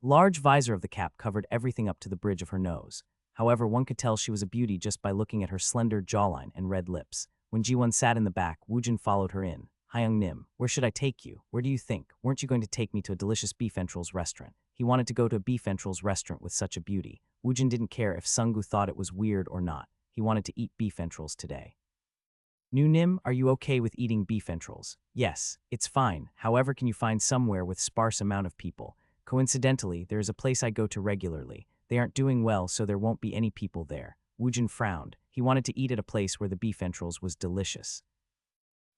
Large visor of the cap covered everything up to the bridge of her nose. However, one could tell she was a beauty just by looking at her slender jawline and red lips. When Ji-won sat in the back, Woojin followed her in. "Hyung Nim, where should I take you? Where do you think? Weren't you going to take me to a delicious beef entrails restaurant?" He wanted to go to a beef entrails restaurant with such a beauty. Woojin didn't care if Sunggu thought it was weird or not. He wanted to eat beef entrails today. "New Nim, are you okay with eating beef entrails?" "Yes, it's fine. However, can you find somewhere with sparse amount of people? Coincidentally, there is a place I go to regularly. They aren't doing well, so there won't be any people there." Woojin frowned. He wanted to eat at a place where the beef entrails was delicious.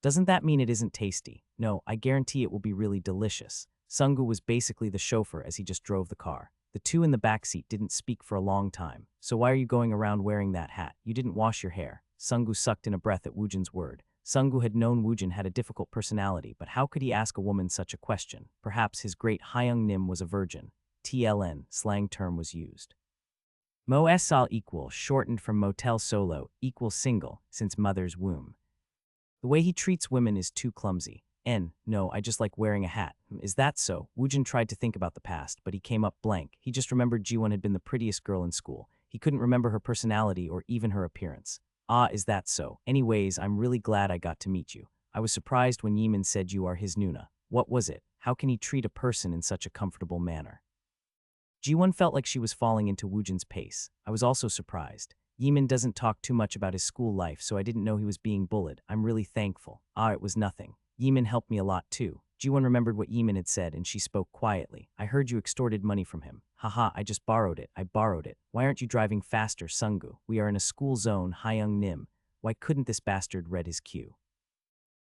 "Doesn't that mean it isn't tasty?" "No, I guarantee it will be really delicious." Sungu was basically the chauffeur as he just drove the car. The two in the backseat didn't speak for a long time. So why are you going around wearing that hat? You didn't wash your hair. Sungu sucked in a breath at Woojin's word. Sungu had known Woojin had a difficult personality, but how could he ask a woman such a question? Perhaps his great Hyung Nim was a virgin. TLN, slang term was used. Mo Sal equal, shortened from motel solo, equal single, since mother's womb. The way he treats women is too clumsy. No, I just like wearing a hat. Is that so? Woojin tried to think about the past, but he came up blank. He just remembered Jiwon had been the prettiest girl in school. He couldn't remember her personality or even her appearance. Ah, is that so? Anyways, I'm really glad I got to meet you. I was surprised when Yeeman said you are his Nuna. What was it? How can he treat a person in such a comfortable manner? Jiwon felt like she was falling into Woojin's pace. I was also surprised. Yeeman doesn't talk too much about his school life, so I didn't know he was being bullied. I'm really thankful. Ah, it was nothing. Yeeman helped me a lot too. Jiwon remembered what Yeeman had said and she spoke quietly. I heard you extorted money from him. Haha, I just borrowed it. I borrowed it. Why aren't you driving faster, Sungu? We are in a school zone, Hyung Nim. Why couldn't this bastard read his cue?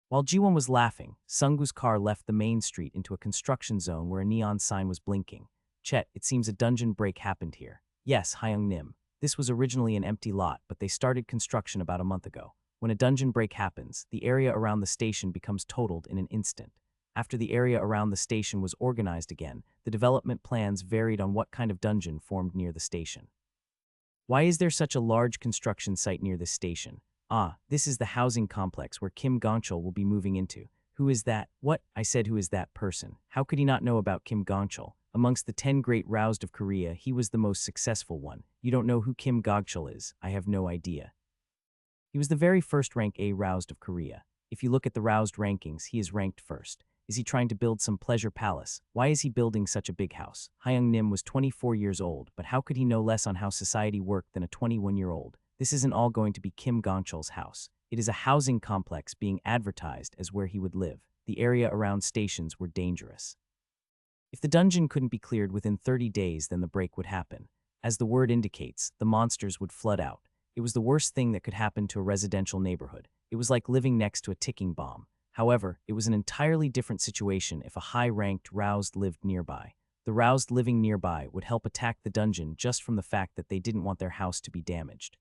While Jiwon was laughing, Sungu's car left the main street into a construction zone where a neon sign was blinking. Chet, it seems a dungeon break happened here. Yes, Hyung Nim. This was originally an empty lot, but they started construction about a month ago. When a dungeon break happens, the area around the station becomes totaled in an instant. After the area around the station was organized again, the development plans varied on what kind of dungeon formed near the station. Why is there such a large construction site near this station? Ah, this is the housing complex where Kim Gongchul will be moving into. Who is that? What? I said who is that person? How could he not know about Kim Gongchul? Amongst the 10 great roused of Korea, he was the most successful one. You don't know who Kim Gongchul is? I have no idea. He was the very first rank A roused of Korea. If you look at the roused rankings, he is ranked first. Is he trying to build some pleasure palace? Why is he building such a big house? Hyung Nim was 24 years old, but how could he know less on how society worked than a 21-year-old? This isn't all going to be Kim Gongchul's house. It is a housing complex being advertised as where he would live. The area around stations were dangerous. If the dungeon couldn't be cleared within 30 days, then the break would happen. As the word indicates, the monsters would flood out. It was the worst thing that could happen to a residential neighborhood. It was like living next to a ticking bomb. However, it was an entirely different situation if a high-ranked roused lived nearby. The roused living nearby would help attack the dungeon just from the fact that they didn't want their house to be damaged.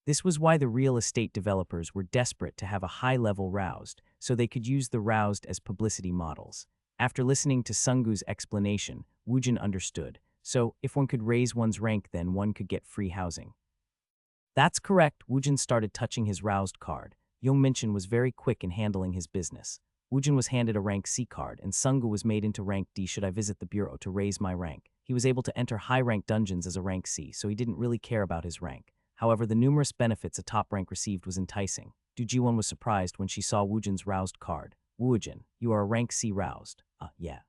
This was why the real estate developers were desperate to have a high-level roused, so they could use the roused as publicity models. After listening to Sungu's explanation, Woojin understood. So, if one could raise one's rank, then one could get free housing. That's correct. Woojin started touching his roused card. Young Minchin was very quick in handling his business. Woojin was handed a rank C card, and Sungu was made into rank D. Should I visit the bureau to raise my rank? He was able to enter high-rank dungeons as a rank C, so he didn't really care about his rank. However, the numerous benefits a top rank received was enticing. Du Jiwon was surprised when she saw Woojin's roused card. Woojin, you are a rank C roused. Yeah.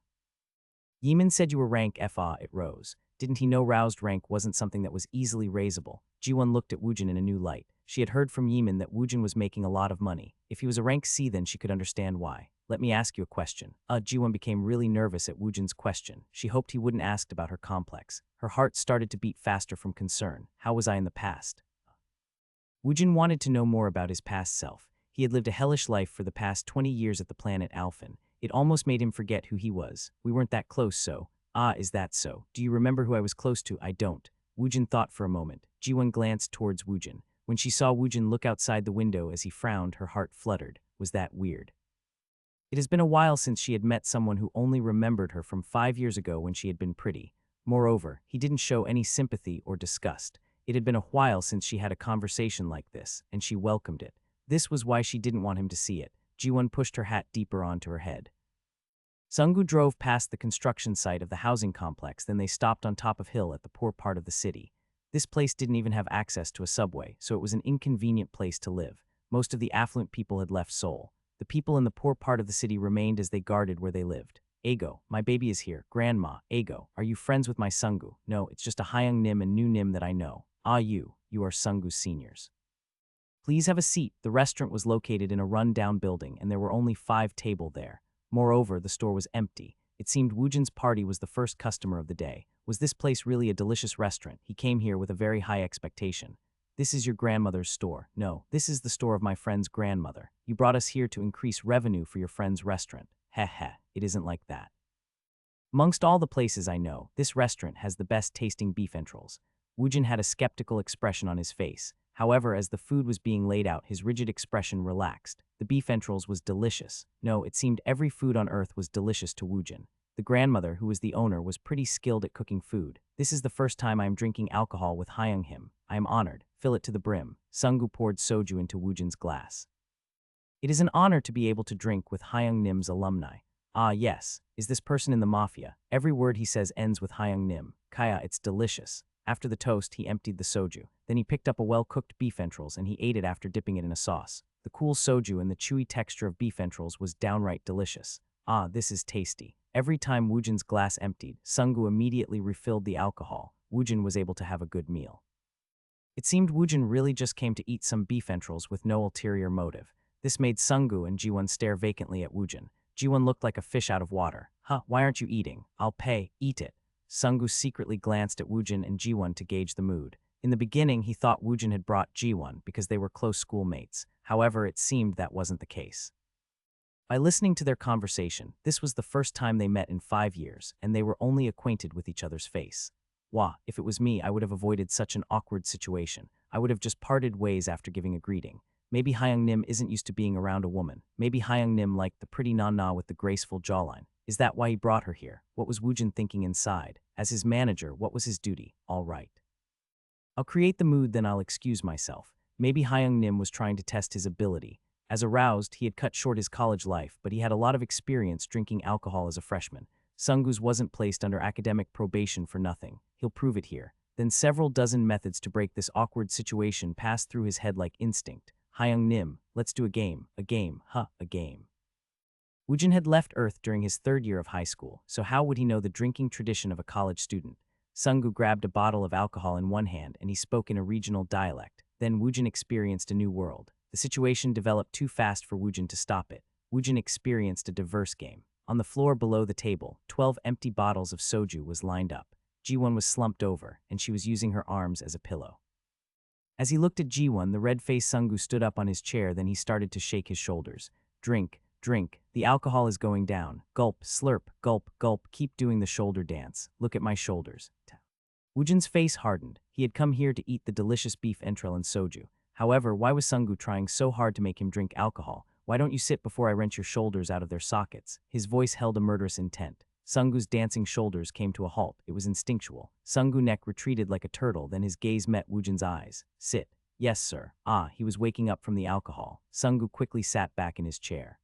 Yeeman said you were rank FA, it rose. Didn't he know roused rank wasn't something that was easily raisable? Jiwon looked at Woojin in a new light. She had heard from Yeeman that Woojin was making a lot of money. If he was a rank C, then she could understand why. Let me ask you a question. Jiwon became really nervous at Woojin's question. She hoped he wouldn't ask about her complex. Her heart started to beat faster from concern. How was I in the past? Woojin wanted to know more about his past self. He had lived a hellish life for the past 20 years at the planet Alphen. It almost made him forget who he was. We weren't that close, so. Is that so? Do you remember who I was close to? I don't. Woojin thought for a moment. Jiwon glanced towards Woojin. When she saw Woojin look outside the window as he frowned, her heart fluttered. Was that weird? It has been a while since she had met someone who only remembered her from 5 years ago when she had been pretty. Moreover, he didn't show any sympathy or disgust. It had been a while since she had a conversation like this, and she welcomed it. This was why she didn't want him to see it. Jiwon pushed her hat deeper onto her head. Sungu drove past the construction site of the housing complex, then they stopped on top of hill at the poor part of the city. This place didn't even have access to a subway, so it was an inconvenient place to live. Most of the affluent people had left Seoul. The people in the poor part of the city remained as they guarded where they lived. Ago, my baby is here. Grandma, Ago, are you friends with my Sungu? No, it's just a Hyung Nim and new Nim that I know. You are Sungu's seniors. Please have a seat. The restaurant was located in a run-down building, and there were only 5 tables there. Moreover, the store was empty. It seemed Woojin's party was the first customer of the day. Was this place really a delicious restaurant? He came here with a very high expectation. This is your grandmother's store. No, this is the store of my friend's grandmother. You brought us here to increase revenue for your friend's restaurant. Heh heh, it isn't like that. Amongst all the places I know, this restaurant has the best tasting beef entrails. Woojin had a skeptical expression on his face. However, as the food was being laid out, his rigid expression relaxed. The beef entrails was delicious. No, it seemed every food on earth was delicious to Woojin. The grandmother, who was the owner, was pretty skilled at cooking food. This is the first time I am drinking alcohol with Hyung him. I am honored. Fill it to the brim. Sungu poured soju into Woojin's glass. It is an honor to be able to drink with Hyung Nim's alumni. Ah yes, is this person in the mafia? Every word he says ends with Hyung Nim. Kaya, it's delicious. After the toast, he emptied the soju. Then he picked up a well-cooked beef entrails and he ate it after dipping it in a sauce. The cool soju and the chewy texture of beef entrails was downright delicious. Ah, this is tasty. Every time Woojin's glass emptied, Sungu immediately refilled the alcohol. Woojin was able to have a good meal. It seemed Woojin really just came to eat some beef entrails with no ulterior motive. This made Sungu and Jiwon stare vacantly at Woojin. Jiwon looked like a fish out of water. Huh, why aren't you eating? I'll pay, eat it. Sungu secretly glanced at Woojin and Jiwon to gauge the mood. In the beginning, he thought Woojin had brought Jiwon because they were close schoolmates. However, it seemed that wasn't the case. By listening to their conversation, this was the first time they met in 5 years, and they were only acquainted with each other's face. Wah, if it was me, I would have avoided such an awkward situation. I would have just parted ways after giving a greeting. Maybe Hyung Nim isn't used to being around a woman. Maybe Hyung Nim liked the pretty Nana with the graceful jawline. Is that why he brought her here? What was Woojin thinking inside? As his manager, what was his duty? All right. I'll create the mood, then I'll excuse myself. Maybe Hyung Nim was trying to test his ability. As aroused, he had cut short his college life, but he had a lot of experience drinking alcohol as a freshman. Sungu's wasn't placed under academic probation for nothing. He'll prove it here. Then several dozen methods to break this awkward situation passed through his head like instinct. Hyung Nim, let's do a game, a game. Woojin had left Earth during his 3rd year of high school, so how would he know the drinking tradition of a college student? Sungu grabbed a bottle of alcohol in one hand and he spoke in a regional dialect. Then Woojin experienced a new world. The situation developed too fast for Woojin to stop it. Woojin experienced a diverse game. On the floor below the table, 12 empty bottles of soju was lined up. Jiwon was slumped over, and she was using her arms as a pillow. As he looked at Jiwon, the red-faced Sungu stood up on his chair, then he started to shake his shoulders. Drink, drink, the alcohol is going down. Gulp, slurp, gulp, gulp, keep doing the shoulder dance. Look at my shoulders. Woojin's face hardened. He had come here to eat the delicious beef entrail and soju. However, why was Sungu trying so hard to make him drink alcohol? Why don't you sit before I wrench your shoulders out of their sockets? His voice held a murderous intent. Sungu's dancing shoulders came to a halt. It was instinctual. Sungu's neck retreated like a turtle, then his gaze met Woojin's eyes. Sit. Yes, sir. Ah, he was waking up from the alcohol. Sungu quickly sat back in his chair.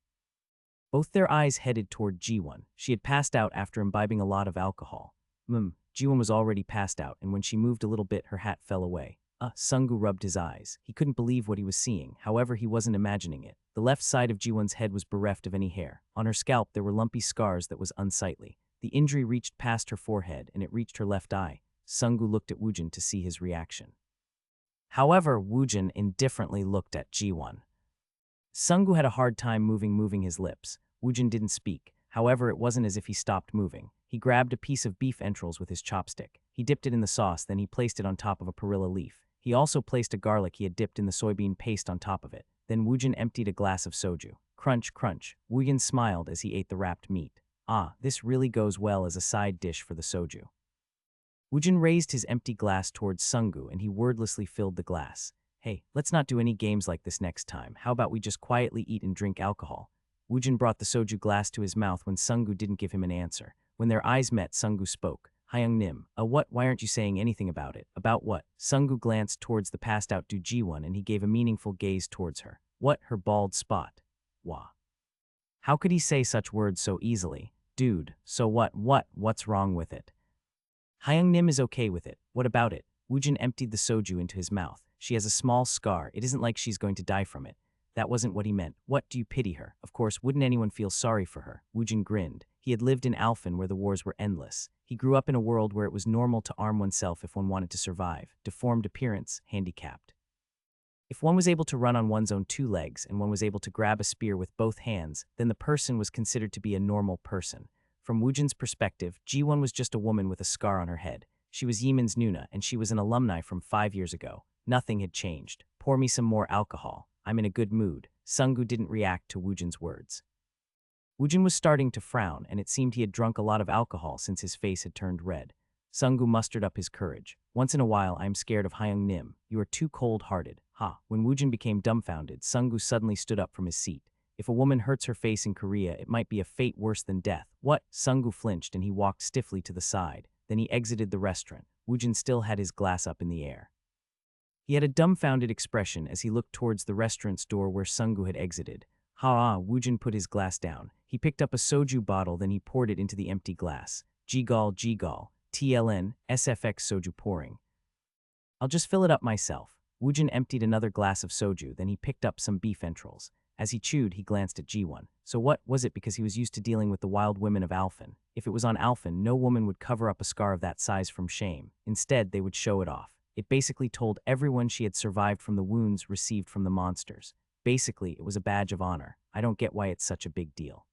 Both their eyes headed toward Jiwon. She had passed out after imbibing a lot of alcohol. Jiwon was already passed out, and when she moved a little bit, her hat fell away. Sungu rubbed his eyes. He couldn't believe what he was seeing. However, he wasn't imagining it. The left side of Jiwon's head was bereft of any hair. On her scalp, there were lumpy scars that was unsightly. The injury reached past her forehead, and it reached her left eye. Sungu looked at Woojin to see his reaction. However, Woojin indifferently looked at Jiwon. Sungu had a hard time moving his lips. Woojin didn't speak. However, it wasn't as if he stopped moving. He grabbed a piece of beef entrails with his chopstick. He dipped it in the sauce, then he placed it on top of a perilla leaf. He also placed a garlic he had dipped in the soybean paste on top of it. Then Woojin emptied a glass of soju. Crunch, crunch. Woojin smiled as he ate the wrapped meat. Ah, this really goes well as a side dish for the soju. Woojin raised his empty glass towards Sungu and he wordlessly filled the glass. Hey, let's not do any games like this next time. How about we just quietly eat and drink alcohol? Woojin brought the soju glass to his mouth when Sungu didn't give him an answer. When their eyes met, Sungu spoke. Hyung Nim, what? Why aren't you saying anything about it? About what? Sungu glanced towards the passed-out Du Jiwon and he gave a meaningful gaze towards her. What? Her bald spot. Wah. How could he say such words so easily? Dude, so what? What's wrong with it? Hyung Nim is okay with it. What about it? Woojin emptied the soju into his mouth. She has a small scar. It isn't like she's going to die from it. That wasn't what he meant. What, do you pity her? Of course, wouldn't anyone feel sorry for her? Woojin grinned. He had lived in Alphen where the wars were endless. He grew up in a world where it was normal to arm oneself if one wanted to survive. Deformed appearance, handicapped. If one was able to run on one's own 2 legs and one was able to grab a spear with both hands, then the person was considered to be a normal person. From Woojin's perspective, Jiwon was just a woman with a scar on her head. She was Yeeman's Nuna and she was an alumni from 5 years ago. Nothing had changed. Pour me some more alcohol. I'm in a good mood. Sungu didn't react to Woojin's words. Woojin was starting to frown, and it seemed he had drunk a lot of alcohol since his face had turned red. Sungu mustered up his courage. Once in a while, I am scared of Hyung Nim. You are too cold-hearted. Ha. When Woojin became dumbfounded, Sungu suddenly stood up from his seat. If a woman hurts her face in Korea, it might be a fate worse than death. What? Sungu flinched and he walked stiffly to the side. Then he exited the restaurant. Woojin still had his glass up in the air. He had a dumbfounded expression as he looked towards the restaurant's door where Sungu had exited. Woojin put his glass down. He picked up a soju bottle, then he poured it into the empty glass. Jigal, TLN, SFX soju pouring. I'll just fill it up myself. Woojin emptied another glass of soju, then he picked up some beef entrails. As he chewed, he glanced at Jiwon. So what was it, because he was used to dealing with the wild women of Alphen? If it was on Alphen, no woman would cover up a scar of that size from shame. Instead, they would show it off. It basically told everyone she had survived from the wounds received from the monsters. Basically, it was a badge of honor. I don't get why it's such a big deal.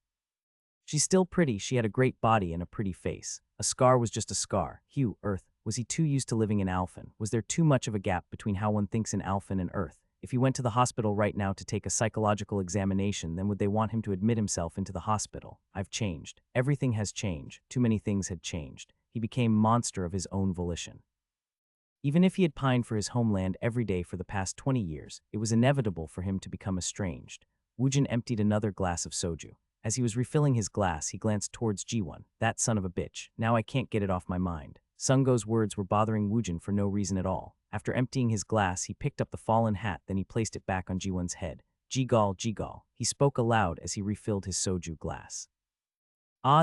She's still pretty, she had a great body and a pretty face. A scar was just a scar. Earth. Was he too used to living in Alphen? Was there too much of a gap between how one thinks in Alphen and Earth? If he went to the hospital right now to take a psychological examination, then would they want him to admit himself into the hospital? I've changed. Everything has changed. Too many things had changed. He became monster of his own volition. Even if he had pined for his homeland every day for the past 20 years, it was inevitable for him to become estranged. Woojin emptied another glass of soju. As he was refilling his glass, he glanced towards Jiwon. That son of a bitch. Now I can't get it off my mind. Sungo's words were bothering Woojin for no reason at all. After emptying his glass, he picked up the fallen hat, then he placed it back on Jiwon's head. Jigal. He spoke aloud as he refilled his soju glass.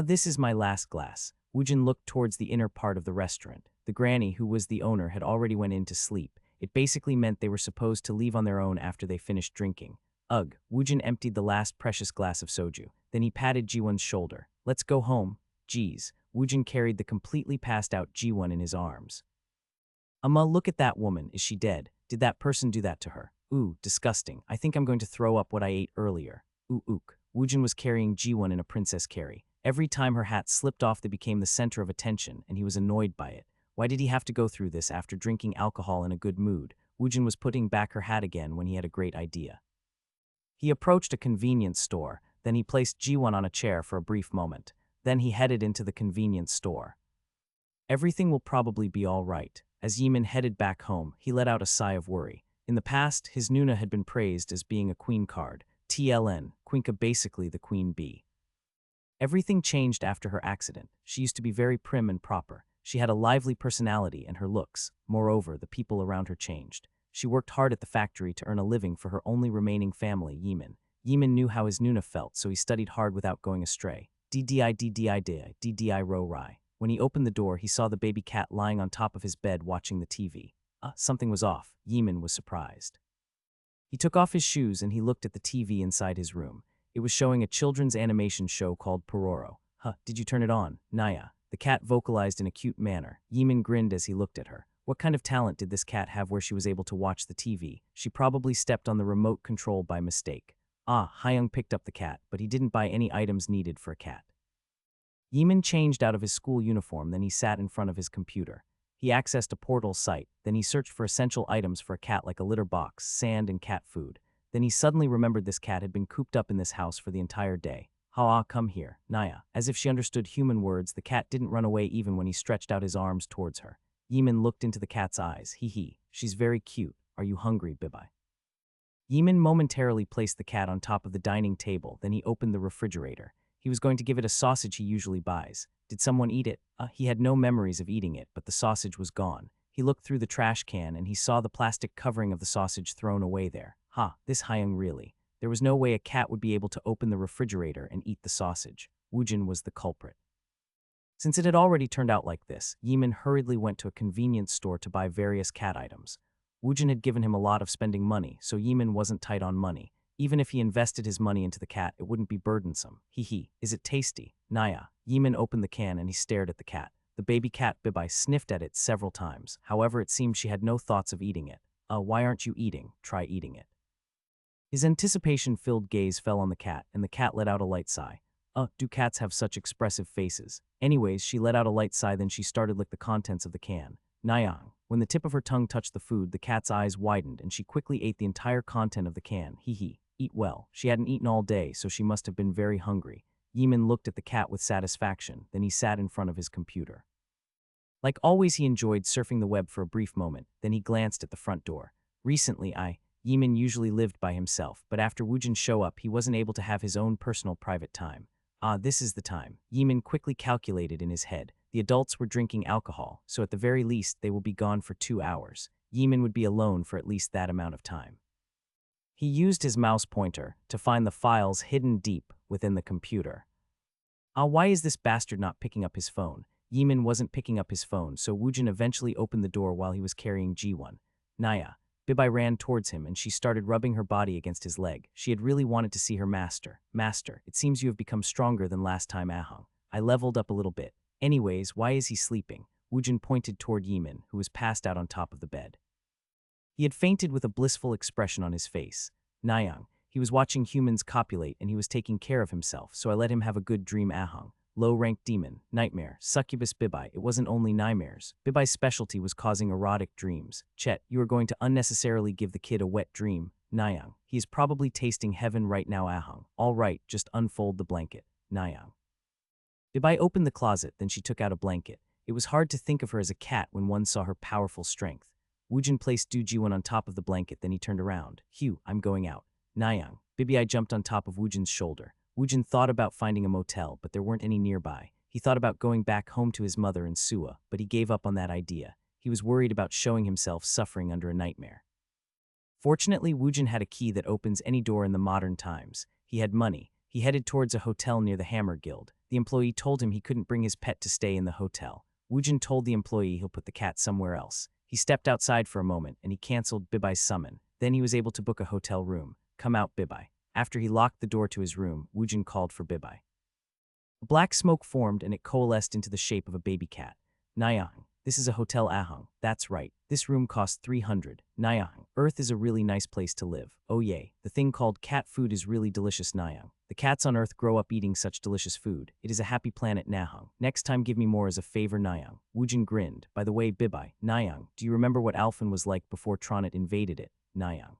This is my last glass. Woojin looked towards the inner part of the restaurant. The granny, who was the owner, had already went in to sleep. It basically meant they were supposed to leave on their own after they finished drinking. Woojin emptied the last precious glass of soju. Then he patted Jiwon's shoulder. Let's go home. Geez. Woojin carried the completely passed out Jiwon in his arms. Look at that woman. Is she dead? Did that person do that to her? Ooh, disgusting. I think I'm going to throw up what I ate earlier. Ook. Woojin was carrying Jiwon in a princess carry. Every time her hat slipped off, they became the center of attention, and he was annoyed by it. Why did he have to go through this after drinking alcohol in a good mood? Woojin was putting back her hat again when he had a great idea. He approached a convenience store, then he placed Jiwon on a chair for a brief moment. Then he headed into the convenience store. Everything will probably be all right. As Yemin headed back home, he let out a sigh of worry. In the past, his Nuna had been praised as being a queen card. TLN, Quinka, basically the queen bee. Everything changed after her accident. She used to be very prim and proper. She had a lively personality and her looks. Moreover, the people around her changed. She worked hard at the factory to earn a living for her only remaining family, Yemin. Yemin knew how his Nuna felt, so he studied hard without going astray. DDI ro rai. When he opened the door, he saw the baby cat lying on top of his bed watching the TV. Something was off. Yemin was surprised. He took off his shoes and he looked at the TV inside his room. It was showing a children's animation show called Pororo. Did you turn it on? Naya. The cat vocalized in a cute manner. Yemin grinned as he looked at her. What kind of talent did this cat have where she was able to watch the TV? She probably stepped on the remote control by mistake. Hyung picked up the cat, but he didn't buy any items needed for a cat. Yemin changed out of his school uniform, then he sat in front of his computer. He accessed a portal site, then he searched for essential items for a cat like a litter box, sand, and cat food. Then he suddenly remembered this cat had been cooped up in this house for the entire day. Come here, Naya. As if she understood human words, the cat didn't run away even when he stretched out his arms towards her. Yemin looked into the cat's eyes. She's very cute. Are you hungry, Bibai? Yemin momentarily placed the cat on top of the dining table, then he opened the refrigerator. He was going to give it a sausage he usually buys. Did someone eat it? He had no memories of eating it, but the sausage was gone. He looked through the trash can and he saw the plastic covering of the sausage thrown away there. This Hyung really. There was no way a cat would be able to open the refrigerator and eat the sausage. Woojin was the culprit. Since it had already turned out like this, Yemin hurriedly went to a convenience store to buy various cat items. Woojin had given him a lot of spending money, so Yemin wasn't tight on money. Even if he invested his money into the cat, it wouldn't be burdensome. Is it tasty? Naya. Yemin opened the can and he stared at the cat. The baby cat Bibai sniffed at it several times. However, it seemed she had no thoughts of eating it. Why aren't you eating? Try eating it. His anticipation-filled gaze fell on the cat, and the cat let out a light sigh. Do cats have such expressive faces? Anyways, she let out a light sigh, then she started lick the contents of the can. Nayang. When the tip of her tongue touched the food, the cat's eyes widened, and she quickly ate the entire content of the can. Eat well. She hadn't eaten all day, so she must have been very hungry. Yimin looked at the cat with satisfaction, then he sat in front of his computer. Like always, he enjoyed surfing the web for a brief moment, then he glanced at the front door. Recently, Yimin usually lived by himself, but after Woojin's show up, he wasn't able to have his own personal private time. This is the time. Yimin quickly calculated in his head. The adults were drinking alcohol, so at the very least, they will be gone for 2 hours. Yimin would be alone for at least that amount of time. He used his mouse pointer to find the files hidden deep within the computer. Why is this bastard not picking up his phone? Yimin wasn't picking up his phone, so Woojin eventually opened the door while he was carrying Ji-won. Naya. Bibai ran towards him and she started rubbing her body against his leg. She had really wanted to see her master. Master, it seems you have become stronger than last time, Ahung. I leveled up a little bit. Anyways, why is he sleeping? Woojin pointed toward Yimin, who was passed out on top of the bed. He had fainted with a blissful expression on his face. Nayang, he was watching humans copulate and he was taking care of himself, so I let him have a good dream. Ahung. Low-ranked demon, nightmare, succubus Bibai. It wasn't only nightmares. Bibai's specialty was causing erotic dreams. Chet, you are going to unnecessarily give the kid a wet dream. Nayang, he is probably tasting heaven right now. Ahung. All right, just unfold the blanket. Nayang. Bibai opened the closet, then she took out a blanket. It was hard to think of her as a cat when one saw her powerful strength. Woojin placed Du Jiwon on top of the blanket, then he turned around. Hugh, I'm going out. Nayang. Bibai jumped on top of Woojin's shoulder. Woojin thought about finding a motel, but there weren't any nearby. He thought about going back home to his mother in Suwa, but he gave up on that idea. He was worried about showing himself suffering under a nightmare. Fortunately, Woojin had a key that opens any door in the modern times. He had money. He headed towards a hotel near the Hammer Guild. The employee told him he couldn't bring his pet to stay in the hotel. Woojin told the employee he'll put the cat somewhere else. He stepped outside for a moment and he canceled Bibai's summon. Then he was able to book a hotel room. Come out, Bibai. After he locked the door to his room, Woojin called for Bibai. A black smoke formed and it coalesced into the shape of a baby cat. Nayang, this is a hotel. Ahung. That's right. This room costs 300. Nayang, Earth is a really nice place to live. Oh yay, the thing called cat food is really delicious. Nayang. The cats on Earth grow up eating such delicious food. It is a happy planet. Nahung. Next time give me more as a favor. Nayang. Woojin grinned. By the way, Bibai, Nayang, do you remember what Alphen was like before Tronit invaded it? Nayang.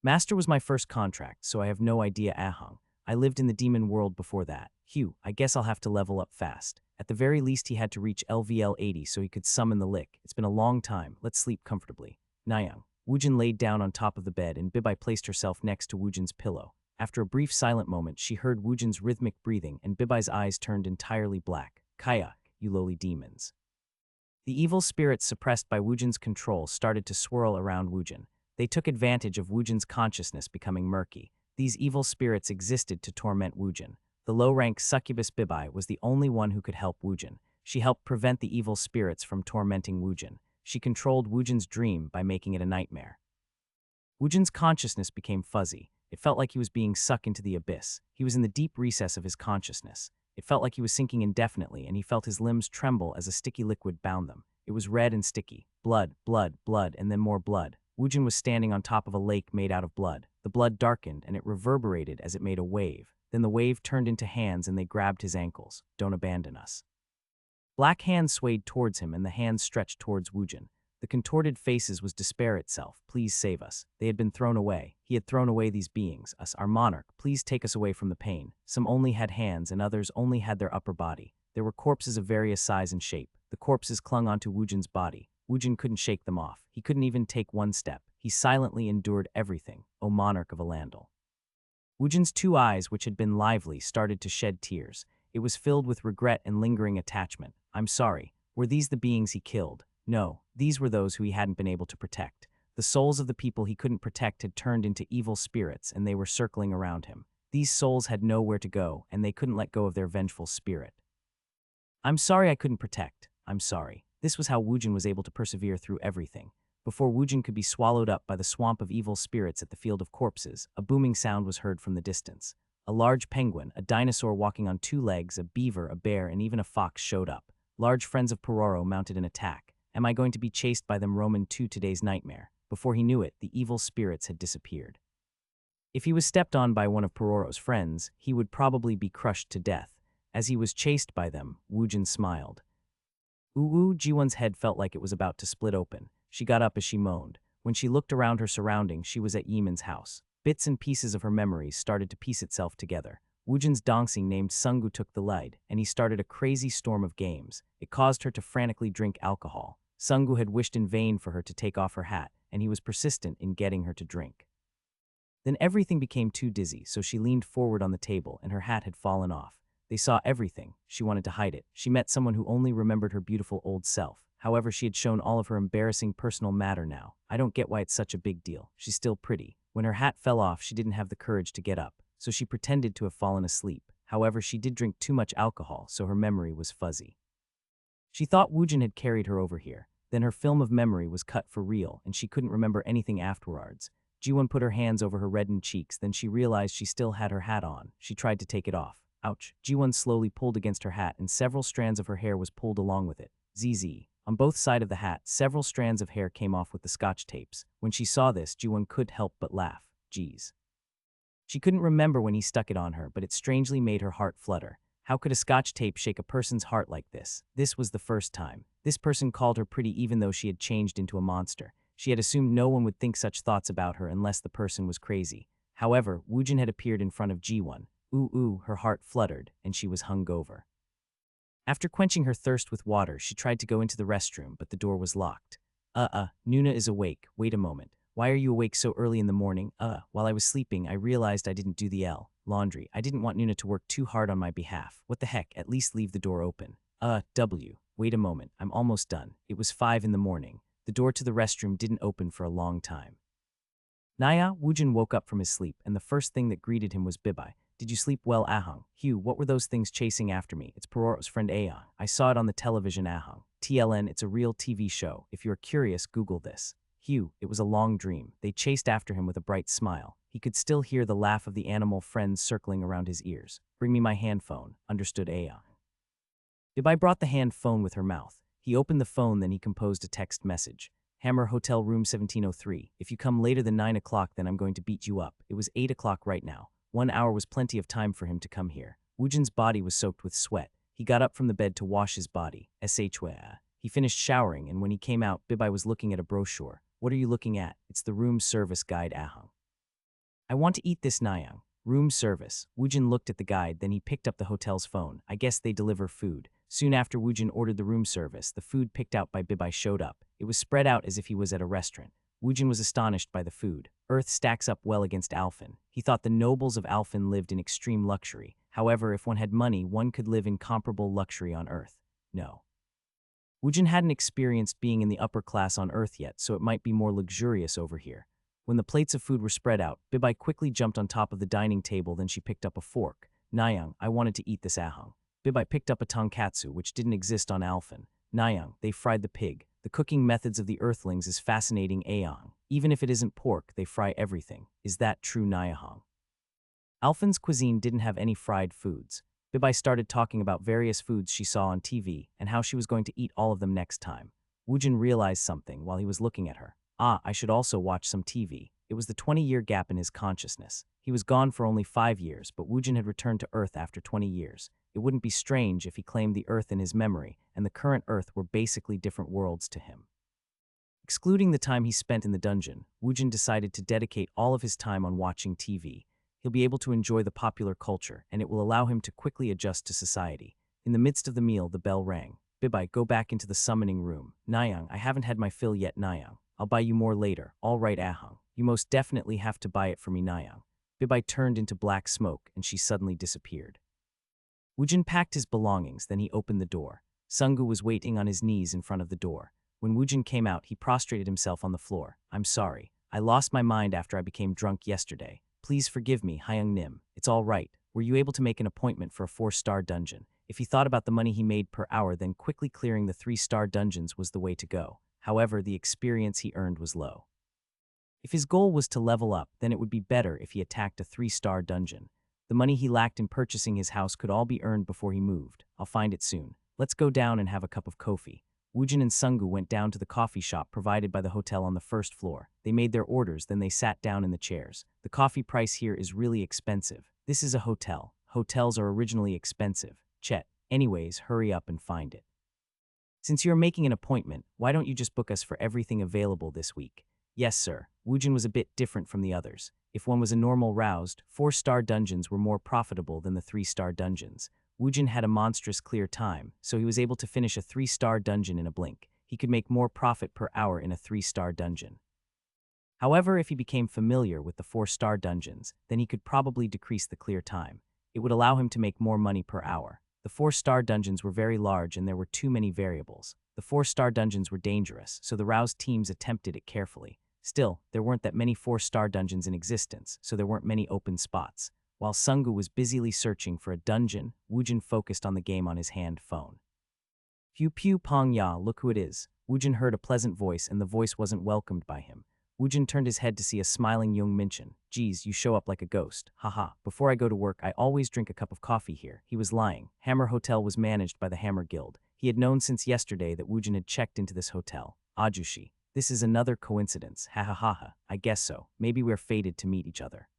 Master was my first contract, so I have no idea. Ahung. I lived in the demon world before that. Hugh, I guess I'll have to level up fast. At the very least, he had to reach LVL 80 so he could summon the lick. It's been a long time. Let's sleep comfortably. Nayang. Woojin laid down on top of the bed and Bibai placed herself next to Woojin's pillow. After a brief silent moment, she heard Woojin's rhythmic breathing and Bibai's eyes turned entirely black. Kaya, you lowly demons. The evil spirits suppressed by Woojin's control started to swirl around Woojin. They took advantage of Woojin's consciousness becoming murky. These evil spirits existed to torment Woojin. The low-rank succubus Bibai was the only one who could help Woojin. She helped prevent the evil spirits from tormenting Woojin. She controlled Woojin's dream by making it a nightmare. Woojin's consciousness became fuzzy. It felt like he was being sucked into the abyss. He was in the deep recess of his consciousness. It felt like he was sinking indefinitely, and he felt his limbs tremble as a sticky liquid bound them. It was red and sticky. Blood, blood, blood, and then more blood. Woojin was standing on top of a lake made out of blood. The blood darkened, and it reverberated as it made a wave. Then the wave turned into hands, and they grabbed his ankles. Don't abandon us. Black hands swayed towards him, and the hands stretched towards Woojin. The contorted faces was despair itself. Please save us. They had been thrown away. He had thrown away these beings, us, our monarch. Please take us away from the pain. Some only had hands, and others only had their upper body. There were corpses of various size and shape. The corpses clung onto Woojin's body. Woojin couldn't shake them off. He couldn't even take one step. He silently endured everything, O monarch of Alandal. Woojin's 2 eyes, which had been lively, started to shed tears. It was filled with regret and lingering attachment. I'm sorry. Were these the beings he killed? No, these were those who he hadn't been able to protect. The souls of the people he couldn't protect had turned into evil spirits, and they were circling around him. These souls had nowhere to go, and they couldn't let go of their vengeful spirit. I'm sorry I couldn't protect. I'm sorry. This was how Woojin was able to persevere through everything. Before Woojin could be swallowed up by the swamp of evil spirits at the field of corpses, a booming sound was heard from the distance. A large penguin, a dinosaur walking on 2 legs, a beaver, a bear, and even a fox showed up. Large friends of Pororo mounted an attack. Am I going to be chased by them? Roman 2 today's nightmare. Before he knew it, the evil spirits had disappeared. If he was stepped on by one of Pororo's friends, he would probably be crushed to death. As he was chased by them, Woojin smiled. Jiwon's head felt like it was about to split open. She got up as she moaned. When she looked around her surroundings, she was at Yimin's house. Bits and pieces of her memories started to piece itself together. Woojin's dongsing named Sungu took the lead, and he started a crazy storm of games. It caused her to frantically drink alcohol. Sungu had wished in vain for her to take off her hat, and he was persistent in getting her to drink. Then everything became too dizzy, so she leaned forward on the table and her hat had fallen off. They saw everything. She wanted to hide it. She met someone who only remembered her beautiful old self. However, she had shown all of her embarrassing personal matter now. I don't get why it's such a big deal. She's still pretty. When her hat fell off, she didn't have the courage to get up, so she pretended to have fallen asleep. However, she did drink too much alcohol, so her memory was fuzzy. She thought Woojin had carried her over here. Then her film of memory was cut for real, and she couldn't remember anything afterwards. Jiwon put her hands over her reddened cheeks, then she realized she still had her hat on. She tried to take it off. Ouch. Jiwon slowly pulled against her hat, and several strands of her hair was pulled along with it. ZZ. On both sides of the hat, several strands of hair came off with the scotch tapes. When she saw this, Jiwon couldn't help but laugh. Geez. She couldn't remember when he stuck it on her, but it strangely made her heart flutter. How could a scotch tape shake a person's heart like this? This was the first time. This person called her pretty even though she had changed into a monster. She had assumed no one would think such thoughts about her unless the person was crazy. However, Woojin had appeared in front of Jiwon. Ooh, her heart fluttered, and she was hungover. After quenching her thirst with water, she tried to go into the restroom, but the door was locked. Nuna is awake. Wait a moment. Why are you awake so early in the morning? While I was sleeping, I realized I didn't do the laundry. I didn't want Nuna to work too hard on my behalf. What the heck, at least leave the door open. Wait a moment, I'm almost done. It was 5 in the morning. The door to the restroom didn't open for a long time. Naya, Woojin woke up from his sleep, and the first thing that greeted him was Bibai. Did you sleep well, Ahung? Hugh, what were those things chasing after me? It's Pororo's friend Ahung. I saw it on the television, Ahung. TLN, it's a real TV show. If you're curious, Google this. Hugh, it was a long dream. They chased after him with a bright smile. He could still hear the laugh of the animal friends circling around his ears. Bring me my hand phone, understood Ahung. Bibai brought the hand phone with her mouth. He opened the phone, then he composed a text message. Hammer Hotel Room 1703. If you come later than 9 o'clock, then I'm going to beat you up. It was 8 o'clock right now. 1 hour was plenty of time for him to come here. Woojin's body was soaked with sweat. He got up from the bed to wash his body. He finished showering, and when he came out, Bibai was looking at a brochure. What are you looking at? It's the room service guide, Ahung. I want to eat this, Nayang. Room service. Woojin looked at the guide, then he picked up the hotel's phone. I guess they deliver food. Soon after Woojin ordered the room service, the food picked out by Bibai showed up. It was spread out as if he was at a restaurant. Woojin was astonished by the food. Earth stacks up well against Alphen. He thought the nobles of Alphen lived in extreme luxury. However, if one had money, one could live in comparable luxury on Earth. No. Woojin hadn't experienced being in the upper class on Earth yet, so it might be more luxurious over here. When the plates of food were spread out, Bibai quickly jumped on top of the dining table, then she picked up a fork. Nayang, I wanted to eat this, Ahung. Bibai picked up a tonkatsu, which didn't exist on Alphen. Nayang, they fried the pig. The cooking methods of the Earthlings is fascinating, Aang. Even if it isn't pork, they fry everything. Is that true, Nyahong? Alphen's cuisine didn't have any fried foods. Bibai started talking about various foods she saw on TV and how she was going to eat all of them next time. Woojin realized something while he was looking at her. I should also watch some TV. It was the 20-year gap in his consciousness. He was gone for only 5 years, but Woojin had returned to Earth after 20 years. It wouldn't be strange if he claimed the Earth in his memory, and the current Earth were basically different worlds to him. Excluding the time he spent in the dungeon, Woojin decided to dedicate all of his time on watching TV. He'll be able to enjoy the popular culture, and it will allow him to quickly adjust to society. In the midst of the meal, the bell rang. Bibai, go back into the summoning room. Nyang, I haven't had my fill yet, Nyang. I'll buy you more later. All right, Ahung. You most definitely have to buy it for me, Nyang. Bibai turned into black smoke, and she suddenly disappeared. Woojin packed his belongings, then he opened the door. Sungu was waiting on his knees in front of the door. When Woojin came out, he prostrated himself on the floor. I'm sorry. I lost my mind after I became drunk yesterday. Please forgive me, Hyung Nim. It's all right. Were you able to make an appointment for a 4-star dungeon? If he thought about the money he made per hour, then quickly clearing the 3-star dungeons was the way to go. However, the experience he earned was low. If his goal was to level up, then it would be better if he attacked a 3-star dungeon. The money he lacked in purchasing his house could all be earned before he moved. I'll find it soon. Let's go down and have a cup of coffee. Woojin and Sungu went down to the coffee shop provided by the hotel on the first floor. They made their orders, then they sat down in the chairs. The coffee price here is really expensive. This is a hotel. Hotels are originally expensive. Chet. Anyways, hurry up and find it. Since you're making an appointment, why don't you just book us for everything available this week? Yes, sir. Woojin was a bit different from the others. If one was a normal roused, 4-star dungeons were more profitable than the 3-star dungeons. Woojin had a monstrous clear time, so he was able to finish a 3-star dungeon in a blink. He could make more profit per hour in a 3-star dungeon. However, if he became familiar with the 4-star dungeons, then he could probably decrease the clear time. It would allow him to make more money per hour. The 4-star dungeons were very large and there were too many variables. The 4-star dungeons were dangerous, so the roused teams attempted it carefully. Still, there weren't that many 4-star dungeons in existence, so there weren't many open spots. While Sungu was busily searching for a dungeon, Woojin focused on the game on his hand phone. Pew pew pong ya, look who it is. Woojin heard a pleasant voice and the voice wasn't welcomed by him. Woojin turned his head to see a smiling young Minchin. Geez, you show up like a ghost. Haha, before I go to work I always drink a cup of coffee here. He was lying. Hammer Hotel was managed by the Hammer Guild. He had known since yesterday that Woojin had checked into this hotel. Ajushi. This is another coincidence. Ha ha ha ha. I guess so. Maybe we're fated to meet each other.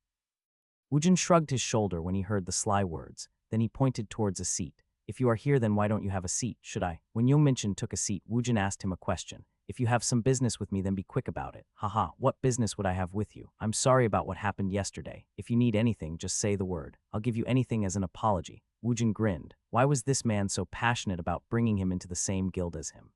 Woojin shrugged his shoulder when he heard the sly words. Then he pointed towards a seat. If you are here, then why don't you have a seat? Should I? When Young Minchin took a seat, Woojin asked him a question. If you have some business with me, then be quick about it. Haha, what business would I have with you? I'm sorry about what happened yesterday. If you need anything, just say the word. I'll give you anything as an apology. Woojin grinned. Why was this man so passionate about bringing him into the same guild as him?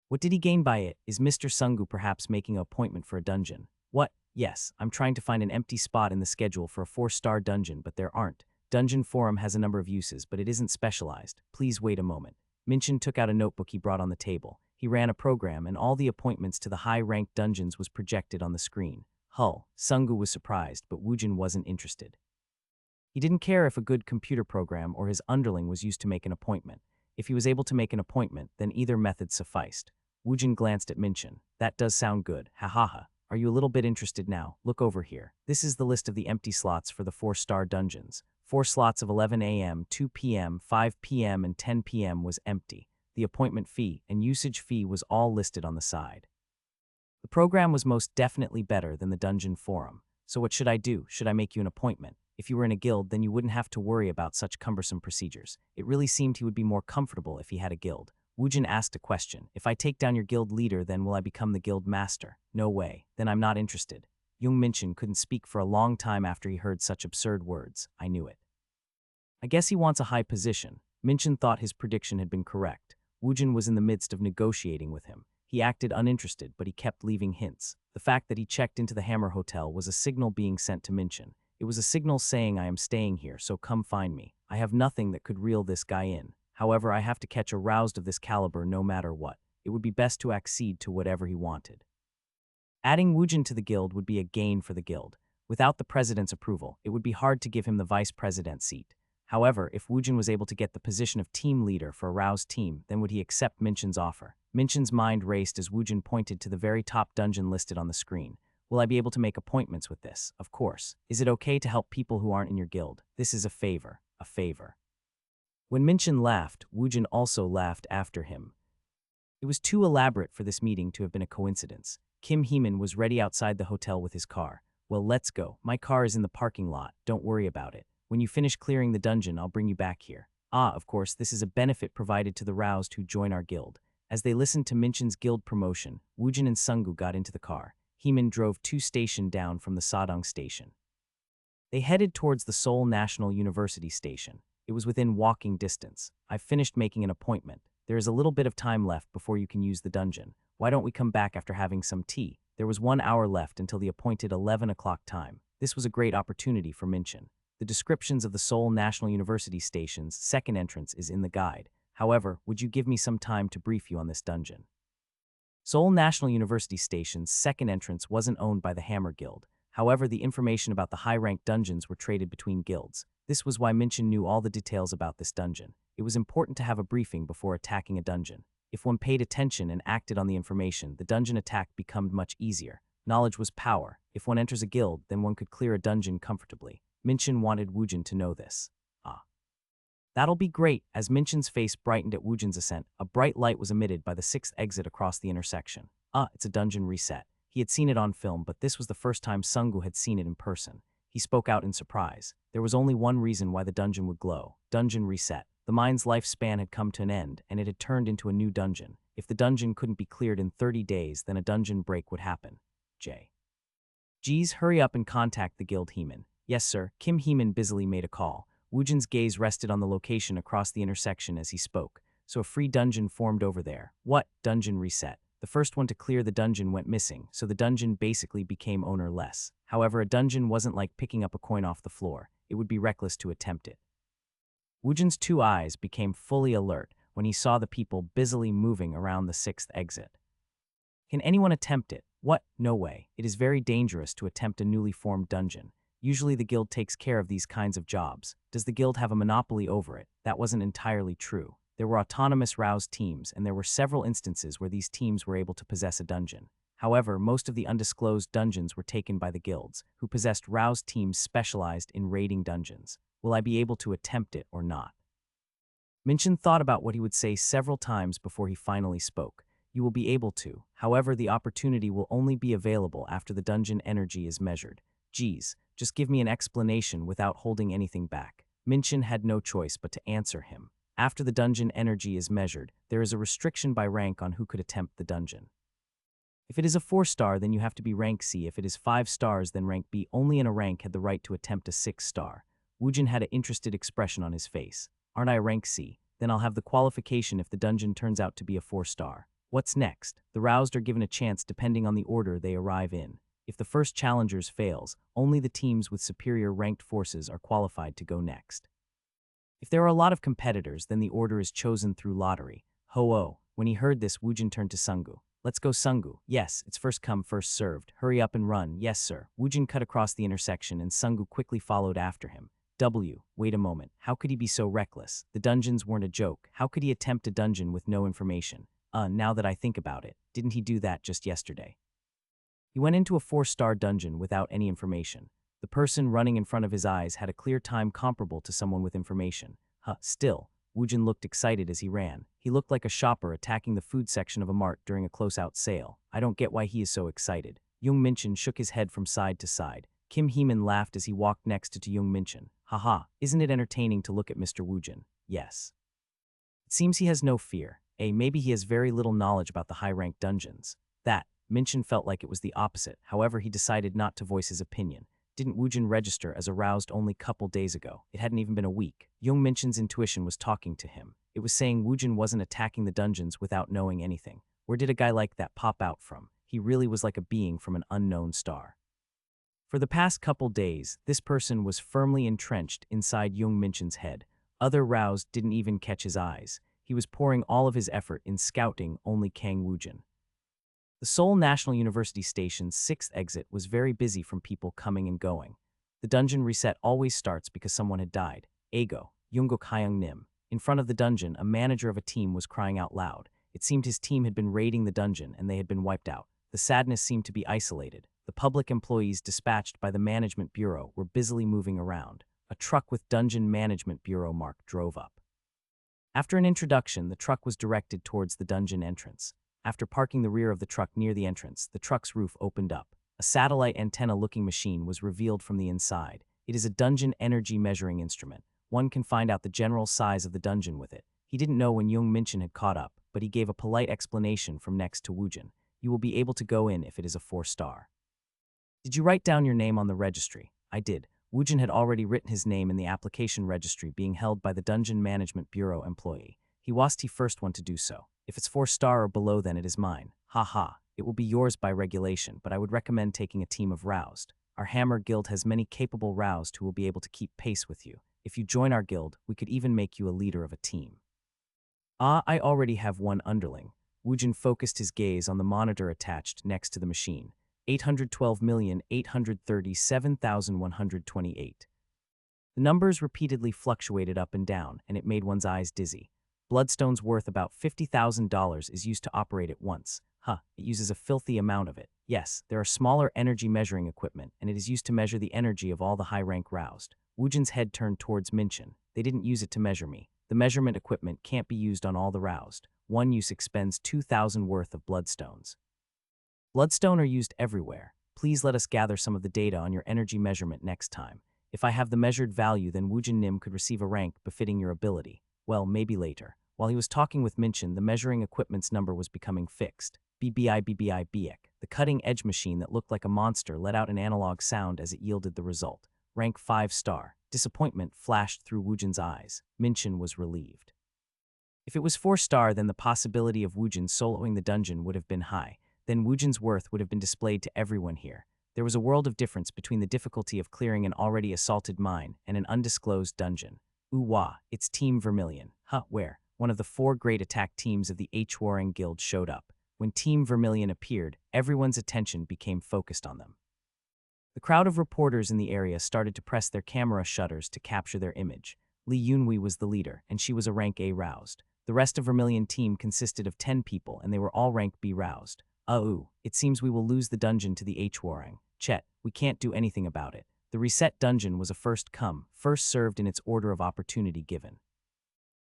What did he gain by it? Is Mr. Sungu perhaps making an appointment for a dungeon? What? Yes, I'm trying to find an empty spot in the schedule for a 4-star dungeon, but there aren't. Dungeon Forum has a number of uses, but it isn't specialized. Please wait a moment. Minchin took out a notebook he brought on the table. He ran a program, and all the appointments to the high-ranked dungeons was projected on the screen. Sungu was surprised, but Woojin wasn't interested. He didn't care if a good computer program or his underling was used to make an appointment. If he was able to make an appointment, then either method sufficed. Woojin glanced at Minchin. That does sound good. Ha ha ha. Are you a little bit interested now? Look over here. This is the list of the empty slots for the 4-star dungeons. 4 slots of 11 a.m., 2 p.m., 5 p.m., and 10 p.m. was empty. The appointment fee and usage fee was all listed on the side. The program was most definitely better than the Dungeon Forum. So what should I do? Should I make you an appointment? If you were in a guild, then you wouldn't have to worry about such cumbersome procedures. It really seemed he would be more comfortable if he had a guild. Woojin asked a question. If I take down your guild leader, then will I become the guild master? No way. Then I'm not interested. Young Minchin couldn't speak for a long time after he heard such absurd words. I knew it. I guess he wants a high position. Minchin thought his prediction had been correct. Woojin was in the midst of negotiating with him. He acted uninterested, but he kept leaving hints. The fact that he checked into the Hammer Hotel was a signal being sent to Minchin. It was a signal saying, I am staying here, so come find me. I have nothing that could reel this guy in. However, I have to catch a roused of this caliber no matter what. It would be best to accede to whatever he wanted. Adding Woojin to the guild would be a gain for the guild. Without the president's approval, it would be hard to give him the vice president seat. However, if Woojin was able to get the position of team leader for a roused team, then would he accept Minchin's offer? Minchin's mind raced as Woojin pointed to the very top dungeon listed on the screen. Will I be able to make appointments with this? Of course. Is it okay to help people who aren't in your guild? This is a favor. A favor. When Minchin laughed, Woojin also laughed after him. It was too elaborate for this meeting to have been a coincidence. Kim Heeman was ready outside the hotel with his car. Well, let's go. My car is in the parking lot. Don't worry about it. When you finish clearing the dungeon, I'll bring you back here. Of course, this is a benefit provided to the roused who join our guild. As they listened to Minchin's guild promotion, Woojin and Sungu got into the car. Heeman drove 2 stations down from the Sadong station. They headed towards the Seoul National University station. It was within walking distance. I've finished making an appointment. There is a little bit of time left before you can use the dungeon. Why don't we come back after having some tea? There was 1 hour left until the appointed 11 o'clock time. This was a great opportunity for Minchin. The descriptions of the Seoul National University station's second entrance is in the guide. However, would you give me some time to brief you on this dungeon? Seoul National University station's second entrance wasn't owned by the Hammer Guild. However, the information about the high-ranked dungeons were traded between guilds. This was why Minchin knew all the details about this dungeon. It was important to have a briefing before attacking a dungeon. If one paid attention and acted on the information, the dungeon attack became much easier. Knowledge was power. If one enters a guild, then one could clear a dungeon comfortably. Minchin wanted Woojin to know this. That'll be great. As Minchin's face brightened at Woojin's ascent, a bright light was emitted by the 6th exit across the intersection. It's a dungeon reset. He had seen it on film, but this was the first time Sungu had seen it in person. He spoke out in surprise. There was only one reason why the dungeon would glow. Dungeon reset. The mine's lifespan had come to an end, and it had turned into a new dungeon. If the dungeon couldn't be cleared in 30 days, then a dungeon break would happen. J. Geez, hurry up and contact the guild Heeman. Yes, sir. Kim Heeman busily made a call. Woojin's gaze rested on the location across the intersection as he spoke. So a free dungeon formed over there. What? Dungeon reset. The first one to clear the dungeon went missing, so the dungeon basically became ownerless. However, a dungeon wasn't like picking up a coin off the floor. It would be reckless to attempt it. Woojin's two eyes became fully alert when he saw the people busily moving around the sixth exit. Can anyone attempt it? What? No way. It is very dangerous to attempt a newly formed dungeon. Usually the guild takes care of these kinds of jobs. Does the guild have a monopoly over it? That wasn't entirely true. There were autonomous roused teams, and there were several instances where these teams were able to possess a dungeon. However, most of the undisclosed dungeons were taken by the guilds, who possessed roused teams specialized in raiding dungeons. Will I be able to attempt it or not? Minchin thought about what he would say several times before he finally spoke. You will be able to. However, the opportunity will only be available after the dungeon energy is measured. Geez, just give me an explanation without holding anything back. Minchin had no choice but to answer him. After the dungeon energy is measured, there is a restriction by rank on who could attempt the dungeon. If it is a 4-star, then you have to be rank C. If it is 5 stars, then rank B. Only in a rank had the right to attempt a 6-star. Woojin had an interested expression on his face. Aren't I rank C? Then I'll have the qualification if the dungeon turns out to be a 4-star. What's next? The roused are given a chance depending on the order they arrive in. If the first challengers fails, only the teams with superior ranked forces are qualified to go next. If there are a lot of competitors, then the order is chosen through lottery. Ho-oh. When he heard this, Woojin turned to Sungu. Let's go, Sungu. Yes, it's first come, first served. Hurry up and run. Yes, sir. Woojin cut across the intersection and Sungu quickly followed after him. Wait a moment. How could he be so reckless? The dungeons weren't a joke. How could he attempt a dungeon with no information? Now that I think about it, didn't he do that just yesterday? He went into a 4-star dungeon without any information. The person running in front of his eyes had a clear time comparable to someone with information. Still, Woojin looked excited as he ran. He looked like a shopper attacking the food section of a mart during a close-out sale. I don't get why he is so excited. Jung Minchin shook his head from side to side. Kim Heeman laughed as he walked next to Jung Minchin. Haha, isn't it entertaining to look at Mr. Woojin? Yes. It seems he has no fear. Maybe he has very little knowledge about the high-ranked dungeons. That, Minchin felt like it was the opposite. However, he decided not to voice his opinion. Didn't Woojin register as aroused only couple days ago? It hadn't even been a week. Jung Minchin's intuition was talking to him. It was saying Woojin wasn't attacking the dungeons without knowing anything. Where did a guy like that pop out from? He really was like a being from an unknown star. For the past couple days, this person was firmly entrenched inside Jung Minchin's head. Other roused didn't even catch his eyes. He was pouring all of his effort in scouting only Kang Woojin. The Seoul National University Station's 6th exit was very busy from people coming and going. The dungeon reset always starts because someone had died. Ego, Yunguk Hyung Nim. In front of the dungeon, a manager of a team was crying out loud. It seemed his team had been raiding the dungeon and they had been wiped out. The sadness seemed to be isolated. The public employees dispatched by the Management Bureau were busily moving around. A truck with Dungeon Management Bureau mark drove up. After an introduction, the truck was directed towards the dungeon entrance. After parking the rear of the truck near the entrance, the truck's roof opened up. A satellite antenna-looking machine was revealed from the inside. It is a dungeon energy measuring instrument. One can find out the general size of the dungeon with it. He didn't know when Jung Minchin had caught up, but he gave a polite explanation from next to Woojin. You will be able to go in if it is a 4-star. Did you write down your name on the registry? I did. Woojin had already written his name in the application registry being held by the Dungeon Management Bureau employee. He was the first one to do so. If it's 4-star or below, then it is mine. It will be yours by regulation, but I would recommend taking a team of roused. Our Hammer Guild has many capable roused who will be able to keep pace with you. If you join our guild, we could even make you a leader of a team. I already have one underling. Woojin focused his gaze on the monitor attached next to the machine. 812,837,128. The numbers repeatedly fluctuated up and down, and it made one's eyes dizzy. Bloodstone's worth about $50,000 is used to operate it once. It uses a filthy amount of it. Yes, there are smaller energy measuring equipment, and it is used to measure the energy of all the high-rank roused. Woojin's head turned towards Minchin. They didn't use it to measure me. The measurement equipment can't be used on all the roused. One use expends 2,000 worth of bloodstones. Bloodstone are used everywhere. Please let us gather some of the data on your energy measurement next time. If I have the measured value, then Woojin Nim could receive a rank befitting your ability. Well, maybe later. While he was talking with Minchin, the measuring equipment's number was becoming fixed. BBI. The cutting-edge machine that looked like a monster let out an analog sound as it yielded the result. Rank 5 star. Disappointment flashed through Woojin's eyes. Minchin was relieved. If it was 4 star, then the possibility of Woojin soloing the dungeon would have been high. Then Woojin's worth would have been displayed to everyone here. There was a world of difference between the difficulty of clearing an already assaulted mine and an undisclosed dungeon. Ooh wah, it's Team Vermilion. Huh, where? One of the 4 great attack teams of the H-Warring Guild showed up. When Team Vermilion appeared, everyone's attention became focused on them. The crowd of reporters in the area started to press their camera shutters to capture their image. Li Yunhui was the leader, and she was a rank A roused. The rest of Vermilion team consisted of 10 people, and they were all rank B roused. It seems we will lose the dungeon to the H-Warring. Chet, we can't do anything about it. The reset dungeon was a first come, first served in its order of opportunity given.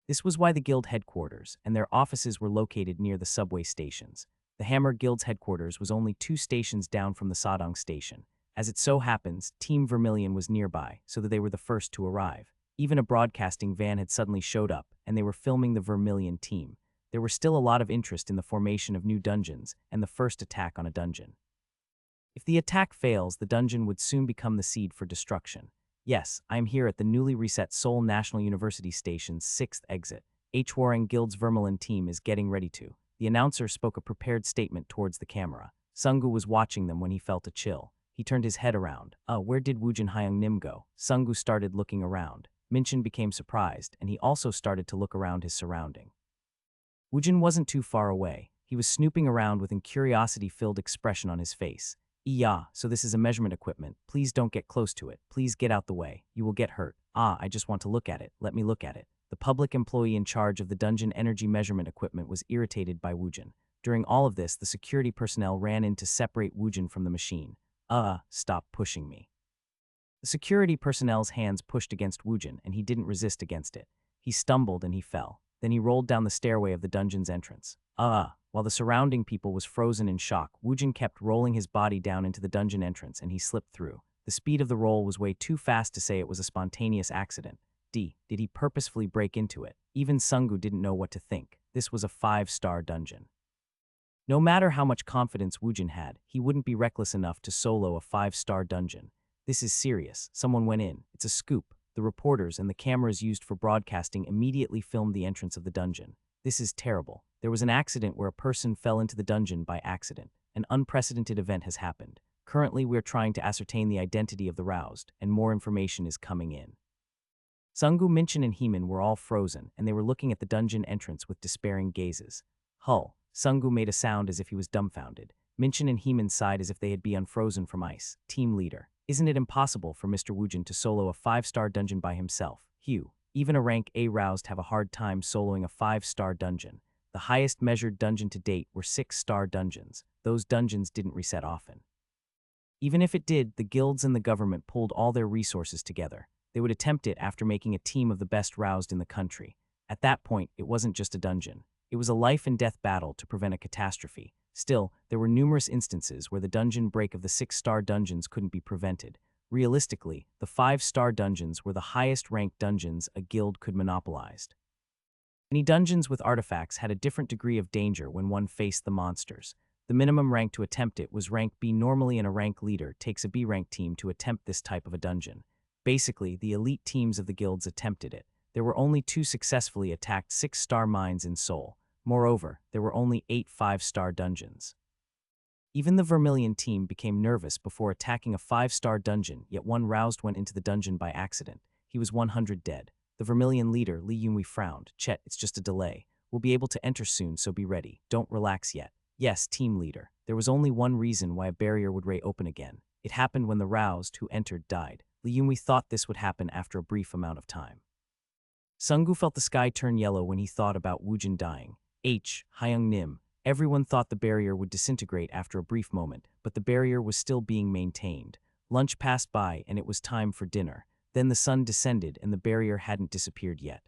This was why the guild headquarters and their offices were located near the subway stations. The Hammer Guild's headquarters was only 2 stations down from the Sadong station. As it so happens, Team Vermilion was nearby, so that they were the first to arrive. Even a broadcasting van had suddenly showed up, and they were filming the Vermilion team. There was still a lot of interest in the formation of new dungeons and the first attack on a dungeon. If the attack fails, the dungeon would soon become the seed for destruction. Yes, I am here at the newly reset Seoul National University Station's 6th exit. H-Warring Guild's Vermilion team is getting ready to. The announcer spoke a prepared statement towards the camera. Sungu was watching them when he felt a chill. He turned his head around. Where did Woojin Hyung Nim go? Sungu started looking around. Minchin became surprised, and he also started to look around his surrounding. Woojin wasn't too far away. He was snooping around with a curiosity-filled expression on his face. So this is a measurement equipment. Please don't get close to it. Please get out the way. You will get hurt. I just want to look at it. Let me look at it. The public employee in charge of the dungeon energy measurement equipment was irritated by Woojin. During all of this, the security personnel ran in to separate Woojin from the machine. Stop pushing me. The security personnel's hands pushed against Woojin, and he didn't resist against it. He stumbled and he fell. Then he rolled down the stairway of the dungeon's entrance. While the surrounding people was frozen in shock, Woojin kept rolling his body down into the dungeon entrance, and he slipped through. The speed of the roll was way too fast to say it was a spontaneous accident. Did he purposefully break into it? Even Sungu didn't know what to think. This was a 5-star dungeon. No matter how much confidence Woojin had, he wouldn't be reckless enough to solo a 5-star dungeon. This is serious. Someone went in. It's a scoop. The reporters and the cameras used for broadcasting immediately filmed the entrance of the dungeon. This is terrible. There was an accident where a person fell into the dungeon by accident. An unprecedented event has happened. Currently, we're trying to ascertain the identity of the roused, and more information is coming in. Sungu, Minchin, and Heeman were all frozen, and they were looking at the dungeon entrance with despairing gazes. Sungu made a sound as if he was dumbfounded. Minchin and Heeman sighed as if they had been unfrozen from ice. Team leader. Isn't it impossible for Mr. Woojin to solo a 5-star dungeon by himself? Even a rank A roused have a hard time soloing a 5-star dungeon. The highest measured dungeon to date were 6-star dungeons. Those dungeons didn't reset often. Even if it did, the guilds and the government pulled all their resources together. They would attempt it after making a team of the best roused in the country. At that point, it wasn't just a dungeon. It was a life-and-death battle to prevent a catastrophe. Still, there were numerous instances where the dungeon break of the 6-star dungeons couldn't be prevented. Realistically, the 5-star dungeons were the highest-ranked dungeons a guild could monopolize. Many dungeons with artifacts had a different degree of danger when one faced the monsters. The minimum rank to attempt it was rank B normally, and a rank leader takes a B-rank team to attempt this type of a dungeon. Basically, the elite teams of the guilds attempted it. There were only 2 successfully attacked 6-star mines in Seoul. Moreover, there were only 8 5-star dungeons. Even the Vermilion team became nervous before attacking a 5-star dungeon, yet one roused went into the dungeon by accident. He was 100 dead. The Vermilion leader, Li Yunhui, frowned. Chet, it's just a delay. We'll be able to enter soon, so be ready. Don't relax yet. Yes, team leader. There was only one reason why a barrier would reopen again. It happened when the roused who entered died. Li Yunhui thought this would happen after a brief amount of time. Sungu felt the sky turn yellow when he thought about Woojin dying. Hyung Nim. Everyone thought the barrier would disintegrate after a brief moment, but the barrier was still being maintained. Lunch passed by, and it was time for dinner. Then the sun descended, and the barrier hadn't disappeared yet.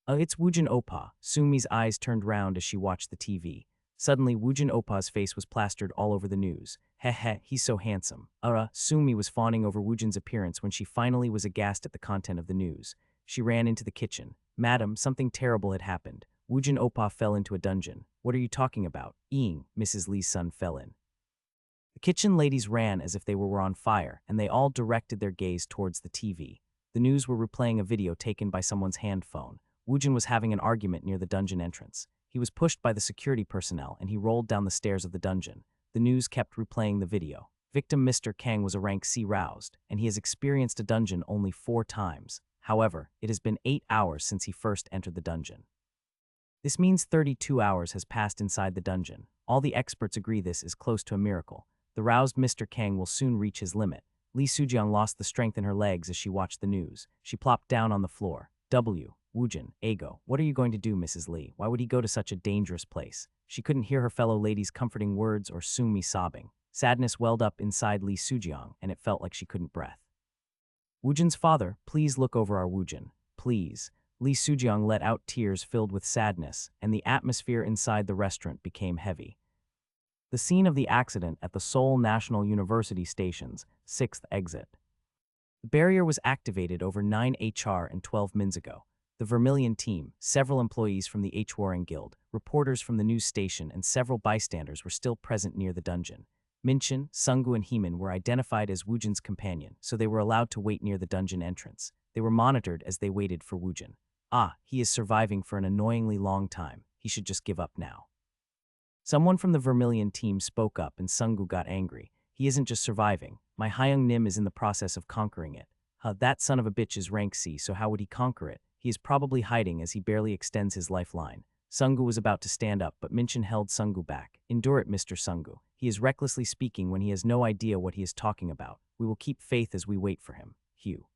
It's Woojin Oppa. Sumi's eyes turned round as she watched the TV. Suddenly, Woojin Oppa's face was plastered all over the news. He's so handsome. Sumi was fawning over Woojin's appearance when she finally was aghast at the content of the news. She ran into the kitchen. Madam, something terrible had happened. Woojin Oppa fell into a dungeon. What are you talking about? Mrs. Lee's son fell in. The kitchen ladies ran as if they were on fire, and they all directed their gaze towards the TV. The news were replaying a video taken by someone's hand phone. Woojin was having an argument near the dungeon entrance. He was pushed by the security personnel, and he rolled down the stairs of the dungeon. The news kept replaying the video. Victim Mr. Kang was a rank C roused, and he has experienced a dungeon only 4 times. However, it has been 8 hours since he first entered the dungeon. This means 32 hours has passed inside the dungeon. All the experts agree this is close to a miracle. The roused Mr. Kang will soon reach his limit. Lee Sujeong lost the strength in her legs as she watched the news. She plopped down on the floor. Woojin, Ago, what are you going to do, Mrs. Lee? Why would he go to such a dangerous place? She couldn't hear her fellow ladies' comforting words or Sumi sobbing. Sadness welled up inside Lee Sujeong, and it felt like she couldn't breathe. Woojin's father, please look over our Woojin. Please. Lee Sujeong let out tears filled with sadness, and the atmosphere inside the restaurant became heavy. The scene of the accident at the Seoul National University Station's 6th exit. The barrier was activated over 9 HR and 12 mins ago. The Vermilion team, several employees from the Hwarang Guild, reporters from the news station, and several bystanders were still present near the dungeon. Minchin, Sunggu, and Heeman were identified as Woojin's companion, so they were allowed to wait near the dungeon entrance. They were monitored as they waited for Woojin. He is surviving for an annoyingly long time. He should just give up now. Someone from the Vermilion team spoke up and Sunggu got angry. He isn't just surviving. My Hyung Nim is in the process of conquering it. That son of a bitch is rank C, so how would he conquer it? He is probably hiding as he barely extends his lifeline. Sunggu was about to stand up, but Minchin held Sunggu back. Endure it, Mr. Sunggu. He is recklessly speaking when he has no idea what he is talking about. We will keep faith as we wait for him. Hugh.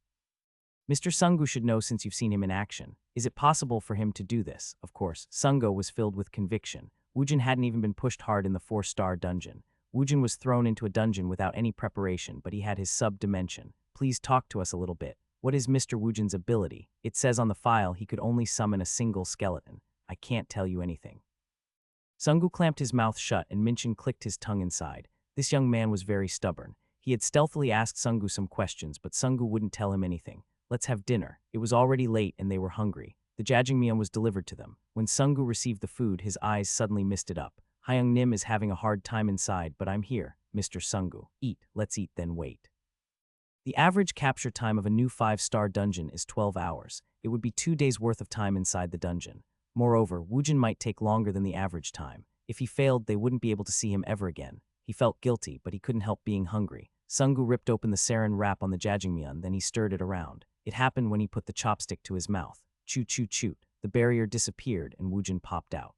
Mr. Sunggu should know since you've seen him in action. Is it possible for him to do this? Of course, Sunggu was filled with conviction. Woojin hadn't even been pushed hard in the 4-star dungeon. Woojin was thrown into a dungeon without any preparation, but he had his sub-dimension. Please talk to us a little bit. What is Mr. Woojin's ability? It says on the file he could only summon a single skeleton. I can't tell you anything. Sunggu clamped his mouth shut and Minchin clicked his tongue inside. This young man was very stubborn. He had stealthily asked Sunggu some questions, but Sunggu wouldn't tell him anything. Let's have dinner. It was already late and they were hungry. The jajangmyeon was delivered to them. When Sunggu received the food, his eyes suddenly misted up. Hyung Nim is having a hard time inside, but I'm here. Mr. Sunggu. Eat. Let's eat, then wait. The average capture time of a new 5-star dungeon is 12 hours. It would be 2 days' worth of time inside the dungeon. Moreover, Woojin might take longer than the average time. If he failed, they wouldn't be able to see him ever again. He felt guilty, but he couldn't help being hungry. Sunggu ripped open the sarin wrap on the jajangmyeon, then he stirred it around. It happened when he put the chopstick to his mouth. Choo-choo-choot. The barrier disappeared and Woojin popped out.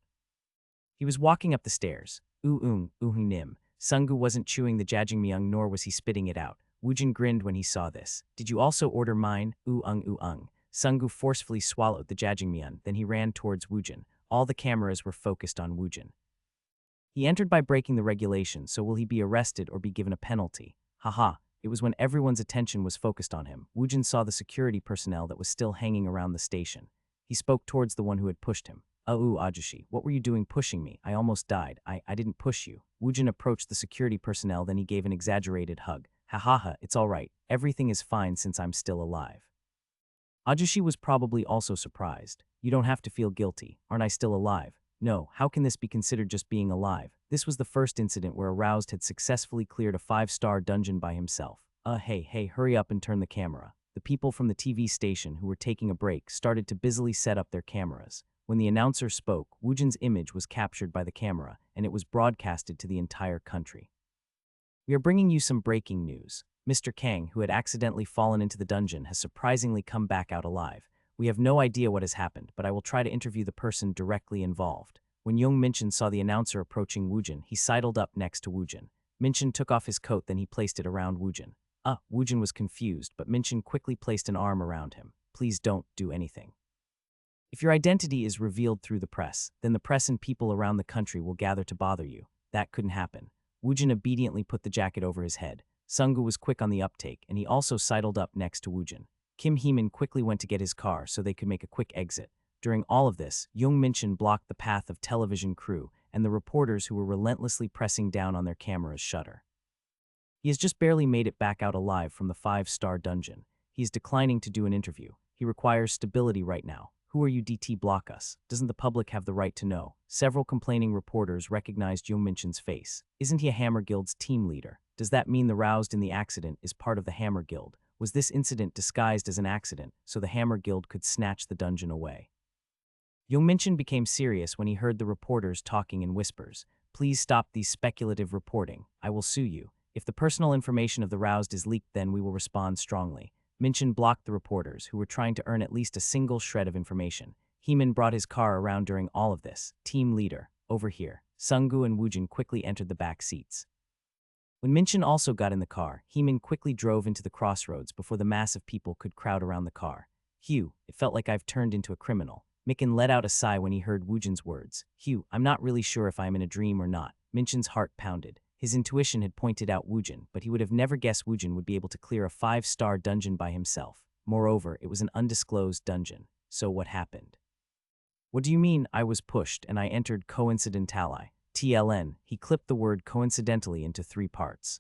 He was walking up the stairs. Nim. Sunggu wasn't chewing the jajangmyeon nor was he spitting it out. Woojin grinned when he saw this. Did you also order mine? Sunggu forcefully swallowed the jajangmyeon, then he ran towards Woojin. All the cameras were focused on Woojin. He entered by breaking the regulations, so will he be arrested or be given a penalty? Haha. It was when everyone's attention was focused on him. Woojin saw the security personnel that was still hanging around the station. He spoke towards the one who had pushed him. Ajushi, what were you doing pushing me? I almost died. I didn't push you. Woojin approached the security personnel, then he gave an exaggerated hug. Ha, it's all right. Everything is fine since I'm still alive. Ajushi was probably also surprised. You don't have to feel guilty. Aren't I still alive? No, how can this be considered just being alive? This was the first incident where a roused had successfully cleared a 5-star dungeon by himself. Hey, hurry up and turn the camera. The people from the TV station who were taking a break started to busily set up their cameras. When the announcer spoke, Woojin's image was captured by the camera, and it was broadcasted to the entire country. We are bringing you some breaking news. Mr. Kang, who had accidentally fallen into the dungeon, has surprisingly come back out alive. We have no idea what has happened, but I will try to interview the person directly involved. When Young Minchin saw the announcer approaching Woojin, he sidled up next to Woojin. Minchin took off his coat, then he placed it around Woojin. Woojin was confused, but Minchin quickly placed an arm around him. Please don't do anything. If your identity is revealed through the press, then the press and people around the country will gather to bother you. That couldn't happen. Woojin obediently put the jacket over his head. Sunggu was quick on the uptake, and he also sidled up next to Woojin. Kim Heeman quickly went to get his car so they could make a quick exit. During all of this, Young Minchin blocked the path of television crew and the reporters who were relentlessly pressing down on their cameras' shutter. He has just barely made it back out alive from the 5-star dungeon. He is declining to do an interview. He requires stability right now. Who are you DT block us? Doesn't the public have the right to know? Several complaining reporters recognized Jungminchen's face. Isn't he a Hammer Guild's team leader? Does that mean the roused in the accident is part of the Hammer Guild? Was this incident disguised as an accident so the Hammer Guild could snatch the dungeon away? Jungminchen became serious when he heard the reporters talking in whispers. Please stop these speculative reporting. I will sue you. If the personal information of the roused is leaked, then we will respond strongly. Minchen blocked the reporters, who were trying to earn at least a single shred of information. Heeman brought his car around during all of this. Team leader, over here. Sunggu and Woojin quickly entered the back seats. When Minchen also got in the car, Heeman quickly drove into the crossroads before the mass of people could crowd around the car. Hugh, it felt like I've turned into a criminal. Mikin let out a sigh when he heard Woojin's words. Hugh, I'm not really sure if I'm in a dream or not. Minchen's heart pounded. His intuition had pointed out Woojin, but he would have never guessed Woojin would be able to clear a 5-star dungeon by himself. Moreover, it was an undisclosed dungeon. So what happened? What do you mean, I was pushed and I entered coincidentally? TLN, he clipped the word coincidentally into 3 parts.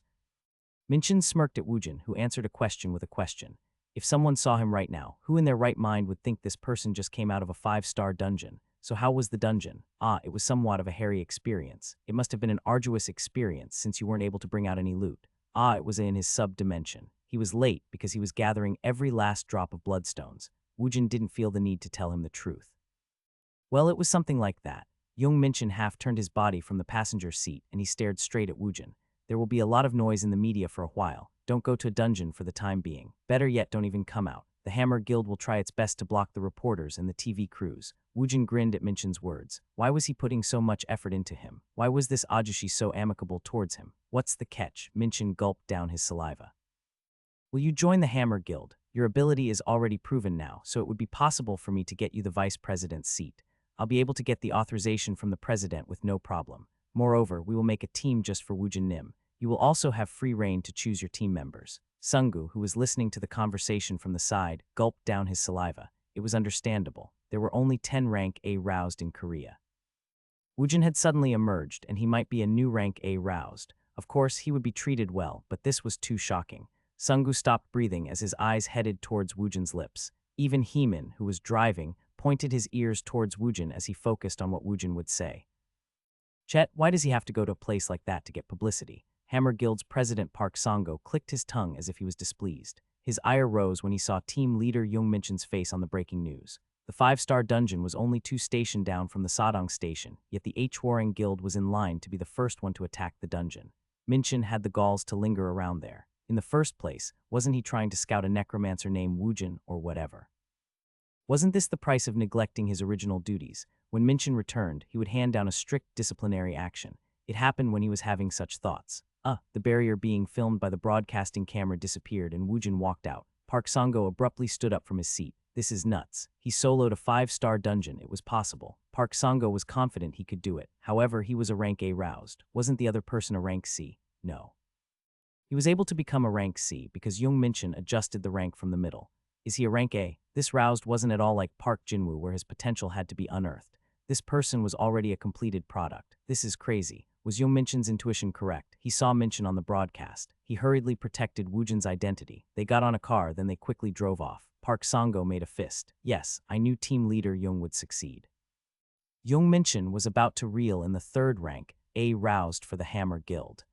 Minchen smirked at Woojin, who answered a question with a question. If someone saw him right now, who in their right mind would think this person just came out of a 5-star dungeon? So how was the dungeon? It was somewhat of a hairy experience. It must have been an arduous experience since you weren't able to bring out any loot. It was in his sub-dimension. He was late because he was gathering every last drop of bloodstones. Woojin didn't feel the need to tell him the truth. Well, it was something like that. Young Minchen half turned his body from the passenger seat and he stared straight at Woojin. There will be a lot of noise in the media for a while. Don't go to a dungeon for the time being. Better yet, don't even come out. The Hammer Guild will try its best to block the reporters and the TV crews. Woojin grinned at Minchen's words. Why was he putting so much effort into him? Why was this Ajushi so amicable towards him? What's the catch? Minchen gulped down his saliva. Will you join the Hammer Guild? Your ability is already proven now, so it would be possible for me to get you the vice president's seat. I'll be able to get the authorization from the president with no problem. Moreover, we will make a team just for Woojin Nim. You will also have free reign to choose your team members. Sunggu, who was listening to the conversation from the side, gulped down his saliva. It was understandable. There were only 10 rank A roused in Korea. Woojin had suddenly emerged, and he might be a new rank A roused. Of course, he would be treated well, but this was too shocking. Sunggu stopped breathing as his eyes headed towards Woojin's lips. Even Heeman, who was driving, pointed his ears towards Woojin as he focused on what Woojin would say. Chet, why does he have to go to a place like that to get publicity? Hammer Guild's president Park Sango clicked his tongue as if he was displeased. His ire rose when he saw team leader Young Minchen's face on the breaking news. The 5-star dungeon was only 2 stations down from the Sadong station, yet the Hwarang Guild was in line to be the first one to attack the dungeon. Minchen had the galls to linger around there. In the first place, wasn't he trying to scout a necromancer named Woojin or whatever? Wasn't this the price of neglecting his original duties? When Minchen returned, he would hand down a strict disciplinary action. It happened when he was having such thoughts. The barrier being filmed by the broadcasting camera disappeared and Woojin walked out. Park Sango abruptly stood up from his seat. This is nuts. He soloed a 5-star dungeon. It was possible. Park Sango was confident he could do it. However, he was a rank A roused. Wasn't the other person a rank C? No. He was able to become a rank C because Young Minchen adjusted the rank from the middle. Is he a rank A? This roused wasn't at all like Park Jinwoo where his potential had to be unearthed. This person was already a completed product. This is crazy. Was Young Minchen's intuition correct? He saw Minchen on the broadcast. He hurriedly protected Woojin's identity. They got on a car, then they quickly drove off. Park Sango made a fist. Yes, I knew team leader Young would succeed. Young Minchen was about to reel in the 3rd rank, A roused for the Hammer Guild.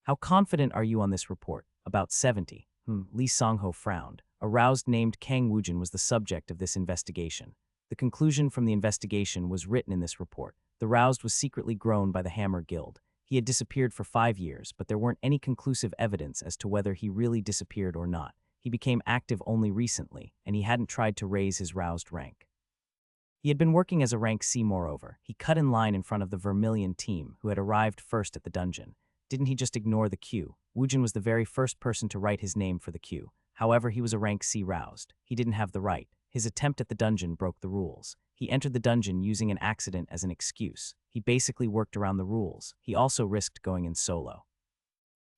How confident are you on this report? About 70. Lee Songho frowned. A roused named Kang Woojin was the subject of this investigation. The conclusion from the investigation was written in this report. The roused was secretly grown by the Hammer Guild. He had disappeared for 5 years, but there weren't any conclusive evidence as to whether he really disappeared or not. He became active only recently, and he hadn't tried to raise his roused rank. He had been working as a rank C moreover. He cut in line in front of the Vermilion team, who had arrived first at the dungeon. Didn't he just ignore the queue? Woojin was the very first person to write his name for the queue. However, he was a rank C roused. He didn't have the right. His attempt at the dungeon broke the rules. He entered the dungeon using an accident as an excuse. He basically worked around the rules. He also risked going in solo.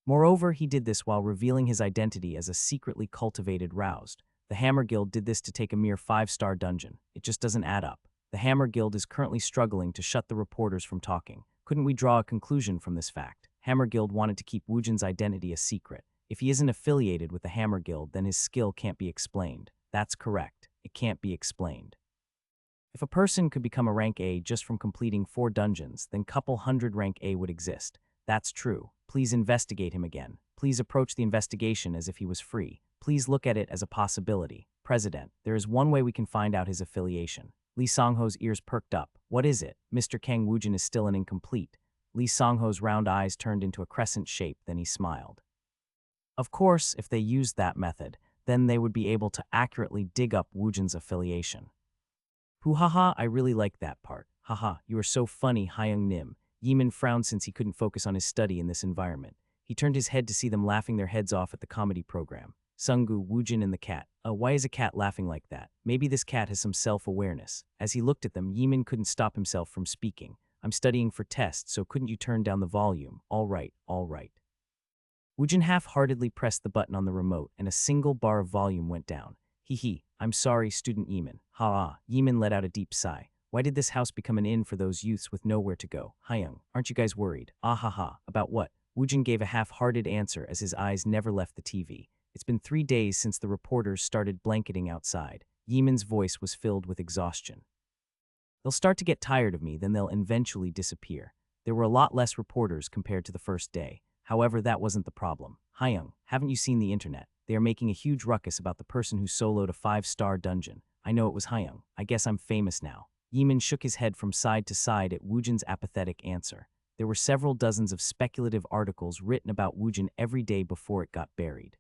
Moreover, he did this while revealing his identity as a secretly cultivated roused. The Hammer Guild did this to take a mere 5-star dungeon. It just doesn't add up. The Hammer Guild is currently struggling to shut the reporters from talking. Couldn't we draw a conclusion from this fact? Hammer Guild wanted to keep Woojin's identity a secret. If he isn't affiliated with the Hammer Guild, then his skill can't be explained. That's correct. It can't be explained. If a person could become a rank A just from completing 4 dungeons, then couple hundred rank A would exist. That's true. Please investigate him again. Please approach the investigation as if he was free. Please look at it as a possibility. President, there is one way we can find out his affiliation. Lee Songho's ears perked up. What is it? Mr. Kang Woojin is still an incomplete. Lee Songho's round eyes turned into a crescent shape, then he smiled. Of course, if they used that method, then they would be able to accurately dig up Woojin's affiliation. Hoo haha, I really like that part. Haha, you are so funny, Hyung Nim. Yeeman frowned since he couldn't focus on his study in this environment. He turned his head to see them laughing their heads off at the comedy program. Sungu, Woojin, and the cat. Why is a cat laughing like that? Maybe this cat has some self-awareness. As he looked at them, Yeeman couldn't stop himself from speaking. I'm studying for tests, so couldn't you turn down the volume? All right, all right. Woojin half-heartedly pressed the button on the remote, and a single bar of volume went down. Hee, I'm sorry, student Yeeman. Ha. Yeeman let out a deep sigh. Why did this house become an inn for those youths with nowhere to go? Hyung, aren't you guys worried? Ah ha. About what? Woojin gave a half-hearted answer as his eyes never left the TV. It's been 3 days since the reporters started blanketing outside. Yeeman's voice was filled with exhaustion. They'll start to get tired of me, then they'll eventually disappear. There were a lot less reporters compared to the first day. However, that wasn't the problem. Hyung, haven't you seen the internet? They are making a huge ruckus about the person who soloed a 5-star dungeon. I know it was Hyung. I guess I'm famous now. Yeeman shook his head from side to side at Woojin's apathetic answer. There were several dozens of speculative articles written about Woojin every day before it got buried.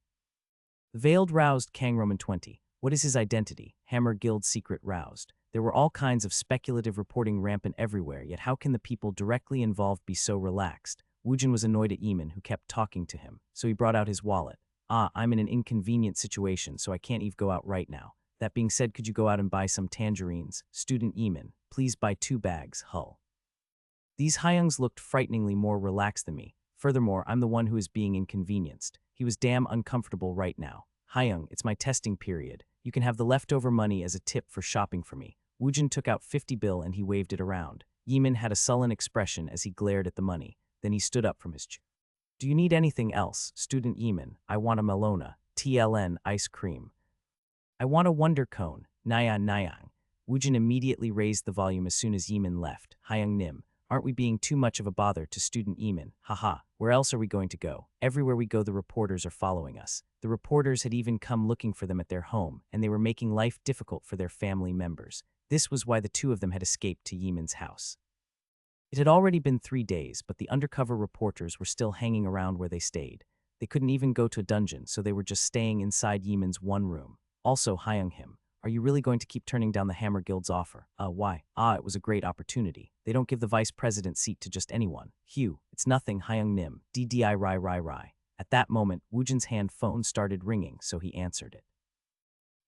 The Veiled roused Kang Roman 20. What is his identity? Hammer Guild secret roused. There were all kinds of speculative reporting rampant everywhere, yet how can the people directly involved be so relaxed? Woojin was annoyed at Yeeman, who kept talking to him, so he brought out his wallet. I'm in an inconvenient situation, so I can't even go out right now. That being said, could you go out and buy some tangerines? Student Yeeman, please buy 2 bags, Hull. These Hyungs looked frighteningly more relaxed than me. Furthermore, I'm the one who is being inconvenienced. He was damn uncomfortable right now. Hyung, it's my testing period. You can have the leftover money as a tip for shopping for me. Woojin took out 50 bill and he waved it around. Yeeman had a sullen expression as he glared at the money. Then he stood up from his chair. Do you need anything else, Student Yeeman? I want a Melona, TLN ice cream. I want a Wonder Cone, Nyang. Woojin immediately raised the volume as soon as Yeeman left. Hyung Nim, aren't we being too much of a bother to Student Yeeman? Haha, where else are we going to go? Everywhere we go the reporters are following us. The reporters had even come looking for them at their home, and they were making life difficult for their family members. This was why the 2 of them had escaped to Yeeman's house. It had already been 3 days, but the undercover reporters were still hanging around where they stayed. They couldn't even go to a dungeon, so they were just staying inside Yeeman's one room. Also, Hyung Him, are you really going to keep turning down the Hammer Guild's offer? Why? It was a great opportunity. They don't give the vice president seat to just anyone. Hugh, it's nothing, Hyung Nim, DDI Rai. At that moment, Woojin's hand phone started ringing, so he answered it.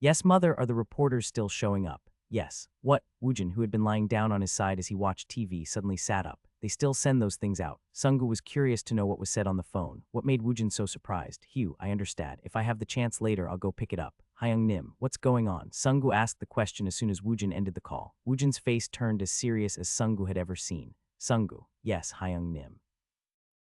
Yes, mother, are the reporters still showing up? Yes. What? Woojin, who had been lying down on his side as he watched TV, suddenly sat up. They still send those things out. Sungu was curious to know what was said on the phone. What made Woojin so surprised? Hugh, I understand. If I have the chance later, I'll go pick it up. Hyung Nim, what's going on? Sungu asked the question as soon as Woojin ended the call. Woojin's face turned as serious as Sungu had ever seen. Sungu, yes, Hyung Nim.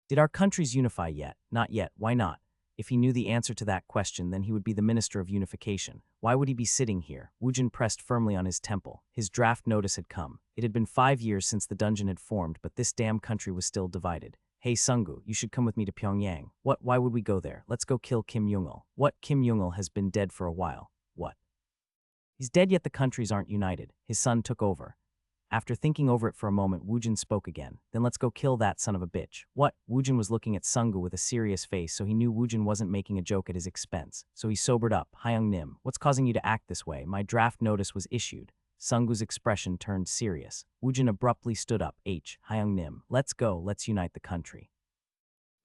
Did our countries unify yet? Not yet. Why not? If he knew the answer to that question, then he would be the Minister of Unification. Why would he be sitting here? Woojin pressed firmly on his temple. His draft notice had come. It had been 5 years since the dungeon had formed, but this damn country was still divided. Hey Sungu, you should come with me to Pyongyang. What? Why would we go there? Let's go kill Kim Jong-il. What? Kim Jong-il has been dead for a while. What? He's dead, yet the countries aren't united. His son took over. After thinking over it for a moment, Woojin spoke again. Then let's go kill that son of a bitch. What? Woojin was looking at Sungu with a serious face, so he knew Woojin wasn't making a joke at his expense. So he sobered up. Hyung Nim, what's causing you to act this way? My draft notice was issued. Sungu's expression turned serious. Woojin abruptly stood up. Hyung Nim, let's go. Let's unite the country.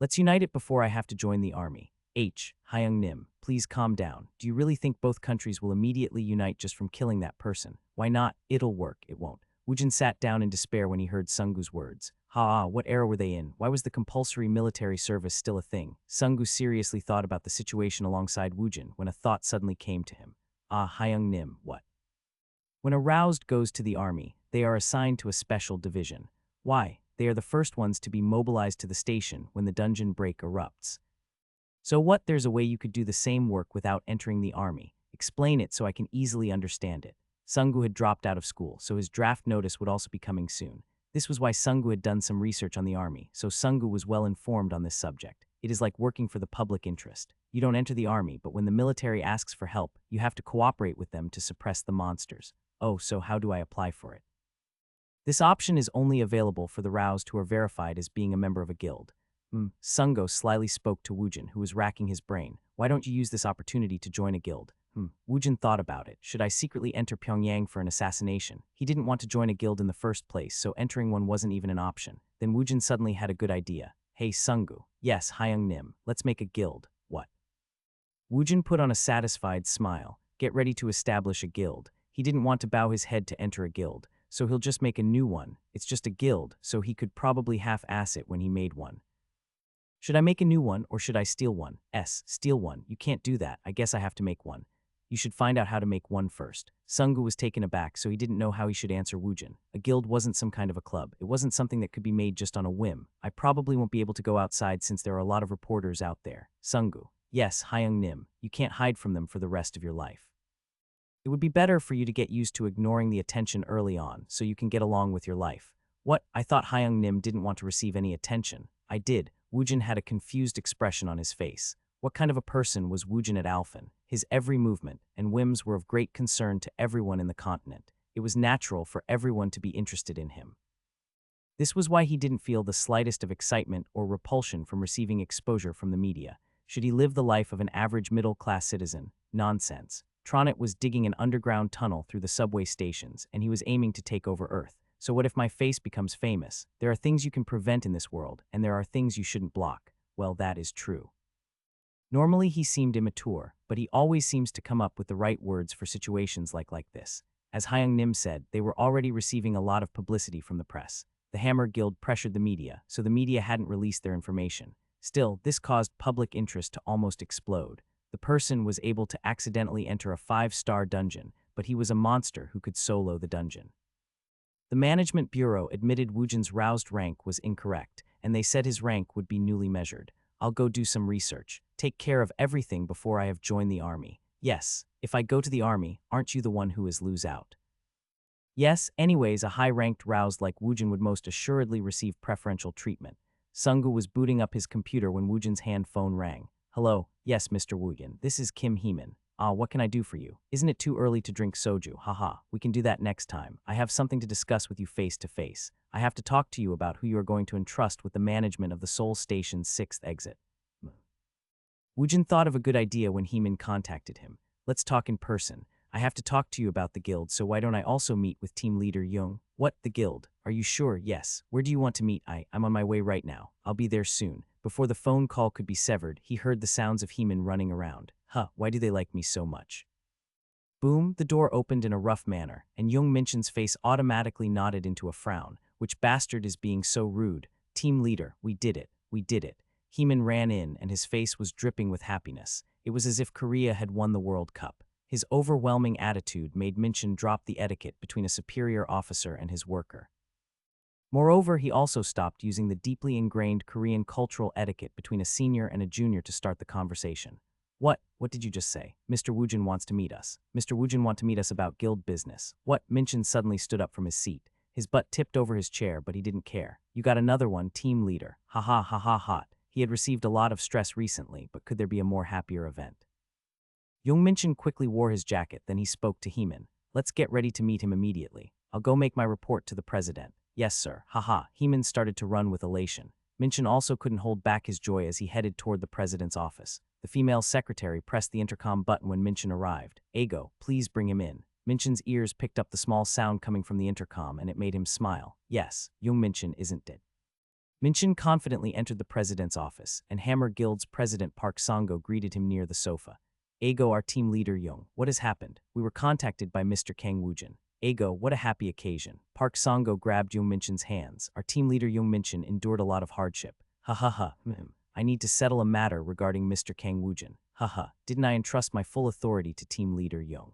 Let's unite it before I have to join the army. Hyung Nim, please calm down. Do you really think both countries will immediately unite just from killing that person? Why not? It'll work. It won't. Woojin sat down in despair when he heard Sungu's words. What era were they in? Why was the compulsory military service still a thing? Sungu seriously thought about the situation alongside Woojin when a thought suddenly came to him. Hyung Nim, what? When a roused goes to the army, they are assigned to a special division. Why? They are the first ones to be mobilized to the station when the dungeon break erupts. So what? There's a way you could do the same work without entering the army. Explain it so I can easily understand it. Sunggu had dropped out of school, so his draft notice would also be coming soon. This was why Sunggu had done some research on the army, so Sunggu was well informed on this subject. It is like working for the public interest. You don't enter the army, but when the military asks for help, you have to cooperate with them to suppress the monsters. Oh, so how do I apply for it? This option is only available for the roused who are verified as being a member of a guild. Sungo slyly spoke to Woojin, who was racking his brain. Why don't you use this opportunity to join a guild? Woojin thought about it. Should I secretly enter Pyongyang for an assassination? He didn't want to join a guild in the first place, so entering one wasn't even an option. Then Woojin suddenly had a good idea. Hey, Sungu. Yes, Hyung Nim. Let's make a guild. What? Woojin put on a satisfied smile. Get ready to establish a guild. He didn't want to bow his head to enter a guild, so he'll just make a new one. It's just a guild, so he could probably half-ass it when he made one. Should I make a new one, or should I steal one? Steal one. You can't do that. I guess I have to make one. You should find out how to make one first. Sungu was taken aback, so he didn't know how he should answer Woojin. A guild wasn't some kind of a club. It wasn't something that could be made just on a whim. I probably won't be able to go outside since there are a lot of reporters out there. Sungu. Yes, Hyung Nim. You can't hide from them for the rest of your life. It would be better for you to get used to ignoring the attention early on, so you can get along with your life. What? I thought Hyung Nim didn't want to receive any attention. I did. Woojin had a confused expression on his face. What kind of a person was Woojin at Alphen? His every movement and whims were of great concern to everyone in the continent. It was natural for everyone to be interested in him. This was why he didn't feel the slightest of excitement or repulsion from receiving exposure from the media. Should he live the life of an average middle-class citizen? Nonsense. Tronet was digging an underground tunnel through the subway stations, and he was aiming to take over Earth. So what if my face becomes famous? There are things you can prevent in this world, and there are things you shouldn't block. Well, that is true. Normally he seemed immature, but he always seems to come up with the right words for situations like this. As Hyung Nim said, they were already receiving a lot of publicity from the press. The Hammer Guild pressured the media, so the media hadn't released their information. Still, this caused public interest to almost explode. The person was able to accidentally enter a 5-star dungeon, but he was a monster who could solo the dungeon. The Management Bureau admitted Woojin's roused rank was incorrect, and they said his rank would be newly measured. I'll go do some research. Take care of everything before I have joined the army. Yes, if I go to the army, aren't you the one who is lose out? Yes, anyways, a high-ranked roused like Woojin would most assuredly receive preferential treatment. Sungu was booting up his computer when Woojin's hand phone rang. Hello, yes, Mr. Woojin, this is Kim Heeman. What can I do for you? Isn't it too early to drink soju? Haha, we can do that next time. I have something to discuss with you face to face. I have to talk to you about who you are going to entrust with the management of the Seoul Station's 6th exit. Woojin thought of a good idea when Heeman contacted him. Let's talk in person. I have to talk to you about the guild, so why don't I also meet with team leader Young? What, the guild? Are you sure? Yes. Where do you want to meet? I'm on my way right now. I'll be there soon. Before the phone call could be severed, he heard the sounds of Heeman running around. Why do they like me so much? Boom, the door opened in a rough manner, and Young Minchin's face automatically nodded into a frown. Which bastard is being so rude? Team leader, we did it. We did it. Heeman ran in, and his face was dripping with happiness. It was as if Korea had won the World Cup. His overwhelming attitude made Minchin drop the etiquette between a superior officer and his worker. Moreover, he also stopped using the deeply ingrained Korean cultural etiquette between a senior and a junior to start the conversation. What did you just say? Mr. Woojin wants to meet us. Mr. Woojin wants to meet us about guild business. What? Minchin suddenly stood up from his seat. His butt tipped over his chair, but he didn't care. You got another one, team leader. Ha ha ha ha hot. He had received a lot of stress recently, but could there be a more happier event? Young Minchin quickly wore his jacket, then he spoke to Heeman. Let's get ready to meet him immediately. I'll go make my report to the president. Yes, sir. Haha. Heeman started to run with elation. Minchin also couldn't hold back his joy as he headed toward the president's office. The female secretary pressed the intercom button when Minchin arrived. Ego, please bring him in. Minchin's ears picked up the small sound coming from the intercom, and it made him smile. Yes, Young Minchin isn't it? Minchin confidently entered the president's office, and Hammer Guild's president Park Sango greeted him near the sofa. Ego, our team leader Young, what has happened? We were contacted by Mr. Kang Woojin. Ego, what a happy occasion. Park Sango grabbed Young Minchin's hands. Our team leader Young Minchin endured a lot of hardship. Ha ha ha. I need to settle a matter regarding Mr. Kang Woojin. Haha, didn't I entrust my full authority to team leader Young?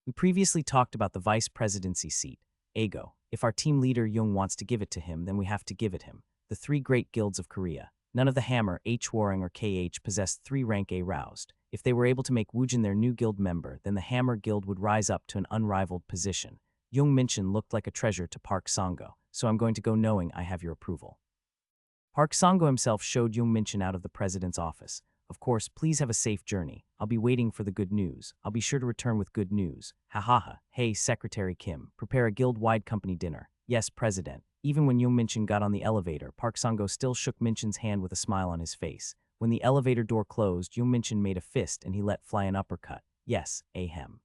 We previously talked about the vice presidency seat. Ego, if our team leader Young wants to give it to him, then we have to give it him. The 3 great guilds of Korea. None of the Hammer, H. Warring, or KH possessed 3 rank A roused. If they were able to make Woojin their new guild member, then the Hammer Guild would rise up to an unrivaled position. Young Minchin looked like a treasure to Park Sango, so I'm going to go knowing I have your approval. Park Sango himself showed Young Minchin out of the president's office. Of course, please have a safe journey. I'll be waiting for the good news. I'll be sure to return with good news. Ha ha ha. Hey, Secretary Kim, prepare a guild-wide company dinner. Yes, President. Even when Young Minchin got on the elevator, Park Sango still shook Minchin's hand with a smile on his face. When the elevator door closed, Young Minchin made a fist and he let fly an uppercut. Yes, ahem.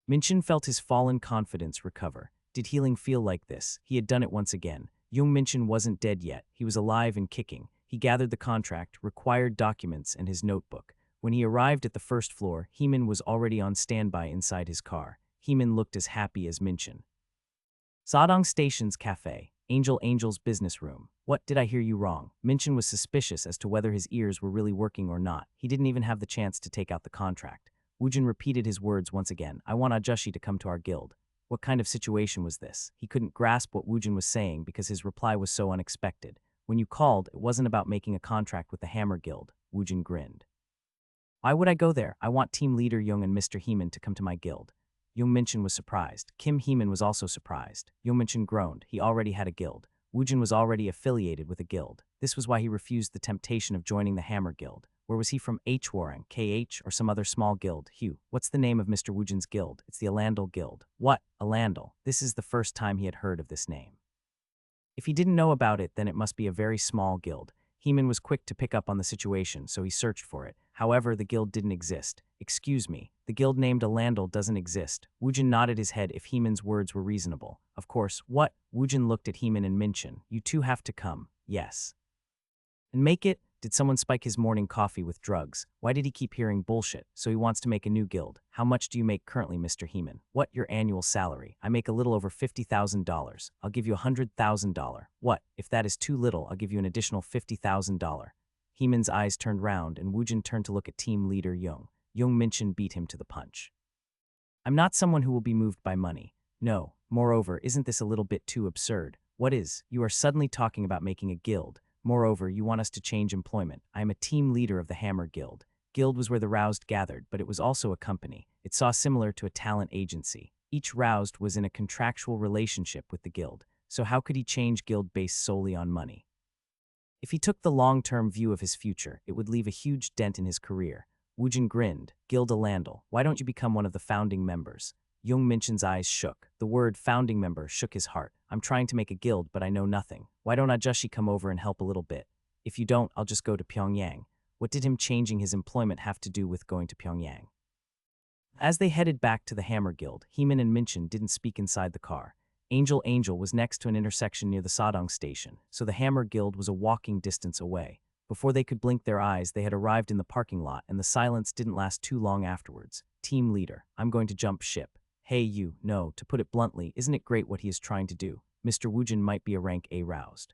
Minchin felt his fallen confidence recover. Did healing feel like this? He had done it once again. Young Minchin wasn't dead yet. He was alive and kicking. He gathered the contract, required documents, and his notebook. When he arrived at the first floor, Heeman was already on standby inside his car. Heeman looked as happy as Minchin. Sadong Station's cafe. Angel's business room. What, did I hear you wrong? Minchin was suspicious as to whether his ears were really working or not. He didn't even have the chance to take out the contract. Woojin repeated his words once again. I want Ajushi to come to our guild. What kind of situation was this? He couldn't grasp what Woojin was saying because his reply was so unexpected. When you called, it wasn't about making a contract with the Hammer Guild. Woojin grinned. Why would I go there? I want team leader Young and Mr. Heeman to come to my guild. Young Minchin was surprised. Kim Heeman was also surprised. Young Minchin groaned. He already had a guild. Woojin was already affiliated with a guild. This was why he refused the temptation of joining the Hammer Guild. Where was he from? Warren, KH, or some other small guild? Hugh, what's the name of Mr. Woojin's guild? It's the Alandal Guild. What? Alandal? This is the first time he had heard of this name. If he didn't know about it, then it must be a very small guild. Heeman was quick to pick up on the situation, so he searched for it. However, the guild didn't exist. Excuse me, the guild named Alandal doesn't exist. Woojin nodded his head if Heeman's words were reasonable. Of course, what? Woojin looked at Heeman and Minchin. You two have to come. Yes. And make it? Did someone spike his morning coffee with drugs? Why did he keep hearing bullshit? So he wants to make a new guild. How much do you make currently, Mr. Heeman? What, your annual salary? I make a little over $50,000. I'll give you $100,000. What? If that is too little, I'll give you an additional $50,000. Heeman's eyes turned round and Woojin turned to look at team leader Young. Young Minchin beat him to the punch. I'm not someone who will be moved by money. No. Moreover, isn't this a little bit too absurd? What is? You are suddenly talking about making a guild. Moreover, you want us to change employment. I am a team leader of the Hammer Guild. Guild was where the roused gathered, but it was also a company. It saw similar to a talent agency. Each roused was in a contractual relationship with the guild, so how could he change guild based solely on money? If he took the long-term view of his future, it would leave a huge dent in his career. Woojin grinned. Guild Alandal, why don't you become one of the founding members? Young Minchin's eyes shook. The word founding member shook his heart. I'm trying to make a guild, but I know nothing. Why don't Ajushi come over and help a little bit? If you don't, I'll just go to Pyongyang. What did him changing his employment have to do with going to Pyongyang? As they headed back to the Hammer Guild, Heeman and Minchin didn't speak inside the car. Angel was next to an intersection near the Sadong Station, so the Hammer Guild was a walking distance away. Before they could blink their eyes, they had arrived in the parking lot, and the silence didn't last too long afterwards. Team leader, I'm going to jump ship. Hey you, no, to put it bluntly, isn't it great what he is trying to do? Mr. Woojin might be a rank A roused.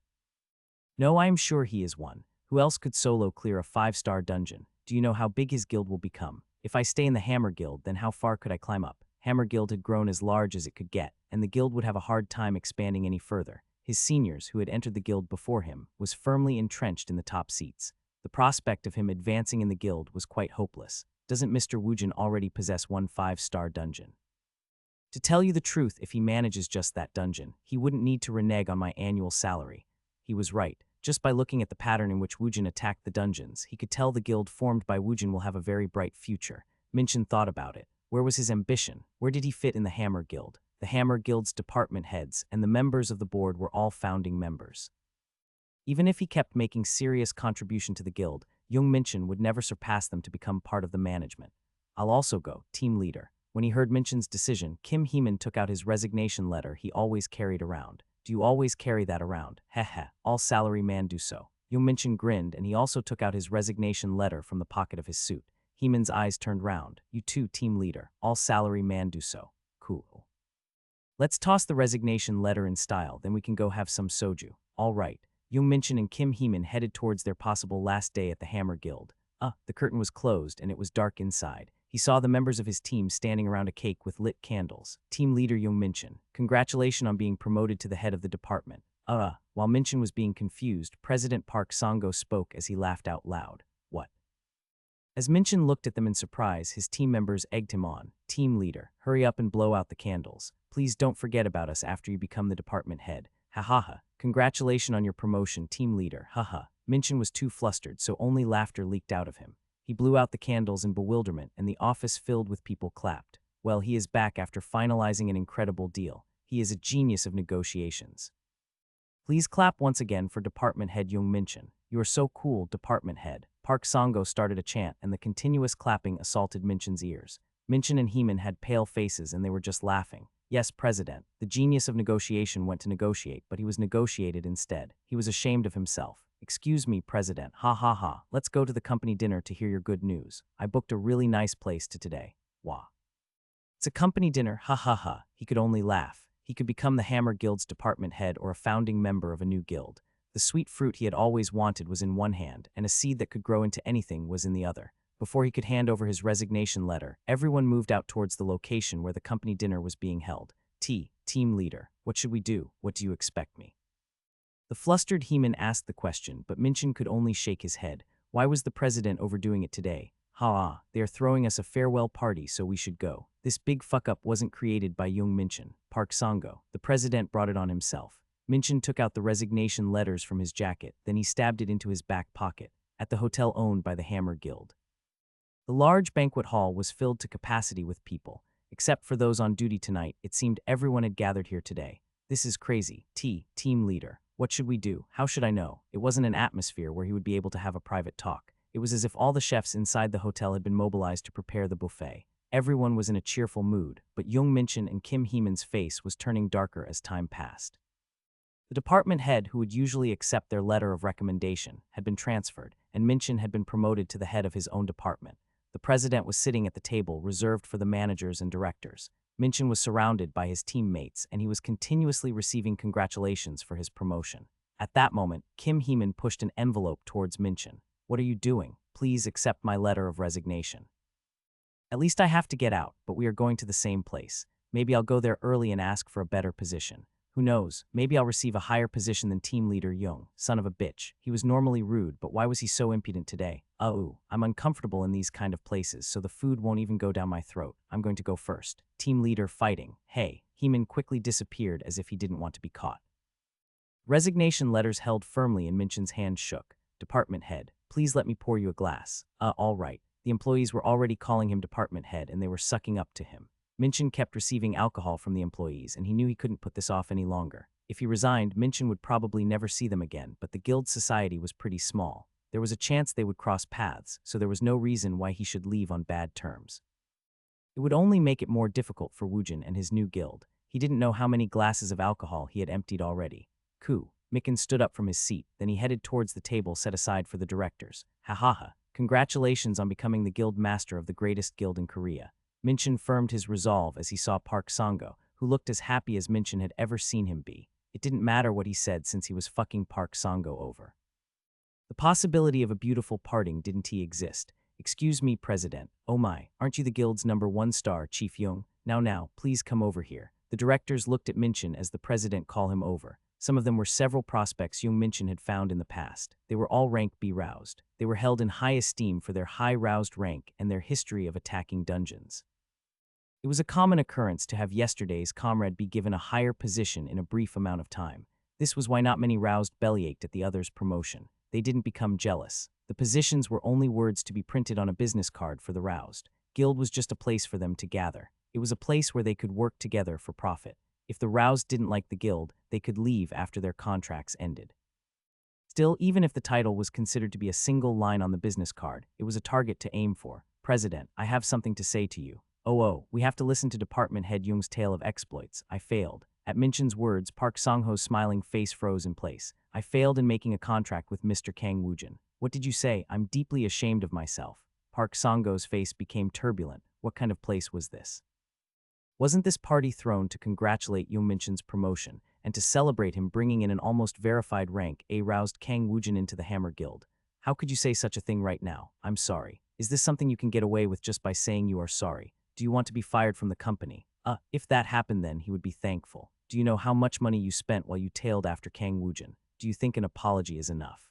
No, I am sure he is one. Who else could solo clear a 5-star dungeon? Do you know how big his guild will become? If I stay in the Hammer Guild, then how far could I climb up? Hammer Guild had grown as large as it could get, and the guild would have a hard time expanding any further. His seniors, who had entered the guild before him, was firmly entrenched in the top seats. The prospect of him advancing in the guild was quite hopeless. Doesn't Mr. Woojin already possess one 5-star dungeon? To tell you the truth, if he manages just that dungeon, he wouldn't need to renege on my annual salary. He was right. Just by looking at the pattern in which Woojin attacked the dungeons, he could tell the guild formed by Woojin will have a very bright future. Minchin thought about it. Where was his ambition? Where did he fit in the Hammer Guild? The Hammer Guild's department heads and the members of the board were all founding members. Even if he kept making serious contribution to the guild, Young Minchin would never surpass them to become part of the management. I'll also go, team leader. When he heard Minchin's decision, Kim Heeman took out his resignation letter he always carried around. Do you always carry that around? Heh. All salary man do so. Young Minchin grinned, and he also took out his resignation letter from the pocket of his suit. Heeman's eyes turned round. You too, team leader. All salary man do so. Cool. Let's toss the resignation letter in style, then we can go have some soju. All right. Young Minchin and Kim Heeman headed towards their possible last day at the Hammer Guild. The curtain was closed, and it was dark inside. He saw the members of his team standing around a cake with lit candles. Team leader Young Minchin, congratulations on being promoted to the head of the department. While Minchin was being confused, President Park Sango spoke as he laughed out loud. What? As Minchin looked at them in surprise, his team members egged him on. Team leader, hurry up and blow out the candles. Please don't forget about us after you become the department head. Ha ha ha. Congratulations on your promotion, team leader. Ha ha. Minchin was too flustered, so only laughter leaked out of him. He blew out the candles in bewilderment, and the office filled with people clapped. Well, he is back after finalizing an incredible deal. He is a genius of negotiations. Please clap once again for Department Head Young Minchin. You are so cool, Department Head. Park Sango started a chant, and the continuous clapping assaulted Minchin's ears. Minchin and Heeman had pale faces, and they were just laughing. Yes, President. The genius of negotiation went to negotiate, but he was negotiated instead. He was ashamed of himself. Excuse me, President. Ha ha ha. Let's go to the company dinner to hear your good news. I booked a really nice place to today. Wah. It's a company dinner, ha ha ha. He could only laugh. He could become the Hammer Guild's department head or a founding member of a new guild. The sweet fruit he had always wanted was in one hand, and a seed that could grow into anything was in the other. Before he could hand over his resignation letter, everyone moved out towards the location where the company dinner was being held. Team leader, what should we do? What do you expect me? The flustered Heeman asked the question, but Minchin could only shake his head. Why was the president overdoing it today? Ha, they are throwing us a farewell party, so we should go. This big fuck-up wasn't created by young Minchin. Park Sango. The president brought it on himself. Minchin took out the resignation letters from his jacket, then he stabbed it into his back pocket, at the hotel owned by the Hammer Guild. The large banquet hall was filled to capacity with people. Except for those on duty tonight, it seemed everyone had gathered here today. This is crazy. Team leader. What should we do? How should I know? It wasn't an atmosphere where he would be able to have a private talk. It was as if all the chefs inside the hotel had been mobilized to prepare the buffet. Everyone was in a cheerful mood, but Young Minchin and Kim Heeman's face was turning darker as time passed. The department head, who would usually accept their letter of recommendation, had been transferred, and Minchin had been promoted to the head of his own department. The president was sitting at the table reserved for the managers and directors. Minchin was surrounded by his teammates, and he was continuously receiving congratulations for his promotion. At that moment, Kim Heeman pushed an envelope towards Minchin. What are you doing? Please accept my letter of resignation. At least I have to get out, but we are going to the same place. Maybe I'll go there early and ask for a better position. Who knows, maybe I'll receive a higher position than team leader Young, son of a bitch. He was normally rude, but why was he so impudent today? I'm uncomfortable in these kind of places, so the food won't even go down my throat. I'm going to go first. Team leader fighting. Hey, Heeman quickly disappeared as if he didn't want to be caught. Resignation letters held firmly in Minchin's hand shook. Department head, please let me pour you a glass. All right. The employees were already calling him department head, and they were sucking up to him. Minchin kept receiving alcohol from the employees, and he knew he couldn't put this off any longer. If he resigned, Minchin would probably never see them again, but the guild society was pretty small. There was a chance they would cross paths, so there was no reason why he should leave on bad terms. It would only make it more difficult for Woojin and his new guild. He didn't know how many glasses of alcohol he had emptied already. Mikin stood up from his seat, then he headed towards the table set aside for the directors. Ha ha ha. Congratulations on becoming the guild master of the greatest guild in Korea. Minchin firmed his resolve as he saw Park Sango, who looked as happy as Minchin had ever seen him be. It didn't matter what he said since he was fucking Park Sango over. The possibility of a beautiful parting didn't exist. Excuse me, President. Oh my, aren't you the guild's #1 star, Chief Young? Now, please come over here. The directors looked at Minchin as the president called him over. Some of them were several prospects young Minchin had found in the past. They were all rank B roused. They were held in high esteem for their high roused rank and their history of attacking dungeons. It was a common occurrence to have yesterday's comrade be given a higher position in a brief amount of time. This was why not many roused bellyached at the other's promotion. They didn't become jealous. The positions were only words to be printed on a business card for the roused. Guild was just a place for them to gather. It was a place where they could work together for profit. If the roused didn't like the guild, they could leave after their contracts ended. Still, even if the title was considered to be a single line on the business card, it was a target to aim for. President, I have something to say to you. We have to listen to Department Head Young's tale of exploits. I failed. At Minchin's words, Park Sangho's smiling face froze in place. I failed in making a contract with Mr. Kang Woojin. What did you say? I'm deeply ashamed of myself. Park Sangho's face became turbulent. What kind of place was this? Wasn't this party thrown to congratulate Young Minchin's promotion and to celebrate him bringing in an almost verified rank, roused Kang Woojin into the Hammer Guild? How could you say such a thing right now? I'm sorry. Is this something you can get away with just by saying you are sorry? Do you want to be fired from the company? If that happened then, he would be thankful. Do you know how much money you spent while you tailed after Kang Woojin? Do you think an apology is enough?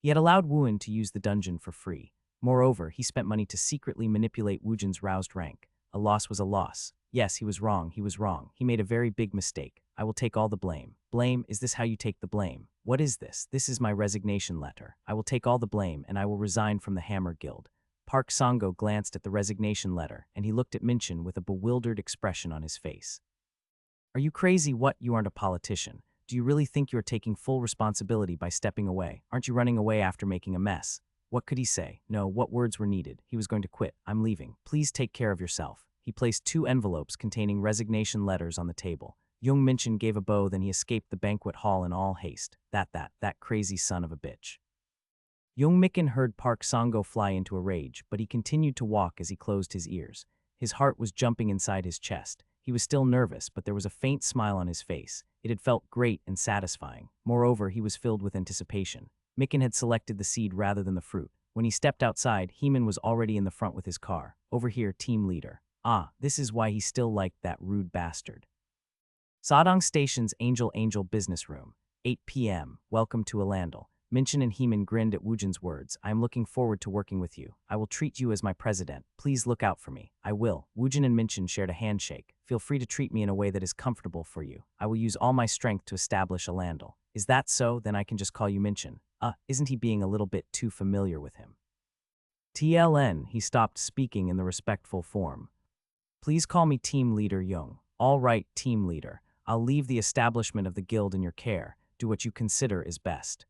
He had allowed Woon to use the dungeon for free. Moreover, he spent money to secretly manipulate Woojin's roused rank. A loss was a loss. Yes, he was wrong, he was wrong. He made a very big mistake. I will take all the blame. Blame? Is this how you take the blame? What is this? This is my resignation letter. I will take all the blame, and I will resign from the Hammer Guild. Park Sango glanced at the resignation letter, and he looked at Minchin with a bewildered expression on his face. Are you crazy? What? You aren't a politician. Do you really think you are taking full responsibility by stepping away? Aren't you running away after making a mess? What could he say? No, what words were needed? He was going to quit. I'm leaving. Please take care of yourself. He placed 2 envelopes containing resignation letters on the table. Young Minchin gave a bow, then he escaped the banquet hall in all haste. That crazy son of a bitch. Young Mikin heard Park Sango fly into a rage, but he continued to walk as he closed his ears. His heart was jumping inside his chest. He was still nervous, but there was a faint smile on his face. It had felt great and satisfying. Moreover, he was filled with anticipation. Mikin had selected the seed rather than the fruit. When he stepped outside, Heeman was already in the front with his car. Over here, team leader. Ah, this is why he still liked that rude bastard. Sadong Station's Angel business room. 8 p.m. Welcome to Alandal. Minchin and Heeman grinned at Woojin's words. I am looking forward to working with you. I will treat you as my president. Please look out for me. I will. Woojin and Minchin shared a handshake. Feel free to treat me in a way that is comfortable for you. I will use all my strength to establish Alandal. Is that so? Then I can just call you Minchin. Isn't he being a little bit too familiar with him? TLN, he stopped speaking in the respectful form. Please call me Team Leader Young. All right, Team Leader. I'll leave the establishment of the guild in your care. Do what you consider is best.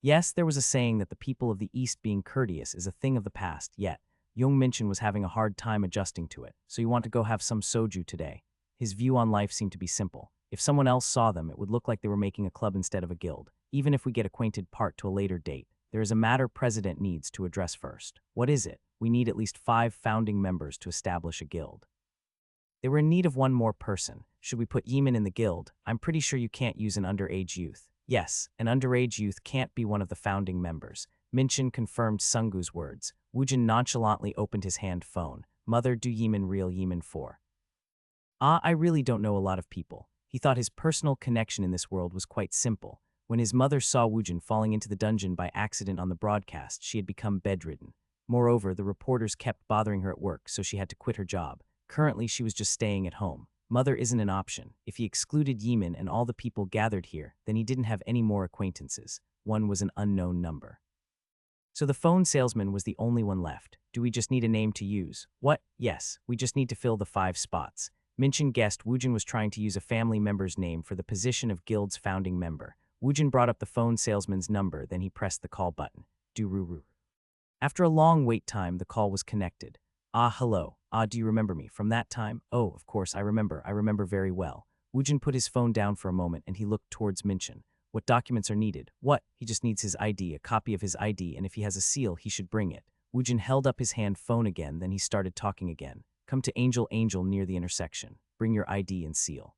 Yes, there was a saying that the people of the East being courteous is a thing of the past, yet Young Minchin was having a hard time adjusting to it. So you want to go have some soju today? His view on life seemed to be simple. If someone else saw them, it would look like they were making a club instead of a guild. Even if we get acquainted part to a later date, there is a matter President needs to address first. What is it? We need at least 5 founding members to establish a guild. They were in need of one more person. Should we put Yeeman in the guild? I'm pretty sure you can't use an underage youth. Yes, an underage youth can't be one of the founding members. Minchin confirmed Sungu's words. Woojin nonchalantly opened his hand phone. Mother, do Yeeman real Yeeman for? I really don't know a lot of people. He thought his personal connection in this world was quite simple. When his mother saw Woojin falling into the dungeon by accident on the broadcast, she had become bedridden. Moreover, the reporters kept bothering her at work, so she had to quit her job. Currently, she was just staying at home. Mother isn't an option. If he excluded Yeeman and all the people gathered here, then he didn't have any more acquaintances. One was an unknown number. So the phone salesman was the only one left. Do we just need a name to use? What? Yes, we just need to fill the 5 spots. Minchin guessed Woojin was trying to use a family member's name for the position of guild's founding member. Woojin brought up the phone salesman's number, then he pressed the call button. Dururu. After a long wait time, the call was connected. Hello. Do you remember me from that time? Oh, of course, I remember very well. Woojin put his phone down for a moment and he looked towards Minchin. What documents are needed? What? He just needs his ID, a copy of his ID, and if he has a seal, he should bring it. Woojin held up his hand phone again, then he started talking again. Come to Angel near the intersection. Bring your ID and seal.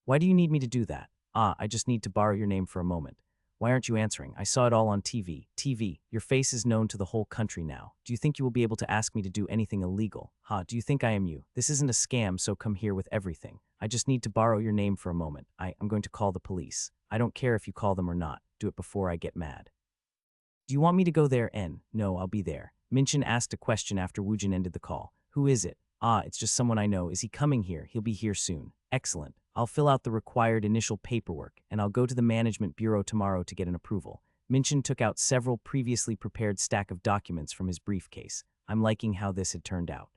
Why do you need me to do that? I just need to borrow your name for a moment. Why aren't you answering? I saw it all on TV. TV, your face is known to the whole country now. Do you think you will be able to ask me to do anything illegal? Do you think I am you? This isn't a scam, so come here with everything. I just need to borrow your name for a moment. I'm going to call the police. I don't care if you call them or not. Do it before I get mad. Do you want me to go there? No, I'll be there. Minchin asked a question after Woojin ended the call. Who is it? It's just someone I know. Is he coming here? He'll be here soon. Excellent. I'll fill out the required initial paperwork, and I'll go to the management bureau tomorrow to get an approval. Minchin took out several previously prepared stack of documents from his briefcase. I'm liking how this had turned out.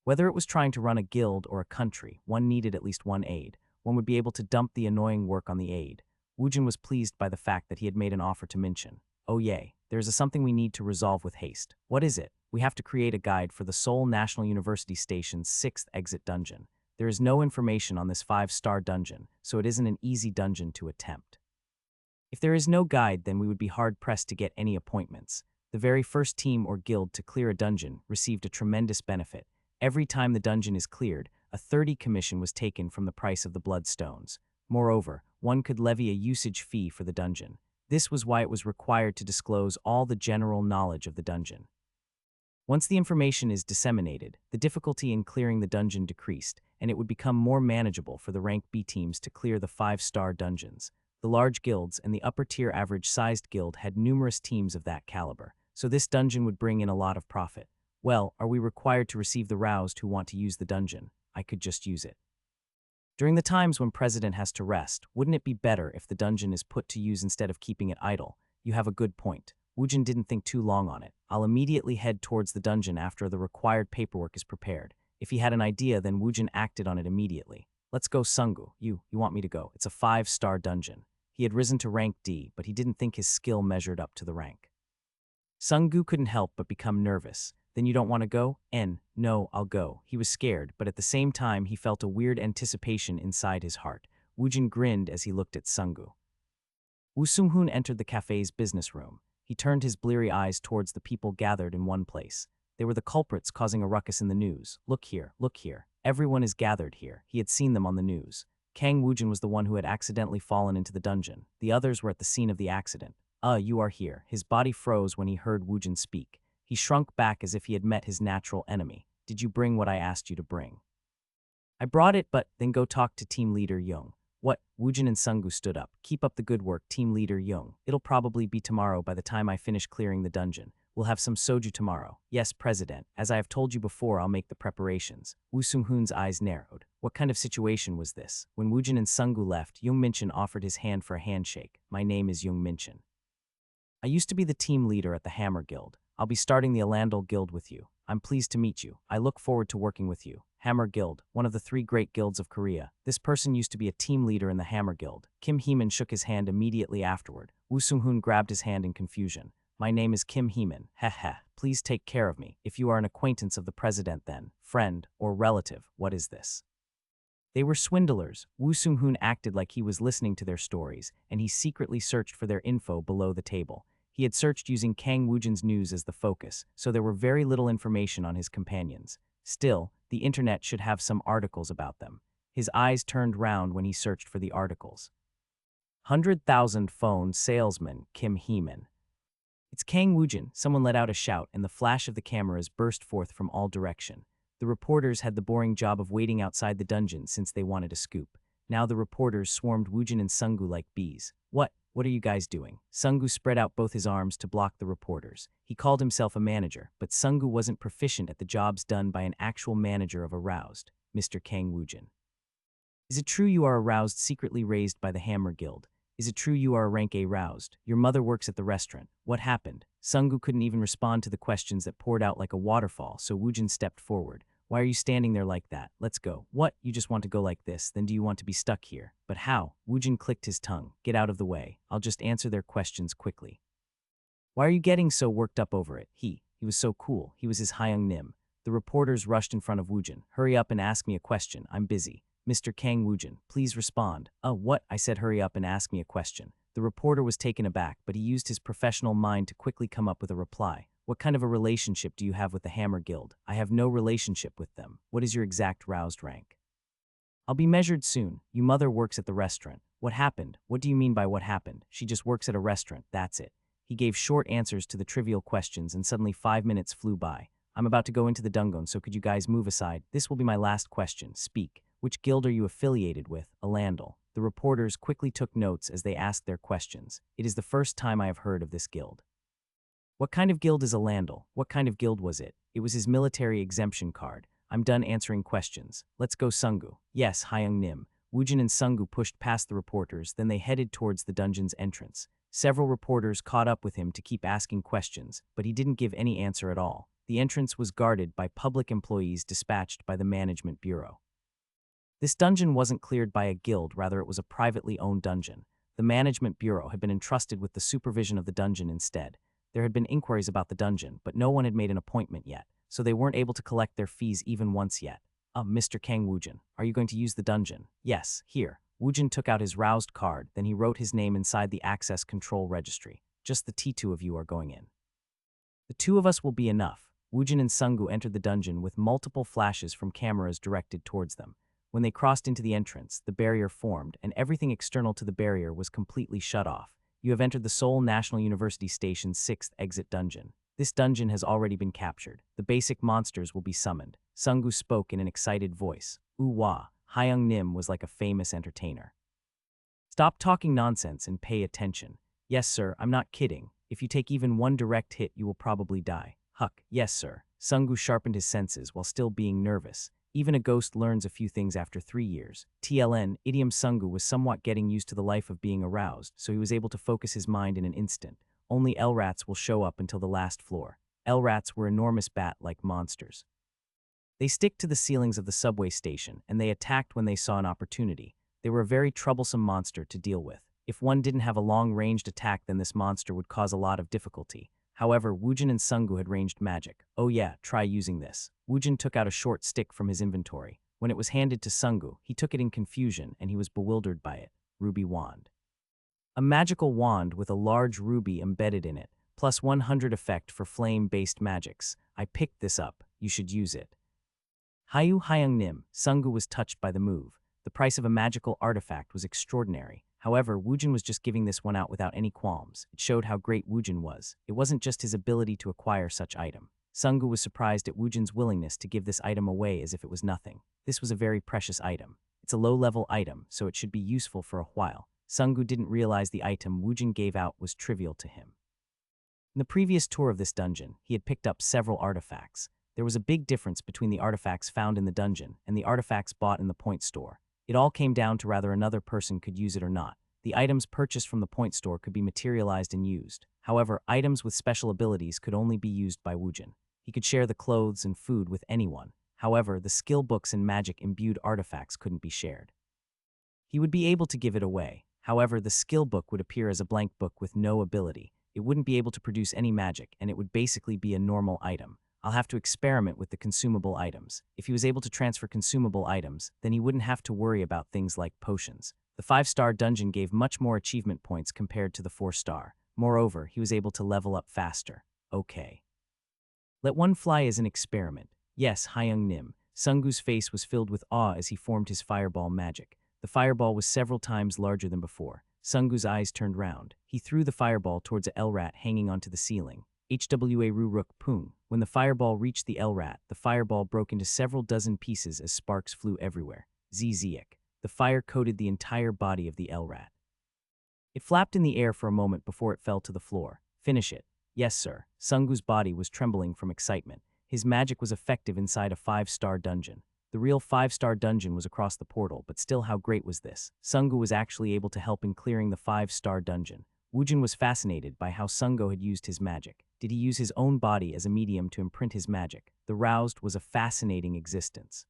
Whether it was trying to run a guild or a country, one needed at least one aide. One would be able to dump the annoying work on the aide. Woojin was pleased by the fact that he had made an offer to Minchin. Oh yay, there's something we need to resolve with haste. What is it? We have to create a guide for the Seoul National University Station's 6th exit dungeon. There is no information on this 5-star dungeon, so it isn't an easy dungeon to attempt. If there is no guide, then we would be hard-pressed to get any appointments. The very first team or guild to clear a dungeon received a tremendous benefit. Every time the dungeon is cleared, a 30 commission was taken from the price of the bloodstones. Moreover, one could levy a usage fee for the dungeon. This was why it was required to disclose all the general knowledge of the dungeon. Once the information is disseminated, the difficulty in clearing the dungeon decreased, and it would become more manageable for the rank B teams to clear the 5-star dungeons. The large guilds and the upper-tier average-sized guild had numerous teams of that caliber. so this dungeon would bring in a lot of profit. Well, are we required to receive the roused who want to use the dungeon? I could just use it. During the times when President has to rest, wouldn't it be better if the dungeon is put to use instead of keeping it idle? You have a good point. Woojin didn't think too long on it. I'll immediately head towards the dungeon after the required paperwork is prepared. If he had an idea, then Woojin acted on it immediately. Let's go, Sungu. You want me to go. It's a 5-star dungeon. He had risen to rank D, but he didn't think his skill measured up to the rank. Sungu couldn't help but become nervous. Then you don't want to go? No, I'll go. He was scared, but at the same time he felt a weird anticipation inside his heart. Woojin grinned as he looked at Sungu. Woo Sung-hoon entered the cafe's business room. He turned his bleary eyes towards the people gathered in one place. They were the culprits causing a ruckus in the news. Look here, look here. Everyone is gathered here. He had seen them on the news. Kang Woojin was the one who had accidentally fallen into the dungeon. The others were at the scene of the accident. You are here. His body froze when he heard Woojin speak. He shrunk back as if he had met his natural enemy. Did you bring what I asked you to bring? I brought it, but then go talk to team leader Young. What? Woojin and Sungu stood up. Keep up the good work, team leader Young. It'll probably be tomorrow by the time I finish clearing the dungeon. We'll have some soju tomorrow. Yes, President. As I have told you before, I'll make the preparations. Woo Sung-hoon's eyes narrowed. What kind of situation was this? When Woojin and Sungu left, Young Minchin offered his hand for a handshake. My name is Young Minchin. I used to be the team leader at the Hammer Guild. I'll be starting the Alandal Guild with you. I'm pleased to meet you. I look forward to working with you. Hammer Guild, one of the 3 great guilds of Korea. This person used to be a team leader in the Hammer Guild. Kim Heeman shook his hand immediately afterward. Woo Sung-hoon grabbed his hand in confusion. My name is Kim Heeman. Heh. Please take care of me. If you are an acquaintance of the president then, friend, or relative, what is this? They were swindlers. Woo Sung-hoon acted like he was listening to their stories, and he secretly searched for their info below the table. He had searched using Kang Woojin's news as the focus, so there were very little information on his companions. Still, the internet should have some articles about them. His eyes turned round when he searched for the articles. 100,000 phone salesman Kim Heeman. It's Kang Woojin. Someone let out a shout, and the flash of the cameras burst forth from all direction. The reporters had the boring job of waiting outside the dungeon since they wanted a scoop. Now the reporters swarmed Woojin and Sungu like bees. What are you guys doing? Sungu spread out both his arms to block the reporters. He called himself a manager, but Sungu wasn't proficient at the jobs done by an actual manager of aroused, Mr. Kang Woojin. Is it true you are aroused secretly raised by the Hammer Guild? Is it true you are a rank A roused? Your mother works at the restaurant. What happened? Sungu couldn't even respond to the questions that poured out like a waterfall, so Woojin stepped forward. Why are you standing there like that? Let's go. What? You just want to go like this? Then do you want to be stuck here? But how? Woojin clicked his tongue. Get out of the way. I'll just answer their questions quickly. Why are you getting so worked up over it? He was so cool. He was his Hyung Nim. The reporters rushed in front of Woojin. Hurry up and ask me a question. I'm busy. Mr. Kang Woojin, please respond. What? I said hurry up and ask me a question. The reporter was taken aback, but he used his professional mind to quickly come up with a reply. What kind of a relationship do you have with the Hammer Guild? I have no relationship with them. What is your exact roused rank? I'll be measured soon. Your mother works at the restaurant. What happened? What do you mean by what happened? She just works at a restaurant, that's it. He gave short answers to the trivial questions, and suddenly 5 minutes flew by. I'm about to go into the dungeon, so could you guys move aside? This will be my last question. Speak. Which guild are you affiliated with? Alandal. The reporters quickly took notes as they asked their questions. It is the first time I have heard of this guild. What kind of guild is Alandal? What kind of guild was it? It was his military exemption card. I'm done answering questions. Let's go, Sungu. Yes, Hyung Nim. Woojin and Sungu pushed past the reporters, then they headed towards the dungeon's entrance. Several reporters caught up with him to keep asking questions, but he didn't give any answer at all. The entrance was guarded by public employees dispatched by the management bureau. This dungeon wasn't cleared by a guild, rather it was a privately owned dungeon. The management bureau had been entrusted with the supervision of the dungeon instead. There had been inquiries about the dungeon, but no one had made an appointment yet, so they weren't able to collect their fees even once yet. Mr. Kang Woojin, are you going to use the dungeon? Yes, here. Woojin took out his roused card, then he wrote his name inside the access control registry. Just the T2 of you are going in. The 2 of us will be enough. Woojin and Sungu entered the dungeon with multiple flashes from cameras directed towards them. When they crossed into the entrance, the barrier formed, and everything external to the barrier was completely shut off. You have entered the Seoul National University Station's 6th exit dungeon. This dungeon has already been captured. The basic monsters will be summoned. Sungu spoke in an excited voice. Ooh-wah, Hyung Nim was like a famous entertainer. Stop talking nonsense and pay attention. Yes, sir, I'm not kidding. If you take even one direct hit, you will probably die. Huck, yes, sir. Sungu sharpened his senses while still being nervous. Even a ghost learns a few things after 3 years. TLN, idiom Sungu was somewhat getting used to the life of being aroused, so he was able to focus his mind in an instant. Only L-rats will show up until the last floor. L-rats were enormous bat-like monsters. They stick to the ceilings of the subway station, and they attacked when they saw an opportunity. They were a very troublesome monster to deal with. If one didn't have a long-ranged attack, then this monster would cause a lot of difficulty. However, Woojin and Sungu had ranged magic. Oh yeah, try using this. Woojin took out a short stick from his inventory. When it was handed to Sungu, he took it in confusion, and he was bewildered by it. Ruby wand. A magical wand with a large ruby embedded in it, plus 100 effect for flame-based magics. I picked this up. You should use it. Hayu Hyung Nim, Sungu was touched by the move. The price of a magical artifact was extraordinary. However, Woojin was just giving this one out without any qualms. It showed how great Woojin was. It wasn't just his ability to acquire such item. Sungu was surprised at Woojin's willingness to give this item away as if it was nothing. This was a very precious item. It's a low-level item, so it should be useful for a while. Sungu didn't realize the item Woojin gave out was trivial to him. In the previous tour of this dungeon, he had picked up several artifacts. There was a big difference between the artifacts found in the dungeon and the artifacts bought in the point store. It all came down to whether another person could use it or not. The items purchased from the point store could be materialized and used. However, items with special abilities could only be used by Woojin. He could share the clothes and food with anyone. However, the skill books and magic-imbued artifacts couldn't be shared. He would be able to give it away. However, the skill book would appear as a blank book with no ability. It wouldn't be able to produce any magic, and it would basically be a normal item. I'll have to experiment with the consumable items. If he was able to transfer consumable items, then he wouldn't have to worry about things like potions. The 5-star dungeon gave much more achievement points compared to the 4-star. Moreover, he was able to level up faster. Okay. Let one fly as an experiment. Yes, Hyung Nim. Sungu's face was filled with awe as he formed his fireball magic. The fireball was several times larger than before. Sungu's eyes turned round. He threw the fireball towards a L-rat hanging onto the ceiling. HWA Ruruk Poon. When the fireball reached the L-rat, the fireball broke into several dozen pieces as sparks flew everywhere. Ziziak. The fire coated the entire body of the L-rat. It flapped in the air for a moment before it fell to the floor. Finish it. Yes, sir. Sungu's body was trembling from excitement. His magic was effective inside a 5-star dungeon. The real 5-star dungeon was across the portal, but still, how great was this? Sungu was actually able to help in clearing the 5-star dungeon. Woojin was fascinated by how Sungu had used his magic. Did he use his own body as a medium to imprint his magic? The roused was a fascinating existence.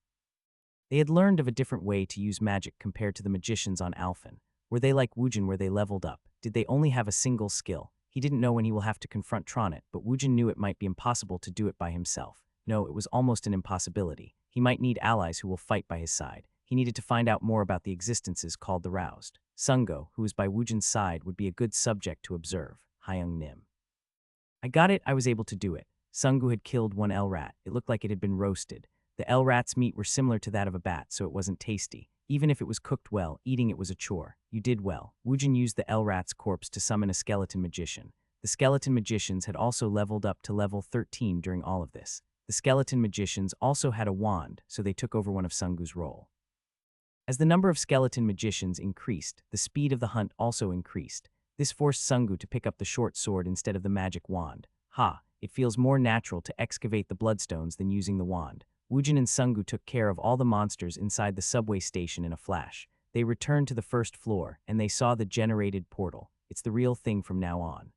They had learned of a different way to use magic compared to the magicians on Alphen. Were they like Woojin where they leveled up? Did they only have a single skill? He didn't know when he will have to confront Tronet, but Woojin knew it might be impossible to do it by himself. No, it was almost an impossibility. He might need allies who will fight by his side. He needed to find out more about the existences called the roused. Sungu, who was by Woojin's side, would be a good subject to observe. Hyung Nim. I got it, I was able to do it. Sungu had killed one L-rat. It looked like it had been roasted. The L-rat's meat were similar to that of a bat, so it wasn't tasty. Even if it was cooked well, eating it was a chore. You did well. Woojin used the L-rat's corpse to summon a skeleton magician. The skeleton magicians had also leveled up to level 13 during all of this. The skeleton magicians also had a wand, so they took over one of Sungu's role. As the number of skeleton magicians increased, the speed of the hunt also increased. This forced Sungu to pick up the short sword instead of the magic wand. It feels more natural to excavate the bloodstones than using the wand. Woojin and Sungu took care of all the monsters inside the subway station in a flash. They returned to the first floor, and they saw the generated portal. It's the real thing from now on.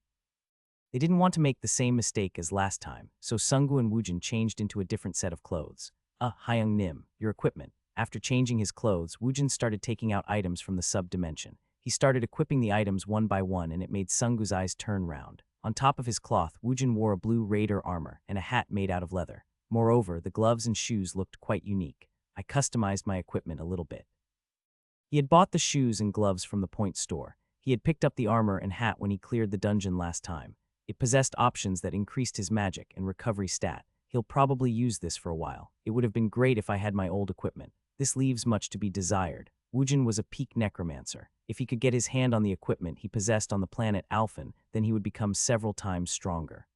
They didn't want to make the same mistake as last time, so Sungu and Woojin changed into a different set of clothes. Hyung Nim, your equipment. After changing his clothes, Woojin started taking out items from the sub-dimension. He started equipping the items one by one, and it made Sungu's eyes turn round. On top of his cloth, Woojin wore a blue raider armor and a hat made out of leather. Moreover, the gloves and shoes looked quite unique. I customized my equipment a little bit. He had bought the shoes and gloves from the point store. He had picked up the armor and hat when he cleared the dungeon last time. It possessed options that increased his magic and recovery stat. He'll probably use this for a while. It would have been great if I had my old equipment. This leaves much to be desired. Woojin was a peak necromancer. If he could get his hand on the equipment he possessed on the planet Alphen, then he would become several times stronger.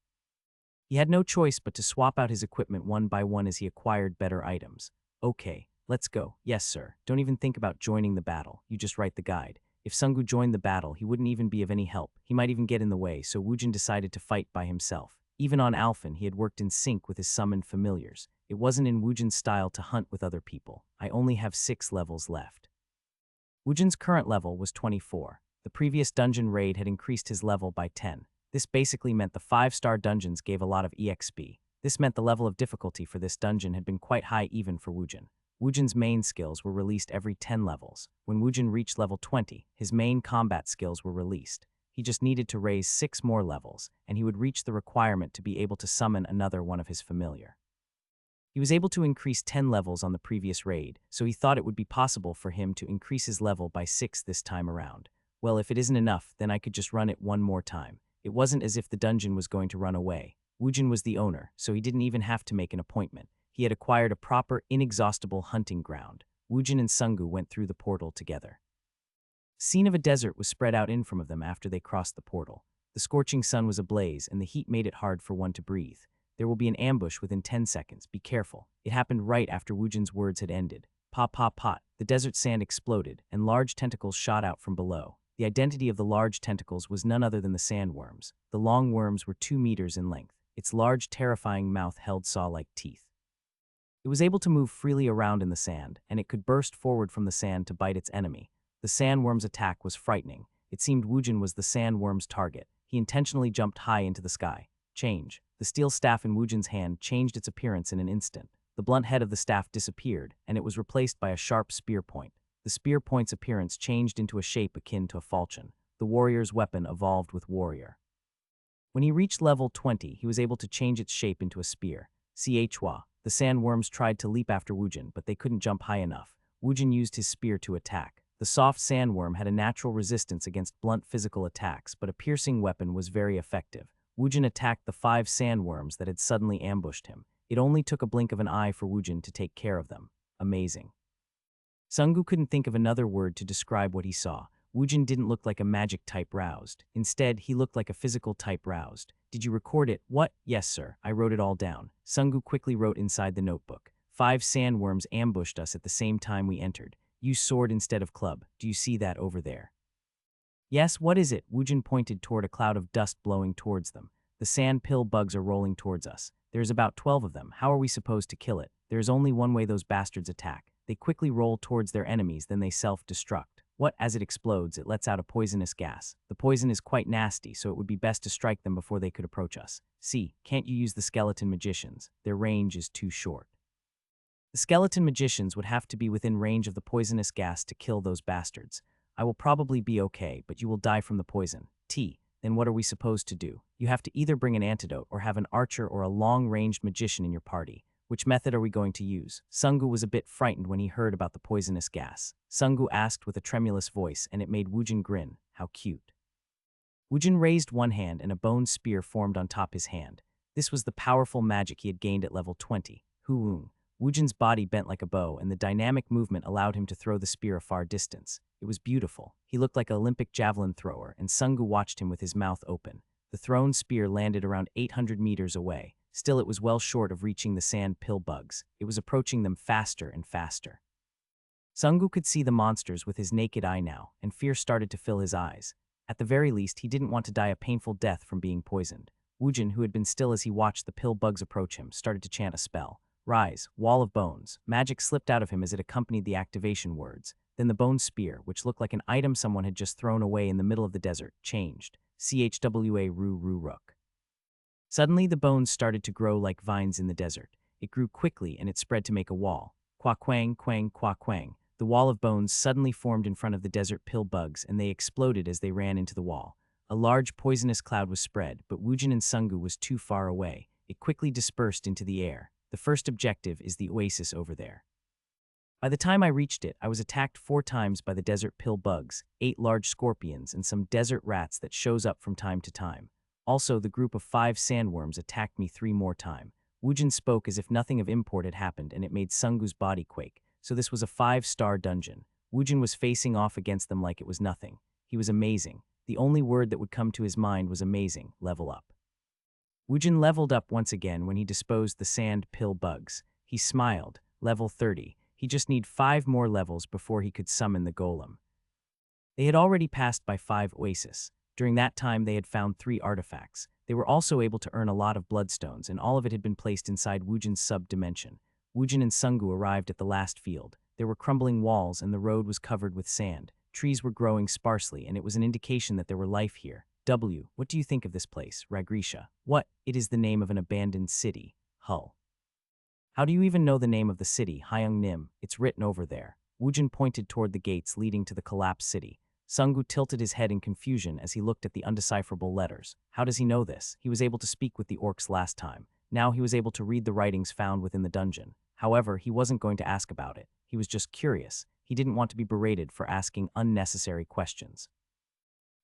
He had no choice but to swap out his equipment one by one as he acquired better items. Okay, let's go. Yes, sir. Don't even think about joining the battle. You just write the guide. If Sungu joined the battle, he wouldn't even be of any help. He might even get in the way, so Woojin decided to fight by himself. Even on Alphen, he had worked in sync with his summoned familiars. It wasn't in Woojin's style to hunt with other people. I only have 6 levels left. Woojin's current level was 24. The previous dungeon raid had increased his level by 10. This basically meant the 5-star dungeons gave a lot of EXP. This meant the level of difficulty for this dungeon had been quite high even for Woojin. Woojin's main skills were released every 10 levels. When Woojin reached level 20, his main combat skills were released. He just needed to raise 6 more levels, and he would reach the requirement to be able to summon another one of his familiar. He was able to increase 10 levels on the previous raid, so he thought it would be possible for him to increase his level by 6 this time around. Well, if it isn't enough, then I could just run it one more time. It wasn't as if the dungeon was going to run away. Woojin was the owner, so he didn't even have to make an appointment. He had acquired a proper, inexhaustible hunting ground. Woojin and Sungu went through the portal together. The scene of a desert was spread out in front of them after they crossed the portal. The scorching sun was ablaze, and the heat made it hard for one to breathe. There will be an ambush within 10 seconds. Be careful. It happened right after Woojin's words had ended. Pop, pop, pot. The desert sand exploded, and large tentacles shot out from below. The identity of the large tentacles was none other than the sandworms. The long worms were 2 meters in length. Its large, terrifying mouth held saw-like teeth. It was able to move freely around in the sand, and it could burst forward from the sand to bite its enemy. The sandworm's attack was frightening. It seemed Woojin was the sandworm's target. He intentionally jumped high into the sky. Change. The steel staff in Woojin's hand changed its appearance in an instant. The blunt head of the staff disappeared, and it was replaced by a sharp spear point. The spear point's appearance changed into a shape akin to a falchion. The warrior's weapon evolved with warrior. When he reached level 20, he was able to change its shape into a spear. Chua. The sandworms tried to leap after Woojin, but they couldn't jump high enough. Woojin used his spear to attack. The soft sandworm had a natural resistance against blunt physical attacks, but a piercing weapon was very effective. Woojin attacked the 5 sandworms that had suddenly ambushed him. It only took a blink of an eye for Woojin to take care of them. Amazing. Sungu couldn't think of another word to describe what he saw. Woojin didn't look like a magic type roused. Instead, he looked like a physical type roused. Did you record it? What? Yes, sir. I wrote it all down. Sungu quickly wrote inside the notebook. 5 sandworms ambushed us at the same time we entered. Use sword instead of club. Do you see that over there? Yes, what is it? Woojin pointed toward a cloud of dust blowing towards them. The sand pill bugs are rolling towards us. There's about 12 of them. How are we supposed to kill it? There is only one way those bastards attack. They quickly roll towards their enemies, then they self-destruct. What? As it explodes, it lets out a poisonous gas. The poison is quite nasty, so it would be best to strike them before they could approach us. See, can't you use the skeleton magicians? Their range is too short. The skeleton magicians would have to be within range of the poisonous gas to kill those bastards. I will probably be okay, but you will die from the poison. Then what are we supposed to do? You have to either bring an antidote or have an archer or a long-ranged magician in your party. Which method are we going to use? Sungu was a bit frightened when he heard about the poisonous gas. Sungu asked with a tremulous voice, and it made Woojin grin. How cute. Woojin raised one hand and a bone spear formed on top his hand. This was the powerful magic he had gained at level 20. Hu-woon. Woojin's body bent like a bow, and the dynamic movement allowed him to throw the spear a far distance. It was beautiful. He looked like an Olympic javelin thrower, and Sungu watched him with his mouth open. The thrown spear landed around 800 meters away. Still, it was well short of reaching the sand pill bugs. It was approaching them faster and faster. Sungu could see the monsters with his naked eye now, and fear started to fill his eyes. At the very least, he didn't want to die a painful death from being poisoned. Woojin, who had been still as he watched the pill bugs approach him, started to chant a spell. Rise, wall of bones. Magic slipped out of him as it accompanied the activation words. Then the bone spear, which looked like an item someone had just thrown away in the middle of the desert, changed. Chwa ru ru rook. Suddenly, the bones started to grow like vines in the desert. It grew quickly and it spread to make a wall. Kwa kwang, kwang, kwa kwang. The wall of bones suddenly formed in front of the desert pill bugs, and they exploded as they ran into the wall. A large poisonous cloud was spread, but Woojin and Sungu was too far away. It quickly dispersed into the air. The first objective is the oasis over there. By the time I reached it, I was attacked 4 times by the desert pill bugs, 8 large scorpions, and some desert rats that shows up from time to time. Also, the group of 5 sandworms attacked me 3 more times. Woojin spoke as if nothing of import had happened, and it made Sungu's body quake. So this was a 5-star dungeon. Woojin was facing off against them like it was nothing. He was amazing. The only word that would come to his mind was amazing. Level up. Woojin leveled up once again when he disposed the sand pill bugs. He smiled. Level 30. He just need 5 more levels before he could summon the golem. They had already passed by 5 oases. During that time, they had found 3 artifacts. They were also able to earn a lot of bloodstones, and all of it had been placed inside Woojin's sub-dimension. Woojin and Sungu arrived at the last field. There were crumbling walls, and the road was covered with sand. Trees were growing sparsely, and it was an indication that there were life here. What do you think of this place, Ragrisha? What? It is the name of an abandoned city. Hull. How do you even know the name of the city, Hyung Nim? It's written over there. Woojin pointed toward the gates leading to the collapsed city. Sungu tilted his head in confusion as he looked at the undecipherable letters. How does he know this? He was able to speak with the orcs last time. Now he was able to read the writings found within the dungeon. However, he wasn't going to ask about it. He was just curious. He didn't want to be berated for asking unnecessary questions.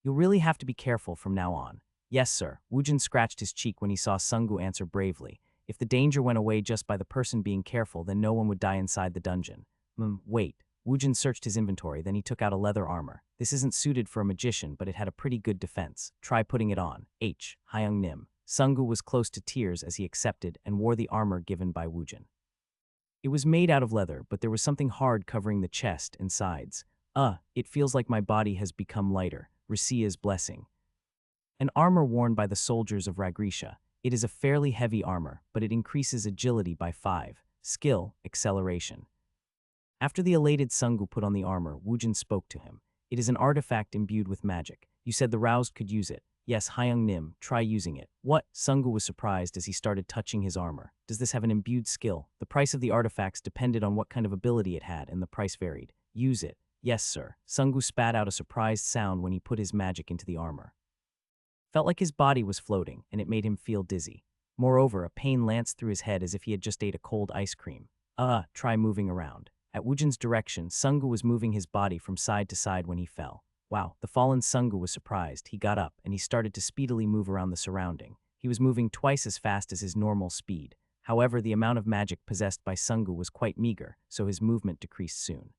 You'll really have to be careful from now on. Yes, sir. Woojin scratched his cheek when he saw Sungu answer bravely. If the danger went away just by the person being careful, then no one would die inside the dungeon. Wait. Woojin searched his inventory, then he took out a leather armor. This isn't suited for a magician, but it had a pretty good defense. Try putting it on. Hyung Nim. Sungu was close to tears as he accepted and wore the armor given by Woojin. It was made out of leather, but there was something hard covering the chest and sides. It feels like my body has become lighter. Rasia's blessing. An armor worn by the soldiers of Ragrisha. It is a fairly heavy armor, but it increases agility by 5. Skill, acceleration. After the elated Sungu put on the armor, Woojin spoke to him. It is an artifact imbued with magic. You said the roused could use it. Yes, Hyung Nim, try using it. What? Sungu was surprised as he started touching his armor. Does this have an imbued skill? The price of the artifacts depended on what kind of ability it had, and the price varied. Use it. Yes, sir. Sungu spat out a surprised sound when he put his magic into the armor. Felt like his body was floating, and it made him feel dizzy. Moreover, a pain lanced through his head as if he had just ate a cold ice cream. Try moving around. At Woojin's direction, Sungu was moving his body from side to side when he fell. Wow, the fallen Sungu was surprised. He got up, and he started to speedily move around the surrounding. He was moving twice as fast as his normal speed. However, the amount of magic possessed by Sungu was quite meager, so his movement decreased soon.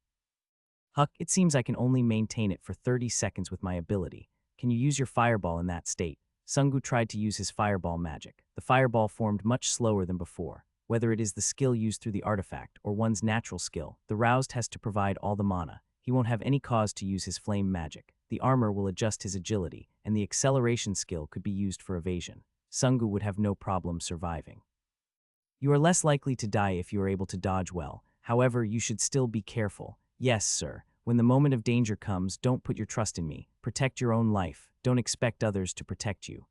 Huck, it seems I can only maintain it for 30 seconds with my ability. Can you use your fireball in that state? Sungu tried to use his fireball magic. The fireball formed much slower than before. Whether it is the skill used through the artifact or one's natural skill, the roused has to provide all the mana. He won't have any cause to use his flame magic. The armor will adjust his agility, and the acceleration skill could be used for evasion. Sungu would have no problem surviving. You are less likely to die if you are able to dodge well. However, you should still be careful. Yes, sir. When the moment of danger comes, don't put your trust in me. Protect your own life. Don't expect others to protect you.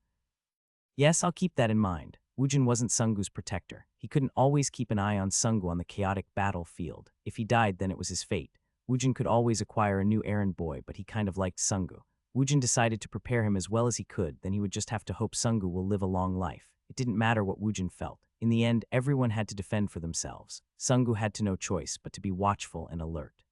Yes, I'll keep that in mind. Woojin wasn't Sungu's protector. He couldn't always keep an eye on Sungu on the chaotic battlefield. If he died, then it was his fate. Woojin could always acquire a new errand boy, but he kind of liked Sungu. Woojin decided to prepare him as well as he could, then he would just have to hope Sungu will live a long life. It didn't matter what Woojin felt. In the end, everyone had to defend for themselves. Sungu had no choice but to be watchful and alert.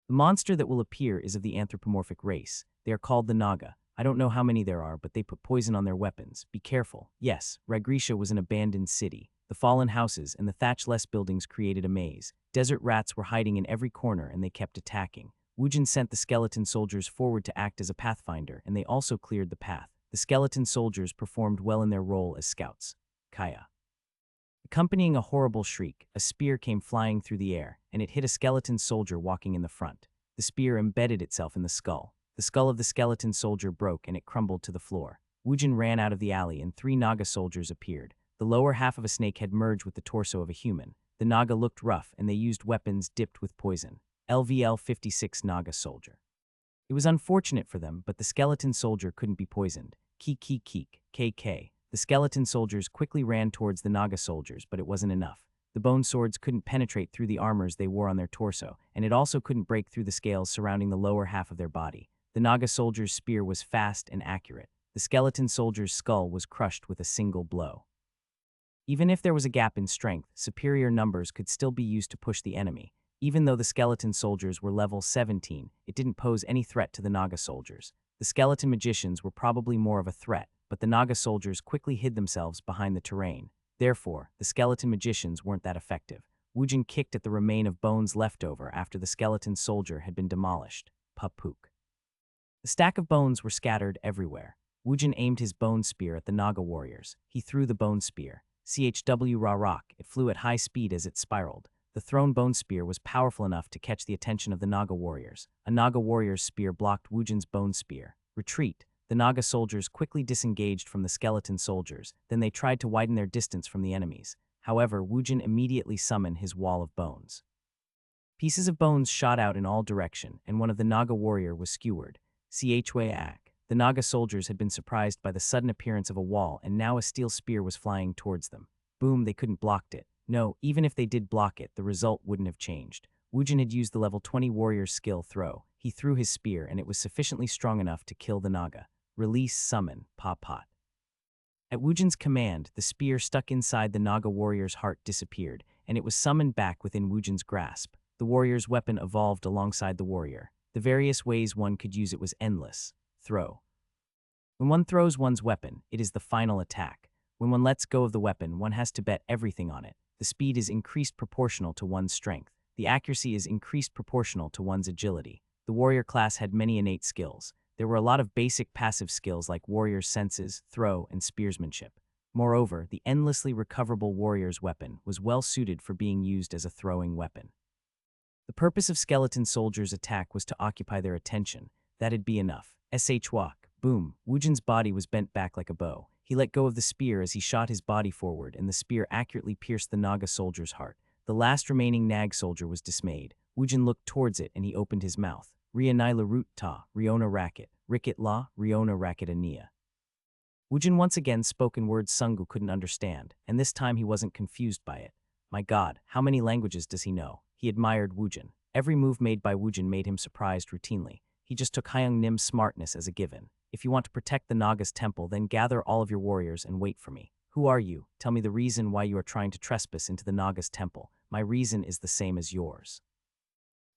The monster that will appear is of the anthropomorphic race. They are called the Naga. I don't know how many there are, but they put poison on their weapons. Be careful. Yes, Ragrisha was an abandoned city. The fallen houses and the thatchless buildings created a maze. Desert rats were hiding in every corner and they kept attacking. Woojin sent the skeleton soldiers forward to act as a pathfinder, and they also cleared the path. The skeleton soldiers performed well in their role as scouts. Kaya. Accompanying a horrible shriek, a spear came flying through the air, and it hit a skeleton soldier walking in the front. The spear embedded itself in the skull. The skull of the skeleton soldier broke and it crumbled to the floor. Woojin ran out of the alley and 3 Naga soldiers appeared. The lower half of a snake had merged with the torso of a human. The Naga looked rough and they used weapons dipped with poison. LVL 56 Naga soldier. It was unfortunate for them, but the skeleton soldier couldn't be poisoned. Keek, KK. The skeleton soldiers quickly ran towards the Naga soldiers, but it wasn't enough. The bone swords couldn't penetrate through the armors they wore on their torso, and it also couldn't break through the scales surrounding the lower half of their body. The Naga soldier's spear was fast and accurate. The skeleton soldier's skull was crushed with a single blow. Even if there was a gap in strength, superior numbers could still be used to push the enemy. Even though the skeleton soldiers were level 17, it didn't pose any threat to the Naga soldiers. The skeleton magicians were probably more of a threat, but the Naga soldiers quickly hid themselves behind the terrain. Therefore, the skeleton magicians weren't that effective. Woojin kicked at the remain of bones left over after the skeleton soldier had been demolished. Papook. The stack of bones were scattered everywhere. Woojin aimed his bone spear at the Naga warriors. He threw the bone spear. CHW raw rock. It flew at high speed as it spiraled. The thrown bone spear was powerful enough to catch the attention of the Naga warriors. A Naga warrior's spear blocked Wujin's bone spear. Retreat. The Naga soldiers quickly disengaged from the skeleton soldiers, then they tried to widen their distance from the enemies. However, Wujin immediately summoned his wall of bones. Pieces of bones shot out in all direction, and one of the Naga warrior was skewered. Chhuaak. The Naga soldiers had been surprised by the sudden appearance of a wall, and now a steel spear was flying towards them. Boom, they couldn't block it. No, even if they did block it, the result wouldn't have changed. Wujin had used the level 20 warrior's skill throw. He threw his spear, and it was sufficiently strong enough to kill the Naga. Release, summon, pot. At Wujin's command, the spear stuck inside the Naga warrior's heart disappeared, and it was summoned back within Wujin's grasp. The warrior's weapon evolved alongside the warrior. The various ways one could use it was endless. Throw. When one throws one's weapon, it is the final attack. When one lets go of the weapon, one has to bet everything on it. The speed is increased proportional to one's strength. The accuracy is increased proportional to one's agility. The warrior class had many innate skills. There were a lot of basic passive skills like warrior's senses, throw, and spearsmanship. Moreover, the endlessly recoverable warrior's weapon was well suited for being used as a throwing weapon. The purpose of skeleton soldiers' attack was to occupy their attention. That'd be enough. Shhuaak. Boom. Wujin's body was bent back like a bow. He let go of the spear as he shot his body forward, and the spear accurately pierced the Naga soldier's heart. The last remaining Nag soldier was dismayed. Wujin looked towards it, and he opened his mouth. Rianai Larut Ta, Riona Racket, Rikit La, Riona Racket Ania. Wujin once again spoke in words Sungu couldn't understand, and this time he wasn't confused by it. My god, how many languages does he know? He admired Wujin. Every move made by Wujin made him surprised routinely. He just took Hyung Nim's smartness as a given. If you want to protect the Naga's temple, then gather all of your warriors and wait for me. Who are you? Tell me the reason why you are trying to trespass into the Naga's temple. My reason is the same as yours.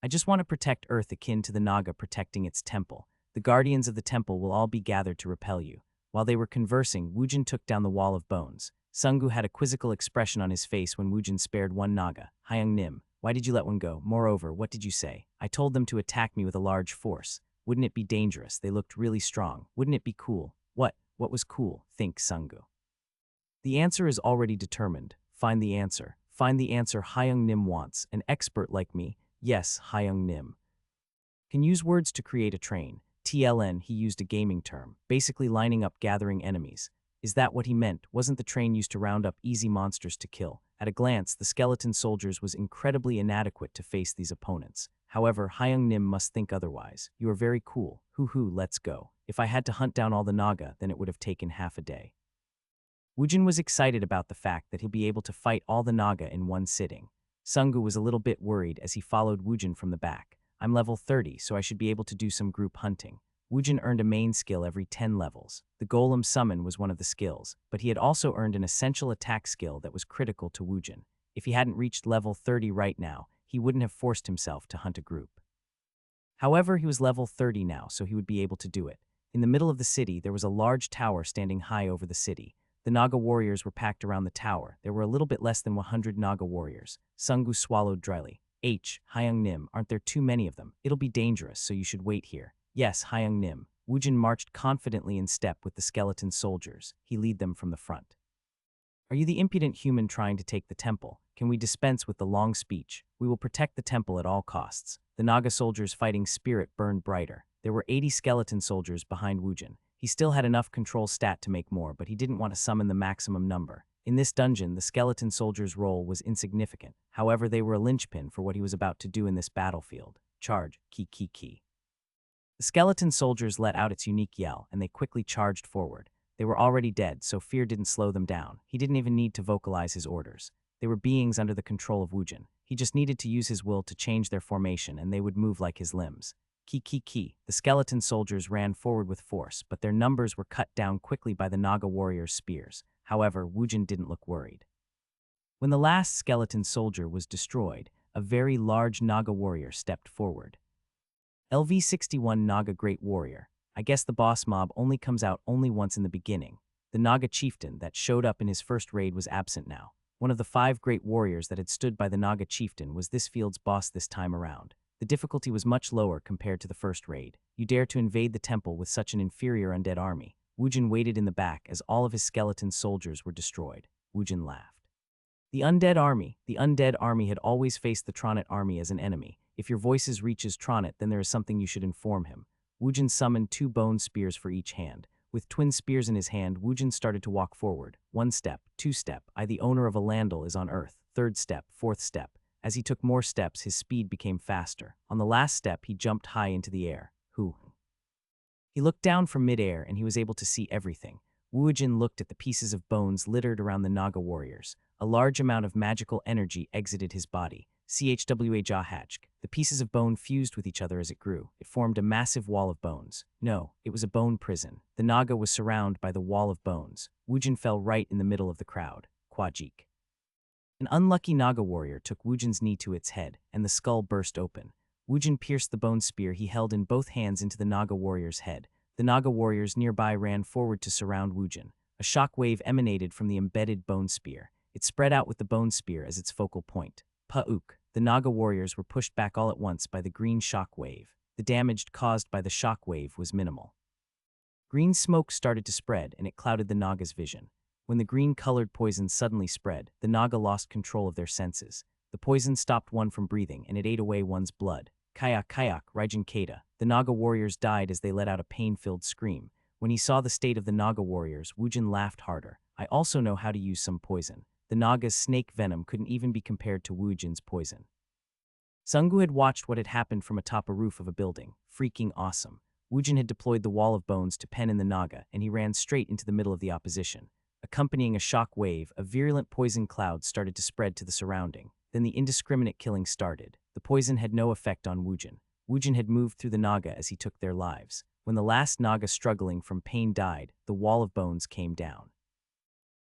I just want to protect Earth akin to the Naga protecting its temple. The guardians of the temple will all be gathered to repel you. While they were conversing, Wujin took down the wall of bones. Sungu had a quizzical expression on his face when Wujin spared one Naga. Hyung Nim, why did you let one go? Moreover, what did you say? I told them to attack me with a large force. Wouldn't it be dangerous? They looked really strong. Wouldn't it be cool? What was cool? Think Sungu. The answer is already determined. Find the answer. Find the answer Hyung Nim wants. An expert like me. Yes, Hyung Nim can use words to create a train. TLN, he used a gaming term, basically lining up gathering enemies. Is that what he meant? Wasn't the train used to round up easy monsters to kill? At a glance, the skeleton soldiers was incredibly inadequate to face these opponents. However, Hyung Nim must think otherwise. You are very cool. Hoo, let's go. If I had to hunt down all the Naga, then it would have taken half a day. Wujin was excited about the fact that he'll be able to fight all the Naga in one sitting. Sungu was a little bit worried as he followed Wujin from the back. I'm level 30, so I should be able to do some group hunting. Wujin earned a main skill every 10 levels. The Golem Summon was one of the skills, but he had also earned an essential attack skill that was critical to Wujin. If he hadn't reached level 30 right now, he wouldn't have forced himself to hunt a group. However, he was level 30 now, so he would be able to do it. In the middle of the city, there was a large tower standing high over the city. The Naga warriors were packed around the tower. There were a little bit less than 100 Naga warriors. Sungu swallowed dryly. Hyung Nim, aren't there too many of them? It'll be dangerous, so you should wait here. Yes, Hyung Nim. Wujin marched confidently in step with the skeleton soldiers. He led them from the front. Are you the impudent human trying to take the temple? Can we dispense with the long speech? We will protect the temple at all costs. The Naga soldiers' fighting spirit burned brighter. There were 80 skeleton soldiers behind Wujin. He still had enough control stat to make more, but he didn't want to summon the maximum number. In this dungeon, the skeleton soldiers' role was insignificant. However, they were a linchpin for what he was about to do in this battlefield. Charge, ki. The skeleton soldiers let out its unique yell, and they quickly charged forward. They were already dead, so fear didn't slow them down. He didn't even need to vocalize his orders. They were beings under the control of Wujin. He just needed to use his will to change their formation, and they would move like his limbs. Ki. The skeleton soldiers ran forward with force, but their numbers were cut down quickly by the Naga warriors' spears. However, Wujin didn't look worried. When the last skeleton soldier was destroyed, a very large Naga warrior stepped forward. LV-61 Naga Great Warrior. I guess the boss mob only comes out only once in the beginning. The Naga chieftain that showed up in his first raid was absent now. One of the 5 great warriors that had stood by the Naga chieftain was this field's boss this time around. The difficulty was much lower compared to the first raid. You dare to invade the temple with such an inferior undead army. Wujin waited in the back as all of his skeleton soldiers were destroyed. Wujin laughed. The undead army. The undead army had always faced the Tronit army as an enemy. If your voices reaches Tronit, then there is something you should inform him. Woojin summoned 2 bone spears for each hand. With twin spears in his hand, Woojin started to walk forward. 1 step, 2 step, I the owner of a landel is on earth. 3rd step, 4th step. As he took more steps, his speed became faster. On the last step, he jumped high into the air. He looked down from mid-air and he was able to see everything. Woojin looked at the pieces of bones littered around the Naga warriors. A large amount of magical energy exited his body. Chwajahachk. The pieces of bone fused with each other as it grew. It formed a massive wall of bones. No, it was a bone prison. The Naga was surrounded by the wall of bones. Woojin fell right in the middle of the crowd. Kwajik. An unlucky Naga warrior took Woojin's knee to its head, and the skull burst open. Woojin pierced the bone spear he held in both hands into the Naga warrior's head. The Naga warriors nearby ran forward to surround Woojin. A shock wave emanated from the embedded bone spear. It spread out with the bone spear as its focal point. Pa'uk. The Naga warriors were pushed back all at once by the green shock wave. The damage caused by the shock wave was minimal. Green smoke started to spread, and it clouded the Naga's vision. When the green-colored poison suddenly spread, the Naga lost control of their senses. The poison stopped one from breathing, and it ate away one's blood. Kayak, Raijin Keda. The Naga warriors died as they let out a pain-filled scream. When he saw the state of the Naga warriors, Woojin laughed harder. I also know how to use some poison. The Naga's snake venom couldn't even be compared to Woojin's poison. Sungu had watched what had happened from atop a roof of a building. Freaking awesome. Woojin had deployed the wall of bones to pen in the Naga, and he ran straight into the middle of the opposition. Accompanying a shock wave, a virulent poison cloud started to spread to the surrounding. Then the indiscriminate killing started. The poison had no effect on Woojin. Woojin had moved through the Naga as he took their lives. When the last Naga struggling from pain died, the wall of bones came down.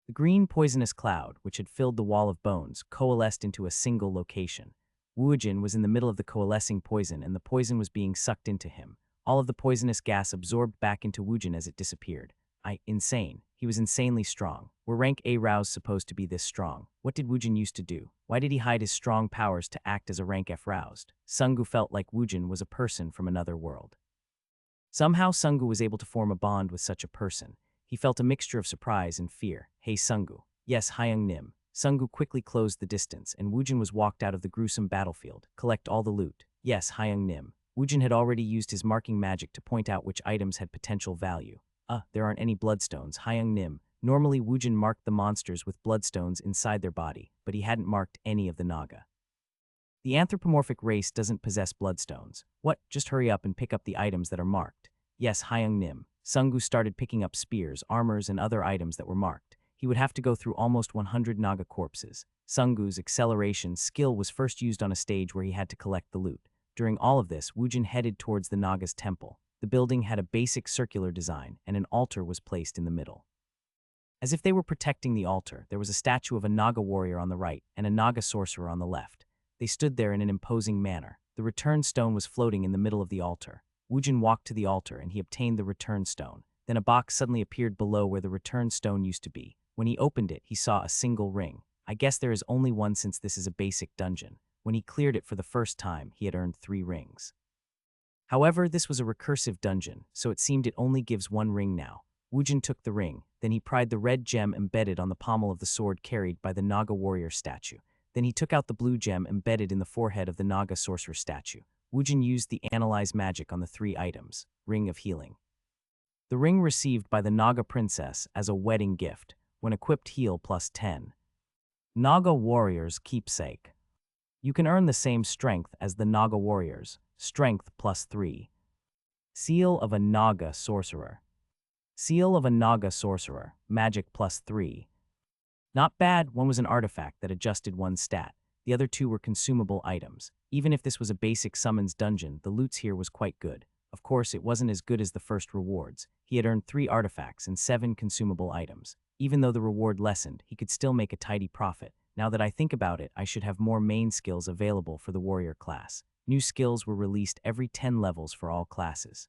The green poisonous cloud, which had filled the wall of bones, coalesced into a single location. Woojin was in the middle of the coalescing poison, and the poison was being sucked into him. All of the poisonous gas absorbed back into Woojin as it disappeared. Insane. He was insanely strong. Were rank A Rouse supposed to be this strong? What did Woojin used to do? Why did he hide his strong powers to act as a rank F roused? Sungu felt like Woojin was a person from another world. Somehow Sungu was able to form a bond with such a person. He felt a mixture of surprise and fear. Hey Sungu. Yes, Hyung Nim. Sungu quickly closed the distance, and Woojin was walked out of the gruesome battlefield. Collect all the loot. Yes, Hyung Nim. Woojin had already used his marking magic to point out which items had potential value. There aren't any bloodstones. Hyung Nim. Normally Woojin marked the monsters with bloodstones inside their body, but he hadn't marked any of the Naga. The anthropomorphic race doesn't possess bloodstones. What? Just hurry up and pick up the items that are marked. Yes, Hyung Nim. Sungu started picking up spears, armors, and other items that were marked. He would have to go through almost 100 Naga corpses. Sungu's acceleration skill was first used on a stage where he had to collect the loot. During all of this, Woojin headed towards the Naga's temple. The building had a basic circular design, and an altar was placed in the middle. As if they were protecting the altar, there was a statue of a Naga warrior on the right and a Naga sorcerer on the left. They stood there in an imposing manner. The return stone was floating in the middle of the altar. Woojin walked to the altar and he obtained the return stone. Then a box suddenly appeared below where the return stone used to be. When he opened it, he saw a single ring. I guess there is only one since this is a basic dungeon. When he cleared it for the first time, he had earned 3 rings. However, this was a recursive dungeon, so it seemed it only gives 1 ring now. Woojin took the ring, then he pried the red gem embedded on the pommel of the sword carried by the Naga warrior statue. Then he took out the blue gem embedded in the forehead of the Naga sorcerer statue. Woojin used the analyze magic on the 3 items. Ring of healing. The ring received by the Naga princess as a wedding gift. When equipped, heal plus 10. Naga warrior's keepsake. You can earn the same strength as the Naga warriors. Strength plus 3. Seal of a Naga sorcerer. Seal of a Naga sorcerer. Magic plus 3. Not bad. One was an artifact that adjusted one's stat. The other 2 were consumable items. Even if this was a basic summons dungeon, the loot here was quite good. Of course, it wasn't as good as the first rewards. He had earned 3 artifacts and 7 consumable items. Even though the reward lessened, he could still make a tidy profit. Now that I think about it, I should have more main skills available for the warrior class. New skills were released every 10 levels for all classes.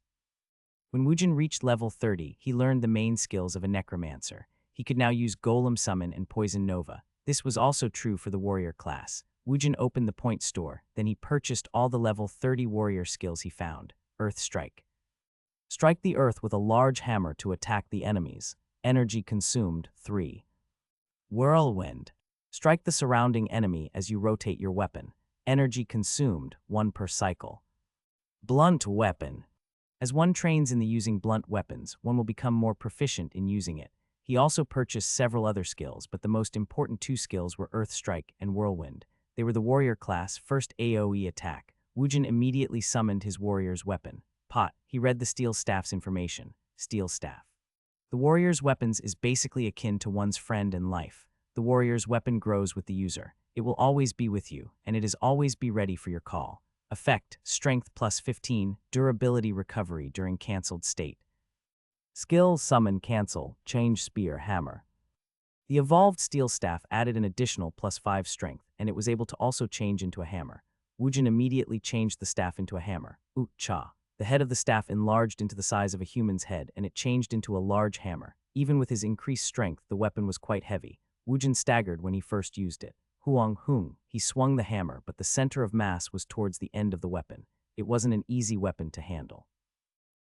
When Woojin reached level 30, he learned the main skills of a necromancer. He could now use Golem Summon and Poison Nova. This was also true for the warrior class. Woojin opened the point store, then he purchased all the level 30 warrior skills he found. Earth Strike. Strike the earth with a large hammer to attack the enemies. Energy consumed, 3. Whirlwind. Strike the surrounding enemy as you rotate your weapon. Energy consumed, 1 per cycle. Blunt weapon. As one trains in the using blunt weapons, one will become more proficient in using it. He also purchased several other skills, but the most important 2 skills were Earth Strike and Whirlwind. They were the warrior class first AoE attack. Woojin immediately summoned his warrior's weapon. Pot. He read the steel staff's information. Steel staff. The warrior's weapons is basically akin to one's friend in life. The warrior's weapon grows with the user. It will always be with you, and it is always be ready for your call. Effect, strength plus 15, durability recovery during cancelled state. Skill, summon, cancel, change spear, hammer. The evolved steel staff added an additional plus 5 strength, and it was able to also change into a hammer. Woojin immediately changed the staff into a hammer. Cha. The head of the staff enlarged into the size of a human's head, and it changed into a large hammer. Even with his increased strength, the weapon was quite heavy. Woojin staggered when he first used it. Huang Hung. He swung the hammer, but the center of mass was towards the end of the weapon. It wasn't an easy weapon to handle.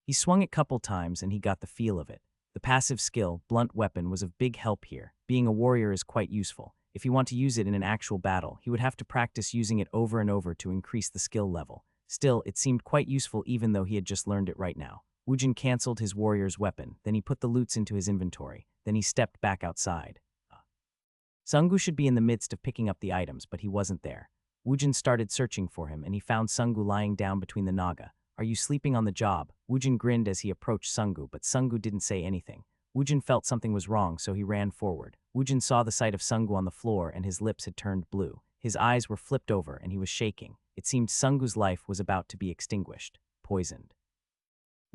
He swung it couple times and he got the feel of it. The passive skill, blunt weapon, was of big help here. Being a warrior is quite useful. If you want to use it in an actual battle, he would have to practice using it over and over to increase the skill level. Still, it seemed quite useful even though he had just learned it right now. Woojin cancelled his warrior's weapon, then he put the loots into his inventory, then he stepped back outside. Sungu should be in the midst of picking up the items, but he wasn't there. Woojin started searching for him, and he found Sungu lying down between the naga. Are you sleeping on the job? Woojin grinned as he approached Sungu, but Sungu didn't say anything. Woojin felt something was wrong, so he ran forward. Woojin saw the sight of Sungu on the floor, and his lips had turned blue. His eyes were flipped over, and he was shaking. It seemed Sungu's life was about to be extinguished, poisoned.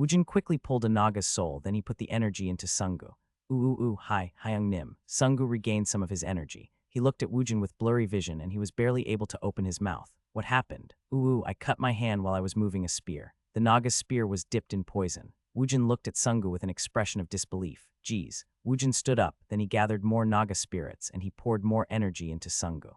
Woojin quickly pulled a naga's soul, then he put the energy into Sungu. Hi, Hyung Nim. Sungu regained some of his energy. He looked at Woojin with blurry vision, and he was barely able to open his mouth. What happened? I cut my hand while I was moving a spear. The naga's spear was dipped in poison. Woojin looked at Sungu with an expression of disbelief. Geez. Woojin stood up, then he gathered more naga spirits, and he poured more energy into Sungu.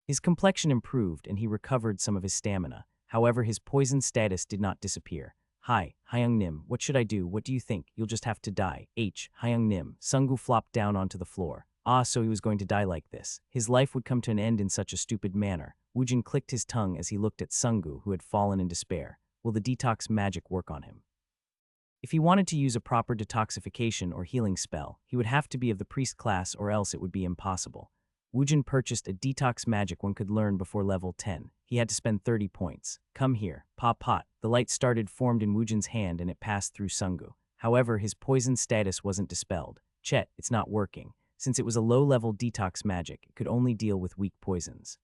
His complexion improved, and he recovered some of his stamina. However, his poison status did not disappear. Hi, Hyung Nim, what should I do? What do you think? You'll just have to die. Hyung Nim. Sungu flopped down onto the floor. So he was going to die like this. His life would come to an end in such a stupid manner. Woojin clicked his tongue as he looked at Sungu, who had fallen in despair. Will the detox magic work on him? If he wanted to use a proper detoxification or healing spell, he would have to be of the priest class or else it would be impossible. Woojin purchased a detox magic one could learn before level 10. He had to spend 30 points. Come here, pot. The light started formed in Woojin's hand and it passed through Sungu. However, his poison status wasn't dispelled. Chet, it's not working. Since it was a low-level detox magic, it could only deal with weak poisons.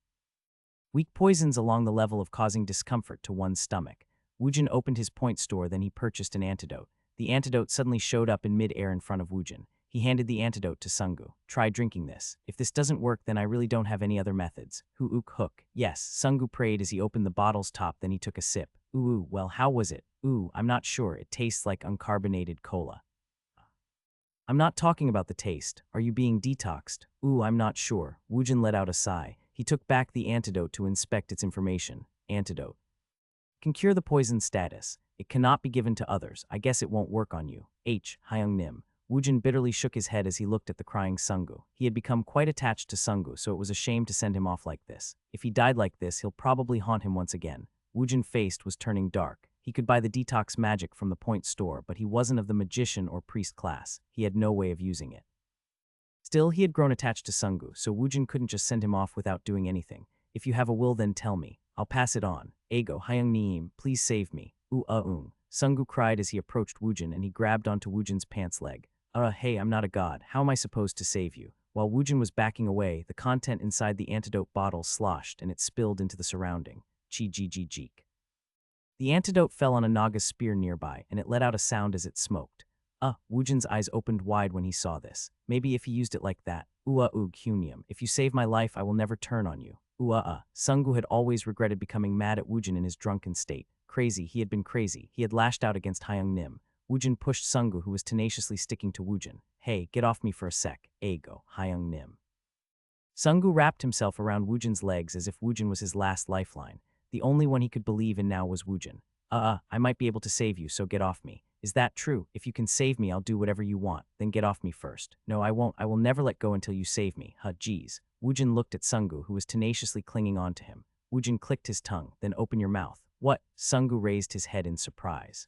Weak poisons along the level of causing discomfort to one's stomach. Woojin opened his point store, then he purchased an antidote. The antidote suddenly showed up in mid-air in front of Woojin. He handed the antidote to Sungu. Try drinking this. If this doesn't work, then I really don't have any other methods. Hook. Yes, Sungu prayed as he opened the bottle's top, then he took a sip. Well, how was it? I'm not sure. It tastes like uncarbonated cola. I'm not talking about the taste. Are you being detoxed? I'm not sure. Woojin let out a sigh. He took back the antidote to inspect its information. Antidote. Can cure the poison status. It cannot be given to others. I guess it won't work on you. Hyung Nim. Woojin bitterly shook his head as he looked at the crying Sungu. He had become quite attached to Sungu, so it was a shame to send him off like this. If he died like this, he'll probably haunt him once again. Woojin's face was turning dark. He could buy the detox magic from the point store, but he wasn't of the magician or priest class. He had no way of using it. Still, he had grown attached to Sungu, so Woojin couldn't just send him off without doing anything. If you have a will, then tell me. I'll pass it on. Hyung Nim, please save me. Sungu cried as he approached Woojin, and he grabbed onto Woojin's pants leg. Hey, I'm not a god. How am I supposed to save you? While Woojin was backing away, the content inside the antidote bottle sloshed and it spilled into the surrounding. Jeek. The antidote fell on a naga's spear nearby, and it let out a sound as it smoked. Woojin's eyes opened wide when he saw this. Maybe if he used it like that. Kunium. If you save my life, I will never turn on you. Sungu had always regretted becoming mad at Woojin in his drunken state. Crazy, he had been crazy. He had lashed out against Hyung Nim. Woojin pushed Sungu, who was tenaciously sticking to Woojin. Hey, get off me for a sec. Hyung Nim. Sungu wrapped himself around Woojin's legs as if Woojin was his last lifeline. The only one he could believe in now was Woojin. I might be able to save you, so get off me. Is that true? If you can save me, I'll do whatever you want. Then get off me first. No, I won't. I will never let go until you save me. Geez. Woojin looked at Sungu, who was tenaciously clinging on to him. Woojin clicked his tongue, then open your mouth. What? Sungu raised his head in surprise.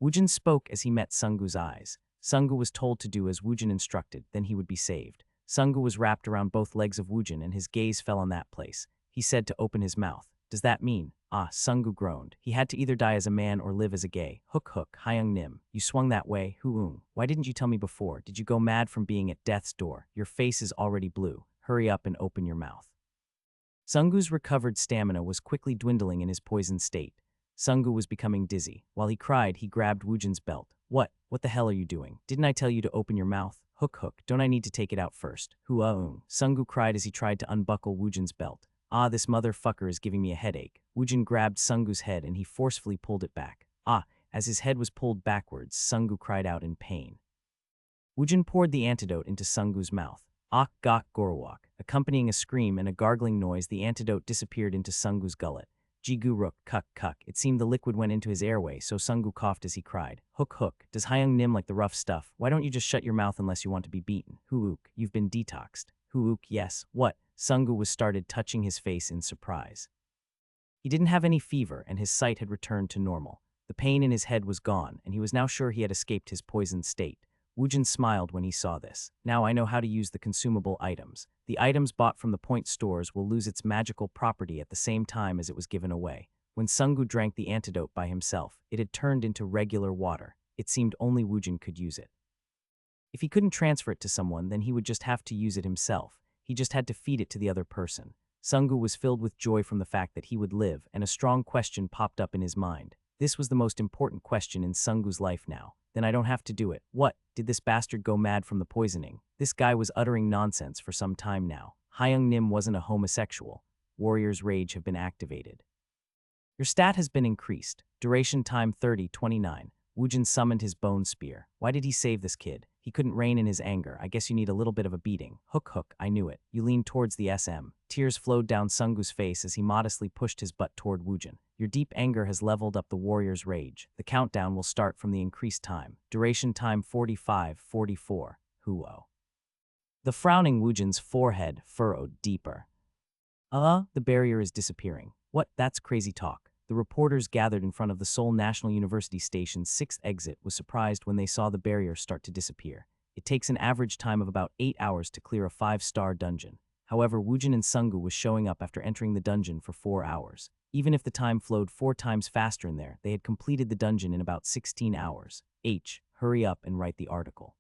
Woojin spoke as he met Sungu's eyes. Sungu was told to do as Woojin instructed, then he would be saved. Sungu was wrapped around both legs of Woojin and his gaze fell on that place. He said to open his mouth. Does that mean? Ah, Sungu groaned. He had to either die as a man or live as a gay. Hook, Hyung Nim. You swung that way, Huung. Why didn't you tell me before? Did you go mad from being at death's door? Your face is already blue. Hurry up and open your mouth. Sungu's recovered stamina was quickly dwindling in his poisoned state. Sungu was becoming dizzy. While he cried, he grabbed Woojin's belt. What the hell are you doing? Didn't I tell you to open your mouth? Hook, don't I need to take it out first? Huaung. Sungu cried as he tried to unbuckle Woojin's belt. Ah, this motherfucker is giving me a headache. Woojin grabbed Sungu's head and he forcefully pulled it back. Ah, as his head was pulled backwards, Sungu cried out in pain. Woojin poured the antidote into Sungu's mouth. Ah, gok gorwak. Accompanying a scream and a gargling noise, the antidote disappeared into Sungu's gullet. Jigu ruk, kuk. It seemed the liquid went into his airway, so Sungu coughed as he cried. Hook. Does Hyung Nim like the rough stuff? Why don't you just shut your mouth unless you want to be beaten? Huuk, you've been detoxed. Huuk, yes. What? Sungu was started touching his face in surprise. He didn't have any fever and his sight had returned to normal. The pain in his head was gone and he was now sure he had escaped his poisoned state. Woojin smiled when he saw this. Now I know how to use the consumable items. The items bought from the point stores will lose its magical property at the same time as it was given away. When Sungu drank the antidote by himself, it had turned into regular water. It seemed only Woojin could use it. If he couldn't transfer it to someone, then he would just have to use it himself. He just had to feed it to the other person. Sungu was filled with joy from the fact that he would live, and a strong question popped up in his mind. This was the most important question in Sungu's life now. Then I don't have to do it. What? Did this bastard go mad from the poisoning? This guy was uttering nonsense for some time now. Hyung Nim wasn't a homosexual. Warrior's Rage have been activated. Your stat has been increased. Duration time 30-29. Woojin summoned his bone spear. Why did he save this kid? He couldn't rein in his anger. I guess you need a little bit of a beating. Hook, I knew it. You leaned towards the SM. Tears flowed down Sungu's face as he modestly pushed his butt toward Woojin. Your deep anger has leveled up the warrior's rage. The countdown will start from the increased time. Duration time 45-44. Huo. The frowning Woojin's forehead furrowed deeper. The barrier is disappearing. What? That's crazy talk. The reporters gathered in front of the Seoul National University Station's 6th exit was surprised when they saw the barrier start to disappear. It takes an average time of about 8 hours to clear a 5-star dungeon. However, Woojin and Sungu was showing up after entering the dungeon for 4 hours. Even if the time flowed 4 times faster in there, they had completed the dungeon in about 16 hours. Hurry up and write the article.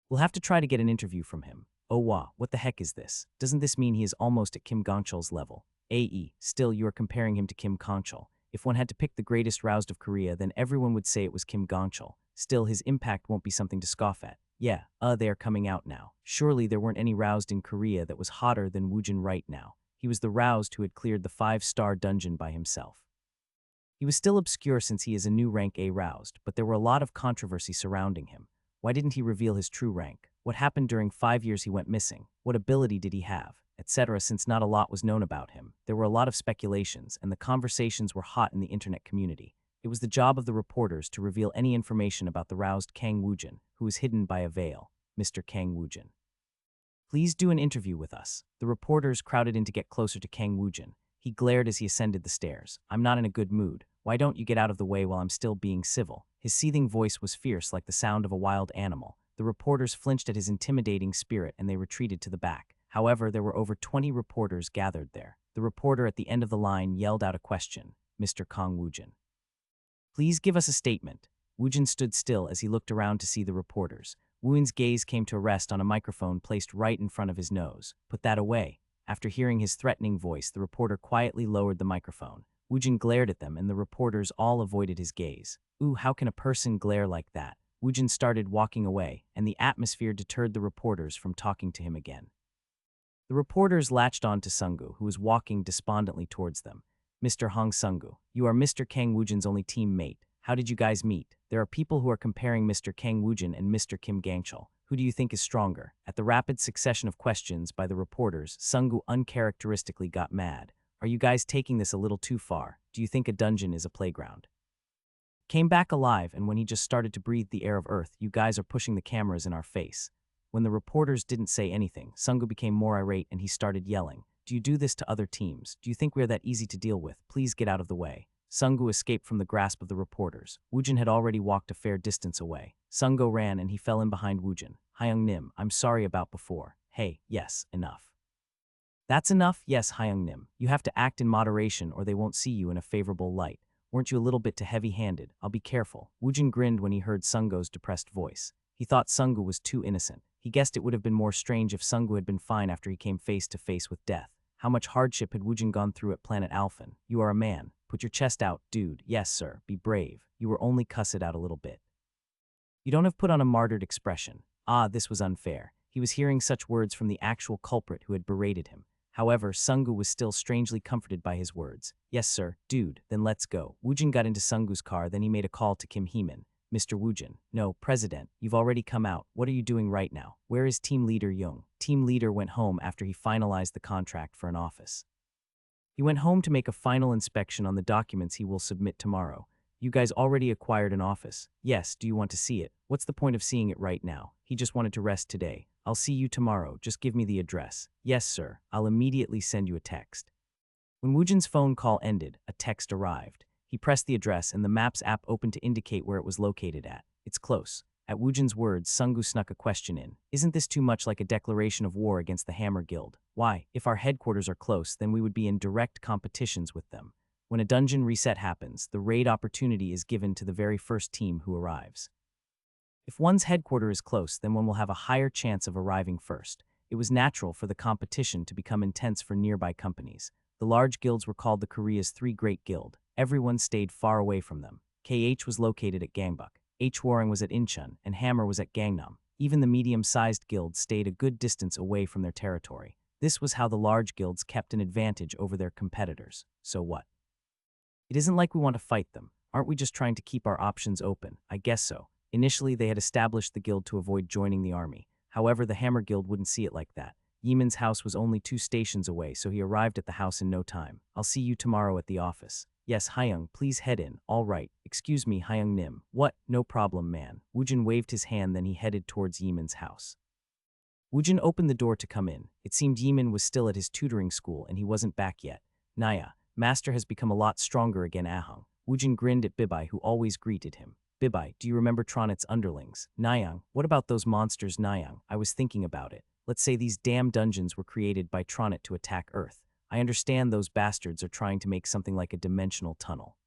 We'll have to try to get an interview from him. Oh wow, what the heck is this? Doesn't this mean he is almost at Kim Gongchol's level? Still you are comparing him to Kim Gongchol. If one had to pick the greatest roused of Korea, then everyone would say it was Kim Gongchol. Still, his impact won't be something to scoff at. Yeah, they are coming out now. Surely there weren't any roused in Korea that was hotter than Woojin right now. He was the roused who had cleared the 5-star dungeon by himself. He was still obscure since he is a new rank A roused, but there were a lot of controversy surrounding him. Why didn't he reveal his true rank? What happened during 5 years he went missing? What ability did he have? Etc. Since not a lot was known about him, there were a lot of speculations, and the conversations were hot in the internet community. It was the job of the reporters to reveal any information about the roused Kang Woojin, who was hidden by a veil. Mr. Kang Woojin. Please do an interview with us. The reporters crowded in to get closer to Kang Woojin. He glared as he ascended the stairs. I'm not in a good mood. Why don't you get out of the way while I'm still being civil? His seething voice was fierce like the sound of a wild animal. The reporters flinched at his intimidating spirit and they retreated to the back. However, there were over 20 reporters gathered there. The reporter at the end of the line yelled out a question. Mr. Kang Woojin. Please give us a statement. Woojin stood still as he looked around to see the reporters. Woojin's gaze came to rest on a microphone placed right in front of his nose. Put that away. After hearing his threatening voice, the reporter quietly lowered the microphone. Woojin glared at them and the reporters all avoided his gaze. Ooh, how can a person glare like that? Woojin started walking away, and the atmosphere deterred the reporters from talking to him again. The reporters latched on to Sungu, who was walking despondently towards them. Mr. Hong Sungu, you are Mr. Kang Woojin's only teammate. How did you guys meet? There are people who are comparing Mr. Kang Woojin and Mr. Kim Gangchul. Who do you think is stronger? At the rapid succession of questions by the reporters, Sungu uncharacteristically got mad. Are you guys taking this a little too far? Do you think a dungeon is a playground? Came back alive, and when he just started to breathe the air of Earth, you guys are pushing the cameras in our face. When the reporters didn't say anything, Sungu became more irate and he started yelling. Do you do this to other teams? Do you think we're that easy to deal with? Please get out of the way. Sungu escaped from the grasp of the reporters. Woojin had already walked a fair distance away. Sungu ran and he fell in behind Woojin. Hyung Nim, I'm sorry about before. Hey, yes, enough. That's enough? Yes, Hyung Nim. You have to act in moderation or they won't see you in a favorable light. Weren't you a little bit too heavy-handed? I'll be careful. Woojin grinned when he heard Sungu's depressed voice. He thought Sungu was too innocent. He guessed it would have been more strange if Sungu had been fine after he came face to face with death. How much hardship had Woojin gone through at Planet Alphen? You are a man. Put your chest out, dude. Yes, sir. Be brave. You were only cuss it out a little bit. You don't have put on a martyred expression. Ah, this was unfair. He was hearing such words from the actual culprit who had berated him. However, Sungu was still strangely comforted by his words. Yes, sir. Dude, then let's go. Woojin got into Sungu's car, then he made a call to Kim Heeman. Mr. Woojin. No, President, you've already come out. What are you doing right now? Where is Team Leader Young? Team Leader went home after he finalized the contract for an office. He went home to make a final inspection on the documents he will submit tomorrow. You guys already acquired an office. Yes, do you want to see it? What's the point of seeing it right now? He just wanted to rest today. I'll see you tomorrow. Just give me the address. Yes, sir. I'll immediately send you a text. When Woojin's phone call ended, a text arrived. He pressed the address and the Maps app opened to indicate where it was located at. It's close. At Woojin's words, Sungu snuck a question in. Isn't this too much like a declaration of war against the Hammer Guild? Why? If our headquarters are close, then we would be in direct competitions with them. When a dungeon reset happens, the raid opportunity is given to the very first team who arrives. If one's headquarters is close, then one will have a higher chance of arriving first. It was natural for the competition to become intense for nearby companies. The large guilds were called the Korea's Three Great Guild. Everyone stayed far away from them. KH was located at Gangbuk, Hwarang was at Incheon, and Hammer was at Gangnam. Even the medium-sized guilds stayed a good distance away from their territory. This was how the large guilds kept an advantage over their competitors. So what? It isn't like we want to fight them. Aren't we just trying to keep our options open? I guess so. Initially, they had established the guild to avoid joining the army. However, the Hammer Guild wouldn't see it like that. Yeeman's house was only 2 stations away, so he arrived at the house in no time. I'll see you tomorrow at the office. Yes, Hyung, please head in. All right. Excuse me, Hyung Nim. What? No problem, man. Woojin waved his hand, then he headed towards Yeeman's house. Woojin opened the door to come in. It seemed Yeeman was still at his tutoring school and he wasn't back yet. Naya, Master has become a lot stronger again, Ahung. Woojin grinned at Bibai, who always greeted him. Bibai, do you remember Tronit's underlings? Nyang, what about those monsters, Nyang? I was thinking about it. Let's say these damn dungeons were created by Tronit to attack Earth. I understand those bastards are trying to make something like a dimensional tunnel.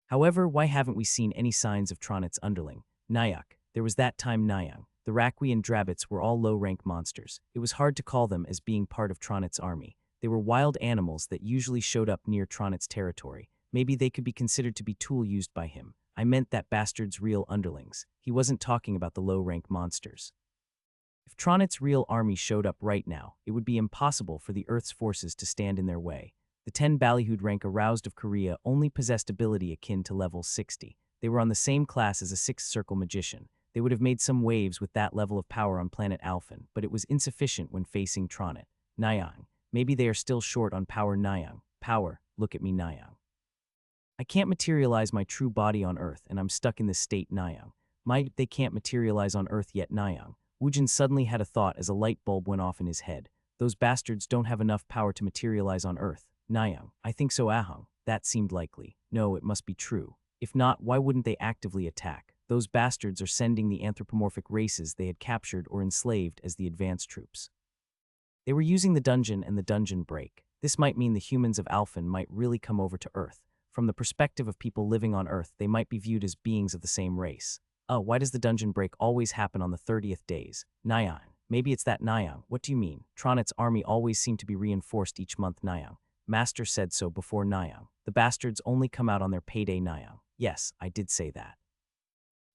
However, why haven't we seen any signs of Tronit's underling? Nyack, there was that time Nyang. The Rakwi and Drabbits were all low-rank monsters. It was hard to call them as being part of Tronit's army. They were wild animals that usually showed up near Tronit's territory. Maybe they could be considered to be tool used by him. I meant that bastard's real underlings. He wasn't talking about the low-rank monsters. If Tronit's real army showed up right now, it would be impossible for the Earth's forces to stand in their way. The 10 ballyhooed rank aroused of Korea only possessed ability akin to level 60. They were on the same class as a sixth circle magician. They would have made some waves with that level of power on planet Alphen, but it was insufficient when facing Tronit. Nyang. Maybe they are still short on power. Nyang. Power. Look at me, Nyang. I can't materialize my true body on Earth, and I'm stuck in this state, Nyang. They can't materialize on Earth yet, Nyang. Woojin suddenly had a thought as a light bulb went off in his head. Those bastards don't have enough power to materialize on Earth. Nyang. I think so, Ahung. That seemed likely. No, it must be true. If not, why wouldn't they actively attack? Those bastards are sending the anthropomorphic races they had captured or enslaved as the advance troops. They were using the dungeon and the dungeon break. This might mean the humans of Alphen might really come over to Earth. From the perspective of people living on Earth, they might be viewed as beings of the same race. Oh, why does the dungeon break always happen on the 30th days? Nyang. Maybe it's that Nyang. What do you mean? Tronit's army always seemed to be reinforced each month, Nyang. Master said so before, Nyang. The bastards only come out on their payday, Nyang. Yes, I did say that.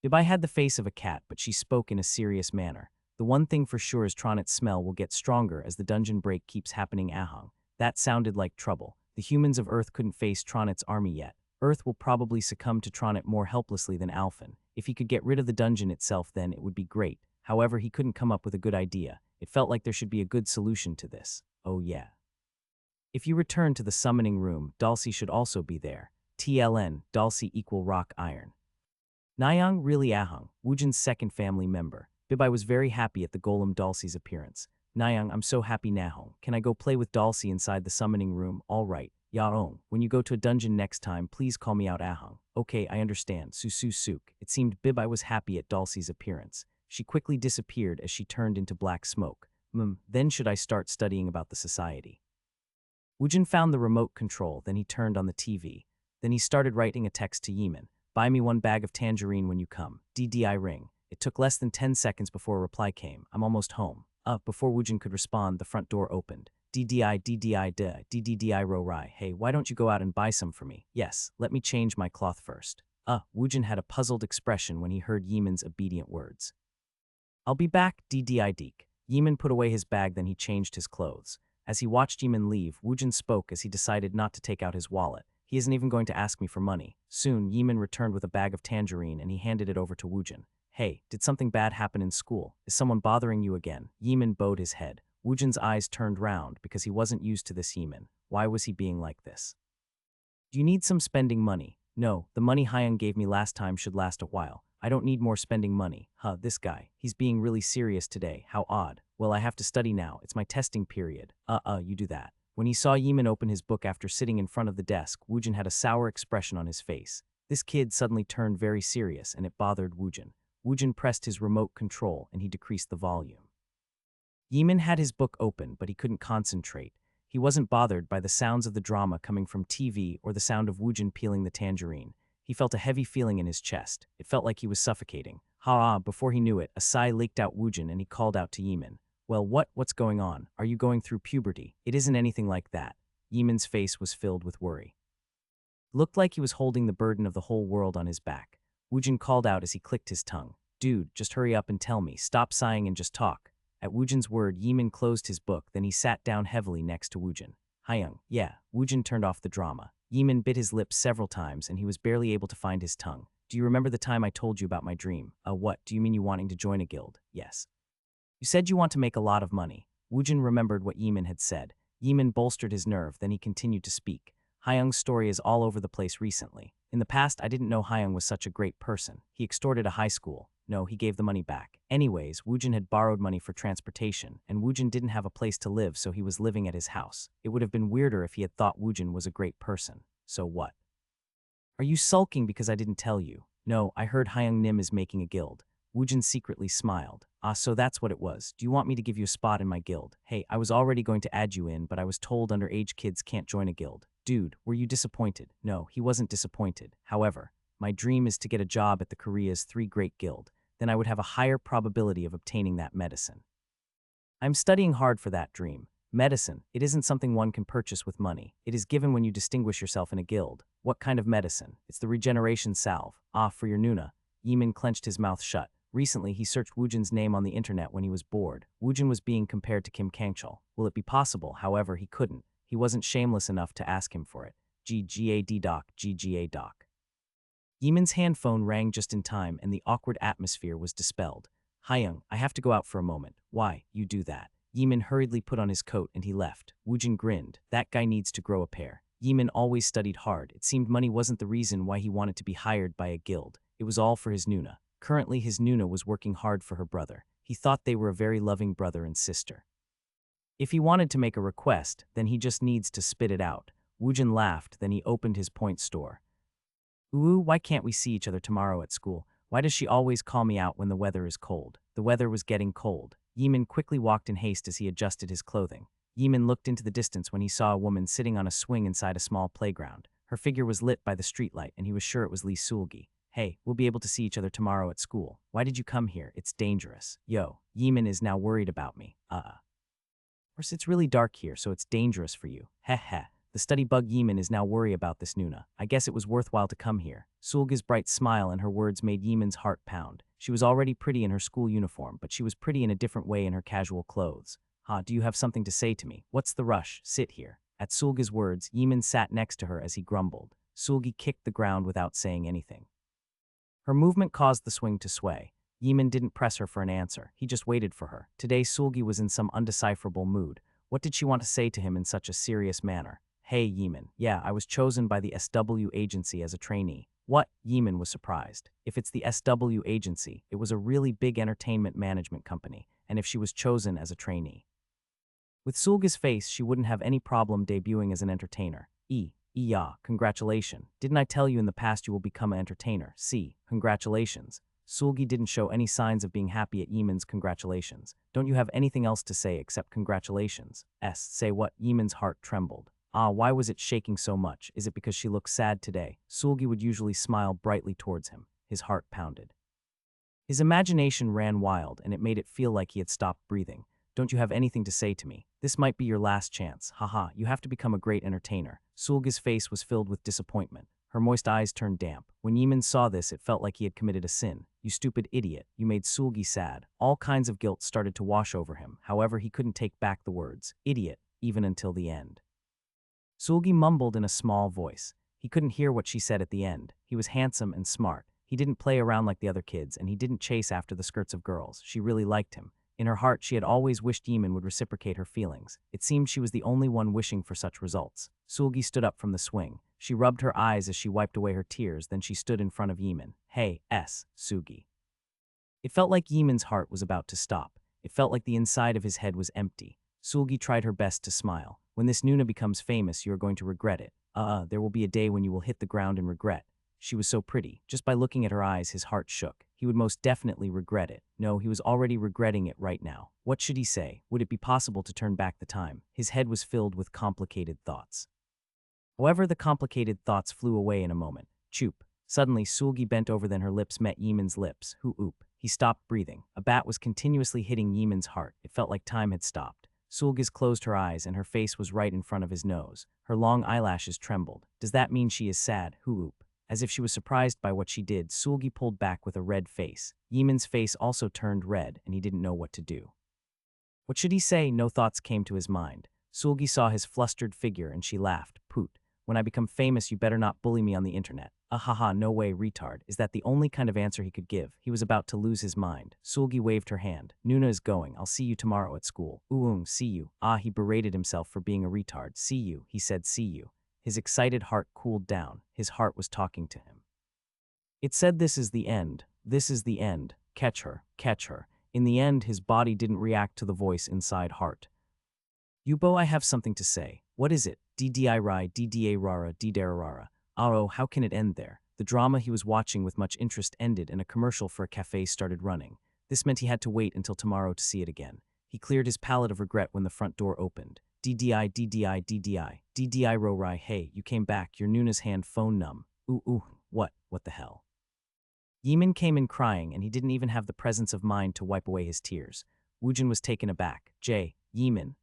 Bibai had the face of a cat, but she spoke in a serious manner. The one thing for sure is Tronit's smell will get stronger as the dungeon break keeps happening, Ahung. That sounded like trouble. The humans of Earth couldn't face Tronit's army yet. Earth will probably succumb to Tronit more helplessly than Alphen. If he could get rid of the dungeon itself, then it would be great. However, he couldn't come up with a good idea. It felt like there should be a good solution to this. Oh yeah. If you return to the summoning room, Dalsy should also be there. TLN, Dalsy equal rock iron. Nyang really Ahung, Woojin's second family member. Bibai was very happy at the golem Dulcie's appearance. Nyang, I'm so happy now. Can I go play with Dulcie inside the summoning room? All right. Yaong, when you go to a dungeon next time, please call me out Ahung. Okay, I understand. Suk. It seemed Bibai was happy at Dulcie's appearance. She quickly disappeared as she turned into black smoke. Then should I start studying about the society? Woojin found the remote control, then he turned on the TV. Then he started writing a text to Yeeman. Buy me 1 bag of tangerine when you come. DDI ring. It took less than 10 seconds before a reply came. I'm almost home. Before Woojin could respond, the front door opened. DDI ro rai. Hey, why don't you go out and buy some for me? Yes, let me change my cloth first. Woojin had a puzzled expression when he heard Yeeman's obedient words. I'll be back, DDI Deek. Yeeman put away his bag, then he changed his clothes. As he watched Yeeman leave, Woojin spoke as he decided not to take out his wallet. He isn't even going to ask me for money. Soon, Yeeman returned with a bag of tangerine and he handed it over to Woojin. Hey, did something bad happen in school? Is someone bothering you again? Yeeman bowed his head. Woojin's eyes turned round because he wasn't used to this Yeeman. Why was he being like this? Do you need some spending money? No, the money Hyung gave me last time should last a while. I don't need more spending money. This guy. He's being really serious today. How odd. Well, I have to study now. It's my testing period. You do that. When he saw Yeeman open his book after sitting in front of the desk, Woojin had a sour expression on his face. This kid suddenly turned very serious and it bothered Woojin. Woojin pressed his remote control and he decreased the volume. Yeeman had his book open, but he couldn't concentrate. He wasn't bothered by the sounds of the drama coming from TV or the sound of Woojin peeling the tangerine. He felt a heavy feeling in his chest. It felt like he was suffocating. Before he knew it, a sigh leaked out Woojin and he called out to Yeeman. Well, what's going on? Are you going through puberty? It isn't anything like that. Yeeman's face was filled with worry. Looked like he was holding the burden of the whole world on his back. Woojin called out as he clicked his tongue. Dude, just hurry up and tell me. Stop sighing and just talk. At Woojin's word, Yeeman closed his book, then he sat down heavily next to Woojin. Hyung, yeah. Woojin turned off the drama. Yeeman bit his lips several times and he was barely able to find his tongue. Do you remember the time I told you about my dream? What? Do you mean you wanting to join a guild? Yes. You said you want to make a lot of money. Woojin remembered what Yeeman had said. Yeeman bolstered his nerve, then he continued to speak. Hyung's story is all over the place recently. In the past, I didn't know Hyung was such a great person. He extorted a high school. No, he gave the money back. Anyways, Woojin had borrowed money for transportation, and Woojin didn't have a place to live, so he was living at his house. It would have been weirder if he had thought Woojin was a great person. So what? Are you sulking because I didn't tell you? No, I heard Hyung Nim is making a guild. Woojin secretly smiled. So that's what it was. Do you want me to give you a spot in my guild? Hey, I was already going to add you in, but I was told underage kids can't join a guild. Dude, were you disappointed? No, he wasn't disappointed. However, my dream is to get a job at the Korea's 3 Great Guild. Then I would have a higher probability of obtaining that medicine. I'm studying hard for that dream. Medicine, it isn't something one can purchase with money. It is given when you distinguish yourself in a guild. What kind of medicine? It's the regeneration salve. For your Nuna. Yeeman clenched his mouth shut. Recently, he searched Woojin's name on the internet when he was bored. Woojin was being compared to Kim Kangchul. Will it be possible? However, he couldn't. He wasn't shameless enough to ask him for it. GGA doc. Yeeman's hand phone rang just in time and the awkward atmosphere was dispelled. Hyung, I have to go out for a moment. Why, you do that? Yeeman hurriedly put on his coat and he left. Woojin grinned. That guy needs to grow a pair. Yeeman always studied hard. It seemed money wasn't the reason why he wanted to be hired by a guild. It was all for his Nuna. Currently, his Nuna was working hard for her brother. He thought they were a very loving brother and sister. If he wanted to make a request, then he just needs to spit it out. Woojin laughed, then he opened his point store. Ooh, why can't we see each other tomorrow at school? Why does she always call me out when the weather is cold? The weather was getting cold. Yeeman quickly walked in haste as he adjusted his clothing. Yeeman looked into the distance when he saw a woman sitting on a swing inside a small playground. Her figure was lit by the streetlight and he was sure it was Lee Sulgi. Hey, we'll be able to see each other tomorrow at school. Why did you come here? It's dangerous. Yo, Yeeman is now worried about me. Course, it's really dark here, so it's dangerous for you. Heh. The study bug Yeeman is now worried about this Nuna. I guess it was worthwhile to come here. Sulga's bright smile and her words made Yeeman's heart pound. She was already pretty in her school uniform, but she was pretty in a different way in her casual clothes. Do you have something to say to me? What's the rush? Sit here. At Sulga's words, Yeeman sat next to her as he grumbled. Sulgi kicked the ground without saying anything. Her movement caused the swing to sway. Yeeman didn't press her for an answer. He just waited for her. Today, Sulgi was in some undecipherable mood. What did she want to say to him in such a serious manner? Hey, Yeeman. Yeah, I was chosen by the SW agency as a trainee. What? Yeeman was surprised. If it's the SW agency, it was a really big entertainment management company, and if she was chosen as a trainee. With Sulga's face, she wouldn't have any problem debuting as an entertainer. Yeah, congratulations. Didn't I tell you in the past you will become an entertainer? See, congratulations. Sulgi didn't show any signs of being happy at Yeeman's congratulations. Don't you have anything else to say except congratulations? Say what? Yeeman's heart trembled. Why was it shaking so much? Is it because she looked sad today? Sulgi would usually smile brightly towards him. His heart pounded. His imagination ran wild, and it made it feel like he had stopped breathing. Don't you have anything to say to me? This might be your last chance. Haha, you have to become a great entertainer. Sulga's face was filled with disappointment. Her moist eyes turned damp. When Yeeman saw this, it felt like he had committed a sin. You stupid idiot. You made Sulgi sad. All kinds of guilt started to wash over him. However, he couldn't take back the words, idiot, even until the end. Sulgi mumbled in a small voice. He couldn't hear what she said at the end. He was handsome and smart. He didn't play around like the other kids, and he didn't chase after the skirts of girls. She really liked him. In her heart, she had always wished Yeeman would reciprocate her feelings. It seemed she was the only one wishing for such results. Sulgi stood up from the swing. She rubbed her eyes as she wiped away her tears, then she stood in front of Yeeman. Hey, Sugi. It felt like Yeeman's heart was about to stop. It felt like the inside of his head was empty. Sulgi tried her best to smile. When this Nuna becomes famous, you are going to regret it. There will be a day when you will hit the ground in regret. She was so pretty. Just by looking at her eyes, his heart shook. He would most definitely regret it. No, he was already regretting it right now. What should he say? Would it be possible to turn back the time? His head was filled with complicated thoughts. However, the complicated thoughts flew away in a moment. Choop. Suddenly, Sulgi bent over, then her lips met Yeeman's lips. Oop. He stopped breathing. A bat was continuously hitting Yeeman's heart. It felt like time had stopped. Sulgi's closed her eyes, and her face was right in front of his nose. Her long eyelashes trembled. Does that mean she is sad? Oop. As if she was surprised by what she did, Sulgi pulled back with a red face. Yeeman's face also turned red, and he didn't know what to do. What should he say? No thoughts came to his mind. Sulgi saw his flustered figure, and she laughed. Poot. When I become famous, you better not bully me on the internet. Ahaha, no way, retard. Is that the only kind of answer he could give? He was about to lose his mind. Sulgi waved her hand. Nuna is going. I'll see you tomorrow at school. See you. He berated himself for being a retard. See you. He said see you. His excited heart cooled down. His heart was talking to him. It said, this is the end. This is the end. Catch her. Catch her. In the end, his body didn't react to the voice inside heart. Yubo, I have something to say. What is it? Ddi rai, dda rara, ddarara. How can it end there? The drama he was watching with much interest ended, and a commercial for a cafe started running. This meant he had to wait until tomorrow to see it again. He cleared his palate of regret when the front door opened. Ddi ro rai, hey, you came back, your Nuna's hand phone numb. What the hell? Yeeman came in crying, and he didn't even have the presence of mind to wipe away his tears. Woojin was taken aback. Yeeman,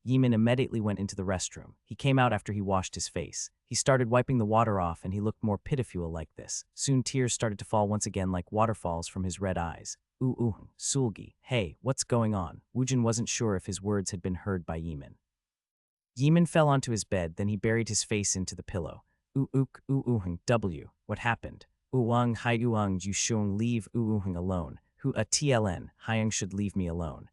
Yeeman immediately went into the restroom. He came out after he washed his face. He started wiping the water off, and he looked more pitiful like this. Soon tears started to fall once again like waterfalls from his red eyes. Sulgi, hey, what's going on? Woojin wasn't sure if his words had been heard by Yeeman. Yeeman fell onto his bed, then he buried his face into the pillow. What happened? Hai you shung leave alone. Tln, Hyung should leave me alone.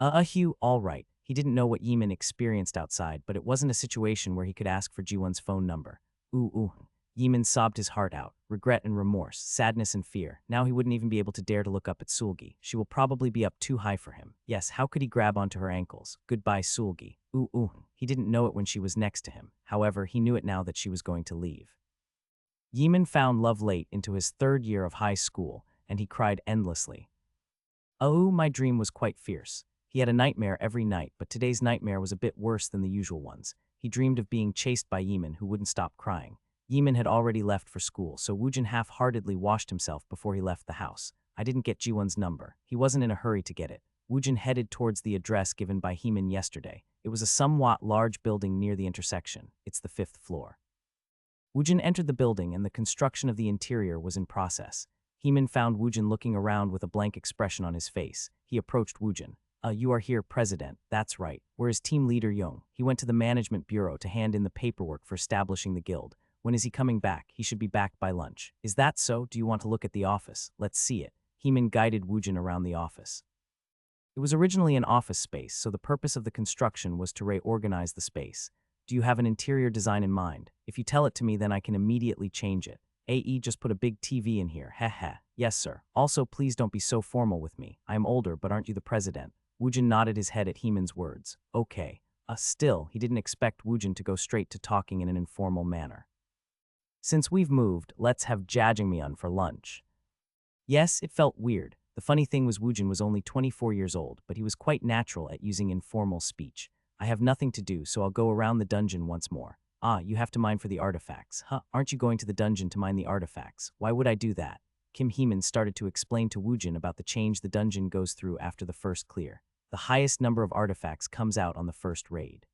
All right. He didn't know what Yeeman experienced outside, but it wasn't a situation where he could ask for Jiwon's phone number. Yeeman sobbed his heart out. Regret and remorse, sadness and fear. Now he wouldn't even be able to dare to look up at Sulgi. She will probably be up too high for him. Yes, how could he grab onto her ankles? Goodbye, Sulgi. He didn't know it when she was next to him. However, he knew it now that she was going to leave. Yeeman found love late into his third year of high school, and he cried endlessly. My dream was quite fierce. He had a nightmare every night, but today's nightmare was a bit worse than the usual ones. He dreamed of being chased by Yeeman, who wouldn't stop crying. Yeeman had already left for school, so Woojin half-heartedly washed himself before he left the house. I didn't get Jiwon's number. He wasn't in a hurry to get it. Woojin headed towards the address given by Yeeman yesterday. It was a somewhat large building near the intersection. It's the 5th floor. Woojin entered the building, and the construction of the interior was in process. Yeeman found Woojin looking around with a blank expression on his face. He approached Woojin. You are here, President. That's right. Where is Team Leader Young? He went to the Management Bureau to hand in the paperwork for establishing the guild. When is he coming back? He should be back by lunch. Is that so? Do you want to look at the office? Let's see it. Yeeman guided Woojin around the office. It was originally an office space, so the purpose of the construction was to reorganize the space. Do you have an interior design in mind? If you tell it to me, then I can immediately change it. AE just put a big TV in here, heh heh. Yes, sir. Also, please don't be so formal with me. I am older, but aren't you the president? Woojin nodded his head at Heeman's words. Okay. Still, he didn't expect Woojin to go straight to talking in an informal manner. Since we've moved, let's have jajangmyeon for lunch. Yes, it felt weird. The funny thing was Woojin was only 24 years old, but he was quite natural at using informal speech. I have nothing to do, so I'll go around the dungeon once more. Ah, you have to mine for the artifacts. Huh, aren't you going to the dungeon to mine the artifacts? Why would I do that? Kim Heeman started to explain to Woojin about the change the dungeon goes through after the first clear. The highest number of artifacts comes out on the first raid.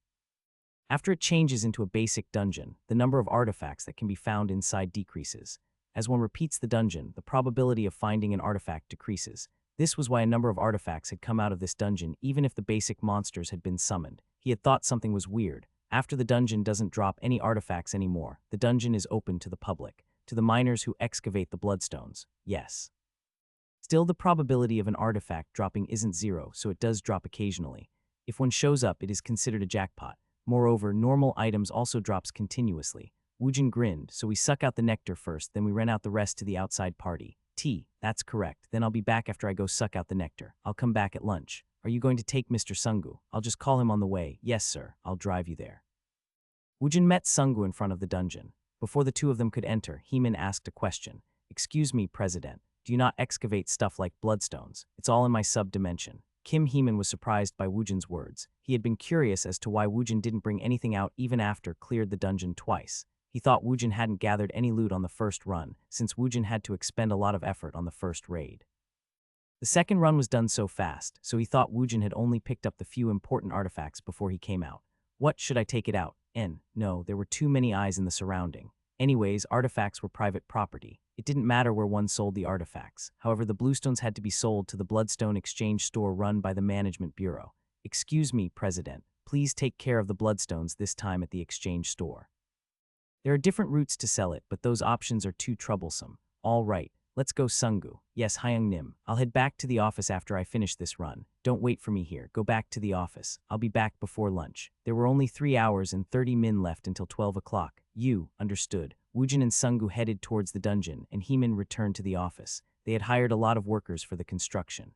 After it changes into a basic dungeon, the number of artifacts that can be found inside decreases. As one repeats the dungeon, the probability of finding an artifact decreases. This was why a number of artifacts had come out of this dungeon even if the basic monsters had been summoned. He had thought something was weird. After the dungeon doesn't drop any artifacts anymore, the dungeon is open to the public, to the miners who excavate the bloodstones. Yes. Still, the probability of an artifact dropping isn't zero, so it does drop occasionally. If one shows up, it is considered a jackpot. Moreover, normal items also drops continuously. Woojin grinned, so we suck out the nectar first, then we rent out the rest to the outside party. That's correct. Then I'll be back after I go suck out the nectar. I'll come back at lunch. Are you going to take Mr. Sungu? I'll just call him on the way. Yes, sir. I'll drive you there. Woojin met Sungu in front of the dungeon. Before the two of them could enter, Heeman asked a question. Excuse me, President. Do you not excavate stuff like bloodstones? It's all in my sub-dimension. Kim Heeman was surprised by Woojin's words. He had been curious as to why Woojin didn't bring anything out even after cleared the dungeon twice. He thought Woojin hadn't gathered any loot on the first run, since Woojin had to expend a lot of effort on the first raid. The second run was done so fast, so he thought Woojin had only picked up the few important artifacts before he came out. What should I take it out? No, there were too many eyes in the surrounding. Anyways, artifacts were private property. It didn't matter where one sold the artifacts. However, the bluestones had to be sold to the Bloodstone Exchange store run by the Management Bureau. Excuse me, President. Please take care of the bloodstones this time at the exchange store. There are different routes to sell it, but those options are too troublesome. All right, let's go Sungu. Yes, Hyung Nim. I'll head back to the office after I finish this run. Don't wait for me here. Go back to the office. I'll be back before lunch. There were only 3 hours and 30 min left until 12 o'clock. You, understood. Woojin and Sungu headed towards the dungeon, and Heeman returned to the office. They had hired a lot of workers for the construction.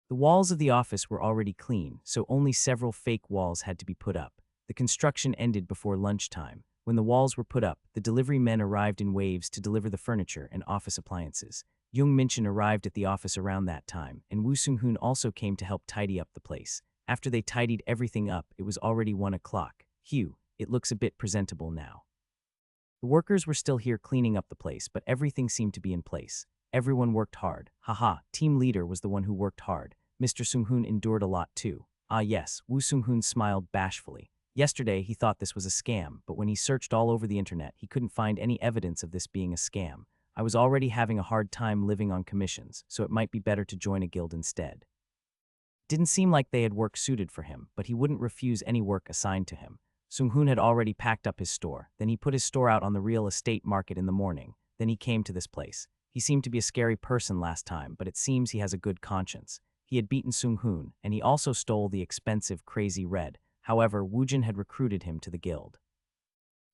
The walls of the office were already clean, so only several fake walls had to be put up. The construction ended before lunchtime. When the walls were put up, the delivery men arrived in waves to deliver the furniture and office appliances. Jung Minchin arrived at the office around that time, and Woo Sung-hoon also came to help tidy up the place. After they tidied everything up, it was already 1 o'clock. It looks a bit presentable now. The workers were still here cleaning up the place, but everything seemed to be in place. Everyone worked hard. Haha, team leader was the one who worked hard. Mr. Sung-hoon endured a lot too. Ah yes, Woo Sung-hoon smiled bashfully. Yesterday, he thought this was a scam, but when he searched all over the internet, he couldn't find any evidence of this being a scam. I was already having a hard time living on commissions, so it might be better to join a guild instead. Didn't seem like they had work suited for him, but he wouldn't refuse any work assigned to him. Sung-hoon had already packed up his store. Then he put his store out on the real estate market in the morning. Then he came to this place. He seemed to be a scary person last time, but it seems he has a good conscience. He had beaten Sung-hoon, and he also stole the expensive Crazy Red. However, Woojin had recruited him to the guild.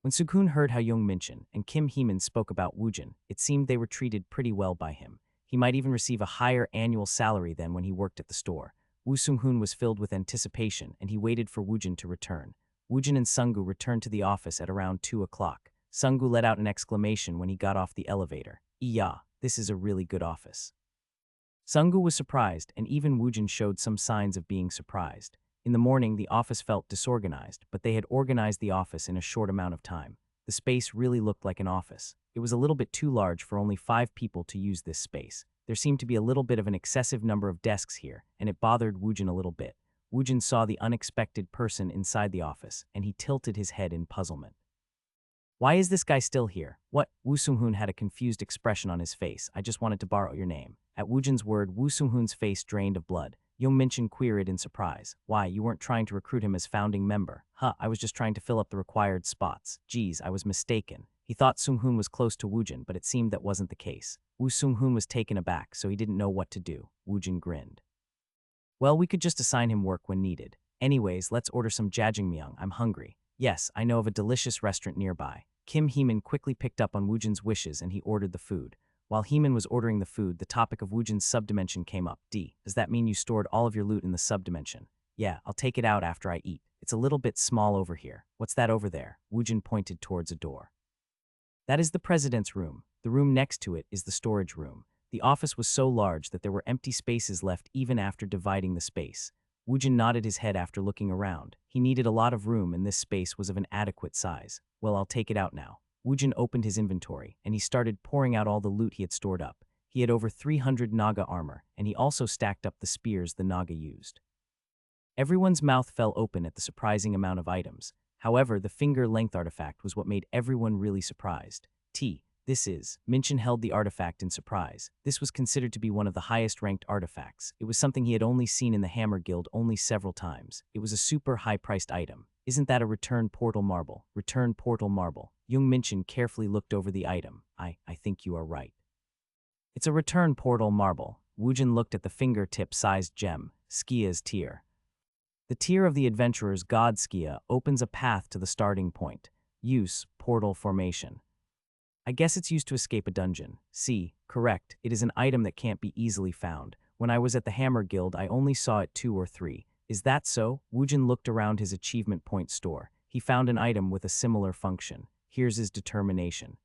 When Sung-hoon heard how Jung Minchin and Kim Heeman spoke about Woojin, it seemed they were treated pretty well by him. He might even receive a higher annual salary than when he worked at the store. Woo Sung-hoon was filled with anticipation, and he waited for Woojin to return. Woojin and Sungu returned to the office at around 2 o'clock. Sungu let out an exclamation when he got off the elevator. Yeah, this is a really good office. Sungu was surprised, and even Woojin showed some signs of being surprised. In the morning, the office felt disorganized, but they had organized the office in a short amount of time. The space really looked like an office. It was a little bit too large for only 5 people to use this space. There seemed to be a little bit of an excessive number of desks here, and it bothered Woojin a little bit. Woojin saw the unexpected person inside the office, and he tilted his head in puzzlement. Why is this guy still here? What? Woo Sung-hoon had a confused expression on his face. I just wanted to borrow your name. At Woojin's word, Woo Sung-hoon's face drained of blood. Jung Minchin queried in surprise. Why, you weren't trying to recruit him as founding member? I was just trying to fill up the required spots. Geez, I was mistaken. He thought Sung-hoon was close to Woojin, but it seemed that wasn't the case. Woo Sung-hoon was taken aback, so he didn't know what to do. Woojin grinned. Well, we could just assign him work when needed. Anyways, let's order some jajangmyeon. I'm hungry. Yes, I know of a delicious restaurant nearby. Kim Heeman quickly picked up on Woojin's wishes and he ordered the food. While Heeman was ordering the food, the topic of Woojin's subdimension came up. Does that mean you stored all of your loot in the subdimension? Yeah, I'll take it out after I eat. It's a little bit small over here. What's that over there? Woojin pointed towards a door. That is the president's room. The room next to it is the storage room. The office was so large that there were empty spaces left even after dividing the space. Woojin nodded his head after looking around. He needed a lot of room and this space was of an adequate size. Well, I'll take it out now. Woojin opened his inventory and he started pouring out all the loot he had stored up. He had over 300 Naga armor and he also stacked up the spears the Naga used. Everyone's mouth fell open at the surprising amount of items. However, the finger-length artifact was what made everyone really surprised. Minchin held the artifact in surprise. This was considered to be one of the highest-ranked artifacts. It was something he had only seen in the Hammer Guild only several times. It was a super high-priced item. Isn't that a return portal marble? Return portal marble. Young Minchin carefully looked over the item. I think you are right. It's a return portal marble. Woojin looked at the fingertip-sized gem, Skia's tear. The tear of the adventurer's god Skia opens a path to the starting point. Use, portal formation. I guess it's used to escape a dungeon. Correct, it is an item that can't be easily found. When I was at the Hammer Guild, I only saw it 2 or 3. Is that so? Woojin looked around his achievement point store. He found an item with a similar function. Here's his determination.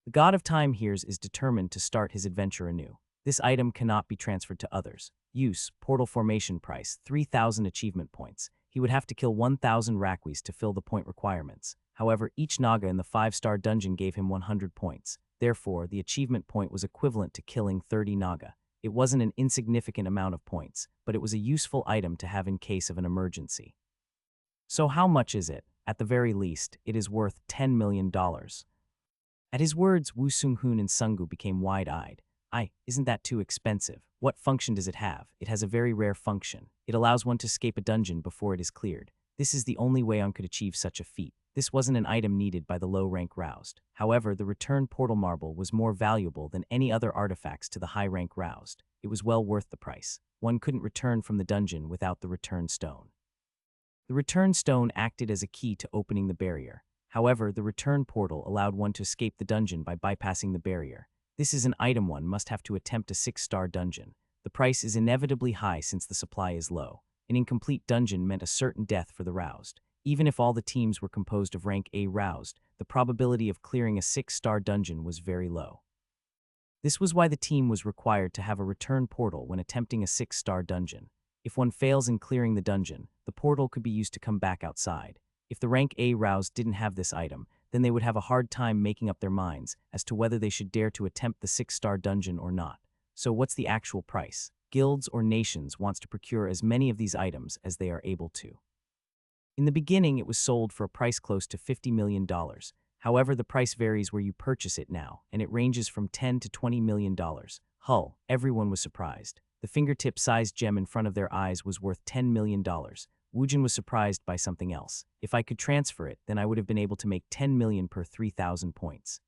The god of time here's is determined to start his adventure anew. This item cannot be transferred to others. Use, portal formation price, 3,000 achievement points. He would have to kill 1,000 Rakwis to fill the point requirements. However, each Naga in the 5-star dungeon gave him 100 points. Therefore, the achievement point was equivalent to killing 30 Naga. It wasn't an insignificant amount of points, but it was a useful item to have in case of an emergency. So how much is it? At the very least, it is worth $10 million. At his words, Woo Sung-hoon and Sungu became wide-eyed. Isn't that too expensive? What function does it have? It has a very rare function. It allows one to escape a dungeon before it is cleared. This is the only way one could achieve such a feat. This wasn't an item needed by the low-rank roused. However, the return portal marble was more valuable than any other artifacts to the high-rank roused. It was well worth the price. One couldn't return from the dungeon without the return stone. The return stone acted as a key to opening the barrier. However, the return portal allowed one to escape the dungeon by bypassing the barrier. This is an item one must have to attempt a 6-star dungeon. The price is inevitably high since the supply is low. An incomplete dungeon meant a certain death for the roused. Even if all the teams were composed of rank A roused, the probability of clearing a 6-star dungeon was very low. This was why the team was required to have a return portal when attempting a 6-star dungeon. If one fails in clearing the dungeon, the portal could be used to come back outside. If the rank A roused didn't have this item, then they would have a hard time making up their minds as to whether they should dare to attempt the 6-star dungeon or not. So what's the actual price? Guilds or nations wants to procure as many of these items as they are able to. In the beginning, it was sold for a price close to $50 million. However, the price varies where you purchase it now, and it ranges from $10 to $20 million. Everyone was surprised. The fingertip-sized gem in front of their eyes was worth $10 million. Woojin was surprised by something else. If I could transfer it, then I would have been able to make 10 million per 3,000 points.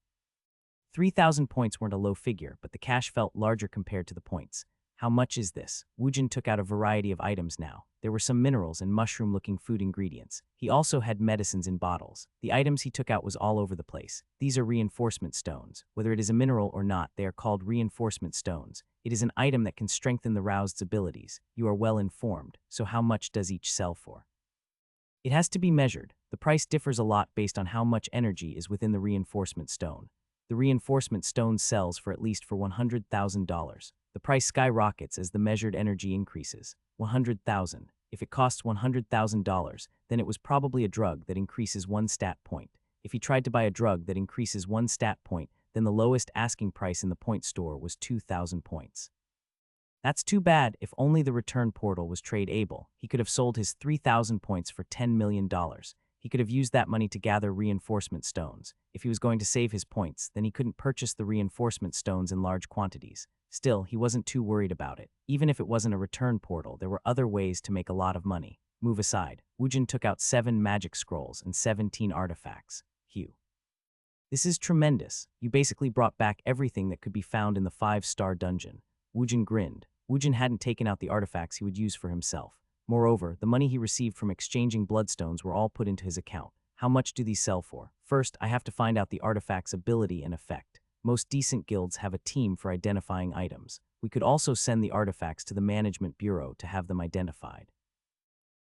3,000 points weren't a low figure, but the cash felt larger compared to the points. How much is this? Woojin took out a variety of items now. There were some minerals and mushroom-looking food ingredients. He also had medicines in bottles. The items he took out was all over the place. These are reinforcement stones. Whether it is a mineral or not, they are called reinforcement stones. It is an item that can strengthen the roused's abilities. You are well informed. So how much does each sell for? It has to be measured. The price differs a lot based on how much energy is within the reinforcement stone. The reinforcement stone sells for at least for $100,000. The price skyrockets as the measured energy increases. 100,000. If it costs $100,000, then it was probably a drug that increases 1 stat point. If he tried to buy a drug that increases 1 stat point, then the lowest asking price in the point store was 2,000 points. That's too bad. If only the return portal was trade-able, he could have sold his 3,000 points for $10 million. He could have used that money to gather reinforcement stones. If he was going to save his points, then he couldn't purchase the reinforcement stones in large quantities. Still, he wasn't too worried about it. Even if it wasn't a return portal, there were other ways to make a lot of money. Move aside. Woojin took out 7 magic scrolls and 17 artifacts. This is tremendous. You basically brought back everything that could be found in the 5-star dungeon. Woojin grinned. Woojin hadn't taken out the artifacts he would use for himself. Moreover, the money he received from exchanging bloodstones were all put into his account. How much do these sell for? First, I have to find out the artifact's ability and effect. Most decent guilds have a team for identifying items. We could also send the artifacts to the management bureau to have them identified.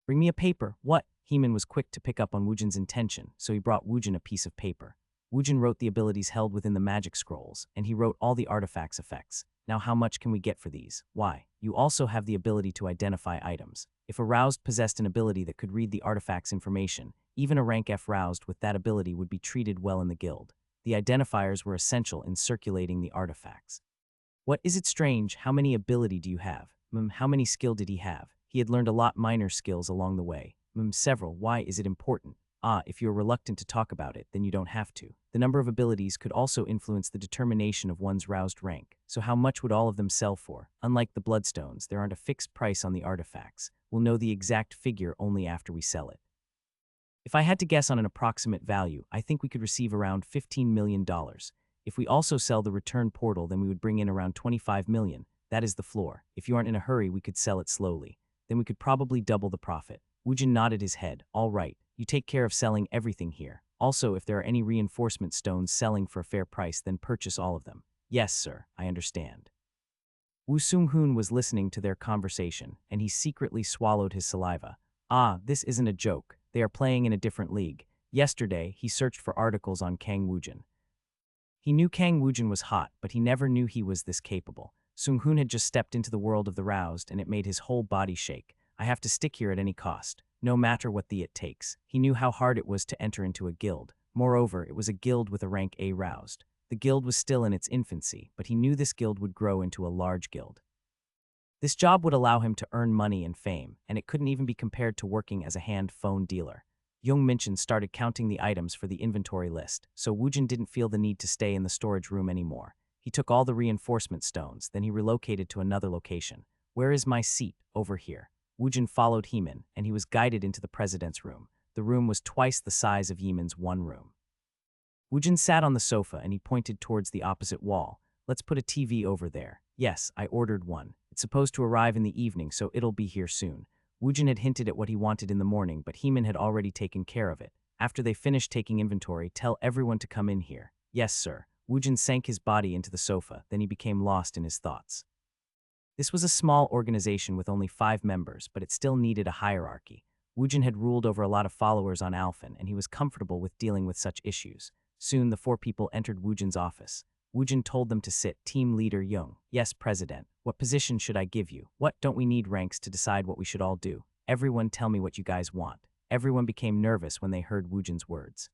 Bring me a paper. What? Heeman was quick to pick up on Woojin's intention, so he brought Woojin a piece of paper. Woojin wrote the abilities held within the magic scrolls, and he wrote all the artifacts' effects. Now how much can we get for these? Why? You also have the ability to identify items. If a roused possessed an ability that could read the artifact's information, even a rank F roused with that ability would be treated well in the guild. The identifiers were essential in circulating the artifacts. What is it strange? How many ability do you have? How many skill did he have? He had learned a lot minor skills along the way. Several. Why is it important? If you're reluctant to talk about it, then you don't have to. The number of abilities could also influence the determination of one's roused rank. So how much would all of them sell for? Unlike the bloodstones, there aren't a fixed price on the artifacts. We'll know the exact figure only after we sell it. If I had to guess on an approximate value, I think we could receive around $15 million. If we also sell the return portal, then we would bring in around $25 million. That is the floor. If you aren't in a hurry, we could sell it slowly. Then we could probably double the profit. Woojin nodded his head. All right, you take care of selling everything here. Also, if there are any reinforcement stones selling for a fair price, then purchase all of them. Yes, sir, I understand. Woo Sung-hoon was listening to their conversation, and he secretly swallowed his saliva. This isn't a joke. They are playing in a different league. Yesterday, he searched for articles on Kang Woojin. He knew Kang Woojin was hot, but he never knew he was this capable. Sung-hoon had just stepped into the world of the roused, and it made his whole body shake. I have to stick here at any cost, no matter what it takes. He knew how hard it was to enter into a guild. Moreover, it was a guild with a rank A roused. The guild was still in its infancy, but he knew this guild would grow into a large guild. This job would allow him to earn money and fame, and it couldn't even be compared to working as a hand phone dealer. Young Minchin started counting the items for the inventory list, so Woojin didn't feel the need to stay in the storage room anymore. He took all the reinforcement stones, then he relocated to another location. Where is my seat? Over here. Woojin followed Heeman, and he was guided into the president's room. The room was twice the size of Yeeman's one room. Woojin sat on the sofa and he pointed towards the opposite wall. Let's put a TV over there. Yes, I ordered one. It's supposed to arrive in the evening, so it'll be here soon. Woojin had hinted at what he wanted in the morning, but Heeman had already taken care of it. After they finished taking inventory, tell everyone to come in here. Yes, sir. Woojin sank his body into the sofa, then he became lost in his thoughts. This was a small organization with only 5 members, but it still needed a hierarchy. Woojin had ruled over a lot of followers on Alphen, and he was comfortable with dealing with such issues. Soon, the 4 people entered Woojin's office. Woojin told them to sit. Team leader Young. Yes, President. What position should I give you? What, don't we need ranks to decide what we should all do? Everyone tell me what you guys want. Everyone became nervous when they heard Woojin's words.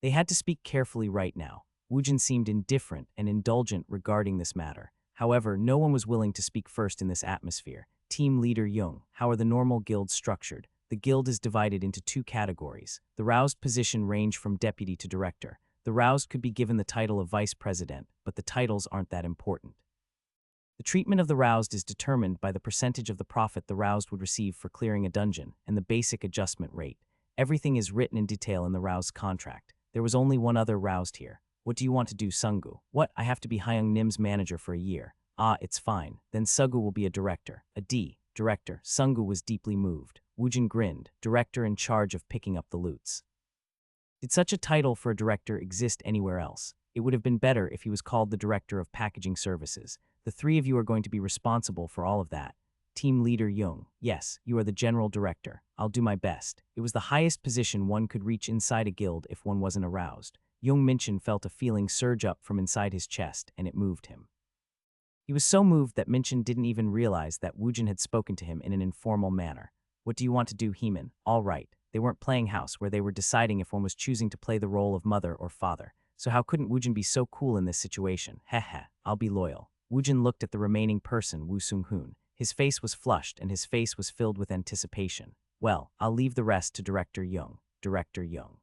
They had to speak carefully right now. Woojin seemed indifferent and indulgent regarding this matter. However, no one was willing to speak first in this atmosphere. Team leader Young. How are the normal guilds structured? The guild is divided into 2 categories. The roused position range from deputy to director. The roused could be given the title of vice president, but the titles aren't that important. The treatment of the roused is determined by the percentage of the profit the roused would receive for clearing a dungeon and the basic adjustment rate. Everything is written in detail in the roused contract. There was only one other roused here. What do you want to do, Sungu? What, I have to be Hyung Nim's manager for a year. It's fine. Then Sugu will be a director. A D. Director. Sungu was deeply moved. Woojin grinned. Director in charge of picking up the loots. Did such a title for a director exist anywhere else? It would have been better if he was called the Director of Packaging Services. The 3 of you are going to be responsible for all of that. Team leader Young. Yes, you are the general director. I'll do my best. It was the highest position one could reach inside a guild if one wasn't aroused. Young Minchin felt a feeling surge up from inside his chest, and it moved him. He was so moved that Minchin didn't even realize that Woojin had spoken to him in an informal manner. What do you want to do, Heeman? All right. They weren't playing house, where they were deciding if one was choosing to play the role of mother or father. So how couldn't Woojin be so cool in this situation? Heh, I'll be loyal. Woojin looked at the remaining person, Woo Sung-hoon. His face was flushed, and his face was filled with anticipation. Well, I'll leave the rest to Director Young. Director Young.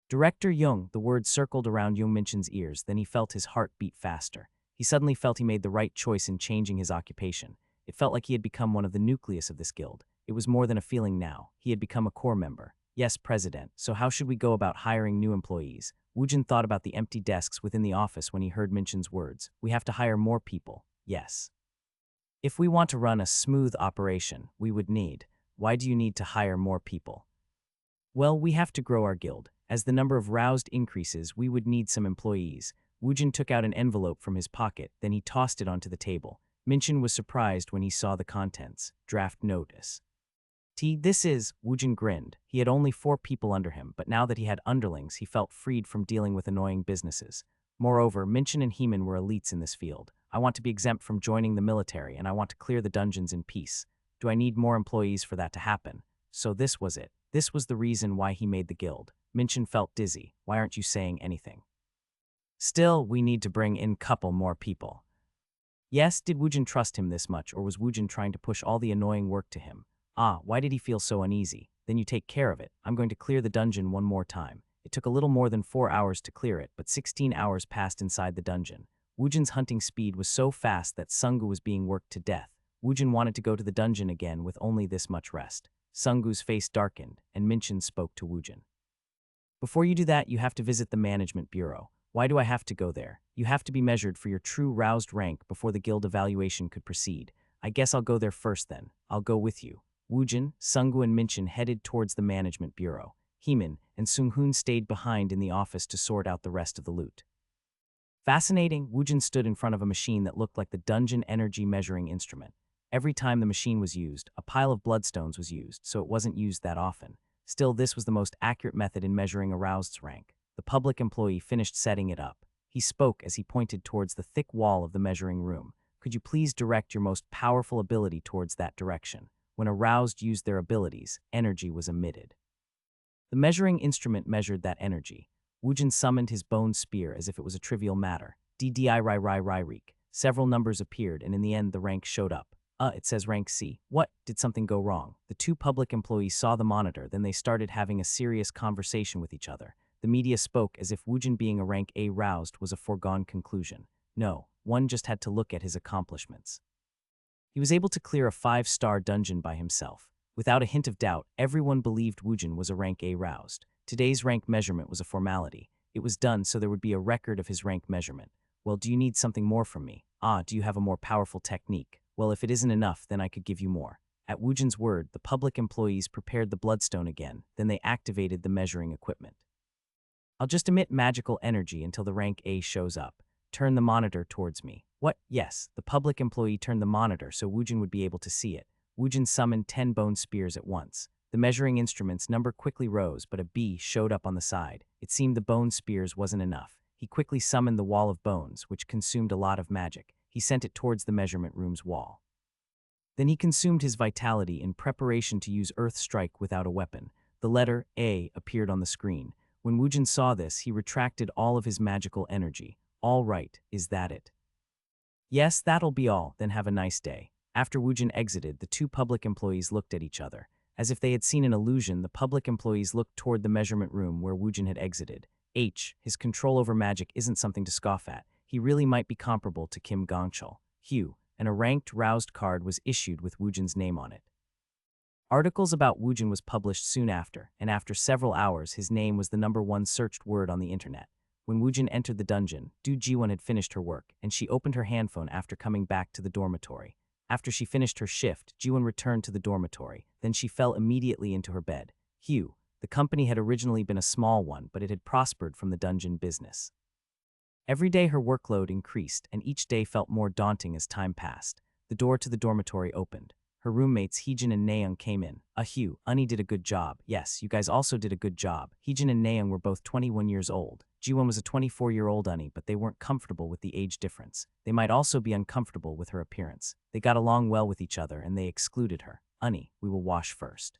Director Young, the word circled around Young Minchin's ears, then he felt his heart beat faster. He suddenly felt he made the right choice in changing his occupation. It felt like he had become one of the nucleus of this guild. It was more than a feeling now. He had become a core member. Yes, President. So how should we go about hiring new employees? Woojin thought about the empty desks within the office when he heard Minchin's words. We have to hire more people. Yes. If we want to run a smooth operation, we would need. Why do you need to hire more people? Well, we have to grow our guild. As the number of roused increases, we would need some employees. Woojin took out an envelope from his pocket, then he tossed it onto the table. Minchin was surprised when he saw the contents. Draft notice. This is, Woojin grinned. He had only 4 people under him, but now that he had underlings, he felt freed from dealing with annoying businesses. Moreover, Minchin and Heeman were elites in this field. I want to be exempt from joining the military, and I want to clear the dungeons in peace. Do I need more employees for that to happen? So this was it. This was the reason why he made the guild. Minchin felt dizzy. Why aren't you saying anything? Still, we need to bring in couple more people. Yes, did Woojin trust him this much, or was Woojin trying to push all the annoying work to him? Why did he feel so uneasy? Then you take care of it. I'm going to clear the dungeon one more time. It took a little more than 4 hours to clear it, but 16 hours passed inside the dungeon. Woojin's hunting speed was so fast that Sungu was being worked to death. Woojin wanted to go to the dungeon again with only this much rest. Sungu's face darkened, and Minchin spoke to Woojin. Before you do that, you have to visit the management bureau. Why do I have to go there? You have to be measured for your true roused rank before the guild evaluation could proceed. I guess I'll go there first then. I'll go with you. Woojin, Sungu and Minchin headed towards the management bureau. Heeman and Sunghoon stayed behind in the office to sort out the rest of the loot. Fascinating, Woojin stood in front of a machine that looked like the dungeon energy measuring instrument. Every time the machine was used, a pile of bloodstones was used, so it wasn't used that often. Still, this was the most accurate method in measuring a roused's rank. The public employee finished setting it up. He spoke as he pointed towards the thick wall of the measuring room. Could you please direct your most powerful ability towards that direction? When a roused used their abilities, energy was emitted. The measuring instrument measured that energy. Woojin summoned his bone spear as if it was a trivial matter. Ddi-ri-ri-ri-reek. Several numbers appeared, and in the end the rank showed up. It says rank C. What? Did something go wrong? The 2 public employees saw the monitor, then they started having a serious conversation with each other. The media spoke as if Woojin being a rank A roused was a foregone conclusion. No, one just had to look at his accomplishments. He was able to clear a 5-star dungeon by himself. Without a hint of doubt, everyone believed Woojin was a rank A roused. Today's rank measurement was a formality. It was done so there would be a record of his rank measurement. Well, do you need something more from me? Do you have a more powerful technique? Well, if it isn't enough, then I could give you more. At Woojin's word, the public employees prepared the bloodstone again, then they activated the measuring equipment. I'll just emit magical energy until the rank A shows up. Turn the monitor towards me. What? Yes, the public employee turned the monitor so Woojin would be able to see it. Woojin summoned 10 bone spears at once. The measuring instrument's number quickly rose, but a B showed up on the side. It seemed the bone spears wasn't enough. He quickly summoned the wall of bones, which consumed a lot of magic. He sent it towards the measurement room's wall. Then he consumed his vitality in preparation to use Earth Strike without a weapon. The letter A appeared on the screen. When Woojin saw this, he retracted all of his magical energy. All right, is that it? Yes, that'll be all, then have a nice day. After Woojin exited, the 2 public employees looked at each other. As if they had seen an illusion, the public employees looked toward the measurement room where Woojin had exited. His control over magic isn't something to scoff at. He really might be comparable to Kim Gongchul. And a ranked roused card was issued with Woojin's name on it. Articles about Woojin was published soon after, and after several hours, his name was the #1 searched word on the internet. When Woojin entered the dungeon, Du Jiwon had finished her work, and she opened her handphone after coming back to the dormitory. After she finished her shift, Jiwon returned to the dormitory. Then she fell immediately into her bed. The company had originally been a small one, but it had prospered from the dungeon business. Every day her workload increased, and each day felt more daunting as time passed. The door to the dormitory opened. Her roommates Heejin and Naeung came in. Unnie did a good job. Yes, you guys also did a good job. Heejin and Naeung were both 21 years old. Jiwon was a 24-year-old Unnie, but they weren't comfortable with the age difference. They might also be uncomfortable with her appearance. They got along well with each other, and they excluded her. Unnie, we will wash first.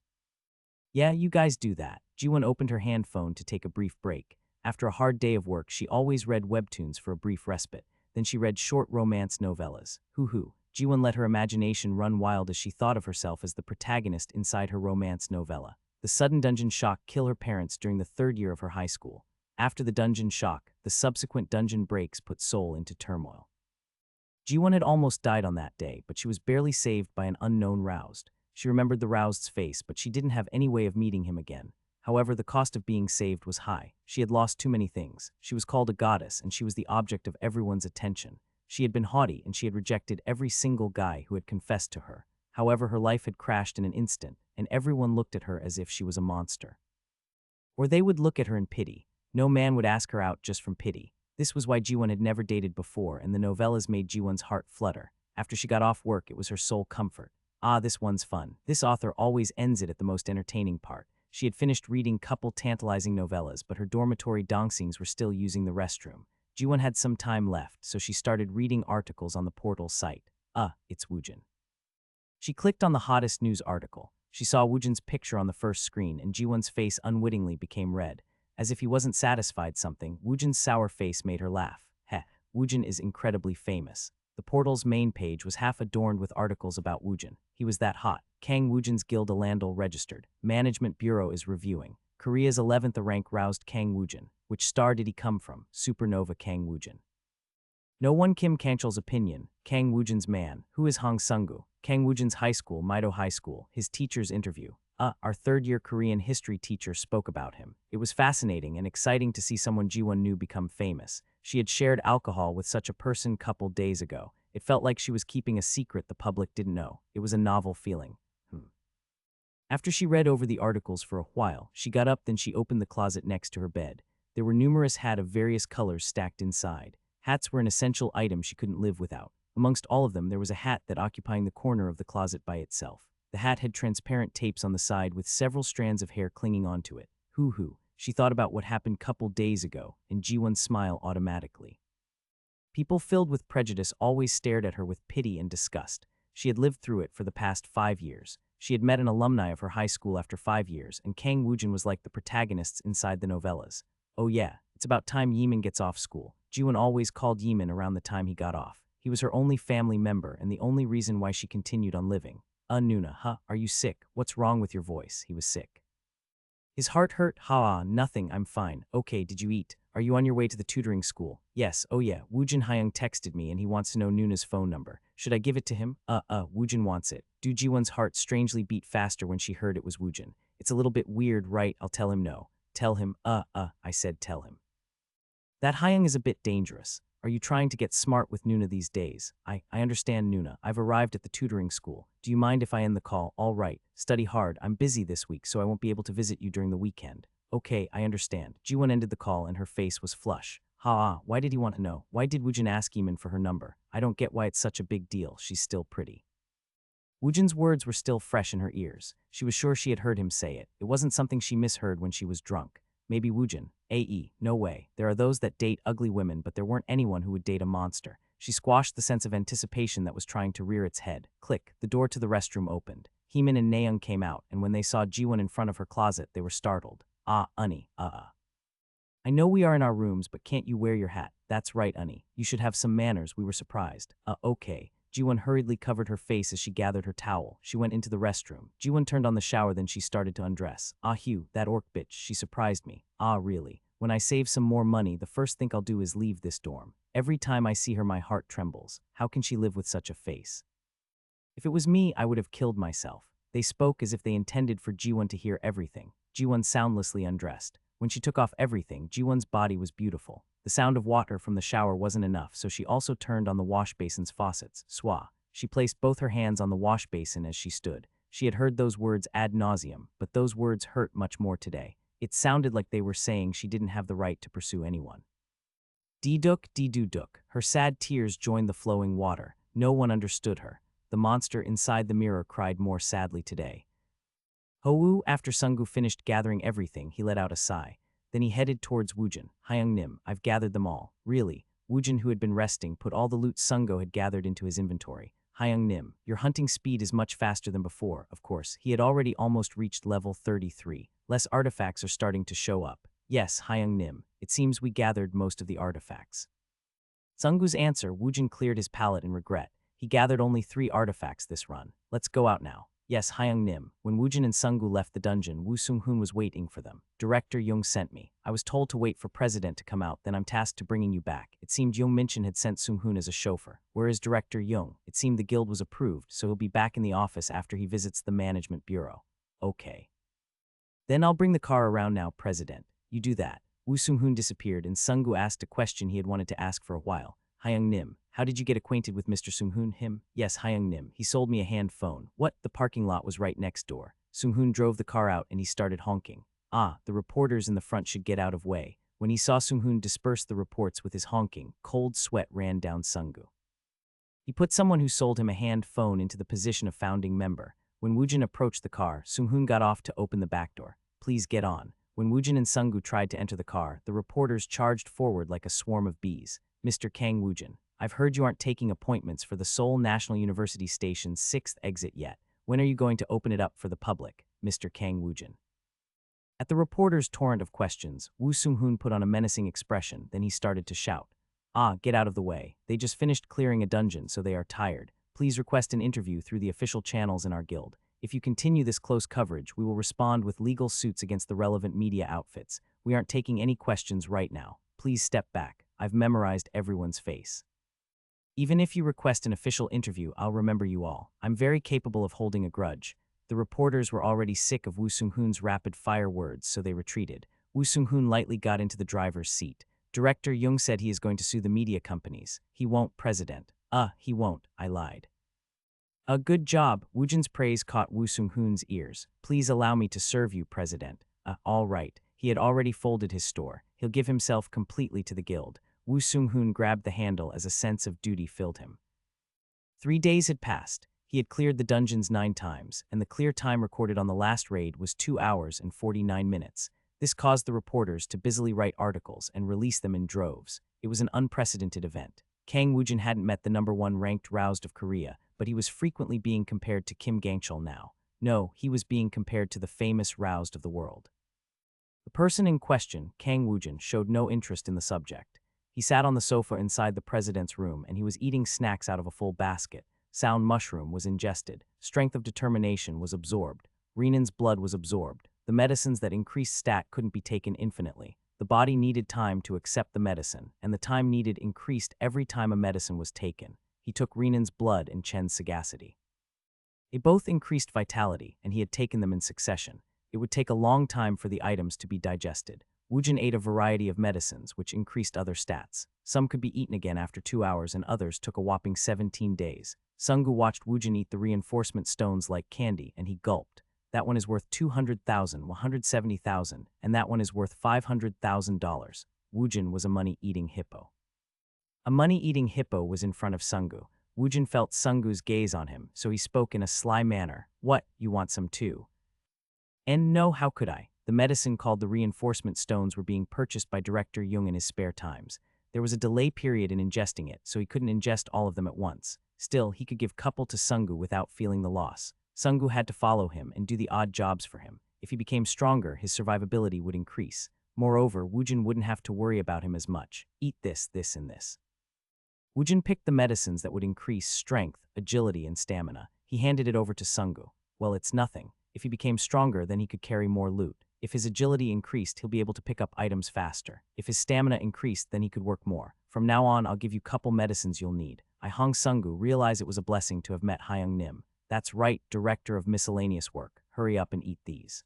Yeah, you guys do that. Jiwon opened her hand phone to take a brief break. After a hard day of work, she always read webtoons for a brief respite. Then she read short romance novellas. Jiwon let her imagination run wild as she thought of herself as the protagonist inside her romance novella. The sudden dungeon shock killed her parents during the 3rd year of her high school. After the dungeon shock, the subsequent dungeon breaks put Seoul into turmoil. Jiwon had almost died on that day, but she was barely saved by an unknown roused. She remembered the roused's face, but she didn't have any way of meeting him again. However, the cost of being saved was high. She had lost too many things. She was called a goddess, and she was the object of everyone's attention. She had been haughty, and she had rejected every single guy who had confessed to her. However, her life had crashed in an instant, and everyone looked at her as if she was a monster. Or they would look at her in pity. No man would ask her out just from pity. This was why Jiwon had never dated before, and the novellas made Jiwon's heart flutter. After she got off work, it was her sole comfort. Ah, this one's fun. This author always ends it at the most entertaining part. She had finished reading couple tantalizing novellas, but her dormitory dongsings were still using the restroom. Jiwon had some time left, so she started reading articles on the portal site. It's Woojin. She clicked on the hottest news article. She saw Woojin's picture on the first screen, and Jiwon's face unwittingly became red. As if he wasn't satisfied something, Woojin's sour face made her laugh. Heh, Woojin is incredibly famous. The portal's main page was half adorned with articles about Woojin. He was that hot. Kang Woojin's Guild Alandal registered. Management Bureau is reviewing. Korea's 11th rank roused Kang Woojin. Which star did he come from? Supernova Kang Woojin. No one Kim Kanchel's opinion. Kang Woojin's man. Who is Hong Sunggu? Kang Woojin's high school, Maido High School. His teacher's interview. Our third-year Korean history teacher spoke about him. It was fascinating and exciting to see someone Jiwon knew become famous. She had shared alcohol with such a person couple days ago. It felt like she was keeping a secret the public didn't know. It was a novel feeling. After she read over the articles for a while, she got up, then she opened the closet next to her bed. There were numerous hats of various colors stacked inside. Hats were an essential item she couldn't live without. Amongst all of them, there was a hat that occupying the corner of the closet by itself. The hat had transparent tapes on the side with several strands of hair clinging onto it. Hoo-hoo. She thought about what happened couple days ago, and Jiwon smiled automatically. People filled with prejudice always stared at her with pity and disgust. She had lived through it for the past 5 years. She had met an alumni of her high school after 5 years, and Kang Woojin was like the protagonists inside the novellas. Oh yeah, it's about time Yeeman gets off school. Jiwon always called Yeeman around the time he got off. He was her only family member and the only reason why she continued on living. Nuna, are you sick? What's wrong with your voice? He was sick. His heart hurt. Nothing, I'm fine. Okay, did you eat? Are you on your way to the tutoring school? Yes, oh yeah, Woojin Hyung texted me and he wants to know Nuna's phone number. Should I give it to him? Woojin wants it. Do Jiwon's heart strangely beat faster when she heard it was Woojin. It's a little bit weird, right? I'll tell him no. Tell him, I said tell him. That Hyung is a bit dangerous. Are you trying to get smart with Nuna these days? I understand, Nuna. I've arrived at the tutoring school. Do you mind if I end the call? All right. Study hard. I'm busy this week, so I won't be able to visit you during the weekend. Okay, I understand. Jiwon ended the call and her face was flush. Why did he want to know? Why did Woojin ask Eamon for her number? I don't get why it's such a big deal. She's still pretty. Woojin's words were still fresh in her ears. She was sure she had heard him say it. It wasn't something she misheard when she was drunk. Maybe Woojin. No way. There are those that date ugly women, but there weren't anyone who would date a monster. She squashed the sense of anticipation that was trying to rear its head. Click, the door to the restroom opened. Heeman and Naeung came out, and when they saw Jiwon in front of her closet, they were startled. Unnie, I know we are in our rooms, but can't you wear your hat? That's right, Unnie. You should have some manners. We were surprised. Okay. Jiwon hurriedly covered her face as she gathered her towel. She went into the restroom. Jiwon turned on the shower, then she started to undress. Hugh, that orc bitch, she surprised me. Really? When I save some more money, the first thing I'll do is leave this dorm. Every time I see her, my heart trembles. How can she live with such a face? If it was me, I would have killed myself. They spoke as if they intended for Jiwon to hear everything. Jiwon soundlessly undressed. When she took off everything, Jiwon's body was beautiful. The sound of water from the shower wasn't enough, so she also turned on the wash basin's faucets. Swa. She placed both her hands on the wash basin as she stood. She had heard those words ad nauseum, but those words hurt much more today. It sounded like they were saying she didn't have the right to pursue anyone. Dee-duk, dee-doo-duk. Her sad tears joined the flowing water. No one understood her. The monster inside the mirror cried more sadly today. Hou, after Sunggu finished gathering everything, he let out a sigh. Then he headed towards Woojin. Hyung Nim, I've gathered them all. Really? Woojin, who had been resting, put all the loot Sunggu had gathered into his inventory. Hyung Nim, your hunting speed is much faster than before, of course. He had already almost reached level 33. Less artifacts are starting to show up. Yes, Hyung Nim, it seems we gathered most of the artifacts. Sunggu's answer, Woojin cleared his palate in regret. He gathered only 3 artifacts this run. Let's go out now. Yes, Hyung Nim. When Woojin and Sunggu left the dungeon, Woo Sung-hoon was waiting for them. Director Young sent me. I was told to wait for President to come out, then I'm tasked to bringing you back. It seemed Young Minchin had sent Sung-hoon as a chauffeur. Where is Director Young? It seemed the guild was approved, so he'll be back in the office after he visits the management bureau. Okay. Then I'll bring the car around now, President. You do that. Woo Sung-hoon disappeared, and Sunggu asked a question he had wanted to ask for a while. Hyung Nim, how did you get acquainted with Mr. Sung-hoon? Him? Yes, Hyung Nim. He sold me a hand phone. What? The parking lot was right next door. Sung-hoon drove the car out and he started honking. The reporters in the front should get out of way. When he saw Sung-hoon disperse the reports with his honking, cold sweat ran down Sung-gu. He put someone who sold him a hand phone into the position of founding member. When Woojin approached the car, Sung-hoon got off to open the back door. Please get on. When Woojin and Sung-gu tried to enter the car, the reporters charged forward like a swarm of bees. Mr. Kang Woojin, I've heard you aren't taking appointments for the Seoul National University Station's 6th exit yet. When are you going to open it up for the public? Mr. Kang Woojin. At the reporter's torrent of questions, Woo Sung-hoon put on a menacing expression, then he started to shout. Get out of the way. They just finished clearing a dungeon, so they are tired. Please request an interview through the official channels in our guild. If you continue this close coverage, we will respond with legal suits against the relevant media outfits. We aren't taking any questions right now. Please step back. I've memorized everyone's face. Even if you request an official interview, I'll remember you all. I'm very capable of holding a grudge. The reporters were already sick of Woo Sung-hoon's rapid-fire words, so they retreated. Woo Sung-hoon lightly got into the driver's seat. Director Jung said he is going to sue the media companies. He won't, President. He won't, I lied. A good job. Woojin's praise caught Woo Sung-hoon's ears. Please allow me to serve you, President. All right. He had already folded his store. He'll give himself completely to the guild. Woo Sung-hoon grabbed the handle as a sense of duty filled him. 3 days had passed. He had cleared the dungeons 9 times, and the clear time recorded on the last raid was 2 hours and 49 minutes. This caused the reporters to busily write articles and release them in droves. It was an unprecedented event. Kang Woojin hadn't met the #1 ranked Roused of Korea, but he was frequently being compared to Kim Gangchul now. No, he was being compared to the famous Roused of the world. The person in question, Kang Woojin, showed no interest in the subject. He sat on the sofa inside the president's room, and he was eating snacks out of a full basket. Sound mushroom was ingested. Strength of determination was absorbed. Renan's blood was absorbed. The medicines that increased stat couldn't be taken infinitely. The body needed time to accept the medicine, and the time needed increased every time a medicine was taken. He took Renan's blood and Chen's sagacity. They both increased vitality, and he had taken them in succession. It would take a long time for the items to be digested. Woojin ate a variety of medicines, which increased other stats. Some could be eaten again after 2 hours, and others took a whopping 17 days. Sung-gu watched Woojin eat the reinforcement stones like candy, and he gulped. That one is worth 200,000, 170,000, and that one is worth $500,000. Woojin was a money-eating hippo. A money-eating hippo was in front of Sung-gu. Woojin felt Sung-gu's gaze on him, so he spoke in a sly manner. What, you want some too? And no, how could I? The medicine called the reinforcement stones were being purchased by Director Jung in his spare times. There was a delay period in ingesting it, so he couldn't ingest all of them at once. Still, he could give couple to Sung-gu without feeling the loss. Sung-gu had to follow him and do the odd jobs for him. If he became stronger, his survivability would increase. Moreover, Woojin wouldn't have to worry about him as much. Eat this, this, and this. Woojin picked the medicines that would increase strength, agility, and stamina. He handed it over to Sung-gu. Well, it's nothing. If he became stronger, then he could carry more loot. If his agility increased, he'll be able to pick up items faster. If his stamina increased, then he could work more. From now on, I'll give you couple medicines you'll need. I hung Sung-gu, realized it was a blessing to have met Hyung Nim. That's right, Director of Miscellaneous Work. Hurry up and eat these.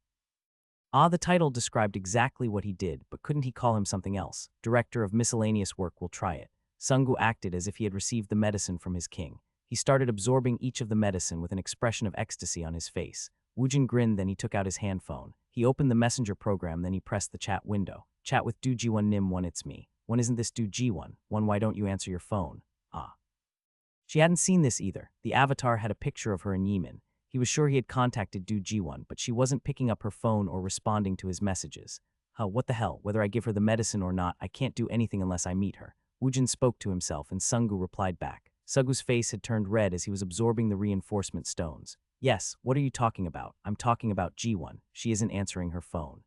The title described exactly what he did, but couldn't he call him something else? Director of Miscellaneous Work will try it. Sung-gu acted as if he had received the medicine from his king. He started absorbing each of the medicine with an expression of ecstasy on his face. Woojin grinned, then he took out his hand phone. He opened the messenger program, then he pressed the chat window. Chat with Do Ji1 Nim 1, it's me. 1, isn't this Do Ji1? 1, why don't you answer your phone? She hadn't seen this either. The avatar had a picture of her in Yemen. He was sure he had contacted Do Ji1, but she wasn't picking up her phone or responding to his messages. What the hell? Whether I give her the medicine or not, I can't do anything unless I meet her. Woojin spoke to himself, and Sung-gu replied back. Sung-gu's face had turned red as he was absorbing the reinforcement stones. Yes, what are you talking about? I'm talking about Ji1. She isn't answering her phone.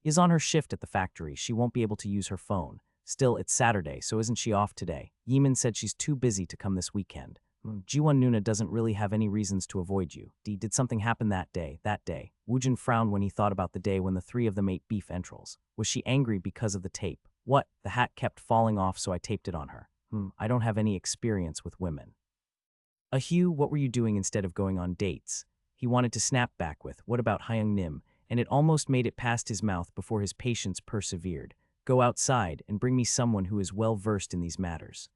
Is on her shift at the factory. She won't be able to use her phone. Still, it's Saturday, so isn't she off today? Yemen said she's too busy to come this weekend. Ji1 Nuna doesn't really have any reasons to avoid you. Did something happen that day? Woojin frowned when he thought about the day when the 3 of them ate beef entrails. Was she angry because of the tape? What? The hat kept falling off, so I taped it on her. I don't have any experience with women. Hugh, what were you doing instead of going on dates? He wanted to snap back with, what about Hyung Nim? And it almost made it past his mouth before his patience persevered. Go outside and bring me someone who is well versed in these matters.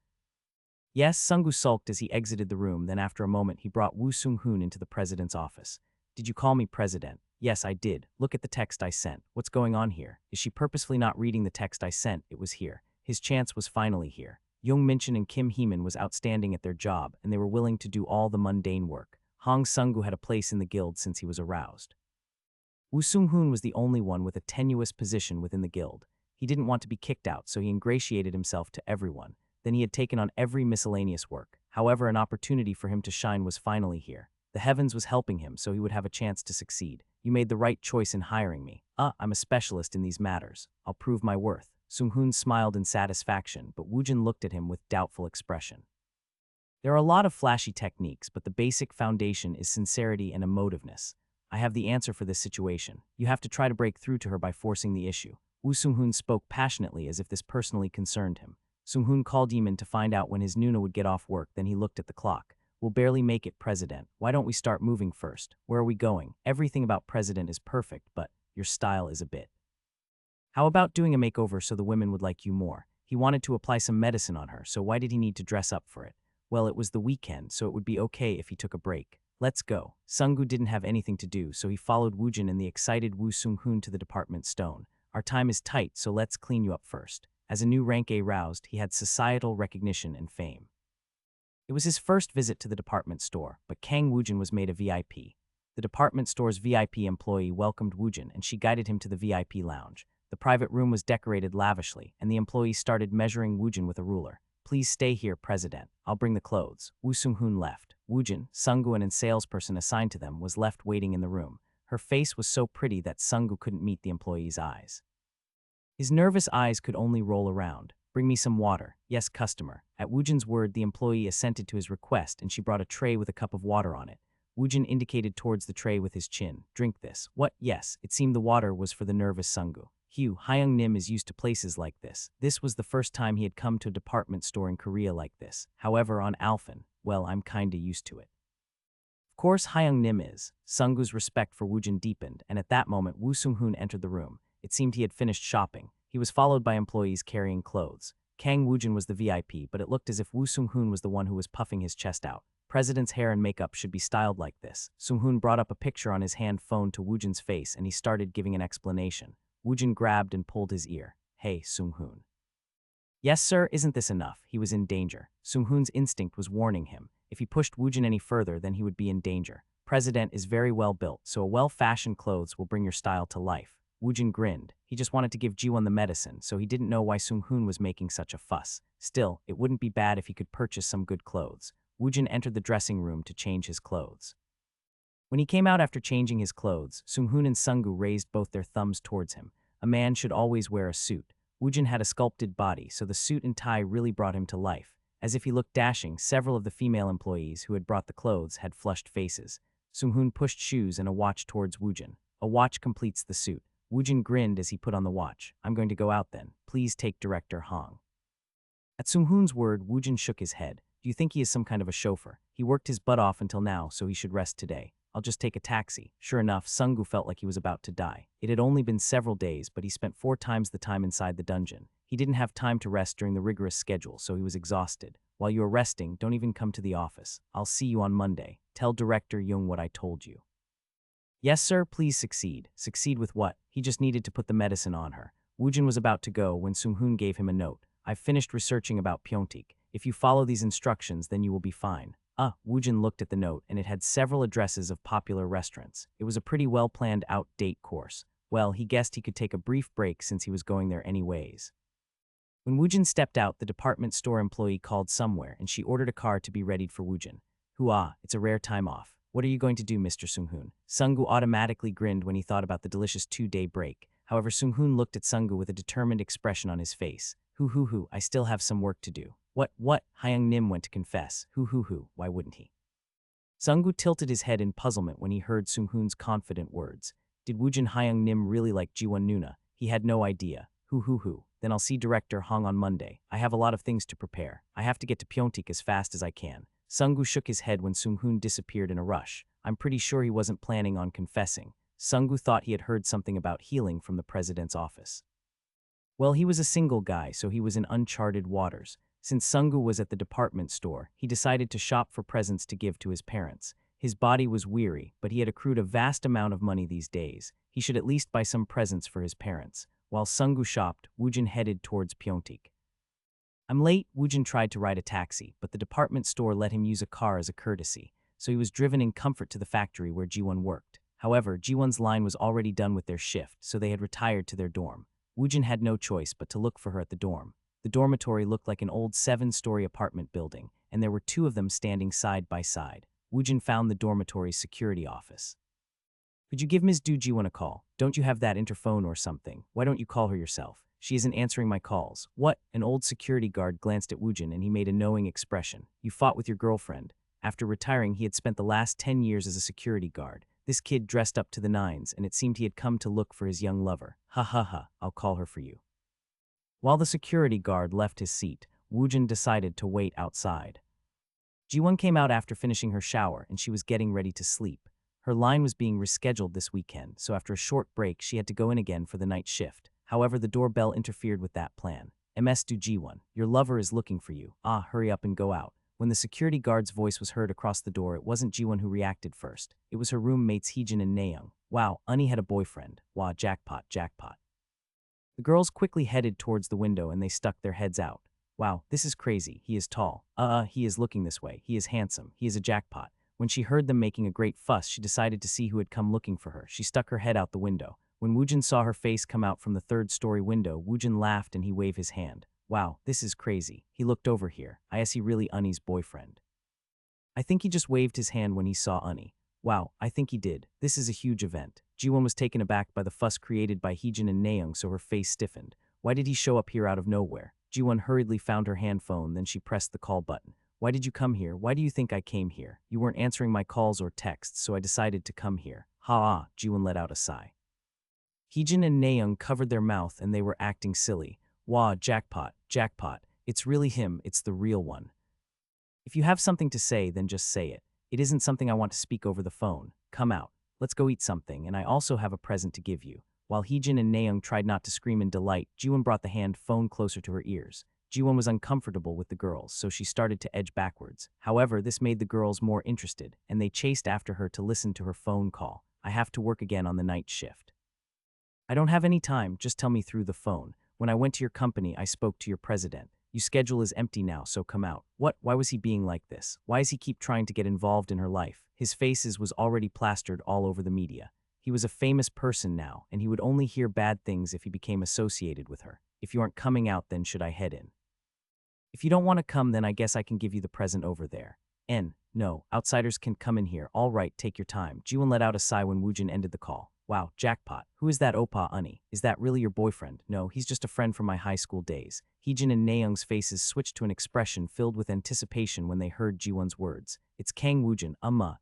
Yes, Sung-gu sulked as he exited the room, then after a moment he brought Woo Sung-hoon into the president's office. Did you call me president? Yes, I did. Look at the text I sent. What's going on here? Is she purposefully not reading the text I sent? It was here. His chance was finally here. Young Minchin and Kim Heeman was outstanding at their job, and they were willing to do all the mundane work. Hong Sung-gu had a place in the guild since he was aroused. Woo Sung-hoon was the only one with a tenuous position within the guild. He didn't want to be kicked out, so he ingratiated himself to everyone. Then he had taken on every miscellaneous work. However, an opportunity for him to shine was finally here. The heavens was helping him, so he would have a chance to succeed. You made the right choice in hiring me. I'm a specialist in these matters. I'll prove my worth. Sung-hoon smiled in satisfaction, but Woojin looked at him with doubtful expression. There are a lot of flashy techniques, but the basic foundation is sincerity and emotiveness. I have the answer for this situation. You have to try to break through to her by forcing the issue. Woo Sung-hoon spoke passionately as if this personally concerned him. Sung-hoon called Yeeman to find out when his Nuna would get off work, then he looked at the clock. We'll barely make it, President. Why don't we start moving first? Where are we going? Everything about President is perfect, but your style is a bit. How about doing a makeover so the women would like you more? He wanted to apply some medicine on her, so why did he need to dress up for it? Well, it was the weekend, so it would be okay if he took a break. Let's go. Sung-gu didn't have anything to do, so he followed Woojin and the excited Woo Sung-hoon to the department stone. Our time is tight, so let's clean you up first. As a new rank A roused, he had societal recognition and fame. It was his first visit to the department store, but Kang Woojin was made a VIP. The department store's VIP employee welcomed Woojin, and she guided him to the VIP lounge. The private room was decorated lavishly, and the employee started measuring Woojin with a ruler. Please stay here, President. I'll bring the clothes. Woo Sung-hoon left. Woojin, Sung-gu and a salesperson assigned to them, was left waiting in the room. Her face was so pretty that Sung-gu couldn't meet the employee's eyes. His nervous eyes could only roll around. Bring me some water. Yes, customer. At Woojin's word, the employee assented to his request, and she brought a tray with a cup of water on it. Woojin indicated towards the tray with his chin. Drink this. What? Yes. It seemed the water was for the nervous Sung-gu. Hugh, Hyung Nim is used to places like this. This was the first time he had come to a department store in Korea like this. However, on Alphen, well, I'm kinda used to it. Of course, Hyung Nim is. Sung-gu's respect for Woojin deepened, and at that moment, Woo Sung-hoon entered the room. It seemed he had finished shopping. He was followed by employees carrying clothes. Kang Woojin was the VIP, but it looked as if Woo Sung-hoon was the one who was puffing his chest out. President's hair and makeup should be styled like this. Sung-hoon brought up a picture on his hand phone to Woojin's face, and he started giving an explanation. Woojin grabbed and pulled his ear. Hey, Sung-hoon. Yes, sir, isn't this enough? He was in danger. Sung-hoon's instinct was warning him. If he pushed Woojin any further, then he would be in danger. President is very well built, so a well-fashioned clothes will bring your style to life. Woojin grinned. He just wanted to give Jiwon the medicine, so he didn't know why Sung-hoon was making such a fuss. Still, it wouldn't be bad if he could purchase some good clothes. Woojin entered the dressing room to change his clothes. When he came out after changing his clothes, Sung-hoon and Sung-gu raised both their thumbs towards him. A man should always wear a suit. Woojin had a sculpted body, so the suit and tie really brought him to life. As if he looked dashing, several of the female employees who had brought the clothes had flushed faces. Sung-hoon pushed shoes and a watch towards Woojin. A watch completes the suit. Woojin grinned as he put on the watch. I'm going to go out then. Please take Director Hong. At Sung-hoon's word, Woojin shook his head. Do you think he is some kind of a chauffeur? He worked his butt off until now, so he should rest today. I'll just take a taxi. Sure enough, Sung-gu felt like he was about to die. It had only been several days, but he spent 4 times the time inside the dungeon. He didn't have time to rest during the rigorous schedule, so he was exhausted. While you are resting, don't even come to the office. I'll see you on Monday. Tell Director Jung what I told you. Yes, sir, please succeed. Succeed with what? He just needed to put the medicine on her. Woojin was about to go when Sung-hoon gave him a note. I've finished researching about Pyeongtaek. If you follow these instructions, then you will be fine. Woojin looked at the note, and it had several addresses of popular restaurants. It was a pretty well-planned out-date course. Well, he guessed he could take a brief break since he was going there anyways. When Woojin stepped out, the department store employee called somewhere, and she ordered a car to be readied for Woojin. Hoo-ah, it's a rare time off. What are you going to do, Mr. Sung-hoon? Sung-gu automatically grinned when he thought about the delicious 2-day break. However, Sung-hoon looked at Sung-gu with a determined expression on his face. Hoo, I still have some work to do. What? Hyung Nim went to confess. Hoo, why wouldn't he? Sung-gu tilted his head in puzzlement when he heard Sung-hoon's confident words. Did Woojin Hyung Nim really like Jiwon Nuna? He had no idea. Hoo. Then I'll see Director Hong on Monday. I have a lot of things to prepare. I have to get to Pyeongtaek as fast as I can. Sung-gu shook his head when Sung-hoon disappeared in a rush. I'm pretty sure he wasn't planning on confessing. Sung-gu thought he had heard something about healing from the president's office. Well, he was a single guy, so he was in uncharted waters. Since Sung-gu was at the department store, he decided to shop for presents to give to his parents. His body was weary, but he had accrued a vast amount of money these days. He should at least buy some presents for his parents. While Sungu shopped, Woojin headed towards Pyeongtaek. "I'm late," Woojin tried to ride a taxi, but the department store let him use a car as a courtesy, so he was driven in comfort to the factory where Jiwon worked. However, Jiwon's line was already done with their shift, so they had retired to their dorm. Woojin had no choice but to look for her at the dorm. The dormitory looked like an old 7-story apartment building, and there were 2 of them standing side by side. Woojin found the dormitory's security office. "Could you give Ms. Du Jiwon a call? Don't you have that interphone or something? Why don't you call her yourself? She isn't answering my calls." "What?" An old security guard glanced at Woojin and he made a knowing expression. "You fought with your girlfriend." After retiring, he had spent the last 10 years as a security guard. This kid dressed up to the nines, and it seemed he had come to look for his young lover. "Ha ha ha, I'll call her for you." While the security guard left his seat, Woojin decided to wait outside. Jiwon came out after finishing her shower, and she was getting ready to sleep. Her line was being rescheduled this weekend, so after a short break, she had to go in again for the night shift. However, the doorbell interfered with that plan. "Ms. Du Jiwon, your lover is looking for you. Ah, hurry up and go out." When the security guard's voice was heard across the door, it wasn't Jiwon who reacted first. It was her roommates Heejin and Nayoung. Wow, Unnie had a boyfriend. Wow, jackpot, jackpot. The girls quickly headed towards the window and they stuck their heads out. "Wow, this is crazy. He is tall. He is looking this way. He is handsome. He is a jackpot." When she heard them making a great fuss, she decided to see who had come looking for her. She stuck her head out the window. When Woojin saw her face come out from the 3rd-story window, Woojin laughed and he waved his hand. "Wow, this is crazy. He looked over here. I guess he really Unnie's boyfriend." "I think he just waved his hand when he saw Unnie." "Wow, I think he did. This is a huge event." Jiwon was taken aback by the fuss created by Heejin and Nayoung, so her face stiffened. Why did he show up here out of nowhere? Jiwon hurriedly found her hand phone, then she pressed the call button. "Why did you come here? Why do you think I came here? You weren't answering my calls or texts, so I decided to come here." "Ha ah," Jiwon let out a sigh. Heejin and Nayoung covered their mouth and they were acting silly. "Wah, jackpot, jackpot. It's really him, it's the real one. If you have something to say, then just say it. It isn't something I want to speak over the phone. Come out. Let's go eat something, and I also have a present to give you." While Heejin and Nayoung tried not to scream in delight, Jiwon brought the hand phone closer to her ears. Jiwon was uncomfortable with the girls, so she started to edge backwards. However, this made the girls more interested, and they chased after her to listen to her phone call. "I have to work again on the night shift. I don't have any time, just tell me through the phone. When I went to your company, I spoke to your president. Your schedule is empty now, so come out." "What? Why was he being like this? Why does he keep trying to get involved in her life?" His face was already plastered all over the media. He was a famous person now, and he would only hear bad things if he became associated with her. "If you aren't coming out, then should I head in?" "If you don't want to come, then I guess I can give you the present over there." No, outsiders can come in here. "All right, take your time." Jiwon let out a sigh when Woojin ended the call. "Wow, jackpot. Who is that Oppa Unnie? Is that really your boyfriend?" "No, he's just a friend from my high school days." Heejin and Nayoung's faces switched to an expression filled with anticipation when they heard Jiwon's words. "It's Kang Woojin,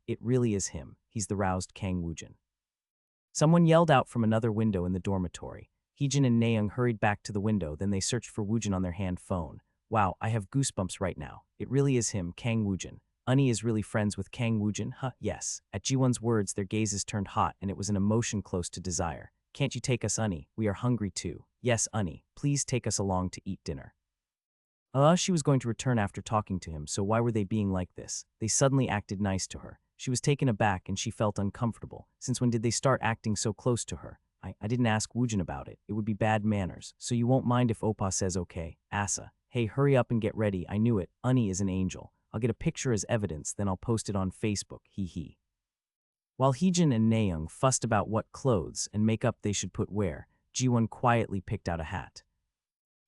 it really is him." He's the roused Kang Woojin. Someone yelled out from another window in the dormitory. Heejin and Nayoung hurried back to the window, then they searched for Woojin on their hand phone. "Wow, I have goosebumps right now. It really is him, Kang Woojin. Unnie is really friends with Kang Woojin, huh?" "Yes." At Jiwon's words, their gazes turned hot, and it was an emotion close to desire. "Can't you take us, Unnie? We are hungry too." "Yes, Unnie. Please take us along to eat dinner." She was going to return after talking to him, so why were they being like this? They suddenly acted nice to her. She was taken aback and she felt uncomfortable. Since when did they start acting so close to her? I didn't ask Woojin about it. It would be bad manners. "So you won't mind if Oppa says okay?" "Asa. Hey, hurry up and get ready. I knew it. Unnie is an angel. I'll get a picture as evidence, then I'll post it on Facebook, hee. While Heejin and Nayoung fussed about what clothes and makeup they should put where, Jiwon quietly picked out a hat.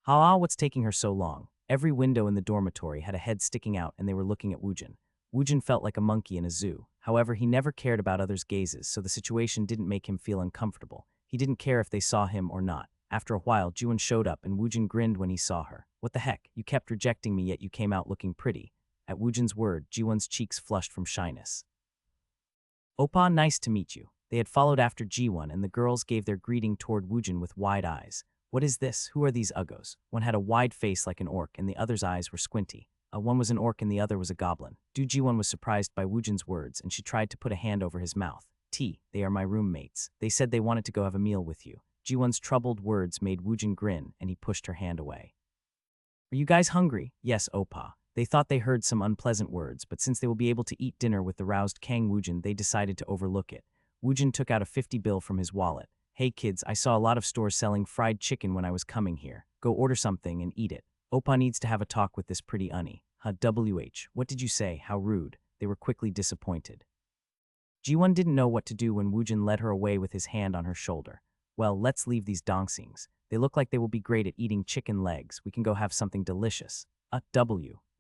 What's taking her so long? Every window in the dormitory had a head sticking out and they were looking at Woojin. Woojin felt like a monkey in a zoo. However, he never cared about others' gazes, so the situation didn't make him feel uncomfortable. He didn't care if they saw him or not. After a while, Jiwon showed up and Woojin grinned when he saw her. "What the heck? You kept rejecting me, yet you came out looking pretty." At Woojin's word, Jiwon's cheeks flushed from shyness. "Oppa, nice to meet you." They had followed after Jiwon, and the girls gave their greeting toward Woojin with wide eyes. "What is this? Who are these uggos?" One had a wide face like an orc, and the other's eyes were squinty. One was an orc and the other was a goblin. Jiwon was surprised by Woojin's words, and she tried to put a hand over his mouth. They are my roommates. They said they wanted to go have a meal with you." Jiwon's troubled words made Woojin grin, and he pushed her hand away. "Are you guys hungry?" "Yes, Oppa." They thought they heard some unpleasant words, but since they will be able to eat dinner with the roused Kang Woojin, they decided to overlook it. Woojin took out a 50 bill from his wallet. Hey kids, I saw a lot of stores selling fried chicken when I was coming here. Go order something and eat it. Oppa needs to have a talk with this pretty unny. What did you say? How rude. They were quickly disappointed. Jiwon didn't know what to do when Woojin led her away with his hand on her shoulder. Well, let's leave these dongsings. They look like they will be great at eating chicken legs. We can go have something delicious.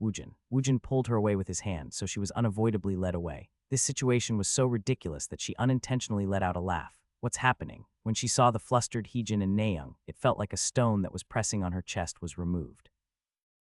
Woojin. Woojin pulled her away with his hand, so she was unavoidably led away. This situation was so ridiculous that she unintentionally let out a laugh. What's happening? When she saw the flustered Heejin and Naeung, it felt like a stone that was pressing on her chest was removed.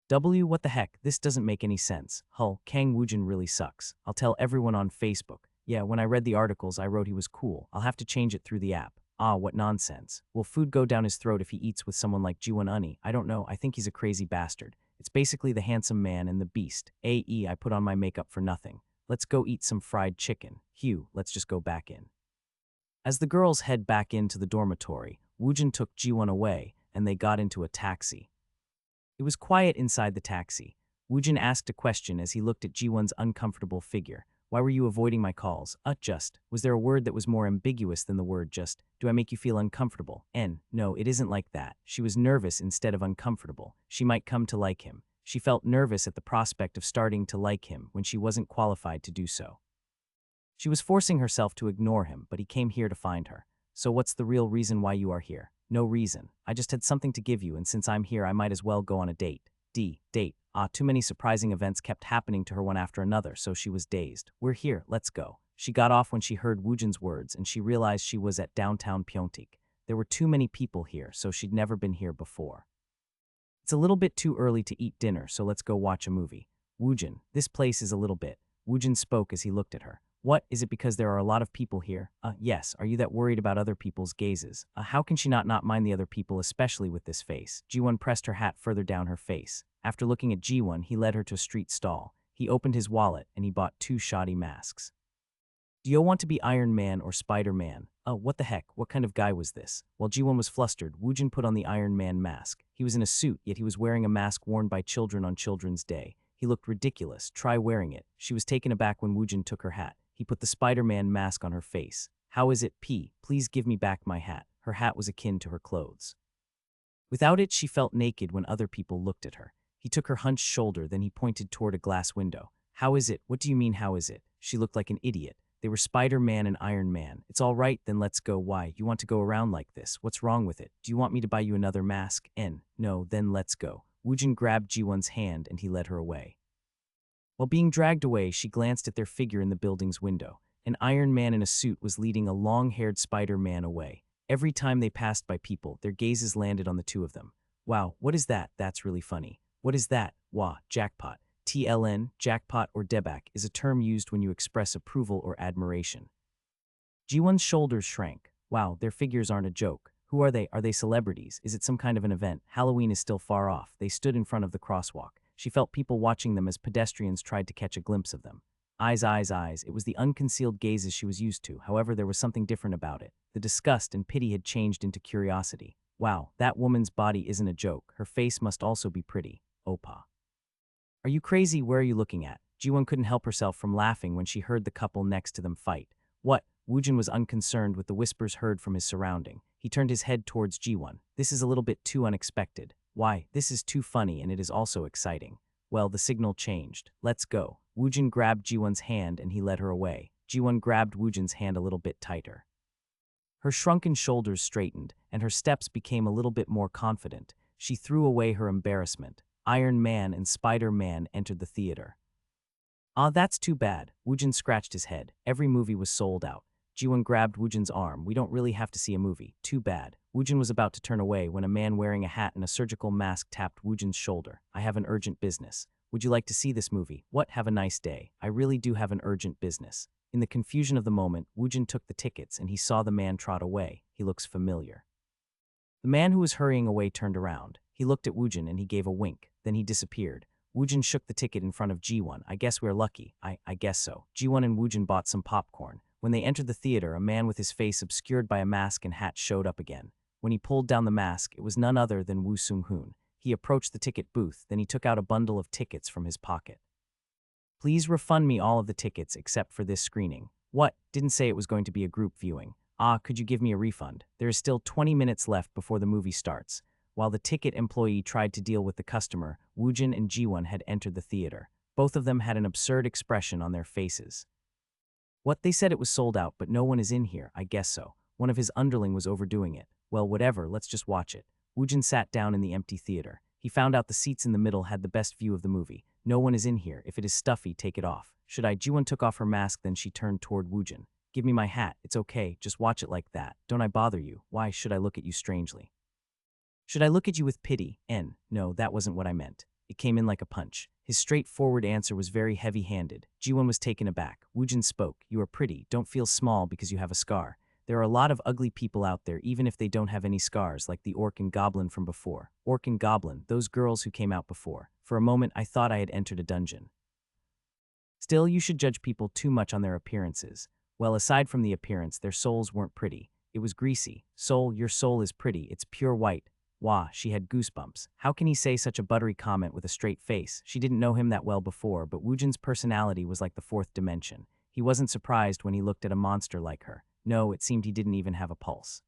What the heck? This doesn't make any sense. Kang Woojin really sucks. I'll tell everyone on Facebook. Yeah, when I read the articles, I wrote he was cool. I'll have to change it through the app. What nonsense. Will food go down his throat if he eats with someone like Jiwon Unny? I don't know. I think he's a crazy bastard. It's basically the handsome man and the beast. I put on my makeup for nothing. Let's go eat some fried chicken. Let's just go back in. As the girls head back into the dormitory, Woojin took Jiwon away, and they got into a taxi. It was quiet inside the taxi. Woojin asked a question as he looked at Jiwon's uncomfortable figure. Why were you avoiding my calls? Just. Was there a word that was more ambiguous than the word just? Do I make you feel uncomfortable? No, it isn't like that. She was nervous instead of uncomfortable. She might come to like him. She felt nervous at the prospect of starting to like him when she wasn't qualified to do so. She was forcing herself to ignore him, but he came here to find her. So what's the real reason why you are here? No reason. I just had something to give you, and since I'm here, I might as well go on a date. Date. Too many surprising events kept happening to her one after another, so she was dazed. We're here, let's go. She got off when she heard Woojin's words, and she realized she was at downtown Pyeongtaek. There were too many people here, so she'd never been here before. It's a little bit too early to eat dinner, so let's go watch a movie. Woojin, this place is a little bit. Woojin spoke as he looked at her. What, is it because there are a lot of people here? Yes, are you that worried about other people's gazes? How can she not mind the other people, especially with this face? Jiwon pressed her hat further down her face. After looking at Jiwon, he led her to a street stall. He opened his wallet, and he bought 2 shoddy masks. Do you want to be Iron Man or Spider-Man? What the heck, what kind of guy was this? While Jiwon was flustered, Woojin put on the Iron Man mask. He was in a suit, yet he was wearing a mask worn by children on Children's Day. He looked ridiculous. Try wearing it. She was taken aback when Woojin took her hat. He put the Spider-Man mask on her face. How is it, P? Please give me back my hat. Her hat was akin to her clothes. Without it, she felt naked when other people looked at her. He took her hunched shoulder, then he pointed toward a glass window. How is it? What do you mean, how is it? She looked like an idiot. They were Spider-Man and Iron Man. It's all right, then let's go. Why? You want to go around like this? What's wrong with it? Do you want me to buy you another mask? No, then let's go. Woojin grabbed Jiwon's hand and he led her away. While being dragged away, she glanced at their figure in the building's window. An Iron Man in a suit was leading a long-haired Spider-Man away. Every time they passed by people, their gazes landed on the two of them. Wow, what is that? That's really funny. What is that? Wah, jackpot. TLN, jackpot or debak, is a term used when you express approval or admiration. Jiwon's shoulders shrank. Wow, their figures aren't a joke. Who are they? Are they celebrities? Is it some kind of an event? Halloween is still far off. They stood in front of the crosswalk. She felt people watching them as pedestrians tried to catch a glimpse of them. Eyes. It was the unconcealed gazes she was used to. However, there was something different about it. The disgust and pity had changed into curiosity. Wow, that woman's body isn't a joke. Her face must also be pretty. Oppa. Are you crazy? Where are you looking at? Jiwon couldn't help herself from laughing when she heard the couple next to them fight. What? Woojin was unconcerned with the whispers heard from his surrounding. He turned his head towards Jiwon. This is a little bit too unexpected. Why, this is too funny and it is also exciting. Well, the signal changed. Let's go. Woojin grabbed Jiwon's hand and he led her away. Jiwon grabbed Woojin's hand a little bit tighter. Her shrunken shoulders straightened and her steps became a little bit more confident. She threw away her embarrassment. Iron Man and Spider-Man entered the theater. That's too bad. Woojin scratched his head. Every movie was sold out. Jiwon grabbed Woojin's arm. We don't really have to see a movie. Too bad. Woojin was about to turn away when a man wearing a hat and a surgical mask tapped Woojin's shoulder. I have an urgent business. Would you like to see this movie? What? Have a nice day. I really do have an urgent business. In the confusion of the moment, Woojin took the tickets and he saw the man trot away. He looks familiar. The man who was hurrying away turned around. He looked at Woojin and he gave a wink. Then he disappeared. Woojin shook the ticket in front of Jiwon. I guess we're lucky. I guess so. Jiwon and Woojin bought some popcorn. When they entered the theater, a man with his face obscured by a mask and hat showed up again. When he pulled down the mask, it was none other than Woo Sung-hoon. He approached the ticket booth, then he took out a bundle of tickets from his pocket. Please refund me all of the tickets except for this screening. What? Didn't say it was going to be a group viewing. Ah, could you give me a refund? There is still 20 minutes left before the movie starts. While the ticket employee tried to deal with the customer, Woojin and Jiwon had entered the theater. Both of them had an absurd expression on their faces. What? They said it was sold out, but no one is in here. I guess so. One of his underling was overdoing it. Well, whatever, let's just watch it. Woojin sat down in the empty theater. He found out the seats in the middle had the best view of the movie. No one is in here. If it is stuffy, take it off. Should I? Jiwon took off her mask, then she turned toward Woojin. Give me my hat. It's okay. Just watch it like that. Don't I bother you? Why should I look at you strangely? Should I look at you with pity? No, that wasn't what I meant. It came in like a punch. His straightforward answer was very heavy-handed. Jiwon was taken aback. Woojin spoke. You are pretty. Don't feel small because you have a scar. There are a lot of ugly people out there, even if they don't have any scars, like the orc and goblin from before. Orc and goblin, those girls who came out before. For a moment, I thought I had entered a dungeon. Still, you should judge people too much on their appearances. Well, aside from the appearance, their souls weren't pretty. It was greasy. Soul, your soul is pretty. It's pure white. Wah, she had goosebumps. How can he say such a buttery comment with a straight face? She didn't know him that well before, but Woojin's personality was like the fourth dimension. He wasn't surprised when he looked at a monster like her. No, it seemed he didn't even have a pulse.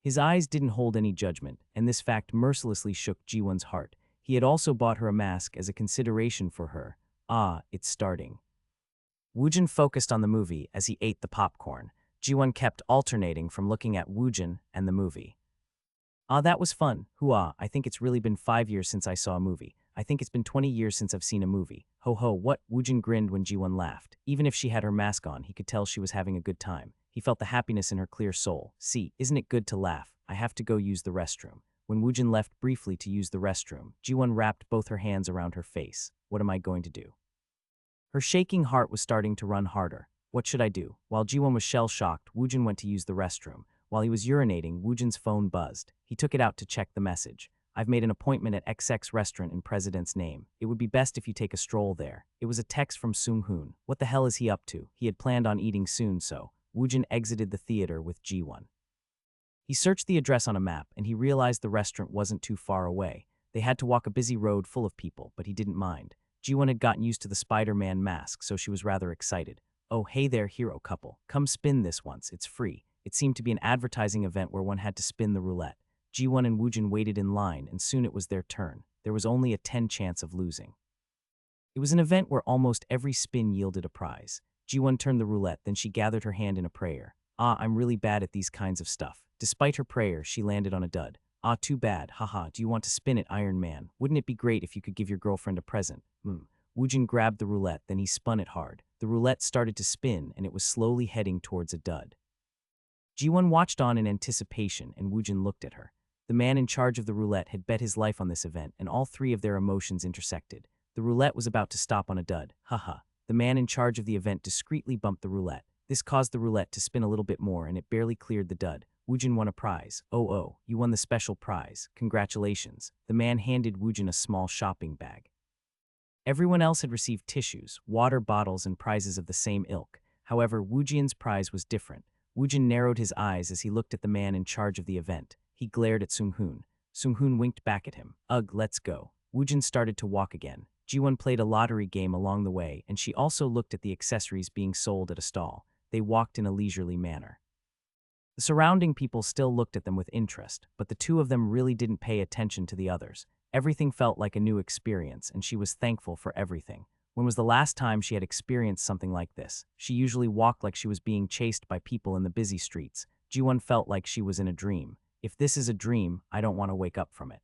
His eyes didn't hold any judgment, and this fact mercilessly shook Jiwon's heart. He had also bought her a mask as a consideration for her. Ah, it's starting. Woojin focused on the movie as he ate the popcorn. Jiwon kept alternating from looking at Woojin and the movie. Ah, that was fun. Hooah, I think it's really been 5 years since I saw a movie. I think it's been 20 years since I've seen a movie. Ho ho, what? Woojin grinned when Jiwon laughed. Even if she had her mask on, he could tell she was having a good time. He felt the happiness in her clear soul. See, isn't it good to laugh? I have to go use the restroom. When Woojin left briefly to use the restroom, Jiwon wrapped both her hands around her face. What am I going to do? Her shaking heart was starting to run harder. What should I do? While Jiwon was shell-shocked, Woojin went to use the restroom. While he was urinating, Woojin's phone buzzed. He took it out to check the message. I've made an appointment at XX restaurant in President's name. It would be best if you take a stroll there. It was a text from Sung-hoon. What the hell is he up to? He had planned on eating soon, so Woojin exited the theater with Jiwon. He searched the address on a map, and he realized the restaurant wasn't too far away. They had to walk a busy road full of people, but he didn't mind. Jiwon had gotten used to the Spider-Man mask, so she was rather excited. Oh, hey there, hero couple. Come spin this once. It's free. It seemed to be an advertising event where one had to spin the roulette. Jiwon and Woojin waited in line, and soon it was their turn. There was only a 10 chance of losing. It was an event where almost every spin yielded a prize. Jiwon turned the roulette, then she gathered her hand in a prayer. Ah, I'm really bad at these kinds of stuff. Despite her prayer, she landed on a dud. Ah, too bad. Haha, do you want to spin it, Iron Man? Wouldn't it be great if you could give your girlfriend a present? Woojin grabbed the roulette, then he spun it hard. The roulette started to spin, and it was slowly heading towards a dud. Jiwon watched on in anticipation, and Woojin looked at her. The man in charge of the roulette had bet his life on this event, and all three of their emotions intersected. The roulette was about to stop on a dud. Haha. The man in charge of the event discreetly bumped the roulette. This caused the roulette to spin a little bit more, and it barely cleared the dud. Woojin won a prize. Oh, you won the special prize. Congratulations. The man handed Woojin a small shopping bag. Everyone else had received tissues, water bottles, and prizes of the same ilk. However, Woojin's prize was different. Woojin narrowed his eyes as he looked at the man in charge of the event. He glared at Sung-hoon. Sung-hoon winked back at him. Ugh, let's go. Woojin started to walk again. Jiwon played a lottery game along the way, and she also looked at the accessories being sold at a stall. They walked in a leisurely manner. The surrounding people still looked at them with interest, but the two of them really didn't pay attention to the others. Everything felt like a new experience, and she was thankful for everything. When was the last time she had experienced something like this? She usually walked like she was being chased by people in the busy streets. Jiwon felt like she was in a dream. If this is a dream, I don't want to wake up from it.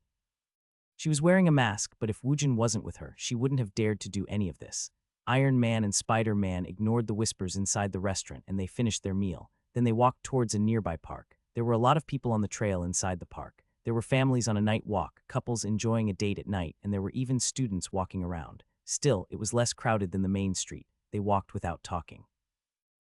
She was wearing a mask, but if Woojin wasn't with her, she wouldn't have dared to do any of this. Iron Man and Spider-Man ignored the whispers inside the restaurant, and they finished their meal. Then they walked towards a nearby park. There were a lot of people on the trail inside the park. There were families on a night walk, couples enjoying a date at night, and there were even students walking around. Still, it was less crowded than the main street. They walked without talking.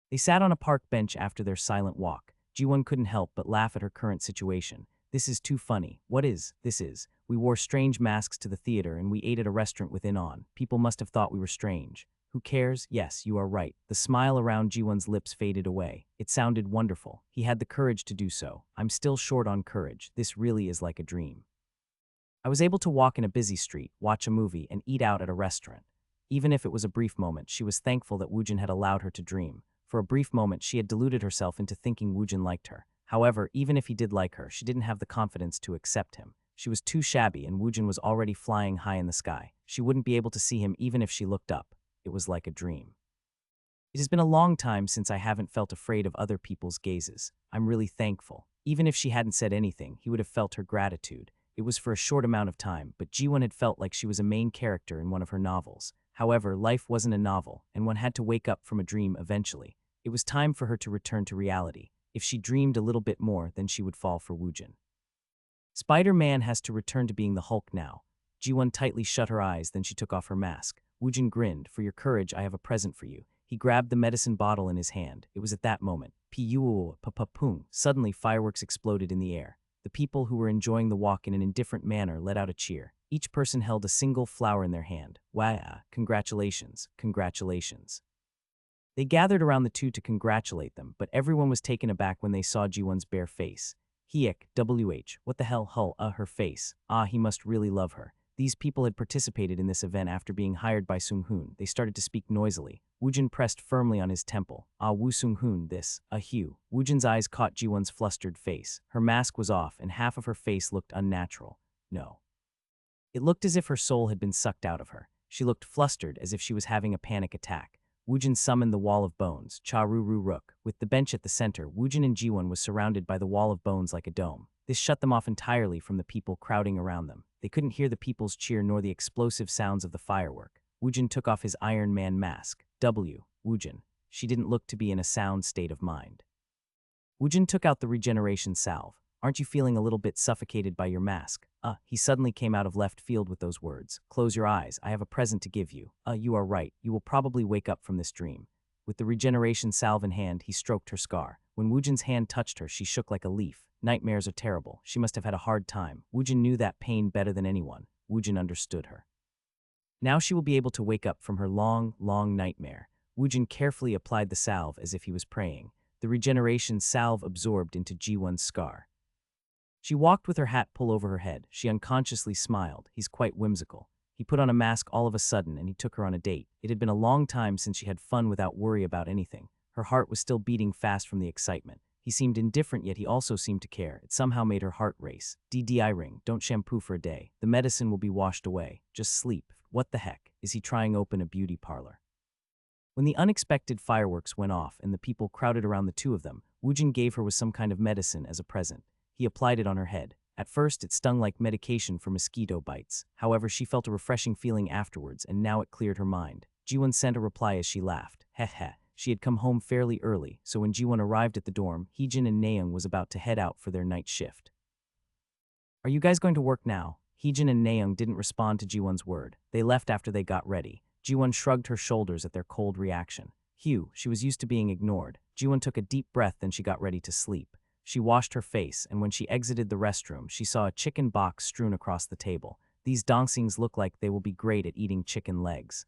They sat on a park bench after their silent walk. Jiwon couldn't help but laugh at her current situation. This is too funny. This is. We wore strange masks to the theater and we ate at a restaurant within on. People must have thought we were strange. Who cares? Yes, you are right. The smile around Jiwon's lips faded away. It sounded wonderful. He had the courage to do so. I'm still short on courage. This really is like a dream. I was able to walk in a busy street, watch a movie, and eat out at a restaurant. Even if it was a brief moment, she was thankful that Woojin had allowed her to dream. For a brief moment, she had deluded herself into thinking Woojin liked her. However, even if he did like her, she didn't have the confidence to accept him. She was too shabby, and Woojin was already flying high in the sky. She wouldn't be able to see him even if she looked up. It was like a dream. It has been a long time since I haven't felt afraid of other people's gazes. I'm really thankful. Even if she hadn't said anything, he would have felt her gratitude. It was for a short amount of time, but Jiwon had felt like she was a main character in one of her novels. However, life wasn't a novel, and one had to wake up from a dream eventually. It was time for her to return to reality. If she dreamed a little bit more, then she would fall for Woojin. Spider-Man has to return to being the Hulk now. Jiwon tightly shut her eyes, then she took off her mask. Woojin grinned. For your courage, I have a present for you. He grabbed the medicine bottle in his hand. It was at that moment. Pu-pa-pa-poom. Suddenly, fireworks exploded in the air. The people who were enjoying the walk in an indifferent manner let out a cheer. Each person held a single flower in their hand. Wah, congratulations, congratulations. They gathered around the two to congratulate them, but everyone was taken aback when they saw Jiwon's bare face. Hiek, what the hell, her face. He must really love her. These people had participated in this event after being hired by Sung-hoon. They started to speak noisily. Woojin pressed firmly on his temple. Woo Sung-hoon, this, Hugh. Woojin's eyes caught Jiwon's flustered face. Her mask was off, and half of her face looked unnatural. No. It looked as if her soul had been sucked out of her. She looked flustered, as if she was having a panic attack. Woojin summoned the wall of bones, Cha-ru-ru-ruk. With the bench at the center, Woojin and Jiwon was surrounded by the wall of bones like a dome. This shut them off entirely from the people crowding around them. They couldn't hear the people's cheer nor the explosive sounds of the firework. Woojin took off his Iron Man mask. Woojin. She didn't look to be in a sound state of mind. Woojin took out the regeneration salve. Aren't you feeling a little bit suffocated by your mask? He suddenly came out of left field with those words. Close your eyes, I have a present to give you. You are right, you will probably wake up from this dream. With the regeneration salve in hand, he stroked her scar. When Woojin's hand touched her, she shook like a leaf. Nightmares are terrible. She must have had a hard time. Woojin knew that pain better than anyone. Woojin understood her. Now she will be able to wake up from her long, long nightmare. Woojin carefully applied the salve as if he was praying. The regeneration salve absorbed into Jiwon's scar. She walked with her hat pulled over her head. She unconsciously smiled. He's quite whimsical. He put on a mask all of a sudden and he took her on a date. It had been a long time since she had fun without worry about anything. Her heart was still beating fast from the excitement. He seemed indifferent, yet he also seemed to care. It somehow made her heart race. DDI ring, don't shampoo for a day. The medicine will be washed away. Just sleep. What the heck? Is he trying open a beauty parlor? When the unexpected fireworks went off and the people crowded around the two of them, Woojin gave her with some kind of medicine as a present. He applied it on her head. At first, it stung like medication for mosquito bites. However, she felt a refreshing feeling afterwards, and now it cleared her mind. Jiwon sent a reply as she laughed. Heh. She had come home fairly early, so when Jiwon arrived at the dorm, Heejin and Naeung was about to head out for their night shift. Are you guys going to work now? Heejin and Naeung didn't respond to Jiwon's word. They left after they got ready. Jiwon shrugged her shoulders at their cold reaction. She was used to being ignored. Jiwon took a deep breath, then she got ready to sleep. She washed her face, and when she exited the restroom, she saw a chicken box strewn across the table. These dongsings look like they will be great at eating chicken legs.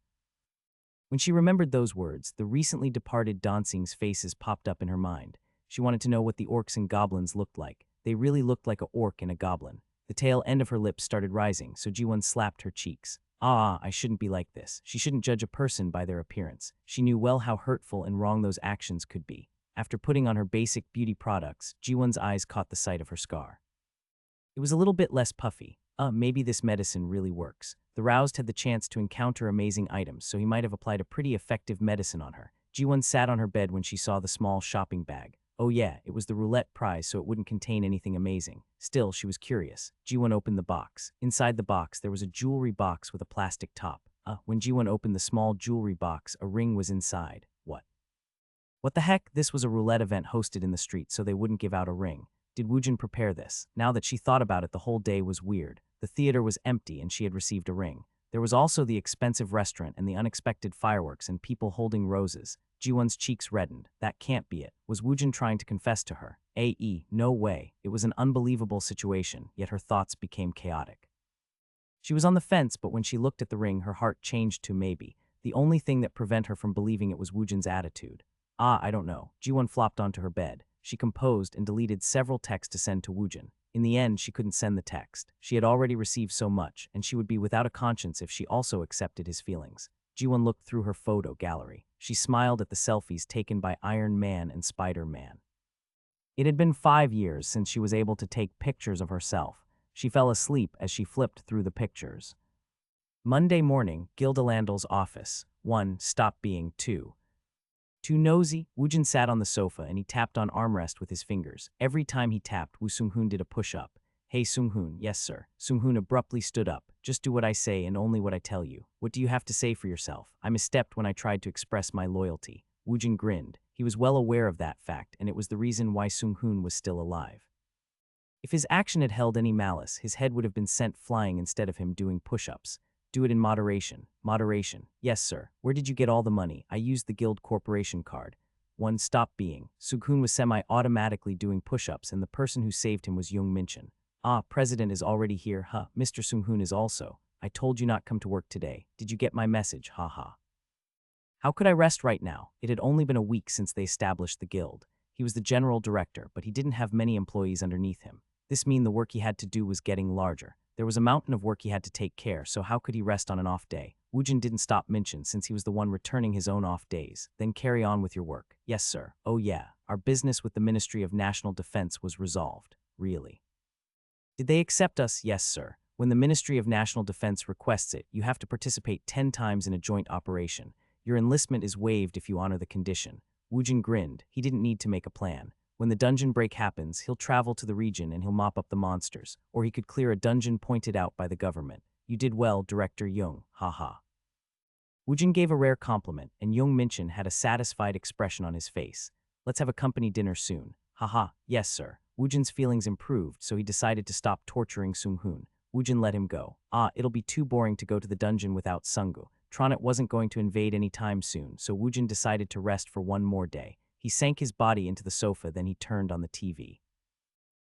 When she remembered those words, the recently departed Donsing's faces popped up in her mind. She wanted to know what the orcs and goblins looked like. They really looked like an orc and a goblin. The tail end of her lips started rising, so Jiwon slapped her cheeks. I shouldn't be like this. She shouldn't judge a person by their appearance. She knew well how hurtful and wrong those actions could be. After putting on her basic beauty products, Jiwon's eyes caught the sight of her scar. It was a little bit less puffy. Maybe this medicine really works. The roused had the chance to encounter amazing items, so he might have applied a pretty effective medicine on her. Jiwon sat on her bed when she saw the small shopping bag. Oh yeah, it was the roulette prize, so it wouldn't contain anything amazing. Still, she was curious. Jiwon opened the box. Inside the box, there was a jewelry box with a plastic top. When Jiwon opened the small jewelry box, a ring was inside. What the heck? This was a roulette event hosted in the street, so they wouldn't give out a ring. Did Woojin prepare this? Now that she thought about it, the whole day was weird. The theater was empty and she had received a ring. There was also the expensive restaurant and the unexpected fireworks and people holding roses. Jiwon's cheeks reddened. That can't be it. Was Woojin trying to confess to her? No way. It was an unbelievable situation, yet her thoughts became chaotic. She was on the fence, but when she looked at the ring, her heart changed to maybe. The only thing that prevented her from believing it was Woojin's attitude. I don't know. Jiwon flopped onto her bed. She composed and deleted several texts to send to Woojin. In the end, she couldn't send the text. She had already received so much, and she would be without a conscience if she also accepted his feelings. Jiwon looked through her photo gallery. She smiled at the selfies taken by Iron Man and Spider-Man. It had been 5 years since she was able to take pictures of herself. She fell asleep as she flipped through the pictures. Monday morning, Gilda Landal's office. 1. Stop being 2. Too nosy, Woojin sat on the sofa and he tapped on armrest with his fingers. Every time he tapped, Woo Sung-hoon did a push-up. Hey Sung-hoon, yes sir. Sung-hoon abruptly stood up. Just do what I say and only what I tell you. What do you have to say for yourself? I misstepped when I tried to express my loyalty. Woojin grinned. He was well aware of that fact, and it was the reason why Sung-hoon was still alive. If his action had held any malice, his head would have been sent flying instead of him doing push-ups. Do it in moderation. Moderation. Yes, sir. Where did you get all the money? I used the Guild Corporation card. 1. Stop being. Sung-hoon was semi-automatically doing push-ups, and the person who saved him was Young Min-chin. Ah, President is already here, huh? Mr. Sung-hoon is also. I told you not come to work today. Did you get my message? Ha ha. How could I rest right now? It had only been a week since they established the guild. He was the general director, but he didn't have many employees underneath him. This meant the work he had to do was getting larger. There was a mountain of work he had to take care, so how could he rest on an off day? Woojin didn't stop Min-chin since he was the one returning his own off days. Then carry on with your work. Yes, sir. Oh yeah, our business with the Ministry of National Defense was resolved. Really? Did they accept us? Yes, sir. When the Ministry of National Defense requests it, you have to participate 10 times in a joint operation. Your enlistment is waived if you honor the condition. Woojin grinned. He didn't need to make a plan. When the dungeon break happens, he'll travel to the region and he'll mop up the monsters, or he could clear a dungeon pointed out by the government. You did well, Director Young, haha. Woojin gave a rare compliment, and Young Min-chin had a satisfied expression on his face. Let's have a company dinner soon. Haha, yes sir. Woojin's feelings improved, so he decided to stop torturing Sung-hoon. Woojin let him go. Ah, it'll be too boring to go to the dungeon without Sungu. Tronet wasn't going to invade any time soon, so Woojin decided to rest for one more day. He sank his body into the sofa, then he turned on the TV.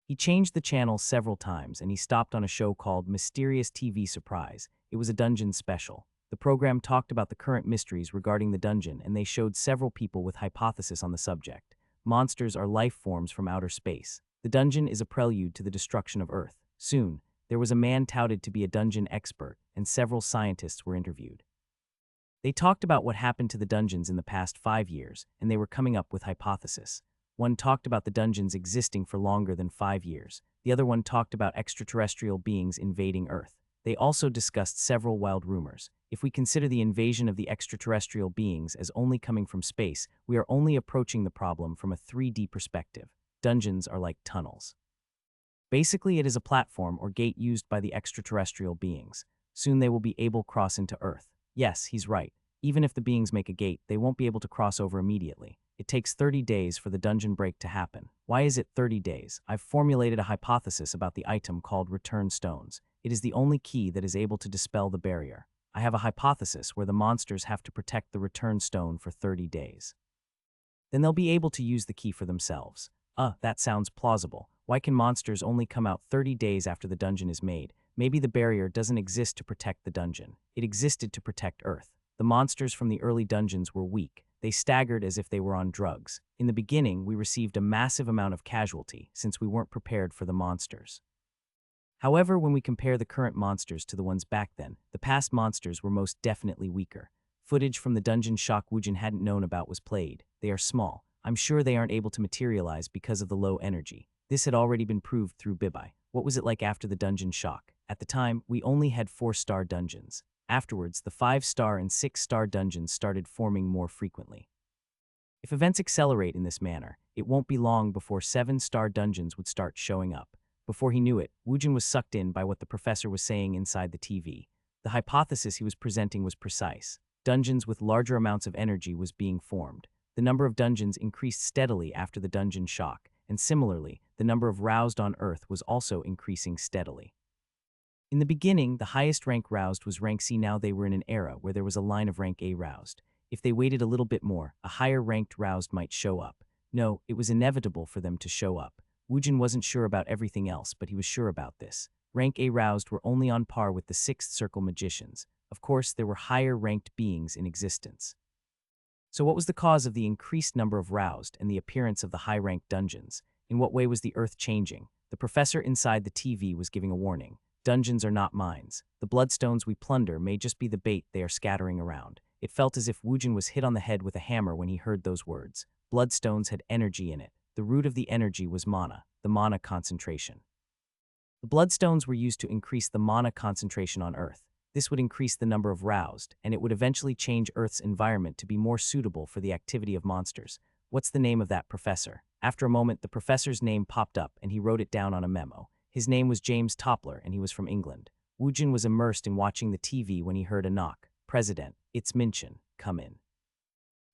He changed the channel several times, and he stopped on a show called Mysterious TV Surprise. It was a dungeon special. The program talked about the current mysteries regarding the dungeon, and they showed several people with hypotheses on the subject. Monsters are life forms from outer space. The dungeon is a prelude to the destruction of Earth. Soon, there was a man touted to be a dungeon expert, and several scientists were interviewed. They talked about what happened to the dungeons in the past 5 years, and they were coming up with hypotheses. One talked about the dungeons existing for longer than 5 years. The other one talked about extraterrestrial beings invading Earth. They also discussed several wild rumors. If we consider the invasion of the extraterrestrial beings as only coming from space, we are only approaching the problem from a 3D perspective. Dungeons are like tunnels. Basically, it is a platform or gate used by the extraterrestrial beings. Soon they will be able to cross into Earth. Yes, he's right. Even if the beings make a gate, they won't be able to cross over immediately. It takes 30 days for the dungeon break to happen. Why is it 30 days? I've formulated a hypothesis about the item called return stones. It is the only key that is able to dispel the barrier. I have a hypothesis where the monsters have to protect the return stone for 30 days. Then they'll be able to use the key for themselves. That sounds plausible. Why can monsters only come out 30 days after the dungeon is made? Maybe the barrier doesn't exist to protect the dungeon. It existed to protect Earth. The monsters from the early dungeons were weak. They staggered as if they were on drugs. In the beginning, we received a massive amount of casualty since we weren't prepared for the monsters. However, when we compare the current monsters to the ones back then, the past monsters were most definitely weaker. Footage from the dungeon shock Woojin hadn't known about was played. They are small. I'm sure they aren't able to materialize because of the low energy. This had already been proved through Bibai. What was it like after the dungeon shock? At the time, we only had 4-star dungeons. Afterwards, the 5-star and 6-star dungeons started forming more frequently. If events accelerate in this manner, it won't be long before 7-star dungeons would start showing up. Before he knew it, Woojin was sucked in by what the professor was saying inside the TV. The hypothesis he was presenting was precise. Dungeons with larger amounts of energy was being formed. The number of dungeons increased steadily after the dungeon shock, and similarly, the number of roused on Earth was also increasing steadily. In the beginning, the highest rank roused was rank C. Now they were in an era where there was a line of rank A roused. If they waited a little bit more, a higher ranked roused might show up. No, it was inevitable for them to show up. Woojin wasn't sure about everything else, but he was sure about this. Rank A roused were only on par with the 6th circle magicians. Of course, there were higher ranked beings in existence. So what was the cause of the increased number of roused and the appearance of the high-ranked dungeons? In what way was the Earth changing? The professor inside the TV was giving a warning. Dungeons are not mines. The bloodstones we plunder may just be the bait they are scattering around. It felt as if Woojin was hit on the head with a hammer when he heard those words. Bloodstones had energy in it. The root of the energy was mana, the mana concentration. The bloodstones were used to increase the mana concentration on Earth. This would increase the number of roused, and it would eventually change Earth's environment to be more suitable for the activity of monsters. What's the name of that professor? After a moment, the professor's name popped up, and he wrote it down on a memo. His name was James Toppler, and he was from England. Woojin was immersed in watching the TV when he heard a knock. "President, it's Minchin. Come in."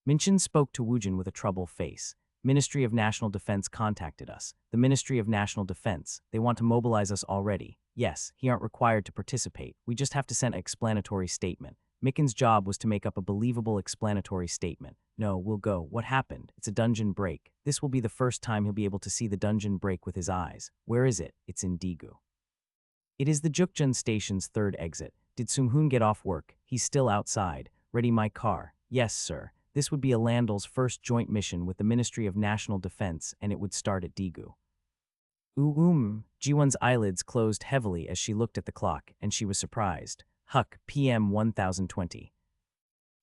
Minchin spoke to Woojin with a troubled face. "Ministry of National Defense contacted us. The Ministry of National Defense. They want to mobilize us already. Yes, he aren't required to participate. We just have to send an explanatory statement." Micken's job was to make up a believable explanatory statement. "No, we'll go. What happened? It's a dungeon break. This will be the first time he'll be able to see the dungeon break with his eyes. Where is it? It's in Daegu. It is the Jukjeon station's third exit. Did Sung-hoon get off work? He's still outside. Ready my car? Yes, sir. This would be Alandal's first joint mission with the Ministry of National Defense, and it would start at Daegu. Jiwon's eyelids closed heavily as she looked at the clock, and she was surprised. Huck, PM 1020.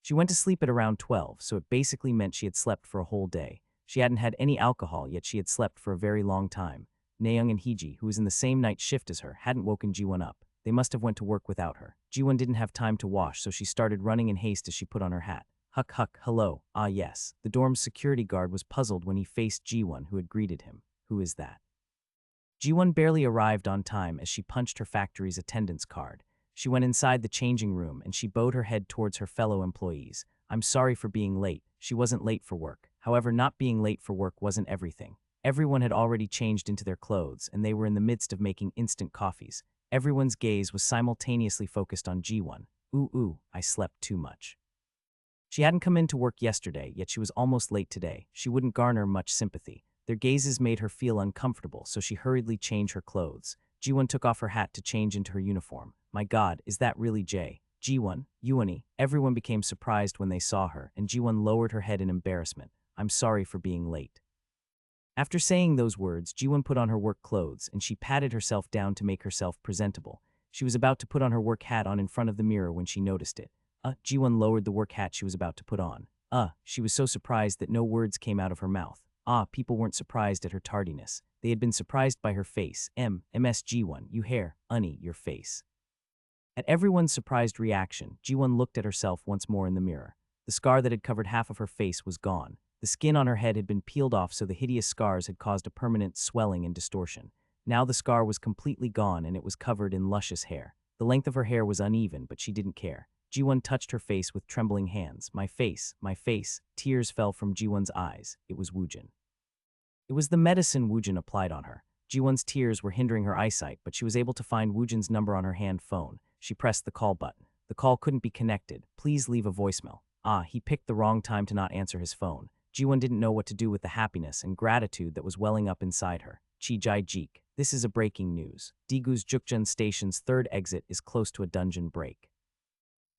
She went to sleep at around 12, so it basically meant she had slept for a whole day. She hadn't had any alcohol, yet she had slept for a very long time. Nayoung and Heejee, who was in the same night shift as her, hadn't woken Jiwon up. They must have went to work without her. Jiwon didn't have time to wash, so she started running in haste as she put on her hat. Huck, hello. Ah, yes. The dorm's security guard was puzzled when he faced Jiwon, who had greeted him. Who is that? Jiwon barely arrived on time as she punched her factory's attendance card. She went inside the changing room and she bowed her head towards her fellow employees. "I'm sorry for being late." She wasn't late for work. However, not being late for work wasn't everything. Everyone had already changed into their clothes, and they were in the midst of making instant coffees. Everyone's gaze was simultaneously focused on Jiwon. I slept too much. She hadn't come in to work yesterday, yet she was almost late today. She wouldn't garner much sympathy. Their gazes made her feel uncomfortable, so she hurriedly changed her clothes. Jiwon took off her hat to change into her uniform. "My God, is that really Jae?" "Jiwon, Yuani." Everyone became surprised when they saw her, and Jiwon lowered her head in embarrassment. "I'm sorry for being late." After saying those words, Jiwon put on her work clothes, and she patted herself down to make herself presentable. She was about to put on her work hat in front of the mirror when she noticed it. Jiwon lowered the work hat she was about to put on. She was so surprised that no words came out of her mouth. People weren't surprised at her tardiness. They had been surprised by her face. MS Jiwon, you hair, your face. At everyone's surprised reaction, Jiwon looked at herself once more in the mirror. The scar that had covered half of her face was gone. The skin on her head had been peeled off, so the hideous scars had caused a permanent swelling and distortion. Now the scar was completely gone and it was covered in luscious hair. The length of her hair was uneven, but she didn't care. Jiwon touched her face with trembling hands. My face. Tears fell from Jiwon's eyes. It was Woojin. It was the medicine Woojin applied on her. Jiwon's tears were hindering her eyesight, but she was able to find Woojin's number on her hand phone. She pressed the call button. The call couldn't be connected. Please leave a voicemail. He picked the wrong time to not answer his phone. Jiwon didn't know what to do with the happiness and gratitude that was welling up inside her. Chi-Jai-Jeek. This is a breaking news. Daegu's Jukjeon station's third exit is close to a dungeon break.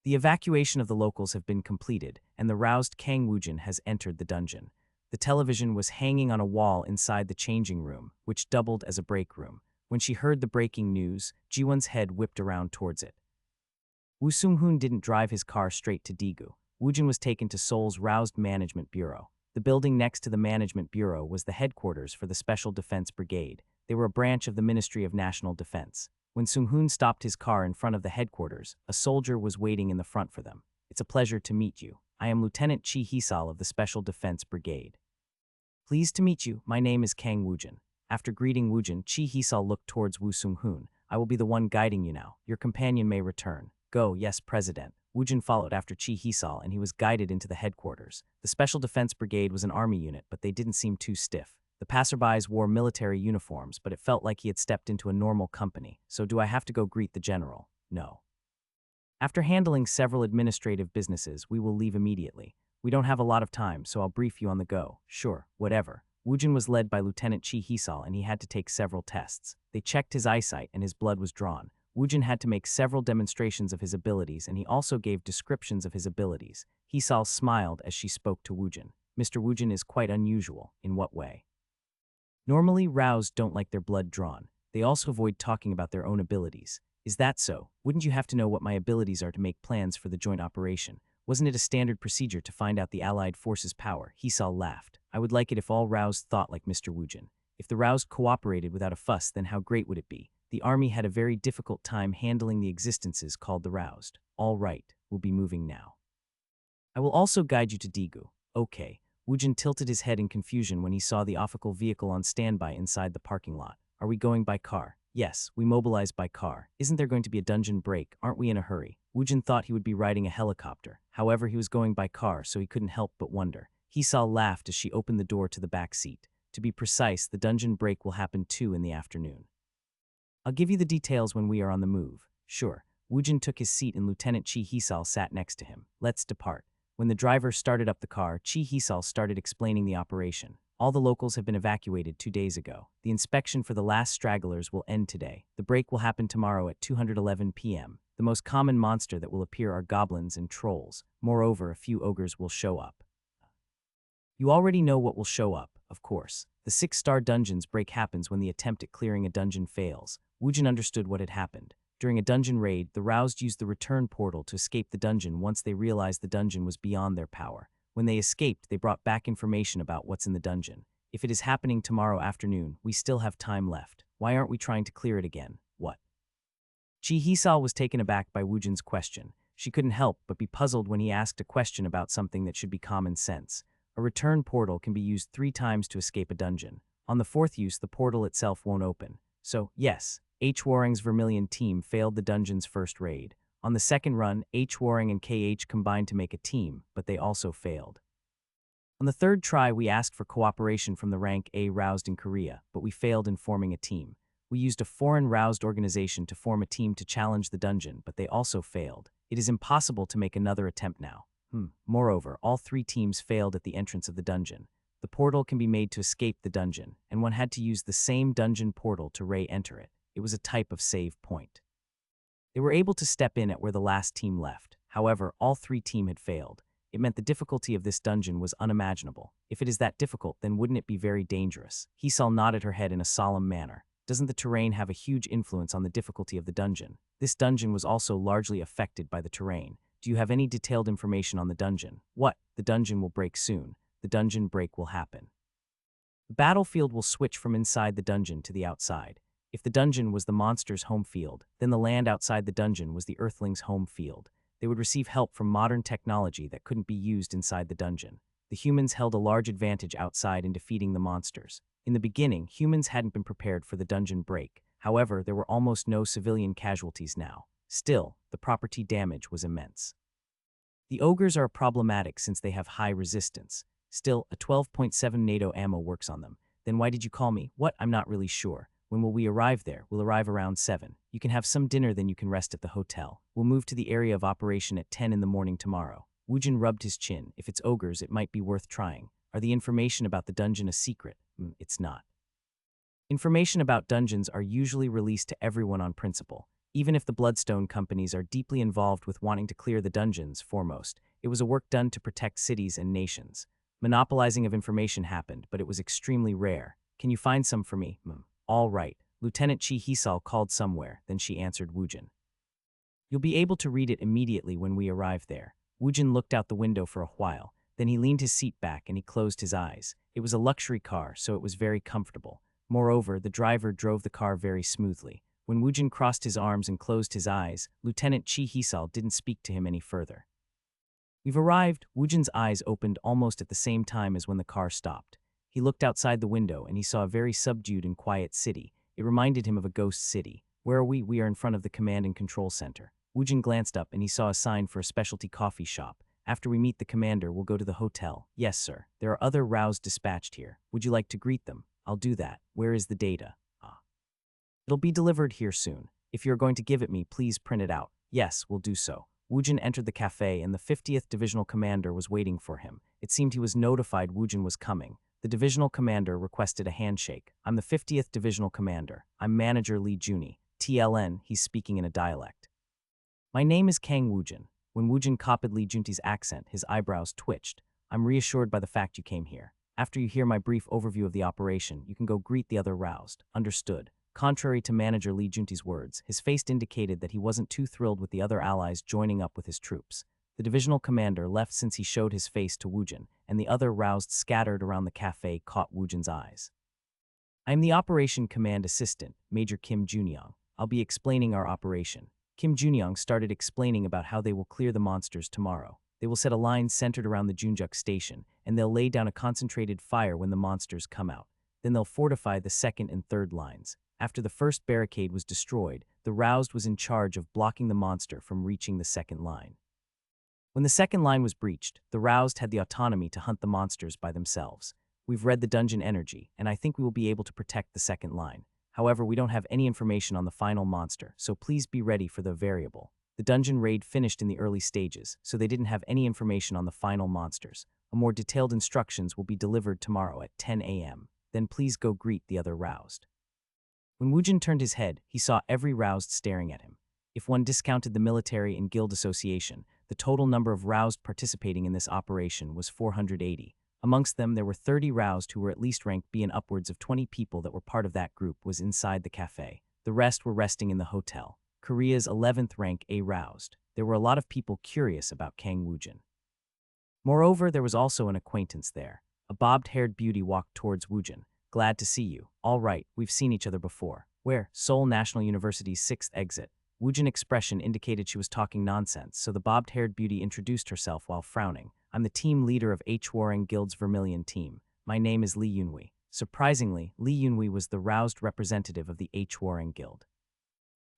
The evacuation of the locals have been completed, and the roused Kang Woojin has entered the dungeon. The television was hanging on a wall inside the changing room, which doubled as a break room. When she heard the breaking news, Jiwon's head whipped around towards it. Woo Sung-hoon didn't drive his car straight to Daegu. Woojin was taken to Seoul's Roused Management Bureau. The building next to the Management Bureau was the headquarters for the Special Defense Brigade. They were a branch of the Ministry of National Defense. When Sung-hoon stopped his car in front of the headquarters, a soldier was waiting in the front for them. "It's a pleasure to meet you. I am Lieutenant Chi Hee-sol of the Special Defense Brigade. Pleased to meet you. My name is Kang Woojin." After greeting Woojin, Chi Hee-sol looked towards Woo Sung-hoon. "I will be the one guiding you now. Your companion may return." "Go, yes, President." Woojin followed after Chi Hee-sol, and he was guided into the headquarters. The Special Defense Brigade was an army unit, but they didn't seem too stiff. The passerbys wore military uniforms, but it felt like he had stepped into a normal company. "So do I have to go greet the general?" "No." "After handling several administrative businesses, we will leave immediately. We don't have a lot of time, so I'll brief you on the go." "Sure, whatever." Woojin was led by Lieutenant Chi Hee-sol, and he had to take several tests. They checked his eyesight, and his blood was drawn. Woojin had to make several demonstrations of his abilities, and he also gave descriptions of his abilities. Hee-sol smiled as she spoke to Woojin. "Mr. Woojin is quite unusual." "In what way?" Normally, roused don't like their blood drawn. They also avoid talking about their own abilities. Is that so? Wouldn't you have to know what my abilities are to make plans for the joint operation? Wasn't it a standard procedure to find out the Allied forces' power? Hisal laughed. I would like it if all roused thought like Mr. Woojin. If the roused cooperated without a fuss, then how great would it be? The army had a very difficult time handling the existences called the roused. All right, we'll be moving now. I will also guide you to Daegu. Okay. Woojin tilted his head in confusion when he saw the official vehicle on standby inside the parking lot. Are we going by car? Yes, we mobilized by car. Isn't there going to be a dungeon break? Aren't we in a hurry? Woojin thought he would be riding a helicopter. However, he was going by car, so he couldn't help but wonder. Hisal laughed as she opened the door to the back seat. To be precise, the dungeon break will happen 2 in the afternoon. I'll give you the details when we are on the move. Sure. Woojin took his seat and Lieutenant Chi Hisal sat next to him. Let's depart. When the driver started up the car, Chi Hisal started explaining the operation. All the locals have been evacuated 2 days ago. The inspection for the last stragglers will end today. The break will happen tomorrow at 2:11 p.m. The most common monster that will appear are goblins and trolls. Moreover, a few ogres will show up. You already know what will show up, of course. The 6-star dungeon's break happens when the attempt at clearing a dungeon fails. Woojin understood what had happened. During a dungeon raid, the roused used the return portal to escape the dungeon once they realized the dungeon was beyond their power. When they escaped, they brought back information about what's in the dungeon. If it is happening tomorrow afternoon, we still have time left. Why aren't we trying to clear it again? What? Chi Hisal was taken aback by Woojin's question. She couldn't help but be puzzled when he asked a question about something that should be common sense. A return portal can be used 3 times to escape a dungeon. On the 4th use, the portal itself won't open. So, yes, H. Waring's Vermilion team failed the dungeon's first raid. On the second run, H. Waring and KH combined to make a team, but they also failed. On the 3rd try, we asked for cooperation from the rank A roused in Korea, but we failed in forming a team. We used a foreign roused organization to form a team to challenge the dungeon, but they also failed. It is impossible to make another attempt now. Moreover, all 3 teams failed at the entrance of the dungeon. The portal can be made to escape the dungeon, and one had to use the same dungeon portal to re-enter it. It was a type of save point. They were able to step in at where the last team left. However, all 3 teams had failed. It meant the difficulty of this dungeon was unimaginable. If it is that difficult, then wouldn't it be very dangerous? Hisal nodded her head in a solemn manner. Doesn't the terrain have a huge influence on the difficulty of the dungeon? This dungeon was also largely affected by the terrain. Do you have any detailed information on the dungeon? What? The dungeon will break soon. The dungeon break will happen. The battlefield will switch from inside the dungeon to the outside. If the dungeon was the monster's home field, then the land outside the dungeon was the Earthling's home field. They would receive help from modern technology that couldn't be used inside the dungeon. The humans held a large advantage outside in defeating the monsters. In the beginning, humans hadn't been prepared for the dungeon break. However, there were almost no civilian casualties now. Still, the property damage was immense. The ogres are problematic since they have high resistance. Still, a 12.7 NATO ammo works on them. Then why did you call me? What? I'm not really sure. When will we arrive there? We'll arrive around 7. You can have some dinner, then you can rest at the hotel. We'll move to the area of operation at 10 in the morning tomorrow. Woojin rubbed his chin. If it's ogres, it might be worth trying. Are the information about the dungeon a secret? It's not. Information about dungeons are usually released to everyone on principle. Even if the Bloodstone companies are deeply involved with wanting to clear the dungeons foremost, it was a work done to protect cities and nations. Monopolizing of information happened, but it was extremely rare. Can you find some for me? All right. Lieutenant Chi Hisal called somewhere, then she answered Woojin. You'll be able to read it immediately when we arrive there. Woojin looked out the window for a while, then he leaned his seat back and he closed his eyes. It was a luxury car, so it was very comfortable. Moreover, the driver drove the car very smoothly. When Woojin crossed his arms and closed his eyes, Lieutenant Chi Hisal didn't speak to him any further. We've arrived. Woojin's eyes opened almost at the same time as when the car stopped. He looked outside the window and he saw a very subdued and quiet city. It reminded him of a ghost city. Where are we? We are in front of the command and control center. Woojin glanced up and he saw a sign for a specialty coffee shop. After we meet the commander, we'll go to the hotel. Yes, sir. There are other roused dispatched here. Would you like to greet them? I'll do that. Where is the data? It'll be delivered here soon. If you're going to give it me, please print it out. Yes, we'll do so. Woojin entered the cafe and the 50th Divisional Commander was waiting for him. It seemed he was notified Woojin was coming. The Divisional Commander requested a handshake. I'm the 50th Divisional Commander. I'm Manager Lee Juni. TLN, he's speaking in a dialect. My name is Kang Woojin. When Woojin copied Lee Junti's accent, his eyebrows twitched. I'm reassured by the fact you came here. After you hear my brief overview of the operation, you can go greet the other roused. Understood. Contrary to manager Lee Junti's words, his face indicated that he wasn't too thrilled with the other allies joining up with his troops. The divisional commander left since he showed his face to Woojin, and the other roused scattered around the cafe caught Woojin's eyes. I am the Operation Command Assistant, Major Kim Junyoung. I'll be explaining our operation. Kim Junyoung started explaining about how they will clear the monsters tomorrow. They will set a line centered around the Junjuk station, and they'll lay down a concentrated fire when the monsters come out. Then they'll fortify the second and third lines. After the first barricade was destroyed, the roused was in charge of blocking the monster from reaching the second line. When the second line was breached, the roused had the autonomy to hunt the monsters by themselves. We've read the dungeon energy, and I think we will be able to protect the second line. However, we don't have any information on the final monster, so please be ready for the variable. The dungeon raid finished in the early stages, so they didn't have any information on the final monsters. A more detailed instructions will be delivered tomorrow at 10 a.m. Then please go greet the other roused. When Woojin turned his head, he saw every roused staring at him. If one discounted the military and guild association, the total number of roused participating in this operation was 480. Amongst them, there were 30 roused who were at least rank B, and upwards of 20 people that were part of that group was inside the cafe. The rest were resting in the hotel. Korea's 11th rank A roused. There were a lot of people curious about Kang Woojin. Moreover, there was also an acquaintance there. A bobbed-haired beauty walked towards Woojin. Glad to see you. All right, we've seen each other before. Where? Seoul National University's 6th exit. Woojin's expression indicated she was talking nonsense, so the bobbed-haired beauty introduced herself while frowning. I'm the team leader of H. Warring Guild's Vermilion team. My name is Lee Yunhui. Surprisingly, Lee Yunhui was the roused representative of the H. Warring Guild.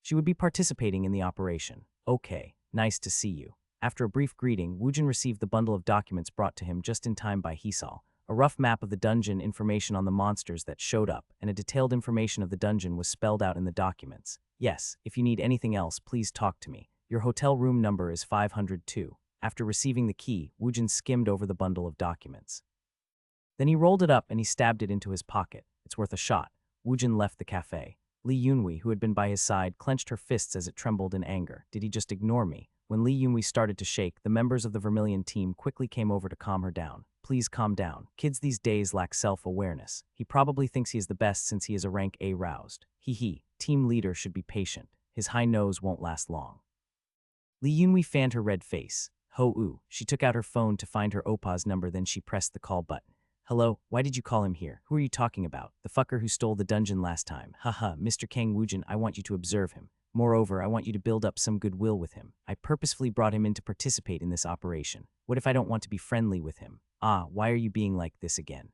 She would be participating in the operation. Okay, nice to see you. After a brief greeting, Woojin received the bundle of documents brought to him just in time by Hisal. A rough map of the dungeon, information on the monsters that showed up, and a detailed information of the dungeon was spelled out in the documents. Yes, if you need anything else, please talk to me. Your hotel room number is 502. After receiving the key, Woojin skimmed over the bundle of documents. Then he rolled it up and he stabbed it into his pocket. It's worth a shot. Woojin left the cafe. Lee Yunhui, who had been by his side, clenched her fists as it trembled in anger. Did he just ignore me? When Lee Yunhui started to shake, the members of the Vermilion team quickly came over to calm her down. Please calm down. Kids these days lack self-awareness. He probably thinks he is the best since he is a rank A roused. Hee. Team leader should be patient. His high nose won't last long. Lee Yunhui fanned her red face. Ho-oo. She took out her phone to find her oppa's number, then she pressed the call button. Hello, why did you call him here? Who are you talking about? The fucker who stole the dungeon last time. Haha, Mr. Kang Woojin, I want you to observe him. Moreover, I want you to build up some goodwill with him. I purposefully brought him in to participate in this operation. What if I don't want to be friendly with him? Why are you being like this again?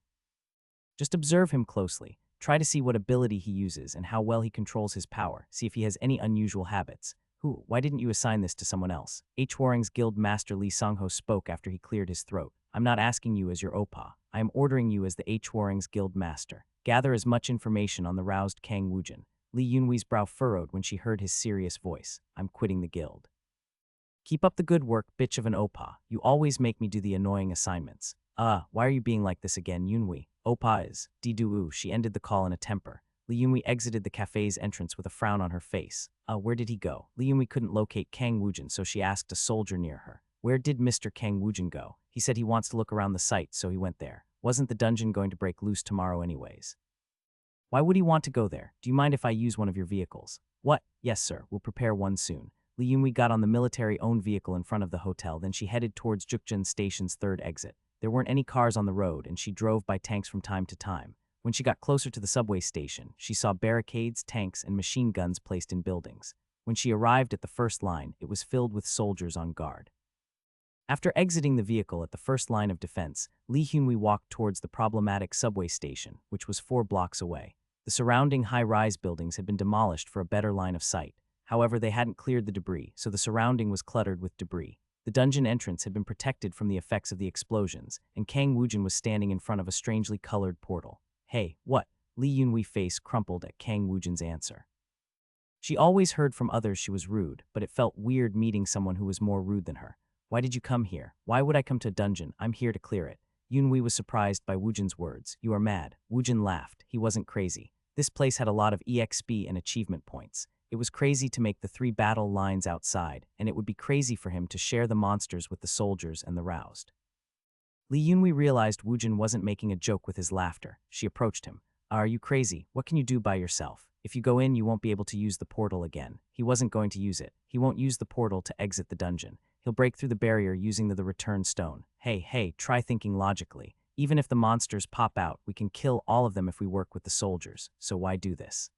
Just observe him closely. Try to see what ability he uses and how well he controls his power. See if he has any unusual habits. Why didn't you assign this to someone else? H. Warring's guild master Lee Songho spoke after he cleared his throat. I'm not asking you as your oppa. I am ordering you as the H. Warring's guild master. Gather as much information on the roused Kang Woojin. Lee Yunhui's brow furrowed when she heard his serious voice. I'm quitting the guild. Keep up the good work, bitch of an oppa. You always make me do the annoying assignments. Why are you being like this again, Yunhui? Oppa is. Di-do-oo. She ended the call in a temper. Lee Yunhui exited the cafe's entrance with a frown on her face. Where did he go? Lee Yunhui couldn't locate Kang Woojin, so she asked a soldier near her. Where did Mr. Kang Woojin go? He said he wants to look around the site, so he went there. Wasn't the dungeon going to break loose tomorrow anyways? Why would he want to go there? Do you mind if I use one of your vehicles? What? Yes, sir. We'll prepare one soon. Lee Yunhui got on the military-owned vehicle in front of the hotel, then she headed towards Jukjeon Station's third exit. There weren't any cars on the road, and she drove by tanks from time to time. When she got closer to the subway station, she saw barricades, tanks, and machine guns placed in buildings. When she arrived at the first line, it was filled with soldiers on guard. After exiting the vehicle at the first line of defense, Lee Yunhui walked towards the problematic subway station, which was 4 blocks away. The surrounding high-rise buildings had been demolished for a better line of sight. However, they hadn't cleared the debris, so the surrounding was cluttered with debris. The dungeon entrance had been protected from the effects of the explosions, and Kang Woojin was standing in front of a strangely colored portal. Hey, what? Lee Yunhui's face crumpled at Kang Woojin's answer. She always heard from others she was rude, but it felt weird meeting someone who was more rude than her. Why did you come here? Why would I come to a dungeon? I'm here to clear it. Yunhui was surprised by Woojin's words. You are mad. Woojin laughed. He wasn't crazy. This place had a lot of EXP and achievement points. It was crazy to make the 3 battle lines outside, and it would be crazy for him to share the monsters with the soldiers and the roused. Li Yunhui realized Wujin wasn't making a joke with his laughter. She approached him. Are you crazy? What can you do by yourself? If you go in, you won't be able to use the portal again. He wasn't going to use it. He won't use the portal to exit the dungeon. He'll break through the barrier using the return stone. Hey, try thinking logically. Even if the monsters pop out, we can kill all of them if we work with the soldiers. So why do this?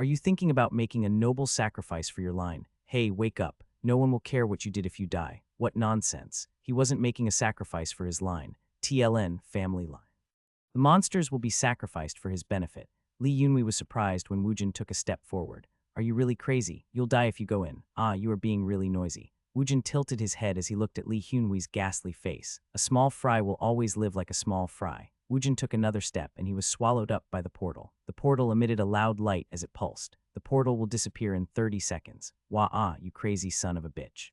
Are you thinking about making a noble sacrifice for your line? Hey, wake up. No one will care what you did if you die. What nonsense. He wasn't making a sacrifice for his line. TLN, family line. The monsters will be sacrificed for his benefit. Li Yunhui was surprised when Wujin took a step forward. Are you really crazy? You'll die if you go in. You are being really noisy. Wujin tilted his head as he looked at Li Yunhui's ghastly face. A small fry will always live like a small fry. Wujin took another step and he was swallowed up by the portal. The portal emitted a loud light as it pulsed. The portal will disappear in 30 seconds. Wah, you crazy son of a bitch.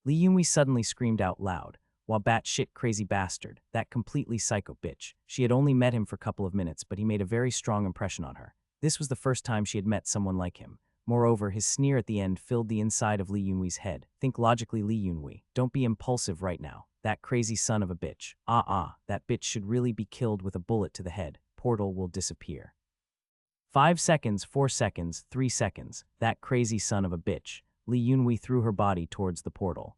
Li Yunhui suddenly screamed out loud. While batshit crazy bastard, that completely psycho bitch. She had only met him for a couple of minutes, but he made a very strong impression on her. This was the first time she had met someone like him. Moreover, his sneer at the end filled the inside of Li Yunhui's head. Think logically, Li Yunhui. Don't be impulsive right now. That crazy son of a bitch. That bitch should really be killed with a bullet to the head. Portal will disappear. 5 seconds, 4 seconds, 3 seconds. That crazy son of a bitch. Li Yunhui threw her body towards the portal.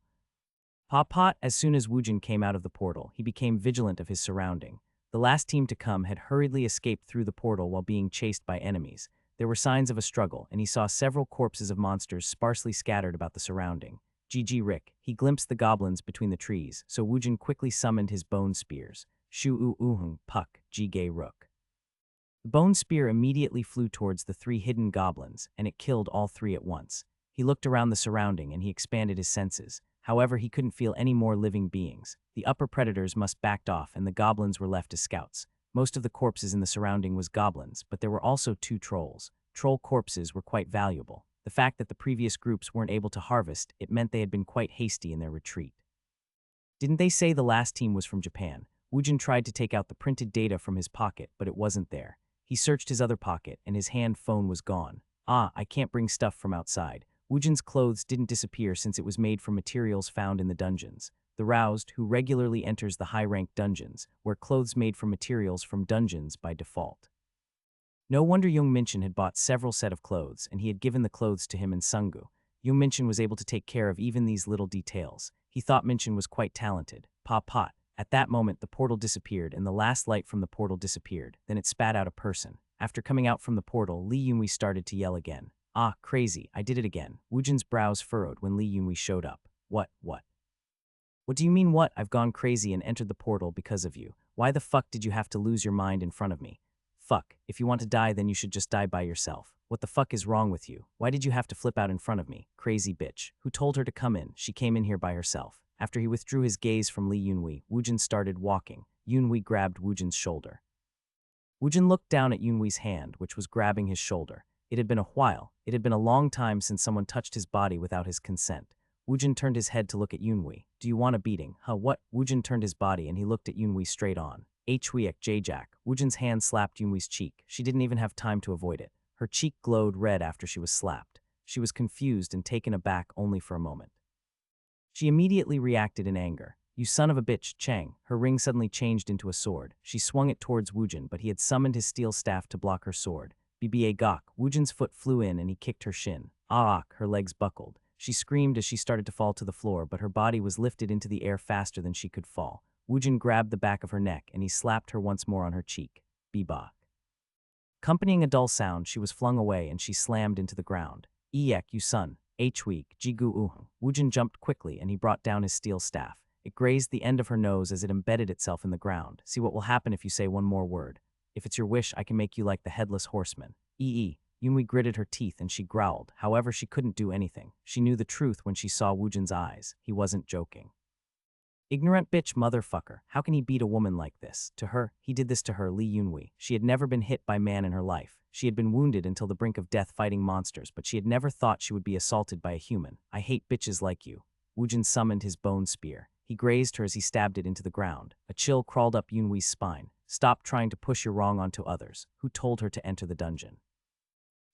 Pot, as soon as Wujin came out of the portal, he became vigilant of his surrounding. The last team to come had hurriedly escaped through the portal while being chased by enemies. There were signs of a struggle, and he saw several corpses of monsters sparsely scattered about the surrounding. GG Rick. He glimpsed the goblins between the trees, so Wujin quickly summoned his bone spears. Shu-u-uhung, puck, G-gay rook. The bone spear immediately flew towards the 3 hidden goblins, and it killed all 3 at once. He looked around the surrounding and he expanded his senses. However, he couldn't feel any more living beings. The upper predators must backed off and the goblins were left as scouts. Most of the corpses in the surrounding was goblins, but there were also 2 trolls. Troll corpses were quite valuable. The fact that the previous groups weren't able to harvest, it meant they had been quite hasty in their retreat. Didn't they say the last team was from Japan? Wujin tried to take out the printed data from his pocket, but it wasn't there. He searched his other pocket and his hand phone was gone. I can't bring stuff from outside. Wujin's clothes didn't disappear since it was made from materials found in the dungeons. The roused, who regularly enters the high-ranked dungeons, wear clothes made from materials from dungeons by default. No wonder Young Minchin had bought several set of clothes, and he had given the clothes to him in Sungu. Young Minchin was able to take care of even these little details. He thought Minchin was quite talented. Pot. At that moment, the portal disappeared, and the last light from the portal disappeared. Then it spat out a person. After coming out from the portal, Li Yunhui started to yell again. Crazy, I did it again. Wujin's brows furrowed when Li Yunhui showed up. What? What do you mean what? I've gone crazy and entered the portal because of you. Why the fuck did you have to lose your mind in front of me? Fuck, if you want to die then you should just die by yourself. What the fuck is wrong with you? Why did you have to flip out in front of me? Crazy bitch. Who told her to come in? She came in here by herself. After he withdrew his gaze from Li Yunhui, Wujin started walking. Yunhui grabbed Wujin's shoulder. Wujin looked down at Yunhui's hand, which was grabbing his shoulder. It had been a while. It had been a long time since someone touched his body without his consent. Wujin turned his head to look at Yunhui. Do you want a beating? What? Wujin turned his body and he looked at Yunhui straight on. Hwiek Jajak. Wujin's hand slapped Yunhui's cheek. She didn't even have time to avoid it. Her cheek glowed red after she was slapped. She was confused and taken aback only for a moment. She immediately reacted in anger. You son of a bitch, Chang. Her ring suddenly changed into a sword. She swung it towards Wujin, but he had summoned his steel staff to block her sword. Bba gok. Wujin's foot flew in and he kicked her shin. Her legs buckled. She screamed as she started to fall to the floor, but her body was lifted into the air faster than she could fall. Wujin grabbed the back of her neck and he slapped her once more on her cheek. Bebok. Accompanying a dull sound, she was flung away and she slammed into the ground. Eek, you son. Hweek, jigu uhung. Wujin jumped quickly and he brought down his steel staff. It grazed the end of her nose as it embedded itself in the ground. See what will happen if you say one more word. If it's your wish, I can make you like the headless horseman. Yunhui gritted her teeth and she growled. However, she couldn't do anything. She knew the truth when she saw Wujin's eyes. He wasn't joking. Ignorant bitch motherfucker. How can he beat a woman like this? To her, he did this to her, Li Yunhui. She had never been hit by man in her life. She had been wounded until the brink of death fighting monsters, but she had never thought she would be assaulted by a human. I hate bitches like you. Wujin summoned his bone spear. He grazed her as he stabbed it into the ground. A chill crawled up Yunhui's spine. Stop trying to push your wrong onto others. Who told her to enter the dungeon?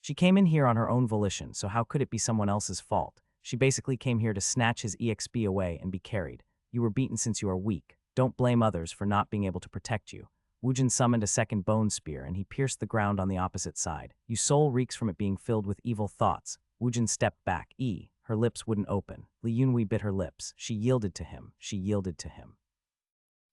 She came in here on her own volition, so how could it be someone else's fault? She basically came here to snatch his EXP away and be carried. You were beaten since you are weak. Don't blame others for not being able to protect you. Woojin summoned a second bone spear, and he pierced the ground on the opposite side. Your soul reeks from it being filled with evil thoughts. Woojin stepped back. Her lips wouldn't open. Li Yunhui bit her lips. She yielded to him. She yielded to him.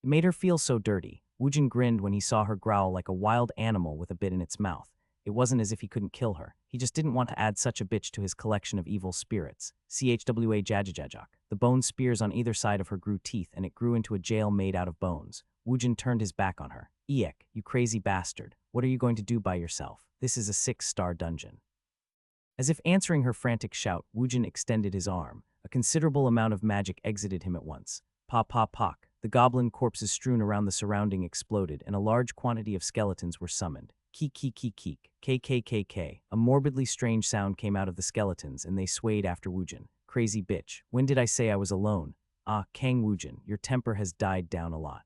It made her feel so dirty. Woojin grinned when he saw her growl like a wild animal with a bit in its mouth. It wasn't as if he couldn't kill her. He just didn't want to add such a bitch to his collection of evil spirits. Chwa jajajajak. The bone spears on either side of her grew teeth, and it grew into a jail made out of bones. Woojin turned his back on her. Eek, you crazy bastard. What are you going to do by yourself? This is a 6-star dungeon. As if answering her frantic shout, Woojin extended his arm. A considerable amount of magic exited him at once. Pock. The goblin corpses strewn around the surrounding exploded, and a large quantity of skeletons were summoned. Keek. KKKK. A morbidly strange sound came out of the skeletons, and they swayed after Woojin. Crazy bitch. When did I say I was alone? Kang Woojin, your temper has died down a lot.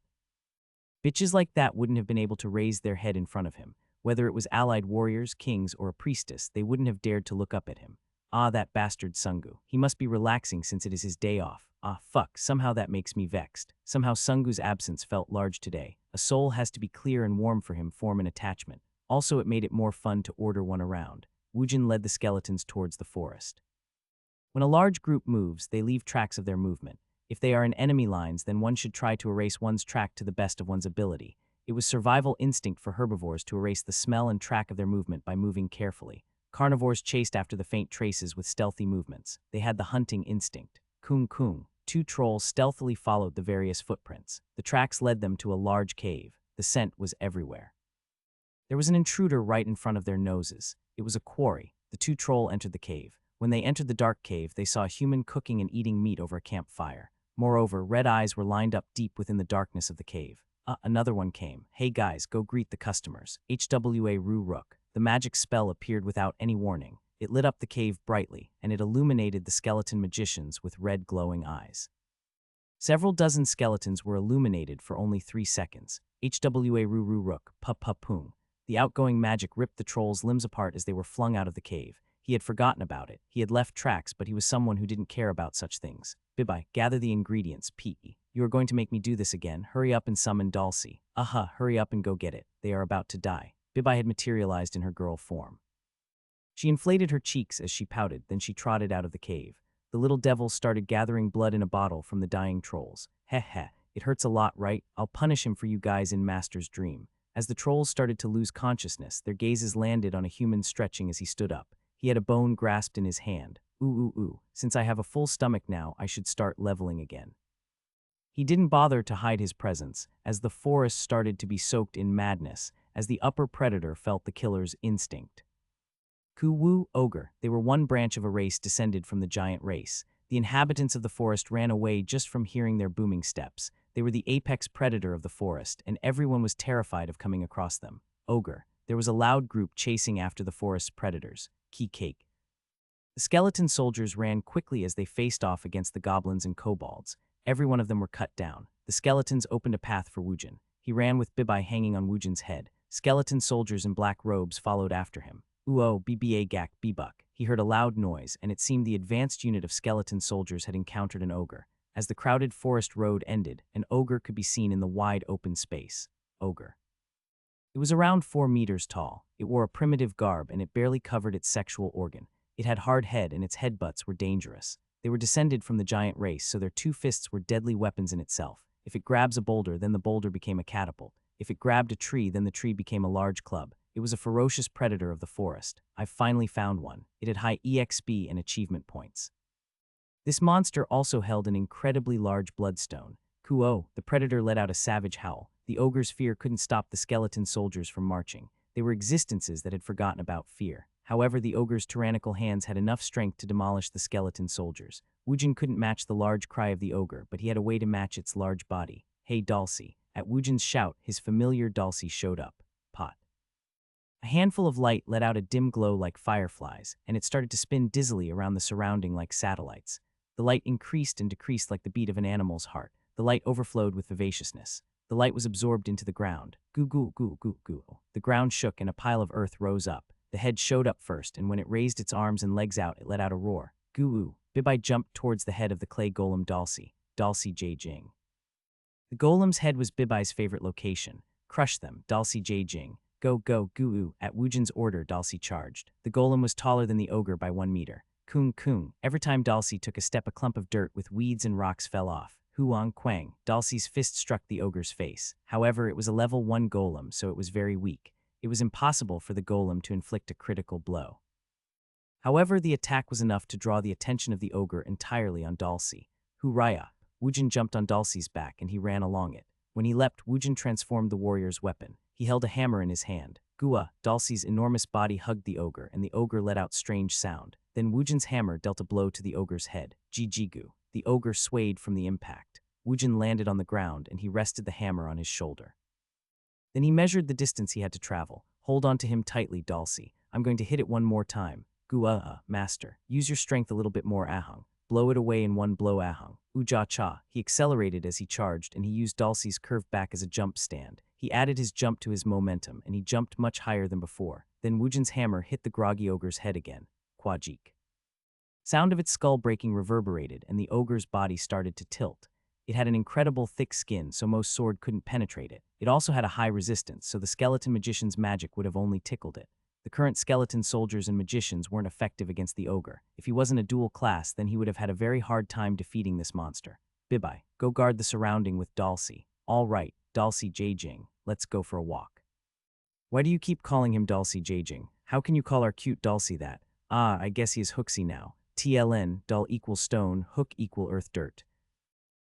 Bitches like that wouldn't have been able to raise their head in front of him. Whether it was allied warriors, kings, or a priestess, they wouldn't have dared to look up at him. That bastard Sungu. He must be relaxing since it is his day off. Fuck, somehow that makes me vexed. Somehow Sungu's absence felt large today. A soul has to be clear and warm for him, form an attachment. Also, it made it more fun to order one around. Woojin led the skeletons towards the forest. When a large group moves, they leave tracks of their movement. If they are in enemy lines, then one should try to erase one's track to the best of one's ability. It was survival instinct for herbivores to erase the smell and track of their movement by moving carefully. Carnivores chased after the faint traces with stealthy movements. They had the hunting instinct. Kung. 2 trolls stealthily followed the various footprints. The tracks led them to a large cave. The scent was everywhere. There was an intruder right in front of their noses. It was a quarry. The 2 trolls entered the cave. When they entered the dark cave, they saw a human cooking and eating meat over a campfire. Moreover, red eyes were lined up deep within the darkness of the cave. Another one came. Hey guys, go greet the customers. Hwa Ru Rook. The magic spell appeared without any warning. It lit up the cave brightly, and it illuminated the skeleton magicians with red glowing eyes. Several dozen skeletons were illuminated for only 3 seconds. Hwa Ru Rook. Poong. The outgoing magic ripped the trolls' limbs apart as they were flung out of the cave. He had forgotten about it. He had left tracks, but he was someone who didn't care about such things. Bibai, gather the ingredients, P.E. You are going to make me do this again. Hurry up and summon Dulcie. Hurry up and go get it. They are about to die. Bibai had materialized in her girl form. She inflated her cheeks as she pouted, then she trotted out of the cave. The little devils started gathering blood in a bottle from the dying trolls. It hurts a lot, right? I'll punish him for you guys in Master's dream. As the trolls started to lose consciousness, their gazes landed on a human stretching as he stood up. He had a bone grasped in his hand. Since I have a full stomach now, I should start leveling again. He didn't bother to hide his presence, as the forest started to be soaked in madness, as the upper predator felt the killer's instinct. Ku-Wu, ogre, they were one branch of a race descended from the giant race. The inhabitants of the forest ran away just from hearing their booming steps. They were the apex predator of the forest, and everyone was terrified of coming across them. Ogre, there was a loud group chasing after the forest's predators. Cake. The skeleton soldiers ran quickly as they faced off against the goblins and kobolds. Every one of them were cut down. The skeletons opened a path for Woojin. He ran with Bibai hanging on Woojin's head. Skeleton soldiers in black robes followed after him. Bba gak bebuk. He heard a loud noise, and it seemed the advanced unit of skeleton soldiers had encountered an ogre. As the crowded forest road ended, an ogre could be seen in the wide open space. Ogre. It was around 4 meters tall. It wore a primitive garb, and it barely covered its sexual organ. It had hard head, and its headbutts were dangerous. They were descended from the giant race, so their 2 fists were deadly weapons in itself. If it grabs a boulder, then the boulder became a catapult. If it grabbed a tree, then the tree became a large club. It was a ferocious predator of the forest. I've finally found one. It had high EXP and achievement points. This monster also held an incredibly large bloodstone. Kuo, the predator let out a savage howl. The ogre's fear couldn't stop the skeleton soldiers from marching. They were existences that had forgotten about fear. However, the ogre's tyrannical hands had enough strength to demolish the skeleton soldiers. Woojin couldn't match the large cry of the ogre, but he had a way to match its large body. Hey Dulcie. At Woojin's shout, his familiar Dulcie showed up. Pot. A handful of light let out a dim glow like fireflies, and it started to spin dizzily around the surrounding like satellites. The light increased and decreased like the beat of an animal's heart. The light overflowed with vivaciousness. The light was absorbed into the ground. Goo. The ground shook and a pile of earth rose up. The head showed up first, and when it raised its arms and legs out, it let out a roar. Goo. Bibai jumped towards the head of the clay golem Dulcie. Dulcie J. Jing. The golem's head was Bibai's favorite location. Crush them, Dalsi Jing. Go, go, guu. At Wujin's order, Dalsi charged. The golem was taller than the ogre by 1 meter. Kung kung. Every time Dalsi took a step, a clump of dirt with weeds and rocks fell off. Huang quang. Dalsi's fist struck the ogre's face. However, it was a level 1 golem, so it was very weak. It was impossible for the golem to inflict a critical blow. However, the attack was enough to draw the attention of the ogre entirely on Dalsi. Hurrah! Wujin jumped on Dalsi's back and he ran along it. When he leapt, Wujin transformed the warrior's weapon. He held a hammer in his hand. Gua, Dalsi's enormous body hugged the ogre, and the ogre let out strange sound. Then Wujin's hammer dealt a blow to the ogre's head. Jijigu. The ogre swayed from the impact. Wujin landed on the ground, and he rested the hammer on his shoulder. Then he measured the distance he had to travel. Hold on to him tightly, Dalsi. I'm going to hit it one more time. Gua, master. Use your strength a little bit more, Ahung. Blow it away in one blow, Ahung. Uja-cha. He accelerated as he charged, and he used Dalsi's curved back as a jump stand. He added his jump to his momentum, and he jumped much higher than before. Then Wujin's hammer hit the groggy ogre's head again. Kwajik. Sound of its skull breaking reverberated, and the ogre's body started to tilt. It had an incredible thick skin, so most sword couldn't penetrate it. It also had a high resistance, so the skeleton magician's magic would have only tickled it. The current skeleton soldiers and magicians weren't effective against the ogre. If he wasn't a dual class, then he would have had a very hard time defeating this monster. Bibai, go guard the surrounding with Dalsi. All right, Dalsi Jing, let's go for a walk. Why do you keep calling him Dalsi Jing? How can you call our cute Dalsi that? Ah, I guess he is Hooksy now. TLN, Dal equals stone, hook equal earth dirt.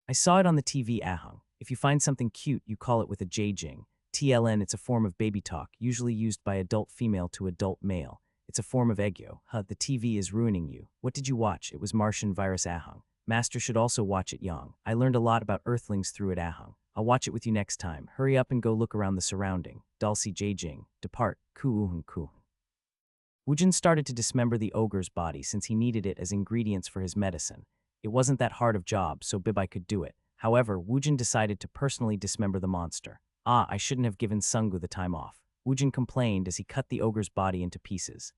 I saw it on the TV, Ahung. If you find something cute, you call it with a Jing. TLN, it's a form of baby talk, usually used by adult female to adult male. It's a form of egyo. The TV is ruining you. What did you watch? It was Martian Virus, Ahung. Master should also watch it, Yang. I learned a lot about earthlings through it, Ahung. I'll watch it with you next time. Hurry up and go look around the surrounding. Dalsi Jing. Depart. Ku. Wujin started to dismember the ogre's body since he needed it as ingredients for his medicine. It wasn't that hard of job, so Bibai could do it. However, Wujin decided to personally dismember the monster. I shouldn't have given Sungu the time off. Wujin complained as he cut the ogre's body into pieces.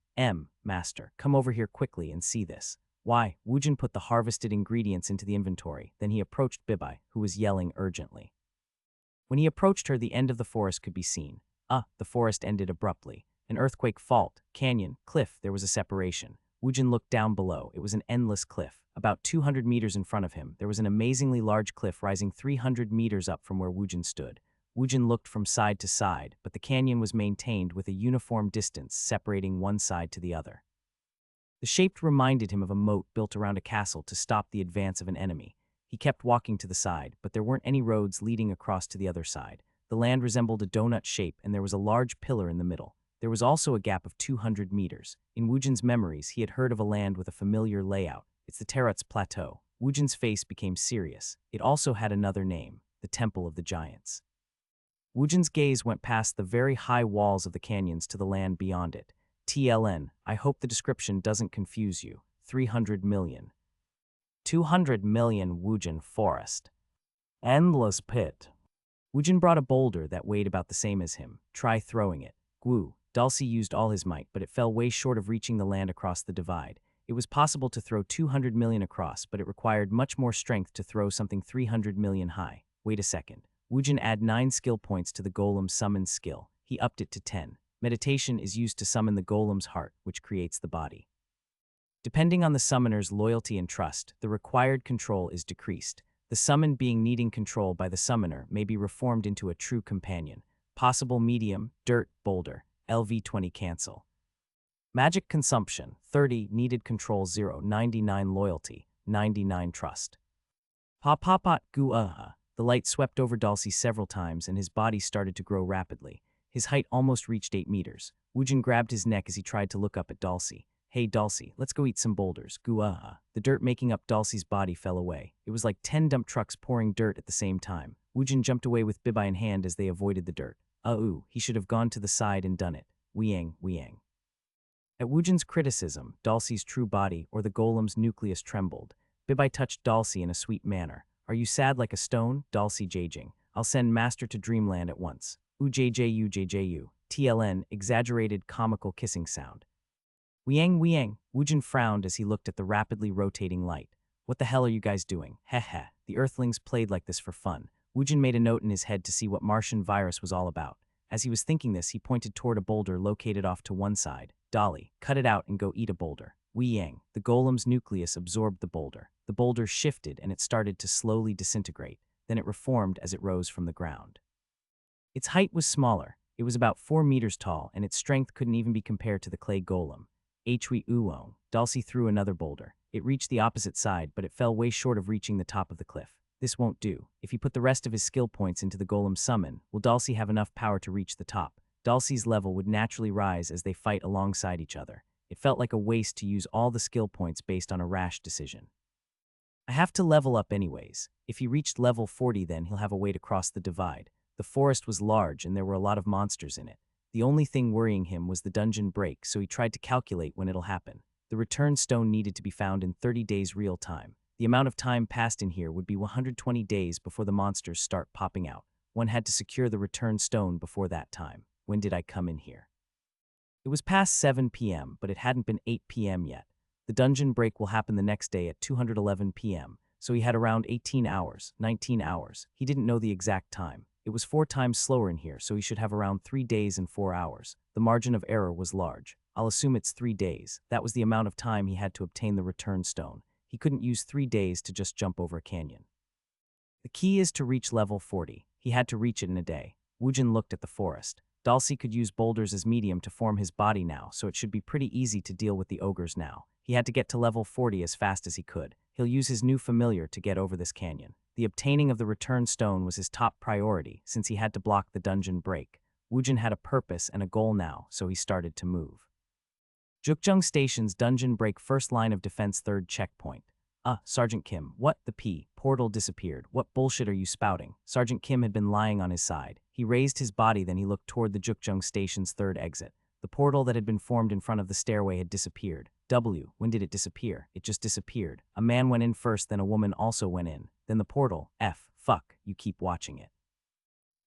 Master, come over here quickly and see this. Why? Wujin put the harvested ingredients into the inventory. Then he approached Bibai, who was yelling urgently. When he approached her, the end of the forest could be seen. The forest ended abruptly. An earthquake, fault, canyon, cliff, there was a separation. Wujin looked down below. It was an endless cliff. About 200 meters in front of him, there was an amazingly large cliff rising 300 meters up from where Wujin stood. Wujin looked from side to side, but the canyon was maintained with a uniform distance separating one side to the other. The shape reminded him of a moat built around a castle to stop the advance of an enemy. He kept walking to the side, but there weren't any roads leading across to the other side. The land resembled a donut shape, and there was a large pillar in the middle. There was also a gap of 200 meters. In Wujin's memories, he had heard of a land with a familiar layout. It's the Terut's Plateau. Wujin's face became serious. It also had another name, the Temple of the Giants. Wujin's gaze went past the very high walls of the canyons to the land beyond it. TLN, I hope the description doesn't confuse you. 300 million. 200 million Wujin forest. Endless pit. Wujin brought a boulder that weighed about the same as him. Try throwing it. Gu. Dalsi used all his might, but it fell way short of reaching the land across the divide. It was possible to throw 200 million across, but it required much more strength to throw something 300 million high. Wait a second. Wujin add 9 skill points to the golem's summon skill. He upped it to 10. Meditation is used to summon the golem's heart, which creates the body. Depending on the summoner's loyalty and trust, the required control is decreased. The summoned being needing control by the summoner may be reformed into a true companion. Possible medium, dirt, boulder, LV20 cancel. Magic consumption, 30, needed control 0, 99 loyalty, 99 trust. Pop gu The light swept over Dalsi several times and his body started to grow rapidly. His height almost reached 8 meters. Wujin grabbed his neck as he tried to look up at Dalsi. Hey Dalsi, let's go eat some boulders. Gu The dirt making up Dalsi's body fell away. It was like 10 dump trucks pouring dirt at the same time. Wujin jumped away with Bibai in hand as they avoided the dirt. He should have gone to the side and done it. Wiang. At Wujin's criticism, Dalsi's true body or the golem's nucleus trembled. Bibai touched Dalsi in a sweet manner. Are you sad like a stone? Dalsi Jing. I'll send Master to Dreamland at once. Ujju. TLN, exaggerated comical kissing sound. Wiang. Wujin frowned as he looked at the rapidly rotating light. What the hell are you guys doing? Heh. The earthlings played like this for fun. Woojin made a note in his head to see what Martian virus was all about. As he was thinking this, he pointed toward a boulder located off to one side. Dolly, cut it out and go eat a boulder. Wei Yang, the golem's nucleus absorbed the boulder. The boulder shifted and it started to slowly disintegrate. Then it reformed as it rose from the ground. Its height was smaller. It was about 4 meters tall, and its strength couldn't even be compared to the clay golem. Hui Uong, Dulcie threw another boulder. It reached the opposite side, but it fell way short of reaching the top of the cliff. This won't do. If he put the rest of his skill points into the golem summon, will Dulcie have enough power to reach the top? Dulcie's level would naturally rise as they fight alongside each other. It felt like a waste to use all the skill points based on a rash decision. I have to level up anyways. If he reached level 40, then he'll have a way to cross the divide. The forest was large and there were a lot of monsters in it. The only thing worrying him was the dungeon break, so he tried to calculate when it'll happen. The return stone needed to be found in 30 days real time. The amount of time passed in here would be 120 days before the monsters start popping out. One had to secure the return stone before that time. When did I come in here? It was past 7 p.m., but it hadn't been 8 p.m. yet. The dungeon break will happen the next day at 211 p.m., so he had around 18 hours, 19 hours. He didn't know the exact time. It was 4 times slower in here, so he should have around 3 days and 4 hours. The margin of error was large. I'll assume it's 3 days. That was the amount of time he had to obtain the return stone. He couldn't use 3 days to just jump over a canyon. The key is to reach level 40. He had to reach it in a day. Woojin looked at the forest. Dulcie could use boulders as medium to form his body now, so it should be pretty easy to deal with the ogres now. He had to get to level 40 as fast as he could. He'll use his new familiar to get over this canyon. The obtaining of the return stone was his top priority, since he had to block the dungeon break. Woojin had a purpose and a goal now, so he started to move. Jukjeong Station's dungeon break first line of defense third checkpoint. Sergeant Kim, what the P? Portal disappeared. What bullshit are you spouting? Sergeant Kim had been lying on his side. He raised his body, then he looked toward the Jukjeong Station's third exit. The portal that had been formed in front of the stairway had disappeared. When did it disappear? It just disappeared. A man went in first, then a woman also went in. Then the portal. Fuck, you keep watching it.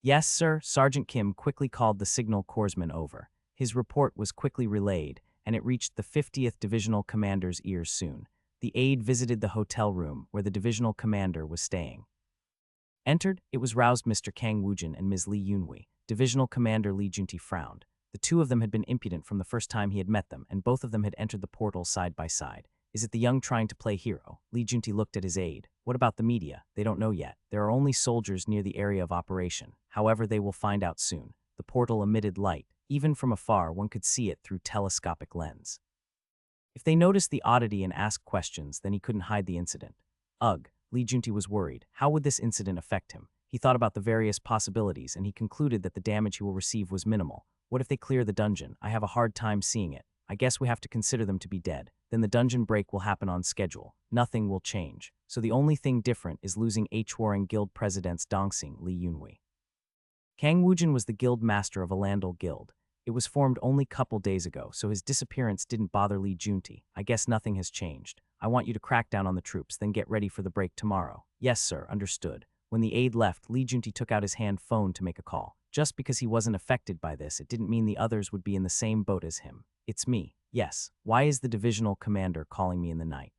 Yes, sir. Sergeant Kim quickly called the signal corpsman over. His report was quickly relayed, and it reached the 50th Divisional Commander's ears soon. The aide visited the hotel room where the Divisional Commander was staying. Entered, it was roused Mr. Kang Woojin and Ms. Lee Yunhui. Divisional Commander Lee Junti frowned. The two of them had been impudent from the first time he had met them, and both of them had entered the portal side by side. Is it the young trying to play hero? Lee Junti looked at his aide. What about the media? They don't know yet. There are only soldiers near the area of operation. However, they will find out soon. The portal emitted light. Even from afar, one could see it through telescopic lens. If they noticed the oddity and asked questions, then he couldn't hide the incident. Ugh, Lee Junti was worried. How would this incident affect him? He thought about the various possibilities, and he concluded that the damage he will receive was minimal. What if they clear the dungeon? I have a hard time seeing it. I guess we have to consider them to be dead. Then the dungeon break will happen on schedule. Nothing will change. So the only thing different is losing Warring Guild President's Dongsing Lee Yunhui. Kang Woojin was the guild master of Alandal Guild. It was formed only couple days ago, so his disappearance didn't bother Lee Junti. I guess nothing has changed. I want you to crack down on the troops, then get ready for the break tomorrow. Yes, sir, understood. When the aide left, Lee Junti took out his hand phone to make a call. Just because he wasn't affected by this, it didn't mean the others would be in the same boat as him. It's me. Yes. Why is the divisional commander calling me in the night?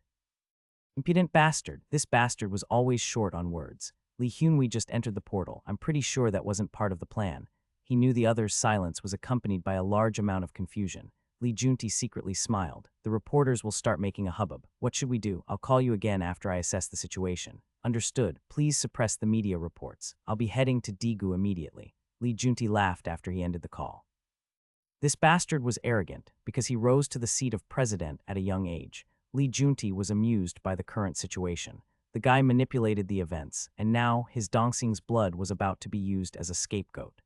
Impudent bastard. This bastard was always short on words. Lee Hyunwee just entered the portal. I'm pretty sure that wasn't part of the plan. He knew the other's silence was accompanied by a large amount of confusion. Lee Junti secretly smiled. The reporters will start making a hubbub. What should we do? I'll call you again after I assess the situation. Understood. Please suppress the media reports. I'll be heading to Daegu immediately. Lee Junti laughed after he ended the call. This bastard was arrogant because he rose to the seat of president at a young age. Lee Junti was amused by the current situation. The guy manipulated the events, and now his Dongsing's blood was about to be used as a scapegoat.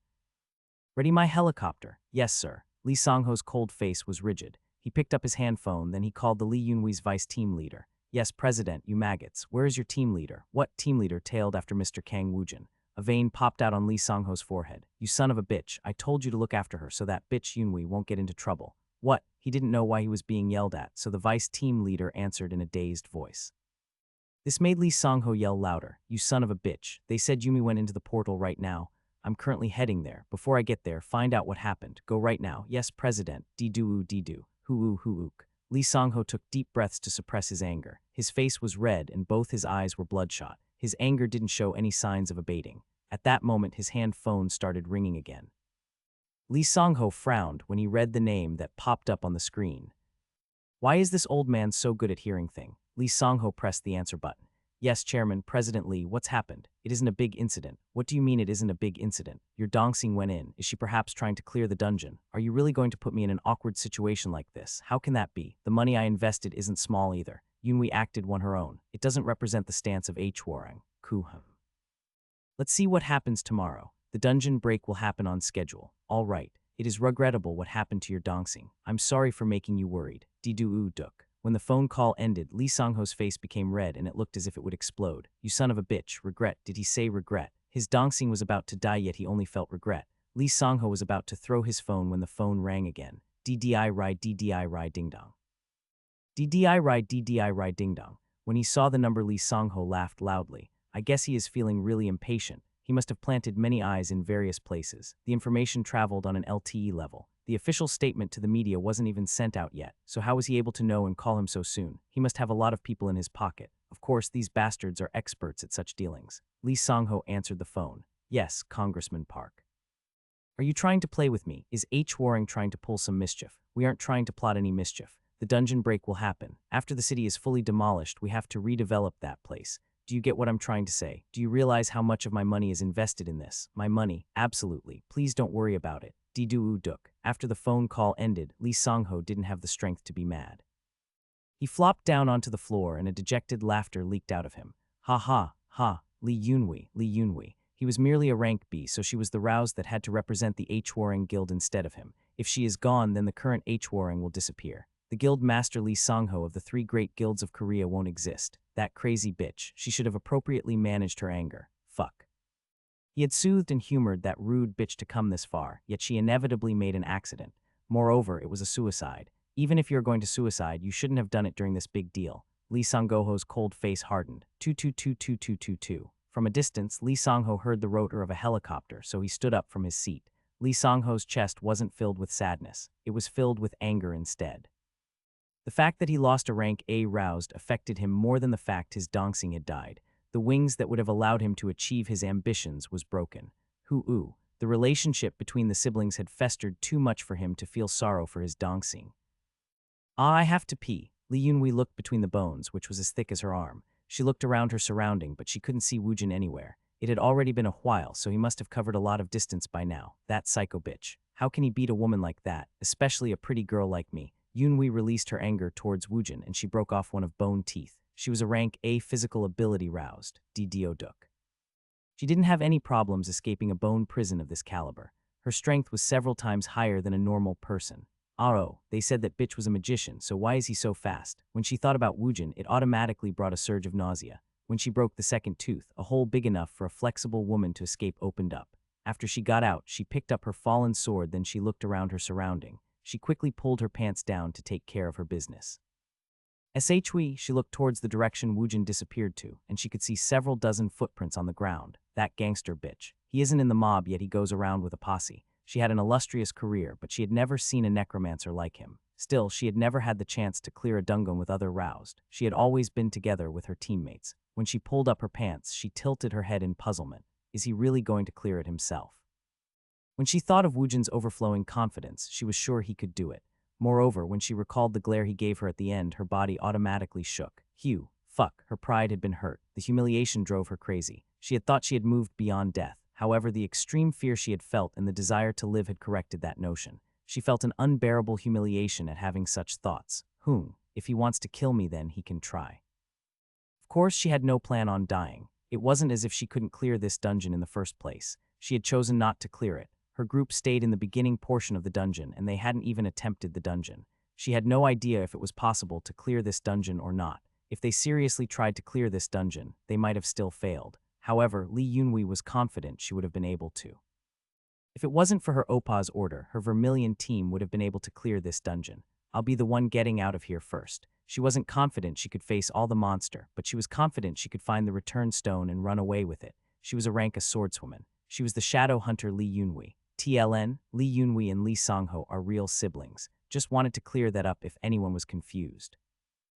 Ready my helicopter? Yes, sir. Lee Songho's cold face was rigid. He picked up his handphone, then he called the Lee Yunwee's vice team leader. Yes, President, you maggots. Where is your team leader? What team leader? Tailed after Mr. Kang Woojin. A vein popped out on Lee Songho's forehead. You son of a bitch. I told you to look after her so that bitch Yunwee won't get into trouble. What? He didn't know why he was being yelled at, so the vice team leader answered in a dazed voice. This made Lee Songho yell louder. You son of a bitch. They said Yumi went into the portal right now. I'm currently heading there. Before I get there, find out what happened. Go right now. Yes, President. Didu. Hoo-ook. Lee Songho took deep breaths to suppress his anger. His face was red and both his eyes were bloodshot. His anger didn't show any signs of abating. At that moment, his hand phone started ringing again. Lee Song-ho frowned when he read the name that popped up on the screen. Why is this old man so good at hearing things? Lee Song-ho pressed the answer button. Yes, Chairman, President Lee, what's happened? It isn't a big incident. What do you mean it isn't a big incident? Your Dongsing went in. Is she perhaps trying to clear the dungeon? Are you really going to put me in an awkward situation like this? How can that be? The money I invested isn't small either. Yunwi acted on her own. It doesn't represent the stance of Hwarang. Kuhum. Let's see what happens tomorrow. The dungeon break will happen on schedule. All right. It is regrettable what happened to your Dongsing. I'm sorry for making you worried. Duk. When the phone call ended, Lee Song-ho's face became red and it looked as if it would explode. You son of a bitch. Regret. Did he say regret? His Dongsing was about to die, yet he only felt regret. Lee Song-ho was about to throw his phone when the phone rang again. DDI ride ding dong. DDI ride ding dong. When he saw the number, Lee Song-ho laughed loudly. I guess he is feeling really impatient. He must have planted many eyes in various places. The information traveled on an LTE level. The official statement to the media wasn't even sent out yet, so how was he able to know and call him so soon? He must have a lot of people in his pocket. Of course, these bastards are experts at such dealings. Lee Song-ho answered the phone. Yes, Congressman Park. Are you trying to play with me? Is Hwarang trying to pull some mischief? We aren't trying to plot any mischief. The dungeon break will happen. After the city is fully demolished, we have to redevelop that place. Do you get what I'm trying to say? Do you realize how much of my money is invested in this? My money? Absolutely. Please don't worry about it. Duk. After the phone call ended, Lee Song-ho didn't have the strength to be mad. He flopped down onto the floor and a dejected laughter leaked out of him. Ha ha, ha, Lee Yunwi. He was merely a rank B, so she was the rouse that had to represent the Hwarang guild instead of him. If she is gone, then the current Hwarang will disappear. The guild master Lee Song-ho of the three great guilds of Korea won't exist. That crazy bitch. She should have appropriately managed her anger. Fuck. He had soothed and humored that rude bitch to come this far, yet she inevitably made an accident. Moreover, it was a suicide. Even if you're going to suicide, you shouldn't have done it during this big deal. Lee Song-goho's cold face hardened. 222222. From a distance, Lee Song-ho heard the rotor of a helicopter, so he stood up from his seat. Lee Song-ho's chest wasn't filled with sadness. It was filled with anger instead. The fact that he lost a rank A roused affected him more than the fact his Dongsing had died. The wings that would have allowed him to achieve his ambitions was broken. The relationship between the siblings had festered too much for him to feel sorrow for his Dongsing. I have to pee. Lee Yunwi looked between the bones, which was as thick as her arm. She looked around her surrounding, but she couldn't see Woojin anywhere. It had already been a while, so he must have covered a lot of distance by now. That psycho bitch. How can he beat a woman like that, especially a pretty girl like me? Yunwi released her anger towards Woojin and she broke off one of bone teeth. She was a rank A physical ability roused. Duk. She didn't have any problems escaping a bone prison of this caliber. Her strength was several times higher than a normal person. They said that bitch was a magician, so why is he so fast? When she thought about Woojin, it automatically brought a surge of nausea. When she broke the second tooth, a hole big enough for a flexible woman to escape opened up. After she got out, she picked up her fallen sword, then she looked around her surrounding. She quickly pulled her pants down to take care of her business. She looked towards the direction Woojin disappeared to, and she could see several dozen footprints on the ground. That gangster bitch. He isn't in the mob, yet he goes around with a posse. She had an illustrious career, but she had never seen a necromancer like him. Still, she had never had the chance to clear a dungeon with other roused. She had always been together with her teammates. When she pulled up her pants, she tilted her head in puzzlement. Is he really going to clear it himself? When she thought of Woojin's overflowing confidence, she was sure he could do it. Moreover, when she recalled the glare he gave her at the end, her body automatically shook. Her pride had been hurt. The humiliation drove her crazy. She had thought she had moved beyond death. However, the extreme fear she had felt and the desire to live had corrected that notion. She felt an unbearable humiliation at having such thoughts. If he wants to kill me, then he can try. Of course, she had no plan on dying. It wasn't as if she couldn't clear this dungeon in the first place. She had chosen not to clear it. Her group stayed in the beginning portion of the dungeon, and they hadn't even attempted the dungeon. She had no idea if it was possible to clear this dungeon or not. If they seriously tried to clear this dungeon, they might have still failed. However, Lee Yunwi was confident she would have been able to. If it wasn't for her Opa's order, her Vermilion team would have been able to clear this dungeon. I'll be the one getting out of here first. She wasn't confident she could face all the monster, but she was confident she could find the return stone and run away with it. She was a rank A swordswoman. She was the shadow hunter Lee Yunwi. TLN, Lee Yunwi and Lee Song-ho are real siblings. Just wanted to clear that up if anyone was confused.